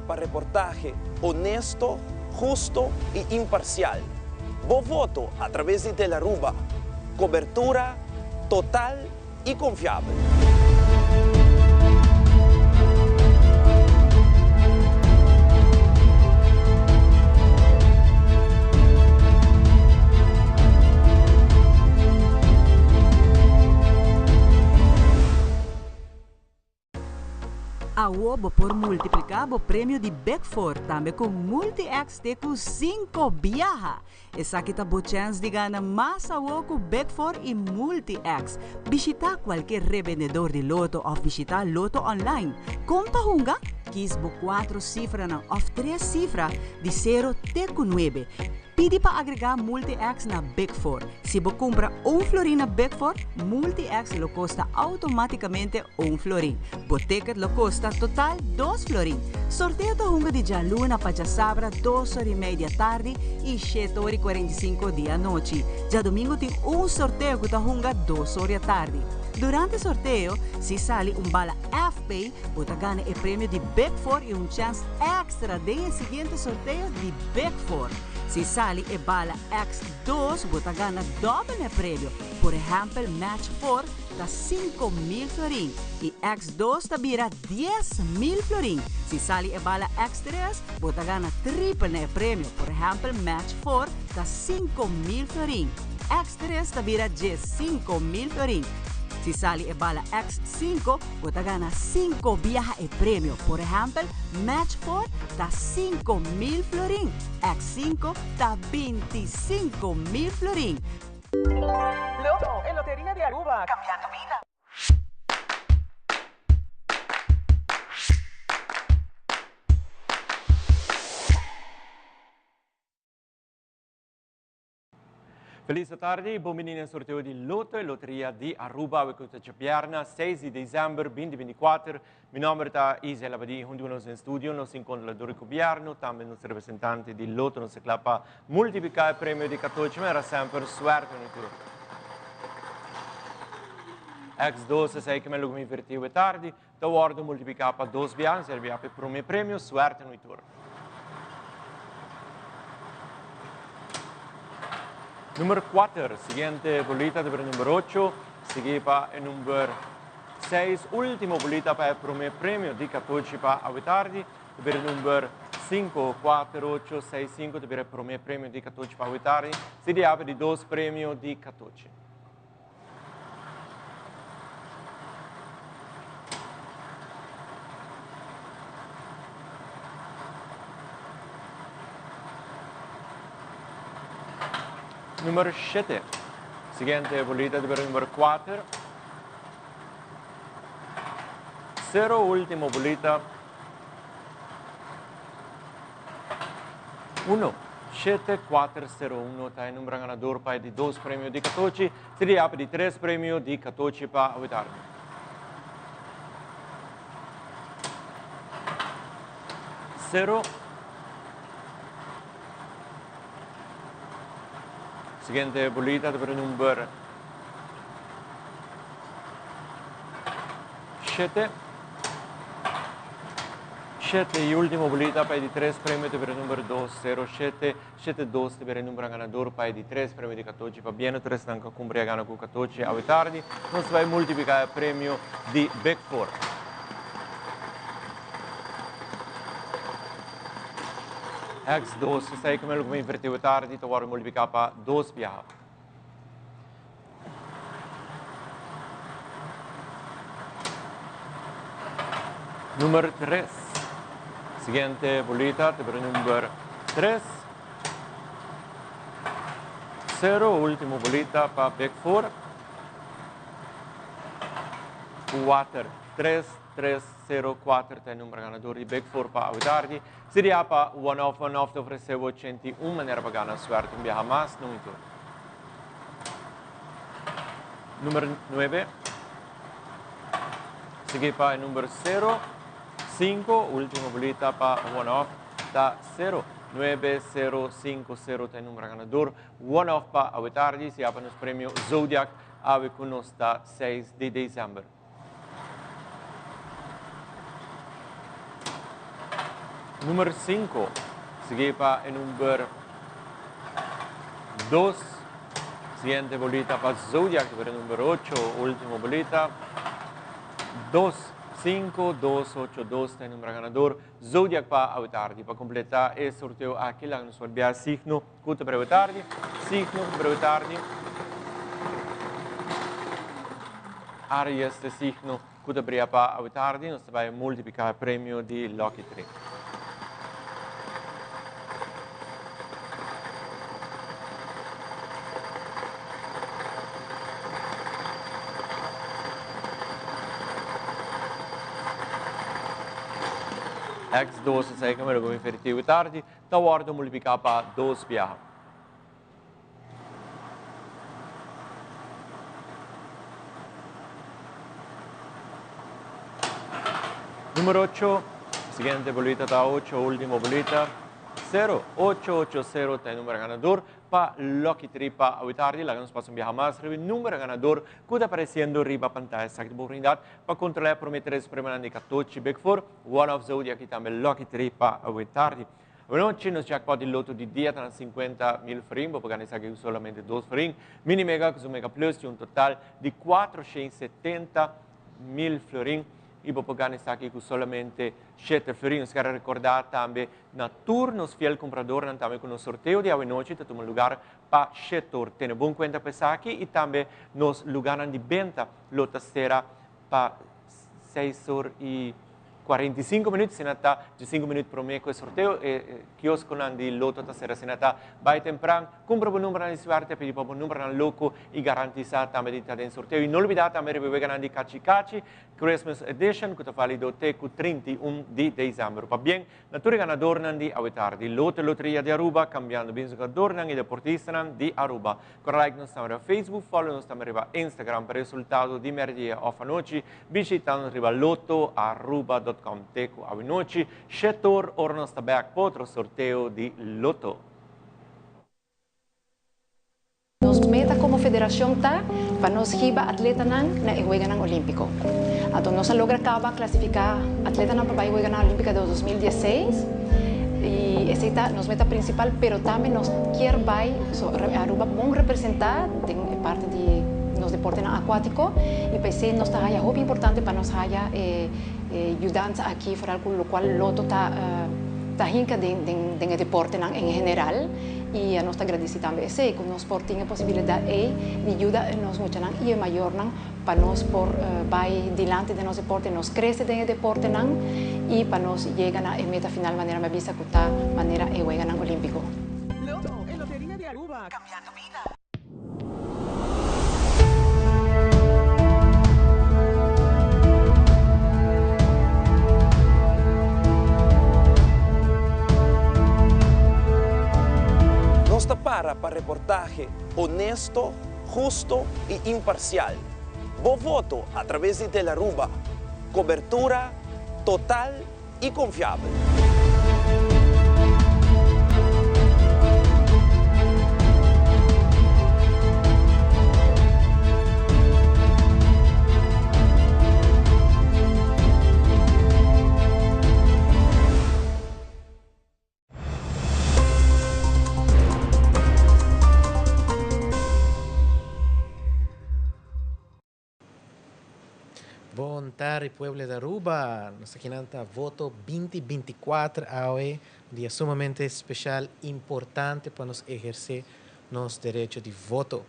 Para reportaje honesto, justo e imparcial. Vos voto a través de Telearuba. Cobertura total y confiable. A Obo por multiplicar o prêmio de Beckford também com multi-X com 5 viaja. Essa aqui tá boa chance de ganhar mais a com Beckford e multi-X. Visitar qualquer revendedor de loto ou visitar loto online. Compra hunga, quisbo 4 cifras ou 3 cifras de 0 até 9. Pide para agregar multi-X na Beckford. Se você compra florin na Beckford, multi-X lo custa automaticamente florin. O ticket lo custa total 2 florin. Sorteio da hunga de Jaluna para Sabra 2h30 tarde e 7h45 dia noite. Já domingo tem sorteio da hunga 2h tarde. Durante o sorteio, se sale bala FPay, você ganha o prêmio de Beckford e chance extra de seguinte sorteio de Beckford. Se sale bala X2, você ganha dobro prêmio. Por exemplo, Match 4, está 5,000 florín y X2 tabira 10,000 florín. Si sale a bala X3, bota gana triple el premio. Por ejemplo, Match 4 está 5,000 florín. X3 tabira 5,000 florín. Si sale a bala X5, bota gana 5 viajes el premio. Por ejemplo, Match 4 está 5,000 florín. X5 está 25,000 florín. Loto, en Lotería de Aruba, cambiando vida. Feliz tarde, bem-vindo ao sorteio de Loto e Loteria de Aruba, que está Pierna, 6 de dezembro 2024. Meu nome é Isela Badi, junto conosco em estúdio, nos encontra o Dorico Bierno, também nos representantes de Loto, nos clapa multiplicar o prêmio de 14, mas era sempre suerte no turno. X12, sei que me lo invertiu e tarde, da ordem multiplicar para 2 viagens, serve para o primeiro prêmio, suerte no turno. Número 4, seguinte bolita de número 8, seguida para o número 6, última bolita para o primeiro prêmio de 14 para a tarde, o número 5, 4, 8, 6, 5, o primeiro prêmio de 14 para a tarde, se abre de 2 prêmios de 14. Número 7, seguinte bolita de número 4, 0, última bolita, 1, 7, 4, 0, 1, está o número ganador para de 2 prêmios de 14, se abre de 3 prêmios de 14 para a tarde. Zero. Seguinte bolita de número 7. 7 e última bolita para de 3 prêmios de número 2, 0, 7, 7, 2 de número ganador para de 3 prêmios de 14, para bem 3 tanca cumprir gana com 14 à tarde, nós vai multiplicar o prêmio de Big Four. X2, sei como ele vai invertir a tarde, então vamos multiplicar para 2 viagens. Número 3. Seguinte bolita, número 3. 0, última bolita para Big Four. 4, 3, 3, 0, 4, tem número ganador de Big Four para a tarde. Seria para one-off te ofereceu 81 maneira para ganhar suerte, viaja mais, não então. Número 9. Seguir para o número 0, 5, última bolita para one-off, está 0. 9, 0, 5, 0 tem número ganador. One-off para a tarde, se abre nos prêmio Zodiac, ave conosco está 6 de dezembro. Número 5, seguir para o número 2, seguinte bolita para Zodiac, o número 8, última bolita, 2, 5, 2, 8, 2, tem número ganador, Zodiac para a tarde. Para completar esse sorteio aqui, lá nos vai enviar signo, curta para a tarde, signo para a tarde, área este signo, curta para a tarde, nós vamos multiplicar o prêmio de Lucky 3. X2, sei como eu vou invertir a tarde, da ordem multiplicar para 2 viagens. Número 8, seguinte bolita da 8, última bolita, 0, 8, 8, 0, tem número ganador, para Lucky 3 para a tarde, lá nós passamos viajar mais, o número ganador que está aparecendo riba pantalla, essa oportunidade para controlar prometer esse prêmio de 14 Big Four, One of Zodiac aqui também Lucky 3 para a tarde. Noche nos jackpot il loto di dia tra 50.000 florin, può pagare anche solamente 2 florin. Mini Mega con Mega Plus di un total di 470.000 florin. E può pagare anche solamente 7 florin. Nos quero recordar também na turnos fiel comprador também com o sorteio de noite que toma lugar para setor. Tem bom conta para aqui e também nos lugares de venda lota será para 6 horas e 45 minutos, se nata de 5 minutos para mim com o sorteio, quiosco de loto ta será se nata vai temprano, compra o número na suarte, pedi para o número na loco e garantizar também de estar em sorteio. E não olvidar também de beber de Cachi Cachi Christmas Edition, que está válido até 31 de dezembro. Para bem, natura ganador de avitar de loto loteria de Aruba, cambiando bem jogador e deportista de Aruba. Com like nos também no Facebook, follow nos também no Instagram para resultado de merdia ou noite, visitando riba lotoaruba.com. Teco a noite, setor ornos tabak potro sorteio de loto. Nos meta como federação tá para nos hiba atleta na Juegos Olímpicos. Então nós logra classificar atleta para Juegos Olímpicos de 2016 e essa é nos meta principal, pero também nos quer vai Aruba bom representar tem parte de nos deporte acuático e pensei nos está haya muito importante para nos haya ajudança aqui para o qual loto tá rica de deporte em geral e a nós agradecemos também se que nós por tinha possibilidade de ajuda nos muito e maior para nós por vai dilante de nosso deporte nos cresce de deporte e para nós chegar na meta final maneira me visa que tá maneira Juegos Olímpicos. Loto, en Lotería de Aruba, cambiando vida. Nos para reportaje honesto, justo e imparcial. Vos voto a través de Telaruba. Cobertura total y confiable. Bom tarde, pueblo de Aruba. Nos aqui voto 2024 hoy, dia sumamente especial, importante para nos exercer nos direitos de voto.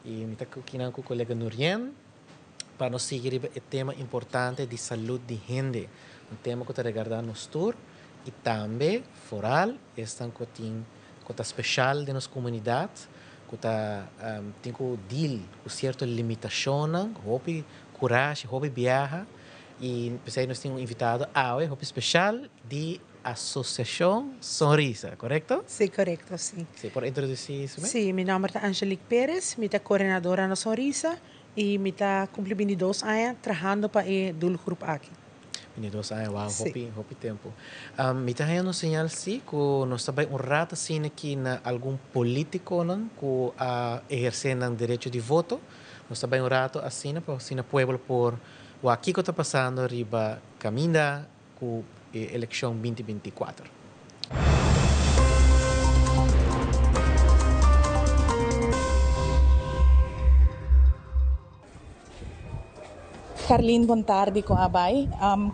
E me está aqui com o colega Nurien para nos seguir o tema importante de saúde de gente, tema que está regardando nos tour e também foral, estão com especial de nossa comunidade, que tem que deal com certas limitações, coragem, hobby viaja e pensei nós temos invitado a um hobby especial de Associação Sonrisa, correto? Sim, correto, sim. Sim, por introduzir isso? Sim, meu nome é Angelique Pérez, eu sou coordenadora na Sonrisa e eu estou cumprindo 22 anos trabalhando para o grupo aqui. 22 anos, wow, hobby tempo. Me está dando sinal sim que nós também rato assim aqui na algum político que exercendo direito de voto. Nós também um rato assim para o povo por o aqui que está passando riba caminha com a eleição 2024. Carlin, boa tarde com a Bay.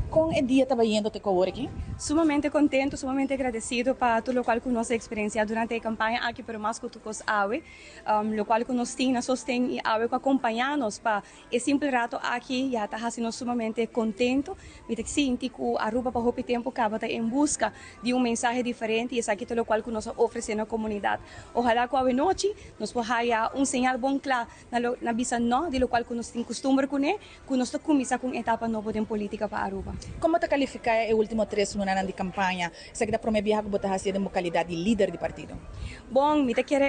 Com o dia estava indo te cover aqui? Sumamente contento, sumamente agradecido para tudo o qual que nossa experiência durante a campanha aqui para mais que os AWE, o qual que nós temos sostém e AWE que acompanha-nos para esse simples rato aqui, já está sendo sumamente contento, me sinto que a Aruba para o tempo acaba em busca de mensagem diferente e isso aqui tudo o qual que nós oferecemos à comunidade. Ojalá que a noite nós possamos sinal bom claro na visa não, de lo qual que nós temos costume com ele, que nós começar com etapa nova de política para Aruba. Como te qualifica o último 3 anos de campanha? Isso aqui da promessa que você tem uma qualidade de líder de partido? Bom, me quero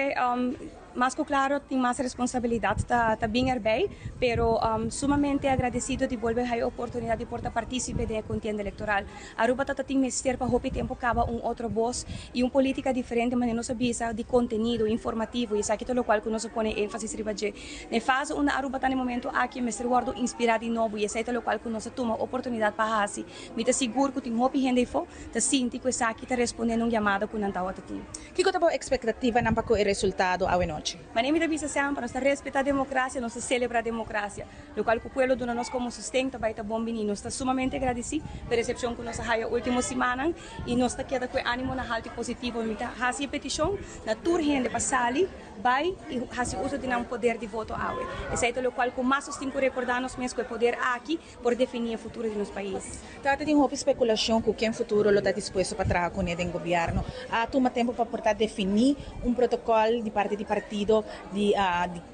más que claro, tem mais responsabilidade tá bem erbij, pero sumamente agradecido de volver a oportunidade de portar partícipe da contienda eleitoral. Aruba tem mister para hope tempo acaba outra voz e política diferente, mas não sabia de conteúdo informativo e isso aqui lo qual que nós põe ênfase riba de. Na fase onde Aruba está no momento aqui, mister guardo inspirado de novo e isso é lo qual que nós toma oportunidade para fazer. Me tá seguro que tem hope gente fo, tá sinti que isso aqui tá respondendo chamada com não tá outra tim. Que tipo de expectativa não para o resultado a noite? Mas nem me devia sempre, nós respeitar a democracia, nós celebrar a democracia. O qual que o pueblo dona nós como sustento vai estar bom menino. Nós está sumamente agradecido pela recepção que nós haya última semana e nós está queda com ânimo na halte positivo. Me tá hasi petição na tour gente para sali, vai e hasi uso de não poder de voto awe. Esse é o qual que mais nós temos que recordar nós mesmos que o poder aqui por definir o futuro de nosso país. Tata tem uma especulação que quem futuro lo está disposto para trabalhar com ele em governo. Toma tempo para portar definir protocolo de parte de partido de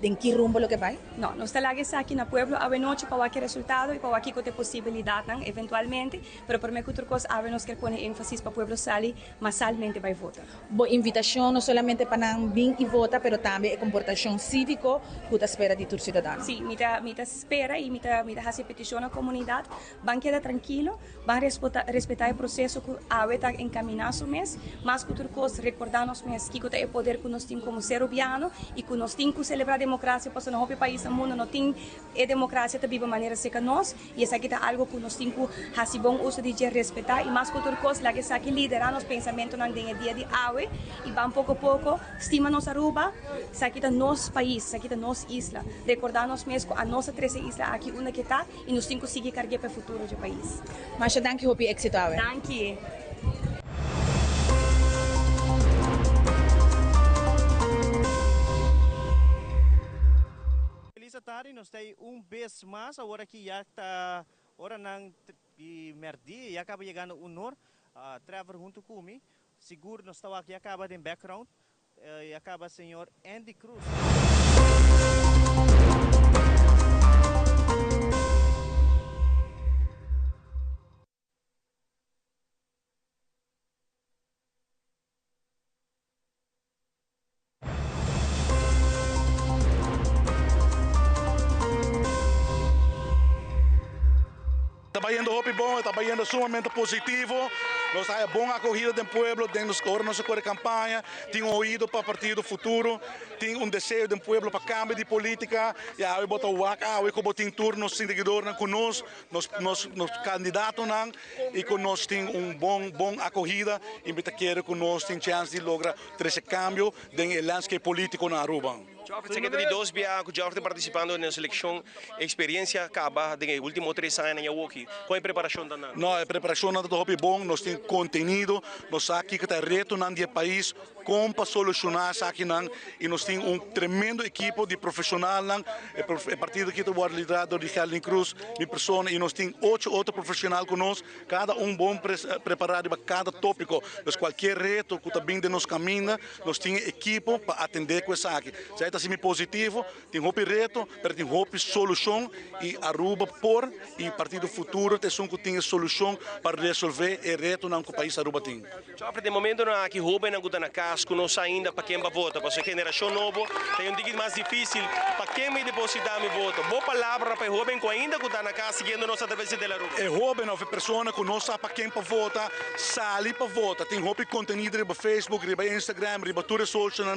em que rumbo lo que vai? Não, nós estamos aqui no pueblo a noite para aquele resultado e para aqui ter possibilidade, eventualmente, mas por mim que outra coisa, a nós quer pôr ênfase para o pueblo sair, mas salmente vai votar. Boa invitação não somente para não vir e votar, mas também a comportação cívico que está espera de todo cidadão. Sim, me espera e me fazer petição à comunidade, vão quedar tranquilo, vão respeitar o processo que a está encaminhado mês, mas que outra coisa, recordar nós mesmos que é o poder que nós temos como ser humano e que nós temos que celebrar a democracia, porque no país do mundo não tem a democracia de viva maneira seca nós, e isso aqui é algo que nós temos que fazer bom uso de respeitar, e mais que outra coisa, lá que isso aqui liderar nos pensamentos no dia de hoje, e vamos pouco a pouco, estima nossa Aruba, isso aqui é nosso país, isso aqui é nossa isla, recordar nós mesmos que a nossa 13 isla aqui, onde que está, e nós temos que seguir carregar para o futuro do país. Mas danke, Hopi, êxito. Danke. Tarde nós temos vez mais agora que já está hora não merdi e acaba chegando honor travar junto comigo seguro nós estamos aqui acaba em background e acaba senhor Andy Cruz. Está yendo hopi bom, está yendo sumamente positivo. Nós temos boa acolhida do pueblo, agora nossa campanha, tem ouído para o partido futuro, tem desejo do pueblo para cambio de política, e aí bota o WAC, aí como tem turno, nos seguidores conosco, nos candidatos e que nós tem bom acolhida, e me quero que nós tem chance de lograr esse cambio no landscape político na Aruba. Secretário de dois bias que já está participando na seleção, experiência acaba nos últimos 3 anos na aqui. Qual é a preparação da Nan? Não, a preparação da Hopi bom, nós temos conteúdo, nós aqui que está reto no país, como para solucionar isso aqui e nós temos tremendo equipe de profissionais, o partido que está liderado de Helen Cruz, minha pessoa, e nós temos 8 outros profissionais conosco, cada bom preparado para cada tópico, mas qualquer reto que está vindo de nosso caminho, nós temos equipe para atender com isso aqui. Já está sendo positivo, tem hopi reto, mas tem hopi solução e Aruba por e partido futuro tem solução para resolver o reto que o país Aruba tem. De momento aqui Ruben não na casco, não ainda para quem vai votar, porque a geração nova tem dia mais difícil para quem vai depositar meu voto. Boa palavra para Ruben que ainda está na casa seguindo nossa travessia da Aruba. É Ruben, é pessoa que não sabe para quem para votar, sali para votar. Tem hopi conteúdo no Facebook, no Instagram, no toda social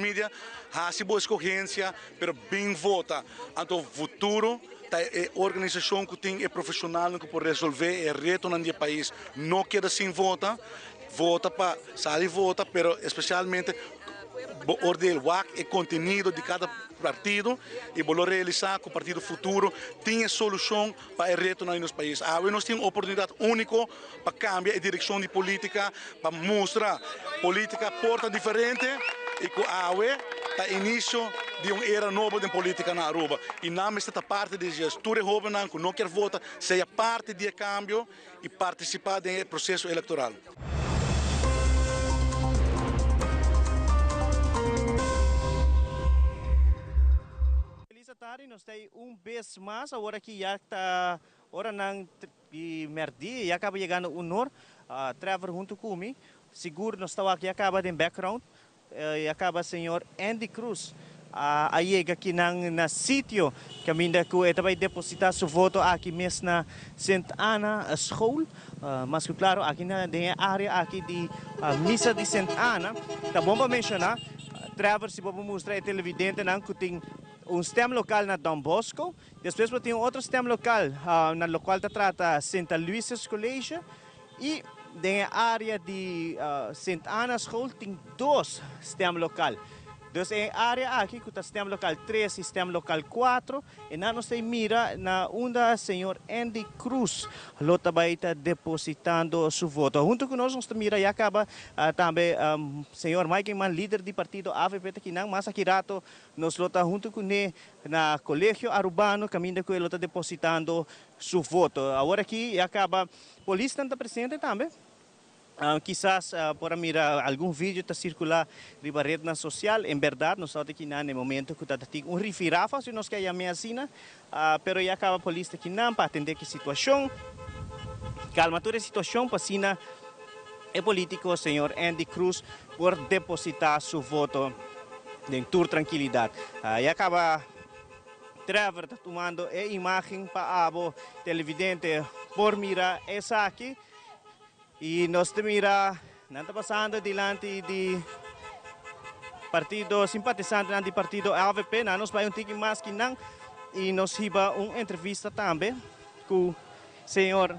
media, há boa escolhência, mas bem vota. Então, futuro é organização que tem é profissional que pode resolver o reto no país. Não queda sem vota para sair vota, mas especialmente ordem o WAC e conteúdo de cada partido e vou realizar que o partido futuro tenha solução para o reto no nosso país. Nós temos uma oportunidade única para cambiar a direção de política, para mostrar política porta diferente e que a está início de uma era nova de política na Aruba. E não está parte de gestura jovem que não quer votar, seja parte do cambio e participar do processo eleitoral. Tarde nós temos vez mais agora que já está hora não merdi e acaba chegando honor travar junto comigo seguro nós estamos aqui acaba em background acaba senhor Andy Cruz chega aqui na sítio que ainda que vai depositar seu voto aqui mesmo na Santa Ana School, mas claro aqui na área aqui de missa de Santa Ana, tá bom para mencionar, Trevor se vou mostrar é televidente não que tem STEM local na Dom Bosco, depois tem outro STEM local na local que trata Santa Luisa's College e na área de Santa Ana School tem 2 STEM local. Dus em área aqui, que o sistema local 3 e sistema local 4, e nós mira na onda senhor Andy Cruz, lota vai estar depositando seu voto. Junto com nós mira e acaba também senhor Mike Man, líder do partido AVP, que não, mas aqui rato nos lota junto com ele na colégio Arubano, caminho que ele está depositando seu voto. Agora aqui acaba polícia está presente também. Quizás por mirar algum vídeo está circular na rede social, em verdade, nós estamos aqui no momento que está tendo rifirafa, se nós queremos assim, pero já acaba a polícia aqui não para atender que situação, calma toda a situação, para assim, é político, senhor Andy Cruz, por depositar seu voto em toda tranquilidade. E acaba Trevor tomando a imagem para a televidente por mirar essa aqui. E nós mira, não está passando diante de partido simpatizante do partido AVP, nós vai tigre mais que não, e nós riba uma entrevista também com o senhor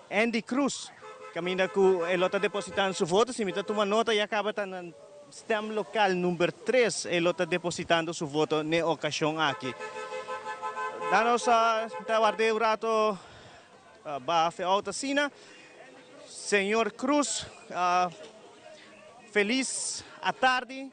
Andy Cruz, caminha com ele está depositando seu voto, se me está tomando nota e acaba no STEM local número 3, ele está depositando seu voto na ocasião aqui. Nós guardei o rato bafe alta sina. Senhor Cruz, feliz à tarde.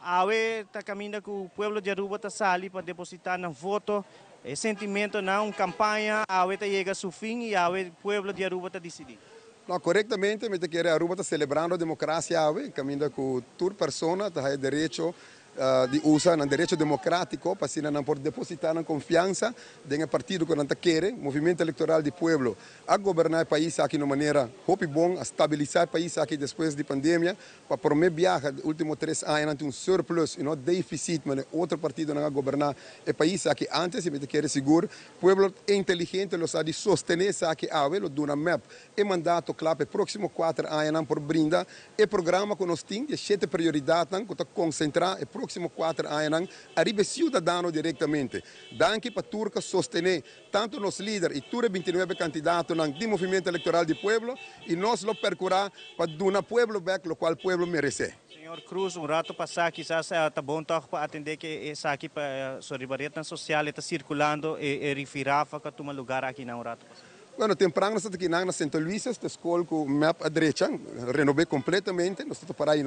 Awe está caminhando com o povo de Aruba está sali para depositar no voto. É sentimento na campanha, Awe está chega ao seu fim e Awe o povo de Aruba está decidindo. No, correctamente, me te Aruba está celebrando a democracia, Awe, caminhando com toda pessoa, está direito de usar um direito democrático para não por depositar a confiança do partido que não quer, movimento eleitoral do povo, a governar o país aqui de maneira muito bom, a estabilizar o país aqui depois da pandemia, para promover viagem nos últimos 3 anos, um surplus e não déficit, mas outro partido não governar o país aqui antes, e me quer seguro, o povo é inteligente, lo sabe sostener aqui a lo duna map e mandato claro para próximo 4 anos por brindar e programa que nós temos de 7 prioridades que está concentrar próximo 4 anos arriba cidadano diretamente. Danke para Turca sostener tanto nos líderes e todos 29 candidatos do movimento eleitoral do povo e nós lo percurar para dar ao povo back o qual o povo merece. Senhor Cruz, rato passar quizás está bom para atender que essa aqui para a rede social está circulando e refirafa que toma lugar aqui na rato passar. Bueno, temprano nós estamos aqui na Santa Luisa's, a escola com o map à direita, renovei completamente, nós estamos para aí,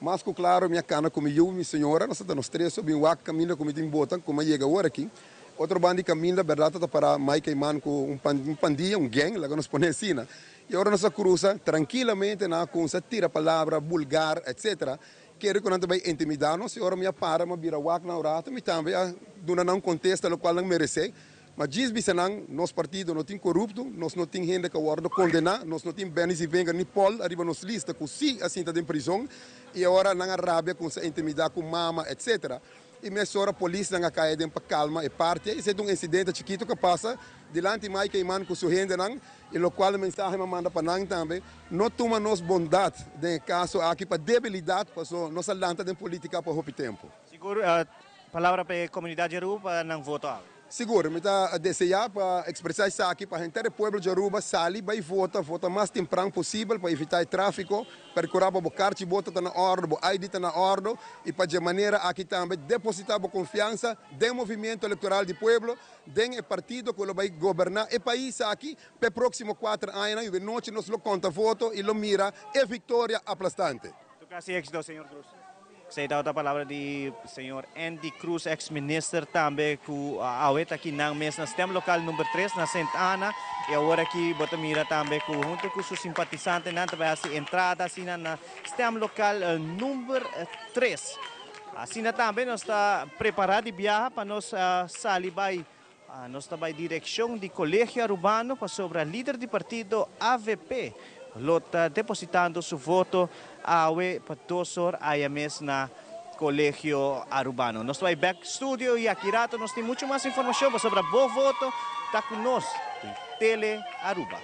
mas claro, minha cana como eu, minha senhora, nós estamos três, sobre o caminho como tem botan, como chega agora aqui. Outro bando de caminho, na verdade, está para Mike e Man com um pandilha, um gang, lá que nós põe assim, e agora nós cruza tranquilamente, com essa tira palavra vulgar, etc. Quero que não vai intimidar-nos, e agora minha para, me vira o na hora, e também, não contesta, o qual não merece. Mas diz que nosso partido não tem corrupto, nós não temos gente que guarda condenar, nós não temos bens e venga nem pol, arriba nos lista com si assim está em prisão e agora na Arábia com essa intimidade com mama, etc. E mesmo a polícia não cai para calma e parte, isso é um incidente chiquito que passa delante de Mike e Man com sua gente e o qual a mensagem me manda para nós também, não toma nos bondade de caso aqui para debilidade, para nossa lanta de política por muito tempo. Seguro, palavra para a comunidade Aruba não votar. Seguro, me está a desejar para expressar isso aqui para a gente do povo de Aruba, sali, vai votar mais temprano possível para evitar o tráfico, para curar o cartão, bota na ordem, o ID está na ordem, e para de maneira aqui também depositar a confiança do movimento eleitoral do povo, do partido que vai governar o país aqui, para os próximos 4 anos, e de noite nós conta voto e lo mira, é vitória aplastante. Graças éxito, senhor Cruz. Sei da outra palavra de senhor Andy Cruz, ex-ministro também, que awet aqui na mesa, no sistema local número 3, na Santa Ana, e agora aqui bota mira também, junto com seus simpatizantes, não vai assim entrada assim na sistema local número 3. Assim também nós está preparado de viajar para nós sair nós está em direção do Colégio Arubano para sobre a líder do partido AVP, lota depositando su voto awe patosor ayames na Colegio Arubano. Nós vai back studio e aqui rato nós tem muito mais informação sobre o voto tá conosco em Tele Aruba.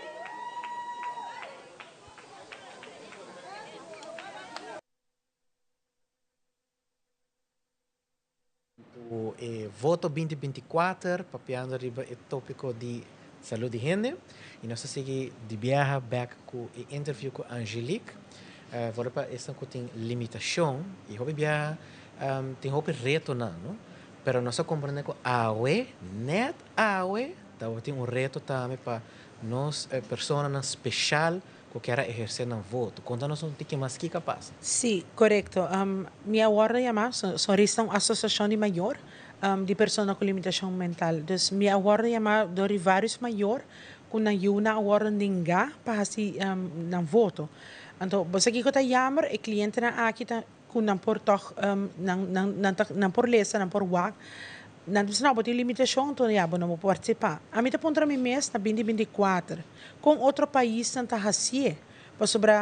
O voto 2024, papiando riba o tópico de saúde de gente. E nós seguimos de viajar back com o interview com Angelique. Agora para essa que tem limitação e hobby viaja tem hobby reto não, pero nós compreende que awe net awe tem reto também para nós pessoas especial que quer exercer no voto. Conta-nos que mais que capaz. Sí, correcto. Mi award llama Sorista uma associação de maior de pessoas com limitação mental. Dus mi award llama dori vários maior kuna yuna award ninga para assim na voto. Então, você que está jammer, e cliente na aqui tá com não por toch não por lesa, não por wak. Não precisa botar limitação, então já não vou participar. A mim tá ponto mi mês na 2024 com outro país não tá assim. Para sobre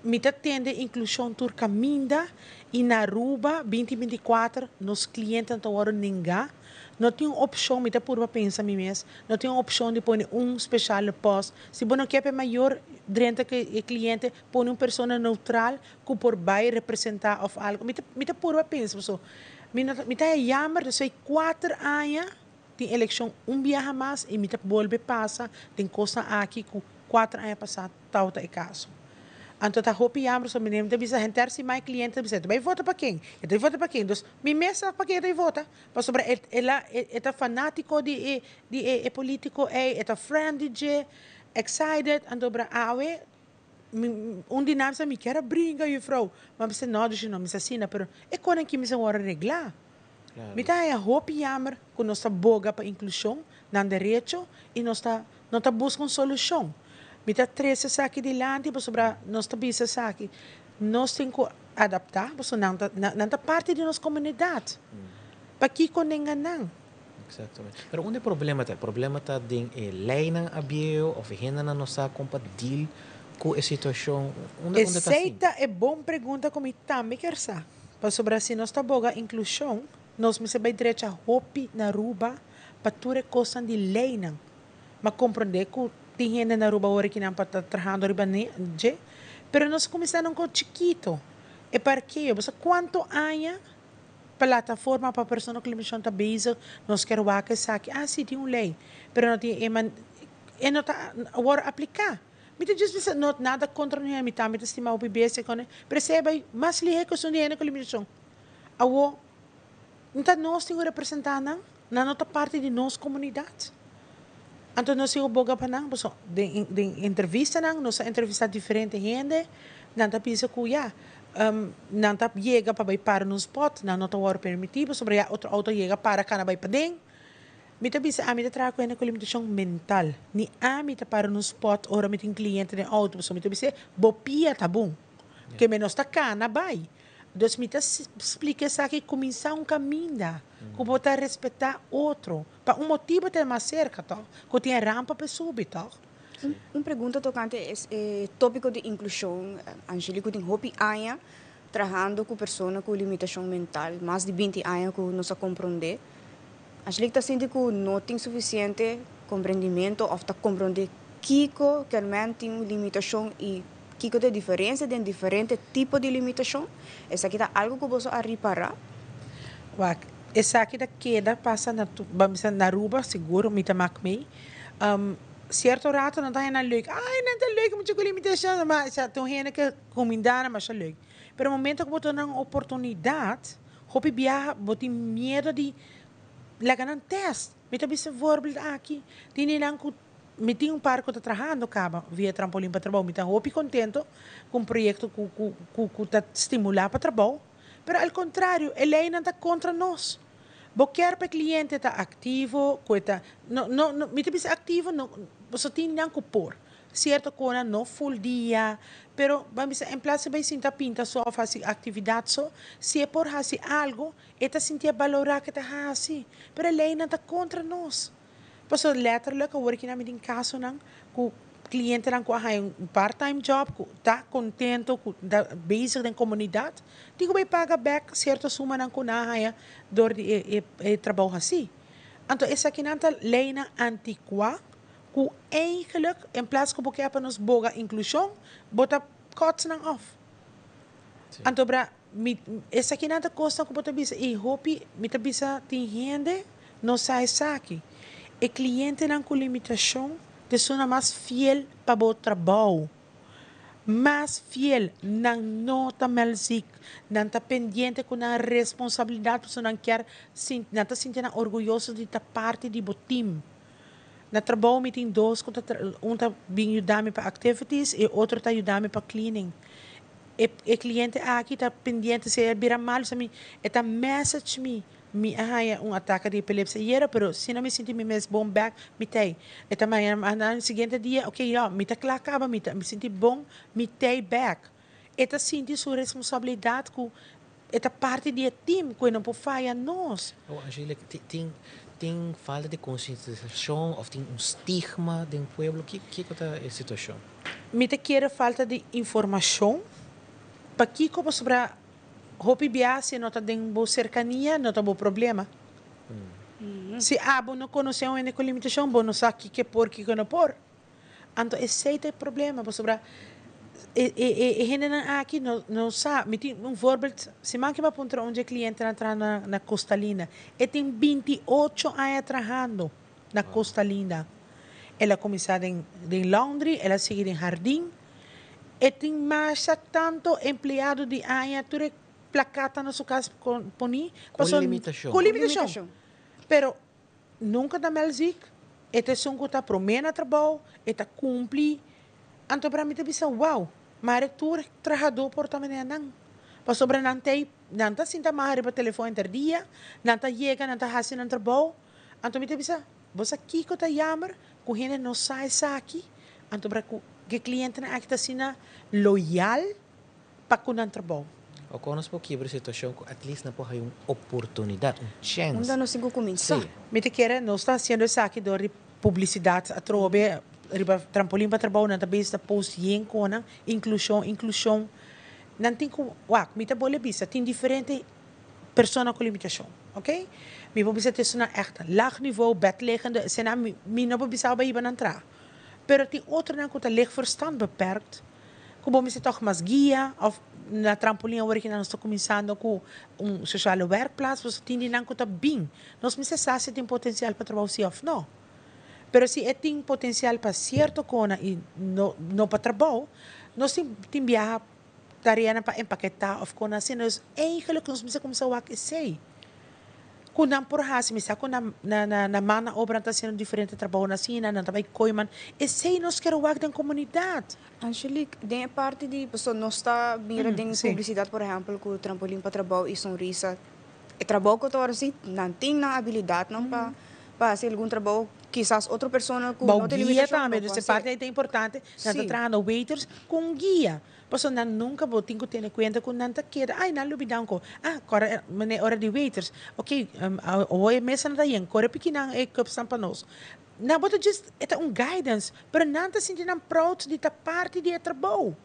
me tá tende inclusão turca minda e na Aruba 2024 nos clientes não hora ninguém. Não tem opção, me tá por pensar mi mês. Não tem opção de pôr especial post. Se você não quer maior dentro que o cliente põe uma pessoa neutral que por vai representar of algo. Me tá por pensar so. Me tá jammer, dus 4 anos tem eleição viaja mais e me tá volve passa tem coisa aqui com 4 anos passado tal tá caso. Então tá hopi jammer so me nem tá bisa hentar se mais cliente bisa vai votar para quem? Ele vota para quem? Dus me mesa para quem ele vota. Para sobre ela é fanático de político é friendly de excited and dobra awe dinâmica me quer brincar e frau mas você não diz não me assina pero é quando que me se hora reglar me tá a hope jammer com nossa boga para inclusão na direito e nós tá buscando solução me tá três aqui de lante para sobre nós tá bisa aqui nós temos que adaptar para não tá parte de nossa comunidade para que com ninguém não. Exatamente. Pero onde problema tá? Problema tá de lei não abiu ou gente não sabe compatível com a situação. Onde tá assim? Essa é boa pergunta como também quer saber. Para sobre se nós tá boga inclusão, nós me se vai direito a hopi na Aruba para tudo coisa de lei não. Mas compreender que tem gente na Aruba hora que não para trabalhando riba je, pero nós começamos com chiquito. É para quê? Você quanto anos plataforma para pessoa que limitação está base, nós queremos que saque, sim, tem uma lei, mas não tem, não está agora aplicar. Me diz não nada contra ninguém, me também estima o BBS, percebe, mas liga que são de com limitação. Agora, então nós temos que representar na nossa parte de nossa comunidade. Então nós temos boga para não, de entrevista nós entrevista diferente gente, não está pensando que não está chega para para no spot, não está hora permitido, sobre outro auto chega para cá vai para dentro. Me tá bisa a me trago com limitação mental. Ni a me tá para no spot ora me tem cliente de auto, so me tá bisa bopia tá bom. Que menos tá cá na vai. Dus me tá explica essa que começar caminho, que botar respeitar outro, para motivo ter mais cerca, tá? Que tem rampa para subir, tá? Uma pergunta tocante é tópico de inclusão. Angélica tem hopi anos trabalhando com pessoas com limitação mental, mais de 20 anos que nós compreender. Angélica está sentindo que não tem suficiente compreendimento ou está compreender que realmente tem limitação e que tem diferença de diferentes tipos de limitação. Essa aqui é algo que você a reparar. Essa aqui da queda passa na Aruba, seguro, me tá macmei. Certo rato não está na leuk. Ai, não está leuk, muito com limitação, mas já tem gente que comandar, mas é leuk. Pero no momento que você tem uma oportunidade, hopi viaja, você tem medo de lagar um teste. Me tá bisa voorbeeld aqui. Tem lang que me tem par que está trabalhando caba via trampolim para trabalho. Me tá hopi contento com um projeto que está estimular para trabalho. Pero ao contrário, ele ainda está contra nós. Qualquer cliente está ativo, não, me tem ativo, não, você tem que pôr. Certo, coisa não full dia, pero vamos em place vai sentar pinta só fazer atividade só, se é por fazer algo, está sentir valorar que está fazendo, pero ele ainda está contra nós. Passo letterlijk, hoor ik na met een caso nang, ku cliente lang ko hay um part-time job, tá contento, bezig na comunidade, di ko paga back certo suma ng kunahaya door di trabaho hasi. Anto essa kinanta lei na antiqua, ku eigenlijk in plaats ko boke nos boga inclusão, bota cuts nang off. Anto bra essa kinanta costa ko bota bisa e hopi mita bisa tinhende no sai saki. E cliente nang com limitação de sona mais fiel para o trabalho. Mais fiel, não nota melzik, não está pendiente com a responsabilidade, porque não quer, não está sentindo orgulhoso de estar parte do time. Na trabalho, me tem dois, um está bem ajudando para activities e outro está ajudando para cleaning. E cliente aqui está pendiente, se ele vira mal, está message me haya ataque de epilepsia, pero se não me sinto me bom back, me tem. E também no seguinte dia, ok, me tá clacava, me senti bom, me tem back. E tá senti sua responsabilidade com esta parte do time, que não pode falhar nós. Angélica, tem falta de conscientização ou tem stigma do povo? Que é a situação? Me te quer falta de informação, para que como sobre hopi biase não está dentro cercania, não está bom problema. Se abo não conhece uma limitação, bom não sabe que por que não por. Então esse é o problema, sobre gente aqui não sabe. Me tem voorbeeld, se man que vai apontar onde o cliente entra na Costalina, e tem 28 anos trabalhando na Costalina. Ela começou em laundry, ela segue em jardim, e tem mais tanto empregado de anos, tudo placata na sua casa poni com limitação. Pero nunca dá melzik, eta sungo tá promena trabalho, eta cumpre. Então para mim te bisa wow, mas tu trabalhador por também não. Para sobre não tá sinta mais para telefone inter dia, não tá chega, não tá fazendo trabalho. Então me te bisa, você aqui que tá jammer, com gente não sai aqui. Então para que cliente na aqui tá sina loyal para com o trabalho. O conosco aqui a situação que at least na po hay oportunidade, chance. Onde não sigo começar. Me te quer não está sendo isso aqui de publicidade, a trobe, trampolim para trabalho, na tabela da post yen kona, inclusão. Não tem como, me te bole bisa, tem diferente pessoas com limitação, ok? Me vou bisa ter uma echt laag niveau, bedliggende, se na me não vou bisa ba iba entrar. Pero tem outro não que tá leg verstand beperkt. Como me se toch mais guia of na trampolim agora que nós estamos começando com social workplace, você tem não que tá bem. Nós me se tem potencial para trabalhar se off não. Pero se tem potencial para certo cona e não para trabalho, nós tem viajar tarefa para empaquetar of cona assim nós eigenlijk nós me começar a sei. Quando por hasi misa ko na mana obra está sendo diferente trabalho na sina na trabalho coiman e sei nós quero wag da comunidade. Angelique, tem parte de pessoa não está vira de publicidade, por exemplo, com o trampolim para trabalho e sonrisa. E trabalho que eu assim não tem na habilidade não para fazer algum trabalho quizás outra pessoa com não tem limitação. Também, essa parte é importante. Nós trabalhando waiters com guia. Pessoa nunca vou ter que ter conta com nanta queda. Ai, não lubidão ko. Agora hora de waiters. Ok, hoje mesa na daí, agora pequena é cup são para nós. Não, but just é guidance, pero nanta sentir proud de parte de trabalho.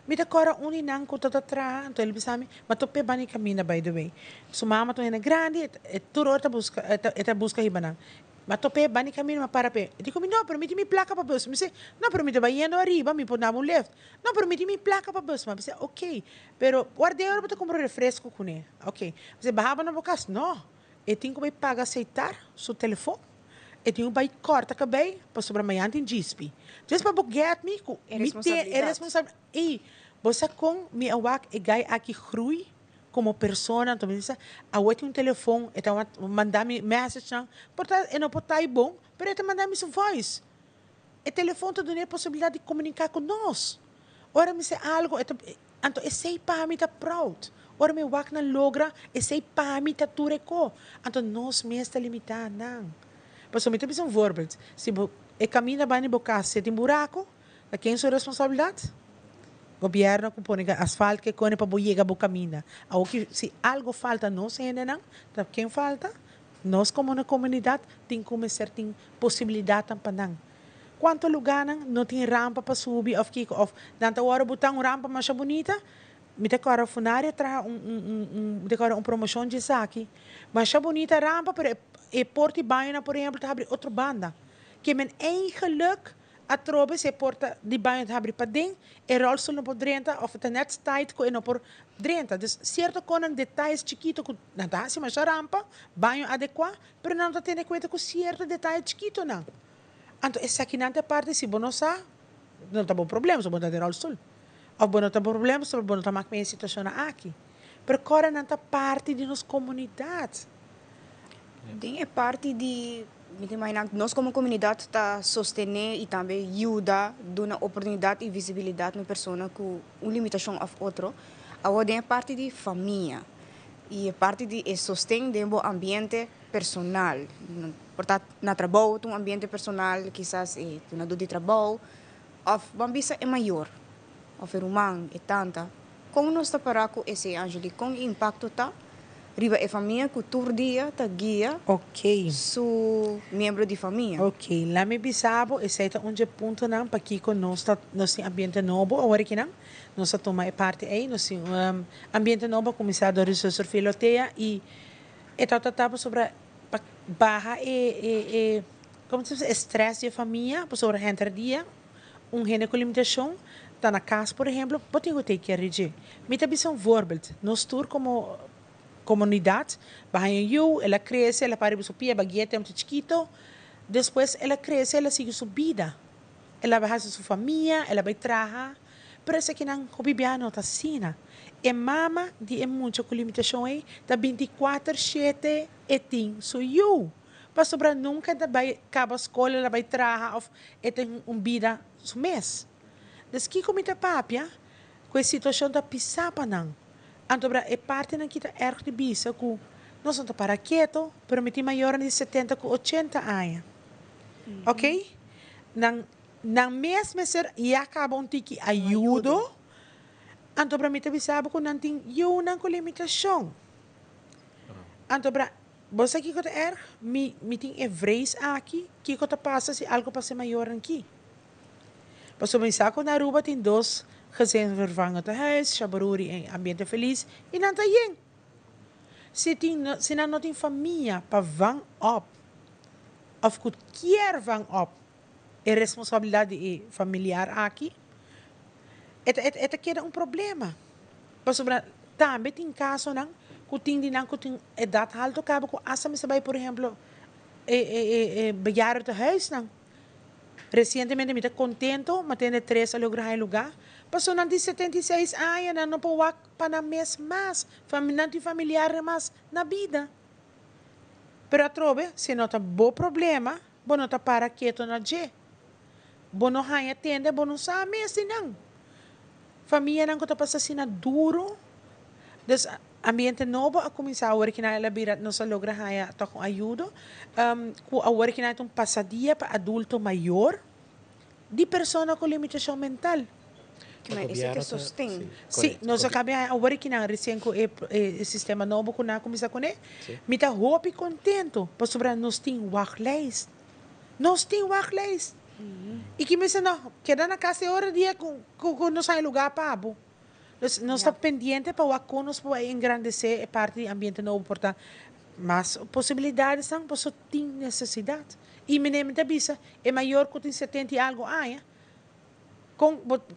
Me da cora uninang ko tatra, então ele bisami, mas to pe bani camina by the way. Sumama to é grande, turo eta busca hibanang. Mas tope bani caminho para pé. Eu digo, não, permite me placa para bus. Me disse, não, permite vai indo arriba, me pôr na mão left. Não, permite me placa para bus. Mas disse, ok. Pero guardei hora para comprar refresco com ele. Ok. Você barrava na boca, não. Eu tenho que pagar aceitar seu telefone. Eu tenho que cortar cabelo para sobre amanhã tem GSP. Just para get me, é responsável. E você com me awak e gai aqui grui como pessoa, então me diz, tem um telefone, então mandar-me message, portanto, eu não pode estar bom, mas ele mandar-me sua voz. O telefone te dá a possibilidade de comunicar com nós. Ora, me sei algo, então, eu sei para mim, está proud. Ora, me wak na logra, eu sei para mim, está tudo eco. Então, nós mesmos está limitado, não. Mas, me tem um voorbeeld. Se eu caminho para a boca, se tem buraco, quem é a sua responsabilidade? Governo que põe asfalto que põe para boiega bo camina. Se algo falta nós ainda não, quem falta? Nós como uma comunidade tem como certa possibilidade para não. quanto lugar não tem rampa para subir, of danta hora botar rampa mais bonita, me decora funária tra decora promoção de aqui, mas bonita rampa para e porta banho, por exemplo, tá abrir outra banda, que men eigenlijk a trobe se porta de banho tá abrir para dentro, e rolstoel não por dentro, of het net tight ko não por dentro, dus certo com detalhes chiquito que não dá se mais rampa, banho adequado, pero não tá tendo conta com certo detalhe chiquito não. Então, essa aqui não parte, se você não sabe, não tem problema, se você não tem ou você não tem problema, se você não tem mais situação aqui. Mas agora não tem parte de nossa comunidade. Tem parte de, nós como comunidade está sostener e também ajudar, dando oportunidade e visibilidade na pessoa com uma limitação a outra. Agora é parte de família e é parte de sostener o ambiente personal. Portanto, na trabalho, um ambiente personal, quizás na do de trabalho, ou bambisa é maior, ou humano é tanta. Como nós está para com esse Angeli, com impacto tá? Riba é família, cultura dia, tá guia. Ok. Su membro de família. Ok, lá me bisabo, esse é onde ponto não para que nós tem ambiente novo, agora que não, nós toma parte aí, nós tem ambiente novo começar a resolver filoteia e tratava sobre barra como se diz, estresse de família, sobre o dia, gene com limitação, tá na casa, por exemplo, pode ter que reagir. Me também são voorbeeld, nós tour como comunidade, barra eu, ela cresce, ela para sua pia, baguete, muito chiquito, depois ela cresce, ela sigue sua vida, ela vai fazer sua família, ela vai trabalhar, pero essa aqui não, o bibiano tá assim, e mama de muito com limitação aí, tá 24/7 e tem sou eu. Para sobrar nunca da vai acaba a escola, ela vai trabalhar ou tem vida su mês. Das que comita papia, com a situação da pisapa não. Então é parte não que tá erg de bisa com nós não tá para quieto, pero me tem maior de 70 com 80 anos. Ok? Nang mês ser e acaba tiki ajudo. Então, para mim, também sabe que não tem nenhuma limitação. Então, para você aqui que me tem evreis aqui, que passa se algo passa maior aqui. Mas eu pensar que na Aruba tem 2 gezinnen vervangen te huis, chabaruri em ambiente feliz, e não está bem. Se não tem família para vang op, of que quer vang op, é responsabilidade familiar aqui, Ito kira problema. Pasobra, também tem caso não, que tem edad alto, acaba com asa me sabay, por exemplo, bayar do huis não. Recentemente me está contento, mas tem 3 a lugar. Passou não de 76 anos, não pode para mês mais, familiar mais na vida. Pero atrobe, se não tá bom problema, bom não tá para quieto na je. Bom não hanya tende, bom não sabe assim não. Família não está passando duro, dus ambiente novo a começar a work na ela bira não se logra haya to com ajuda, a work na passadia para adulto maior, de pessoa com limitação mental. Esse que sustém. Sim, nós acabamos a work na recém com o sistema novo que na começar com ele, me tá hope contento, para sobre nós tem wachtlijst, E que me diz, não, queda na casa hora dia com não sai lugar para abo. Não está pendiente para o aconos para engrandecer a parte do ambiente novo, portanto, mas possibilidades são, você tem necessidade. E me nem me avisa, é maior que tem 70 e algo anos.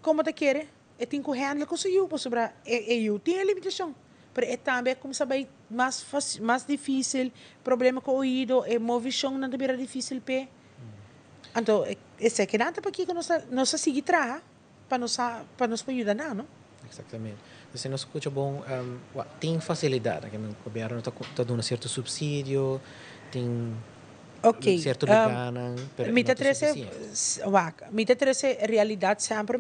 Como te quer, é tem que handle com o seu, para sobre eu tenho limitação. Mas é também como sabe mais difícil, problema com o ouvido, é movição não é difícil para. Então, esse é que nada para que nós seguir trabalhar para nos ajudar, não? Exatamente. Então, nós escuta bom, tem facilidade, que o governo está dando certo subsídio, tem certo lugar, mas me interessa realidade sempre,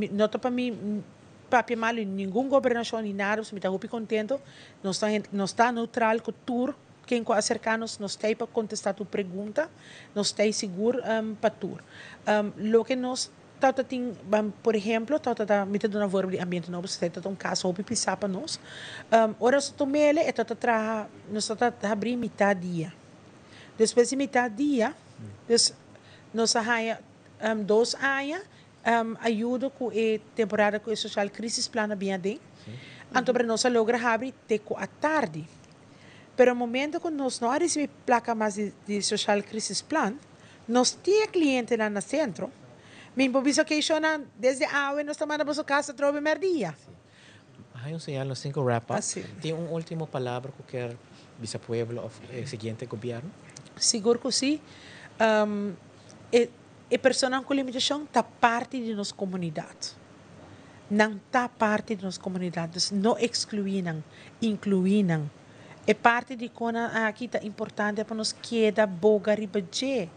não está para mim, papi mal, nenhum governação nem nada, me está muito contente, nós está neutral com tudo. Quem com acercanos nos tem para contestar tu pergunta, nos tem seguro para tu. Lo que nos tem, por exemplo, me está dando uma de ambiente novo, se tem um caso ou pisar para nós. Ora se tu mele, nós está abrir metade dia. Depois de metade dia, nós haya 2 anos, ajuda com a temporada com a social crisis plana bem bem. Então, para nós logra abrir teco à tarde. Pero no momento que nós não recebemos placa mais de social crisis plan, nós temos cliente lá no centro. Me improviso que isso desde agora nós estamos na sua casa trove merdia. Hay un señal, los 5 wrap-up. ¿Tiene un último palabra que quer Bisa Pueblo o siguiente gobierno? Seguro que sim. A pessoa com limitação está parte de nossa comunidade. Não está parte de nossa comunidade. Não excluíram, incluíram. É parte de quando aqui está importante para nós queda boga ribaje.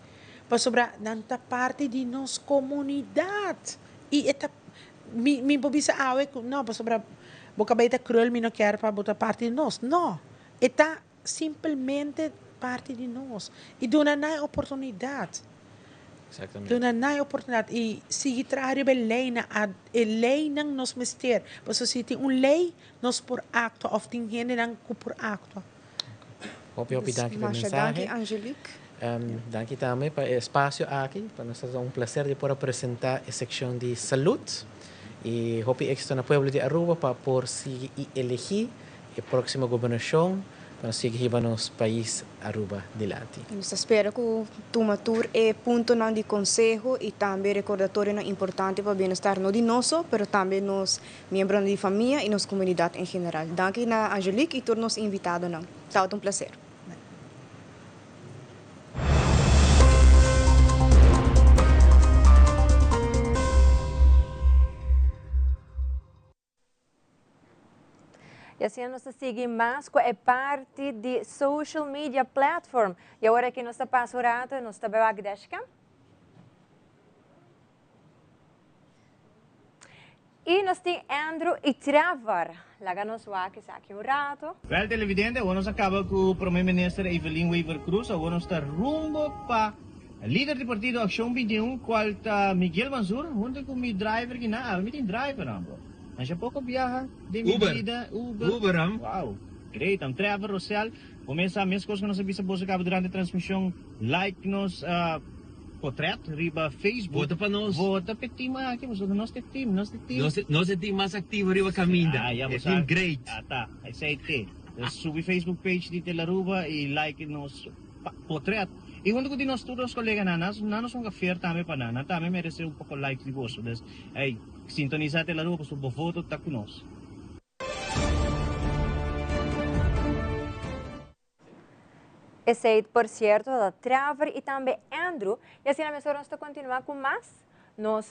Para sobrar, não está parte de nossa comunidade. E está me pobisa não, para sobrar boca baita cruel me não quer para botar parte de nós. Não. Está simplesmente parte de nós. E dona na oportunidade. Exatamente. Dona na oportunidade. E se trabalha bem lei na lei não nos mister. Porque se tem lei nos por acto of tem gente não por acto. Hopi danke pelo mensaje. Angelique. Danke também para o espaço aqui. Para nós é prazer de poder apresentar a secção de saúde. E hopi extra na Pueblo de Aruba para por si elegir a próxima governação para seguir nos país Aruba delante. Nós espera que o tomatur é ponto de conselho e também recordatório importante para o bem-estar não de nosso, mas também nos membros da família e nossa comunidade em geral. Danke na Angelique e todos invitados. Está um prazer. E assim nós seguimos mais com a parte de social media platform. E agora que nós passamos o rato, nós estamos a Agdeshka. E nós temos Andrew e Trevor. Lá nós vamos aqui um rato. Well, televidente, nós acabamos com o primeiro-ministro Evelyn Weaver Cruz. Agora nós estamos rumbo para o líder do partido Ação 21, qual está Miguel Manzur, junto com o meu driver que não, eu tenho driver, não. Mas há pouco viaja de minha vida, Uber. Wow, great. Ang Trevor Rosel, começa a mesma coisa que nós sabemos durante a transmissão, like nos portrait, riba Facebook. Vota para nós. Vota para team aqui, mas nós é team. Nós é team mais ativo riba caminho. É team great. Tá, esse é te. Subi Facebook page de Telaruba e like nos portrait. E quando que nós todos os colegas nanos são fair também para nana, também merece pouco like de gosto. Aí, sintonizar a Ruba, para o voto está conosco. Esse é, por certo, da Trevor e também Andrew. E assim, nós vamos continuar com mais. Nós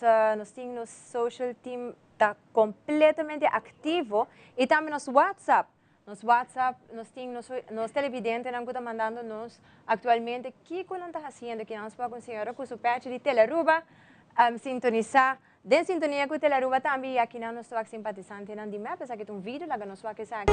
temos nosso social team está completamente ativo e também nosso WhatsApp. Nos WhatsApp, nós temos nos televidentes que estão mandando nos atualmente o que estão fazendo, que nós podemos conseguir com o patch de Telaruba, sintonizar. De sintonia com Telaruba também, aqui nós estamos simpatizantes de mim, apesar que tem vídeo lá que nós vamos aqui.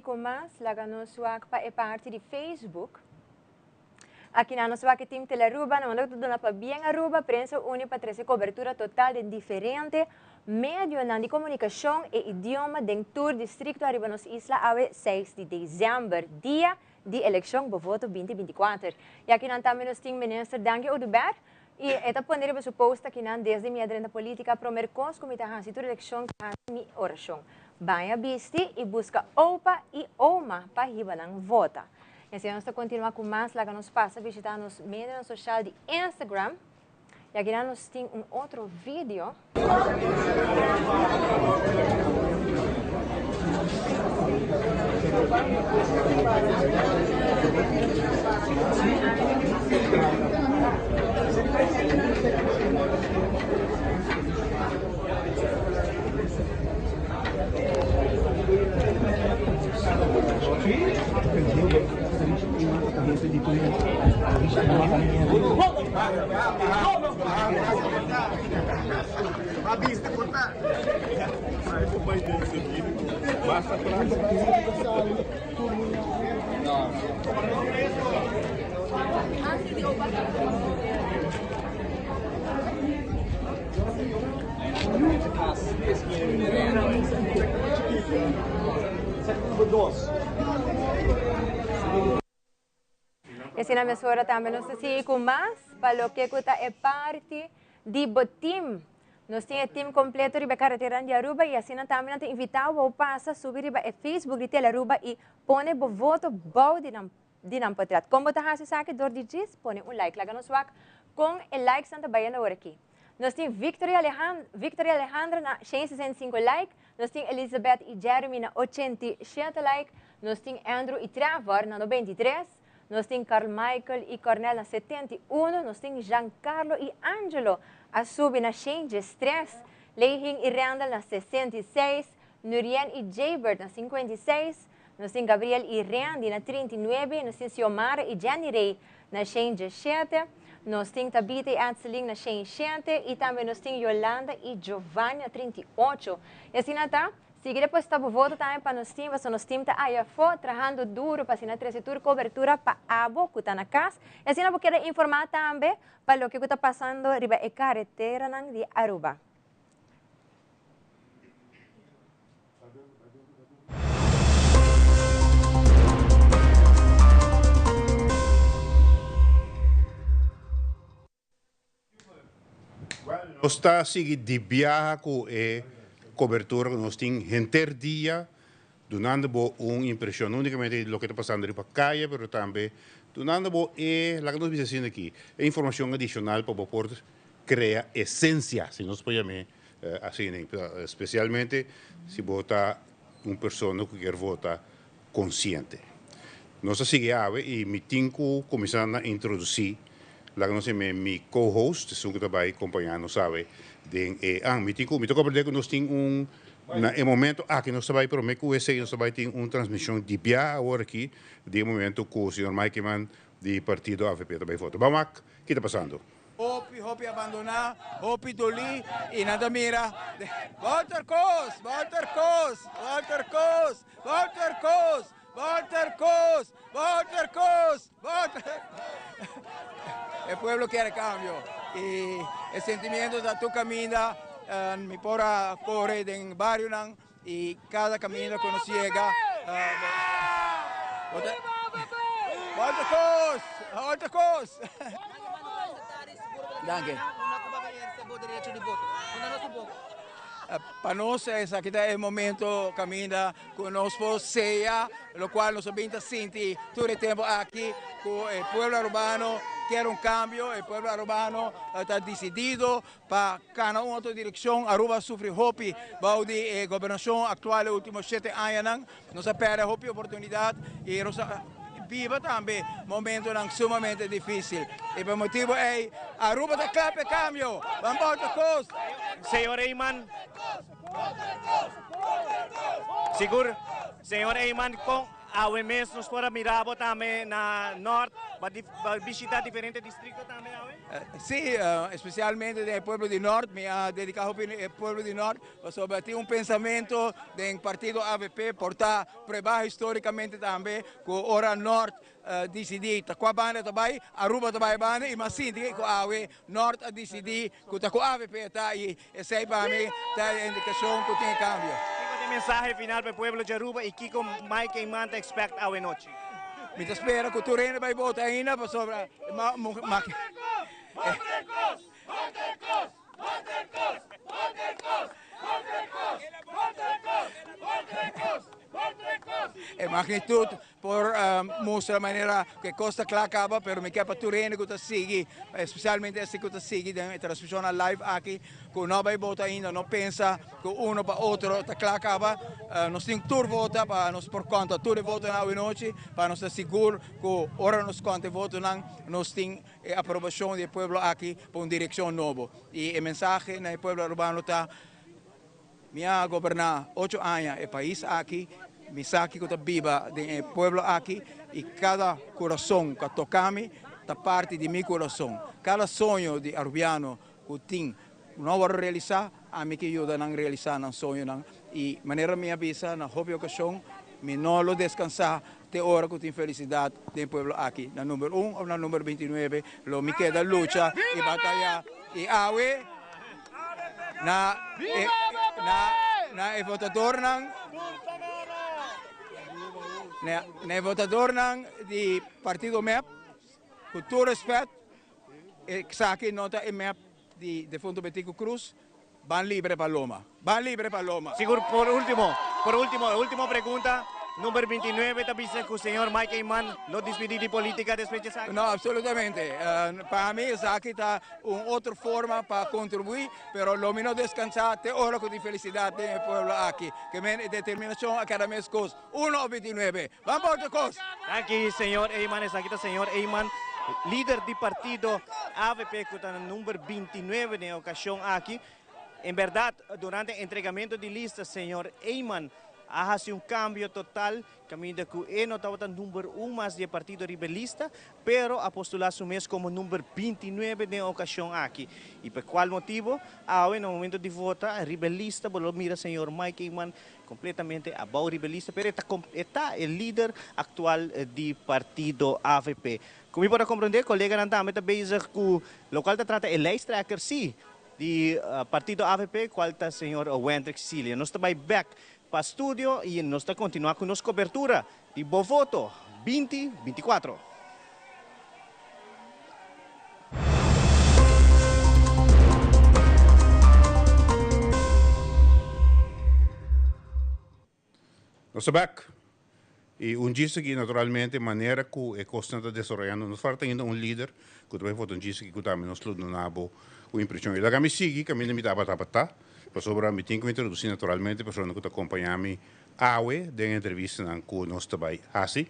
Com mais, lá no suak pa é parte de Facebook. Aqui na suak team Telaruba, não ando tudo na pa bem Aruba, prensa une para trazer cobertura total de diferente meio de comunicação e idioma dentro do distrito arriba nos isla awe 6 de dezembro, dia de eleição do voto 2024. E aqui nós também nós temos ministro Danke Oduber e esta poneria suposta que nós desde minha adrenda política promer cos comita hasi tur eleição mi oração. Banha bisti e busca OPA e OMA para riba ng vota. E assim, nós continuamos com mais, lá que nos passa a visitar nos meios sociais de Instagram. E aqui nós temos outro vídeo. E sina mesura também não sei com mais, para o que cuta é parte de botim. Nós temos time completo riba carretera de Aruba e assim também nós invitamos ao passa subir riba é Facebook de Aruba e pone bo voto bom de nam patrat. Como tá hasi sa que dor de diz, pone like lá no swak com o like santa baiana hora aqui. Nós temos Victoria Alejandra na 165 like, nós temos Elizabeth e Jeremy na 87 like, nós temos Andrew e Trevor na 93, nós temos Carl Michael e Cornel na 71, nós temos Giancarlo e Angelo a subir na 103, Leihing e Randall na 66, Nurien e Jaybert na 56, nós temos Gabriel e Randy na 39, nós temos Xiomara e Jenny Ray na 107, nós temos Tabita e Anseling na 107 e também nós temos Yolanda e Giovanni na 38. E assim está, siga depois está o voto também para nós temos aí fora trabalhando duro para assinar tresitura cobertura para abo que está na casa. E assim eu quero informar também para o que está passando riba a carretera de Aruba. Nós está seguindo de viagem com a cobertura que nós temos dia, dando uma impressão unicamente do que está passando na calle, mas também dando lá que nós estamos aqui, informação adicional para poder criar essência, se nós podemos assim, especialmente se vota uma pessoa que quer votar consciente. Nós seguimos e me tenho começando a introduzir lá que nós temos meu co-host, que também acompanhando, sabe, me toca aprender que nós temos no momento que nós estamos para mim, nós também uma transmissão de via agora aqui, de momento com o senhor Mike Mann, do partido AVP também foto. Vamos, o que está passando? Hopi abandonar, Hopi doli e nada mira. Walter Cos, Walter Cos, Walter Cos, Walter Cos, Walter Cos, Walter Cos, Walter. El pueblo quiere cambio y el sentimiento de tu camina, mi pora corre en barrio y cada camino que nos llega. Walter Cos, Walter Cos. Danke. Para nós, aqui é o momento caminha conosco, seja, o qual nós também sentimos todo o tempo aqui com o povo urbano. Quer cambio, o povo urbano está decidido para cada outra direção. Aruba sofre hopi, baudi a governação atual nos últimos 7 anos, nós perde hopi oportunidade e nós viva também momento sumamente difícil. E por motivo é Aruba está claro para cambio. Vamos para costa. Senhor Eyman. Seguro, senhor Eyman, com a UMS nos para mirar também na norte, para visitar diferentes distritos também. Sim, especialmente do povo do norte, me ha dedicado ao povo do norte, sobre ter pensamento do partido AVP, portar prova historicamente também, que o hora norte decidir, com a banda também, Aruba também banda, e mas sim, que a norte a decidir, que o AVP está aí, e sei para mim, está a indicação que tem cambio. Mensaje final para o povo de Aruba e que Mike e Manta expect a noite. Me espero que o Turene vai votar ainda para sobre a magnitude por mostrar a maneira que Costa acaba, pero me quer para Turene que está seguir, especialmente esse que está seguir da transmissão live aqui, que não vai votar ainda, não pensa que um para outro está acaba, nós temos tur vota para nós por conta tur vota na noite, para nós seguro que ora nos conta voto nós temos aprovação do povo aqui para uma direção nova. E o mensagem no povo urbano está minha governar 8 anos o país aqui, me saque que está viva do povo aqui e cada coração que tocame da parte de meu coração. Cada sonho de arubiano que tem, não vou realizar, a mim que ajuda a realizar um sonho. E maneira minha bisa, na hobby ocasião, me não lo descansar, até hora que tenho felicidade do povo aqui. Na número 1 ou na número 29, lo me queda luta e batalha e awe na votador na votador de partido MEP, com todo respeito, que nota e MEP de Fundo Betico Cruz, van libre Paloma. Van libre Paloma. Seguro, por última pregunta. Número 29, también dice que el señor Mike Eyman lo despedido de política después de esa. No, absolutamente. Para mí, aquí está una otra forma para contribuir, pero lo menos descansar, te oro con felicidad del pueblo aquí. Que me determinación a cada mes cos 1 o 29. Vamos a cos. Aquí, señor Eyman, aquí está señor Eyman, líder del partido AVP, que está en el número 29 de ocasión aquí. En verdad, durante el entregamiento de listas, señor Eyman, hace un cambio total, camino que él no estaba el número 1 más del partido rebelista, pero a postular su mes como número 29 de ocasión aquí. ¿Y por cuál motivo? Ahora en el momento de votar, rebelista, lo mira señor Mike Eyman completamente abajo rebelista, pero está el líder actual del partido AVP. Como yo puedo comprender, colega Nantame está bezig con lo cual trata el lijsttrekker, sí, del partido AVP, cual está el señor Wendrick Cecilia. Nos está back para estudio y nos está continuando con nuestra cobertura de Bovoto 2024. Nos back. Y un giste que naturalmente manera que es constante desarrollando. Nos falta ainda un líder que vai foto un giste que também nos luta na bo o impressão. E lá me sigue, caminho me dá para sobre me tenho que introduzir naturalmente a pessoa que acompanha me awe de entrevista com nós também assim.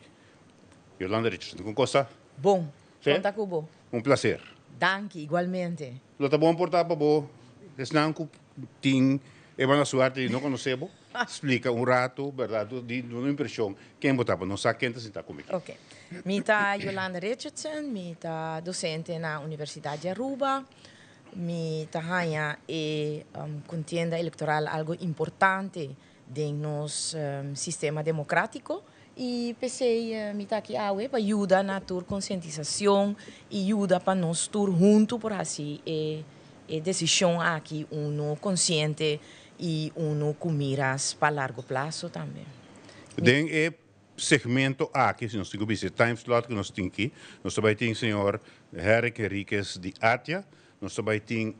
Yolanda Richardson, com costa? Bom, conta com bom. Um prazer. Danke, igualmente. Lo tá bom portar para bo. Es não que tem uma sorte de não conhecer bo. Explica um rato, verdade, de uma impressão. Quem botava, não sabe quem está comigo. Ok. Mi tá Yolanda Richardson, mi tá docente na Universidade de Aruba. Mi tahanya contienda electoral algo importante de nos sistema democrático e pensei mi tá aqui para ajudar na tur conscientização e ajuda para nós tur junto por assim decisão aqui consciente e com miras para largo prazo também. Den segmento aqui, se nós temos o time slot que nós temos aqui, nós também temos o senhor Henrique Henriquez de Atia. Nós também temos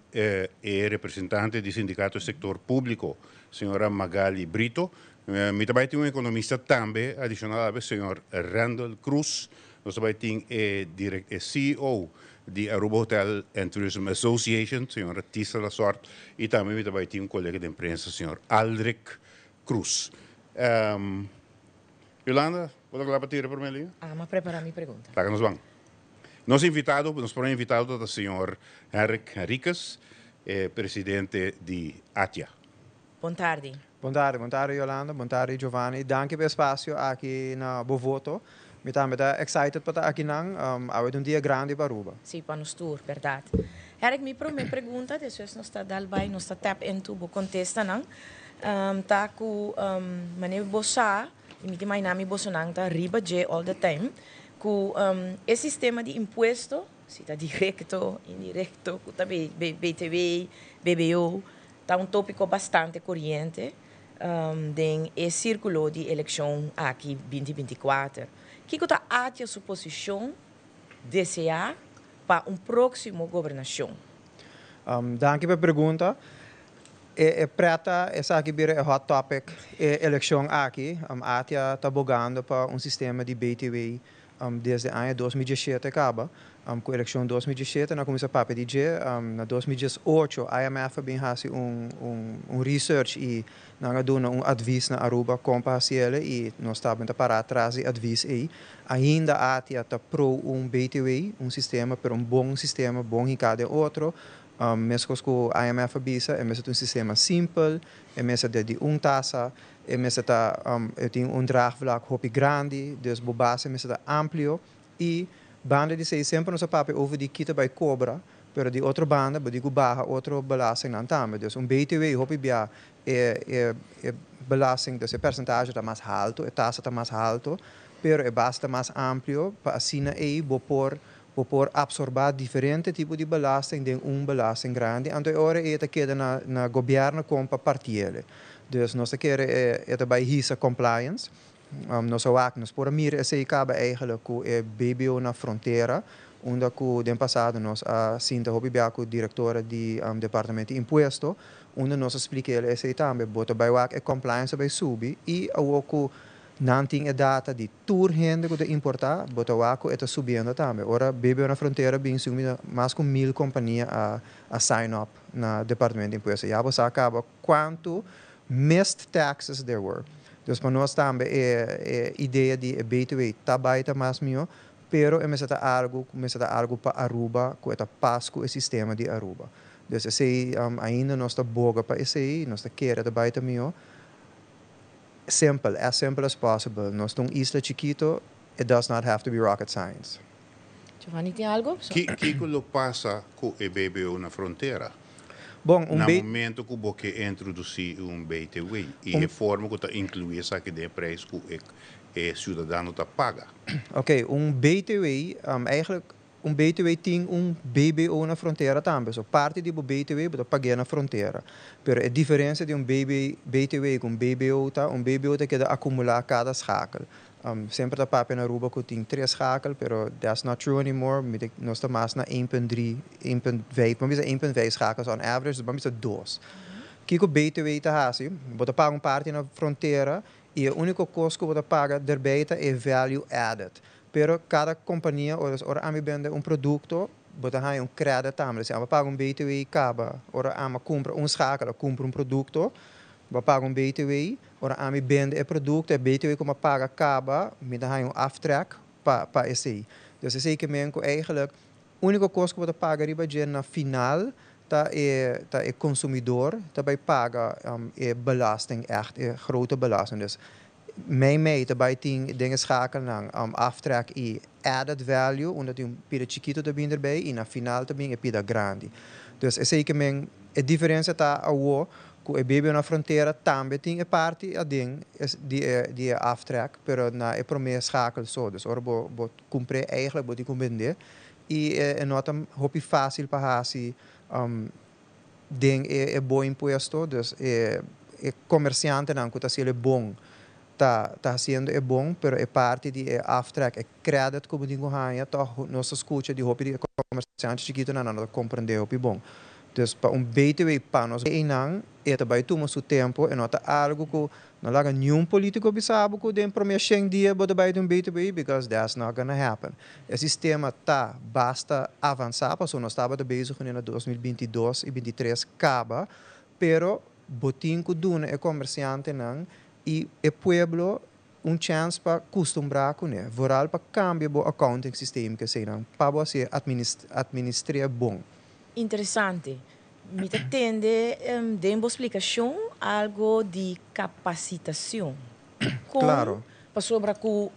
representante do Sindicato do Setor Público, senhora Magali Brito. Nós também temos um economista também, adicional ao senhor Randall Cruz. Nós também temos o CEO de Aruba Hotel and Tourism Association, senhora Tissa Lasorte. E também temos um colega de imprensa, senhor Aldrich Cruz. Yolanda, pode falar para ti por mim? Mas preparar minha pergunta. Tá, nos vamos. Nos foram invitados o senhor Henrique Henriquez, presidente de Atia. Boa tarde. Boa tarde, Yolanda. Boa tarde, Giovanni. Danke pelo espaço aqui na Bovoto. Me está excited para estar aqui nang. É dia grande para Aruba. Sim, para nós tour, verdade. Henrique, minha pergunta, depois nós está dalbai, nós está tap into, bo contesta nang. Tá com maneira bossa, e me tem nome bossa nang tá riba je all the time. Com esse sistema de imposto, se está direto, indireto, com BTV, BBO, está tópico bastante corrente em esse círculo de eleição aqui 2024. Que está a sua posição desejar para próximo governação? Danke pela pergunta. Prata, essa aqui é hot topic, eleição aqui. A Atia está bogando para sistema de BTV desde o ano 2017 acaba. Com a eleição de 2017, nós começamos a pedir, na 2018, a IMF bem faz research e nós damos advice na Aruba como para e nós estamos para trás de advice aí. Ainda a Atia está pro BTV, sistema, para bom sistema, bom em cada outro. Mesmo com a IMF bisa, é mesmo sistema simples, é mesmo de taxa, é mesmo tem draagvlak hopi grande, dus bo base mesmo amplo e banden die sempre nos papi over die kita bij cobra, pero die outra banda, die baja outro belasting aan tame. Dus BTW, hopi bia, belasting, dus percentage está mais alto, a taxa está mais alto, pero basta mais amplo para assim por absorber diferente tipo de belasting de belasting grande. Então, agora é que na governo com para partiele. Dus nós queremos bij hisa compliance. Nós nos por mir esse acaba eigenlijk com BBO na fronteira, onde que den passado nós sinta hobi bia com diretora de departamento de imposto, onde nós expliquei esse também, bota bij wak compliance bij subi e ook nanting data de tour hende que importar, bota wako eta subindo também. Ora BBO na fronteira bem sumida mais com 1000 companhias a sign up na departamento de imposto. Já você acaba quanto missed taxes there were. Dus para nós também é ideia de BTW tá baita mais mio, pero é meseta algo para Aruba, com eta pas com o sistema de Aruba. Dus esse ainda nós tá boga para esse, nós tá querer tá baita mio. Simple, as simple as possible. Nós temos isla chiquito, it does not have to be rocket science. Giovanni, tem algo? Que lo passa com o BBO na fronteira? Bom, no momento que você introduzir BTW e a forma que inclui essa que de preço que o cidadão paga. Ok, BTW, eigenlijk BTW tem BBO na fronteira também. So, parte do BTW você paga na fronteira. Pero a diferença de BTW com BBO tá, BBO tá que acumular cada schakel. Sempre tá papo na Aruba que tem 3 schakel, pero that's not true anymore. Nós estamos mais na 1.3, 1.5, mas 1.5 schakels on average, mas 2. Kiko BTW tá assim, você paga parte na fronteira e o único custo que você paga daarbij é value added. Pero cada companhia, ora a vende produto, você tem credit também. Se você paga BTW, acaba, ora a compra schakel, compra produto, você paga BTW, ora a vende produto, e BTW como paga, acaba, me dá aftrek para esse. Dus esse é que eigenlijk, o único custo que você paga na final, é consumidor, também paga belasting, echt grote belasting. Dus mij daarbij dingen schakelen aftrek e added value, omdat je pida chiquito também erbij e na final também é pida grande. Dus é que a diferença está ao que o BBO na fronteira também tem parte a ding die aftrek, pero na promessa schakel so. Dus ora bo cumprir eigenlijk bo die vender e é nota hopi fácil para assim ding é bom imposto, dus é comerciante não que tá sendo bom. Está sendo bom, pero é parte de aftrek, é crédito como digo ganha, tá nossa escuta de roupa de comerciante chiquito não compreender o bom. Dus para BTW para nós não é também toma seu tempo, é nota algo que não laga nenhum político sabe que tem promessa dia para vai BTW, because that's not gonna happen. O sistema basta avançar, porque nós estava bezig em 2022 e 2023 acaba, pero botin que duna é comerciante não e o pueblo chance para acostumbrar com ele. Vooral para cambiar o accounting system que sei não, para você administrar bom. Interessante. Me entende de uma explicação algo de capacitação. Claro. Para sobre que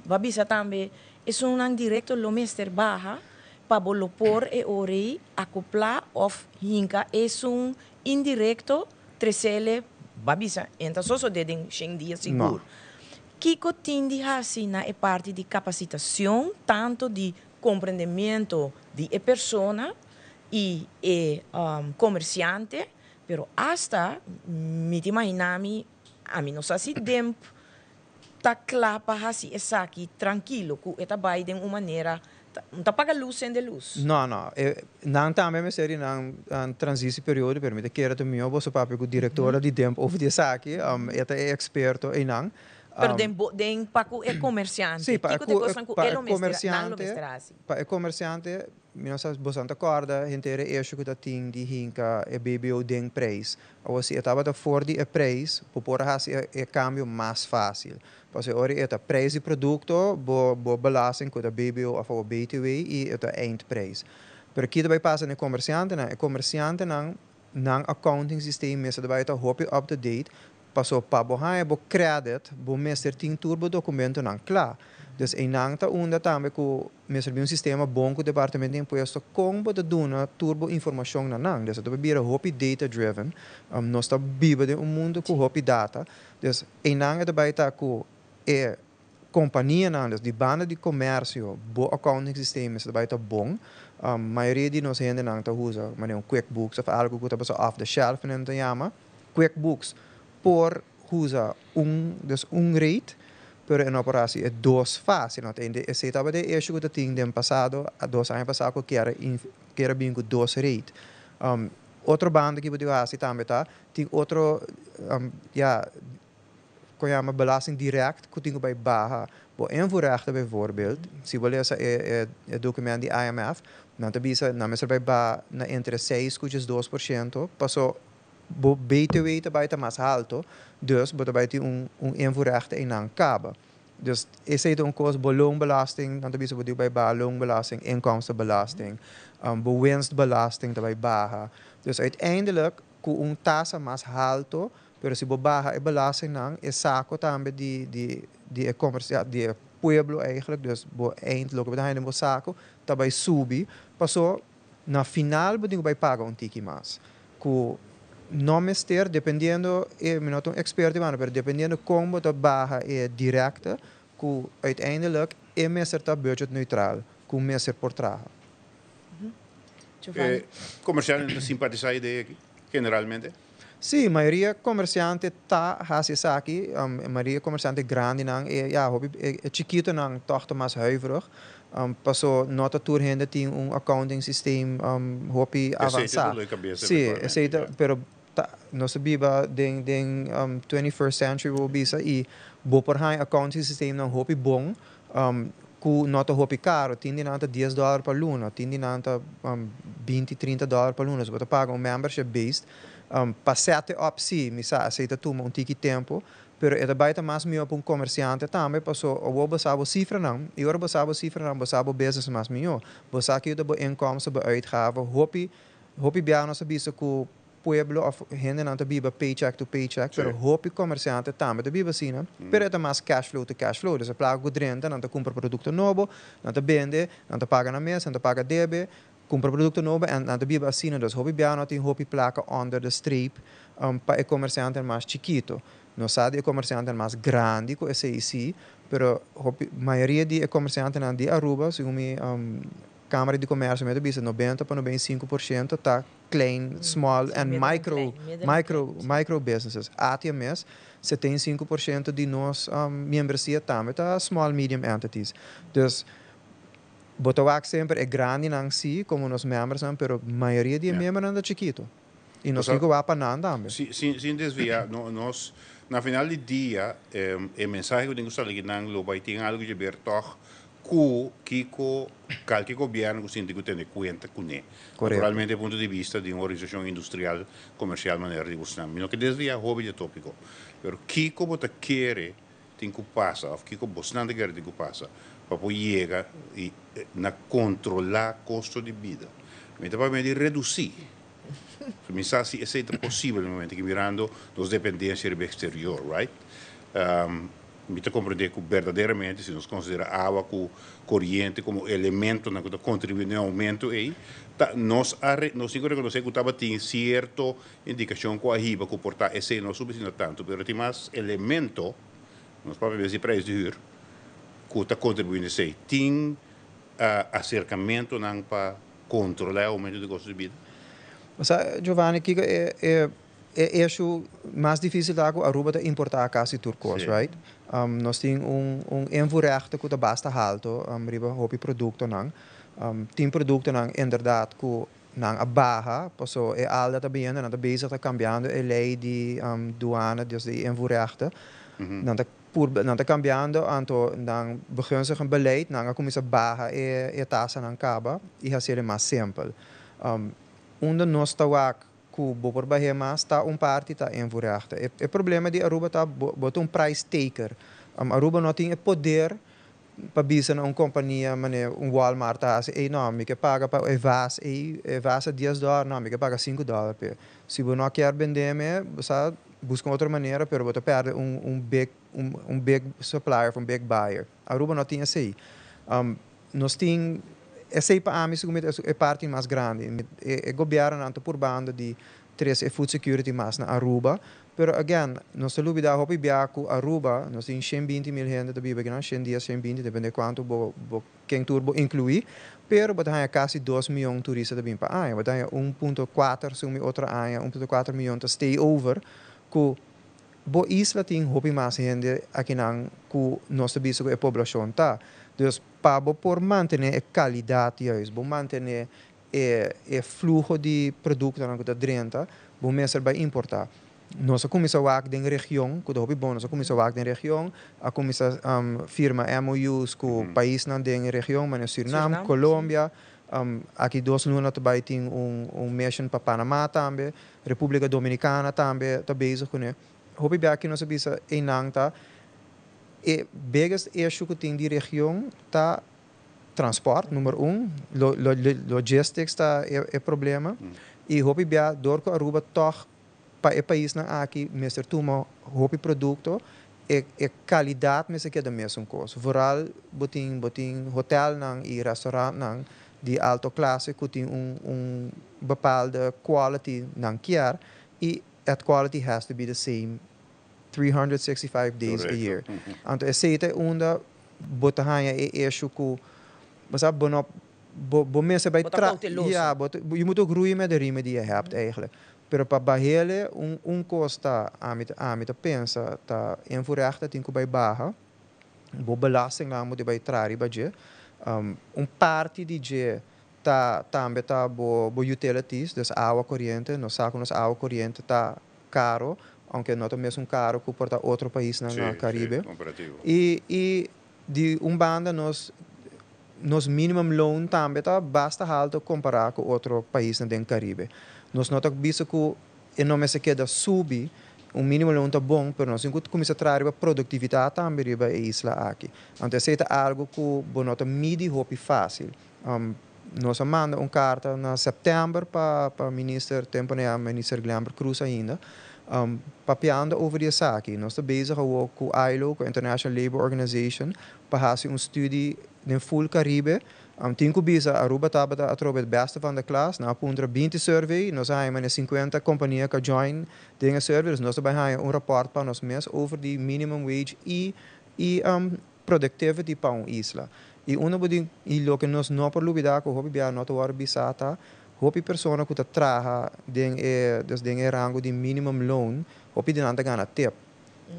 babisa também é direto lo mester baja para bolopor e ori acoplar of hinka indirecto tresele babisa, então só de den dia seguro. Kiko tindi hasina é parte de capacitação, tanto de compreendimento de persona e comerciante, pero hasta me imaginami a mim não sei se tempo tá claro para hasi essa aqui tranquilo, que eta vai de uma maneira não tá paga luz sem de luz. Não, não também me seria na transição período, permite que era também eu vou papo com diretora de tempo over de aqui, é experto em não. Pero den paco é comerciante. Sim, para comerciante, nós bastante acorda, gente era eixo que tem de hinka e BBO den preço. Ou se estava da fora de preço, por assim é câmbio mais fácil. Porque ora é preço de produto, bo belasting com a BBO of o BTW e é eindpreis. Pero aqui também passa no comerciante não accounting system, mas daarbij hoop up to date. passou para bohai bo credit bo mestre ting turbo documento não claro. Dus em nangta onda também com mesmo um sistema bom com o departamento de imposto com boda duna turbo informação na nang. Dus het bira hopi data driven. Nós está biba de mundo com hopi data. Dus em nang het baita com companhia nang, dus die banden de comércio, bo accounting systeem is baita bom. Maioria de nós gente nang ta usa, mas QuickBooks of algo que tá off the shelf en te chama. QuickBooks por usa dus rate. Pero en operatie é duas fases, não tem? Eu sei estava de eixo que tinha no passado, há 2 anos passado que era bem com 2 rate. Outro bando que eu digo assim também tá, tem outro que chama belasting direct que tem bij barra. Bo invoerrechten bijvoorbeeld, se você lezen é documento de IMF, não te bisa na mesma bij ba na entre 6 e 2%, passou bo BTW te baita mais alto, dus bo te baita invoerrechten in een kaba. Dus is het een kost bo loonbelasting, dan te bisa bo die bij ba loonbelasting, inkomstenbelasting, bo winstbelasting te bij baha. Dus uiteindelijk ku tasa mais alto, pero se bo baha e belasting nang is saco também die comercial die pueblo eigenlijk, dus bo eindelijk bedain bo saco, tabay subi, passou na final bo dingo bij paga tiki mas. Ku no mister, dependendo, eu não sou expert, mas dependendo como a barra é direta, que uiteindelijk é messer tá budget neutral, com messer por trás. Comercial simpatizar a ideia aqui, generalmente? Sim, a maioria comerciante está fazendo aqui, a maioria comerciante grande não, é chiquito não, toch mais huiverig. Passou nota tour ainda tem accounting system hopi avançado. Sim, aceita, pero nós biba den 21st century will bisa e bo por hai accounting system não hopi bom ku nota hopi caro tindi nanta $10 per luna tindi nanta $20-30 per luna so você paga membership based passete op si misa aceita tu um tiki tempo pero é baita mais mio para comerciante também passou o basabo cifra não e ora basabo cifra não basabo business mais mio basaki do inkomsten be uitgaven hopi biano sa bisa ku pueblo of gente não biba paycheck to paycheck, pero hopi comerciante também de biba sina, pero é mais cash flow to cash flow, dus a placa com renda, não compra produto novo, não vende, não paga na mesa, não paga debe, compra produto novo e não biba sina, dus hopi biano tem hopi placa under the strip, para o comerciante mais chiquito. Não sabe o comerciante mais grande com esse pero hopi maioria de comerciante não de Aruba, segundo Câmara de Comércio, me disse 90 para 95% tá klein, small and micro businesses. ATMS, 75% de nós membresia também tá small medium entities. Dus botawak sempre é grande não si como nós membros, pero maioria de membros anda chiquito. E nós fico lá para nada também. Sem desviar, nós na final do dia, a mensagem que eu tenho que dar lo vai ter algo de ver toch que qualquer governo tem que ter conta com ele. Naturalmente, do ponto de vista de uma organização industrial, comercial, maneira de buscar. Não que desvia o hobby de tópico. Mas que você quer tem que passar, que você não quer tem que passar, para poder chegar e controlar o custo de vida. Mas também de reduzir. Pensar se é possível no momento que mirando as dependências do exterior, right? Me compreender que verdadeiramente, se nós consideramos a água corrente como elemento que contribui no aumento, nós temos que reconhecer que estava tem certa indicação com a riba que portar esse não subsídio tanto, mas tem mais elemento, nós podemos ver se preço de hur, que está contribuindo a isso. Tem acercamento para controlar o aumento do custo de vida? Giovanni, que é o mais difícil da Aruba de importar quase turcos, right? Nós temos invoerrechten que basta alto, riba hopi produto nang. Tem produto nang inderdaad que nang a barra, passo é alda também, nang bezig tá cambiando a lei de douane, dus de invoerrechten. Nang tá cambiando anto nang begunstig beleid, nang a começa barra e taxa nang caba e a ser mais simples. Onde nós tá que por baixo mais está parte está invoerrechten. O problema de Aruba está botar price taker. Aruba não tem poder para bisa na companhia, Walmart assim, não, me que paga para evas $10, não, me que paga $5 per. Se você não quer vender, você buscam outra maneira, pero você perde um big supplier, um big buyer. Aruba não tinha esse. Nós tínhamos esse para mim é parte mais grande. O governo não está por banda de três food security mais na Aruba, pero again, nós temos que dar hopi biaco Aruba, nós temos 120 mil gente da biba, 100 dias, 120, depende de quanto quem turbo incluir, pero bataya quase 2 milhões de turistas da bimpa aia, bataya 1.4 sumi outra aia, 1.4 milhões de stay over, que bo isla tem hopi mais gente aqui não que nós temos a população tá. Dus para por manter a qualidade, para manter o fluxo de produtos que está vamos começar a importar. Nós começamos a trabalhar na região, que é bom, nós começamos a trabalhar na região, a começar a firma MOUs com países na região, mas Suriname, Colômbia, aqui 2 lunas também tem mission para Panamá também, República Dominicana também está bezig com isso. Hopi aqui nós bisa enangta e biggest issue que tem de região tá transporte número 1, logistics tá é problema e hopi bia dor que Aruba toch para o país na aqui mesmo toma hopi produto e qualidade mesmo que é da mesma coisa. Vooral botin hotel nang e restaurant nang de alta classe que tem bepaalde quality nang kiar e that quality has to be the same 365 days a year. Então, esse é onde botahanha é eixo que você bo mensen bij ja, je moet ook groeien met de riemen die je hebt eigenlijk. Pero para bahele costa a te pensa ta envoorrecht dat inko bij baha bo belasting lang moet je bij trari baje parte di je ta tambe ta bo utilities dus água corriente no saco nos água corriente ta caro aunque não é mesmo caro que porta outro país no Caribe. E de banda nos minimum loan também tá basta alto comparar com outro país no Caribe. Nós não tá visto que não se queda subir minimum loan tá bom, mas nós enquanto começa a trazer a produtividade também riba a isla aqui. Então esse é algo que não tá midi hopi fácil. Nós manda carta na setembro para minister minister Glamber Cruz ainda. Papiando over essa aqui. Nós estamos bezig com a ILO, com a International Labour Organization, para fazer studie no full Caribe. Tem que bisa Aruba estava a trocar o beste van de klas. Na punta 20 survey, nós temos 50 companhias que join dingen survey. Nós temos rapport para nós mesmos over die minimum wage e productivity para uma isla. E uma coisa que nós não podemos olvidar, que o hobby não está bisata. Hopi persona que trabalha em rango de minimum loan, hopi de nada ganha tip.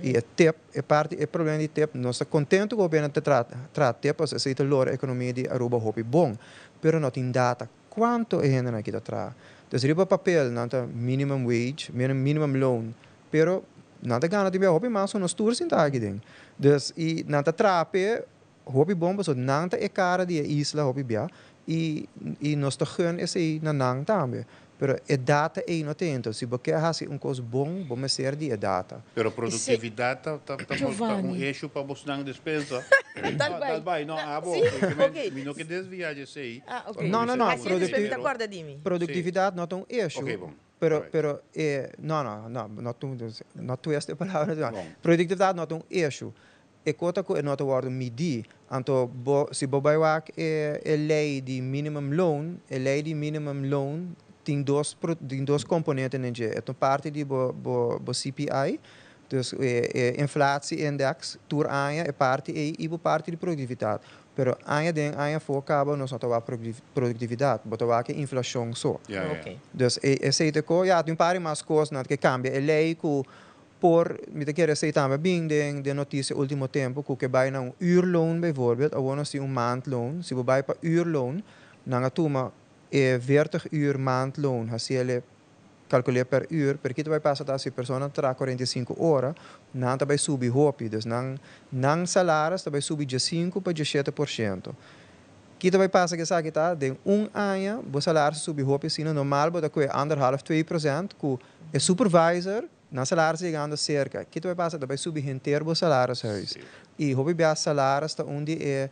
E o tip é parte é problema de tip. Nós estamos contentes com o governo trata tip, porque se a economia de Aruba hopi bom, pero não tem data quanto é gente aqui trabalha. Então, riba papel nada minimum wage, minimum loan, pero nada ganha de bem hopi mais nos tours em tag ding. Então, e nada trape hopi bom, porque nada é cara de isla hopi bia. E nós estamos esse na nang também, pero a data é inotente. Se você quer coisa bom, vamos ser de data. Pero produtividade tá eixo para buscar na despesa. Não, porque não que desviar de sei. Não. Produtividade não é um eixo. Pero não tu esta palavra. Produtividade não é um eixo. E conta que não está medir. Então, se você vai a lei de minimum loan tem dois componentes nele. É parte de CPI, dus inflatie index, tour aia é parte e parte de produtividade. Pero aia for cabo nós não temos produtividade, mas temos a inflação só. Dus esse é tem mais coisas que cambia. A lei que me te quero dizer também de notícia último tempo que vai na uurloon bijvoorbeeld, ou não se maandloon, se vai para uurloon, na toma 40 uur maandloon, se ele calcular per uur, porque tu vai passar se a pessoa terá 45 horas, não vai subir hopi, dus não salários vai subir de 5 para 17%. Que tu vai passar que sabe tá de ano, o salário subir hopi, sino normal, bota que 1,5%, que é supervisor na salário chegando cerca, que tu vai passar, vai subir inteiro o salário huis. E hobby bia salário está onde é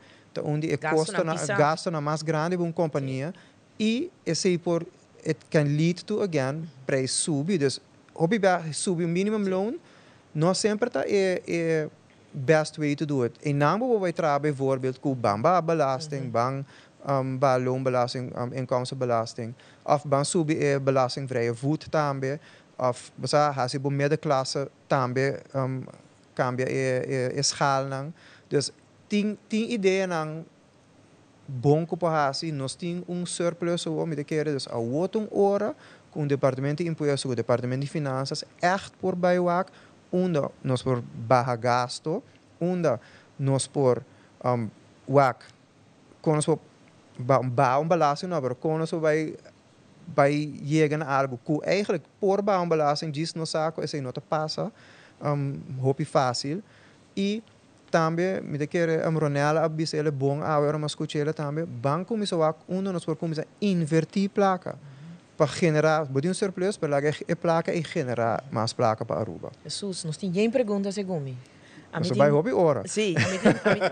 gasto na mais grande de uma companhia e esse por it can lead to again preço subir. Dus hobby subir o minimum loon, não sempre tá best way to do it. En dan wij tragen bijvoorbeeld bamba-belasting, loonbelasting, inkomstenbelasting, of subi belastingvrije voet tambe, of basa hasi bo middenklasse tambe cambia schaal nang. Dus tien ideeën nang bom hasi, nós tem surplus ou me keren dus a wotung ora com o departamento de impostos, o departamento de finanças echt por baiwak, onde nós por baja gasto, onde nós por wak com nós por belasting, maar com nós vai chegar a algo que eigenlijk por belasting diz no saco, esse não te passa, hopi fácil e também me quer Ronela abis ele bom agora mas escuchela também banco me só onde nós por começar invertir placa para generar botar surplus para lá que placa e generar mais placa para Aruba. Jesus, nós tem nem pergunta segundo Você vai hobby ora? Sim,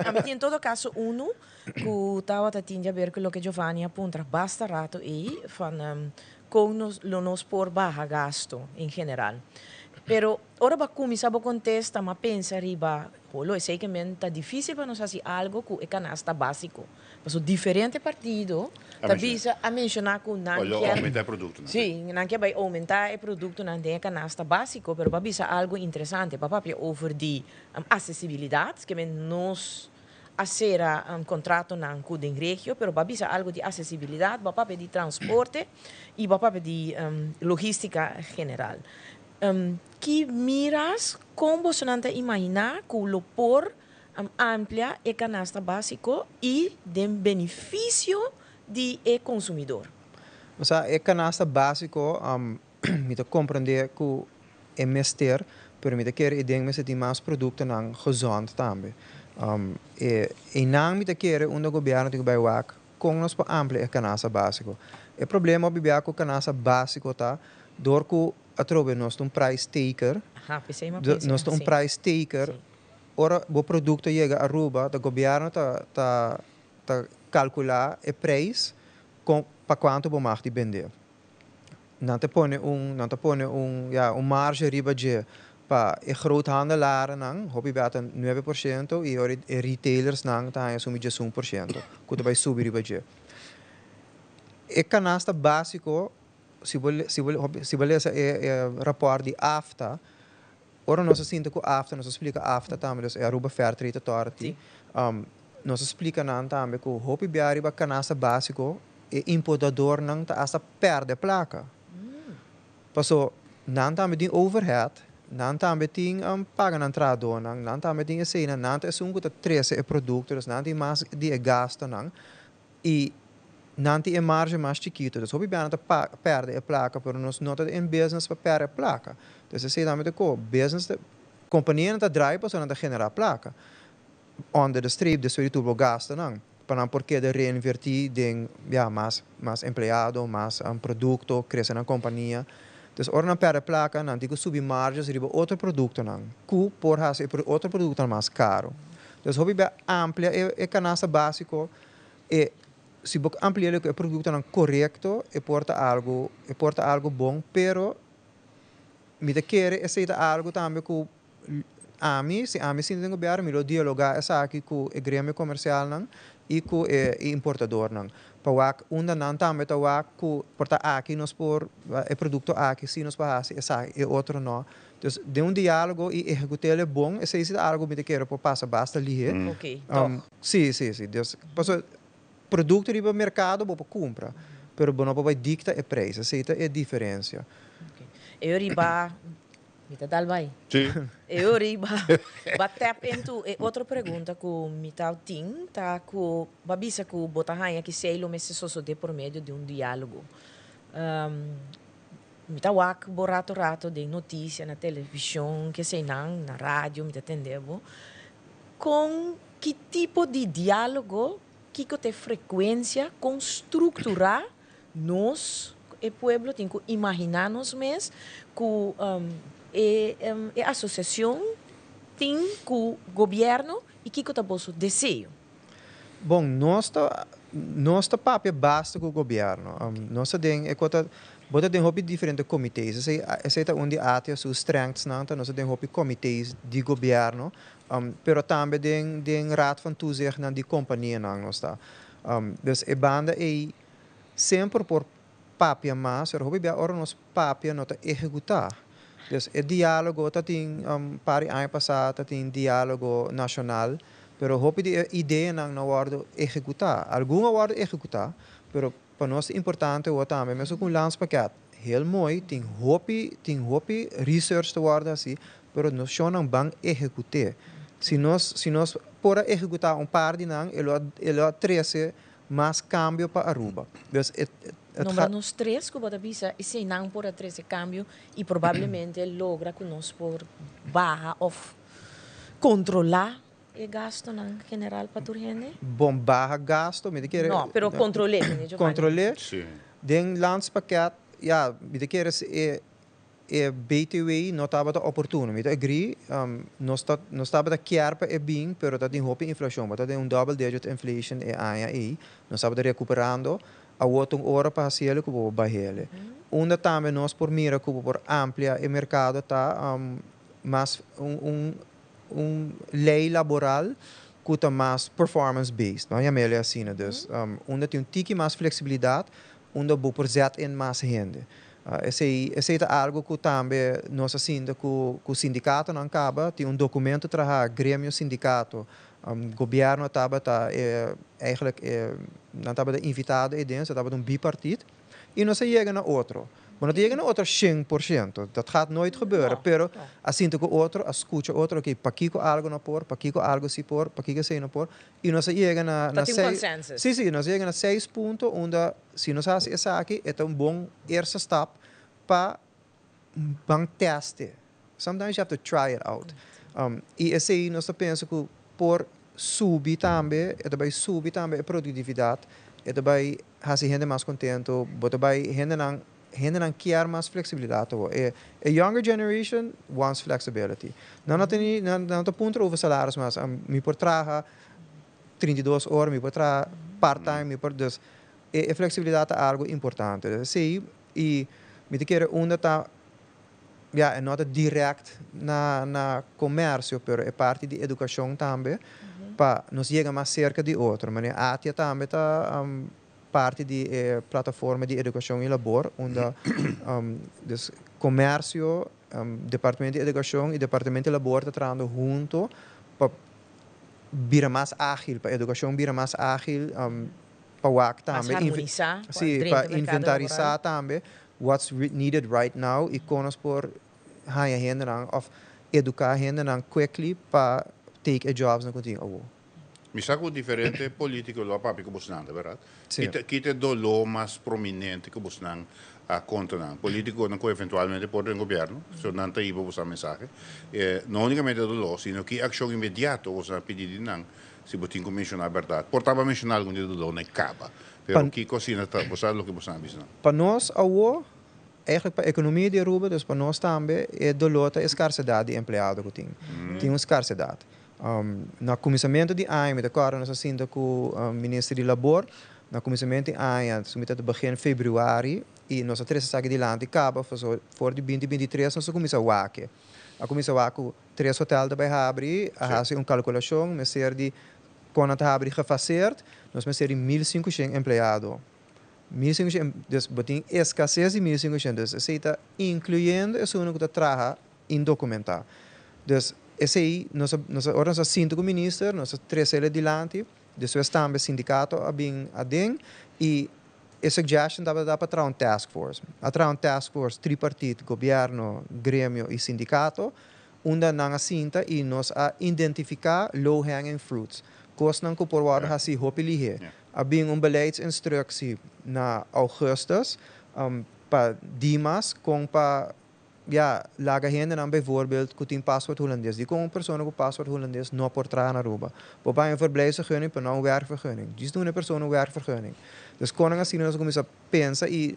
a mim em todo caso que estava a ver que o que Giovanni aponta basta rato e van com nos por baja gasto em geral. Pero ora ba começar a contestar, mas pensa riba, é seguramente tá difícil para nós fazer algo que é canasta básico. Mas o diferente partido tá visa a mencionar que não quer aumentar o produto. Sim, não quer vai aumentar o produto não tem canasta básico, pero para visa algo interessante, para papia over de acessibilidade, que nós hacer contrato nan kuding regio, pero para visa algo de acessibilidade, para papia de transporte e para papia de logística general. Que miras como se não imaginar que o por amplia e canasta básico e de benefício de consumidor. O sea, e canasta básico, me te compreender que é mester, pero me te quer idem se tem mais produto nan gezond também. E não me te quer onde o governo tem que vai com nós para amplia e canasta básico. O problema é que o canasta básico tá door que atrobe nós tem price taker. Nós tem price taker. Ora o produto chega a Aruba, o governo tá calcular o preço para quanto o market vender. Não te põe margem riba de para o groothandelaar nang hopi bata 9% e ora retailers nang tá assumir 1%. Quando vai subir riba de. E canasta básico se você essa rapport de AFTA, ora nós sinto que AFTA, nós explica AFTA também, é Aruba Fair Trade Authority. Nós explica não também que o hopi biariba canasta básico e importador não tá essa perde placa. Passou não também tem overhead, não também tem paga na entrada, não também tem cena, não é um que 13 produtos, não tem mais de gasto não e não tem margem mais chiquita, então, se você perde a placa, mas nós não temos em business para perder a placa. Então, se você também tem business, a companhia não está drive para não generar a placa. Onder de streep, dus we tubo gasten, não. Para não porque de reinvertir em mais empregado, mais produto, crescer na companhia. Dus ora não perde a placa, não tem que subir margens riba outro produto, não. Que por fazer outro produto mais caro. Dus hobby amplia e canasta básico e se você ampliar o produto não correto e porta algo bom, pero me te quer aceitar algo também que a mim sim tenho que me dialogar essa aqui com o grêmio comercial não e com o importador não para onde não também tá que porta aqui nós por o produto aqui se nós para essa e outro não então de diálogo e executar bom esse é algo me te quer para passar basta ali ok sim Deus passou produto riba mercado para compra, pero não para dicta o preço, aceita a diferença. Eu riba, me tá dal vai. Sim. Eu riba, tap into outra pergunta que me tá tem, tá que babisa que botahanha que sei lo messe só de por meio de diálogo. Me tá wak rato de notícia na televisão, que sei não, na rádio, me tá entendendo. Com que tipo de diálogo que tem frequência com estruturar nós, o povo, tem que imaginar nós mesmos que a associação tem que o governo e que tem o desejo. Bom, nós papel basta com o governo. Nós tem Bota tem hopi diferente comitês. Esse é onde atia su strengths nanta, nós tem hopi comitês de governo, pero também den raad van toezicht na die companhia nang nós tá. Dus e banda e sempre por papia mas, er hopi bia ora nos papia nota executar. Dus e diálogo tá tem pari ano passado tem diálogo nacional, pero hopi de ideia nang na word executar. Alguma word executar, pero para nós é importante o também, mesmo com o lanspakket, heel mooi, tem hopi research te worden assim, pero nós só não vamos executar. Se nós por executar par de nang, ele trece mais cambio para Aruba. Dus Nombra nos três que bota bisa e se não por trece cambio e provavelmente logra que nós por barra of controlar e gasto na general para turgente? Bom, barra gasto, me quer. Não, pero controle, controle. Den landspakket, ja, me quer e BTW não estava da oportuno. Me agree, não estava da chiar para e bem, pero tá tem hope inflação, mas tá tem double digit inflation e aí, não estava da recuperando. A outra hora para fazer que vou baixar. Onde também nós por mira que por amplia o mercado tá mais lei laboral que está mais performance based, não é melhor assim, dus onde tem tique mais flexibilidade, onde vou por ZN mais gente. Esse é algo que também nós assim que o sindicato não acaba, tem documento para grêmio sindicato, governo estava eigenlijk não estava invitado e dentro estava bipartite e nós chega na outro. Maar dat is outro 100%. Dat gaat nooit gebeuren. Pero assim que outro, escuta outro, que paquico algo na por, paquico algo si por, paquico sei na por, e nós chega na consensus. Sim, nós chega na 6 pontos, onde se nós faz isso aqui, é um bom eerste stap para bang teste. Sometimes you have to try it out. E assim nós penso que por subir também, vai subir também a produtividade, vai fazer gente mais contento, vai gente não quer mais flexibilidade. A younger generation wants flexibility. Não tem ponto over salários, mas me por trabalhar 32 horas, me por trabalhar part-time, me por dus a flexibilidade é algo importante. Sim, e me quer onde tá é não direct na comércio, pero é parte de educação também, para nos chegar mais cerca de outro. Mas a ATIA também está parte de plataforma de educação e labor, onde dus comércio, departamento de educação e departamento de labor estão trabalhando junto para vir mais ágil, para a educação vir mais ágil, para o AC também. Harmonizar, para inventarizar também what's needed right now e conos por haya gente of educar gente quickly para take a jobs na continuo. Mi sa que diferente político lo papi que busnan, verdade? Sim. Kita do lo mais prominente que busnan a conta não. Político não que eventualmente pode no governo, so não tá ibo buscar mensagem. Não unicamente do lo, sino que ação imediato você pedir não, se botin com mencionar verdade. Portava mencionar algum do lo na caba. Pero que cocina tá, você sabe o que você ambisna. Para nós eigenlijk para a economia de Aruba, dus para nós também é dolota a escassidade de empregado que tem. Tem uma escassidade. No começamento de ano, de acordo nós assim com o ministro de Labor, no começamento de ano, somente begin februari, e nós três aqui de lá de Cabo, for de 2023 nós começamos a waque. A começar a waque 3 hotéis de abrir, a fazer uma calculação, mas ser de quando a abrir gefaseerd, nós mas ser de 1.500 empregados. 1.500, dus botin escassez de 1.500, dus esse está incluindo esse único que trabalha indocumentado. Dus esse aí, nós sinto com o ministro, nós três ele adiante, depois também sindicato abin adem e a suggestion dá para trazer task force. A trazer task force tripartite, governo, grêmio e sindicato, onde não sinta e nós a identificar low hanging fruits. Coisas não que por hora assim hope lihe. Abin beleidsinstructie na augustus para Dimas com para laga gente não bijvoorbeeld que tem paspoort Hollandees. Die com persoon com paspoort Hollandees não por trás na Aruba. Waarbij een verblijfsvergunning per nou werkvergunning. Dus doen een persoon een werkvergunning. Dus koningen zien als começa pensa e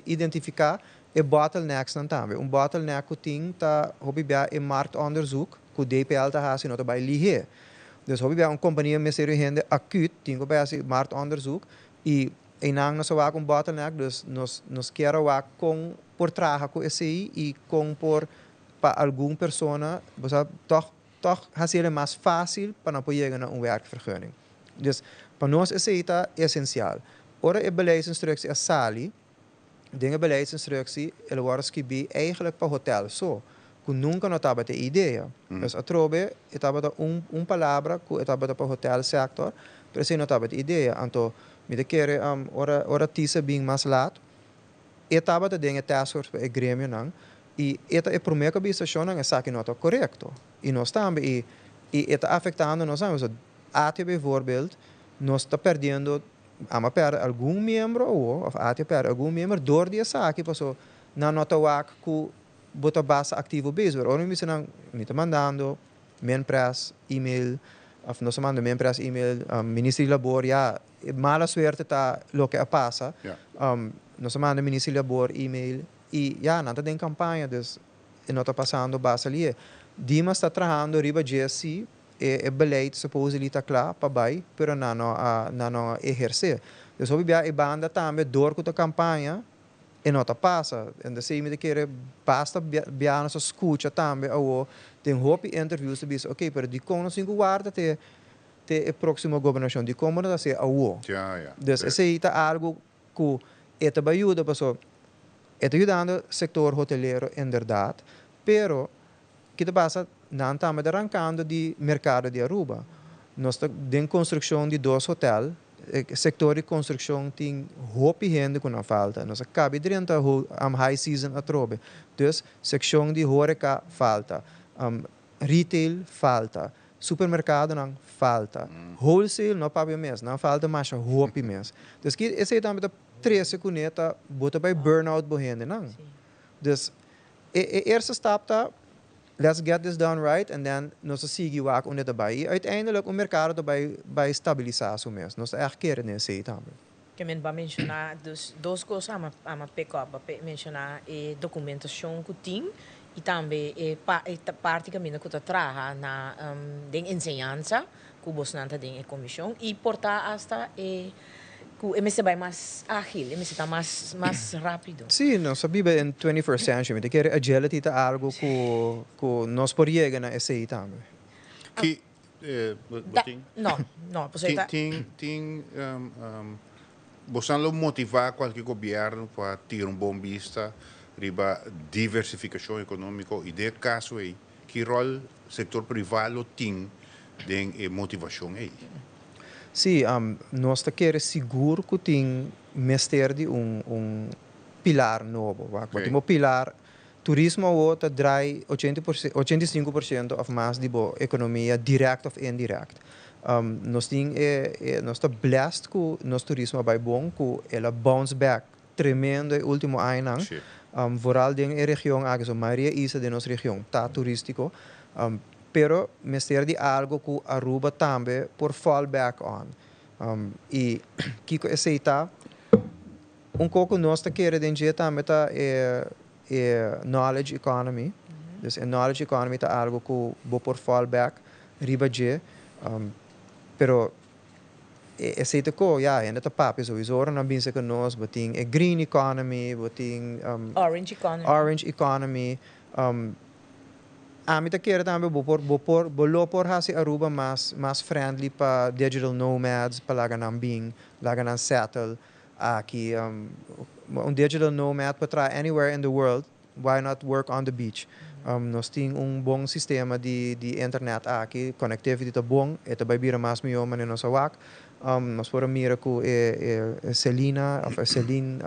identificar e bottlenecks dan também. Bottleneck que tem tá hobby bij marktonderzoek que DPL tá hazen not bij lihe. Dus hobby bij een compagnie met gente acuut tem que bij marktonderzoek e inang nos wak um bottleneck, dus nos quer wak com por trabalhar com esse e com por para alguma persona, você toch fazer mais fácil para não poder chegar a werkvergunning. Dus para nós esse é essencial. Ora a beleidsinstructie as sali, dingen beleidsinstructie, ele wordt escribir eigenlijk para hotel so. Que nunca não estava a ideia. Mas a trobe estava palavra que estava para hotel sector, mas não estava a ideia. Então, me quer ora tisa bem mais lato. Estava a dinge task force para o grêmio não. E esta é primeira cabeça não é saque nota correto. E nós também e está afetando nós vamos até bijvoorbeeld nós está perdendo ama per algum membro ou até per algum membro door die saque passou na nota wak que bota base ativo bezig. Ora me não me está mandando menpress e-mail of nós manda menpress e-mail ministro de labor ja mala suerte tá lo que passa. Nós manda ministro de labor e-mail e ja nada tem campanha dus não está passando base ali. Dima está trabalhando riba GSC e beleid supposedly está claro para vai, pero não exercer. Dus hobby a banda também door com a campanha e não está passa. E da same que basta biana só escuta também ou tem hobby interviews de ok, pero de como cinco guarda te a próxima governação de como não ser ao. Dus esse é algo que eta ajuda para está ajudando o setor hoteleiro em verdade, pero que te passa não estamos arrancando de mercado de Aruba. Nós temos construção de 2 hotéis, o setor de construção tem roupa e gente que não falta. Nós acabamos de entrar am high season a trobe. Dus, seção de horeca falta, retail falta, supermercado não falta, wholesale não paga mais, não falta mais roupa mesmo. Dus, que esse é também 13 cuneta, bota para burnout bohende não. Dus, eerste stap tá let's get this done right and then nós seguimos onde daarbij. Uiteindelijk o mercado daarbij stabilizar so mesmo. Nós querem nesse também. Que men vai mencionar duas coisas a pick up, mencionar a documentação que tem e também a parte que mina que tá trabalha na enseñanza que você não tem a comissão e portar hasta que me vai mais ágil, me está mais rápido. Sim, nós sabemos em 21st century, que a agility é algo que nós podemos chegar na SAI também. Que não, você você não motivar qualquer governo para ter bom vista riba diversificação econômica e de caso aí que rol setor privado tem de motivação aí. Sim, nós queremos seguro que tem mestre de pilar novo. Okay. O pilar turismo outra drai 85% of mais de boa economia direct of indirect. Nós estamos blessed que nosso turismo vai bom, que ela bounce back tremendo no último ano. Vooral in de região, a maioria isa de nossa região está turístico. Pero mestre de algo que Aruba também por fallback on. E Kiko aceita pouco nós queremos dizer também knowledge economy. Dus knowledge economy é algo que por fallback riba je. Pero aceita que ainda tá papo so isora não pensa que nós boting a green economy, boting orange economy. A mim quero também por hasi Aruba mais friendly para digital nomads, para lagan settle aqui digital nomad para try anywhere in the world, why not work on the beach? Nós temos bom sistema de internet aqui, connectivity tá bom, eta vai vir mais melhor mas não só wak. Nós podemos mirar com Celina, of Celine,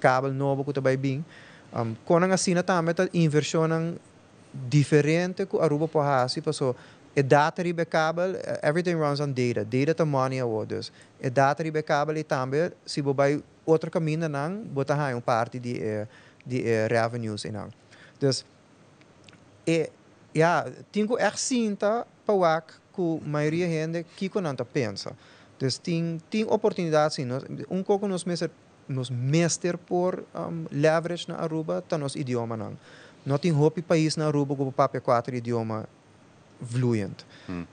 cabo novo que tá vai bem. Quando assim também tá inversão diferente que Aruba pode fazer, porque a data riba cable, everything runs on data. Data tá money dus. A data riba cable também, se você vai outro caminho não, você tem parte de revenues não. Dus tenho cinta para que a maioria gente que não pensa. Dus tem oportunidade sim. Pouco nos mestre por leverage na Aruba, tá nos idioma não. Não tem hopi país na Aruba com papel 4 idioma fluent.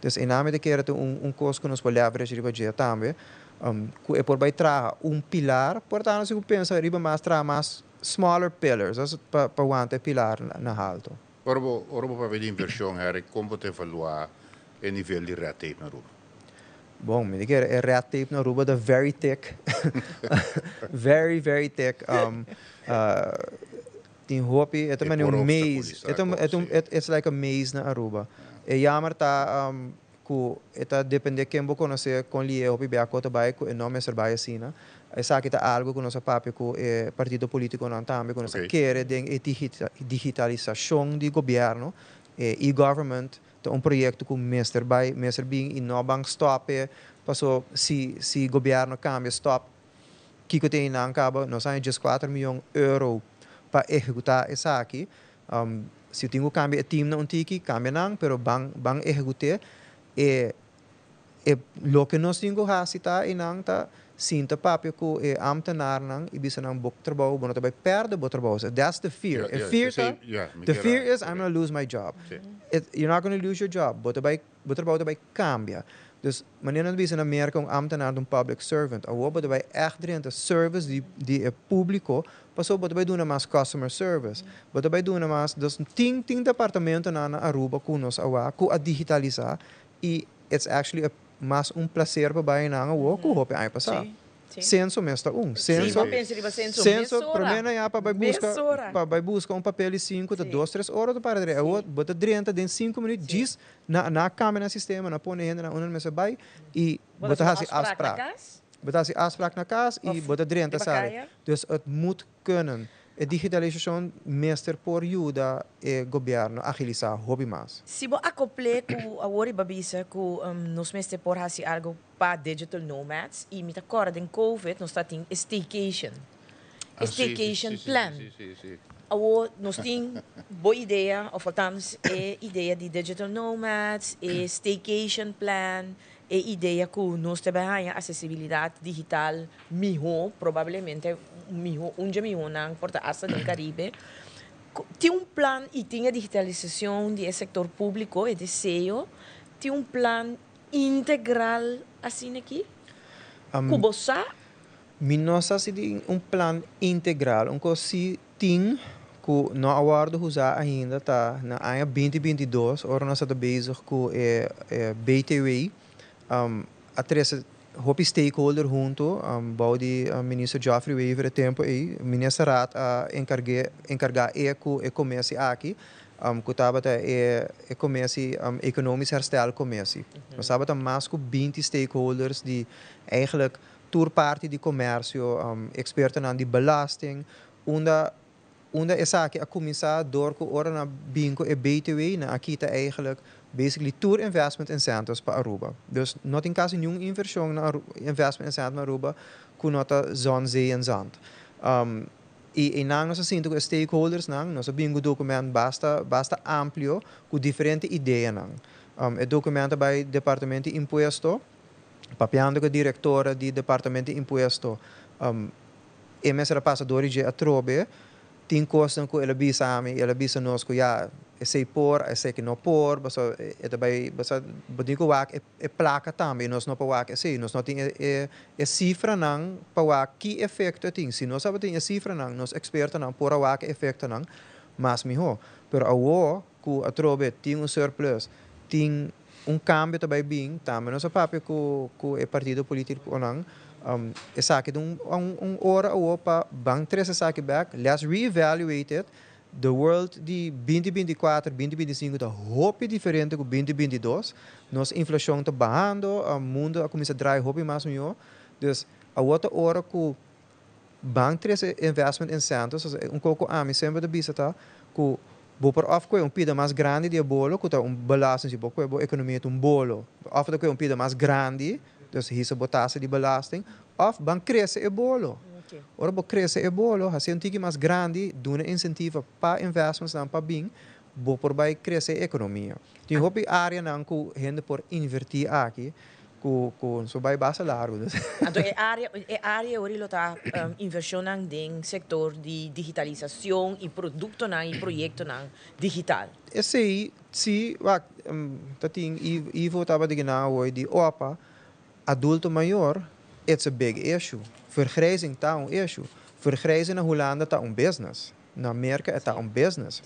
Dus em nome de que era coisa que nos pode leverage riba dia também. que é por vai traga pilar, portanto, se eu penso, riba mais traga mais smaller pillars, para aguentar pilar na alto. Ora, para ver inversão, como você falou, o nível de red tape na Aruba? Bom, me diga, é red tape na Aruba, da very thick, very, very thick. Tem hopi, é também um maze, it's like a maze na Aruba. É jammer tá, que depende de quem você conhece, com ele hopi bem a cota baixo, não é ser baixo assim, né? Essa aqui tá algo que nosso papo com o partido político não também, que nós quer de digitalização do governo, e-government, um projeto que o mestre bem e não bang stop, passou se governo cambia stop, que tem na cabo, nós temos just 4 milhões de euros para executar essa aqui. Se tem que cambiar time não tiki, cambia não, pero bang executar lo que nós temos que fazer e não tá sinta papel que é ambtenaar nang ibisa nang book trabaho bono tabay perde bo trabaho. So that's the fear. The fear is I'm going to lose my job. You're not going to lose your job. Bo trabaho tabay cambia. Dus wanneer we in Amerika een ambtenaar, een public servant, en we hebben echt erin de service die het publico, pas op, we doen maar customer service. We doen maar dus 10 departamenten na Aruba kunos awa ku a digitaliza e it's actually mas placer para baixo na wo ku hope ai passar. Censo mesta censo primeiro já para buscar papel 5 de 2, 3 horas para dre. Bota dentro de 5 minutos diz na câmera sistema na põe na uma mesa vai e bota assim afspraak na casa e bota dentro sabe. Dus het moet kunnen. A digitalização meester por ajuda o governo a agilizar hobby mais. Se você acople com a Wori Babisa com nos meester por fazer algo para digital nomads e me acorda em COVID nós temos staycation. Staycation plan. Nós temos boa ideia, ou faltamos ideia de digital nomads, staycation plan, ideia que nós temos acessibilidade digital melhor, provavelmente milhão na porta asa do Caribe. Tem plan e tem a digitalização do setor público e de SEO. Tem plan integral assim aqui? Cubosa? Nós temos plan integral. Se tem que não aguardo usar ainda tá na ano 2022, ora nós estamos bezig com BTW. A três hopi stakeholder junto, boude minister Geoffrey Weaver tempo aí, minister Raad encargar o comércio aqui, que estava o comércio econômico herstel comércio. Nós estamos mais com 20 stakeholders die eigenlijk tour parte de comércio, experten aan die belasting, onde essa aqui a começar door que ora na bingo e BTW na aqui tá eigenlijk basically tour investment incentives para Aruba. Dus não tem caso nenhum inversão na investment incentive na Aruba com nota zon, zee en zand. E nang nós sinto que stakeholders nang nós bingo documento basta amplio com diferente ideias nang. O documento by departamento de imposto, papiando com a diretora de departamento de imposto, emessa passadores de atrobe tem coisas que ela bisa nós que já sei por, sei que não por, basta badigo wak placa também nós não para wak sei nós não tem cifra não para wak que efeito tem se nós sabe tem cifra não nós experta não por wak efeito não mas melhor pero awo que atrobe tem surplus tem câmbio também bem também nós papo que partido político não essa aqui hora ou para bank três essa aqui back let's reevaluate it. The world de 2024, 2025 está hope diferente do 2022. Nossa inflação está bajando, o mundo a começar a draaien hope mais melhor. Dus a outra hora que bank três investment incentives, pouco a mim sempre da bisa tá que vou por off que pida mais grande de bolo, que tá belasting se boa economia bolo. Off da que pida mais grande, dus hisa botasse de belasting, off bank cresce e bolo. Ora bo cresce e bolo, assim um tique mais grande, duna incentivo para investments não para bem, bo por vai crescer a economia. Tem hopi área não que gente por invertir aqui, com so vai basta largo. Então é área ori lo tá inversão nang ding setor de digitalização e produto nang e projeto nang digital. Esse se tating Ivo tava de ginawa de opa adulto maior it's a big issue. Vergrijzing está issue. Vergrijzing na Holanda está business. Na Amerika está business.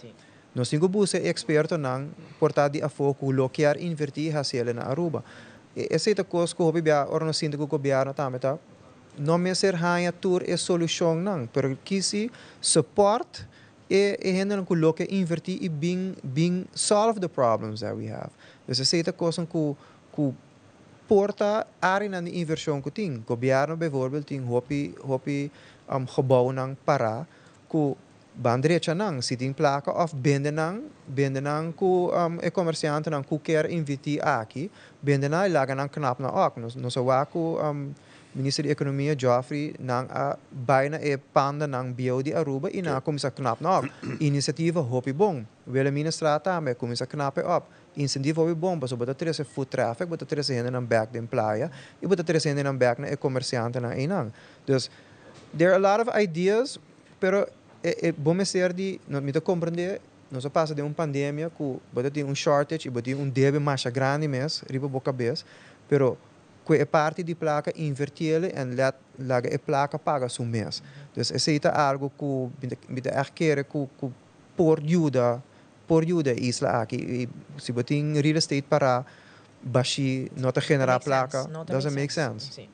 Nós temos que ser experto nang portar di afoco loquear invertir hacia na Aruba. Essa é a coisa que o bia orno sinto que o governo também tá. Não me ser hanha tour é solução não, pero kisi support e hendan que loque invertir e bing solve the problems that we have. Dus essa é a coisa que porta área na inversão que tem. O governo, bijvoorbeeld, tem hopi gebouw nang para que bandrecha nang sitting placa of bende nang ku comerciante nang ku quer invitar aqui bende na laga nang knap na ook no so waku minister de economia Joffrey nang bijna panda nang bio di Aruba ina komisa knap na ook inisiatieve hopi bom wele ministrata me komisa knape op incentivo hopi bom so bota trese foot traffic bota trese hende nang back den playa e bota trese hende nang back na comerciante na inang dus there are a lot of ideas pero bom ser de não me compreender nós passa de pandemia que bota tem shortage e bota débito mais grande mesmo riba boca cabeça pero que é parte de placa invertir e let laga a placa paga su mês dus esse é algo que me da querer que por ajuda isla aqui se bota em real estate para baixi nota generar placa doesn't make sense sim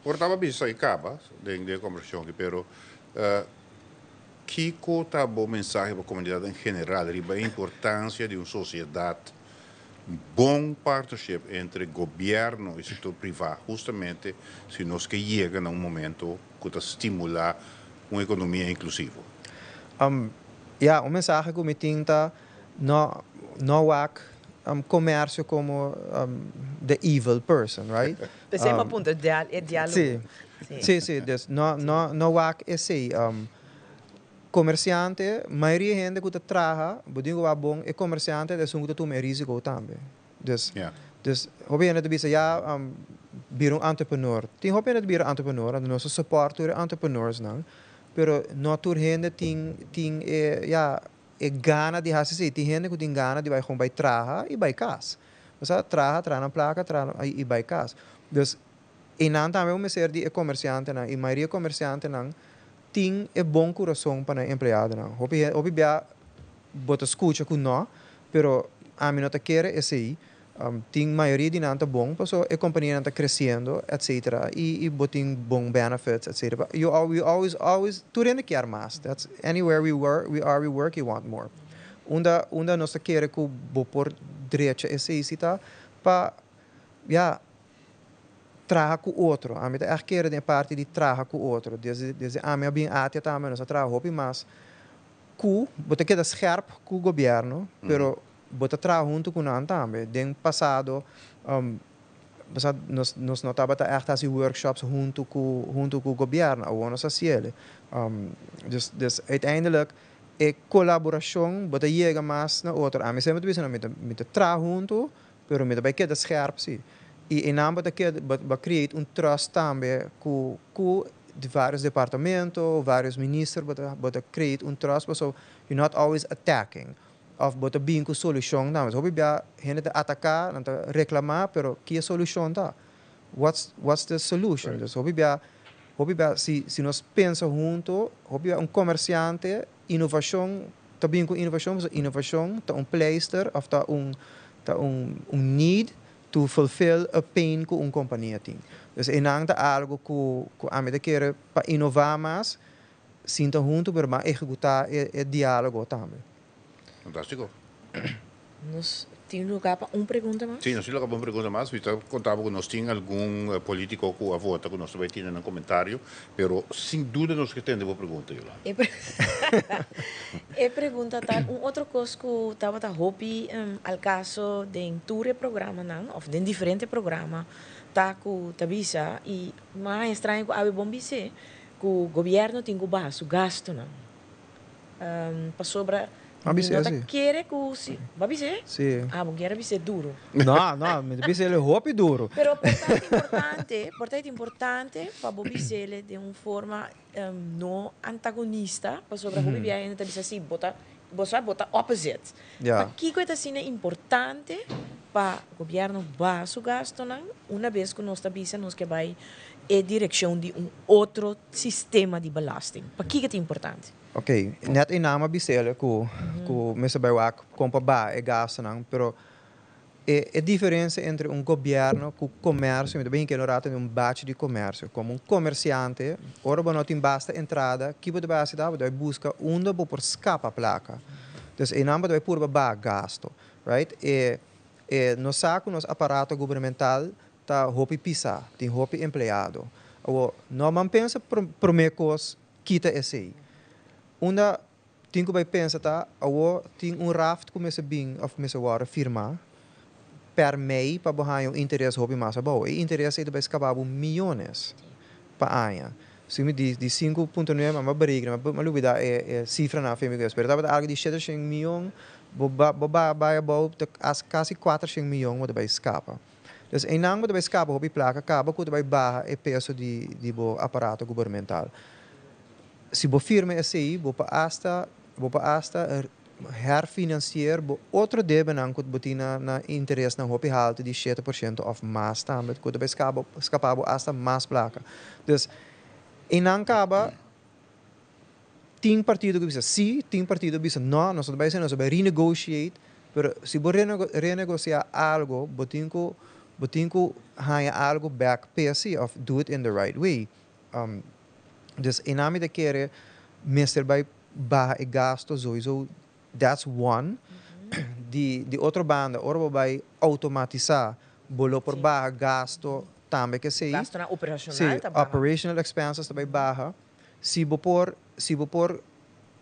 portava bisa e acaba de conversão pero Kiko está bom mensagem para a comunidade em geral, a importância de uma sociedade, bom partnership entre governo e setor privado, justamente se nós que chega num momento que está estimular uma economia inclusiva. Mensagem que me tinta não há comércio como the evil person, right? Esse é uma ponta de diálogo. Sim, dus não há esse comerciante, maioria gente que trabalha, digo é bom, é comerciante, é um que toma risco também. Dus obviamente bisa bir entrepreneur. Tem obviamente bir entrepreneur, nós support entrepreneurs não, pero não tur gente tem gana de fazer, tem gente que tem gana de vai com vai trabalhar e vai casa. Você trabalha na placa, e vai casa. Dus e não também uma série de comerciante não, e maioria comerciante não tem bom coração para empregado não. Obviamente bota escuta com nós, pero a mim não te quer esse tem maioria de não tá bom, porque a companhia não está crescendo, etc. E botem bom benefits, etc. We always tudo quer mais. That's anywhere we work, you want more. Onda nós quer que bo por direita esse cita para trabalhar com o outro. A mim é querer de parte de trabalhar com o outro. Desde a minha bem até também nós trabalhamos mais com botar que scherp com o governo, pero botar trabalhar junto com nós também. Den passado nós notava tá echt workshops junto com o governo, ou nós assim. Dus uiteindelijk é colaboração, botar chega mais na outra. A mim sempre dizem met trabalhar junto, pero met bij que scherp sim. E em ambos daquele criar trust também com de vários departamentos, vários ministros, but criar trust, so you're not always attacking, of but being com solução não, mas obviamente gente atacar, não reclamar, pero que a solução tá? What's the solution? Right. So obviamente se nós pensa junto, obviamente comerciante, inovação, também com inovação, tá pleister, of tá need to fulfill a pain que companhia tem. Então, é algo que a mim quer para inovar mais, sinta junto, mas executar o diálogo também. Fantástico. Nós temos lugar para uma pergunta mais? Sim, nós temos lugar para uma pergunta mais. Você contava que nós temos algum político que a vota, que nós também temos no comentário, mas sem dúvida nós temos uma pergunta. E pergunta tal, outra coisa que estava a hobby ao caso de um programa, não? Ou de diferente programa, tá com tabisa e mais estranho que a bom dizer que o governo tem que baixar o gasto, não? Para sobrar não quer que o si, vai ser? Sim. Não quer ser duro. Não, mas é roupa duro. Pero portanto importante para você de uma forma não antagonista, para sobre a hobby ainda diz assim, bota opposite. Yeah. Que coisa assim é importante para o governo baixar su gasto, não? Uma vez que nós estamos que vai em direção de outro sistema de belasting. Para que é importante? Ok, net in nama bisele ku mesa bij wak kompa ba e gasto não, pero a diferença entre governo e comércio, muito bem que no rato um bate de comércio, como comerciante, ora não tem basta entrada, que pode basta vai busca onde por escapa placa. Então, em nome vai por ba gasto, right? No saco nos aparato governamental tá hopi pisa, tem hopi empregado. O não man pensa promecos quita esse. Onda tem que vai pensar tá, tem raft começa bem of começa agora firma per mês para borrar interesse hobby massa bom. E interesse é de escapar milhões para ano. Se me diz de 5.9 mas briga, mas lubida é cifra na família. Espero tá algo de 700 milhões, boba vai as quase 400 milhões mas vai escapa. Então, em nang vai escapa hobby placa, acaba que vai barra o peso de bo aparato governamental. Se bo firma esse aí, bo pa hasta herfinanciar outro débito não que botina na interesse na hobby alto de 7% of mais também, que vai escapar hasta mais placa. Então, em nang acaba tem partido que bisa sim, tem partido que bisa não, nós vai renegociate, pero se bo renegociar algo, botinco haya algo back pay of do it in the right way. Dus in name de keren, meester bij baha e gasto sowieso, that's one. Die outra banda, ora bij automatizar, bolo por baha gasto, também que sei. Gasto na operacional, tá operational expenses também baha. Se bo por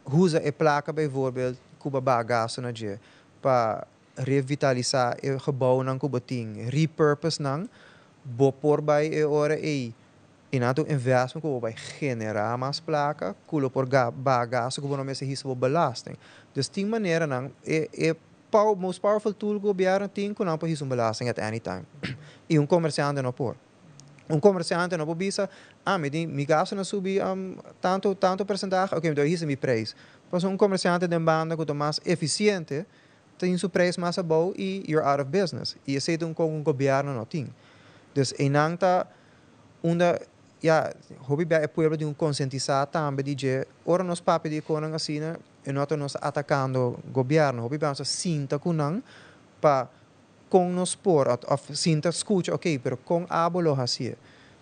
usa e placa bijvoorbeeld, kuba baha gasto na je, para revitalizar o gebouw ng kubating, repurpose ng, bo por bij e ora e. E nato investment ko vai generar mais placa, kulo por bagaço que não me se risco belasting. Dus tem maneira não most powerful tool que o governo tem que não para risco belasting at any time. E comerciante não por. Comerciante não bisa, mi gasto não subi tanto percentagem, ok, então isso é meu preço. Mas comerciante de banda que é mais eficiente, tem seu preço mais bom e you're out of business. E esse é governo não tem. Dus enanta ja, hobby bij het pueblo de conscientizar também de que ora nos papi de conan assim, e nós nos atacando governo, hobby bij sinta conan pa com nos por of sinta escucha, ok, pero com abolo assim.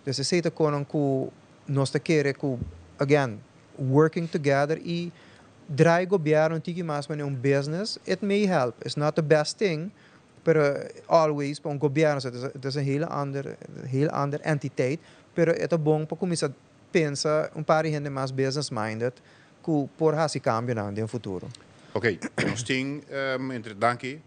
Dus se seta conan ku nos te querer ku again working together e draai governo tiki mas when business, it may help. It's not the best thing. Pero always para governo het is een hele andere entiteit. Pero é bom para começar a pensar paar gente mais business minded que por esse cambio no futuro. Ok, nós temos danke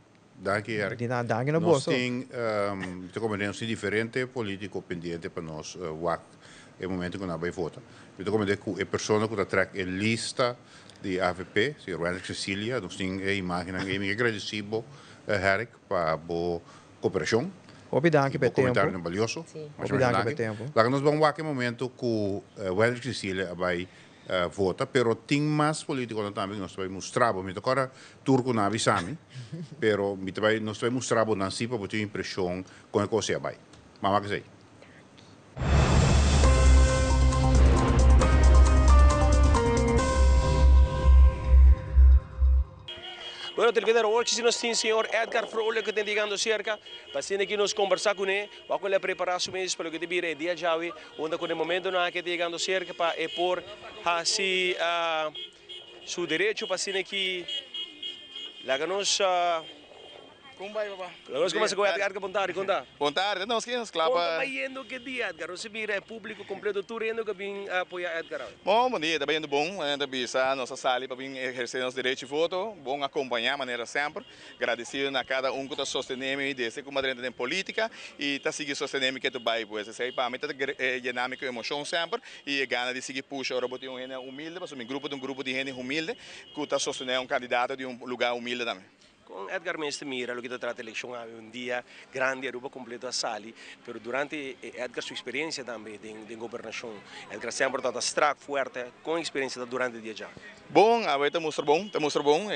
Eric. Danke no nós bosso. temos diferente político pendiente para nós no momento que nós vamos votar. Eu a pessoa que trek a lista de AVP, se Rodrigo Cecília, nós temos a imagem e agradecido Eric para a cooperação. Obrigado pelo tempo. Comentário valioso. Obrigado pelo tempo. Lá nós vamos ver que momento que o Rodrigo Cecília vai votar, pero tem mais políticos também nós vamos mostrar, mas agora turco não avisamos, pero nós vamos mostrar na cipa para ter impressão com a coisa vai. Mas que sei. Bueno, televidente, hoje nós temos o senhor Edgar Frolho que está ligando cerca, para que nos conversar com ele, para ele preparar o mês para o que devia dia já onde com o momento não que está ligando cerca para por assim seu direito para que lá nos Como vai, papá? Nós começamos a Edgar Bontari, conta. Bontari, não esqueças, claro. Conta vai indo que dia, Edgar, você vira público completo, tudo indo que vem apoiar Edgar. Bom dia, está indo bom, ainda bisa nossa sala para vir exercer nosso direito de voto, bom acompanhar maneira sempre, agradecido a cada que está sostenendo desse como dentro da política e está seguindo sostenendo que tu vai, pois essa aí para mim é dinâmica, emoção sempre e gana de seguir puxa, ora botar gente humilde, mas um grupo de gente humilde que está sostenendo candidato de lugar humilde também. Com Edgar Mestre mira, lo que trata a eleição dia grande, Aruba completo a sali, pero durante Edgar sua experiência também de governação, Edgar sempre está strack forte com experiência durante o dia já. Bom, a está mostra bom,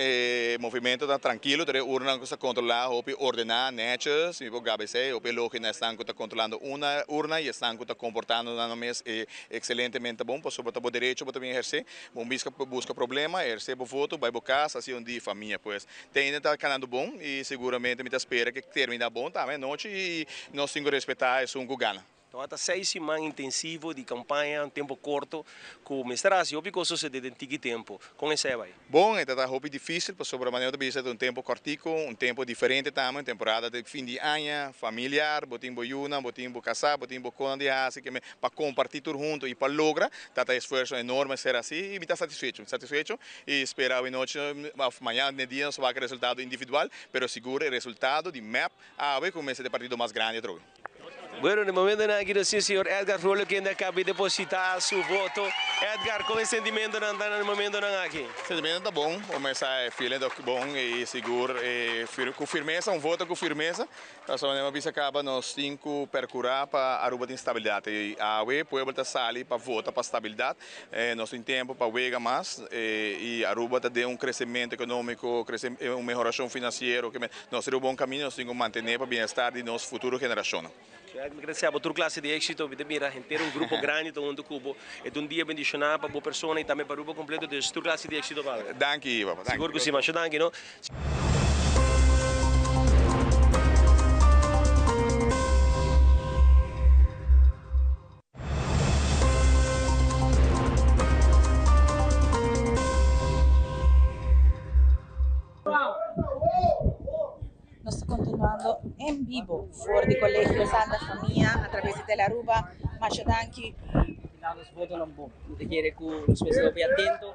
movimento está tranquilo, tem urna que está controlando, hopi ordenar, netjes, e o GBC, hopi logo na estão que está controlando uma urna e estão que está comportando na mês excelentemente bom, para sobre o direito para também exercer, bom busca problema, exercer o voto, vai bocar, assim dia família, pois tem ainda está canando bom e seguramente me espera que termine bom também noite e nós temos que respeitar isso gana. Então, até 6 semanas intensivo de campanha, um tempo curto, com mestrado, e coisas de antigo tempo. Com esse vai. Bom, então é muito difícil, para sobre a maneira de ser um tempo curtico, um tempo diferente também, temporada de fim de ano, familiar, botimbo yuna, botimbo casar, botimbo com de assim que para compartir tudo junto e para lograr, tá esforço enorme ser assim e me está satisfeito e esperar a noite, amanhã no dia não vai ter resultado individual, pero seguro o resultado de map a ver como esse partido mais grande trouxe. Bueno, no momento aqui o senhor Edgar Rollo que ainda acaba de depositar seu voto. Edgar, como é o sentimento no momento aqui? O sentimento está bom, começa a feeling bom e seguro, com firmeza, um voto com firmeza. Nós vamos acaba nós cinco percurar para Aruba de instabilidade. E a UE, o povo está sali para votar para estabilidade. Nós temos tempo para vega mais e Aruba está dando crescimento econômico, uma melhoração financeira, que nós temos um bom caminho, nós temos que manter para o bem-estar de nossa futura geração. Graças a outra classe de êxito, mira, ter um grupo grande todo Cubo, é um dia bendicionado para boa pessoa e também para o grupo completo de outra classe de êxito. Danke, Iva. Seguro que sim, mas danke, não? Nos continuando en vivo fora de Colegio Santa Família através de Telaruba, Machodanki. Nós votamos bom. Nós queremos que nós pessoas bem atentos.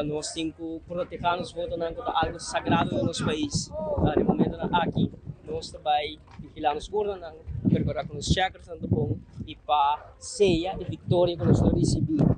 Nós temos que proteger nos votos como algo sagrado no nosso país. No momento aqui, nós também vigilamos os urnas, percorrer com os checkers tanto bom e para ceia e vitória que nós recebemos.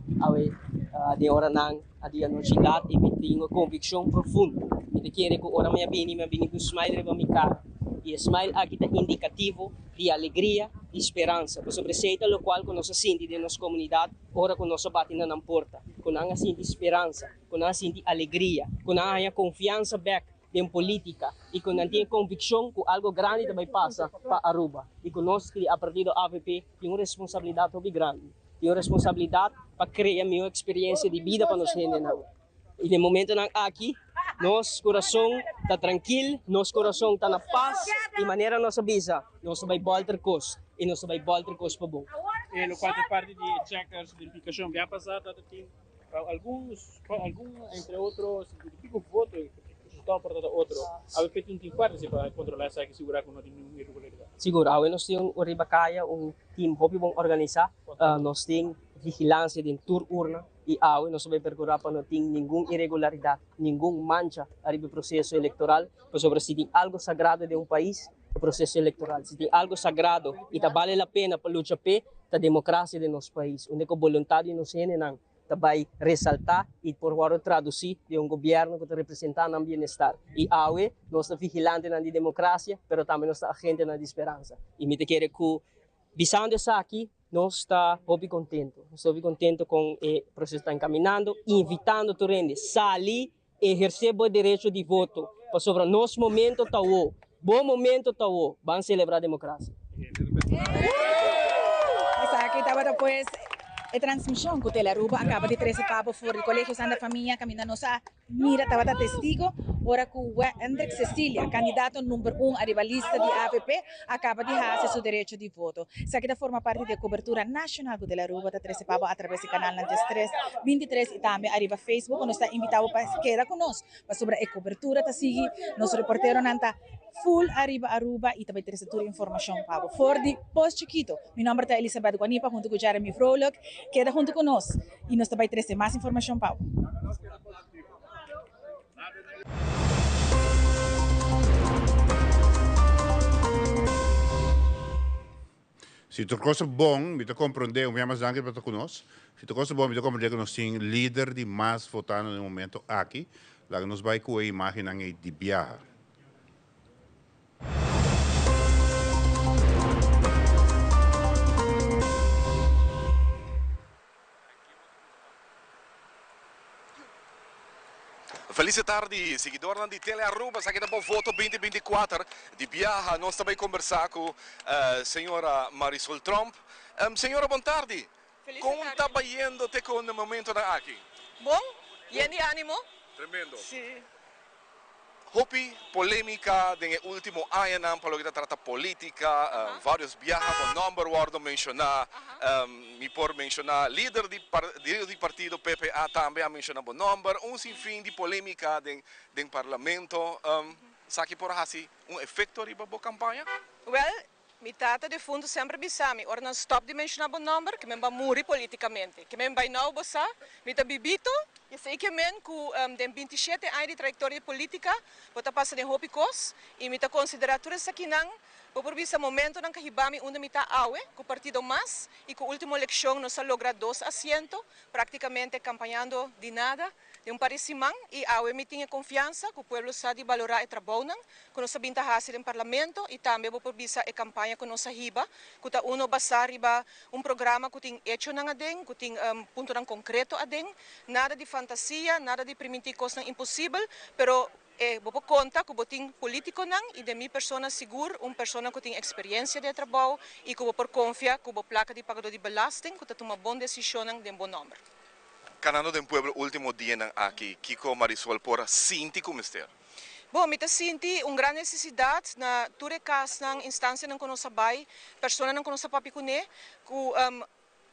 De hora não, a dia não chegada e tenho uma convicção profunda. Me quero que ora minha bem com smile para minha cara. E smile aqui é indicativo de alegria e esperança. Por sobre seita o qual que nós sentimos de nossa comunidade, ora que nós batemos na porta, com nós sentimos esperança, com nós sentimos alegria, com nós temos confiança back em política e com nós temos convicção que algo grande também passa para Aruba. E que nós, a partir do AVP, temos uma responsabilidade muito grande. Temos responsabilidade para criar uma experiência de vida para nós. E no momento aqui, nosso coração está tranquilo, nosso coração está na paz, de maneira nossa visa, nós vamos voltar coisa e nós vamos voltar coisa para bom. E no quanto parte de checkers, verificação, já passado, tem alguns, entre outros, verifica o voto, está por outro. A ver, tem parte para controlar essa que segurar que não tem nenhuma irregularidade. Seguro, nós temos o Ribacaya, time hobby bom organizar, nós temos vigilância de tour urna e nós vamos percorrer para não ter nenhuma irregularidade, nenhuma mancha no processo eleitoral, sobre se tem algo sagrado de país, o processo eleitoral, se tem algo sagrado e vale a pena para lutar pela democracia de nosso país, onde a vontade nos não vai ressaltar e por favor traduzir de governo que representa o bem-estar. E nós estamos vigilantes na democracia, mas também nós estamos agentes na esperança. E me quero que, visando isso aqui, nós estamos muito contentos. Estou contente com o processo que está encaminhando, invitando a gente a sair e exercer o direito de voto. Sobre o nosso momento, bom momento, vamos celebrar a democracia. Aqui estava depois a transmissão que o Telaruba acaba de trazer para fora do Colegio Santa Família, caminhando a mira, estava testigo, ora que o Hendrik Cecília, candidato número 1 à rivalista de AVP, acaba de fazer seu direito de voto. Isso aqui forma parte da cobertura nacional do Telaruba, está trazer para através do canal Nantes 23 e também arriba Facebook, nós está invitado para quedar conosco, para sobre a cobertura, está seguir, nosso reporteiro nanta full arriba Aruba e também trazer toda a informação para fora de Post Chiquito. Meu nome é Elizabeth Guanipa, junto com Jeremy Frolok, queda junto conosco e nós também trazer mais informação para Se tu coisa bom, me te compreender, o mais danke para conosco. Se tu coisa bom, me te compreender que nós temos líder de mais votando no momento aqui, lá que nós vai com a imagem de Biaha. Feliz tarde, seguidor de Tele Aruba, aqui da Voto 2024, de Biaha, nós também conversar com a senhora Marisol Trump. Senhora, boa tarde. Como está indo até com o momento aqui? Bom, e de ânimo? Tremendo. Sim. Hopi polêmica no último ano, para que trata política, vários viajes, o number one mencionar, me por mencionar líder de partido PPA também a mencionar o number, sinfim de polêmica do parlamento, sabe por assim efeito de boa campanha? Well, mi tata de fundo sempre bisami, ora não stop de mencionar o number, que me vai morrer politicamente, que me vai não bossa, me tá bibito. Eu sei que den 27 anos de trajetória política, bota passa de Hopi Kos, e me tá considerar tudo isso aqui não, por vista momento não que hibami onde me tá aue, com o partido mais, e com a última eleição nós logra 2 assentos, praticamente campanhando de nada, de parecimento, e aue me tinha confiança que o povo sabe valorar o trabalho, que nós sabemos fazer no parlamento, e também por vista a campanha que nós hiba, que tá uno basar riba programa que tem hecho na adeng, que tem ponto ng concreto adeng, nada de fantasia, nada de permitir coisas impossíveis, pero vou conta que botin político nang e de mi persona seguro, persona que tem experiência de trabalho e que vou por confia que vou placa de pagador de belasting, que toma boa decisão nang de bom número. Canano do pueblo último dia aqui, Kiko Marisol por sinti como está? Bom, me sinti grande necessidade na toda casa na instância não conosco sabay, persona não conosco papicune, que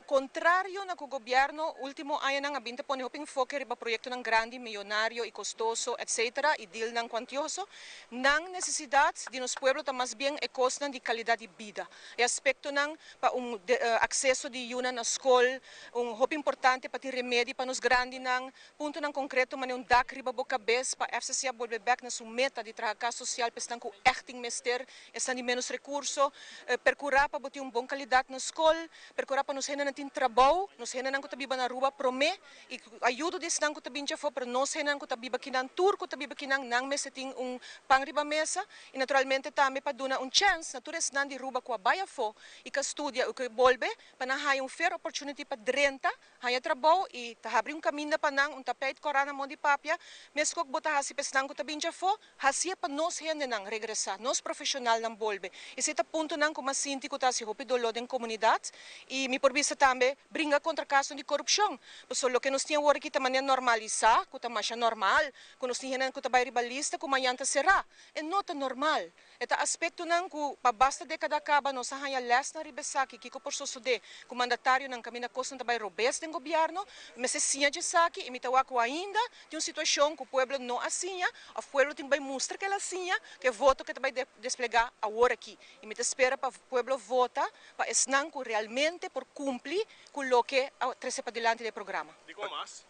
contrário na que o governo último ano nang abinta pone hoping foque riba proyecto ng grande, milionário e costoso, etc. e deal ng quantioso, nang necessidade de nos pueblo ta mas bien e costa de qualidade de vida. E aspecto nang pa accesso de yuna na escola, hop importante para ter remédio para nos grande nang punto nang concreto man dak riba boca bes pa FCC volver back na sumeta de trabalho social pestan ko echting mester, esan de menos recurso, percurar para botar bom qualidade na escola, percurar para nos rena tin trabalho, nos rena nang kutabiba na ruba prome, e ajudo des nang kutabincha fo, pero nos rena nang kutabiba kinang tour, kutabiba kinang nang meseting pangriba mesa, e naturalmente também para duna chance, natures nan di ruba ko abaya fo, e ka studia, o ka bolbe, para hay fair opportunity para drenta, hay trabalho, e tahabri caminho pa nang, tapet korana mo di papia, meskok bota hasi pesnang kutabincha fo, hasi pa nos rena nang regresa, nos profissional nang bolbe. E se ta punto nang kumasinti ko ta si hopi dolo den comunidade, e mi porbisa também brinca contra caso de corrupção. Porque o que nós tínhamos agora aqui também normalizar, que está mais normal, que nós tínhamos que está ribalista, que amanhã será. É nota normal. É aspecto não que para basta década acaba nós hanya les na ribesaki, que por suceder, que o mandatário não caminha coisa não vai robes do governo, mas se sim de saki, e me tawaco ainda de uma situação que o povo não assinha, o povo tem vai mostrar que ela assinha, que voto que vai desplegar agora aqui. E me espera para o povo vota, para esnan que realmente por cumprir com o que trece para diante do programa. Digo mais.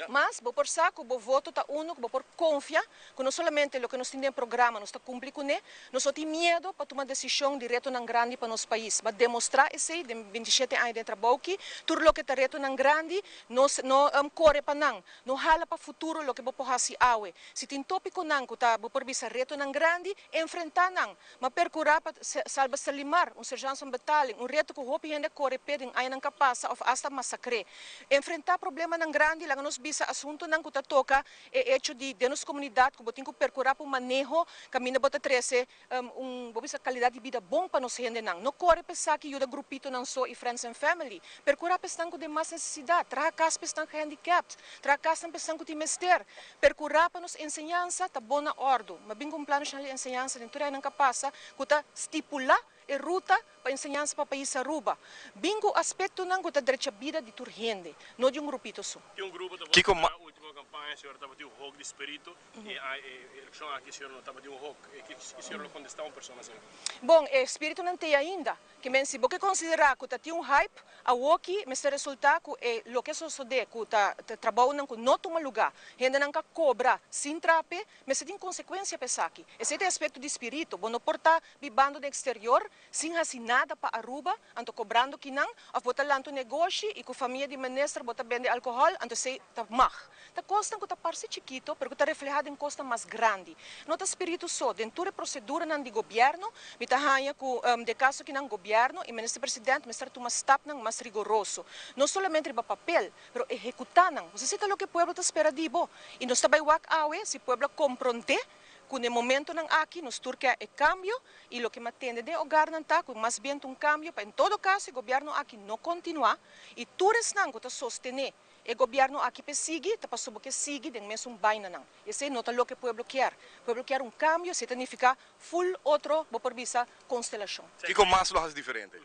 Mas, vou por saco, vou voto tá uno, vou por confia, que não somente o que nós temos no programa, nós está cumprindo com ele, nós só temos medo para tomar decisão direto na grande para nosso país, mas demonstrar esse de 27 anos de trabalho que tudo o que está direto na grande, nós não corre para não, não hala para futuro o que vou porra se awe. Se tem tópico não que tá vou por bisa reto na grande, enfrentar não, mas percurar para salva salimar, sargento batalha, reto que o hopi ainda corre pedem aí não capaz, ou hasta massacre, enfrentar problema na grande, lá nos bisa assunto nang kuta toca é hecho de nos comunidade que botin ko percurar para o manejo caminho bota 13 bisa qualidade de vida bom para nós gente nang no corre pensar que ajuda grupito nang so e friends and family percurar pensar com demais necessidade traga casa pensar que handicapped traga casa pensar que timester percurar para nos ensinança tá boa na ordem mas bem com plano de ensinança dentro nang capaz kuta stipular e ruta para ensinança para o país Aruba. Bingo aspecto não que direito à vida de turgente, não de grupito só. Tem grupo que como a última campanha, o senhor estava de jogo de espírito e a eleição aqui o senhor não estava de jogo. Que o senhor contestar uma pessoa assim? Bom, espírito não tem ainda. Que men se você considerar que tem hype, a aqui, mas resulta que o que sucede que trabalho não não toma lugar, ainda não cobra sem trape, mas tem consequência para aqui. Esse é o aspecto de espírito. Bom, não porta bibando do exterior, sem assinar nada para Aruba, anto cobrando que não, ou botar lá no negócio e com a família de ministro botar vender álcool, anto sei tá mag. Tá coisa costa que está parece chiquito, pero que está reflejado em costa mais grande. Nota espírito só, dentro da procedura de governo, me está hanha com de caso que não governo e ministro presidente, me está tomando step mais rigoroso. Não somente riba papel, pero executar não. Você sabe o que o povo está esperando dibo. E nós também wak awe, se o povo compreende, que no momento não aqui nos turca é cambio e o que me atende de hogar não está com mais bem cambio, para em todo caso o governo aqui não continuar e todos não que sostener o governo aqui persegue, tá passou que sigue de mesmo baina não. Esse não tá o que o povo quer. O povo quer cambio, se significa full outro, por visa constelação. Que com mais lo diferente?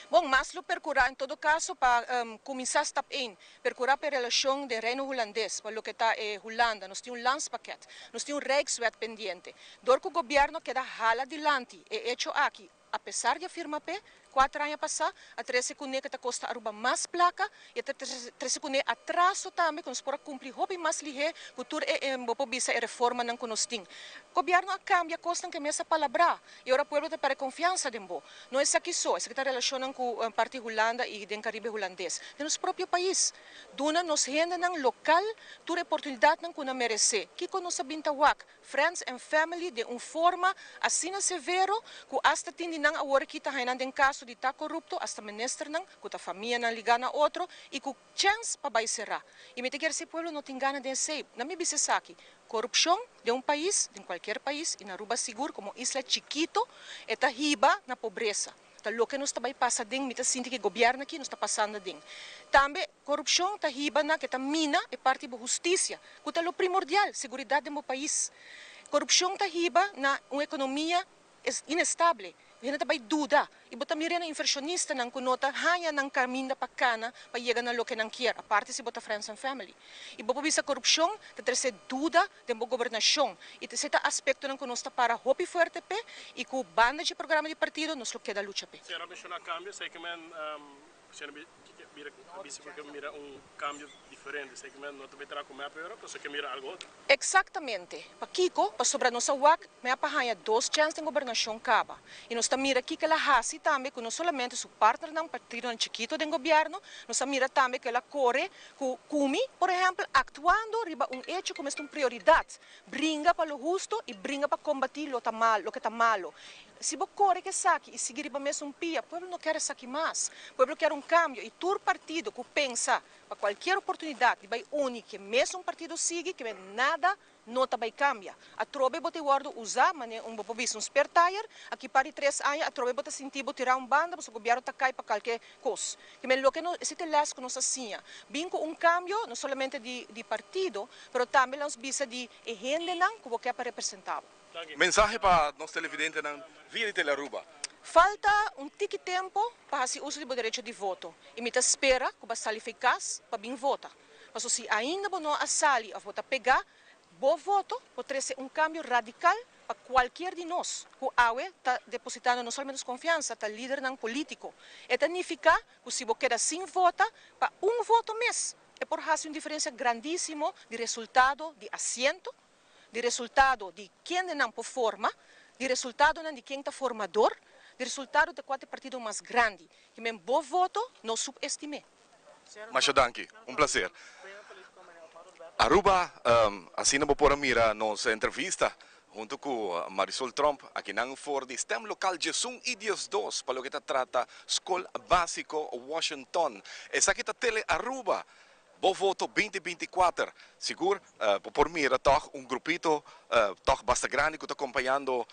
Bom, mas lo percurar em todo caso para começar step 1, percurar para a relação de reino holandês, para o que está Holanda, nós temos landspakket, nós temos Rijkswet pendiente. Dor que o governo queda hala adiante, é hecho aqui, apesar de afirmar P, 4 anos passar, a 13 que está custa aruba mais placa, e a 13 que atraso também, que nós podemos cumprir hobby mais ligeiro, que tudo é a reforma não nós temos. O governo cambia costa que mesa palavra, e agora o povo tem para confiança de bo. Não é isso aqui só, isso que está relacionado com o Partido Holanda e o Caribe holandês. De nosso próprio país, duna nos renda local, toda oportunidade não que não merece. Que com nossa bintawak, friends and family, de forma assim severo, que hasta tindi não agora que está ainda em caso de estar corrupto, hasta ministro não, que a família não liga na outro, e que chance para vai será. E me te quer se o povo não tem gana de ser, não me bise aqui. Corrupção de país, de qualquer país, e na Aruba seguro, como isla chiquito, está riba na pobreza. Então, o que nós também passa dentro, me sinto que o governo aqui nos está passando dentro. Também, corrupção está riba na que está mina é parte da justiça, que é o primordial, segurança do país. Corrupção está riba na uma economia inestável. Hina também dúvida. E bota mirena inversionista não conota hanya não caminho para cana para chegar na lo que não quer. A parte se bota friends and family. E bobo bisa corrupção, te trazer dúvida de boa governação. E te seta aspecto não conosco para hopi fuerte pe e com banda de programa de partido nos lo queda lucha pe. Se era mencionar cambio, sei que mira cambio diferente, sei que não te terá como peor, mas sei que mira algo outro. Exatamente. Para Kiko, para sobre nossa WAC, me apanha 2 chances de governação caba. E nós mira aqui que ela hasi também, que não somente seu partner não partido chiquito do governo, nós mira também que ela corre com Kumi, por exemplo, actuando riba hecho como uma prioridade, brinca para o justo e brinca para combater o que está malo. Se você corre que saque e seguir para mesmo pia, o povo não quer saque mais, o povo quer cambio e todo partido que pensa para qualquer oportunidade vai unir que mesmo partido siga que nada não vai cambiar. A trobe bote guardo usar, mas um spare tire, aqui para 3 anos, a trobe bote sentir tirar banda, mas o governo está cai para qualquer coisa. Que me lo que não, esse telas que nós assim, vinco cambio não somente de partido, mas também nós bisa de gente não que você é para representar. Mensagem para nós televidentes na Via de Aruba. Falta tique tempo para se uso do direito de voto. E me espera que vai eficaz para bem votar. Mas se ainda não a sali a votar pegar, bom voto pode ser cambio radical para qualquer de nós. Que awe está depositando não somente confiança, está líder não político. E significa que se você quer sem votar, para voto mês, é por fazer uma diferença grandíssima de resultado de assento, de resultado de quem não performa, de resultado de quem está formador, de resultado de quatro partidos mais grandes. Que mesmo bom voto, não subestime. Macho Danki, prazer. Aruba, assim não vou mira nossa entrevista junto com Marisol Trump, aqui não for de STEM local Jesung Idios 2, para o que trata Escola Básico Washington. Essa aqui está tele Aruba. Bom voto 2024. Seguro, por mira, toch grupito, toch bastante grande que está acompanhando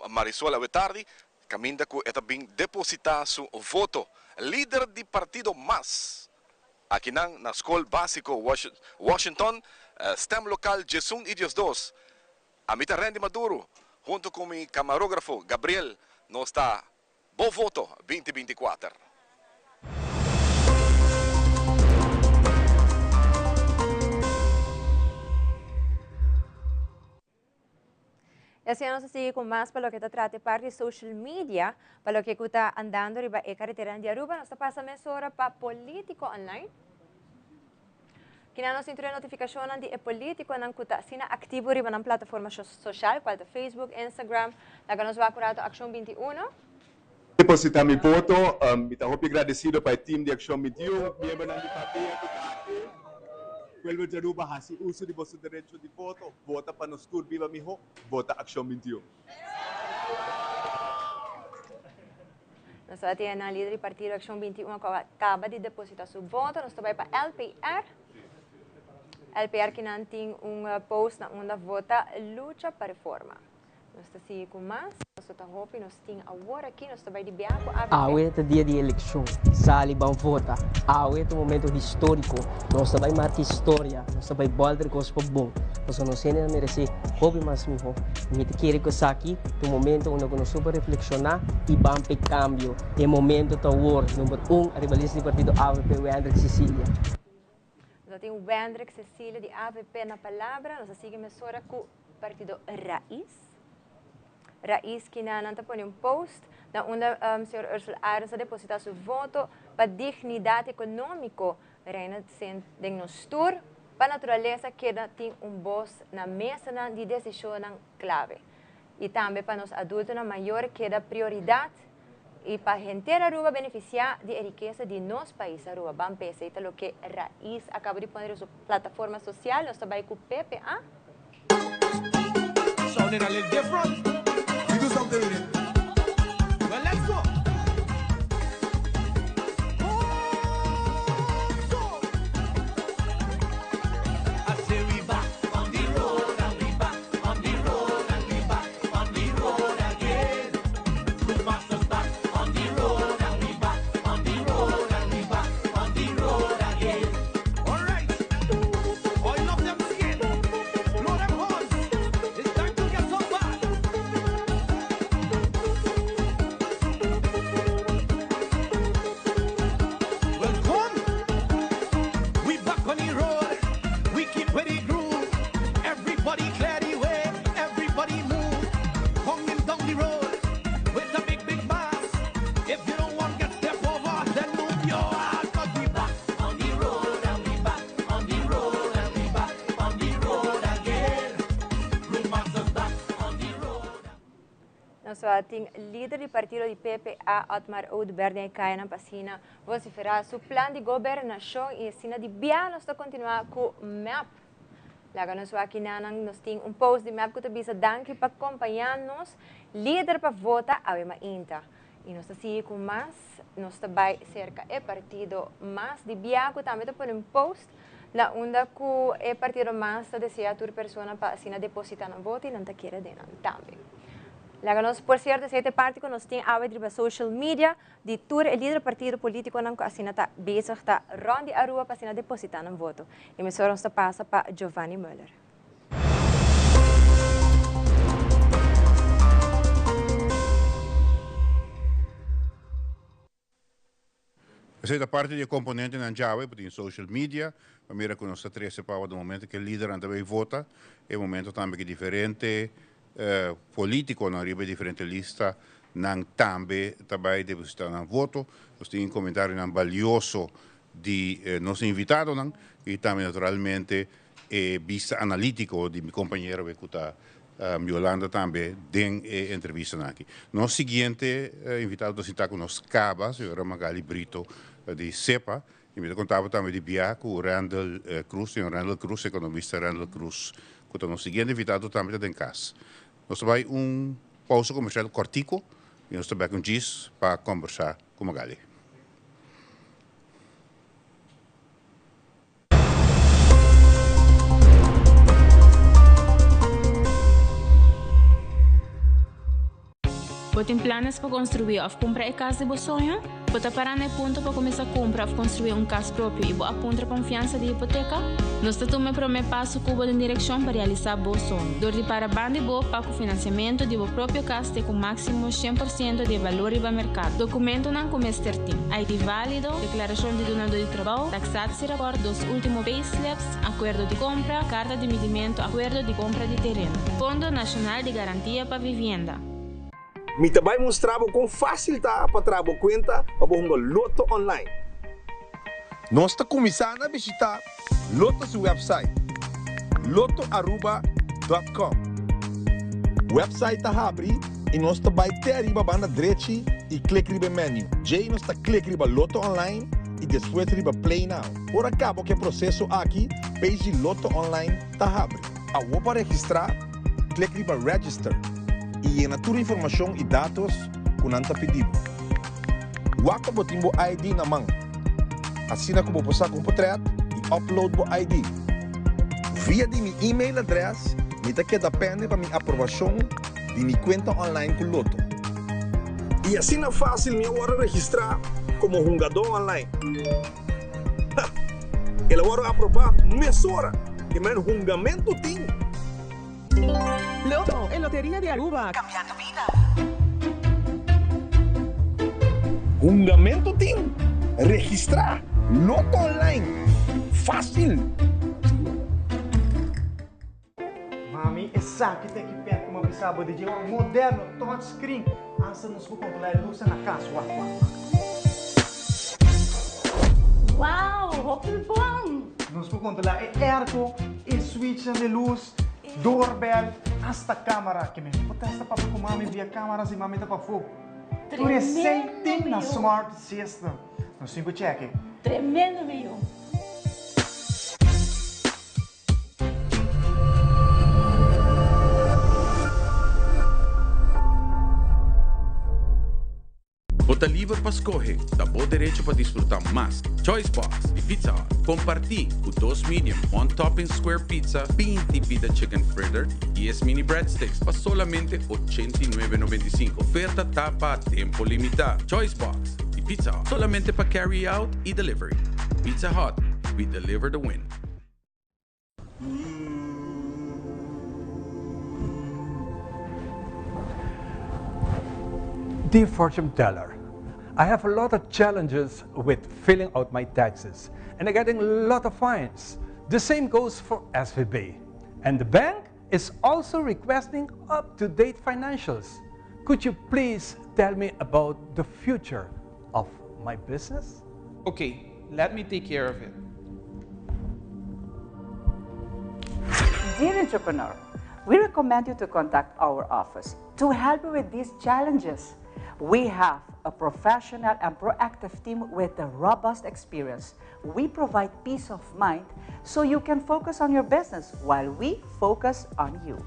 Marisol a tarde, caminha que está bem depositar seu voto. Líder de partido mais, aqui na Escola Básico Washington, STEM local Jesung Idios 2. Amita Randy Maduro, junto com meu camarógrafo Gabriel, nós está bom voto 2024. E assim nós seguimos com mais para o que trata parte de social media, para o que está andando riba e carretera de Aruba, nós passa mesura para político online. Que nós temos notificação de político não kuta sina ativo riba na plataforma social, qual é Facebook, Instagram, laga nós vai curado Action 21. Depositar meu voto, estou muito agradecido para o time de Action 21, membro do partido. Vuelve a Aruba, hasi uso de vosso direito de voto, vota para nos tour viva mijo, vota Acción 21. Nós temos a líder do Partido Acción 21 que acaba de depositar seu voto. Nós também para LPR. LPR que não tem post na onde vota luta para reforma. Nós estamos assim com mais. Nós estamos hoping, nós temos agora aqui, nós estamos de biaco. Awe é dia de eleição, sali vão votar. Awe é um momento histórico, nós também marca história, nós também volta com os bom. Nós não temos merecer, hobby mais mijo. Me te quero que aqui, no momento onde nós vamos reflexionar e vamos ter cambio. É momento da war, número 1, a rivalista do partido AVP, Wendrick Cecília. Nós temos o Wendrick Cecília de AVP na palavra, nós seguimos agora com o partido Raiz. Raiz que não põe post na onde o senhor Ursula Aires depositar seu voto para dignidade econômica reina de nos tour para a natureza que tem voz na mesa de decisão clave e também para os adultos na maior que da prioridade e para a gente Aruba beneficiar de riqueza de nosso país Aruba vamos pensar o que Raiz acaba de pôr na sua plataforma social nós também com o PPA sounding a little different. Do something with it. Well, let's go. I say we back on the road and we back on the road and we back on the road again. Good masters back on the road and we back on the road and we back on the road again. All right. Oil up them skin. Blow them horns. It's time to get some back. Nós temos líder do partido de PPA, Otmar Oudbergen, que cai na piscina, vociferar seu plano de governação e ensina de bem nós continuar com o MAP. Lá nós aqui nós temos post de MAP que te danke para acompanhar-nos, líder para votar a uma inta. E nós estamos com mais, nós também cerca do partido mais de bem que também te põe post na onda que o partido mais deseja a pessoa para assim depositar no voto e não te quer de também. Lá nós, por certo, esta parte que nós temos a social media de tour o líder do partido político que assim está bezig, está rond a rua para assim depositar no voto. E me nós passa para Giovanni Müller. Essa é a parte de componente na Java, em social media, a mira que nós estamos para o momento que o líder também vota, é um momento também que diferente político na riba diferente lista nang também depositar no voto. Nós temos comentário valioso de nosso invitado e também naturalmente vista analítico de meu companheiro que está Yolanda também den entrevista aqui. Nosso seguinte invitado está com nós Caba, a senhora Magali Brito de CEPA, e me contava também de Bia com o Randall Cruz, senhor Randall Cruz, economista Randall Cruz, que é o nosso seguinte invitado também da casa. Nós temos pausa comercial cortico e nós estamos com Gis para conversar com Magali. Você tem planos para construir ou comprar a casa de seu sonho? Você parar no ponto para começar a comprar ou construir casa próprio e apontar confiança de hipoteca? Nós estamos o primeiro passo cubo em direção para realizar o sonho. Dor de para bande boa para o financiamento de sua própria casa com máximo 100% de valor do mercado. Documento não começa certinho. ID válido, declaração de donador de trabalho, taxado se rapport dos últimos payslips, acordo de compra, carta de medimento, acordo de compra de terreno. Fundo Nacional de Garantia para Vivienda. Me também mostrava com facilidade para trabalhar conta para um loto online. Nós estamos começando a visitar Loto's website, lotoaruba.com. O website está aberto e nós também ter arriba banda direita e clique no menu. Já nós está clique no Loto online e depois riba Play Now. Por acabo que o processo aqui, page Loto Online tá abre. A para registrar, clique riba Register e na tua informação e dados que não está pedido. Waka botimbo ID na mão. Assina como você com portrait e upload bo ID. Via de mi email address, me tá que depende para minha aprovação de minha conta online com Loto. E assim é fácil me agora registrar como jogador online. Ele agora aprovar mesura que menos julgamento tem. Loto, en Lotería de Aruba. Cambiando vida. Julgamento tem. Registrar. Loto online. Fácil. Mami, essa que tem que perto como bisabo de um moderno touchscreen. Asa nos controlar a luz na casa. Uau, roupa bom! Nos controlar airco, switch de luz, doorbell, hasta câmera. Que me potesta para com mami via câmeras e mami tá para fogo. Tudo é sem na smart system. No 5 check. Tremendo, meu. Bota livre para escolher, dá bom direito para desfrutar mais. Choice Box de Pizza Hut. Compartir o 2 medium, 1 topping square pizza, 20 pita chicken fritter e 10 mini breadsticks para solamente $89.95. Oferta tapa a tempo limitado. Choice Box de Pizza Hut. Solamente para carry out e delivery. Pizza Hut, we deliver the win. Dear fortune teller, I have a lot of challenges with filling out my taxes and I'm getting a lot of fines. The same goes for SVB. And the bank is also requesting up-to-date financials. Could you please tell me about the future of my business? Okay, let me take care of it. Dear entrepreneur, we recommend you to contact our office to help you with these challenges. We have a professional and proactive team with a robust experience. We provide peace of mind so you can focus on your business while we focus on you.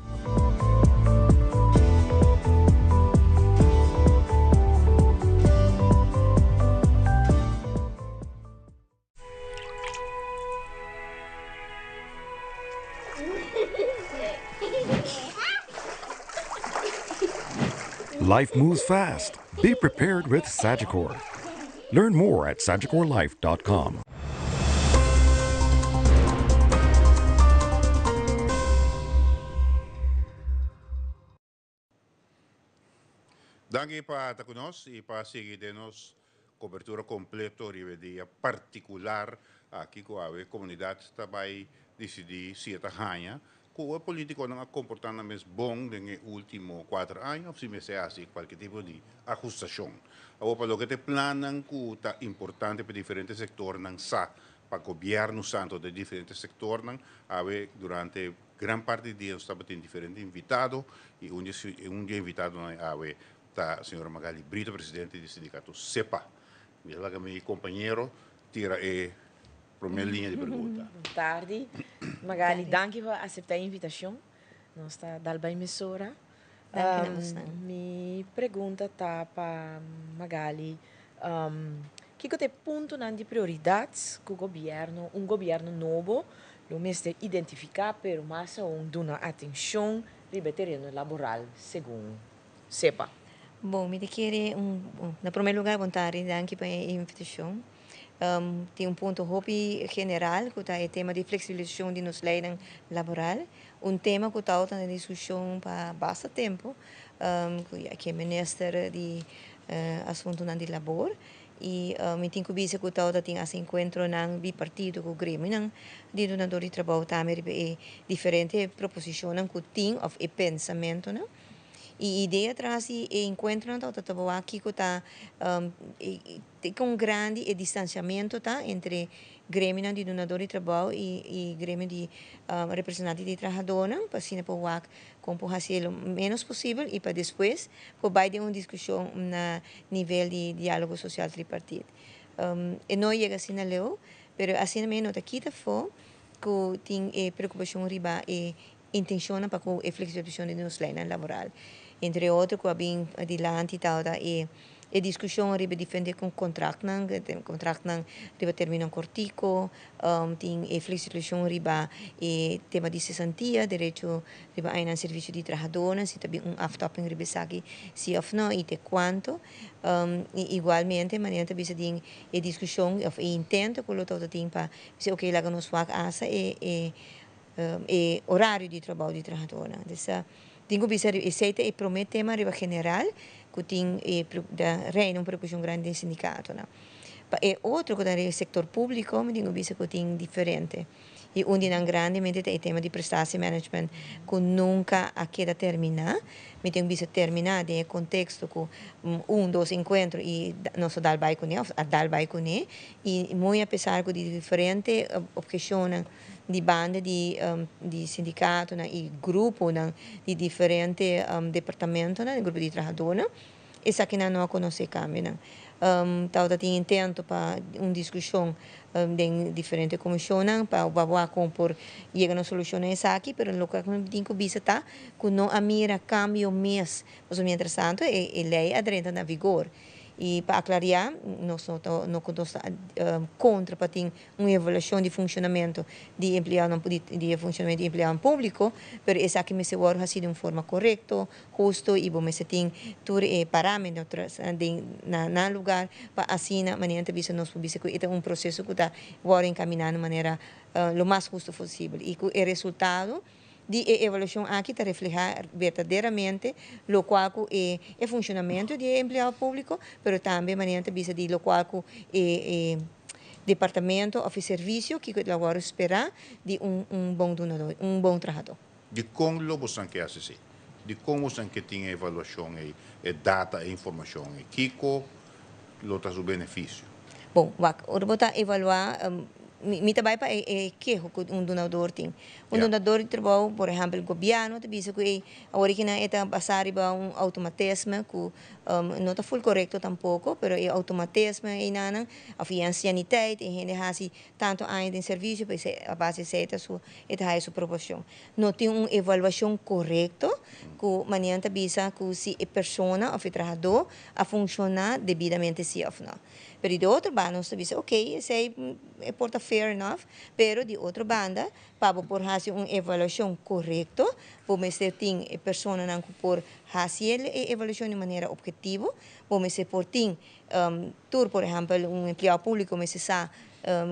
Life moves fast. Be prepared with Sagicor. Learn more at sagicorlife.com. Danke para takunos e para seguir denos cobertura completo de particular aqui com a comunidade também decidir se está ganha com o político não comportando mais bom nos últimos 4 anos ou se me se assim qualquer tipo de ajustação. Agora para o que te planam que está importante para diferentes setores não sa para o governo santo de diferentes setores não durante gran parte do dia estava tendo diferentes invitados e dia invitado não está a senhora Magali Brito, presidente do sindicato CEPA. Minha meu companheiro tira primeira linha de pergunta. Boa tarde. Magali, danke por aceitar a invitação. Nós está dando bem emissora. Minha pergunta está para Magali. Que tem ponto de prioridades que o governo, governo novo, o mês de identificar, pero mais dona atenção ao terreno laboral, segundo CEPA? Bom, me querer na primeiro lugar, vontade, danke pela invitação. Tem ponto hobby general, que é o tema de flexibilização de nos leis laboral, tema que está na discussão para bastante tempo, que é o ministro de assuntos de labor, e me tenho que dizer que está tem esse encontro no bipartido com o Grêmio, de donador de trabalho também é diferente proposição que tem ou é pensamento, não? E a ideia atrás é encontro aqui que está com grande distanciamento entre grêmio de donador de trabalho e grêmio de representante de trabalhador, para assim para como fazer o menos possível e para depois para ter uma discussão na nível de diálogo social tripartite. E não chega assim na leu, pero assim também nota quita for que tem preocupação riba e intenção para com a flexibilização de nos lei laboral. Entre outros, que bem adiante tal da e discussão riba diferente com contrato não riba termina cortico, tem a flexibilização riba e tema de cesantia, direito riba ainda serviço de trabalhadores, se também aftopping riba sabe se of não e te quanto, igualmente maneira também se tem a discussão of intento que o todo tem para se ok lá nos wak asa e horário de trabalho de trabalhadora. Dessa tenho bisa aceita e promete tema riba general que tem da reina uma preocupação grande do sindicato, não? E outro que da setor público, me tenho bisa que tem diferente. E onde não grande mente é tema de prestação management que nunca a queda terminar, me tenho bisa terminar de contexto que dois encontros e nosso dal vai com ele, e muito apesar de diferente objeções di bande di sindicato e gruppo di differenti departamento di gruppo di trabalhadores e sa che non conosce cambio tauta tinha intento para discussão de diferentes comissões para compor chegar a soluções aqui, pero no local tem que visitar que não a mira cambio mês, mas mientras tanto a lei adrenta na vigor. E para aclarar, nós não contra para ter uma avaliação de funcionamento de empregado de funcionamento de empregado público, mas essa aqui me se work assim de uma forma correta, justo e bom me se tem todos os parâmetros na lugar para assim na maneira de nós publicar que é um processo que está encaminhado de maneira o mais justo possível e que o resultado de avaliação aqui está reflejar verdadeiramente o qual é o funcionamento do empregado público, mas também maneira de lo qual é departamento ou serviço que agora espera de bom donador, bom trabalhador. De como você quer assistir? De como você quer ter avaliação e data e informação? Kiko, lota o benefício? Bom, agora vou evaluar mi trabalho para que donador tem. Donador de trabalho, por exemplo, o governo, te diz que a origem é basar em automatismo que não está full correto tampouco, pero é automatismo e nana, a ancianidade, e gente assim tanto ainda em serviço, para a base certa sua é sua proporção. Não tem uma avaliação correta, que maneira te diz que se a pessoa ou o trabalhador a funcionar devidamente se ou não. Pero de outra banda, nós sabemos, ok, esse é porta fair enough, pero de outra banda, para por fazer uma avaliação correta, vamos ter a pessoa não por fazer a avaliação de maneira objetiva, vamos ter por ter, por exemplo, um empregado público, mas sabe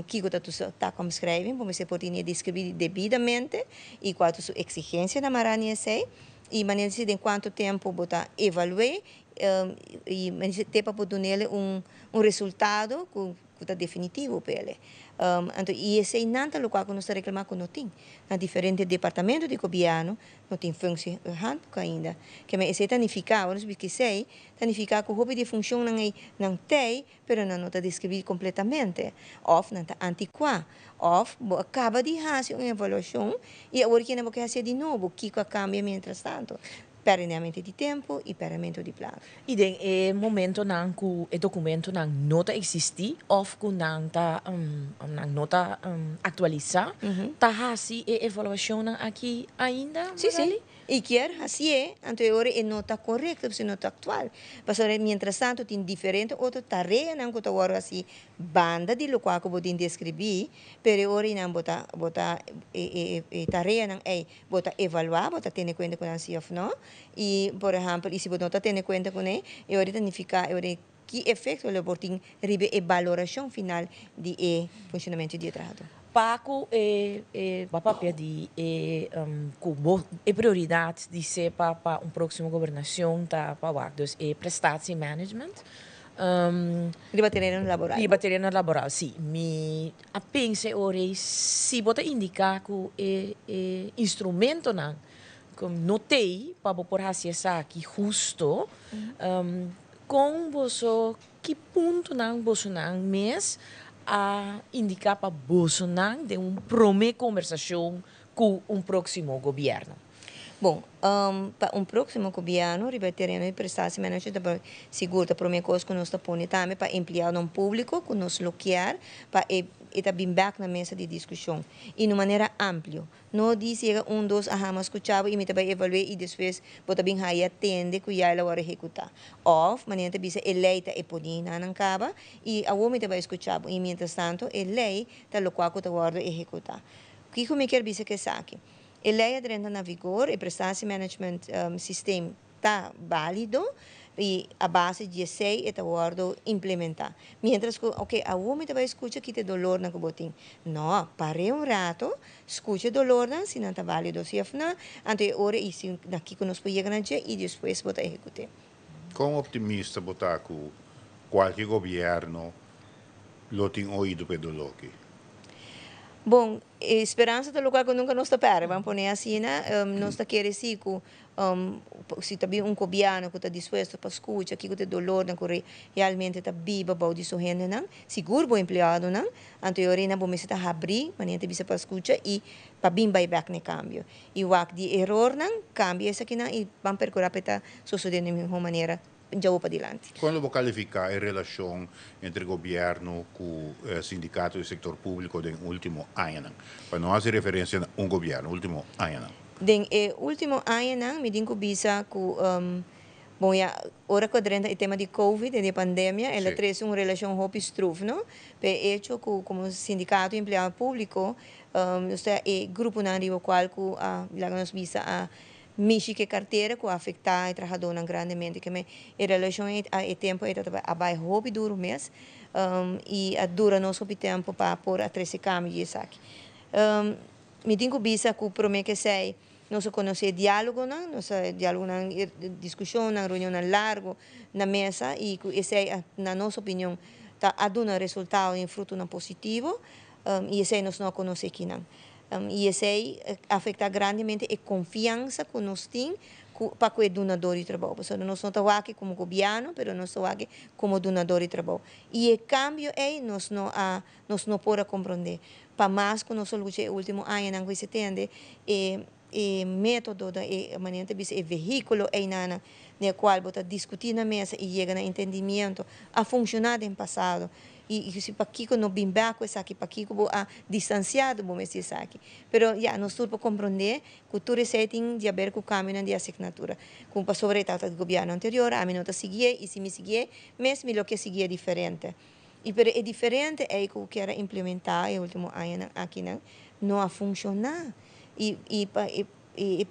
que está como escreve, vamos ter por ter descrever devidamente e qual é a sua exigência na maranha e maneira de quanto tempo botar evaluar e ter para poder nele resultado que está definitivo para ele. Então, e esse é nada o qual nós reclamamos que não tem. Na diferentes departamentos de governo não tem função ainda. Que me esse significa, nós que sei, significa que o hobby de função não tem, pero não está descrito completamente. Ou não está antiquado. Ou acaba de fazer uma avaliação e agora que não vai fazer de novo, que cambia mientras tanto. Perdimento de tempo e perdimento de plano. E de momento nang ku documento nang nota existi of ku nang ta nota atualiza, ta hasi e evaluação nang aqui ainda? Sim. E quer assim anterior é nota correta, é nota atual. Mas mientras tanto tem diferente outra tarefa nang ku agora assim banda de lo qual que podem descrever, pero ora nang bota tarefa nang bota evaluar, bota ter em conta com a CF não. E, por exemplo, se você não está tendo conta com ele, ele significa que efeito ele tem a valoração final do funcionamento do trabalho. Paco papel de prioridade de ser para próximo governação tá para dus prestatie management. Ribateria laboral. Ribateria laboral, sim. Me pensa ora se você indicar que instrumento não como notei para por fazer aqui justo com você que ponto não você não mês a indicar para você não de uma primeira conversação com próximo governo. Bom, para um próximo governo, ribateremos e prestasse manager para seguro, para minha coisa que nós põe também para empregado no público, que nós bloquear, para estar bem back na mesa de discussão e de maneira ampla. Não diz chega dois, mas escutava e me vai evaluar e depois bota bem aí atende que já ela vai executar. Ou maneira bisa eleita e poder não acaba e a homem vai escutar e mientras tanto a lei tá local que tá guarda executar. O que me quer dizer que saque? A lei entra na vigor e prestação management system está válido e a base de sei está guardo implementar. Mientras que, ok, a homem vai escutar que tem dolor na botim. Não, pare rato, escute dolor na, se não está válido, se não, ante hora e se daqui que nós podemos chegar e depois botar executar. Como optimista botar que qualquer governo lo tem ouído pelo loque? Bom, esperança do lugar que nunca nos perde, vamos pôr assim, né? Nós está querendo se se também governo que está disposto para escutar, que tem dolor, que realmente está viva, para isso gente, não? Seguro o empregado, não? Anteriormente, vamos estar abrir, mas não bisa para escutar e para bem back no cambio. E o que de erro, não? Cambia isso aqui, não? E vamos procurar para suceder de mesma maneira. Já para adiante. Quando vou qualificar a relação entre o governo com o sindicato e o setor público no último ano? Para não fazer referência a governo, último ano. No último ano, me digo bisa que bom, agora que o tema de Covid e de pandemia, ela traz uma relação muito estruf, não? Por hecho que como sindicato e empregado público, é grupo na nível qual que nós bisa a mexer que carteira que afeta o trabalhador grandemente, que em relação a tempo é abai hobby duro mês e a dura nosso tempo para pôr a 13 câmbios aqui. Me digo bisa que para mim que sei nós conhecer diálogo não, nós diálogo na discussão, na reunião largo na mesa e que esse na nossa opinião tá a dar resultado em fruto não positivo e esse nós não conhece aqui não. E esse afeta grandemente a confiança que nós temos para o donador de trabalho. Porque nós não estamos aqui como governo, mas nós estamos aqui como donador de trabalho. E o cambio é nós não podemos compreender. Para mais que nós lutamos no último ano, não se entende, o método, a maneira de o veículo é no qual você discutir na mesa e chega no entendimento a funcionar no passado. E se para aqui não bem baco essa aqui para aqui que a distanciado vamos dizer isso aqui, pero já nós tudo para compreender que tudo isso tem de haver com o caminho de assinatura, como para sobre o governo anterior a mim não está seguir e se me seguir mesmo lo que seguir é diferente e pero é diferente é que eu quero implementar o último ano aqui não a funcionar e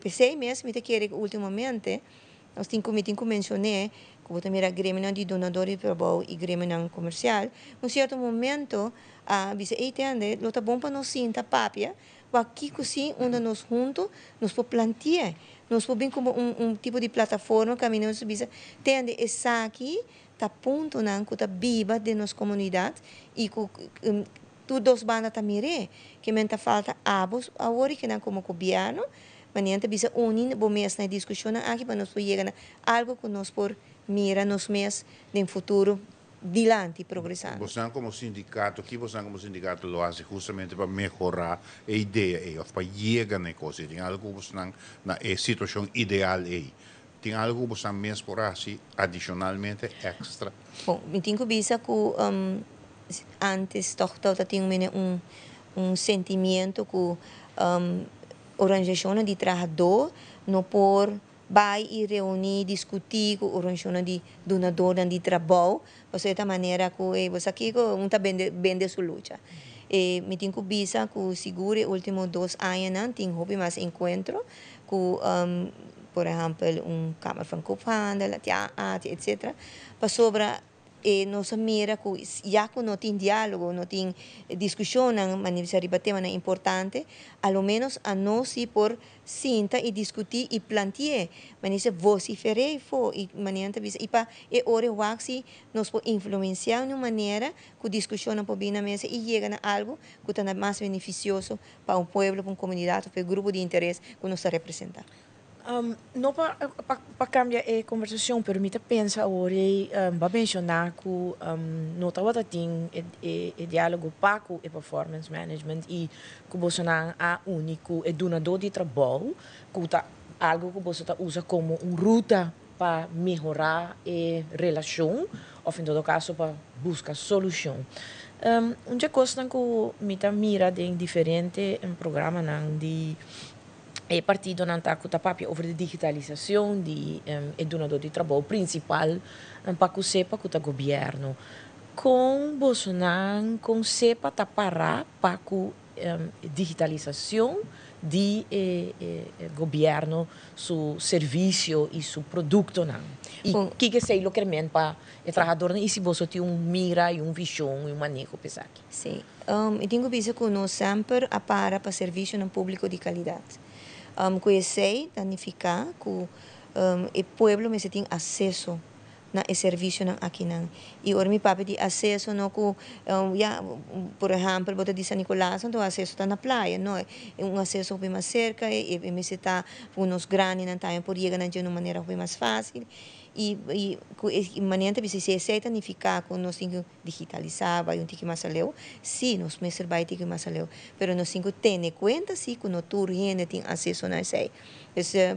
pensei mesmo que quero ultimamente nós temos que mencionar como também a grêmio de donadores de trabalho e grêmio comercial, um certo momento, você entende, lo tá bom para nós sentar papia, aqui assim, onde nós juntos, nós podemos plantear, nós podemos como tipo de plataforma que nós bisa, entende, essa aqui, tá ponto não, que tá viva de nossa comunidade e que todos bandas tá mire, que menta falta abos, agora que não como governo, mas não bisa unir bom mês na discussão aqui para nós chegar a algo que nós por mira nos meses de futuro dilante progressando. Você como sindicato, que você como sindicato lo hace justamente para melhorar a ideia, para chegar na coisa. Tem algo que você na situação ideal aí. Tem algo que você mesmo por assim adicionalmente extra. Bom, me tenho visto que antes toch tinha sentimento que organização de trabalhador não por vai e reunir, discutir com a organização de donador de trabalho, de esta maneira que você aqui não está bem sua luta. E me tenho visto que seguro os últimos 2 anos tem houve mais encontro com, por exemplo, Câmara Franco-Handel, etc. Para sobre nossa mira que já que não tem diálogo, não tem discussão, mas se tema é importante, ao menos a nós por sentar e discutir e plantear, mas se vociferar e maneira e para hora waxi nós podemos influenciar de uma maneira que a discussão não pode vir na mesa e chega a algo que está mais beneficioso para um povo, para uma comunidade, para um grupo de interesse que nós representa. Não para cambiar a conversação, permita pensar hoje, para mencionar que não estava tendo o diálogo para o performance management e que você a único donador de trabalho que está algo que você usa como uma ruta para melhorar a relação, ou em todo caso para buscar solução. Uma coisa que me mira em diferentes programas de partido não está com over de digitalização de donador de trabalho principal para que sepa que o governo com Bolsonaro com sepa parar para que digitalização de governo seu serviço e seu produto não e que sei localmente para o trabalhador e se você tem mira e visão e manejo pesado. Sim, eu tenho visto que nós sempre para serviço no público de qualidade. Conhecer, danificar que o povo tem acesso na serviço aqui não e ora mi papi di acesso no ku por exemplo bota di San Nicolás então acesso tá na praia não é acesso bem mais cerca e me se tá uns grandes não tá por chegar de uma maneira bem mais fácil e maneira se aceita ni ficar com nós tinha digitalizar vai que mais leu sim nós mesmo vai que mais leu pero nós tinha ter conta se que no tour gente tem acesso na sei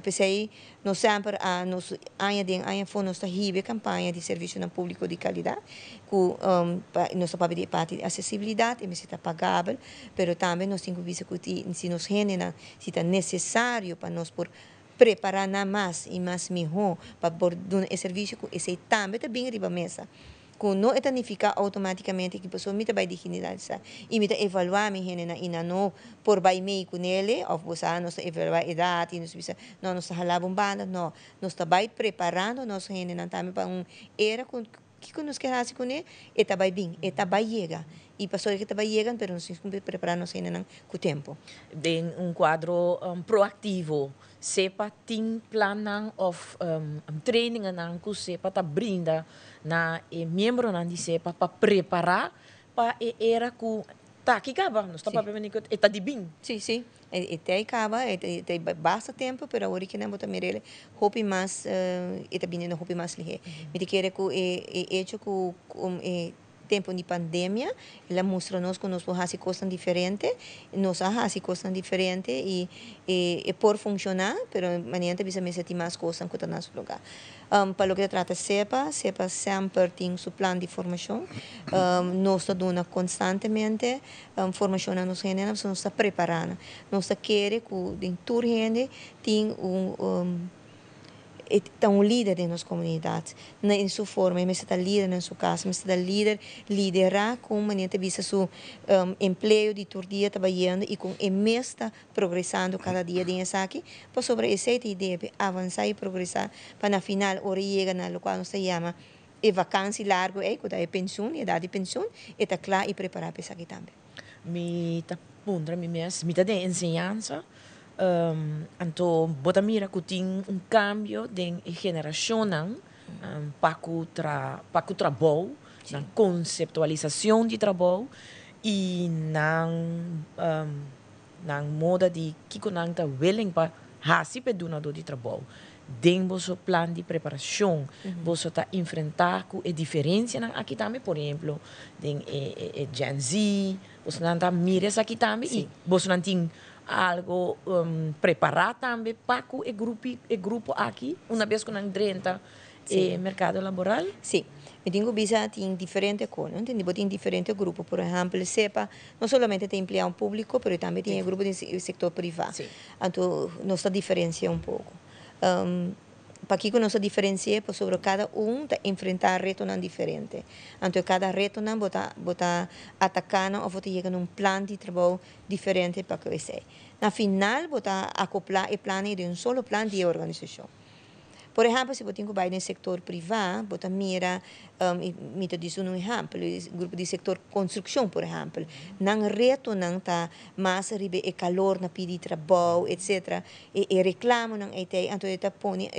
pensei nós sempre nós ainda foi nossa ribe campanha de serviço no público de qualidade que nossa parte de acessibilidade e se está pagável pero também nós temos visto que se nos genera se está necessário para nós por preparar nada mais e mais melhor para por dar esse serviço que esse também está bem riba mesa que não significa automaticamente que a pessoa me vai digitalizar e me evaluar me genera e não por vai meio com ele ou você não está evaluar a idade não está halava banda não nós está vai preparando nós genera também para era que nos quer com ele está vai bem está vai chegar e pessoas que estão chegando pero nós temos que preparar-nos ainda com o tempo bem quadro proativo sepa tem planan of training nan ku sepa ta brinda na membro nan di sepa para preparar para era ku tá que acaba não está para permitir eta de bem sim até acaba até basta tempo pero agora que não botar merele hope mais eta bem não hope mais lihe me te quer ku hecho ku tempo de pandemia, ela mostra-nos que nós podemos fazer coisas diferentes, nós fazemos coisas diferentes e por funcionar, mas amanhã também se tem mais coisas que estão no lugar. Para o que trata CEPA sempre tem seu plano de formação, nós estamos constantemente formação nos gente, nós estamos preparando, nós queremos que em toda gente tenha um líder em nossa comunidade, em sua forma, ele está líder na sua casa, ele está liderar com maneira de seu emprego de todo dia trabalhando e com ele está progressando cada dia dentro aqui, para sobre essa ideia de avançar e progressar para na final hora chega na qual nós chama e vacância largo quando é pensão, idade de pensão, e está claro e preparar para isso aqui também. Me está pondra me de ensinança então bota mira que tem cambio de geração para o trabalho na conceptualização de trabalho e na moda de que não está willing para fazer para donador de trabalho dentro do plano de preparação você está enfrentar com a diferença aqui também por exemplo de Gen Z você não está mira aqui também e você não tem algo preparar também para o grupo aqui, uma vez que não entra no mercado laboral? Sim, eu tenho visto em diferentes coisas, tem diferentes grupos, por exemplo, SEPA, não somente tem empregado público, mas também tem grupo do setor privado. Então, nós diferenciamos pouco. Para que nós diferenciamos sobre cada enfrentar retos diferentes. Então, cada reto não bota atacando ou bota chegar num plano de trabalho diferente para que seja. Na final, bota acoplar o plano de solo plano de organização. Por exemplo, se você vai no setor privado, você mira, me diz um exemplo, o grupo de setor construção, por exemplo, não reto não está mais ribe e calor na pedi trabalho, etc. E reclamo não então está põe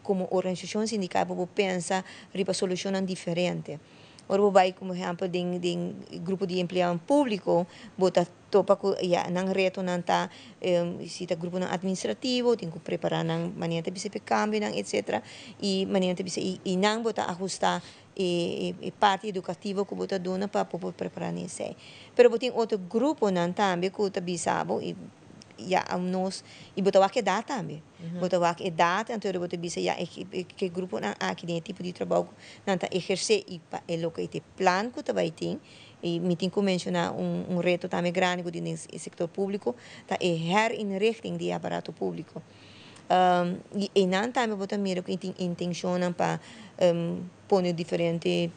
como organização sindical para pensar riba solução diferente. Ora vai como exemplo de grupo de empregado público, bota topa ko nang reto nang ta sita grupo ng administrativo tem que preparar nang maneira de se cambio nang etc e maneira de se nang bota ajustar e parte educativa que bota dona para preparar nesse pero tem outro grupo nang também que tá bisabo e ya nos e botar que dá também botar que dá então eu botar bisa ya que grupo na aqui tem tipo de trabalho não tá exercer e o que tem plano que também tem e me tem que mencionar reto também grande no setor público tá herinrichting de aparato público e não também botar mira que intenção para pôr diferente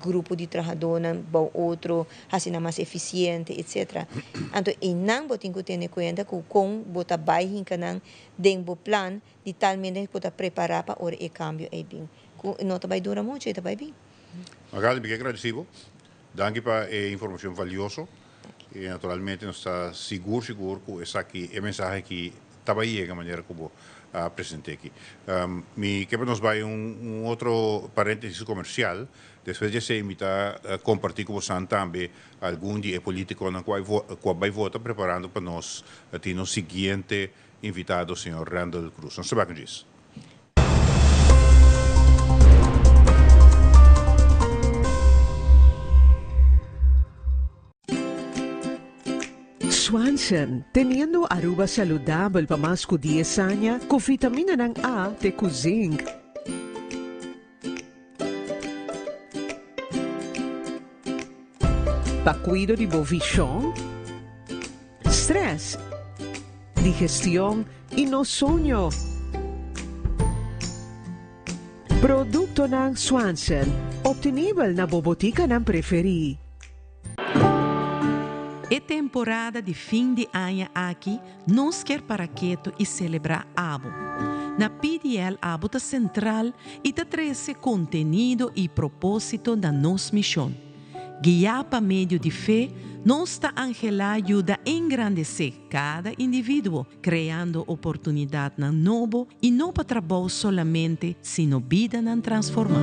grupo de trabalhadores para outro assim mais eficiente etc. Então e não botem que ter em conta que com botar baixo canang dentro plan de tal maneira que botar preparar para o cambio aí bem. Não vai durar muito, está bem. Magali, bem agradecido. Danke para a informação valiosa. E naturalmente nós está seguro que essa aqui é a mensagem que estava aí de maneira como apresentei aqui. Me quero nos vai outro parênteses comercial. Depois de se invitar a compartilhar com você também algum dia político na qual vai votar preparando para nós ter no seguinte invitado, o senhor Randall Cruz. Não se vai com isso. Swanson, teniendo Aruba saludable para más que 10 años, con vitamina ng A de zinc. Pa cuido di bovisión, stress, digestión y no sueño. Produkto ng Swanson, obtenible na bobotika ng preferi. É temporada de fim de ano aqui, nós quer para quieto e celebrar Abo. Na PDL Abo está central e está traz contenido e propósito da nossa missão. Guiar para meio de fé, nossa Angela ajuda a engrandecer cada indivíduo, criando oportunidade na novo e não para trabalho somente, sino vida na transformar.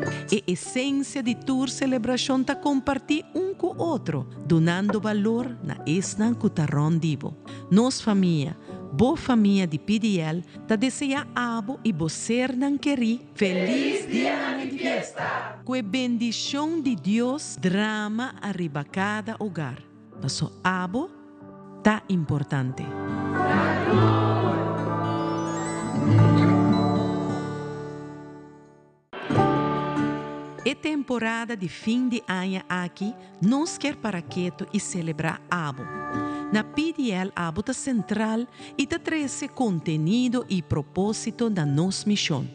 A essência de tua celebração está compartilhar com o outro, donando valor na esnan cutarron divo. Nos família, boa família de PDL, ta deseja abo e bocer nan queri feliz dia de fiesta. Com a bendição de Deus, drama arriba cada hogar. Passo abo, tá importante. É temporada de fim de ano aqui, nós quer para quieto e celebrar Abo. Na PDL Abo está central e está traz contenido e propósito da nossa missão.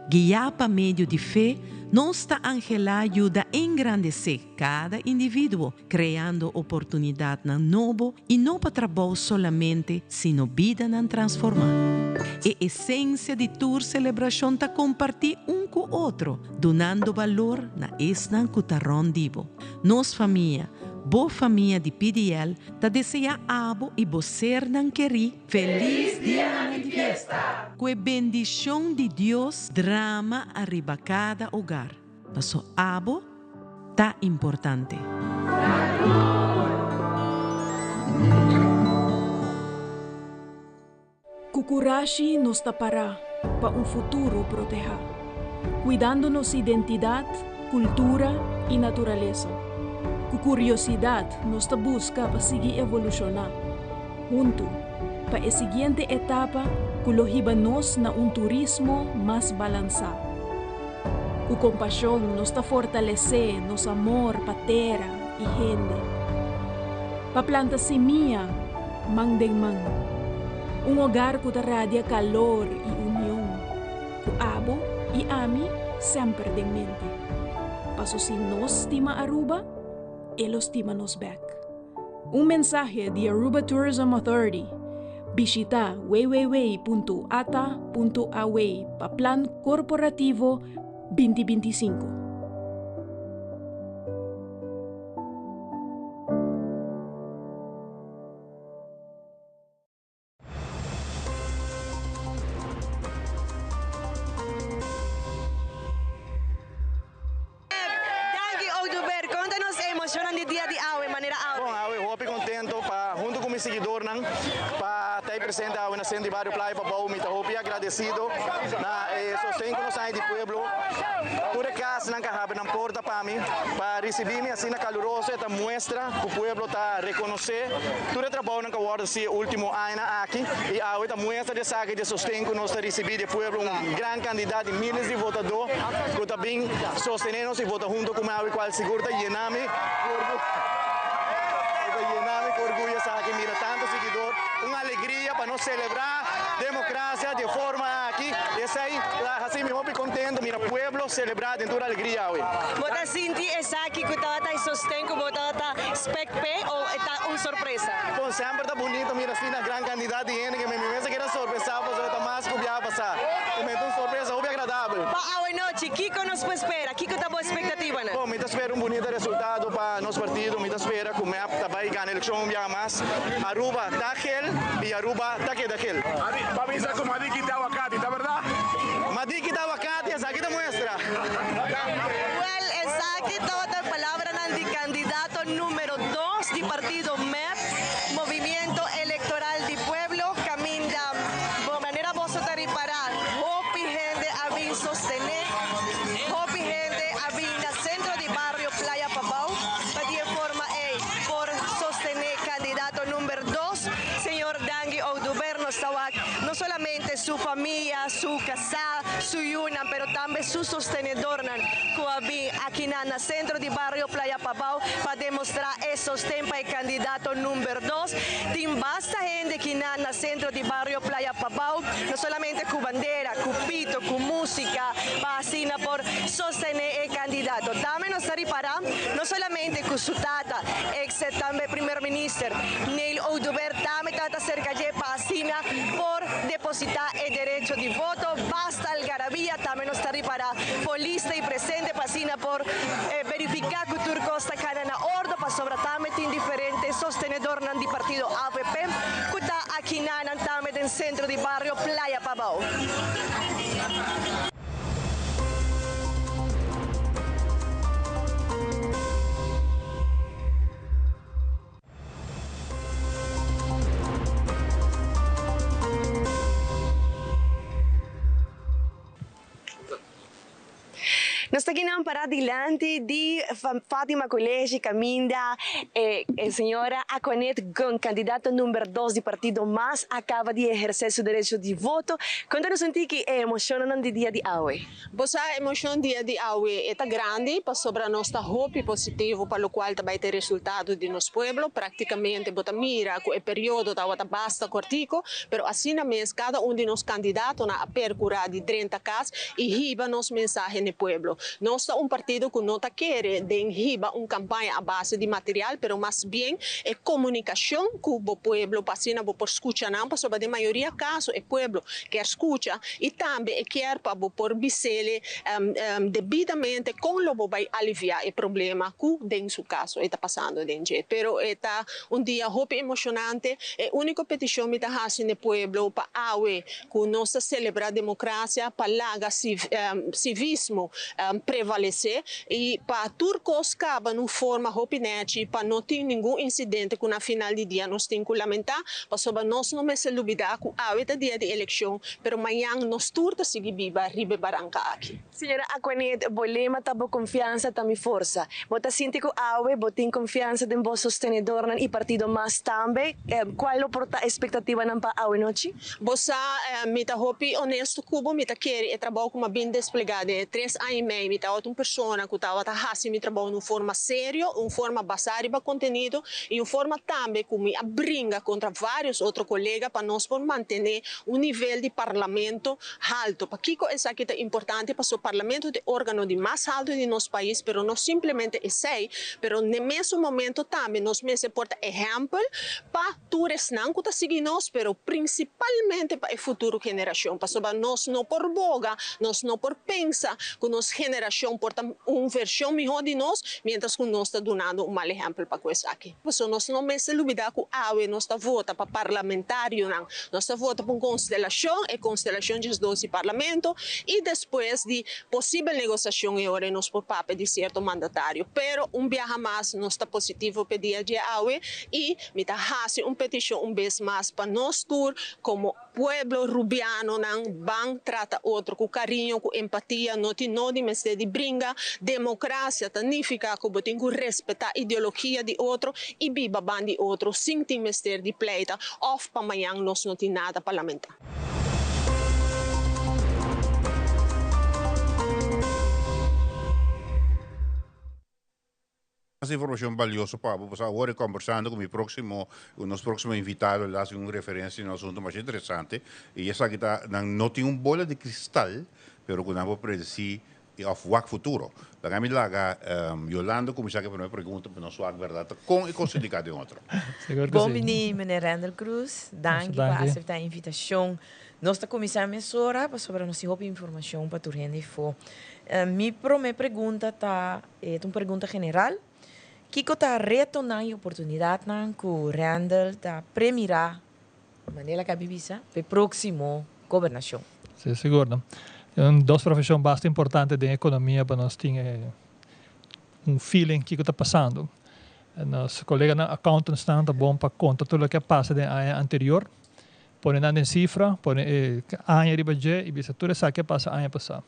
Guiar para meio de fé, nossa Angela ajuda a engrandecer cada indivíduo, criando oportunidade na novo e não para trabalho somente, sino vida na transformar. A essência de tua celebração está compartilhar com o outro, donando valor na esnan cutarron divo. Nos família, boa família de PDL, ta deseja abo e bocer nan queri feliz dia de fiesta. Com a bendição de Deus, drama arriba cada hogar. Passo abo, tá importante. Kukurashi nos tapará para futuro proteger, cuidando nossa identidade, cultura e natureza. Com curiosidade, nos busca para seguir evolucionar. Junto, para a seguinte etapa, colocar nos na turismo mais balançado. Com compaixão, nos fortalecer nosso amor para terra e gente. Para plantar semente, mandem mang. Hogar que radia calor e união. Com abo e ami sempre em mente. Paso si nos estima Aruba, elos estima nos back. Mensaje de Aruba Tourism Authority. Visita www.ata.away para Plan Corporativo 2025. para estar presente na Centro de Barrio Playa Papau, me hopi agradecido na sustento nos aí de pueblo. Por acaso não carrega na porta para mim, para receber me assim na calorosa, esta muestra que o pueblo está reconhecer. Tudo trabalho na guarda se último ano aqui e a outra muestra de saque de sustento que nós recebemos do pueblo, grande candidato, milhares de votadores, que também sostenemos e vota junto com a qual segura llename orgulho sabe mira tanto seguidor, uma alegria para nós celebrar democracia de forma aqui, esse aí, assim me vou contente, mira pueblo celebrar dentro da alegria hoje. Bota sinti essa aqui que estava em sustento, bota spec ou está uma surpresa. Bom, sempre está bonito, mira assim na grande candidata de que me pensa que era surpresa, mas está mais que ia passar. Também uma surpresa, muito agradável. Para hoje noite, Kiko nos espera, Kiko está boa expectativa, né? Bom, me espera bonito resultado para nosso partido, me espera que o MEP também ganhe a eleição mais. Aruba Dagel e Aruba Dagel. Pavisa com Madiki de Aguacate, tá verdade? Madiki de Aguacate, essa aqui da muestra. Well, essa aqui toda a palavra de candidato número 2 do partido MEP, Movimento Electoral de Pueblo, caminha de maneira você está reparar, hopi gente a vir sostener, hopi gente a vir na centro de barrio Playa Papau, para de forma por sostener candidato número 2, señor Dangui Ouduber Nostawak, no solamente su familia, su casa, su yuna, pero también su sostenedor aquí en el centro de barrio Playa Papau para demostrar esos temas de candidato número 2. Tem basta gente que en el centro de barrio Playa Papau, no solamente con bandera, con pito, con música, para por sostener el candidato. También nos reparar, no solamente con su tata, ex también primer ministro, Neil Ouduber, también tata cerca de pasina por depositar el derecho de voto. Basta algarabía, también nos reparar por lista y presente pasina por verificar que Turco está canana ordo para sobre también diferentes sostenedor del partido APP que está aquí en el centro de barrio Playa Papau. Nós estamos aqui para adelante de Fátima Colégio, Caminda, senhora Aquanet Gon, candidata número 2 do partido MAS, acaba de exercer seu direito de voto. Conta-nos que emociona no dia de hoje. A emoção dia de hoje é grande, para sobre a nossa hope positivo, para o qual vai ter resultado de nosso povo. Praticamente, bota mira que o período da basta cortico, pero assim mesmo cada de nós candidatos na percurso de 30 casas e riba nos mensagens no povo. Nós somos partido que não quer riba uma campanha à base de material, pero mais bem é comunicação com o povo, para por escutar não, para sobre a maioria dos casos é o povo que escuta e também quer para por bisele devidamente com o vai aliviar o problema que em seu caso está passando dentro. Pero está dia hope emocionante, é a única petição que está fazendo no povo para que nós celebrar a democracia, para largar civismo prevalecer e para turcos acaba numa forma hopinete para não ter nenhum incidente que na final de dia nós temos que lamentar, para sobre nós não me se olvidar que é dia de eleição, pero amanhã nós turta seguir viva ribe barranca aqui. Senhora Aquanet, bolema tabo confiança também força. Bota sinti que botin confiança de vos sostenedor e partido mas também. Qual é a expectativa não para a noite? Bossa mita hopi honesto cubo mita quer e trabalho com uma bem desplegada 3 anos e meio mita outra pessoa que estava assim me trabalho de uma forma séria, uma forma basada para conteúdo e uma forma também que me abringa contra vários outros colegas para nós por manter nível de parlamento alto. Para que isso aqui é importante para o parlamento de órgão de mais alto de nosso país, pero não simplesmente sei, pero no mesmo momento também nós me se porta exemplo para todos não que seguir nós, pero principalmente para a futura geração, para sobre nós não por boga, nós não por pensar que nós genera generación porta una versión mejor de nos, mientras que nos está dando un mal ejemplo para coisa aqui. Pues nós não me se olvidar que awe nós está vota para parlamentário, não. Nós está vota para constelação, e constelação de 12 parlamento, e depois de possível negociação e hora nós por papel de certo mandatário. Pero viaja mais nós está positivo pedir de awe e me está fazendo petição vez mais para nós tour como pueblo rubiano não bang trata outro com carinho, com empatia, não te não de mestre de brinca, democracia significa que botem que respeitar a ideologia de outro e biba bandi outro, sem te mestre de pleita, of para amanhã nós não tem nada para lamentar. Essa informação valiosa para você agora conversando com o nosso próximo invitado, lá uma referência em um assunto mais interessante. E essa aqui não tem uma bola de cristal, mas que não vou predecir o futuro. Da minha laga, Yolanda começar a fazer uma pergunta para nós, a verdade, com e com o sindicato de outro. Bom dia, meneer Randall Cruz. Dank por aceitar a invitação. Nós estamos começando a mesura sobre a nossa informação para o rende for. Minha primeira pergunta é uma pergunta general. Kiko está retornando a oportunidade que o Randall está premirar de maneira que a Bibisa para a próxima governação. Sim, seguro. Duas profissões bastante importantes da economia para nós ter feeling que está passando. Nosso colega na accountant está bom para contar tudo o que passa no ano anterior, põe na cifra, põe ano de budget e bisa tudo isso que passa ano passado.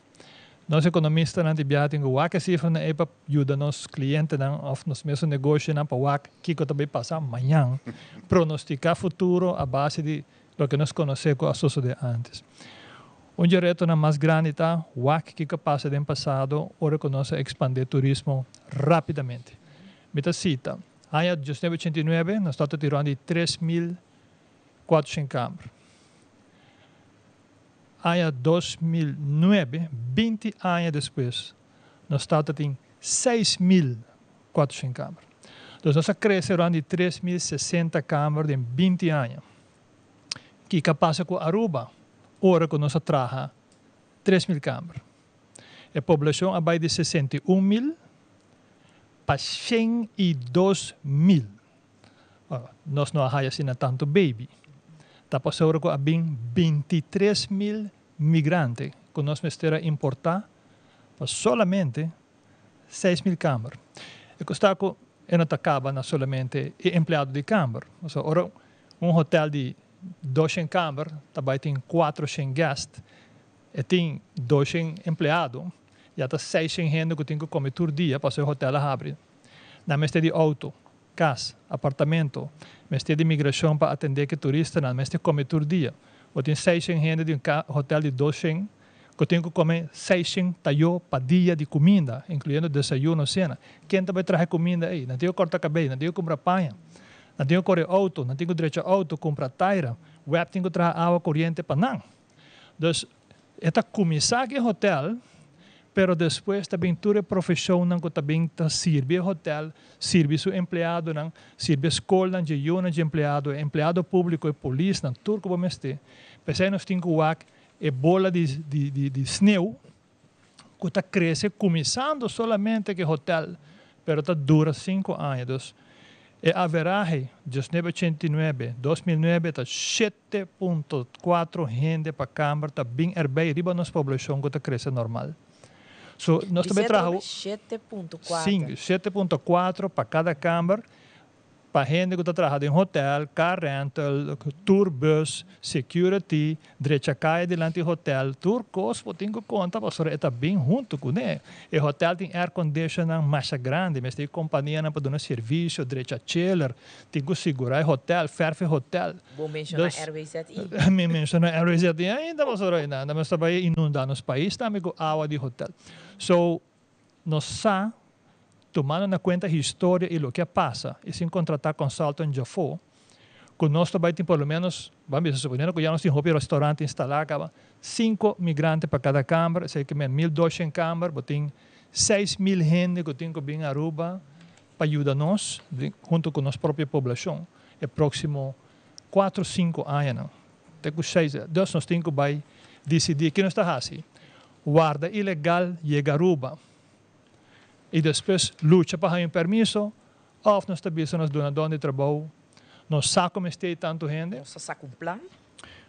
Nós economistas não temos que cifra na para ajudar nossos clientes ou nos mesmos negócios para o que também passa amanhã, pronosticar futuro a base de lo que nós conhecemos como a sociedade antes. Reto mais grande está o que passa no passado, ora que nós expandir turismo rapidamente. Mita cita, ano de 1989, nós estamos tirando de 3.400 câmaras. Ano 2009, 20 anos depois, nós estamos em 6.400 câmaras. Então, nós crescemos de 3.060 câmaras em 20 anos. Que passa com Aruba, ora que nós traga 3.000 câmaras. A população vai de 61.000 para 102.000. Nós não há assim tanto baby. Tapos agora com 23.000 migrantes que nós vamos importar para solamente 6.000 câmaras. E que está com não acaba não solamente empregado de câmara. Ora hotel de 200 câmaras, também tem 400 guests, e tem 200 empregados, e até 600 gente que tem que comer todo dia para o hotel abrir. Na mestre de auto, casa, apartamento, mestre de imigração para atender que turista, na mestre comer todo dia. Ou tem 600 gente de um hotel de 200, que tem que comer 600 talhos para dia de comida, incluindo desayuno, cena. Quem também traz comida aí? Não tem que cortar cabelo, não tem que comprar panha. Não tenho que correr auto, não tenho que direito auto, comprar taira, web tenho que trazer água corrente para não. Então, é começar aqui hotel, pero depois também toda a profissão que também serve hotel, serve o empregado, serve a escola, de empregado público e polícia, tudo que vamos ter. Pensei nós temos que bola de snow, que está crescendo, começando solamente que hotel, pero está dura 5 anos. E a average de 1989, 2009, está 7.4 gente para câmara, está bem erbei, riba nossa população que está crescendo normal. So, nós também trabalhamos 7.4. Sim, 7.4 para cada câmara, para gente que está trabalhando em hotel, car rental, tour bus, security, direita caia delante do hotel, tour cost, tem que contar, para está bem junto com ele. O hotel tem air conditioning mais grande, mas tem companhia para dar serviço, direita chiller, tem que segurar o hotel, ferve hotel. Vou mencionar Airways ZI. Me menciona Airways ZI ainda, mas também inundar nos países, também com água de hotel. So, nós sabemos, tomando na conta a história e o que passa, e sem contratar consultant já for, que nós também temos pelo menos, vamos supondo que já nós temos um restaurante instalado, 5 migrantes para cada câmara, sei que 1.200 câmaras, tem 6.000 gente que tem que vir a Aruba para ajudar nós, junto com a nossa própria população, e próximo 4, 5 anos. Nós temos que decidir que nós está assim. Guarda ilegal chega a Aruba. e depois luta para um permisso, ou nós estamos nos donadores de trabalho, nós sacamos tanto gente. Nós sacamos plano.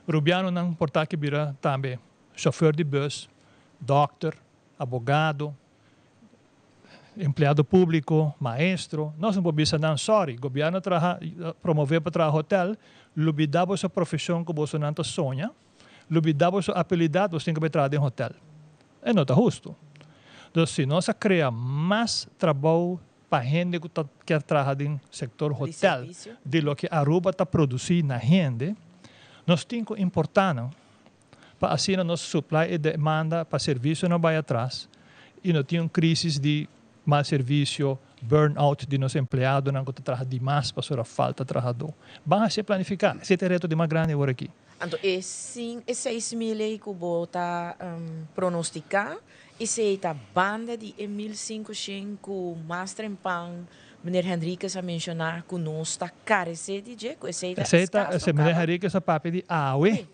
Rubiano não importa que vira também chofer de bus, doctor, advogado, empregado público, maestro. Nós não podemos dizer, sorry, o governo promover para trabalhar hotel, lubidamos a profissão que você não sonha, lubidamos a habilidade que você tem que trabalhar em hotel. É não está justo. Então, se nós criamos mais trabalho para a gente que quer trabalhar no setor hotel, de lo que Aruba está produzindo na gente, nós temos que importar para assim nosso supply e demanda para serviço não vai atrás e não tem uma crise de mau serviço, burnout de nossos empregados, não que trabalham demais para a falta de trabalhador. Vamos se planificar. Esse é o reto de mais grande agora aqui. Então, esse 6 mil que você está pronosticar, esse é a banda de 1.500 Master em Pão, Meneer Henriques a mencionar que nós está carecendo de esse Meneer Henriques a papel de AUE.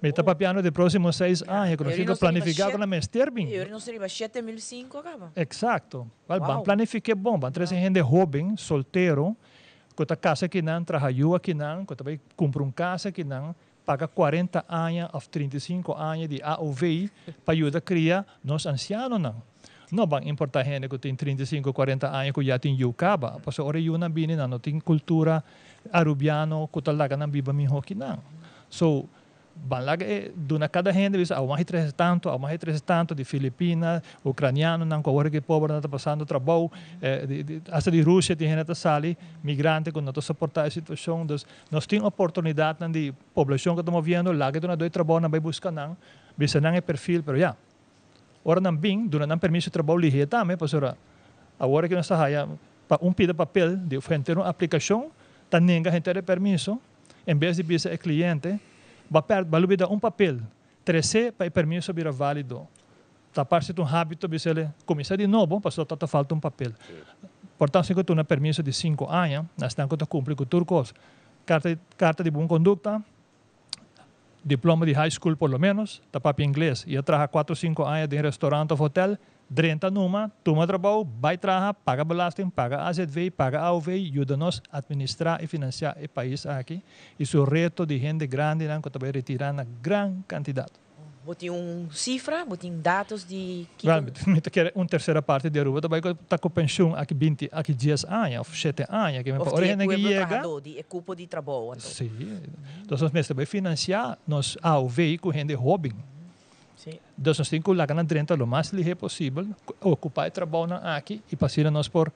Me está papiando de próximos 6 anos, que nós temos planificado na Mesterben. Eu não seria 7.500 acaba. Exato. Vamos planificar bom, vamos trazer gente jovem, solteiro, que está casa que não, trabalhou aqui não, que também compra casa que não, paga 40 anos ou 35 anos de AOV para ajudar a criar nos ancianos não. Não vai importar gente que tem 35, 40 anos que já tem yucaba, porque ora eu não vim não tem cultura arubiano que talaga não viva melhor que não. So, banlaga duna cada gente diz, mais de tanto de Filipinas, ucraniano não que agora que pobre não está passando trabalho, até de Rússia tem gente que sali, migrante que não está suportar a situação, então nós temos oportunidade de população que estamos vendo, lá que não dá trabalho não vai buscar não, bisa não é perfil, pero já. Ora não bem, duna não permite trabalho ligeiro também, porque agora que nós estamos para pida papel de frente uma aplicação, tá nenga gente de permisso, em vez de bisa é cliente, vai dar papel, 13 para o permisso vir válido. Está parte de hábito, ele começa de novo, porque só falta papel. Portanto, se você tem um permisso de 5 anos, nós temos que cumprir com tudo coisa. Carta de boa conduta, diploma de high school por lo menos, está papel inglês, e trabalha 4 ou 5 anos em restaurante ou hotel, 30 numa, toma trabalho, vai trabalhar, paga belasting, paga AZV, paga AOV, ajuda-nos a administrar e financiar o país aqui. Isso é o reto de gente grande que vai retirar na grande quantidade. Você tem cifra, você tem dados de... Uma terceira parte de Aruba vai estar com pensão aqui 20, aqui 10 anos, 7 anos. Que ou tem de equipo de trabalho. Sim. Então, nós vai financiar nos AOV com gente jovem. Então, nós temos que lá na 30 o mais ligeiro possível, ocupar o trabalho aqui e passar nós por...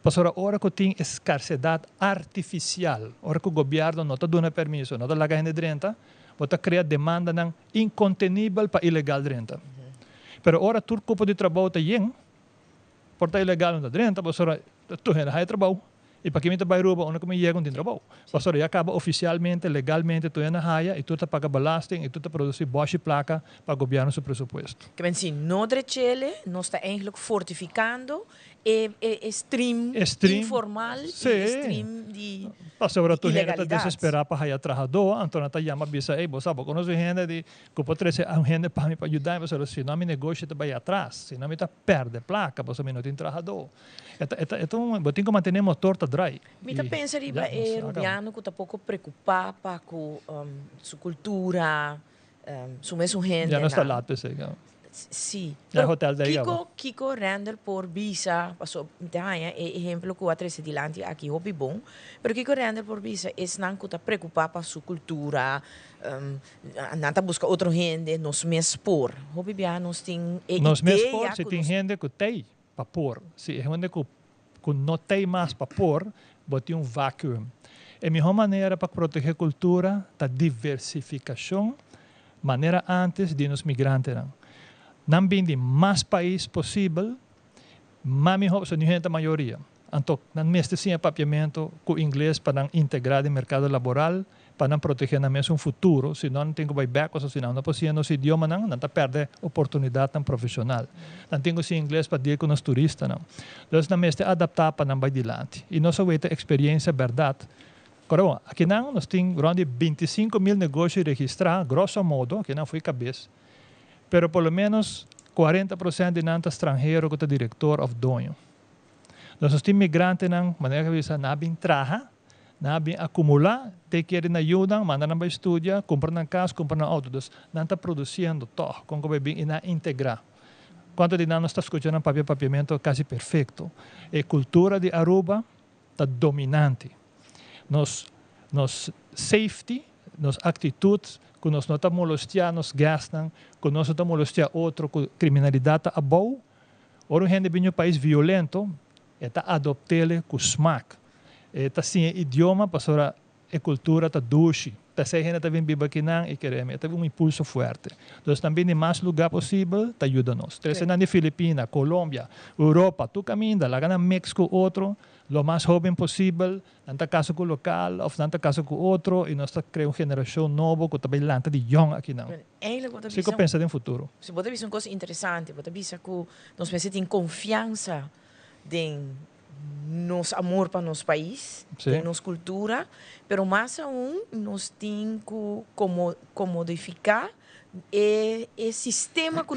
Pastora, hora que tem escassidade artificial, hora que o governo não está dando permisso, não está lá gente 30, você cria demanda incontenível para ilegal 30. Pero hora todo grupo de trabalho está bem, por estar ilegal não 30, pastora, tu gente trabalho. E para que me vai roubar, onde me chega tem trabalho. Pastor, já acaba oficialmente, legalmente, tu na raia e tu paga belasting e tu produzir boas placa para o governo seu presupuesto. Que bem, sim, Notre Chile, nós está eigenlijk fortificando stream informal e stream de pastor, tu gente está desesperada para raia trabalhador, então está chama bisa, ei, você sabe, conosco gente de que pode trazer gente para me ajudar, pastor, se não me negócio te vai atrás, se não me está perde placa, pastor, me não tem trabalhador. Então, eu tenho que manter motor dry. Me pensa riba rubiano que tá pouco preocupado com sua cultura, sua mesma gente. Já não está lá, pensei. Sim. Kiko render por visa, passou exemplo que o atrás adiante aqui hobby bom, pero Kiko render por visa é não que tá preocupado com sua cultura, não tá busca outra gente, nos mesmos por. Hobby bem nós tem nos mesmos por, se tem gente que tem para pôr, se é gente que não tem mais para pôr, bote vácuo. É a melhor maneira para proteger a cultura, da diversificação, maneira antes de nos migrantes. Não vende mais país possível, mas melhor são a maioria. Então, não mestre sim papiamento com inglês para integrar no mercado laboral, para proteger na mesmo futuro, senão não tem que back, ou senão não pode nos idioma não está perde oportunidade profissional. Não tem que inglês para dir com os turistas não. Então, não mestre adaptar para não vai adiante. E nós vamos ter experiência verdade. Agora, aqui não, nós temos around 25 mil negócios registrados, grosso modo, que não foi cabeça. Pero pelo menos 40% de nanta estrangeiro que é diretor of dono. Nós temos imigrante na maneira que bisa nabing traha, nabing acumular, te querem ajuda, mandam para estudar, compram na casa, compram na auto, dus nanta produzindo todo, com que bem ina integrar. Quanto de nós está escutando um papiamento quase perfeito. A cultura de Aruba está dominante. Nos safety, nos atitudes, que nós não estamos molestar, nos gastam, que nós não estamos molestar outro, com criminalidade a boa. Ora, gente vem um país violento, está adoptá-lo com smack. Está sem idioma, para a cultura está duche. Está sem gente está vindo viver aqui e queremos. Está um impulso forte. Então, também em mais lugar possível, está ajuda-nos. Três na Filipinas, Colômbia, Europa, tu caminha, lá na México, outro, lo mais jovem possível, nanta caso com o local, ou nanta caso com outro, e nós criamos uma geração nova que também lanta de young aqui não. Se eu pensar no futuro. Se você pensa uma coisa interessante, você pensa que nós precisamos ter confiança em nosso amor para nosso país, em nossa cultura, mas mais nós temos que modificar o sistema que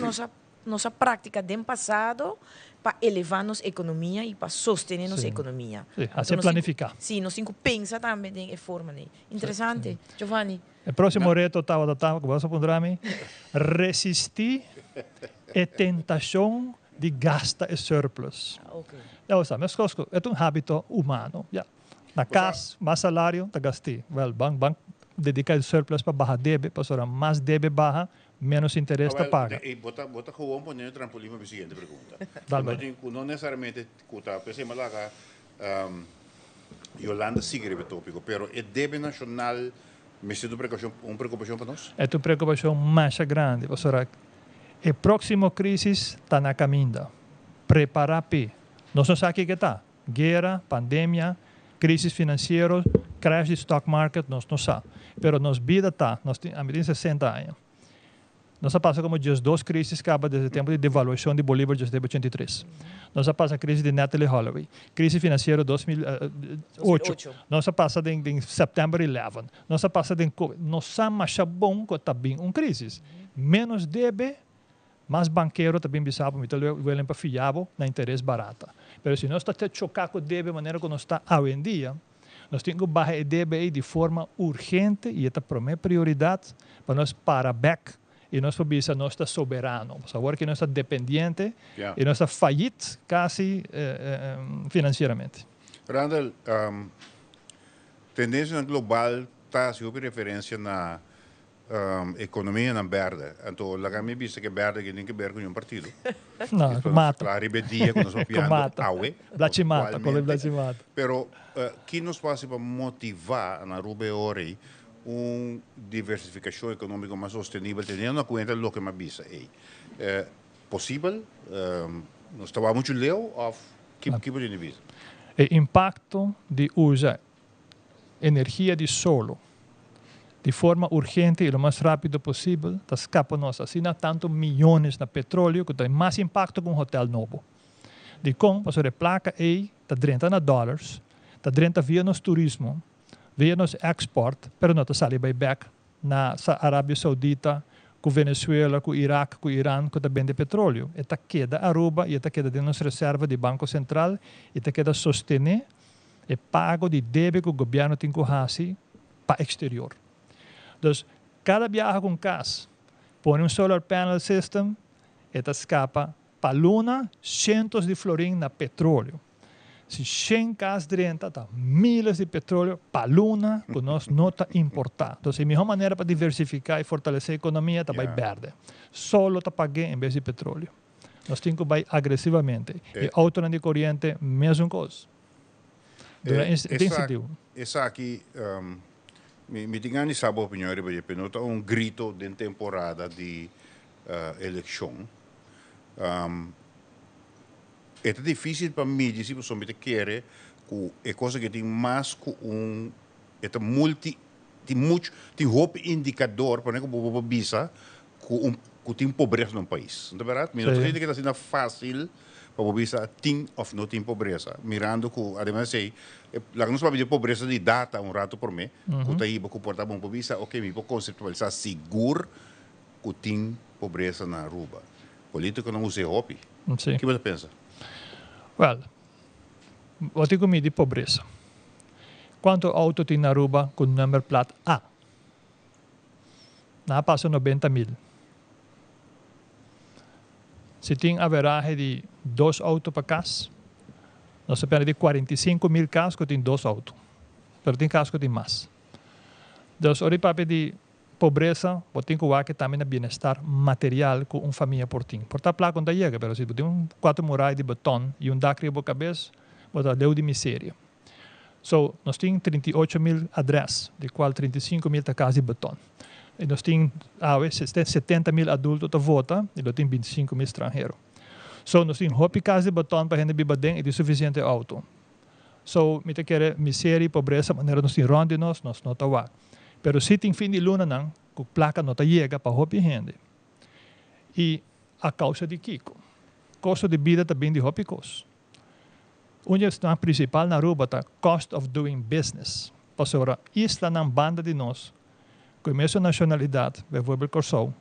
nossa prática do passado para elevar nossa economia e para sostener nossa economia. Sim, assim planificar. Sim, nós temos que pensar também de forma. Interessante. Giovanni. O próximo reto estava que você pondrá-me, resistir a tentação de gastar e surplus. Mas é um hábito humano. Na casa, mais salário, está gastando. Banco dedica o surplus para barra débito, para mais débito barra, menos interesse está paga. Bota com o poner o trampolim para a seguinte pergunta. Não necessariamente, pensei mal lá, Yolanda sigue o tópico, mas é débito nacional, mas é uma preocupação para nós? É uma preocupação mais grande. A próxima crise está na caminho. Preparar-se. Nós não sabemos o que está. Guerra, pandemia, crises financeiras, crash do stock market, nós não sabemos. Mas nossa vida está, nós temos 60 anos. Nós passamos como as duas crises que acabam desde o tempo de devaluação de Bolívar desde 83. Nós passamos a crise de Natalie Holloway, crise financeira 2008. Nós passamos em setembro 11. Nós passamos em... Nós sabemos que é bom que está bem uma crise. Menos débito, mais banqueiro também sabe, então ele para fiável na interesse barata. Mas se nós estamos chocando com o débito de maneira que nós está hoje em dia, nós temos que baixar o débito de forma urgente e esta é a primeira prioridade para nós parar back e nós podemos nós está soberano. Agora que nós está dependente e nós está fallido quase financeiramente. Randall, tendência global está sob referência na economia na verde. Então, lá que me vista que verde que tem que ver com um partido. Não, mata. Claro, rebeldia que nós opiamos aue. Blachimata, com o blachimata. Pero, que nos faz para motivar na Aruba ori uma diversificação econômica mais sustentável, tendo em conta o que me vista. Possível? Nós estamos muito leu ou que pode ver? O impacto de usar energia de solo de forma urgente e o mais rápido possível, está escapa nossa. Assim, não tanto milhões de petróleo, que tem mais impacto com um hotel novo. De com, a placa aí, está $30, está 30 via nos turismo, via nos export, pero não está sali by back na Arábia Saudita, com Venezuela, com Iraque, com Irã, que também de petróleo. E está queda Aruba, e está queda de nossa reserva de Banco Central, e está queda sostener o pago de débito que o governo tem que fazer para o exterior. Então, cada viagem com casa, põe um solar panel system, e escapa para a luna, centos de florim na petróleo. Se 100 casas dentro, está milhares de petróleo para a luna, que nós não está importar. Então, a melhor maneira para diversificar e fortalecer a economia está verde. Solo está pagando em vez de petróleo. Nós temos que ir agressivamente. E outra de corrente, mesma coisa. Essa aqui... Me diga ni sabe a opinião, porque nota um grito de temporada de eleição. É difícil para mim dizer que você quer que é coisa que tem mais que tem muito indicador para que você visa que tem pobreza no país. Não é verdade? Mas não é que está sendo fácil para você tem ou não tem pobreza. Mirando que, además, lá que nós falamos de pobreza de data rato por mim, que está aí para comportar bom pobreza, ok, me vou conceptualizar seguro que tem pobreza na Aruba. político não usa hobby. Sim. O que você pensa? Well, wat ik de pobreza. Quanto auto tem na Aruba com number plate A? Na passa 90,000. Se tem average de 2 autos para casa, nós esperamos de 45,000 carros que tem 2 autos. Mas tem carros que tem mais. Então, o papel de pobreza, você tem que também no bem-estar material com uma família por ti. Por tal placa não chega, mas se você tem 4 muralhas de beton e dacre na cabeça, você leu de miséria. So, nós temos 38,000 adresas, de qual 35,000 é casa de beton. E nós temos 70,000 adultos que votam e nós temos 25,000 estrangeiros. So, nós temos hopi casa de beton para a gente viver bem e de suficiente auto. So, me te quer miséria e pobreza, maneira nós temos ronde nós não está. Pero se tem fim de luna não, com placa não chega para hopi gente. E a causa de Kiko. Custo de vida também de hopi custo. Uma questão principal na Aruba é cost of doing business. Ou seja, isla na banda de nós, com a mesma nacionalidade, por exemplo,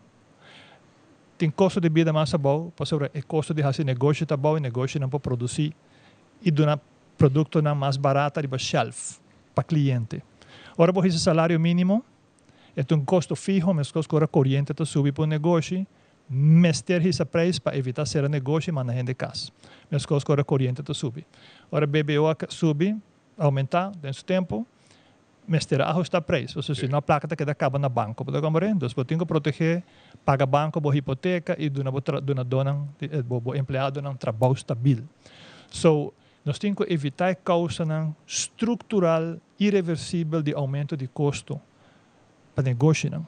tem custo de vida mais bom, ou seja, o custo de fazer negócio está bom, e negócio não pode produzir, e dar produto mais barato de shelf para cliente. Ora, por esse salário mínimo, é um custo fijo, mas custo que corrente está subir para o negócio, mester esse preço para evitar ser negócio e mandar gente de casa. Mas custo que corrente está subir. Ora, BBO sube, aumentar, dentro do tempo, mester ajustar preço. Ou seja, se a placa que acaba na banco, pode compreender? Então, você tem que proteger, paga banco, boa hipoteca e do empregado um trabalho estável. So, nós temos que evitar a causa estrutural irreversível de aumento de custo para negócio.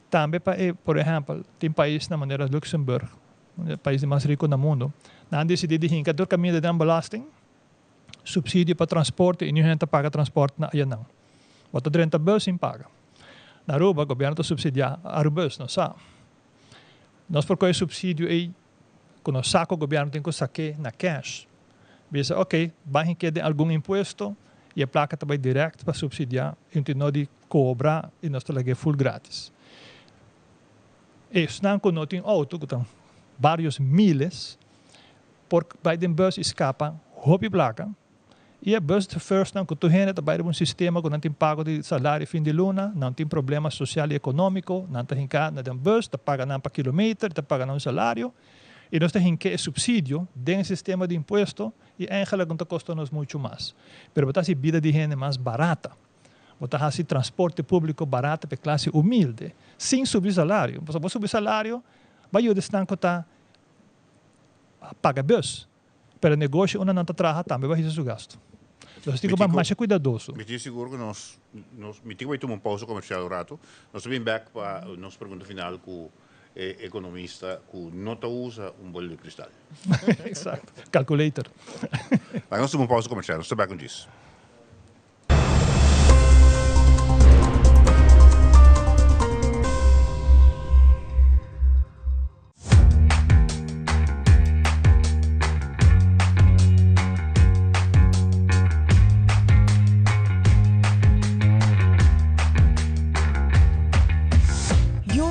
Também, por exemplo, tem países na maneira Luxemburgo, o país mais rico do mundo, não decidido que todo caminho de belasting, subsídio para transporte e não gente paga transporte na não. Bota dentro da bus e paga. Na Aruba, o governo está subsidiando a Arubus, não sabe? Nós por que subsídio aí, quando saca o governo tem que sacar na cash. Bisa, ok, vai que de algum imposto e a placa também direto para subsidiar e não de cobrar e nós temos full grátis. E se não tem auto, que tem vários miles, porque bei den bus escapa hobby placa e a bus de first não que tu gente vai um sistema que não tem pago de salário fim de luna, não tem problema social e econômico, não tem que na den bus, te paga não para quilômetro, te paga não salário e nós temos que subsídio dentro do sistema de imposto e eigenlijk não custa-nos muito mais. Pero botar a vida de gente mais barata, botar a transporte público barato para classe humilde, sem subir salário. Se você subir salário, vai o destanco tá paga bus, pero negócio não está trabalhando também vai fazer o gasto. Então, tem que ser mais cuidadoso. Me diz seguro que nós vai tomar pausa comercial um rato. Nós vamos back para a nossa pergunta final com economista que não usa bola de cristal. Exato. Calculator. Nós tomamos pausa comercial. Nós estamos com isso.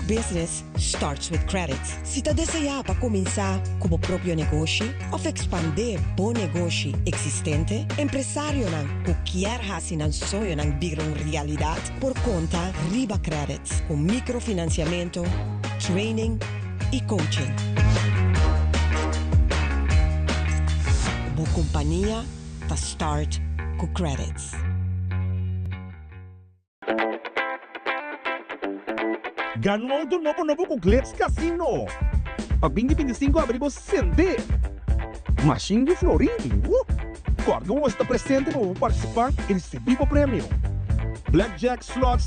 Business starts with credit. Se está desejando para começar como próprio negócio ou expandir bom negócio existente, empresário que quer fazer um sonho virar uma realidade por conta Riba Credit, com microfinanciamento, training e coaching. Boa companhia para start com credits. Ganhou do novo com Glitz Casino. Pag 2025 abrimos Sende. Machine de Florim. Corga está presente para participar e receber o prêmio. Blackjack Slots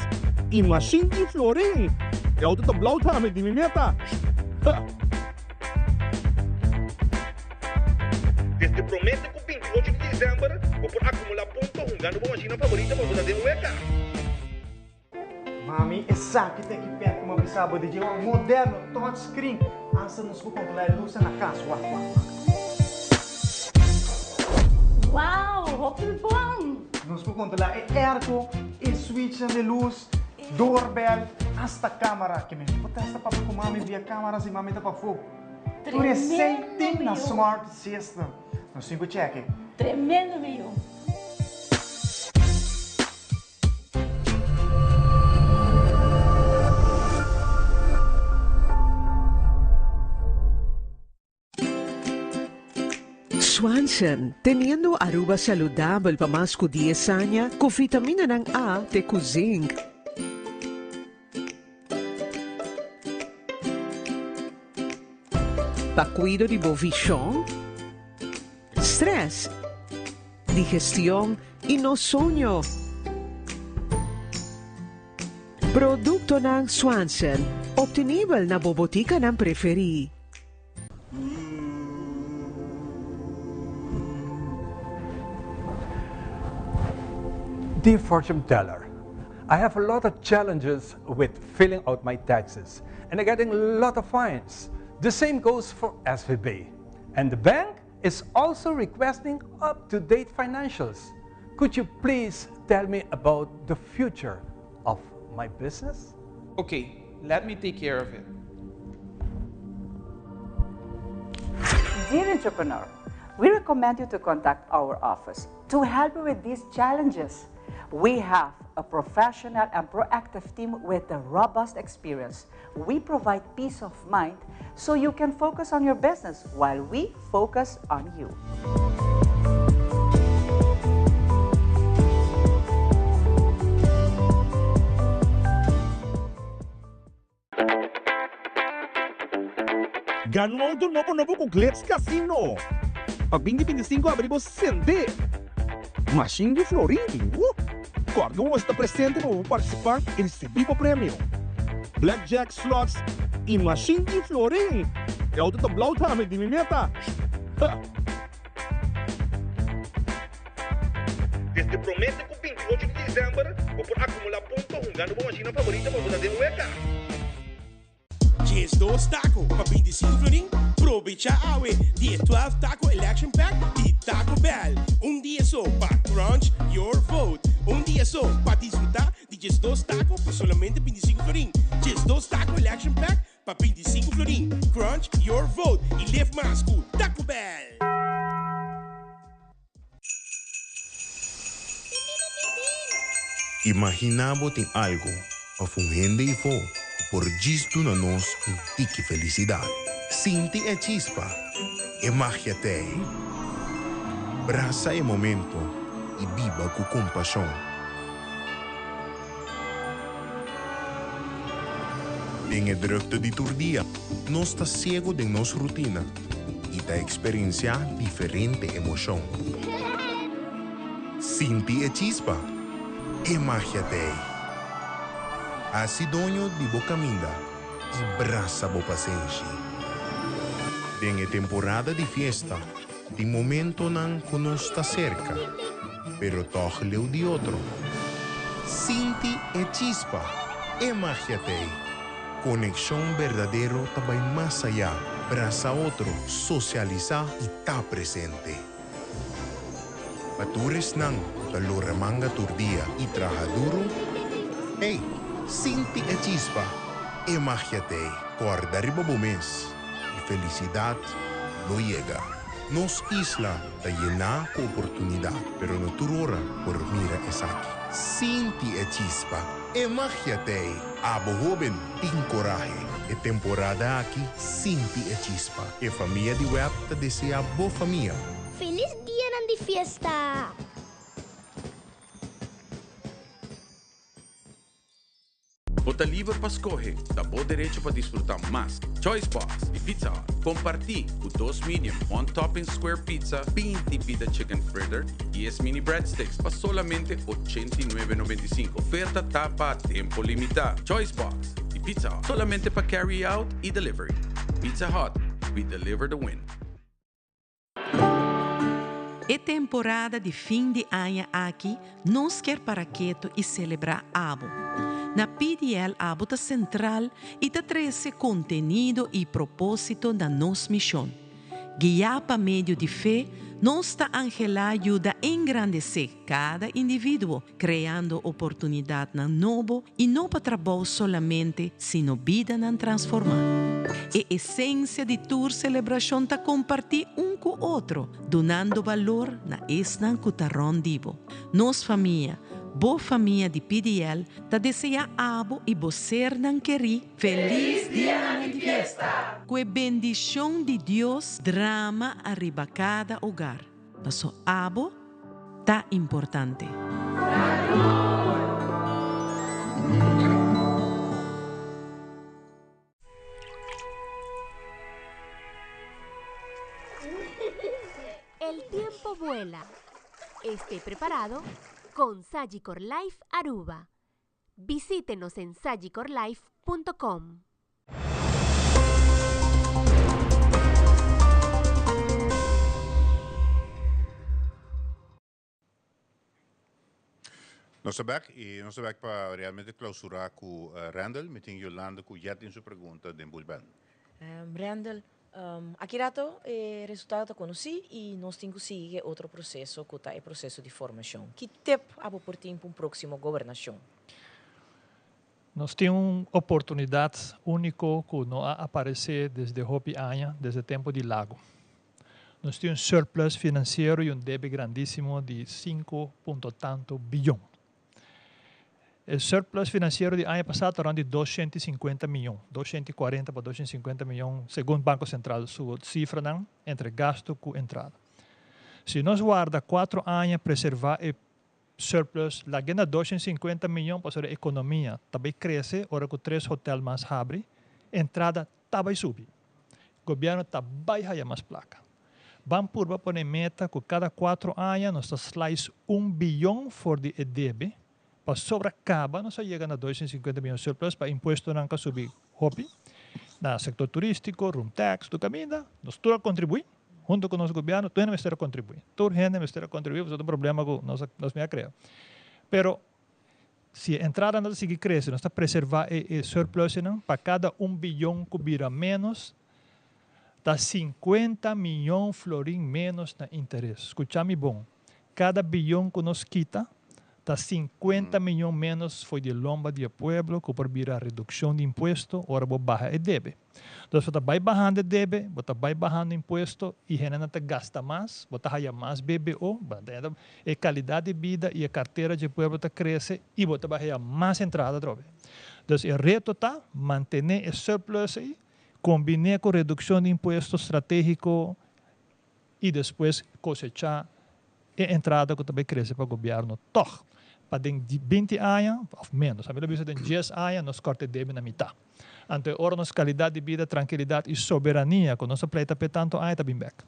e Machine de Florim. É o do tablao também de meta. Desde promete que 28 de dezembro vou por acumular pontos ganhando uma machina favorita para você ter um EK. Mami, exato, tem que perto uma bisaba de um moderno touchscreen. Ansa nos vou controlar a luz na casa. Uau, roupa bom! Nos vou controlar o airco, o switch de luz, doorbell, hasta câmera. Que me potesta para com mami via câmeras e mami tá para fogo. Tu recente na Smart System. No 5 check. Tremendo, meu. Swanson, teniendo aruba saludable para más que 10 años, con vitamina ng A de zinc. Para cuido de visión, stress, digestión y no sueño. Producto ng Swanson, obtenible na bobotika ng preferi. Dear fortune teller, I have a lot of challenges with filling out my taxes and I'm getting a lot of fines. The same goes for SVB. And the bank is also requesting up-to-date financials. Could you please tell me about the future of my business? Okay, let me take care of it. Dear entrepreneur, we recommend you to contact our office to help you with these challenges. We have a professional and proactive team with a robust experience. We provide peace of mind so you can focus on your business while we focus on you. Ganhou do novo com Glitz Casino. Pag 2025 abrimos Sende. Machine de Florim. Corda uma está presente para participar e receber o prêmio. Blackjack slots e Machine de Florim. É o do Blau Tame de Mimeta. Desde promete com 28 de dezembro, ou por acumular pontos, ganhando uma machina favorita para você ter UECA. Dias 2 taco para 25 florim. Aproveita a 12 taco election pack e Taco Bell. Dia só para crunch your vote. Dia só para desfrutar de dias 2 taco por solamente 25 florim. Dias 2 taco election pack para 25 florim. Crunch your vote e leve mais com Taco Bell. Imaginamos em algo a fungende e fo por gisto na nos um tique felicidade. Sinti e chispa, e magia te. Braça e momento e viva com compaixão. Em drukte de turdia, nós está cego de nossa rotina e está experienciar diferente emoção. Sinti e chispa, e magia te. Asidonho de bocaminda e braça bo paciência. Tem a temporada de festa, de momento não conosco cerca, pero tohleu de outro. Sinti e chispa, e magia te. Conexão verdadeiro também mais allá, braça outro, socializar e tá presente. Patures não, taloramanga turdia e traja duro. Ei, sinti e chispa, e magia te. Corda riba mês. Felicidade não chega. Nos isla está llena com oportunidade, pero no turora por mira essa aqui. Sinti e chispa, e magia te. Abo joven, tem coragem. E temporada aqui, sinti e chispa. E família de web te deseja boa família. Feliz dia de fiesta! Bota livre para escolher, dá bom direito para desfrutar mais. Choice Box e Pizza Hut. Compartir com 2 medium, 1 topping square pizza, 20 pita chicken fritter e 10 mini breadsticks para solamente $89.95. Oferta tapa a tempo limitado. Choice Box e Pizza Hut. Solamente para carry out e delivery. Pizza Hut, we deliver the win. É temporada de fim de ano aqui, nós quer para quieto e celebrar abo. Na PDL Abo tá central e tá treze contenido e propósito da nossa missão. Guiar para meio de fé, nossa Angela ajuda a engrandecer cada indivíduo, criando oportunidade na novo e não para trabalho solamente, sino vida na transformar. E essência de tour celebração ta compartir com o outro, donando valor na esnan cutarron dibo. Nos família, boa família de PDL, ta deseja abo e bocer nan queri feliz dia de fiesta. Com a bendição de Deus, drama arriba cada hogar. Passo abo, ta importante. El tiempo vuela. Esté preparado con Sagicor Life Aruba. Visítenos en sagicorlife.com. Nós estamos para realmente clausurar com Randall, mas tem Yolanda que já tem sua pergunta de Bulban. Randall, aqui rato o resultado conheci e nós temos que seguir outro processo, que é o processo de formação. Que tempo há por tempo um próximo governação? Nós temos uma oportunidade única que não aparece desde Hopi Aña, desde o tempo de Lago. Nós temos um surplus financeiro e débito grandíssimo de 5 tanto bilhão. O surplus financeiro de ano passado era de 250 milhões, 240 para 250 milhões, segundo o Banco Central, sua cifra não, entre gasto e entrada. Se nós guarda 4 anos preservar o surplus, lá ganha 250 milhões para a economia, também cresce, ora que 3 hotéis mais abrem, entrada também subir. O governo também vai mais placa. Vamos pôr meta que cada 4 anos nós slice 1 bilhão for de EDB, para sobreacaba, nós chegamos a 250 milhões de surplus para imposto não que subir Hopi, no sector turístico, room tax, do caminho, nós todos contribuímos, junto com o nosso governo, todos nós temos contribuir. Toda gente temos contribuir, você tem um problema que nós me criamos. Pero, se a entrada não seguir crescendo, nós estamos preservar o surplus, não, para cada 1 bilhão que vira menos, dá 50 milhões de florins menos na interesse. Escute-me bom, cada bilhão que nós quita, está 50 milhões menos foi de lomba de pueblo que por vir a redução de imposto, ora vou baixar o débito. Então, você vai bajando o débito, você vai bajando o imposto e a gente não gasta mais, você vai mais BBO, a qualidade de vida e a carteira de pueblo está cresce e você vai mais entrada. Então, o reto está manter o surplus aí, combinar com redução de imposto estratégico e depois cosechar a entrada que também cresce para o governo. Toch, para dentro de 20 anos, ou menos, a melhor vez de 10 anos, nós cortamos débito na metade. Então, ora, nossa qualidade de vida, tranquilidade e soberania, com nossa pleita por tanto anos, está bem back.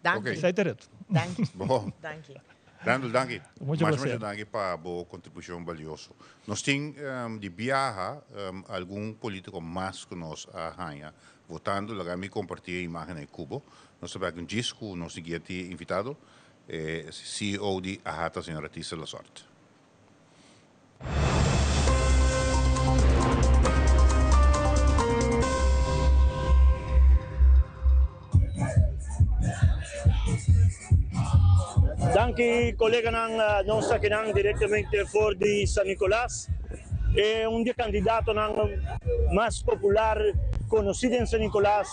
Danke. Sai direto. Danke. Bom. Danke. Randall, danke. Muito Mais prazer. danke para a boa contribuição valiosa. Nós temos de viajar algum político mais que nós a rainha, votando, lá me compartilhar a imagem em Cuba. Nós sabemos que um disco, nós seguinte invitado, CEO de Ahata, a senhora Tissa Lasorte. Danke colega ng nossa kinang diretamente for di San Nicolas. É dia candidato ng mais popular conhecido em San Nicolas.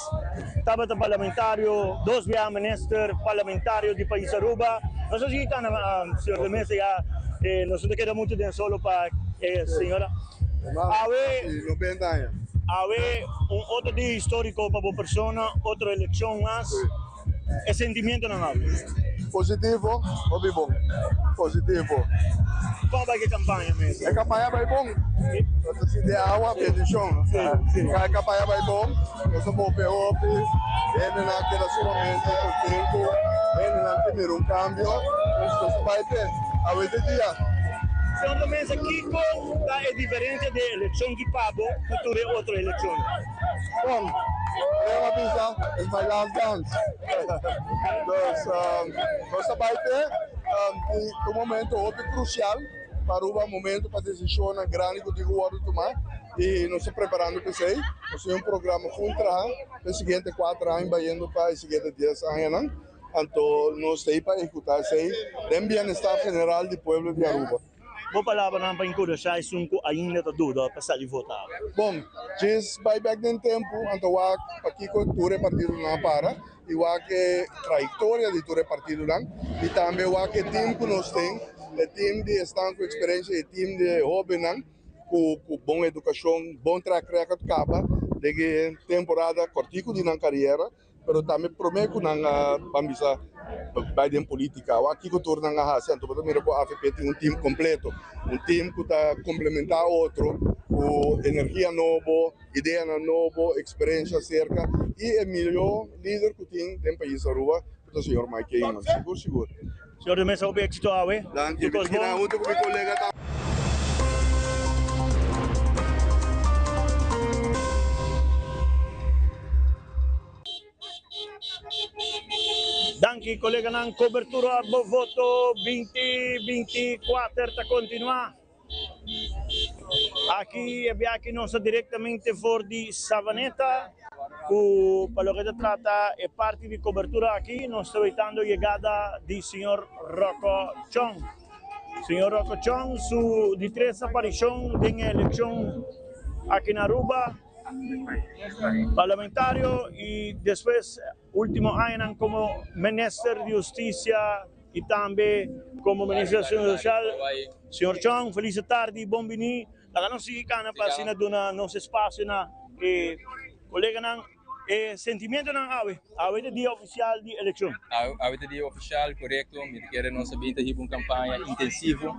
Estava parlamentário, 2 vezes ministro parlamentário de país Aruba. Nós aqui está na senhora de mesa já, nós não queda muito de solo para senhora. Awe 90 anos. Awe outro dia histórico para a pessoa, outra eleição mais. É sentimento não há. Positivo ou bem bom? Positivo. Qual vai que a campanha mesmo? A campanha vai bom. Nós se der água, petição. A campanha vai bom. Nós vamos ver o ele não quer somente o tempo, ele não quer um câmbio. Nós vai ter a vez de dia. Secondo me, Kiko é diferente da eleição que pago, futura outra eleição. Bom, eu avisa, é my last dance. Nós vai ter um momento crucial para o momento para decisão grande que eu vou tomar. E nós estamos preparando para isso. Nós temos programa contra os seguintes 4 anos, vai indo para os seguintes 10 anos. Então, nós estamos para executar isso aí. Tem bem-estar general do povo de Aruba. vou palavra não para encorajar isso ainda tá dúvida para sair votar. Bom, diz buyback den tempo, então o aqui com o partido não para, e o que trajetória de todo partido não, e também o que time que nós temos, o time de estão com experiência, o time de jovem não, com boa educação, bom track record capa, de temporada cortico de na carreira, pero também prometo na bambisa Biden política. O aqui que torna a raça, então para mim o AFP tem time completo, time que está complementar outro, com energia nova, ideia nova, experiência cerca e o melhor líder que tem no país Aruba, o senhor Mike Iman. Seguro. Senhor de mesa, o êxito awe. Danke, eu quero junto com meu colega. Danke, colega, na cobertura do voto 2024 está continuar. Aqui nós diretamente fora de Savaneta, para o que se trata é parte de cobertura aqui, nós estamos esperando a chegada do senhor Rocco Chong. Senhor Rocco Chong, de três aparições na eleição aqui na Aruba, parlamentario e depois último ano como ministro de Justiça e também como ministro social. Senhor Chong, feliz tarde, bom venir. Lá não se cana para assinar nosso espaço na colega não sentimento não awe de dia oficial de eleição. Awe de dia oficial, correto. Me quer nós sabemos que uma campanha intensiva,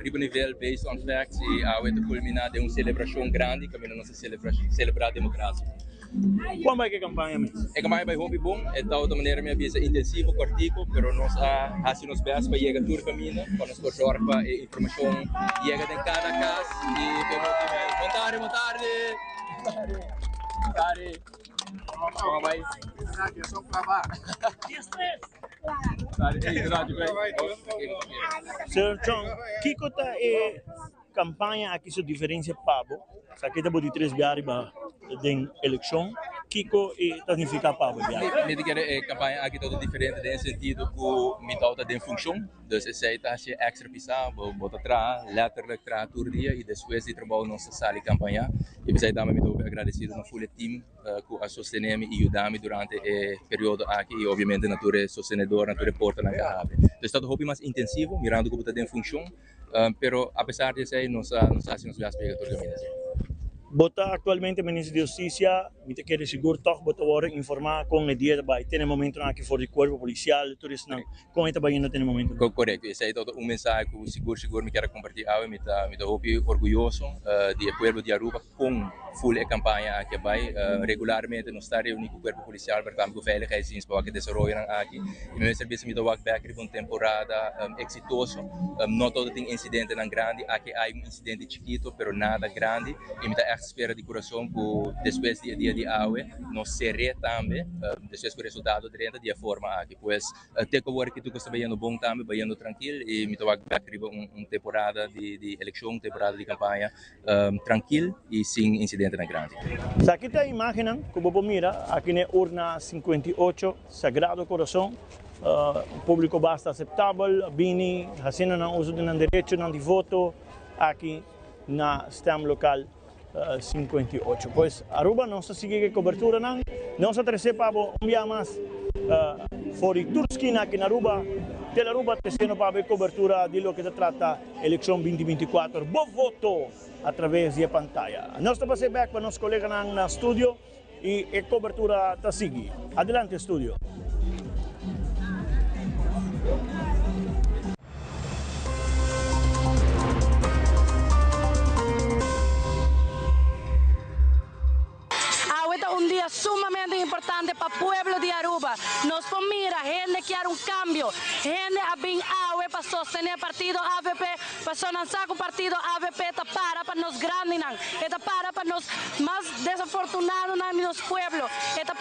ribo nível based on facts e awe de culminar de uma celebração grande que nós celebrar a democracia. Como é que a campanha mesmo? A campanha vai hobby bom, é de outra maneira minha visa intensivo, cortico, pero nós assim nos best para chegar todo caminho, para nos correr para a informação chega de cada casa e perguntar boa tarde. Como vai? Senhor Chong, que coisa é campanha aqui sua diferença Pabo? Aqui está de 3 dias de eleição. Kiko e significa Pabo? Me diga a campanha aqui toda diferente no sentido que me dá de função, então se está se extra pisar, bota atrás, letterlijk tra todo dia e depois de trabalho nossa sala de campanha. E você também me dou agradecido no full team que a sostener-me e ajudar-me durante o período aqui e obviamente nature sostenedor, nature porta na garrafa. Então está o hobby mais intensivo, mirando como está em função, pero apesar de isso, nós hacemos as pegas todo caminho. Bota atualmente o Ministro de Justiça, me quer seguro toch bota agora informar com o dia vai ter momento aqui fora do corpo policial, tudo isso não, com esta vai ainda tem momento. Correto, esse é todo mensagem que seguro me quer compartilhar, me tá orgulhoso de corpo de Aruba com full a campanha aqui vai regularmente no estar reunido com o corpo policial para também veiligheid para que desenvolvam aqui. E meu serviço me dá back uma temporada exitoso, não todo tem incidente não grande, aqui há incidente chiquito, pero nada grande, e me dá espera de coração por depois do dia de aue nós seremos também depois do resultado de dia forma aqui pois até que agora que tu está bem bom também bem tranquilo e me toca acabar temporada de eleição temporada de campanha tranquilo e sem incidente na grande. Aqui está a imagem como você mira aqui na urna 58 Sagrado Coração o público basta aceitável bini fazendo não uso de direito não de voto aqui na stem local 58. Pois Aruba não se sigue cobertura não se trece para enviar mais fora Turquia aqui na Aruba. Tel Aruba tecendo para cobertura de lo que se trata eleição 2024. Bom voto através da pantalla. Nós estamos back para nossos colegas na estúdio e a cobertura está seguir. Adelante estúdio. Un día sumamente importante para el pueblo de Aruba. Nos mira, gente quiere un cambio. Gente ha venido para sostener el partido AVP, para sonar el partido AVP, para nos grandes, para nos más desafortunados en los pueblos,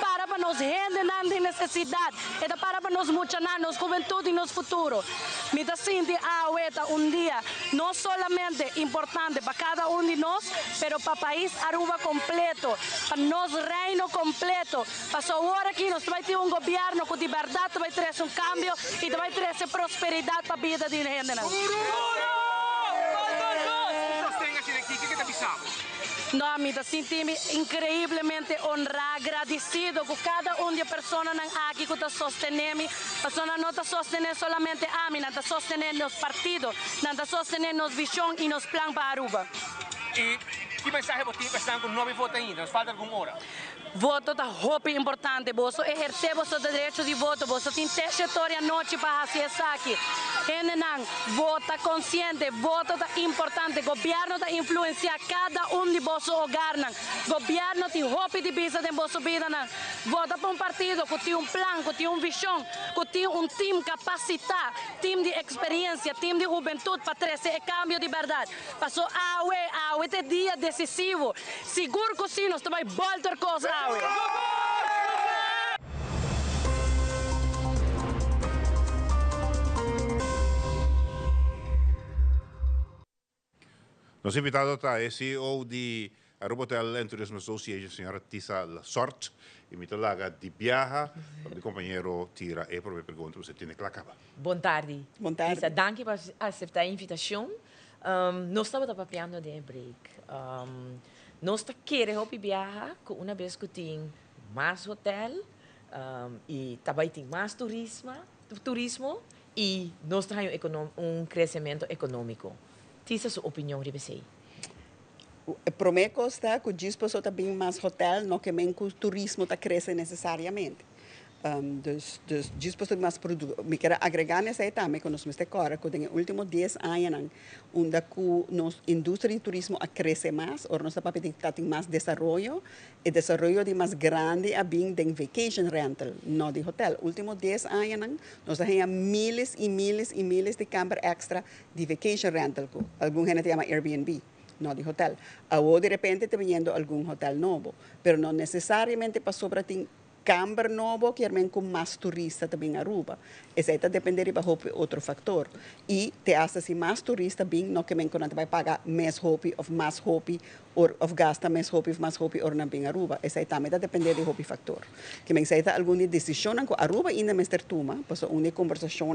para nos gente de necesidad, para nos muchachos, nos juventud y nos futuro. Me siento un día no solamente importante para cada uno de nosotros, pero para el país Aruba completo, para nos reino completo. Passou agora aqui, nós vamos ter governo que de verdade vai trazer cambio e vai trazer prosperidade para a vida de gente. No, me senti increíblemente honrado, agradecido con cada una de personas aquí que está sosteniendo. Persona no está sosteniendo solamente a mí, está sosteniendo los partidos, está sosteniendo nos visión y nos plan para Aruba. E que mensagem você tem com 9 votos ainda? Nos falta alguma hora? Voto tá roupa importante, você exercer o seu direito de voto, você tem trajetória noite para fazer isso aqui. Não, vota consciente, voto tá importante, governo tá influenciar cada de vosso hogar, governo tem roupa de visa de vossa vida, vota para partido que tem plano, que tem visão, que tem time capacitado, time de experiência, time de juventude para trazer cambio de verdade. Passou a este dia decisivo, seguro que sim, nós também voltar coisa. Nosso invitado está é CEO de Aruba Hotel and Tourism Association, senhora Tisa Lasort, e me laga de viaja, meu companheiro Tira, e para me perguntar, você tem que acabar. Boa tarde. Boa tarde. Tisa, danke por aceitar a invitação. Nós estamos papiando de break. Nós queremos viajar com uma vez que tem mais hotel e também tem mais turismo e nós temos crescimento econômico. Tisa, sua opinião de você? Para mim, consta que o disposto também mais hotel, não que o turismo está crescendo necessariamente. Dus disposto mais produto. Me quero agregar nessa etapa que nós estamos agora, que nos últimos 10 anos, onde a indústria de turismo cresce mais, ou nós estamos tendo mais desenvolvimento, e desenvolvimento de mais grande a bem de vacation rental, não de hotel. Últimos 10 anos, nós temos miles e miles e miles de câmaras extra de vacation rental, algum gente chama Airbnb. No de hotel. Ahora de repente está viendo algún hotel nuevo, pero no necesariamente para sobre ti camber novo que armen com mais turista também Aruba. Isso está depender de outro fator. E te hace se mais turista bem, não que quando vai pagar mais hopi ou mais hopi ou gasta mais hopi ou não bem Aruba. Isso está depender de hopi fator. Que men seita alguma decisão com Aruba ainda mais ter tuma, pois uma conversação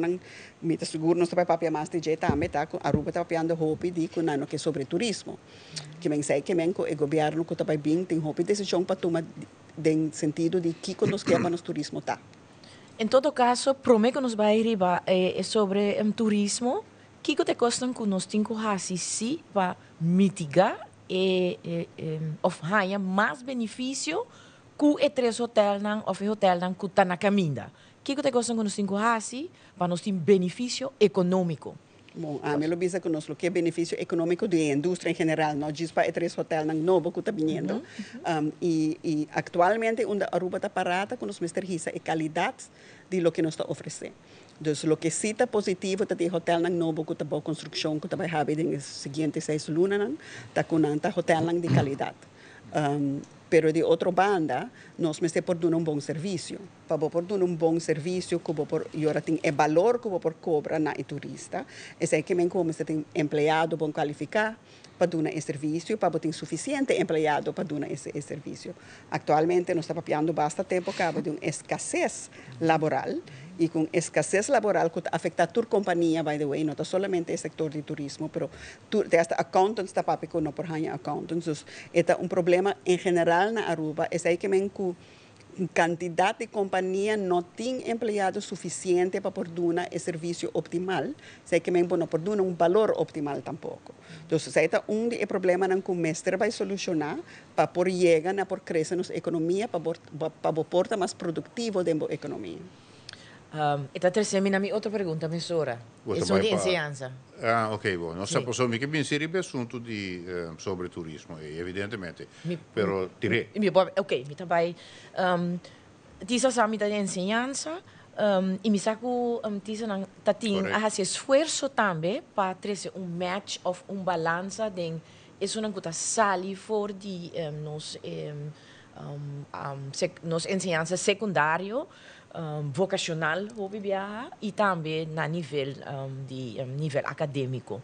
me te seguro não vai papia mais de jeito também tá com Aruba tá papiando hopi de com não que sobre turismo. Que men sei que men com o governo que tá bem tem hopi decisão para tomar no sentido de que nos quer nos turismo tá. Em todo caso, prometo que nos vai arribar sobre turismo, que te costam que nós temos que para mitigar ou ganhar mais benefício que o 3 hotel ou hotel que está na caminho. Que te costam que nós temos que para nós ter benefício econômico. Bom, a mim bisa que nós que benefício econômico da indústria em geral, não diz para 3 hotel novo que está vindo. E atualmente onde a Aruba está parada, que nós mesterisa a qualidade de lo que nos está oferecendo. Então, o que sim está positivo é que o hotel novo que está boa construção, que vai haver nos seguintes 6 lunas, está com um hotel de qualidade. Pero de outra banda, nós me por dar bom serviço. Para por dar bom serviço, que por agora tem o valor que por cobra na turista, é que men como tem empregado bom qualificado para dar esse serviço, para ter suficiente empregado para dar esse serviço. Atualmente nós estamos papiando bastante tempo cabo de uma escassez laboral. E com escassez laboral que afeta toda a companhia, by the way, não somente o setor de turismo, mas até accountants está papi que não por hanya accountants. Então, é problema em geral na Aruba, é aí que quantidade de companhia não tem empregado suficiente para por dar o serviço optimal, sei que não por dar valor optimal tampouco. Então, esse é dos problemas que o mestre vai solucionar para por chegar a por crescer na economia, para portar mais produtivo dentro da economia. Esta termina minha outra pergunta, professora. É de ensinança. Ok, bom. Nós sabemos que bem seria o assunto sobre turismo, evidentemente. Pero direi. Ok, me também. Tisa sabe da ensinança. E me saco tisa não tem a esforço também para trazer match of balança de isso não está sali for de nos ensinança secundário. Vocacional e também na nível nível acadêmico.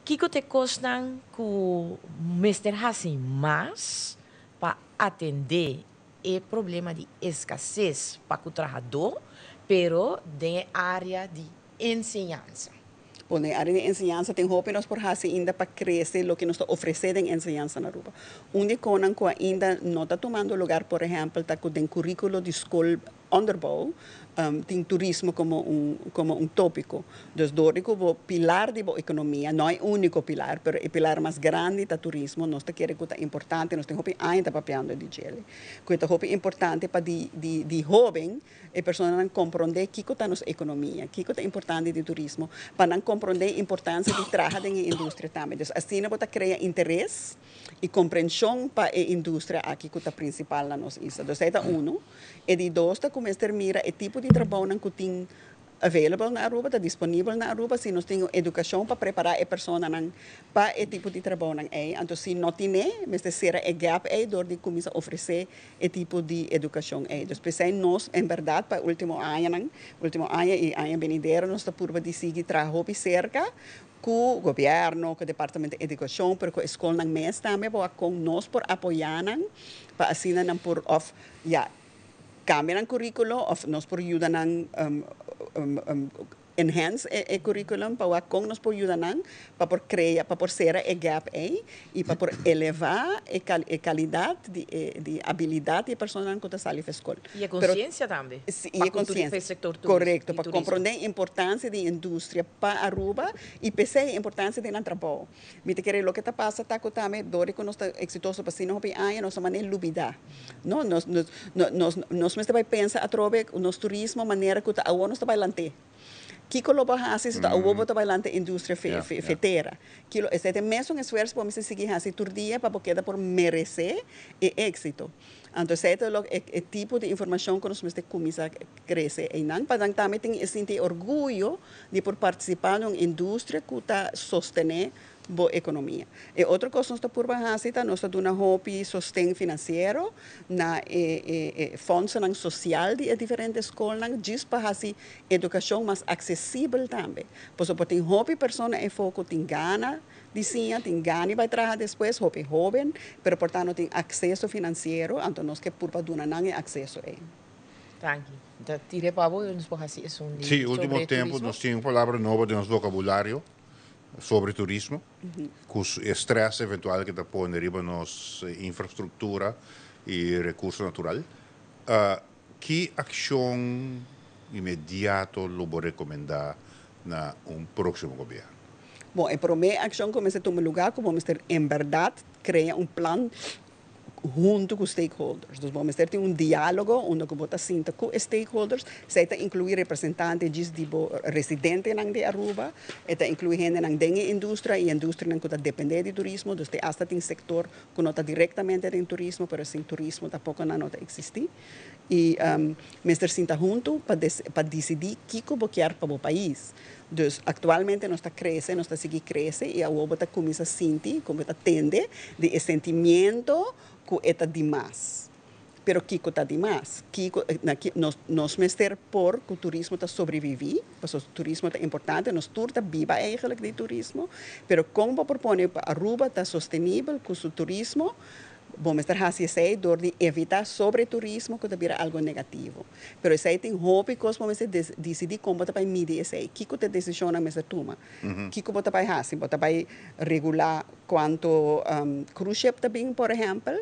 Que te costam que o mestre assim mais para atender o problema de escassez para o trabalhador, pero de área de ensinança. Poner área de enseñanza, tem hopi nós por hacer ainda para crescer lo que nos está ofrecendo en enseñanza na Aruba. Onde conan que ainda não está tomando lugar, por exemplo, está com o currículo de escola onderbouw, tem turismo como um tópico. Dus door o pilar de economia, não é o único pilar, mas o pilar mais grande do turismo, nós queremos que é importante, nós temos ainda papiando de gel. Que é importante para de jovem, a pessoa não compreender que é a nossa economia, que é importante do turismo, para não compreender a importância de trabalhar na indústria também. Dus assim, nós criar interesse e compreensão para a indústria aqui que é principal na nossa isla. Dus é e de dois, começar a mirar o tipo de trabalho que tem available na Aruba, está disponível na Aruba, se nós temos educação para preparar a pessoa para o tipo de trabalho. Então, se não tem, mas será a gap door de começar a oferecer o tipo de educação. Então, pensei nós, em verdade, para o último ano e ano venidero, nós estamos por de seguir trabalho cerca com o governo, com o departamento de educação, pero com a escola ng mês também, com nós por apoiar, para assim, por cambiar o currículo, ou nós por ajudar enhance o currículo para com nós por ajudar para por criar, para por ser a gap e para por elevar a qualidade de habilidade da pessoa que está saindo da escola. E a consciência também. E a consciência. Correto, para compreender a importância da indústria para Aruba e pensar a importância do trabalho. Me te querer o que está passando também, dore que nós está exitoso para sino hopi aia, nós maneira lubida. Não, nós vai pensar a trove o nosso turismo maneira que a nós está bailante. Kiko lo bahasi está o bobo trabalhando na indústria feteira. Kilo este mesmo esforço para me seguir assim todo dia para porque por merecer e êxito. Então esse é o tipo de informação que nós temos que começar a crescer e não para também tem sentir orgulho de por participar numa indústria que está sostener boa economia. E outra coisa, nós estamos por bahasi, nós estamos dando hobby sustento financeiro na fundos social de diferentes escolas, diz para educação mais acessível também. Por exemplo, tem hobby pessoa é foco tem gana de sim, tem gana e vai trabalhar depois hobby jovem, pero portanto tem acesso financeiro, então nós que por dar não acesso é. Tranqui. Então, tire para você, nos bahasi é um. Sim, último tempo nós temos palavra nova de nosso vocabulário sobre turismo, com o estresse eventual que está pondo arriba nossa infraestrutura e recurso natural. Que ação imediata lo vou recomendar na próximo governo? Bom, a primeira ação começa a tomar lugar, como vamos ter, em verdade, criar plano junto com os stakeholders. Então, vamos ter um diálogo onde vamos estar com os stakeholders, se incluir representantes de residentes de Aruba, incluir gente da indústria e a indústria que depende do turismo, então hasta tem setor que não está diretamente em turismo, mas sem turismo tampouco não existe. E vamos estar junto para decidir o que vamos querer para o país. Então, atualmente nós está crescendo, nós está seguindo crescer e a UOBA está começando a sentir, como está tendo, de sentimento que está demais. Pero que está demais? Nós mestre por que o turismo está sobreviver, porque o turismo é importante, nós todos está viva eigenlijk de turismo, pero como propõe para Aruba está sustentável com o turismo, vamos estar fazendo door de evitar sobre turismo que vira algo negativo. Pero isso aí tem hobby que vamos decidir como para medir isso aí. Que é a decisão na mesa toma? Que você vai fazer? Você vai regular quanto cruise ship também, por exemplo.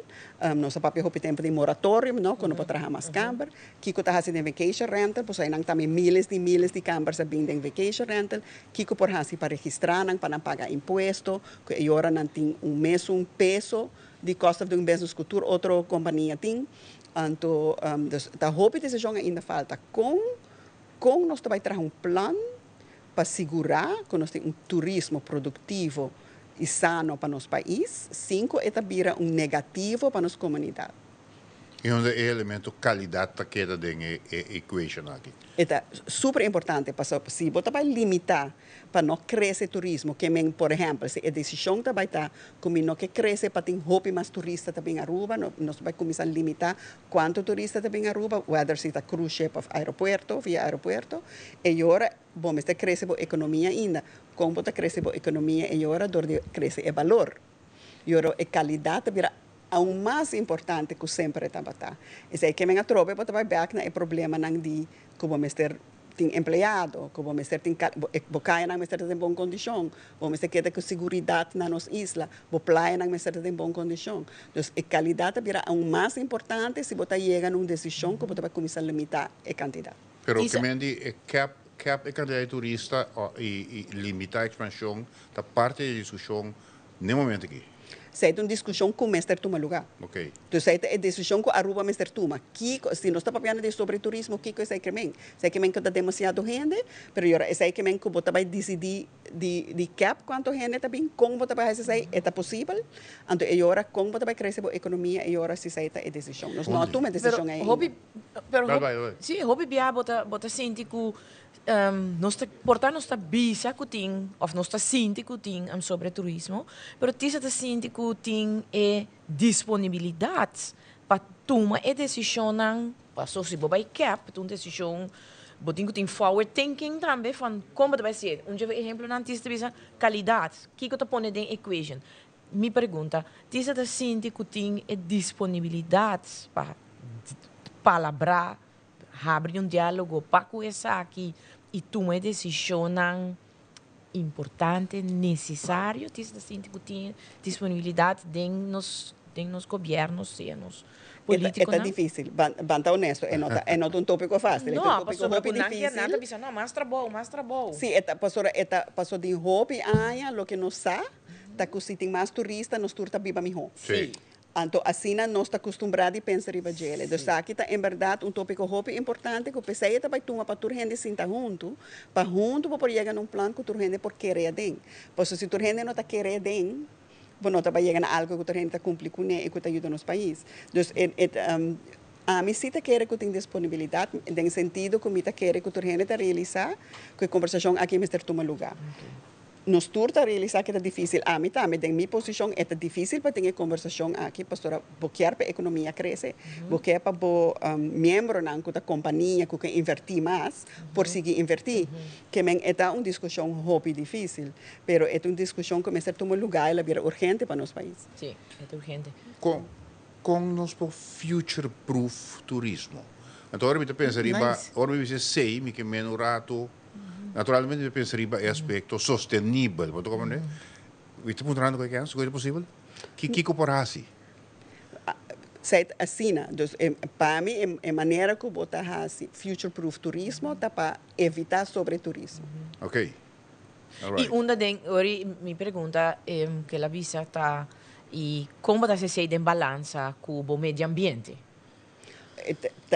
Nós papel hobby tempo de moratório, não? Quando você trabalha mais camper. Que você está fazendo vacation rental? Pois aí não também milhas de campers também em vacation rental. Que você pode fazer para registrar, para não pagar imposto. Que agora não tem mês peso de costa de business cultura, outra companhia tem. Então, a hobby decisão ainda falta. Com nós vai trazer plano para segurar que nós temos turismo produtivo e sano para nosso país, 5 é também negativo para nossa comunidade. E onde é elemento qualidade está queda dentro da equation aqui? É super importante, porque se você vai limitar para não crescer turismo, que por exemplo, se a decisão vai estar como não que cresce para ter hobby mais turista também em Aruba, nós vai começar a limitar quanto turista também em Aruba, whether se está cruise ship ou aeroporto, via aeroporto, e agora vamos ter crescer a economia ainda. Como está crescer a economia e agora cresce o valor. E agora a qualidade vira aún mais importante que sempre está batendo. E se que me trove, você vai ver que o problema não de como vamos ter tem empregado, que vamos ter bocaia na mestre em boa condição, vamos ter que segurança na nossa isla, bo praia na mestre em boa condição. Então, a qualidade virá mais importante se você chega numa decisão que você vai começar a limitar a quantidade. Pero que me diz, cap a quantidade de turista e limitar a expansão da parte da discussão no momento aqui. Se uma discussão com o mestre toma lugar. Ok. Então, se é discussão com a Aruba mestre toma. Se nós estamos falando sobre turismo, o que é esse que está demasiado gente, mas agora esse que você vai decidir de cap quanto gente também, como você vai fazer, é possível. Então, agora, como você vai crescer a economia, agora se sai a decisão. Nós não tomamos decisão ainda. Sim, hobby bia bota senti que portar nossa visa que tem, ou nossa sinti que tem sobre turismo, mas tisa da sinti que tem disponibilidade para tomar a decisão, para se vai cap, uma decisão, botin que tem forward thinking também, van como vai ser. Exemplo, não tisa qualidade, que você põe em equation. Me pergunta, tisa da sinti que tem disponibilidade para palabrar, abrir diálogo para conversar aqui e tomar uma decisão importante, necessária, que tem disponibilidade nos governos e nos políticos. É difícil, banta honesto, é não um tópico fácil. Não, pastor, não quer nada, bisa, não, mais trabalho. Sim, passou de hobby, o que nós sabe, que tem mais turista, nós turta viva melhor. Sim. Então, assim, nós estamos acostumados a pensar em Bajele. Então, aqui está, em verdade, tópico hobby importante que o PCE vai tomar para a gente sentar junto, para chegar num plano que a gente por querer dentro. Porque se a gente não está querendo dentro, não vai chegar a algo que a gente está cumprindo com e que ajuda nos países. Então, a mim sim quer que tenha disponibilidade, no sentido que eu quero que a gente realizar, que a conversação aqui me toma lugar. Nos turta realizar que é difícil. A mim também, em minha posição, é difícil para ter conversação aqui, pastora, porque para a economia crescer, porque para o membro da companhia que invertir mais, por seguir invertir, que é uma discussão hobby difícil, mas é uma discussão que começa a tomar lugar e é urgente para nosso país. Sim, é urgente. Com nós para future-proof turismo. Então, agora eu pensaria, agora eu sei que menos rato. Naturalmente, eu pensaria em aspecto sustentável. Você está perguntando o que é isso? É possível? Que corporação? Assim, para mim, a maneira que você faz future-proof turismo é para evitar sobreturismo. Ok. E uma me pergunta que a visa está e como você se em balança com o meio ambiente?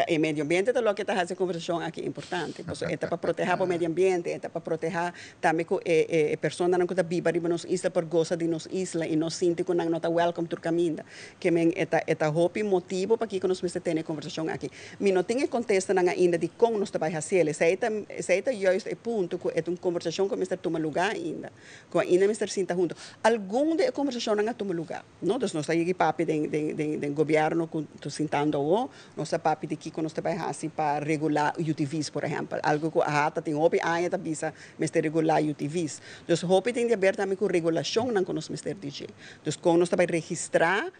O meio ambiente é o que está fazendo conversação aqui importante. É para proteger o meio ambiente, é para proteger também que pessoas que estão vivendo nas islas por gozar de nas islas e nos sentem que não estão welcome to caminho. Que é o motivo para que nós temos conversação aqui. Mas não tem contexto ainda de como nós estamos fazendo. Esse é justo o ponto que é uma conversação que está tomando lugar ainda. Que ainda está sentando junto. Alguma de conversação não toma lugar. Então, nós estamos aqui papi do governo que está sentando ou nós papi de que nós trabalhamos para regular UTVs, por exemplo. Algo que a ATA tem hobby, a ATA bisa mestre regular UTVs. Então, hobby tem de haver também com regulação não que nós mestre dizer. Então, quando nós trabalhamos registrar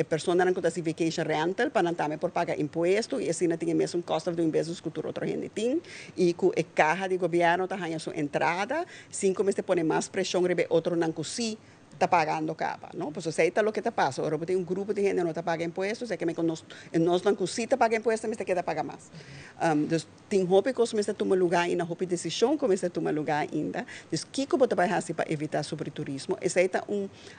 pessoas que estão vacation rental para não também por pagar imposto e assim não tem mesmo cost of doing business que outra gente tem e que a caja de governo está ganhando sua entrada, sem como se põe mais pressão sobre outro não que está pagando capa, não? Porque se é o que está passando, agora tem grupo de gente que não está pagando impostos, é que nós não conseguimos pagar impostos, mas quer pagar mais. Então, tem roupa que começa a tomar lugar ainda, roupa de decisão começa a tomar lugar ainda. Então, o que você vai fazer para evitar sobre turismo? Esse é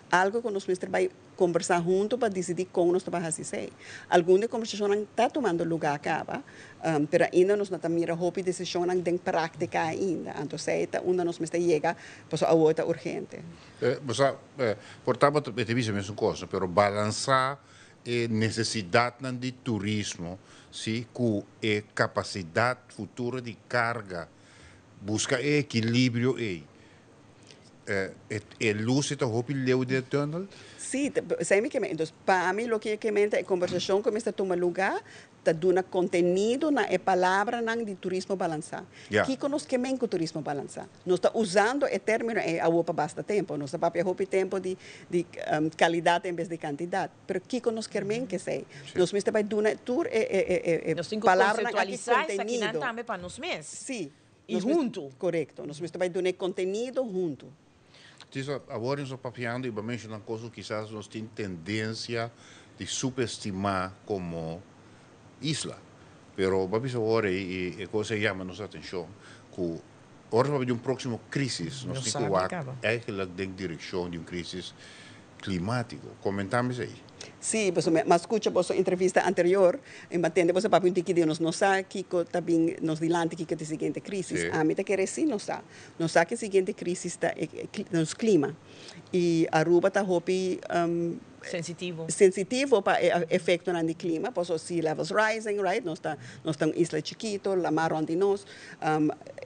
algo que nós vai conversar junto para decidir como nós vamos fazer. Alguma conversação não está tomando lugar acaba, mas ainda nós não temos roupa de decisão não tem prática ainda. Então, é onde nós chega para a outra urgente. Portanto, eu disse a mesma coisa, mas balançar a necessidade de turismo com a capacidade futura de carga, buscar equilíbrio. luz está hopi leu de tunnel? Sim, sempre que então para mim o que mente a conversação que está tomando lugar está dando conteúdo na palavra de turismo balançado. Que conosco que men com turismo balançado. Nós está usando o termo a opa basta tempo, nós está papel hopi tempo de qualidade em vez de quantidade. Pero que conosco que men que sei. Nós me está vai dando tour palavra aqui conteúdo também para nós mesmos. Sim. E junto. Correto. Nós me está vai dando conteúdo junto. Agora nós estamos papiando e vamos mencionar coisas que quizás nós temos tendência de subestimar como isla. Pero vamos agora e coisa chama nossa atenção que agora vamos de próximo crise, nós temos que eigenlijk em direção de crise climático. Comentamos aí. Sim, mas escuta a entrevista anterior, e entende você para que Deus não sabe que também nos dilante que a seguinte crise, a mim quer sim não sabe que a seguinte crise está nos clima e Aruba está hopi sensitivo para efeito no clima, porque sea levels rising, right? Nós estamos isla chiquito, la mar onde nós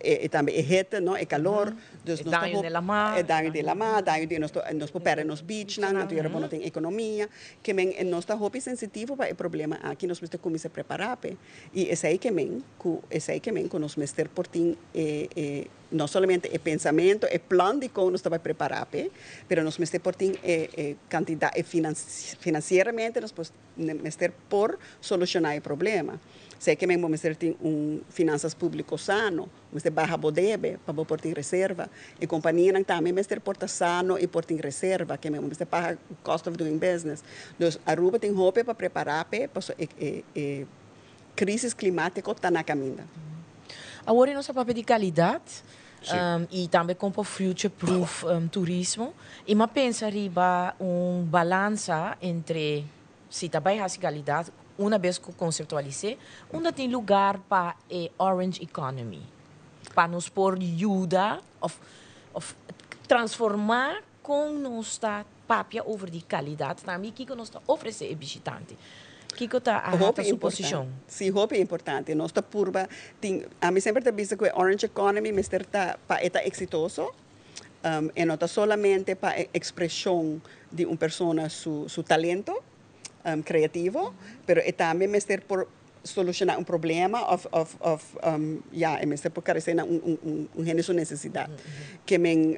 e também é reta, não é calor, dus nós estamos de la mar, daño de la mar, daño de nós popera nos beach, não tem economia, que men nós está hopi sensitivo para o problema aqui nós temos que começar a preparar, e esse aí que men nós mester por tin não somente o pensamento, o plano de como nós estamos preparar, mas nós mester por tin quantidade financeiramente nós mester por solucionar o problema. Sei que mesmo mester tem finanças públicas sano, mester barra bodebe para por ter reserva, e companhia também mester porta sano e por ter reserva, que mesmo mester paga cost of doing business. Então Aruba tem roupa para preparar para crise climática está na caminho. Agora nossa papel de qualidade e também com future-proof turismo. E eu penso riba balança entre se também a qualidade, uma vez que conceptualizei, onde tem lugar para a orange economy, para nos pôr ajuda of transformar com nossa papel over de qualidade também que nós oferecer ao visitante. Que está a sua posição? Sim, roupa é importante. Nós está purba, a mim sempre está que a orange economy está para estar exitoso, e não está solamente para a expressão de uma pessoa seu talento criativo, pero também mester por solucionar um problema mester por carecer uma sua necessidade. Que me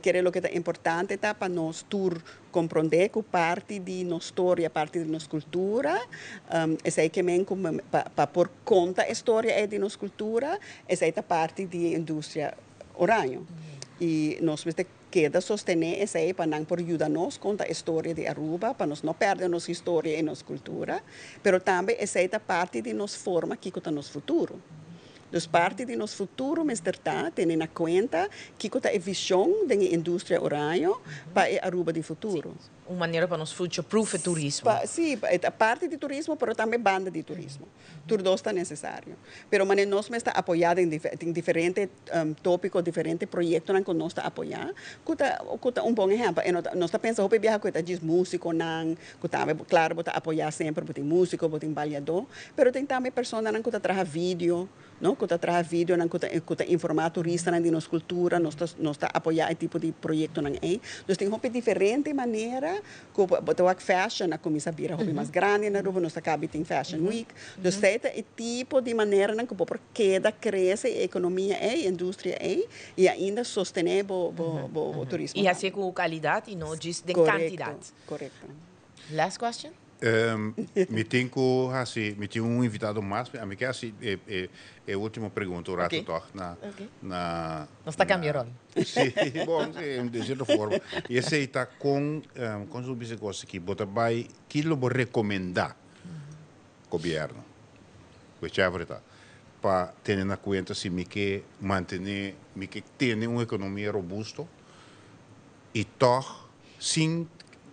quer o que é importante para nós compreender que parte de nossa história, parte de nossa cultura, essa é que para por conta a história de nossa cultura, essa é parte da indústria oranho. E nós queda sostener essa aí para não por ajudar-nos com a história de Aruba, para nós não perder nossa história e nossa cultura, mas também essa é parte de nossa forma que está nosso futuro. Então, parte de nosso futuro, tendo em conta que está a visão da indústria oranho para a Aruba de futuro. Uma maneira para nós future-proof o turismo. Sim, parte de turismo, mas também banda de turismo. Tudo está necessário. Mas nós está apoiado em diferentes tópicos, diferentes projetos que nós está apoiando. Que é bom exemplo. Nós está pensando que viajar com diz músico, que também, claro, está apoiar sempre, tem músico, tem bailador, mas tem também pessoas que está trazendo vídeo, que está trazendo vídeo, que está informar turista de nossa cultura, nós está apoiando esse tipo de projeto. Nós temos diferentes maneiras que fashion, a comissão vira mais grande na rua, nós acabamos em Fashion Week. Então, é tipo de maneira que cada cresce a economia a indústria e ainda sostener o turismo. E assim com qualidade e não diz de quantidade. Correto. Last question? Me tenho invitado mais, a mim que a última pergunta, o rato nós está cambiando. Sim, bom, de certa forma. E esse está com o biscoito aqui, bota vai, que lo vou recomendar governo, que é a verdade, para ter na conta se me que manter, me que ter uma economia robusta e toch sem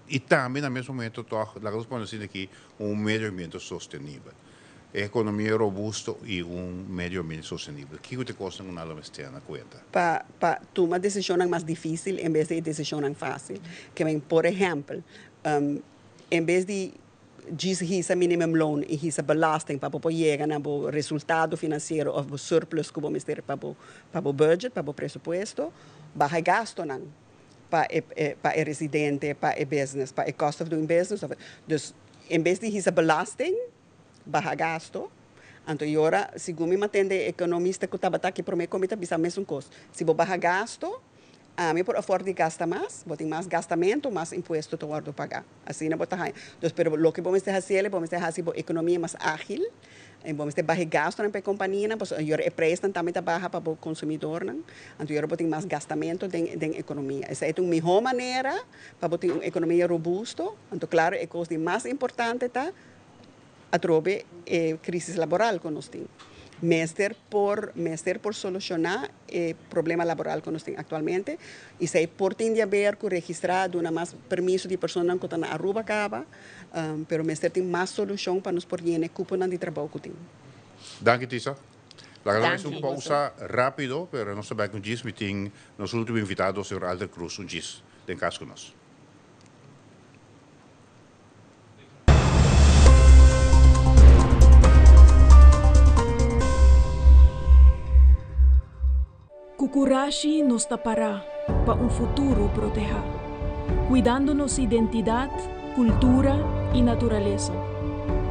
e também, no mesmo momento, a responsabilidade aqui meio ambiente sustentável. Economia robusta e meio ambiente sustentável. O que você gosta de uma na conta? Para tomar decisões mais difíceis em vez de decisões fáceis. Que, por exemplo, em vez de diz hisa minimum loan e hisa belasting para poder chegar no resultado financeiro ou surplus que vamos ter para o budget, para o presupuesto, baja gasto não para o residente, para o business, para o cost of doing business. Dus em vez de hisa belasting, baja gasto. Então, agora, segundo me entende, economista que estava aqui para mim, como está a mesma coisa. Se você baja gasto, me por afford de gastar mais, vou ter mais gastamento, mais imposto que eu pagar. Assim não botar aí. Então, o que vamos ter vamos ter a economia mais ágil, vamos ter baixo gasto na companhia, pois agora o preço também está baixo para o consumidor, então agora vou ter mais gastamento da economia. Essa é uma melhor maneira para ter uma economia robusta. Então, claro, a coisa mais importante está a trobe crise laboral que nós temos. Mester por solucionar o problema laboral que nós temos atualmente. E se por tem a ver com registrar uma mais permisso de pessoas que estão na Aruba acaba, pero mester tem mais solução para nos pôr em cupo de trabalho que tem. Danke, Tisa. La verdad una pausa rápido, pero no sabemos que un meeting nos último invitado, o Sr. Alder Cruz, un gis, de caso con nosotros. Kukurashi nos tapará para um futuro proteger, cuidando nossa identidade, cultura e natureza.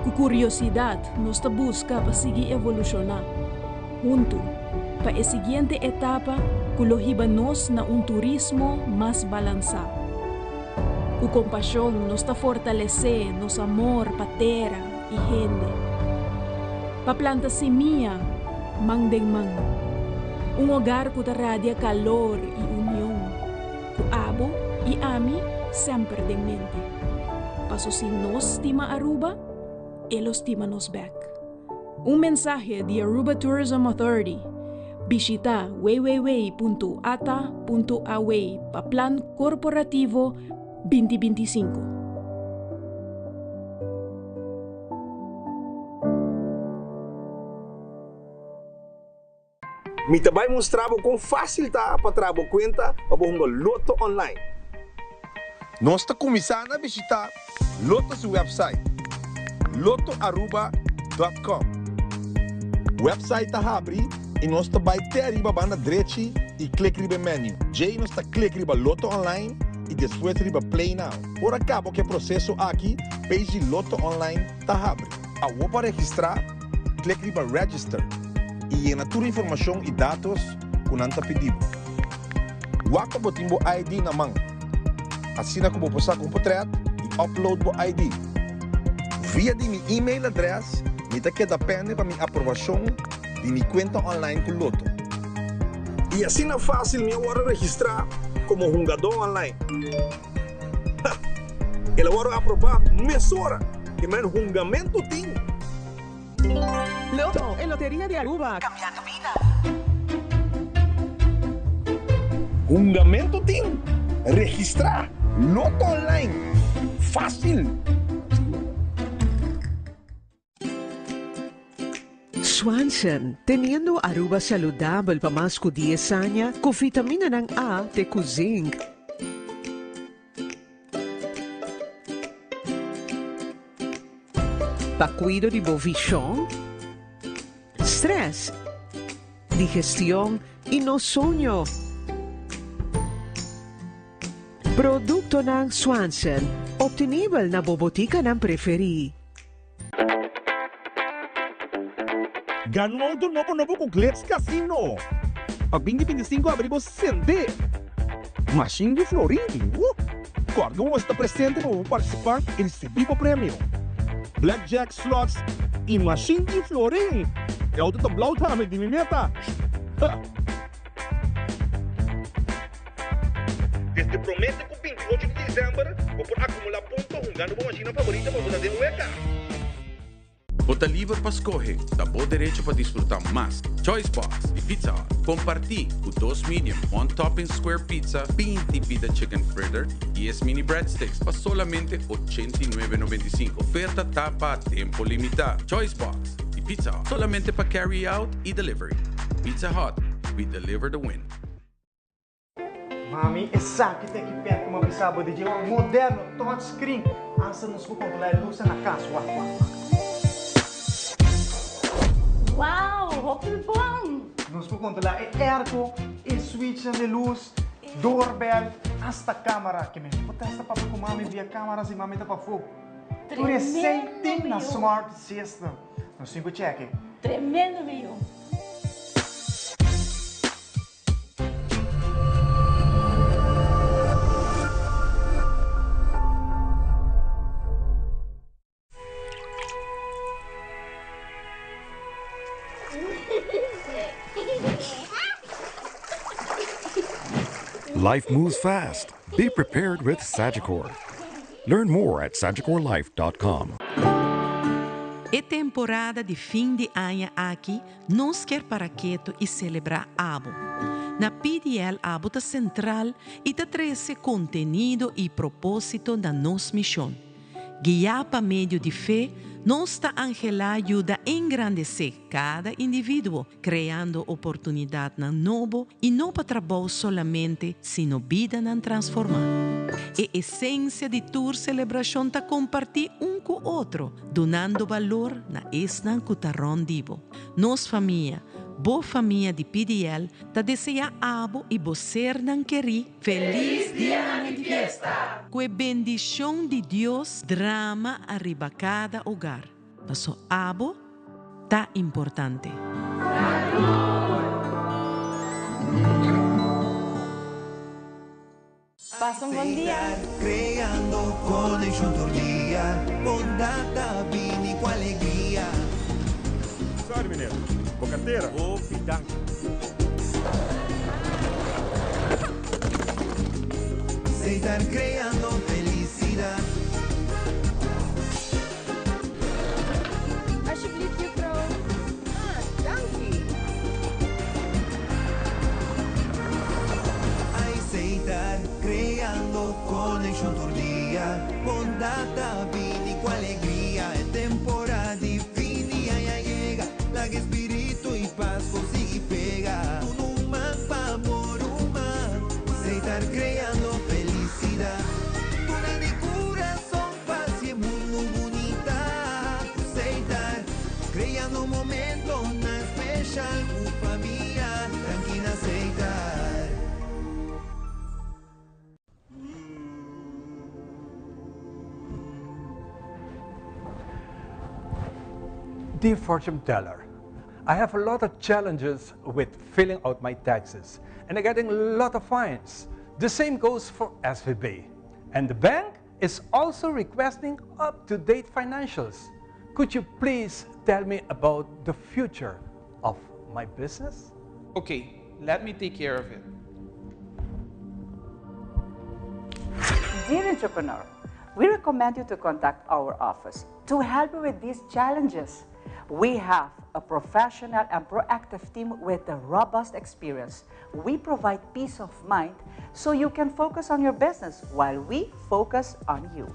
Com curiosidade, nos busca para seguir evolucionar. Junto, para a seguinte etapa, colocar nos na turismo mais balançado. Com compaixão, nos fortalecer nosso amor para terra e gente. Para plantar semente, mang deng mang. Um hogar que radia calor e união. Que abo e ami sempre em mente. Paso si nos estima Aruba, elos estima nos back. Mensaje de Aruba Tourism Authority. Visita www.ata.away para Plan Corporativo 2025. Me também mostrava com fácil para trabalhar conta para o Loto online. Nós estamos começando a visitar Loto's website, lotoaruba.com. O website está abre e nós também ter arriba na direita e clique no menu. Já nós está clique no Loto online e depois no Play Now. Por acabo que o processo aqui, page Loto online está abre. Ao para registrar, clique no Register. E na tua informação e dados que não está pedido. Waka botimbo ID na mão. Assim como você com o portrait e upload o ID. Via de meu email address, me que depende para minha aprovação de minha conta online com Loto. E assim é fácil me agora registrar como jogador online. Ele agora aprovar mesura que meu julgamento tem. Loto, en Lotería de Aruba. Cambiando vida. Fundamento tem. Registrar. Loto online. Fácil. Swanson, teniendo Aruba saludable para más que 10 años, con vitamina ng A, te zinc. Para cuido de visión, stress, digestión y no sueño. Produkto ng Swanson, obtenible na bobotika ng preferi. Ganhou do novo com Cleps Casino. A 2025 abrimos Sende. Machine de Florim. Corga está presente para participar e receber o prêmio. Blackjack slots e Machine de Florim. É o tablao também de meta. Desde promete que 28 de dezembro vou por acumular pontos jogando com a machina favorita para você ter hueca. Bota livre para escolher, dá bom direito para desfrutar mais. Choice Box e Pizza Hut. Compartir o 2 medium, 1 topping square pizza, 20 pita chicken fritter e 10 mini breadsticks para solamente $89.95. Oferta tapa a tempo limitado. Choice Box e Pizza Hut. Solamente para carry out e delivery. Pizza Hut, we deliver the win. Mami, essa que tem que perto uma bisaba de um moderno touchscreen. Ansa nos vou controlar a luz na casa. Uau, roupa bom! Nos vou controlar a airco, a switch de luz, doorbell, hasta câmera. Que me vou testar para com mami via câmeras e mami tá para fogo. Tudo é sempre na smart system. Nos 5 check. Tremendo, meu. Life moves fast. Be prepared with Sagicor. Learn more at sagicorlife.com. É temporada de fim de ano aqui, nós quer para quieto e celebrar Abo. Na PDL Abo tá central e tá traz contenido e propósito da nossa missão. Guiar para meio de fé, nossa Angela ajuda a engrandecer cada indivíduo, criando oportunidade na novo e não para trabalho solamente, sino vida na transformar. A essência de tua celebração está compartir com o outro, donando valor na esna cutarrón divo. Nos família, boa família de PDL, ta deseja abo e você não querer feliz dia de fiesta. Com a bendição de Deus, drama arriba cada hogar. Passo abo, tá importante. Passa bom dia. Creando connection todo dia, bondade, bini com alegria. Sorry, mineiro. Bocateira? Ô, fidanco. Se estar creando felicidade. Alsjeblieft, juffrouw. Dank je. Ai, se estar creando connection todo dia, bondade, bini com alegria. É temporada de fim de ano llega, la que espírito e paz consigue pegar. Un mapa por humano, se estar creando felicidade. Tuna de coração, paz e mundo bonita. Se estar creando momento na especial, com família, tranquila aceitar. Dear fortune teller, I have a lot of challenges with filling out my taxes and I'm getting a lot of fines. The same goes for SVB. And the bank is also requesting up-to-date financials. Could you please tell me about the future of my business? Okay, let me take care of it. Dear entrepreneur, we recommend you to contact our office to help you with these challenges. We have a professional and proactive team with a robust experience. We provide peace of mind so you can focus on your business while we focus on you.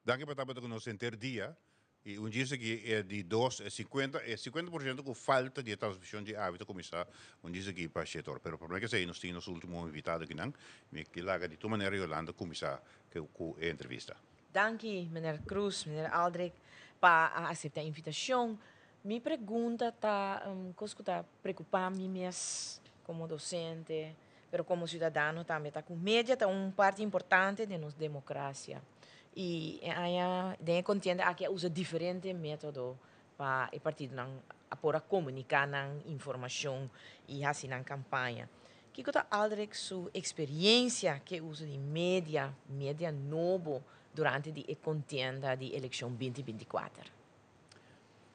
Danke para estar conosco dia. E dia aqui é de 2 a 50, é 50% com falta de transmissão de hábito começar dia aqui para o setor. Mas o problema é que nós temos o último invitado aqui, que lá de tua maneira Yolanda começar com a entrevista. Danke, meneer Cruz, meneer Aldrich, para aceitar a invitação. Minha pergunta está, está preocupando-me mesmo como docente, mas como cidadão também está com média, está parte importante de nossa democracia. E a contienda aqui usa diferentes métodos para o partido para comunicar informação e assim na campanha. Que está Aldrich sua experiência que usa de mídia novo durante a contienda de eleição 2024?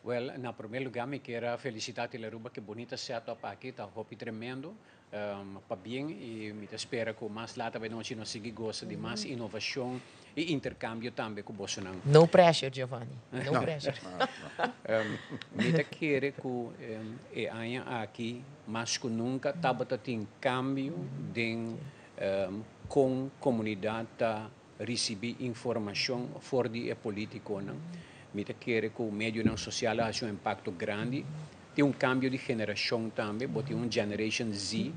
Well, na primeiro lugar, me quero felicitar a Ruba, que bonita setup aqui, está hopi tremendo. para bem e me espera que mais later vai nós seguir gosta de mais inovação e intercâmbio também com Bolsonaro. No pressure, Giovanni. No pressure. Me querer que aqui, mas que nunca tabata tem câmbio com comunidade receber informação fora de político não. Me querer que o meio social haja um impacto grande. Tem câmbio de geração também, bote generation Z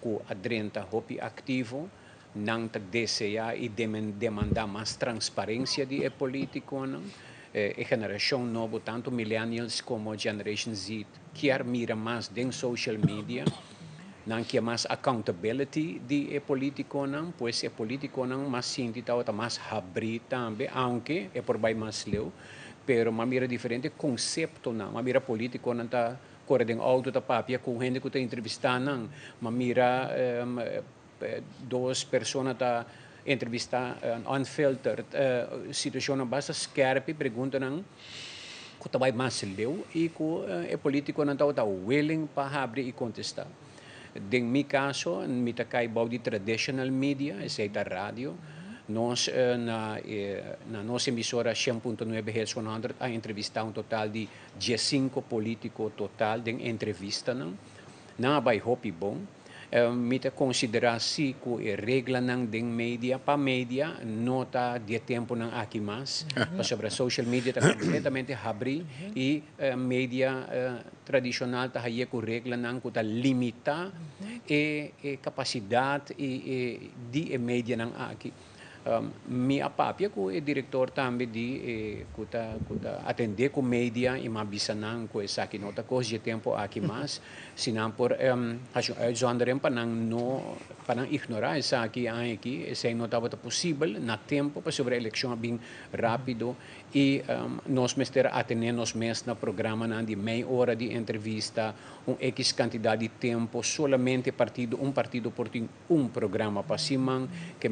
que adrenta hopi ativo, não deseja e demanda mais transparência de político não. A geração nova, tanto millennials como generation Z, quer mira mais de social media, não quer mais accountability de político não, pois político não mais sentido mais abrir também, aunque por bem mais leu. Pero mira diferente conceito não, mira político não tá correndo auto da papia com gente que tá entrevistando, mira duas pessoas tá entrevistar unfiltered situação basta scarpe pergunta não que tá mais leu e que político não tá willing para abrir e contestar. Em meu caso, me tá cai de traditional media, é a rádio. Nós, na nossa emissora 100.9 Hz 100, a entrevistar total de 15 políticos total de entrevista. Não vai hopi bom. Me considerar se que regra não de mídia para mídia não está de tempo não aqui mais. Sobre a social media está completamente abrir e mídia tradicional está aí com regra não que está limitar a capacidade de mídia não aqui. Minha papia que é diretor também de atender com mídia e uma bisanang que essa aqui não está coisa de tempo aqui mais se não por uitzondering para não ignorar essa aqui se não estava possível na tempo para sobre a eleição bem rápido e nós mestre atender nós mesmos na programa de meia hora de entrevista X quantidade de tempo solamente um partido por programa para cima que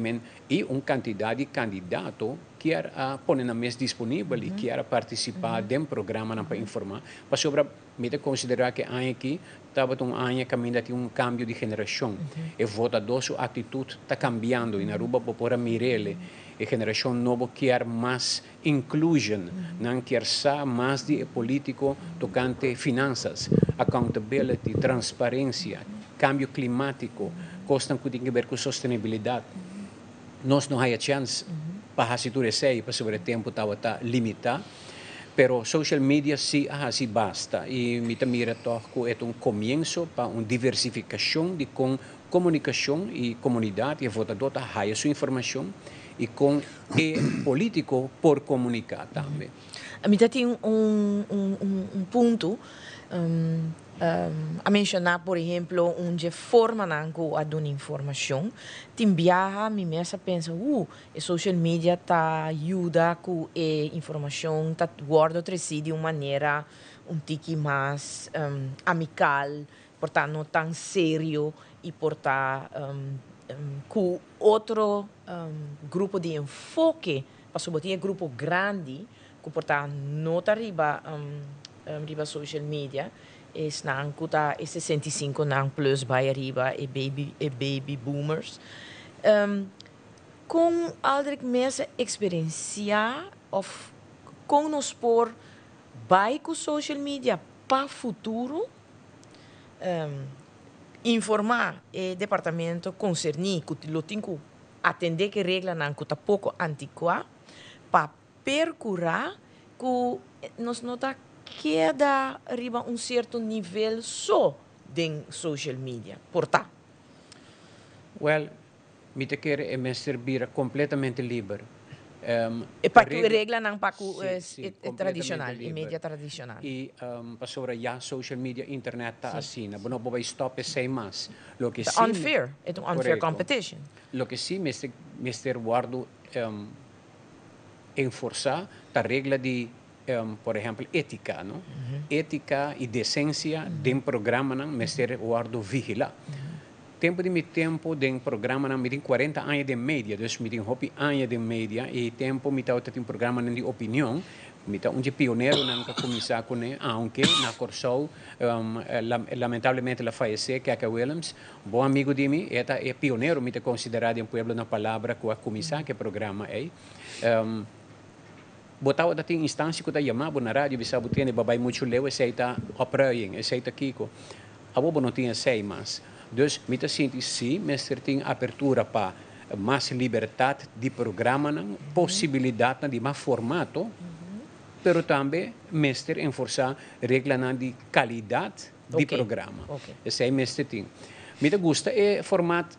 e quantidade de candidato que quer pôr na mesa disponível e quer participar de programa para informar para sobre me considerar que aqui estava caminho de cambio de geração e votador sua atitude está cambiando e na Aruba por mirele a geração nova quer mais inclusion não quer mais de político tocante finanças accountability transparência cambio climático costas que tem a ver com sustentabilidade nós não há chance para situar para sobre o tempo estava limitado. Pero social media sí basta y me mira que es un comienzo para una diversificación de comunicación y comunidad y votador haya su información y con el político por comunicar también. A mí tem ponto a mencionar, por exemplo, onde forma nango a dar informação, tem viaja, me mesma pensa, a social media tá ajuda com a informação, tá guarda de uma maneira tique mais amical, portanto não tão sério e portanto com outro grupo de enfoque, para sobre grupo grande, que portanto não tá riba social media. Es nang kuta 65 nang plus by arriba e baby boomers. Com aldrig mesa experiência of com nos por by com social media para futuro informar o departamento concerni que lo tinco atender que regra nang kuta pouco antiqua para percurar que nos nota queda arriba certo nível só de social media. Portanto, well, me te quer servir completamente livre. E para que regra não para tradicional, e mídia tradicional. E para sobre já social media, internet tá assim, não vai stop sem mais. Lo que sim, unfair, é unfair competition. Lo que sim, Mr. Guardo enforçar a regra de por exemplo, ética, não? Ética e decência de programa, não? Mestre guardo vigila. Tempo de programa, não? Me tem 40 anos de média, então me tem 30 anos de média e tempo me tem programa de opinião, Mita um pioneiro não que começar com ele, aunque na Corsou lamentavelmente ela faleceu, que é Williams, bom amigo de mim, é pioneiro, mita considerado em pueblo na palavra que a começar que programa é. Botava da tem instância que tá chamava na rádio, bisa botene babai muito leu, aceita operaing, aceita Kiko. A bobo não tinha sei mais. Dus mita sinti sim, mas tem abertura para mais liberdade de programa, possibilidade de mais formato. Pero também mestre enforçar regras de qualidade de programa. Esse é o mestre tem. Me gusta é formato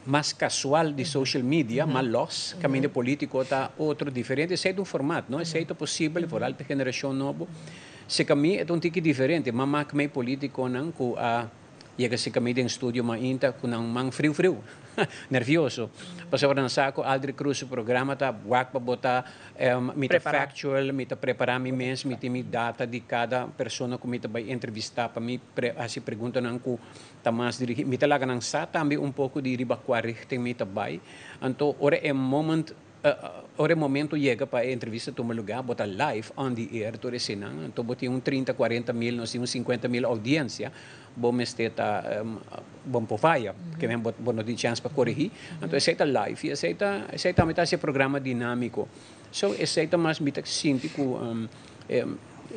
mais casual de social media, mais los, caminho político está outro diferente. Esse é um formato, não? Esse é possível para a geração nova. Se caminho é um tique diferente, mas caminho político não com a se caminho em estúdio mas ainda com um man frio nervioso. Passou na saco, Aldri Cruz o programa tá buak para botar mita factual, mita preparar mi mens, mita mi data de cada pessoa que mita vai entrevistar para mim, assim pergunta não com tamas dirigir, mita lá ganang sa também pouco de riba tem mita vai. Então, ora é momento chega para a entrevista tomar lugar, botar live on the air, todo esse não, então botei 30, 40 mil, nós temos 50 mil audiência, bom esteta bom pofaia, que vem bom de chance para corrigir, então aceita live, aceita metade esse programa dinâmico, so aceita mais mita síntico,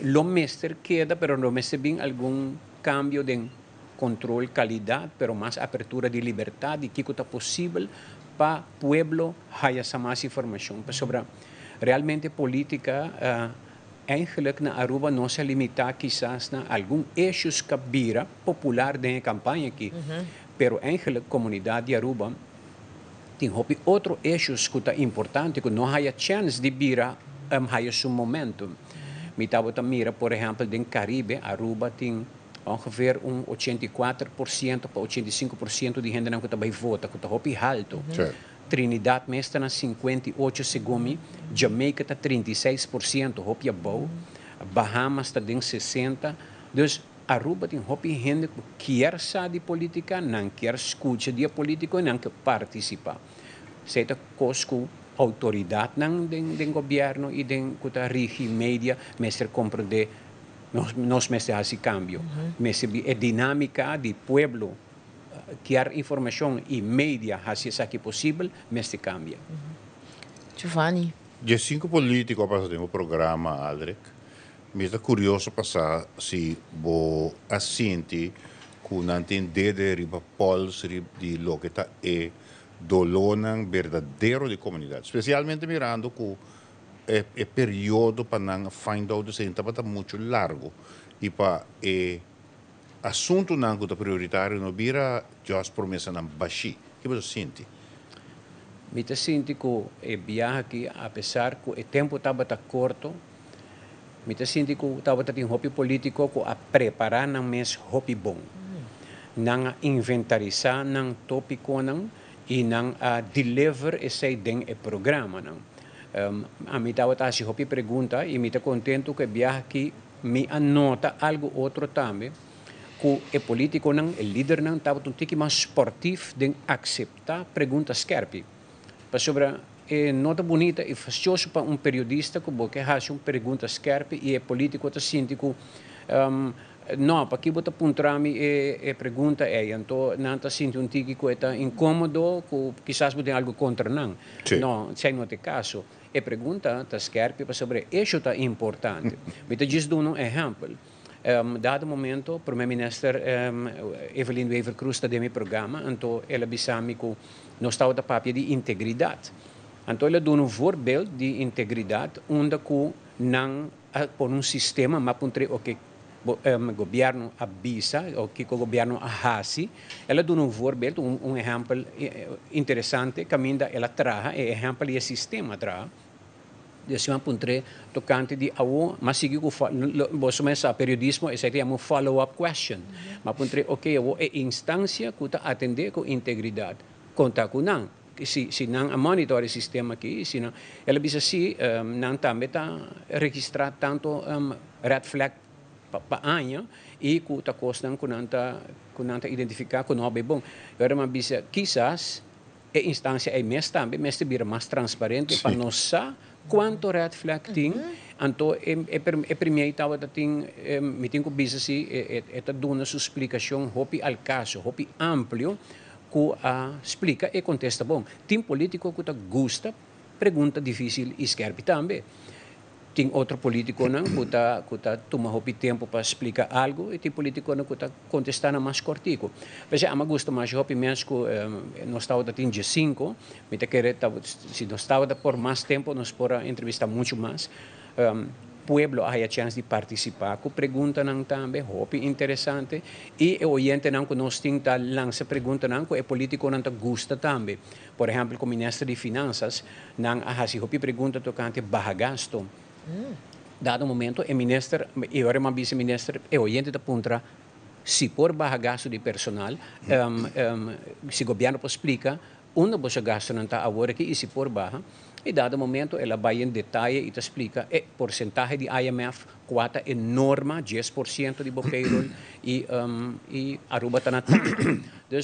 lo mestre queda, pero lo mestre bem algum cambio de controle, qualidade, pero mais abertura de liberdade, que está possível para o pueblo haya mais informação. Sobre realmente política, eigenlijk na Aruba não se limita quizás a alguns eixos que vira popular na campanha aqui, pero eigenlijk comunidade de Aruba tem outros eixos que é importante, que não há chance de vira haya seu momento. Me estava mira, por exemplo, no Caribe, Aruba tem ongeveer 84% para 85% de gente que vai votar, que está alto. Trinidad está na 58 segundo, Jamaica está 36%, hopi bom, Bahamas está em 60%. Dus Aruba tem gente que quer saber de política, não quer escutar de política e não quer participar. Seita cosco autoridade do governo e do regime média, mestre compreender nós mestre esse cambio. Mestre a dinâmica do pueblo, quer informação e mídia, assim é possível, mestre cambia. Giovanni. De 5 políticos para o programa, Aldrich, me está curioso passar se vou assente com não entender de polls de lo que está dolonan verdadeiro de comunidade, especialmente mirando com o período para não find out se está muito largo e para assunto não que é prioritário não vira just promessa não baixi. Que você sente? Me sinto que o viagem aqui, apesar que o tempo estava curto, me sinto que estava tendo um hobby político que a preparar não mês hobby bom, não inventarizar não tópico não e não deliver esse den e programa não. A mim estava assim hobby pergunta e me está contento que viagem aqui me anota algo outro também. Que o político não, o líder não estava um pouco mais esportivo de aceitar perguntas scarpe. Sobre nota bonita e fastioso para periodista que faz uma pergunta scarpe e o político está sentindo que não, para que você apontar-me a pergunta então não está sentindo um pouco que está incômodo, que quizás você tem algo contra não. Não, se não é o caso. A pergunta está scarpe sobre isso está importante. Me está dando um exemplo. Dado momento, o primeiro-ministro Evelyn Wever Cruz está no programa, então ela disse que nós estamos a papel de integridade. Então ela dá voorbeeld de integridade, onde não por um sistema, mas que o governo avisa, ou que o governo ahasi, ela dá voorbeeld, exemplo interessante, que ela traz, exemplo de sistema traz. Desse apontre tocante de mas sigue o você começa periodismo esse é um follow-up question. Mas apontre é instância que está atender com integridade. Conta com não. Se não a monitor o sistema aqui, se não ela diz assim, não também está registrar tanto red flag para ano e que está costando com não identificar com não é bom. Agora mas diz quizás a instância é mais também, mas vira mais transparente para nós quanto red flag ting, anto primeiro tava da ting meeting com business eta dona sua explicação hopi al caso, hopi amplio que explica e contesta bom. Tem político que gosta, pergunta difícil e scherpi também. Tem outro político que toma hopi tempo para explicar algo e tem político que está contestando mais cortico. Mas eu gosto mais hopi menos que nós estava da tinha 5, se nós estava por mais tempo nós podemos entrevistar muito mais. Pueblo há a chance de participar, com pergunta não também, hopi interessante e o oyente não que nós temos que lançar pergunta não que o político não gosta também. Por exemplo, com o ministro de Finanças, não há se hopi pergunta tocante barra gasto. Dado momento, o ministro, e agora uma vice-ministra, o oyente da puntra, se por barra gasto de personal, se o governo explica, onde você gasta não está agora aqui e se por barra, e dado momento, ela vai em detalhe e te explica, porcentagem de IMF, quota enorme, 10% de payroll, e Aruba está na taxa. Então,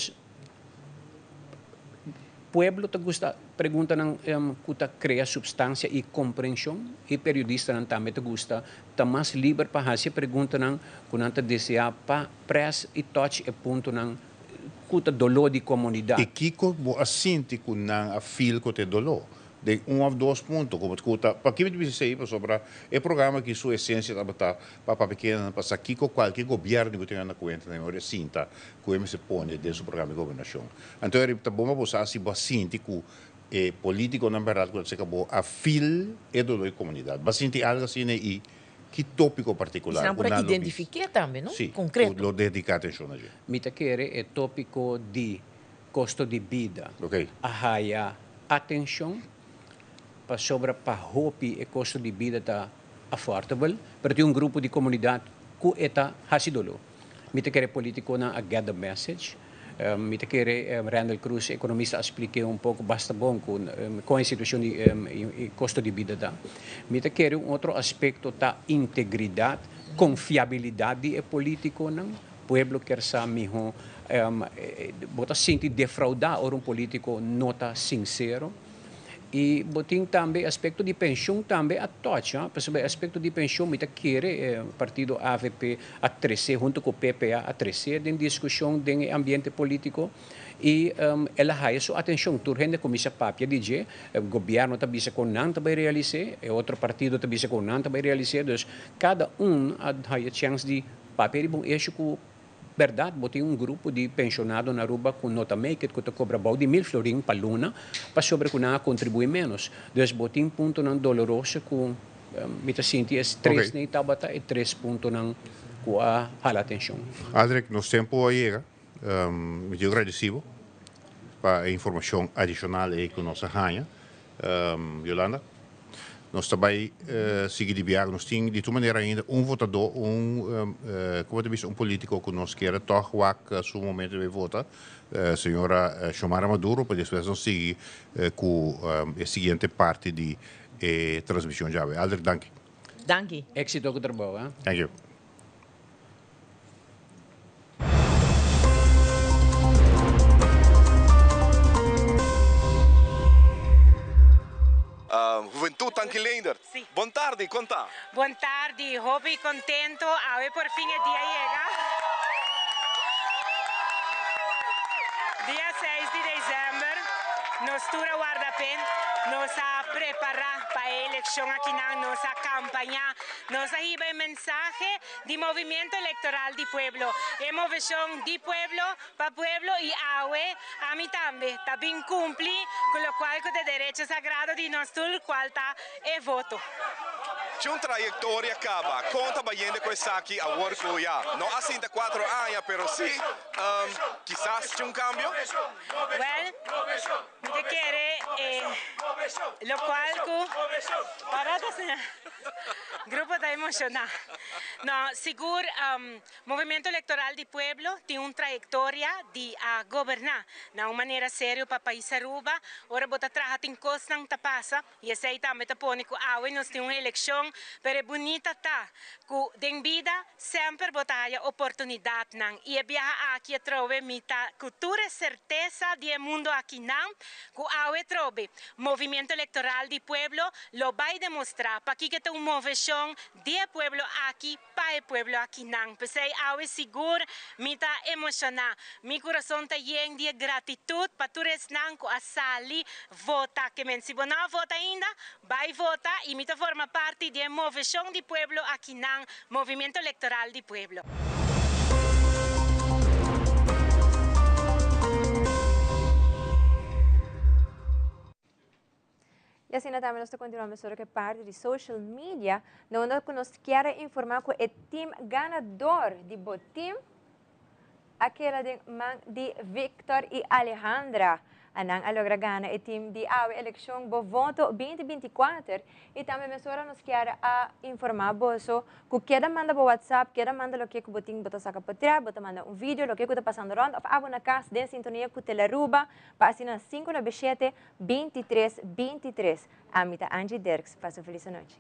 pueblo te gusta pergunta não que cria substância e compreensão e periodista não também te gusta tá mais livre para fazer pergunta não que não te deseja para press e touch e ponto não que dolor de comunidade e Kiko bo assinti com não a feel que te dolor de ou dois pontos como escuta para que me dizer aí sobre o programa que sua essência tá para pequena para Kiko qualquer governo que tenha na conta na hora cinta como se põe desse programa de governação então é bom você assim assinti com político na verdade quando se acabou a feel e dolor de comunidade mas assinti algo assim e que tópico particular não por aqui identificar também não sim, concreto lo dedicar atenção a gente me te quer é tópico de custo de vida okay a atenção para sobre para hopi e custo de vida está affordable, para ter grupo de comunidade que está hasidolo. Me te quer político na get the message. Me te quer Randall Cruz, economista, explique pouco basta bom com a situação de custo de vida da. Me te quer outro aspecto da integridade, confiabilidade e político não. Pueblo quer saber bota sentir defraudar ou político nota sincero. E botin também aspecto de pensão também a tocha, porque aspecto de pensão me quer partido AVP a crescer junto com o PPA a crescer em discussão do ambiente político e ela há sua atenção turgente como se papia dizer o governo também se com não também realizar e outro partido também se com não também realizar então cada há a chance de papel bom eixo com verdade, botem grupo de pensionados na Aruba com nota make que cobra about de 1.000 florin para luna, para sobre que não contribui menos. Então, botem ponto não doloroso com me sinto estresse nem tabata e 3 pontos não com a atenção. Adric, nosso tempo chega. Muito agradecido para a informação adicional que nós ganha. Yolanda, nós também seguimos de viagem, nós temos de toda maneira ainda votador, como político que nós quer tocar a seu momento de votar, a senhora Xiomara Maduro, para depois nós seguir com a seguinte parte de transmissão já. Adric, danke. Danke. Éxito com o trabalho. Thank you. Juventude Anquilander. Sì. Buon tardi, conta. Buon tardi, hobby contento, hoy por fin el día llega. Día 6 de diciembre, nos tura guardapen, nos a preparar para la elección aquí, nos a campaña, nos a iba el mensaje de movimiento electoral de pueblo. Hemos visión de pueblo, para pueblo y a mí también cumple con lo cual con el derecho sagrado de nuestro cual está el voto. C'è una traiettoria acaba, conta baiendo questa aquí a work ya. No hace 4 años, pero sí, quizás c'è un cambio. Well, te quiere, lo cual, parate, grupo está emocionado. No, seguro, Movimento Electoral di Pueblo tem uma trajetória de governar de uma maneira séria para o país Aruba. Ora, bota traja tem coisa não tá passa e esse aí também tá pônico. Nós temos uma eleição, pero é bonita tá. Com den vida sempre bota a oportunidade não. E viaja aqui a trove mita cultura certeza de mundo aqui não. Com a trove Movimento Electoral di Pueblo lo vai demonstrar para que tem uma movição de pueblo aqui para o pueblo aqui não. Pensei a seguro mita emocionar. Mi coração tá lleno de gratitude para todos não a sali vota que men se não vota ainda vai votar e mita forma parte de movição de pueblo aqui não Movimento Electoral di Pueblo. E assim também nós continuamos sobre que parte de social media, onde nós queremos informar que o time ganador de botim, aquela de Victor e Alejandra, anang alogra gana o time de a eleição bo voto 2024 e também nós queremos informar boso que queda manda bo WhatsApp, queda manda lo que o botim bota saca patria, bota manda um vídeo lo que está passando round of abo na casa de sintonia com Teleruba para assinar 597 23 23. Amita Angie Derks, passo feliz noite.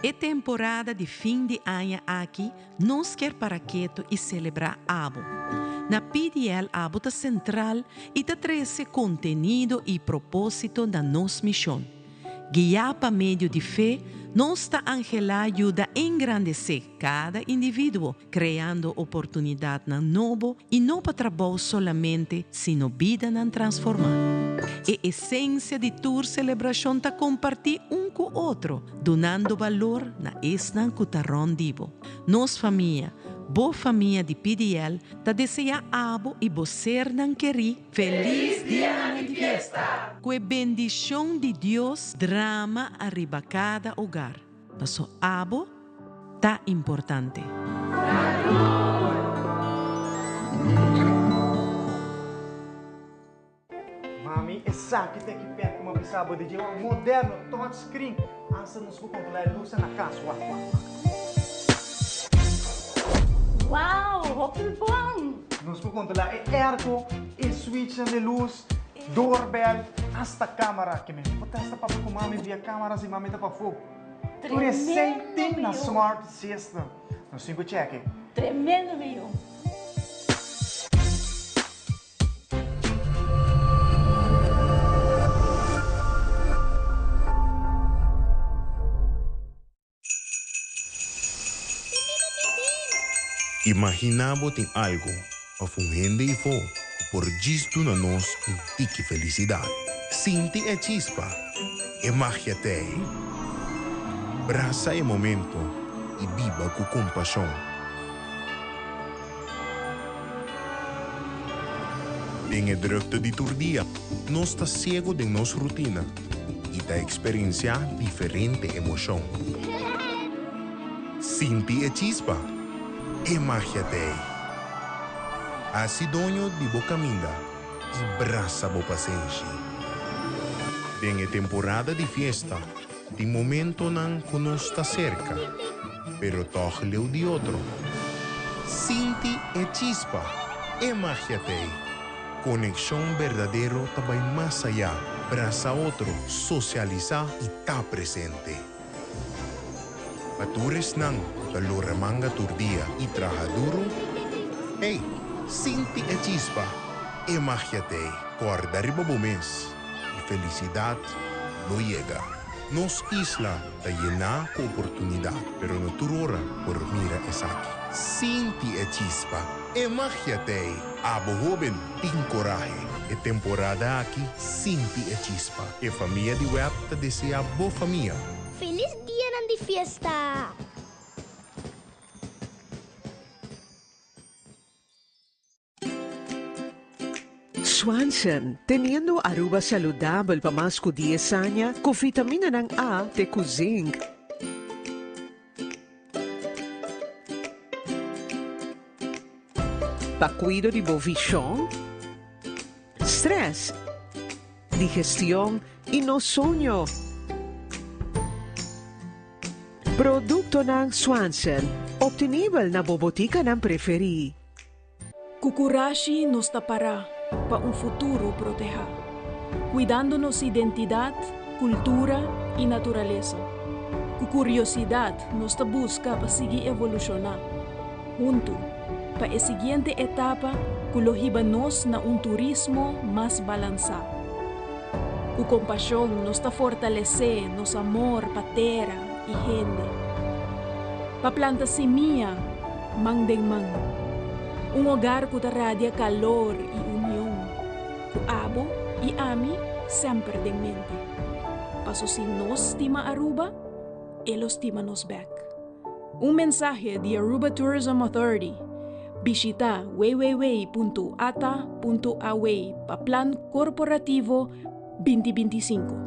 É temporada de fim de ano aqui, nós quer para quieto e celebrar abo. Na PDL abo tá central e tá traz contenido e propósito da nossa missão. Guiar para meio de fé, nossa Angela ajuda a engrandecer cada indivíduo, criando oportunidade na novo e não para trabalhar somente, sino vida na transformar. A essência de tua celebração tá compartilhar com o outro, donando valor na esnan cutarron divo. Nos família, boa família de PDL, tá deseja abo e bocer nan queri feliz dia de fiesta. Com a bendição de Deus, drama arriba cada hogar. Passo abo tá importante. Mami, essa aqui tem que perto uma bisaba de um moderno touchscreen. Asa nos vou controlar a luz na casa. Uau, roupa bom! Nos vou controlar o airco, o switch de luz, doorbell, hasta câmera. Que me botar esta papo com mami via câmeras e mami tá para fogo. Tudo é sem na Smart System. Nos 5 check. Tremendo, meu! Imaginamos em algo, afungendo e fo, por gisto na nós tique felicidade. Sinti é chispa, é magia te. Braça é momento e viva com compaixão. Em a drukte de turdia, nós está cego de nossa rotina e está experienciar diferente emoção. Sinti é chispa. É magia te. Acidonho de bocaminda e braça bo paciência. Vem a temporada de fiesta, de momento não conosco cerca, pero toch leu de outro. Sinti e chispa, é magia te. Conexão verdadeiro também mais allá, braça outro, socializar e tá presente. Patures nang, kalura manga turdia e traja duro, Hey, sinti e chispa. E magia te, corda riba bumes. E felicidad no llega. Nos isla ta llena con oportunidad, pero no turora por mira esaki. Sinti e chispa. E magia te, abo joven, tin coraje. E temporada aqui, sinti e chispa. E família de web te desea boa família. Feliz dia de fiesta! Swanson, teniendo aruba saludable para más de 10 años, con vitamina ng A de zinc. Pa cuido de visión, stress, digestión y no sueño. Producto ng Swanson, obtenible na bobotika ng preferi. Kukurashi nos tapará para un futuro proteja, cuidándonos identidad, cultura y naturaleza. Cu curiosidad nos busca para seguir evolucionar. Junto, para la siguiente etapa, culohibanos na un turismo más balanzado. Cu compasión nos fortalece nos amor pa terra y gente. Pa planta semilla, mang deng mang. Un hogar que radia calor y unión. Ku abo y ami siempre en mente. Paso si nos estima Aruba, ellos estima nos back. Un mensaje de Aruba Tourism Authority. Visita www.ata.away pa Plan Corporativo 2025.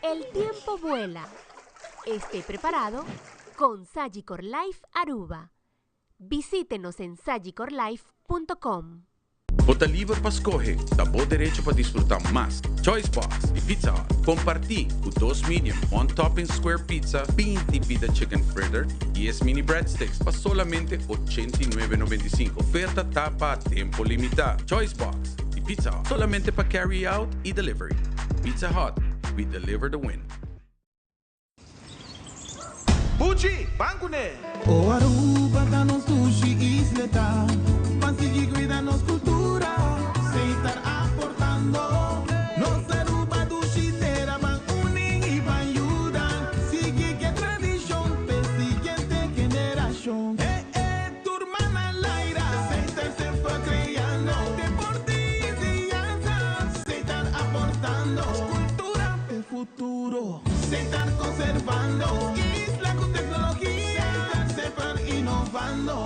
El tiempo vuela. Esté preparado con Sagicor Life Aruba. Visítenos en sagicorlife.com. Bota livre para escolher, dá bom direito para desfrutar mais. Choice Box e Pizza Hut. Compartir o 2 medium, 1 topping square pizza, 20 pida chicken fritter e 10 mini breadsticks para solamente $89.95. Oferta tapa a tempo limitado. Choice Box e Pizza Hut. Solamente para carry out e delivery. Pizza Hut, we deliver the win. Pucci, bancune! O Aruba da nos sushi isleta, Pansigi cuida nos cultura, se estar aportando. Nos Aruba dushitera van unen y van ayudan. Sigue que tradición, pe siguiente generación. Tu hermana Laira, se estar se fue creando. Deportes y danzas, se estar aportando. Cultura de futuro, se estar conservando. Isla con tecnología, se estar innovando.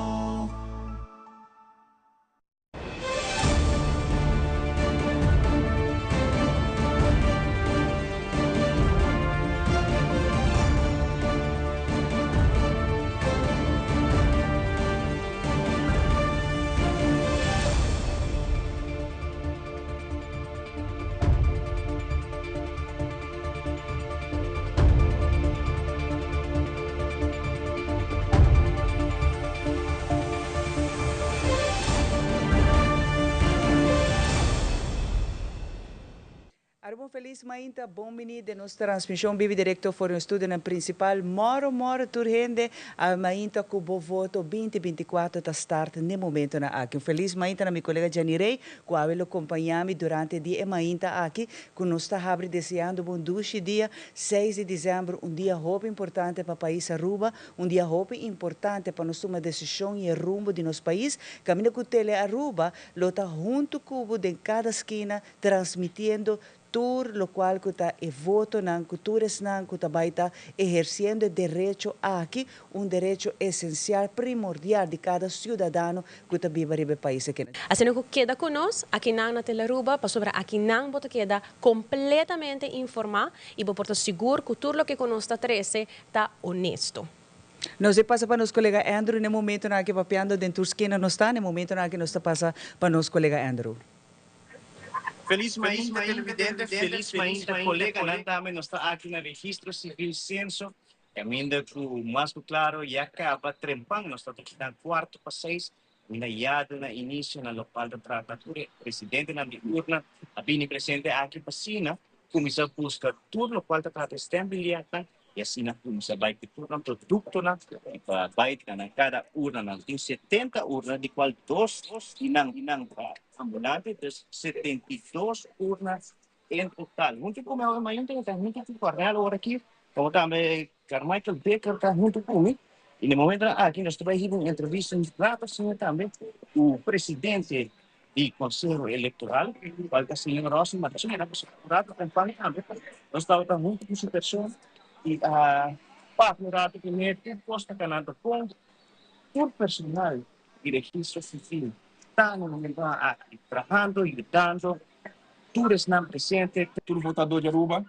Arbo feliz mainta bom mini de nossa transmissão vive direto for um estúdio na principal moro turhende a mainta com o voto 2024 tá start no momento na aqui. Feliz mainta na minha colega Janirei, com a ela acompanhar-me durante o dia mainta aqui, com nós está abre desejando bom dia 6 de dezembro, um dia muito importante para o país Aruba, um dia muito importante para nós tomar decisão e rumo de nosso país. Caminho com o Tele Aruba, lota junto com o de cada esquina transmitindo tour lo cual kuta e voto nan culturas nan kuta baita ejerciendo el derecho aquí, un derecho esencial primordial de cada ciudadano kuta vive ribe país aqui. Assim que queda conosco aqui na Telaruba para sobre aqui não bota queda completamente informado e para seguro que tudo o que conosco trece está honesto. Nós passa para nosso colega Andrew no momento na que papiando dentro esquina não está no momento na que nós passa para nosso colega Andrew. Feliz mainta televidente, feliz mainta colega, nandame nos está aqui na registro civil censo, e ainda com mais claro, e acaba trempando, nós estamos aqui na 4 para 6, minayado na início na lokal da tratatura, presidente na diurna, abini presente aqui pasina, kumisa busca tudo lokal da trata estembiliata, e assim na kumisa baik de tudo produto na, baik na cada urna na, tem 70 urna, de qual dos inang ambulante, dus 72 urnas em total. Muito como é o maior tem muito que guardar agora aqui, como também Carmichael Baker está muito comigo. E no momento aqui nós estamos em entrevista para senhor também o presidente do Conselho Eleitoral, o senhor Rossi Martins, era para a campanha também. Nós estávamos muito com essa pessoa e para o que mete posta canada com o personal de registro civil está no momento aqui trabalhando e gritando, tudo está presente, tudo votador de Aruba.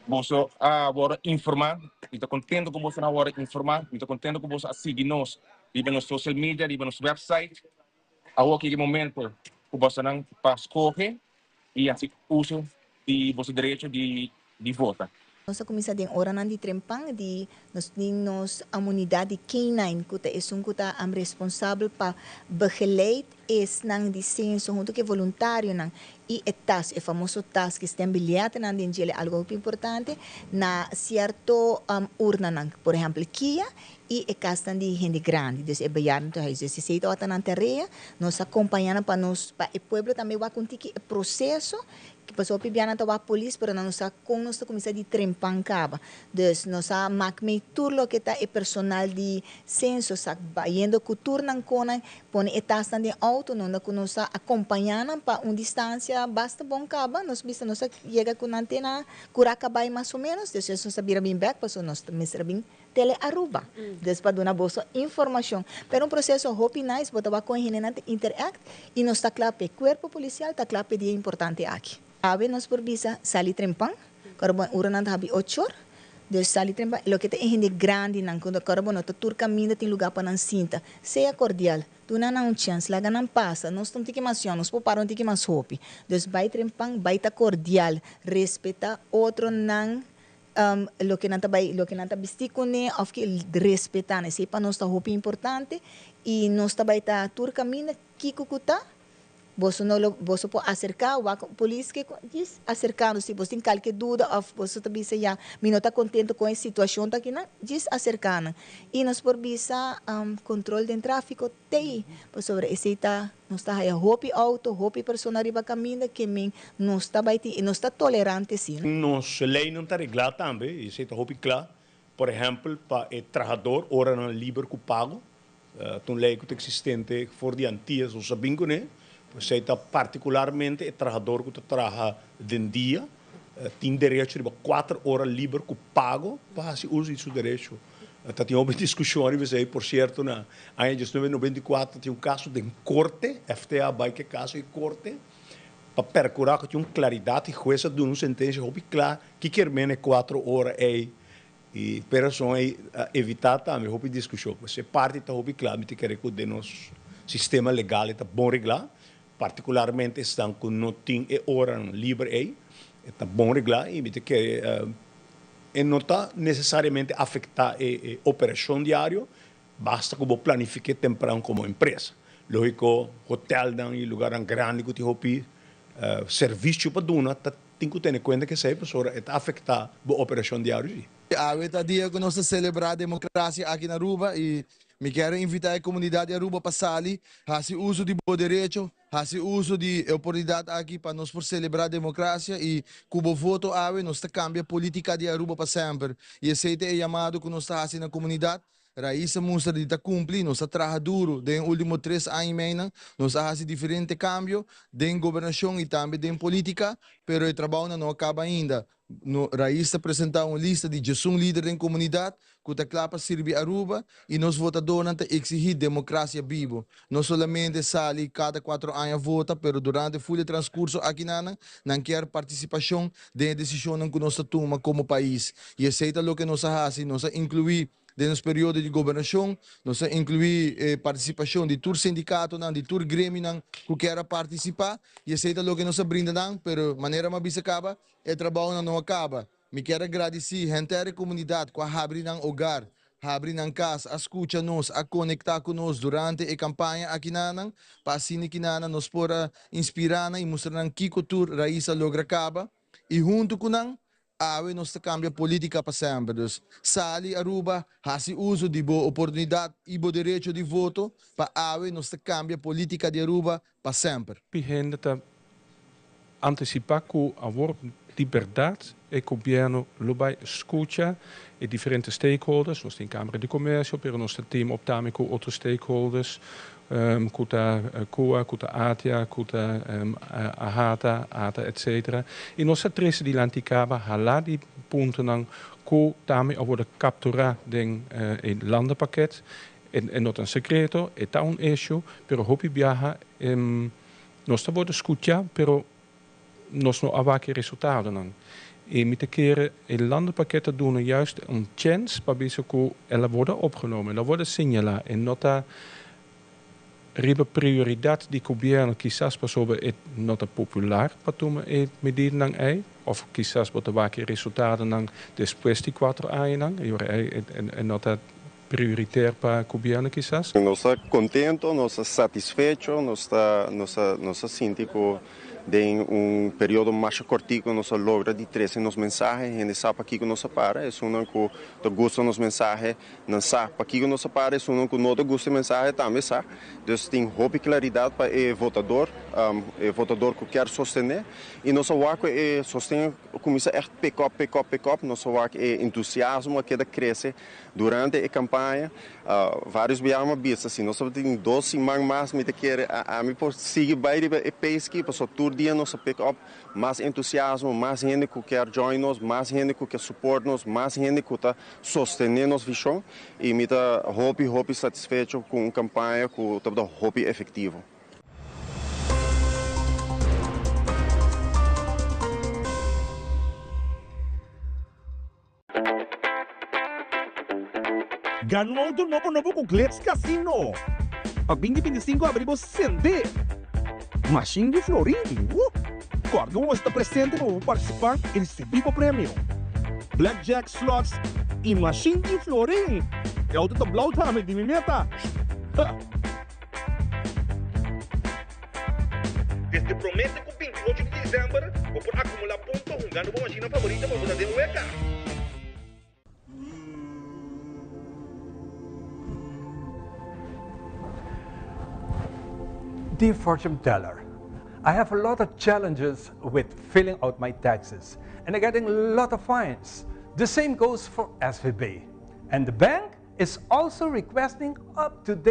Você agora informar, estou contente com você agora informar, estou contente com você seguir nós, vive nos social media, vive nos website. Agora que momento, que você não para escolher e assim uso de você direito de votar. Nós começamos a hora de trempang de nos a comunidade K9 que é um responsável para begeleid es nang disenso junto que voluntário nang e tas é famoso tas que está bilhete nang dinjele algo importante na certo urna nang por exemplo Kia e é castan de gente grande dus é baiano to huis se sei tota na terreia nós acompanhando para nós para o povo também vai contigo o processo que passou pibiana to a polícia para nós com nós começar de trempang caba dus nós a makme tudo que tá é personal de censo sa baiendo cultura nang kona pone etas de auto não que nós acompanhando para uma distância basta bom caba nós bisa nós chega com antena curaca vai mais ou menos dus nós sabia bem back passou nós também bem tele Aruba después de una bolsa información pero un proceso hopi nice botaba con gente interact y nos está claro que cuerpo policial está claro que día importante aquí ave nos por visa sali trempang carbon uranant habi 8 horas de sali trempang lo que te gente grande nan quando carbon no tur caminho tem lugar para nan cinta seja cordial tu não há chance lá não passa nós estamos que mais nós parar um que mais hopi dus vai trempang vai ta cordial respeitar outro nan lo que nanta bisticone of que respeitar né sepa nós tá roupa importante e nós também tá tur caminho kikukuta você não você pode acercar o polícia que diz acercando se você tem qualquer dúvida ou você também se já me não tá contente com a situação tá aqui não diz acercando e nós por visa controle de tráfego tem sobre esse tá nós está aí roupa auto roupa personal riba caminho que men nós está baiti nós está tolerante sim nós lei não está reglada também isso está roupa claro por exemplo para o trabalhador hora não livre com pago tem lei que existente for de antigas ou sabinho né você está particularmente o trabalhador que trabalha de dia tem direito a 4 horas livre com pago para se usar esse direito. Tem uma discussão aí, por certo, na ano de 1994 tem caso de corte, FTA vai que caso de corte, para percurar que tinha uma claridade, jueza de uma sentença muito clara que quer menos 4 horas aí e pessoas evitar também uma discussão. Você parte está muito claro, me quer que o nosso sistema legal está bom regular. Particularmente estão com não tem hora livre aí, está bom regular e que não está necessariamente afetar a operação diária, basta que você planifique temprano como empresa. Lógico, hotel e lugar grande que tem serviço para dona, tem que ter em conta que essa pessoa está afetar a operação diária. A dia que nós celebramos a democracia aqui na Aruba e me quero invitar a comunidade de Aruba para sair, fazer uso de bom direito, fazer uso de oportunidade aqui para nós por celebrar a democracia e como voto nós cambia a política de Aruba para sempre. E esse é o chamado que nós estamos fazendo na comunidade. Raíssa mostra de cumprir, nós trabalhamos duro, nos últimos 3 anos e meio, nós fazemos diferentes cambios, em governação e também em política, mas o trabalho não acaba ainda. Raíssa apresentou uma lista de 11 líderes da comunidade, que está claro para servir a Aruba, e nós votadores exigir democracia viva. Não somente sali cada 4 anos vota, mas durante o transcurso aqui não quer participação da decisão que nós tomamos como país. E aceita o que nós fazemos, nós incluir nos períodos de governação, nós incluir participação de todo sindicato, de todo grêmio que quer participar, e aceita o que nós brindamos, mas de maneira mais acaba, o trabalho não acaba. Me quero agradecer a inteira comunidade que abre o hogar abrir ng casa, escucha-nos, a conectar conosco durante a campanha aqui nanang, para assim que nana nos pora inspirar e mostrar que cultura raiz logra acaba, e junto com nang, awe nos cambia política para sempre. Dus, sali Aruba, hasi uso de boa oportunidade e bom direito de voto, para awe nos cambia política de Aruba para sempre. Pihenda antecipar com a liberdade e governo lobai escucha e differente stakeholders, nós tem Câmara de Comércio, pero nós team optame com outros stakeholders, kuta COA, kuta ATIA, kuta AHATA, etc. E nós três de Lanticaba hala die punten nang ko daarmee worden captura den in landenpakket en not een secreto e ta un issue, pero hopi biaha nós ta worden escucha, pero nós no avake resultaten nang. E met de keren in landenpakketten doen juist een chance waarbij ze worden opgenomen. Dat worden signalen en nota ribe prioriteit die governo quizás pasobe nota popular patume medida nang ai of quizás bota wake resultaten nang después de 4 anos nang en nota prioritair para governo quizás. Nós está contento, nós está satisfecho, nós está sintico de período mais curtico nós logra de trazer nos mensagens e sabe aqui que nós para é um que gosta nos mensagens não sabe aqui que nós para é um que não gosta mensagem também sabe então tem hope claridade para o votador que quer sostener e nós work é sostener começa a pick up nós work é entusiasmo que cresce durante a campanha vários biamas bistas assim nós temos 2 semanas mais me quer a mim por seguir bem e pesqui para só todo dia nós pick up mais entusiasmo mais gente que quer join nós mais gente que quer support nós mais gente que está sostener nossa visão e me tá hope satisfeito com a campanha com tá hope efetivo. Ganhou do novo com Glitz Casino. Pag 2025 abrimos 100. Machine de Florin. Cordo está presente para participar e receber o prêmio. Blackjack slots e Machine de Florin. É o tablau também de meta. Desde promete que o 28 de dezembro vou por acumular pontos jogando com a machina favorita para fazer um ECA. Dear fortune teller, I have a lot of challenges with filling out my taxes and I'm getting a lot of fines. The same goes for SVB. And the bank is also requesting up-to-date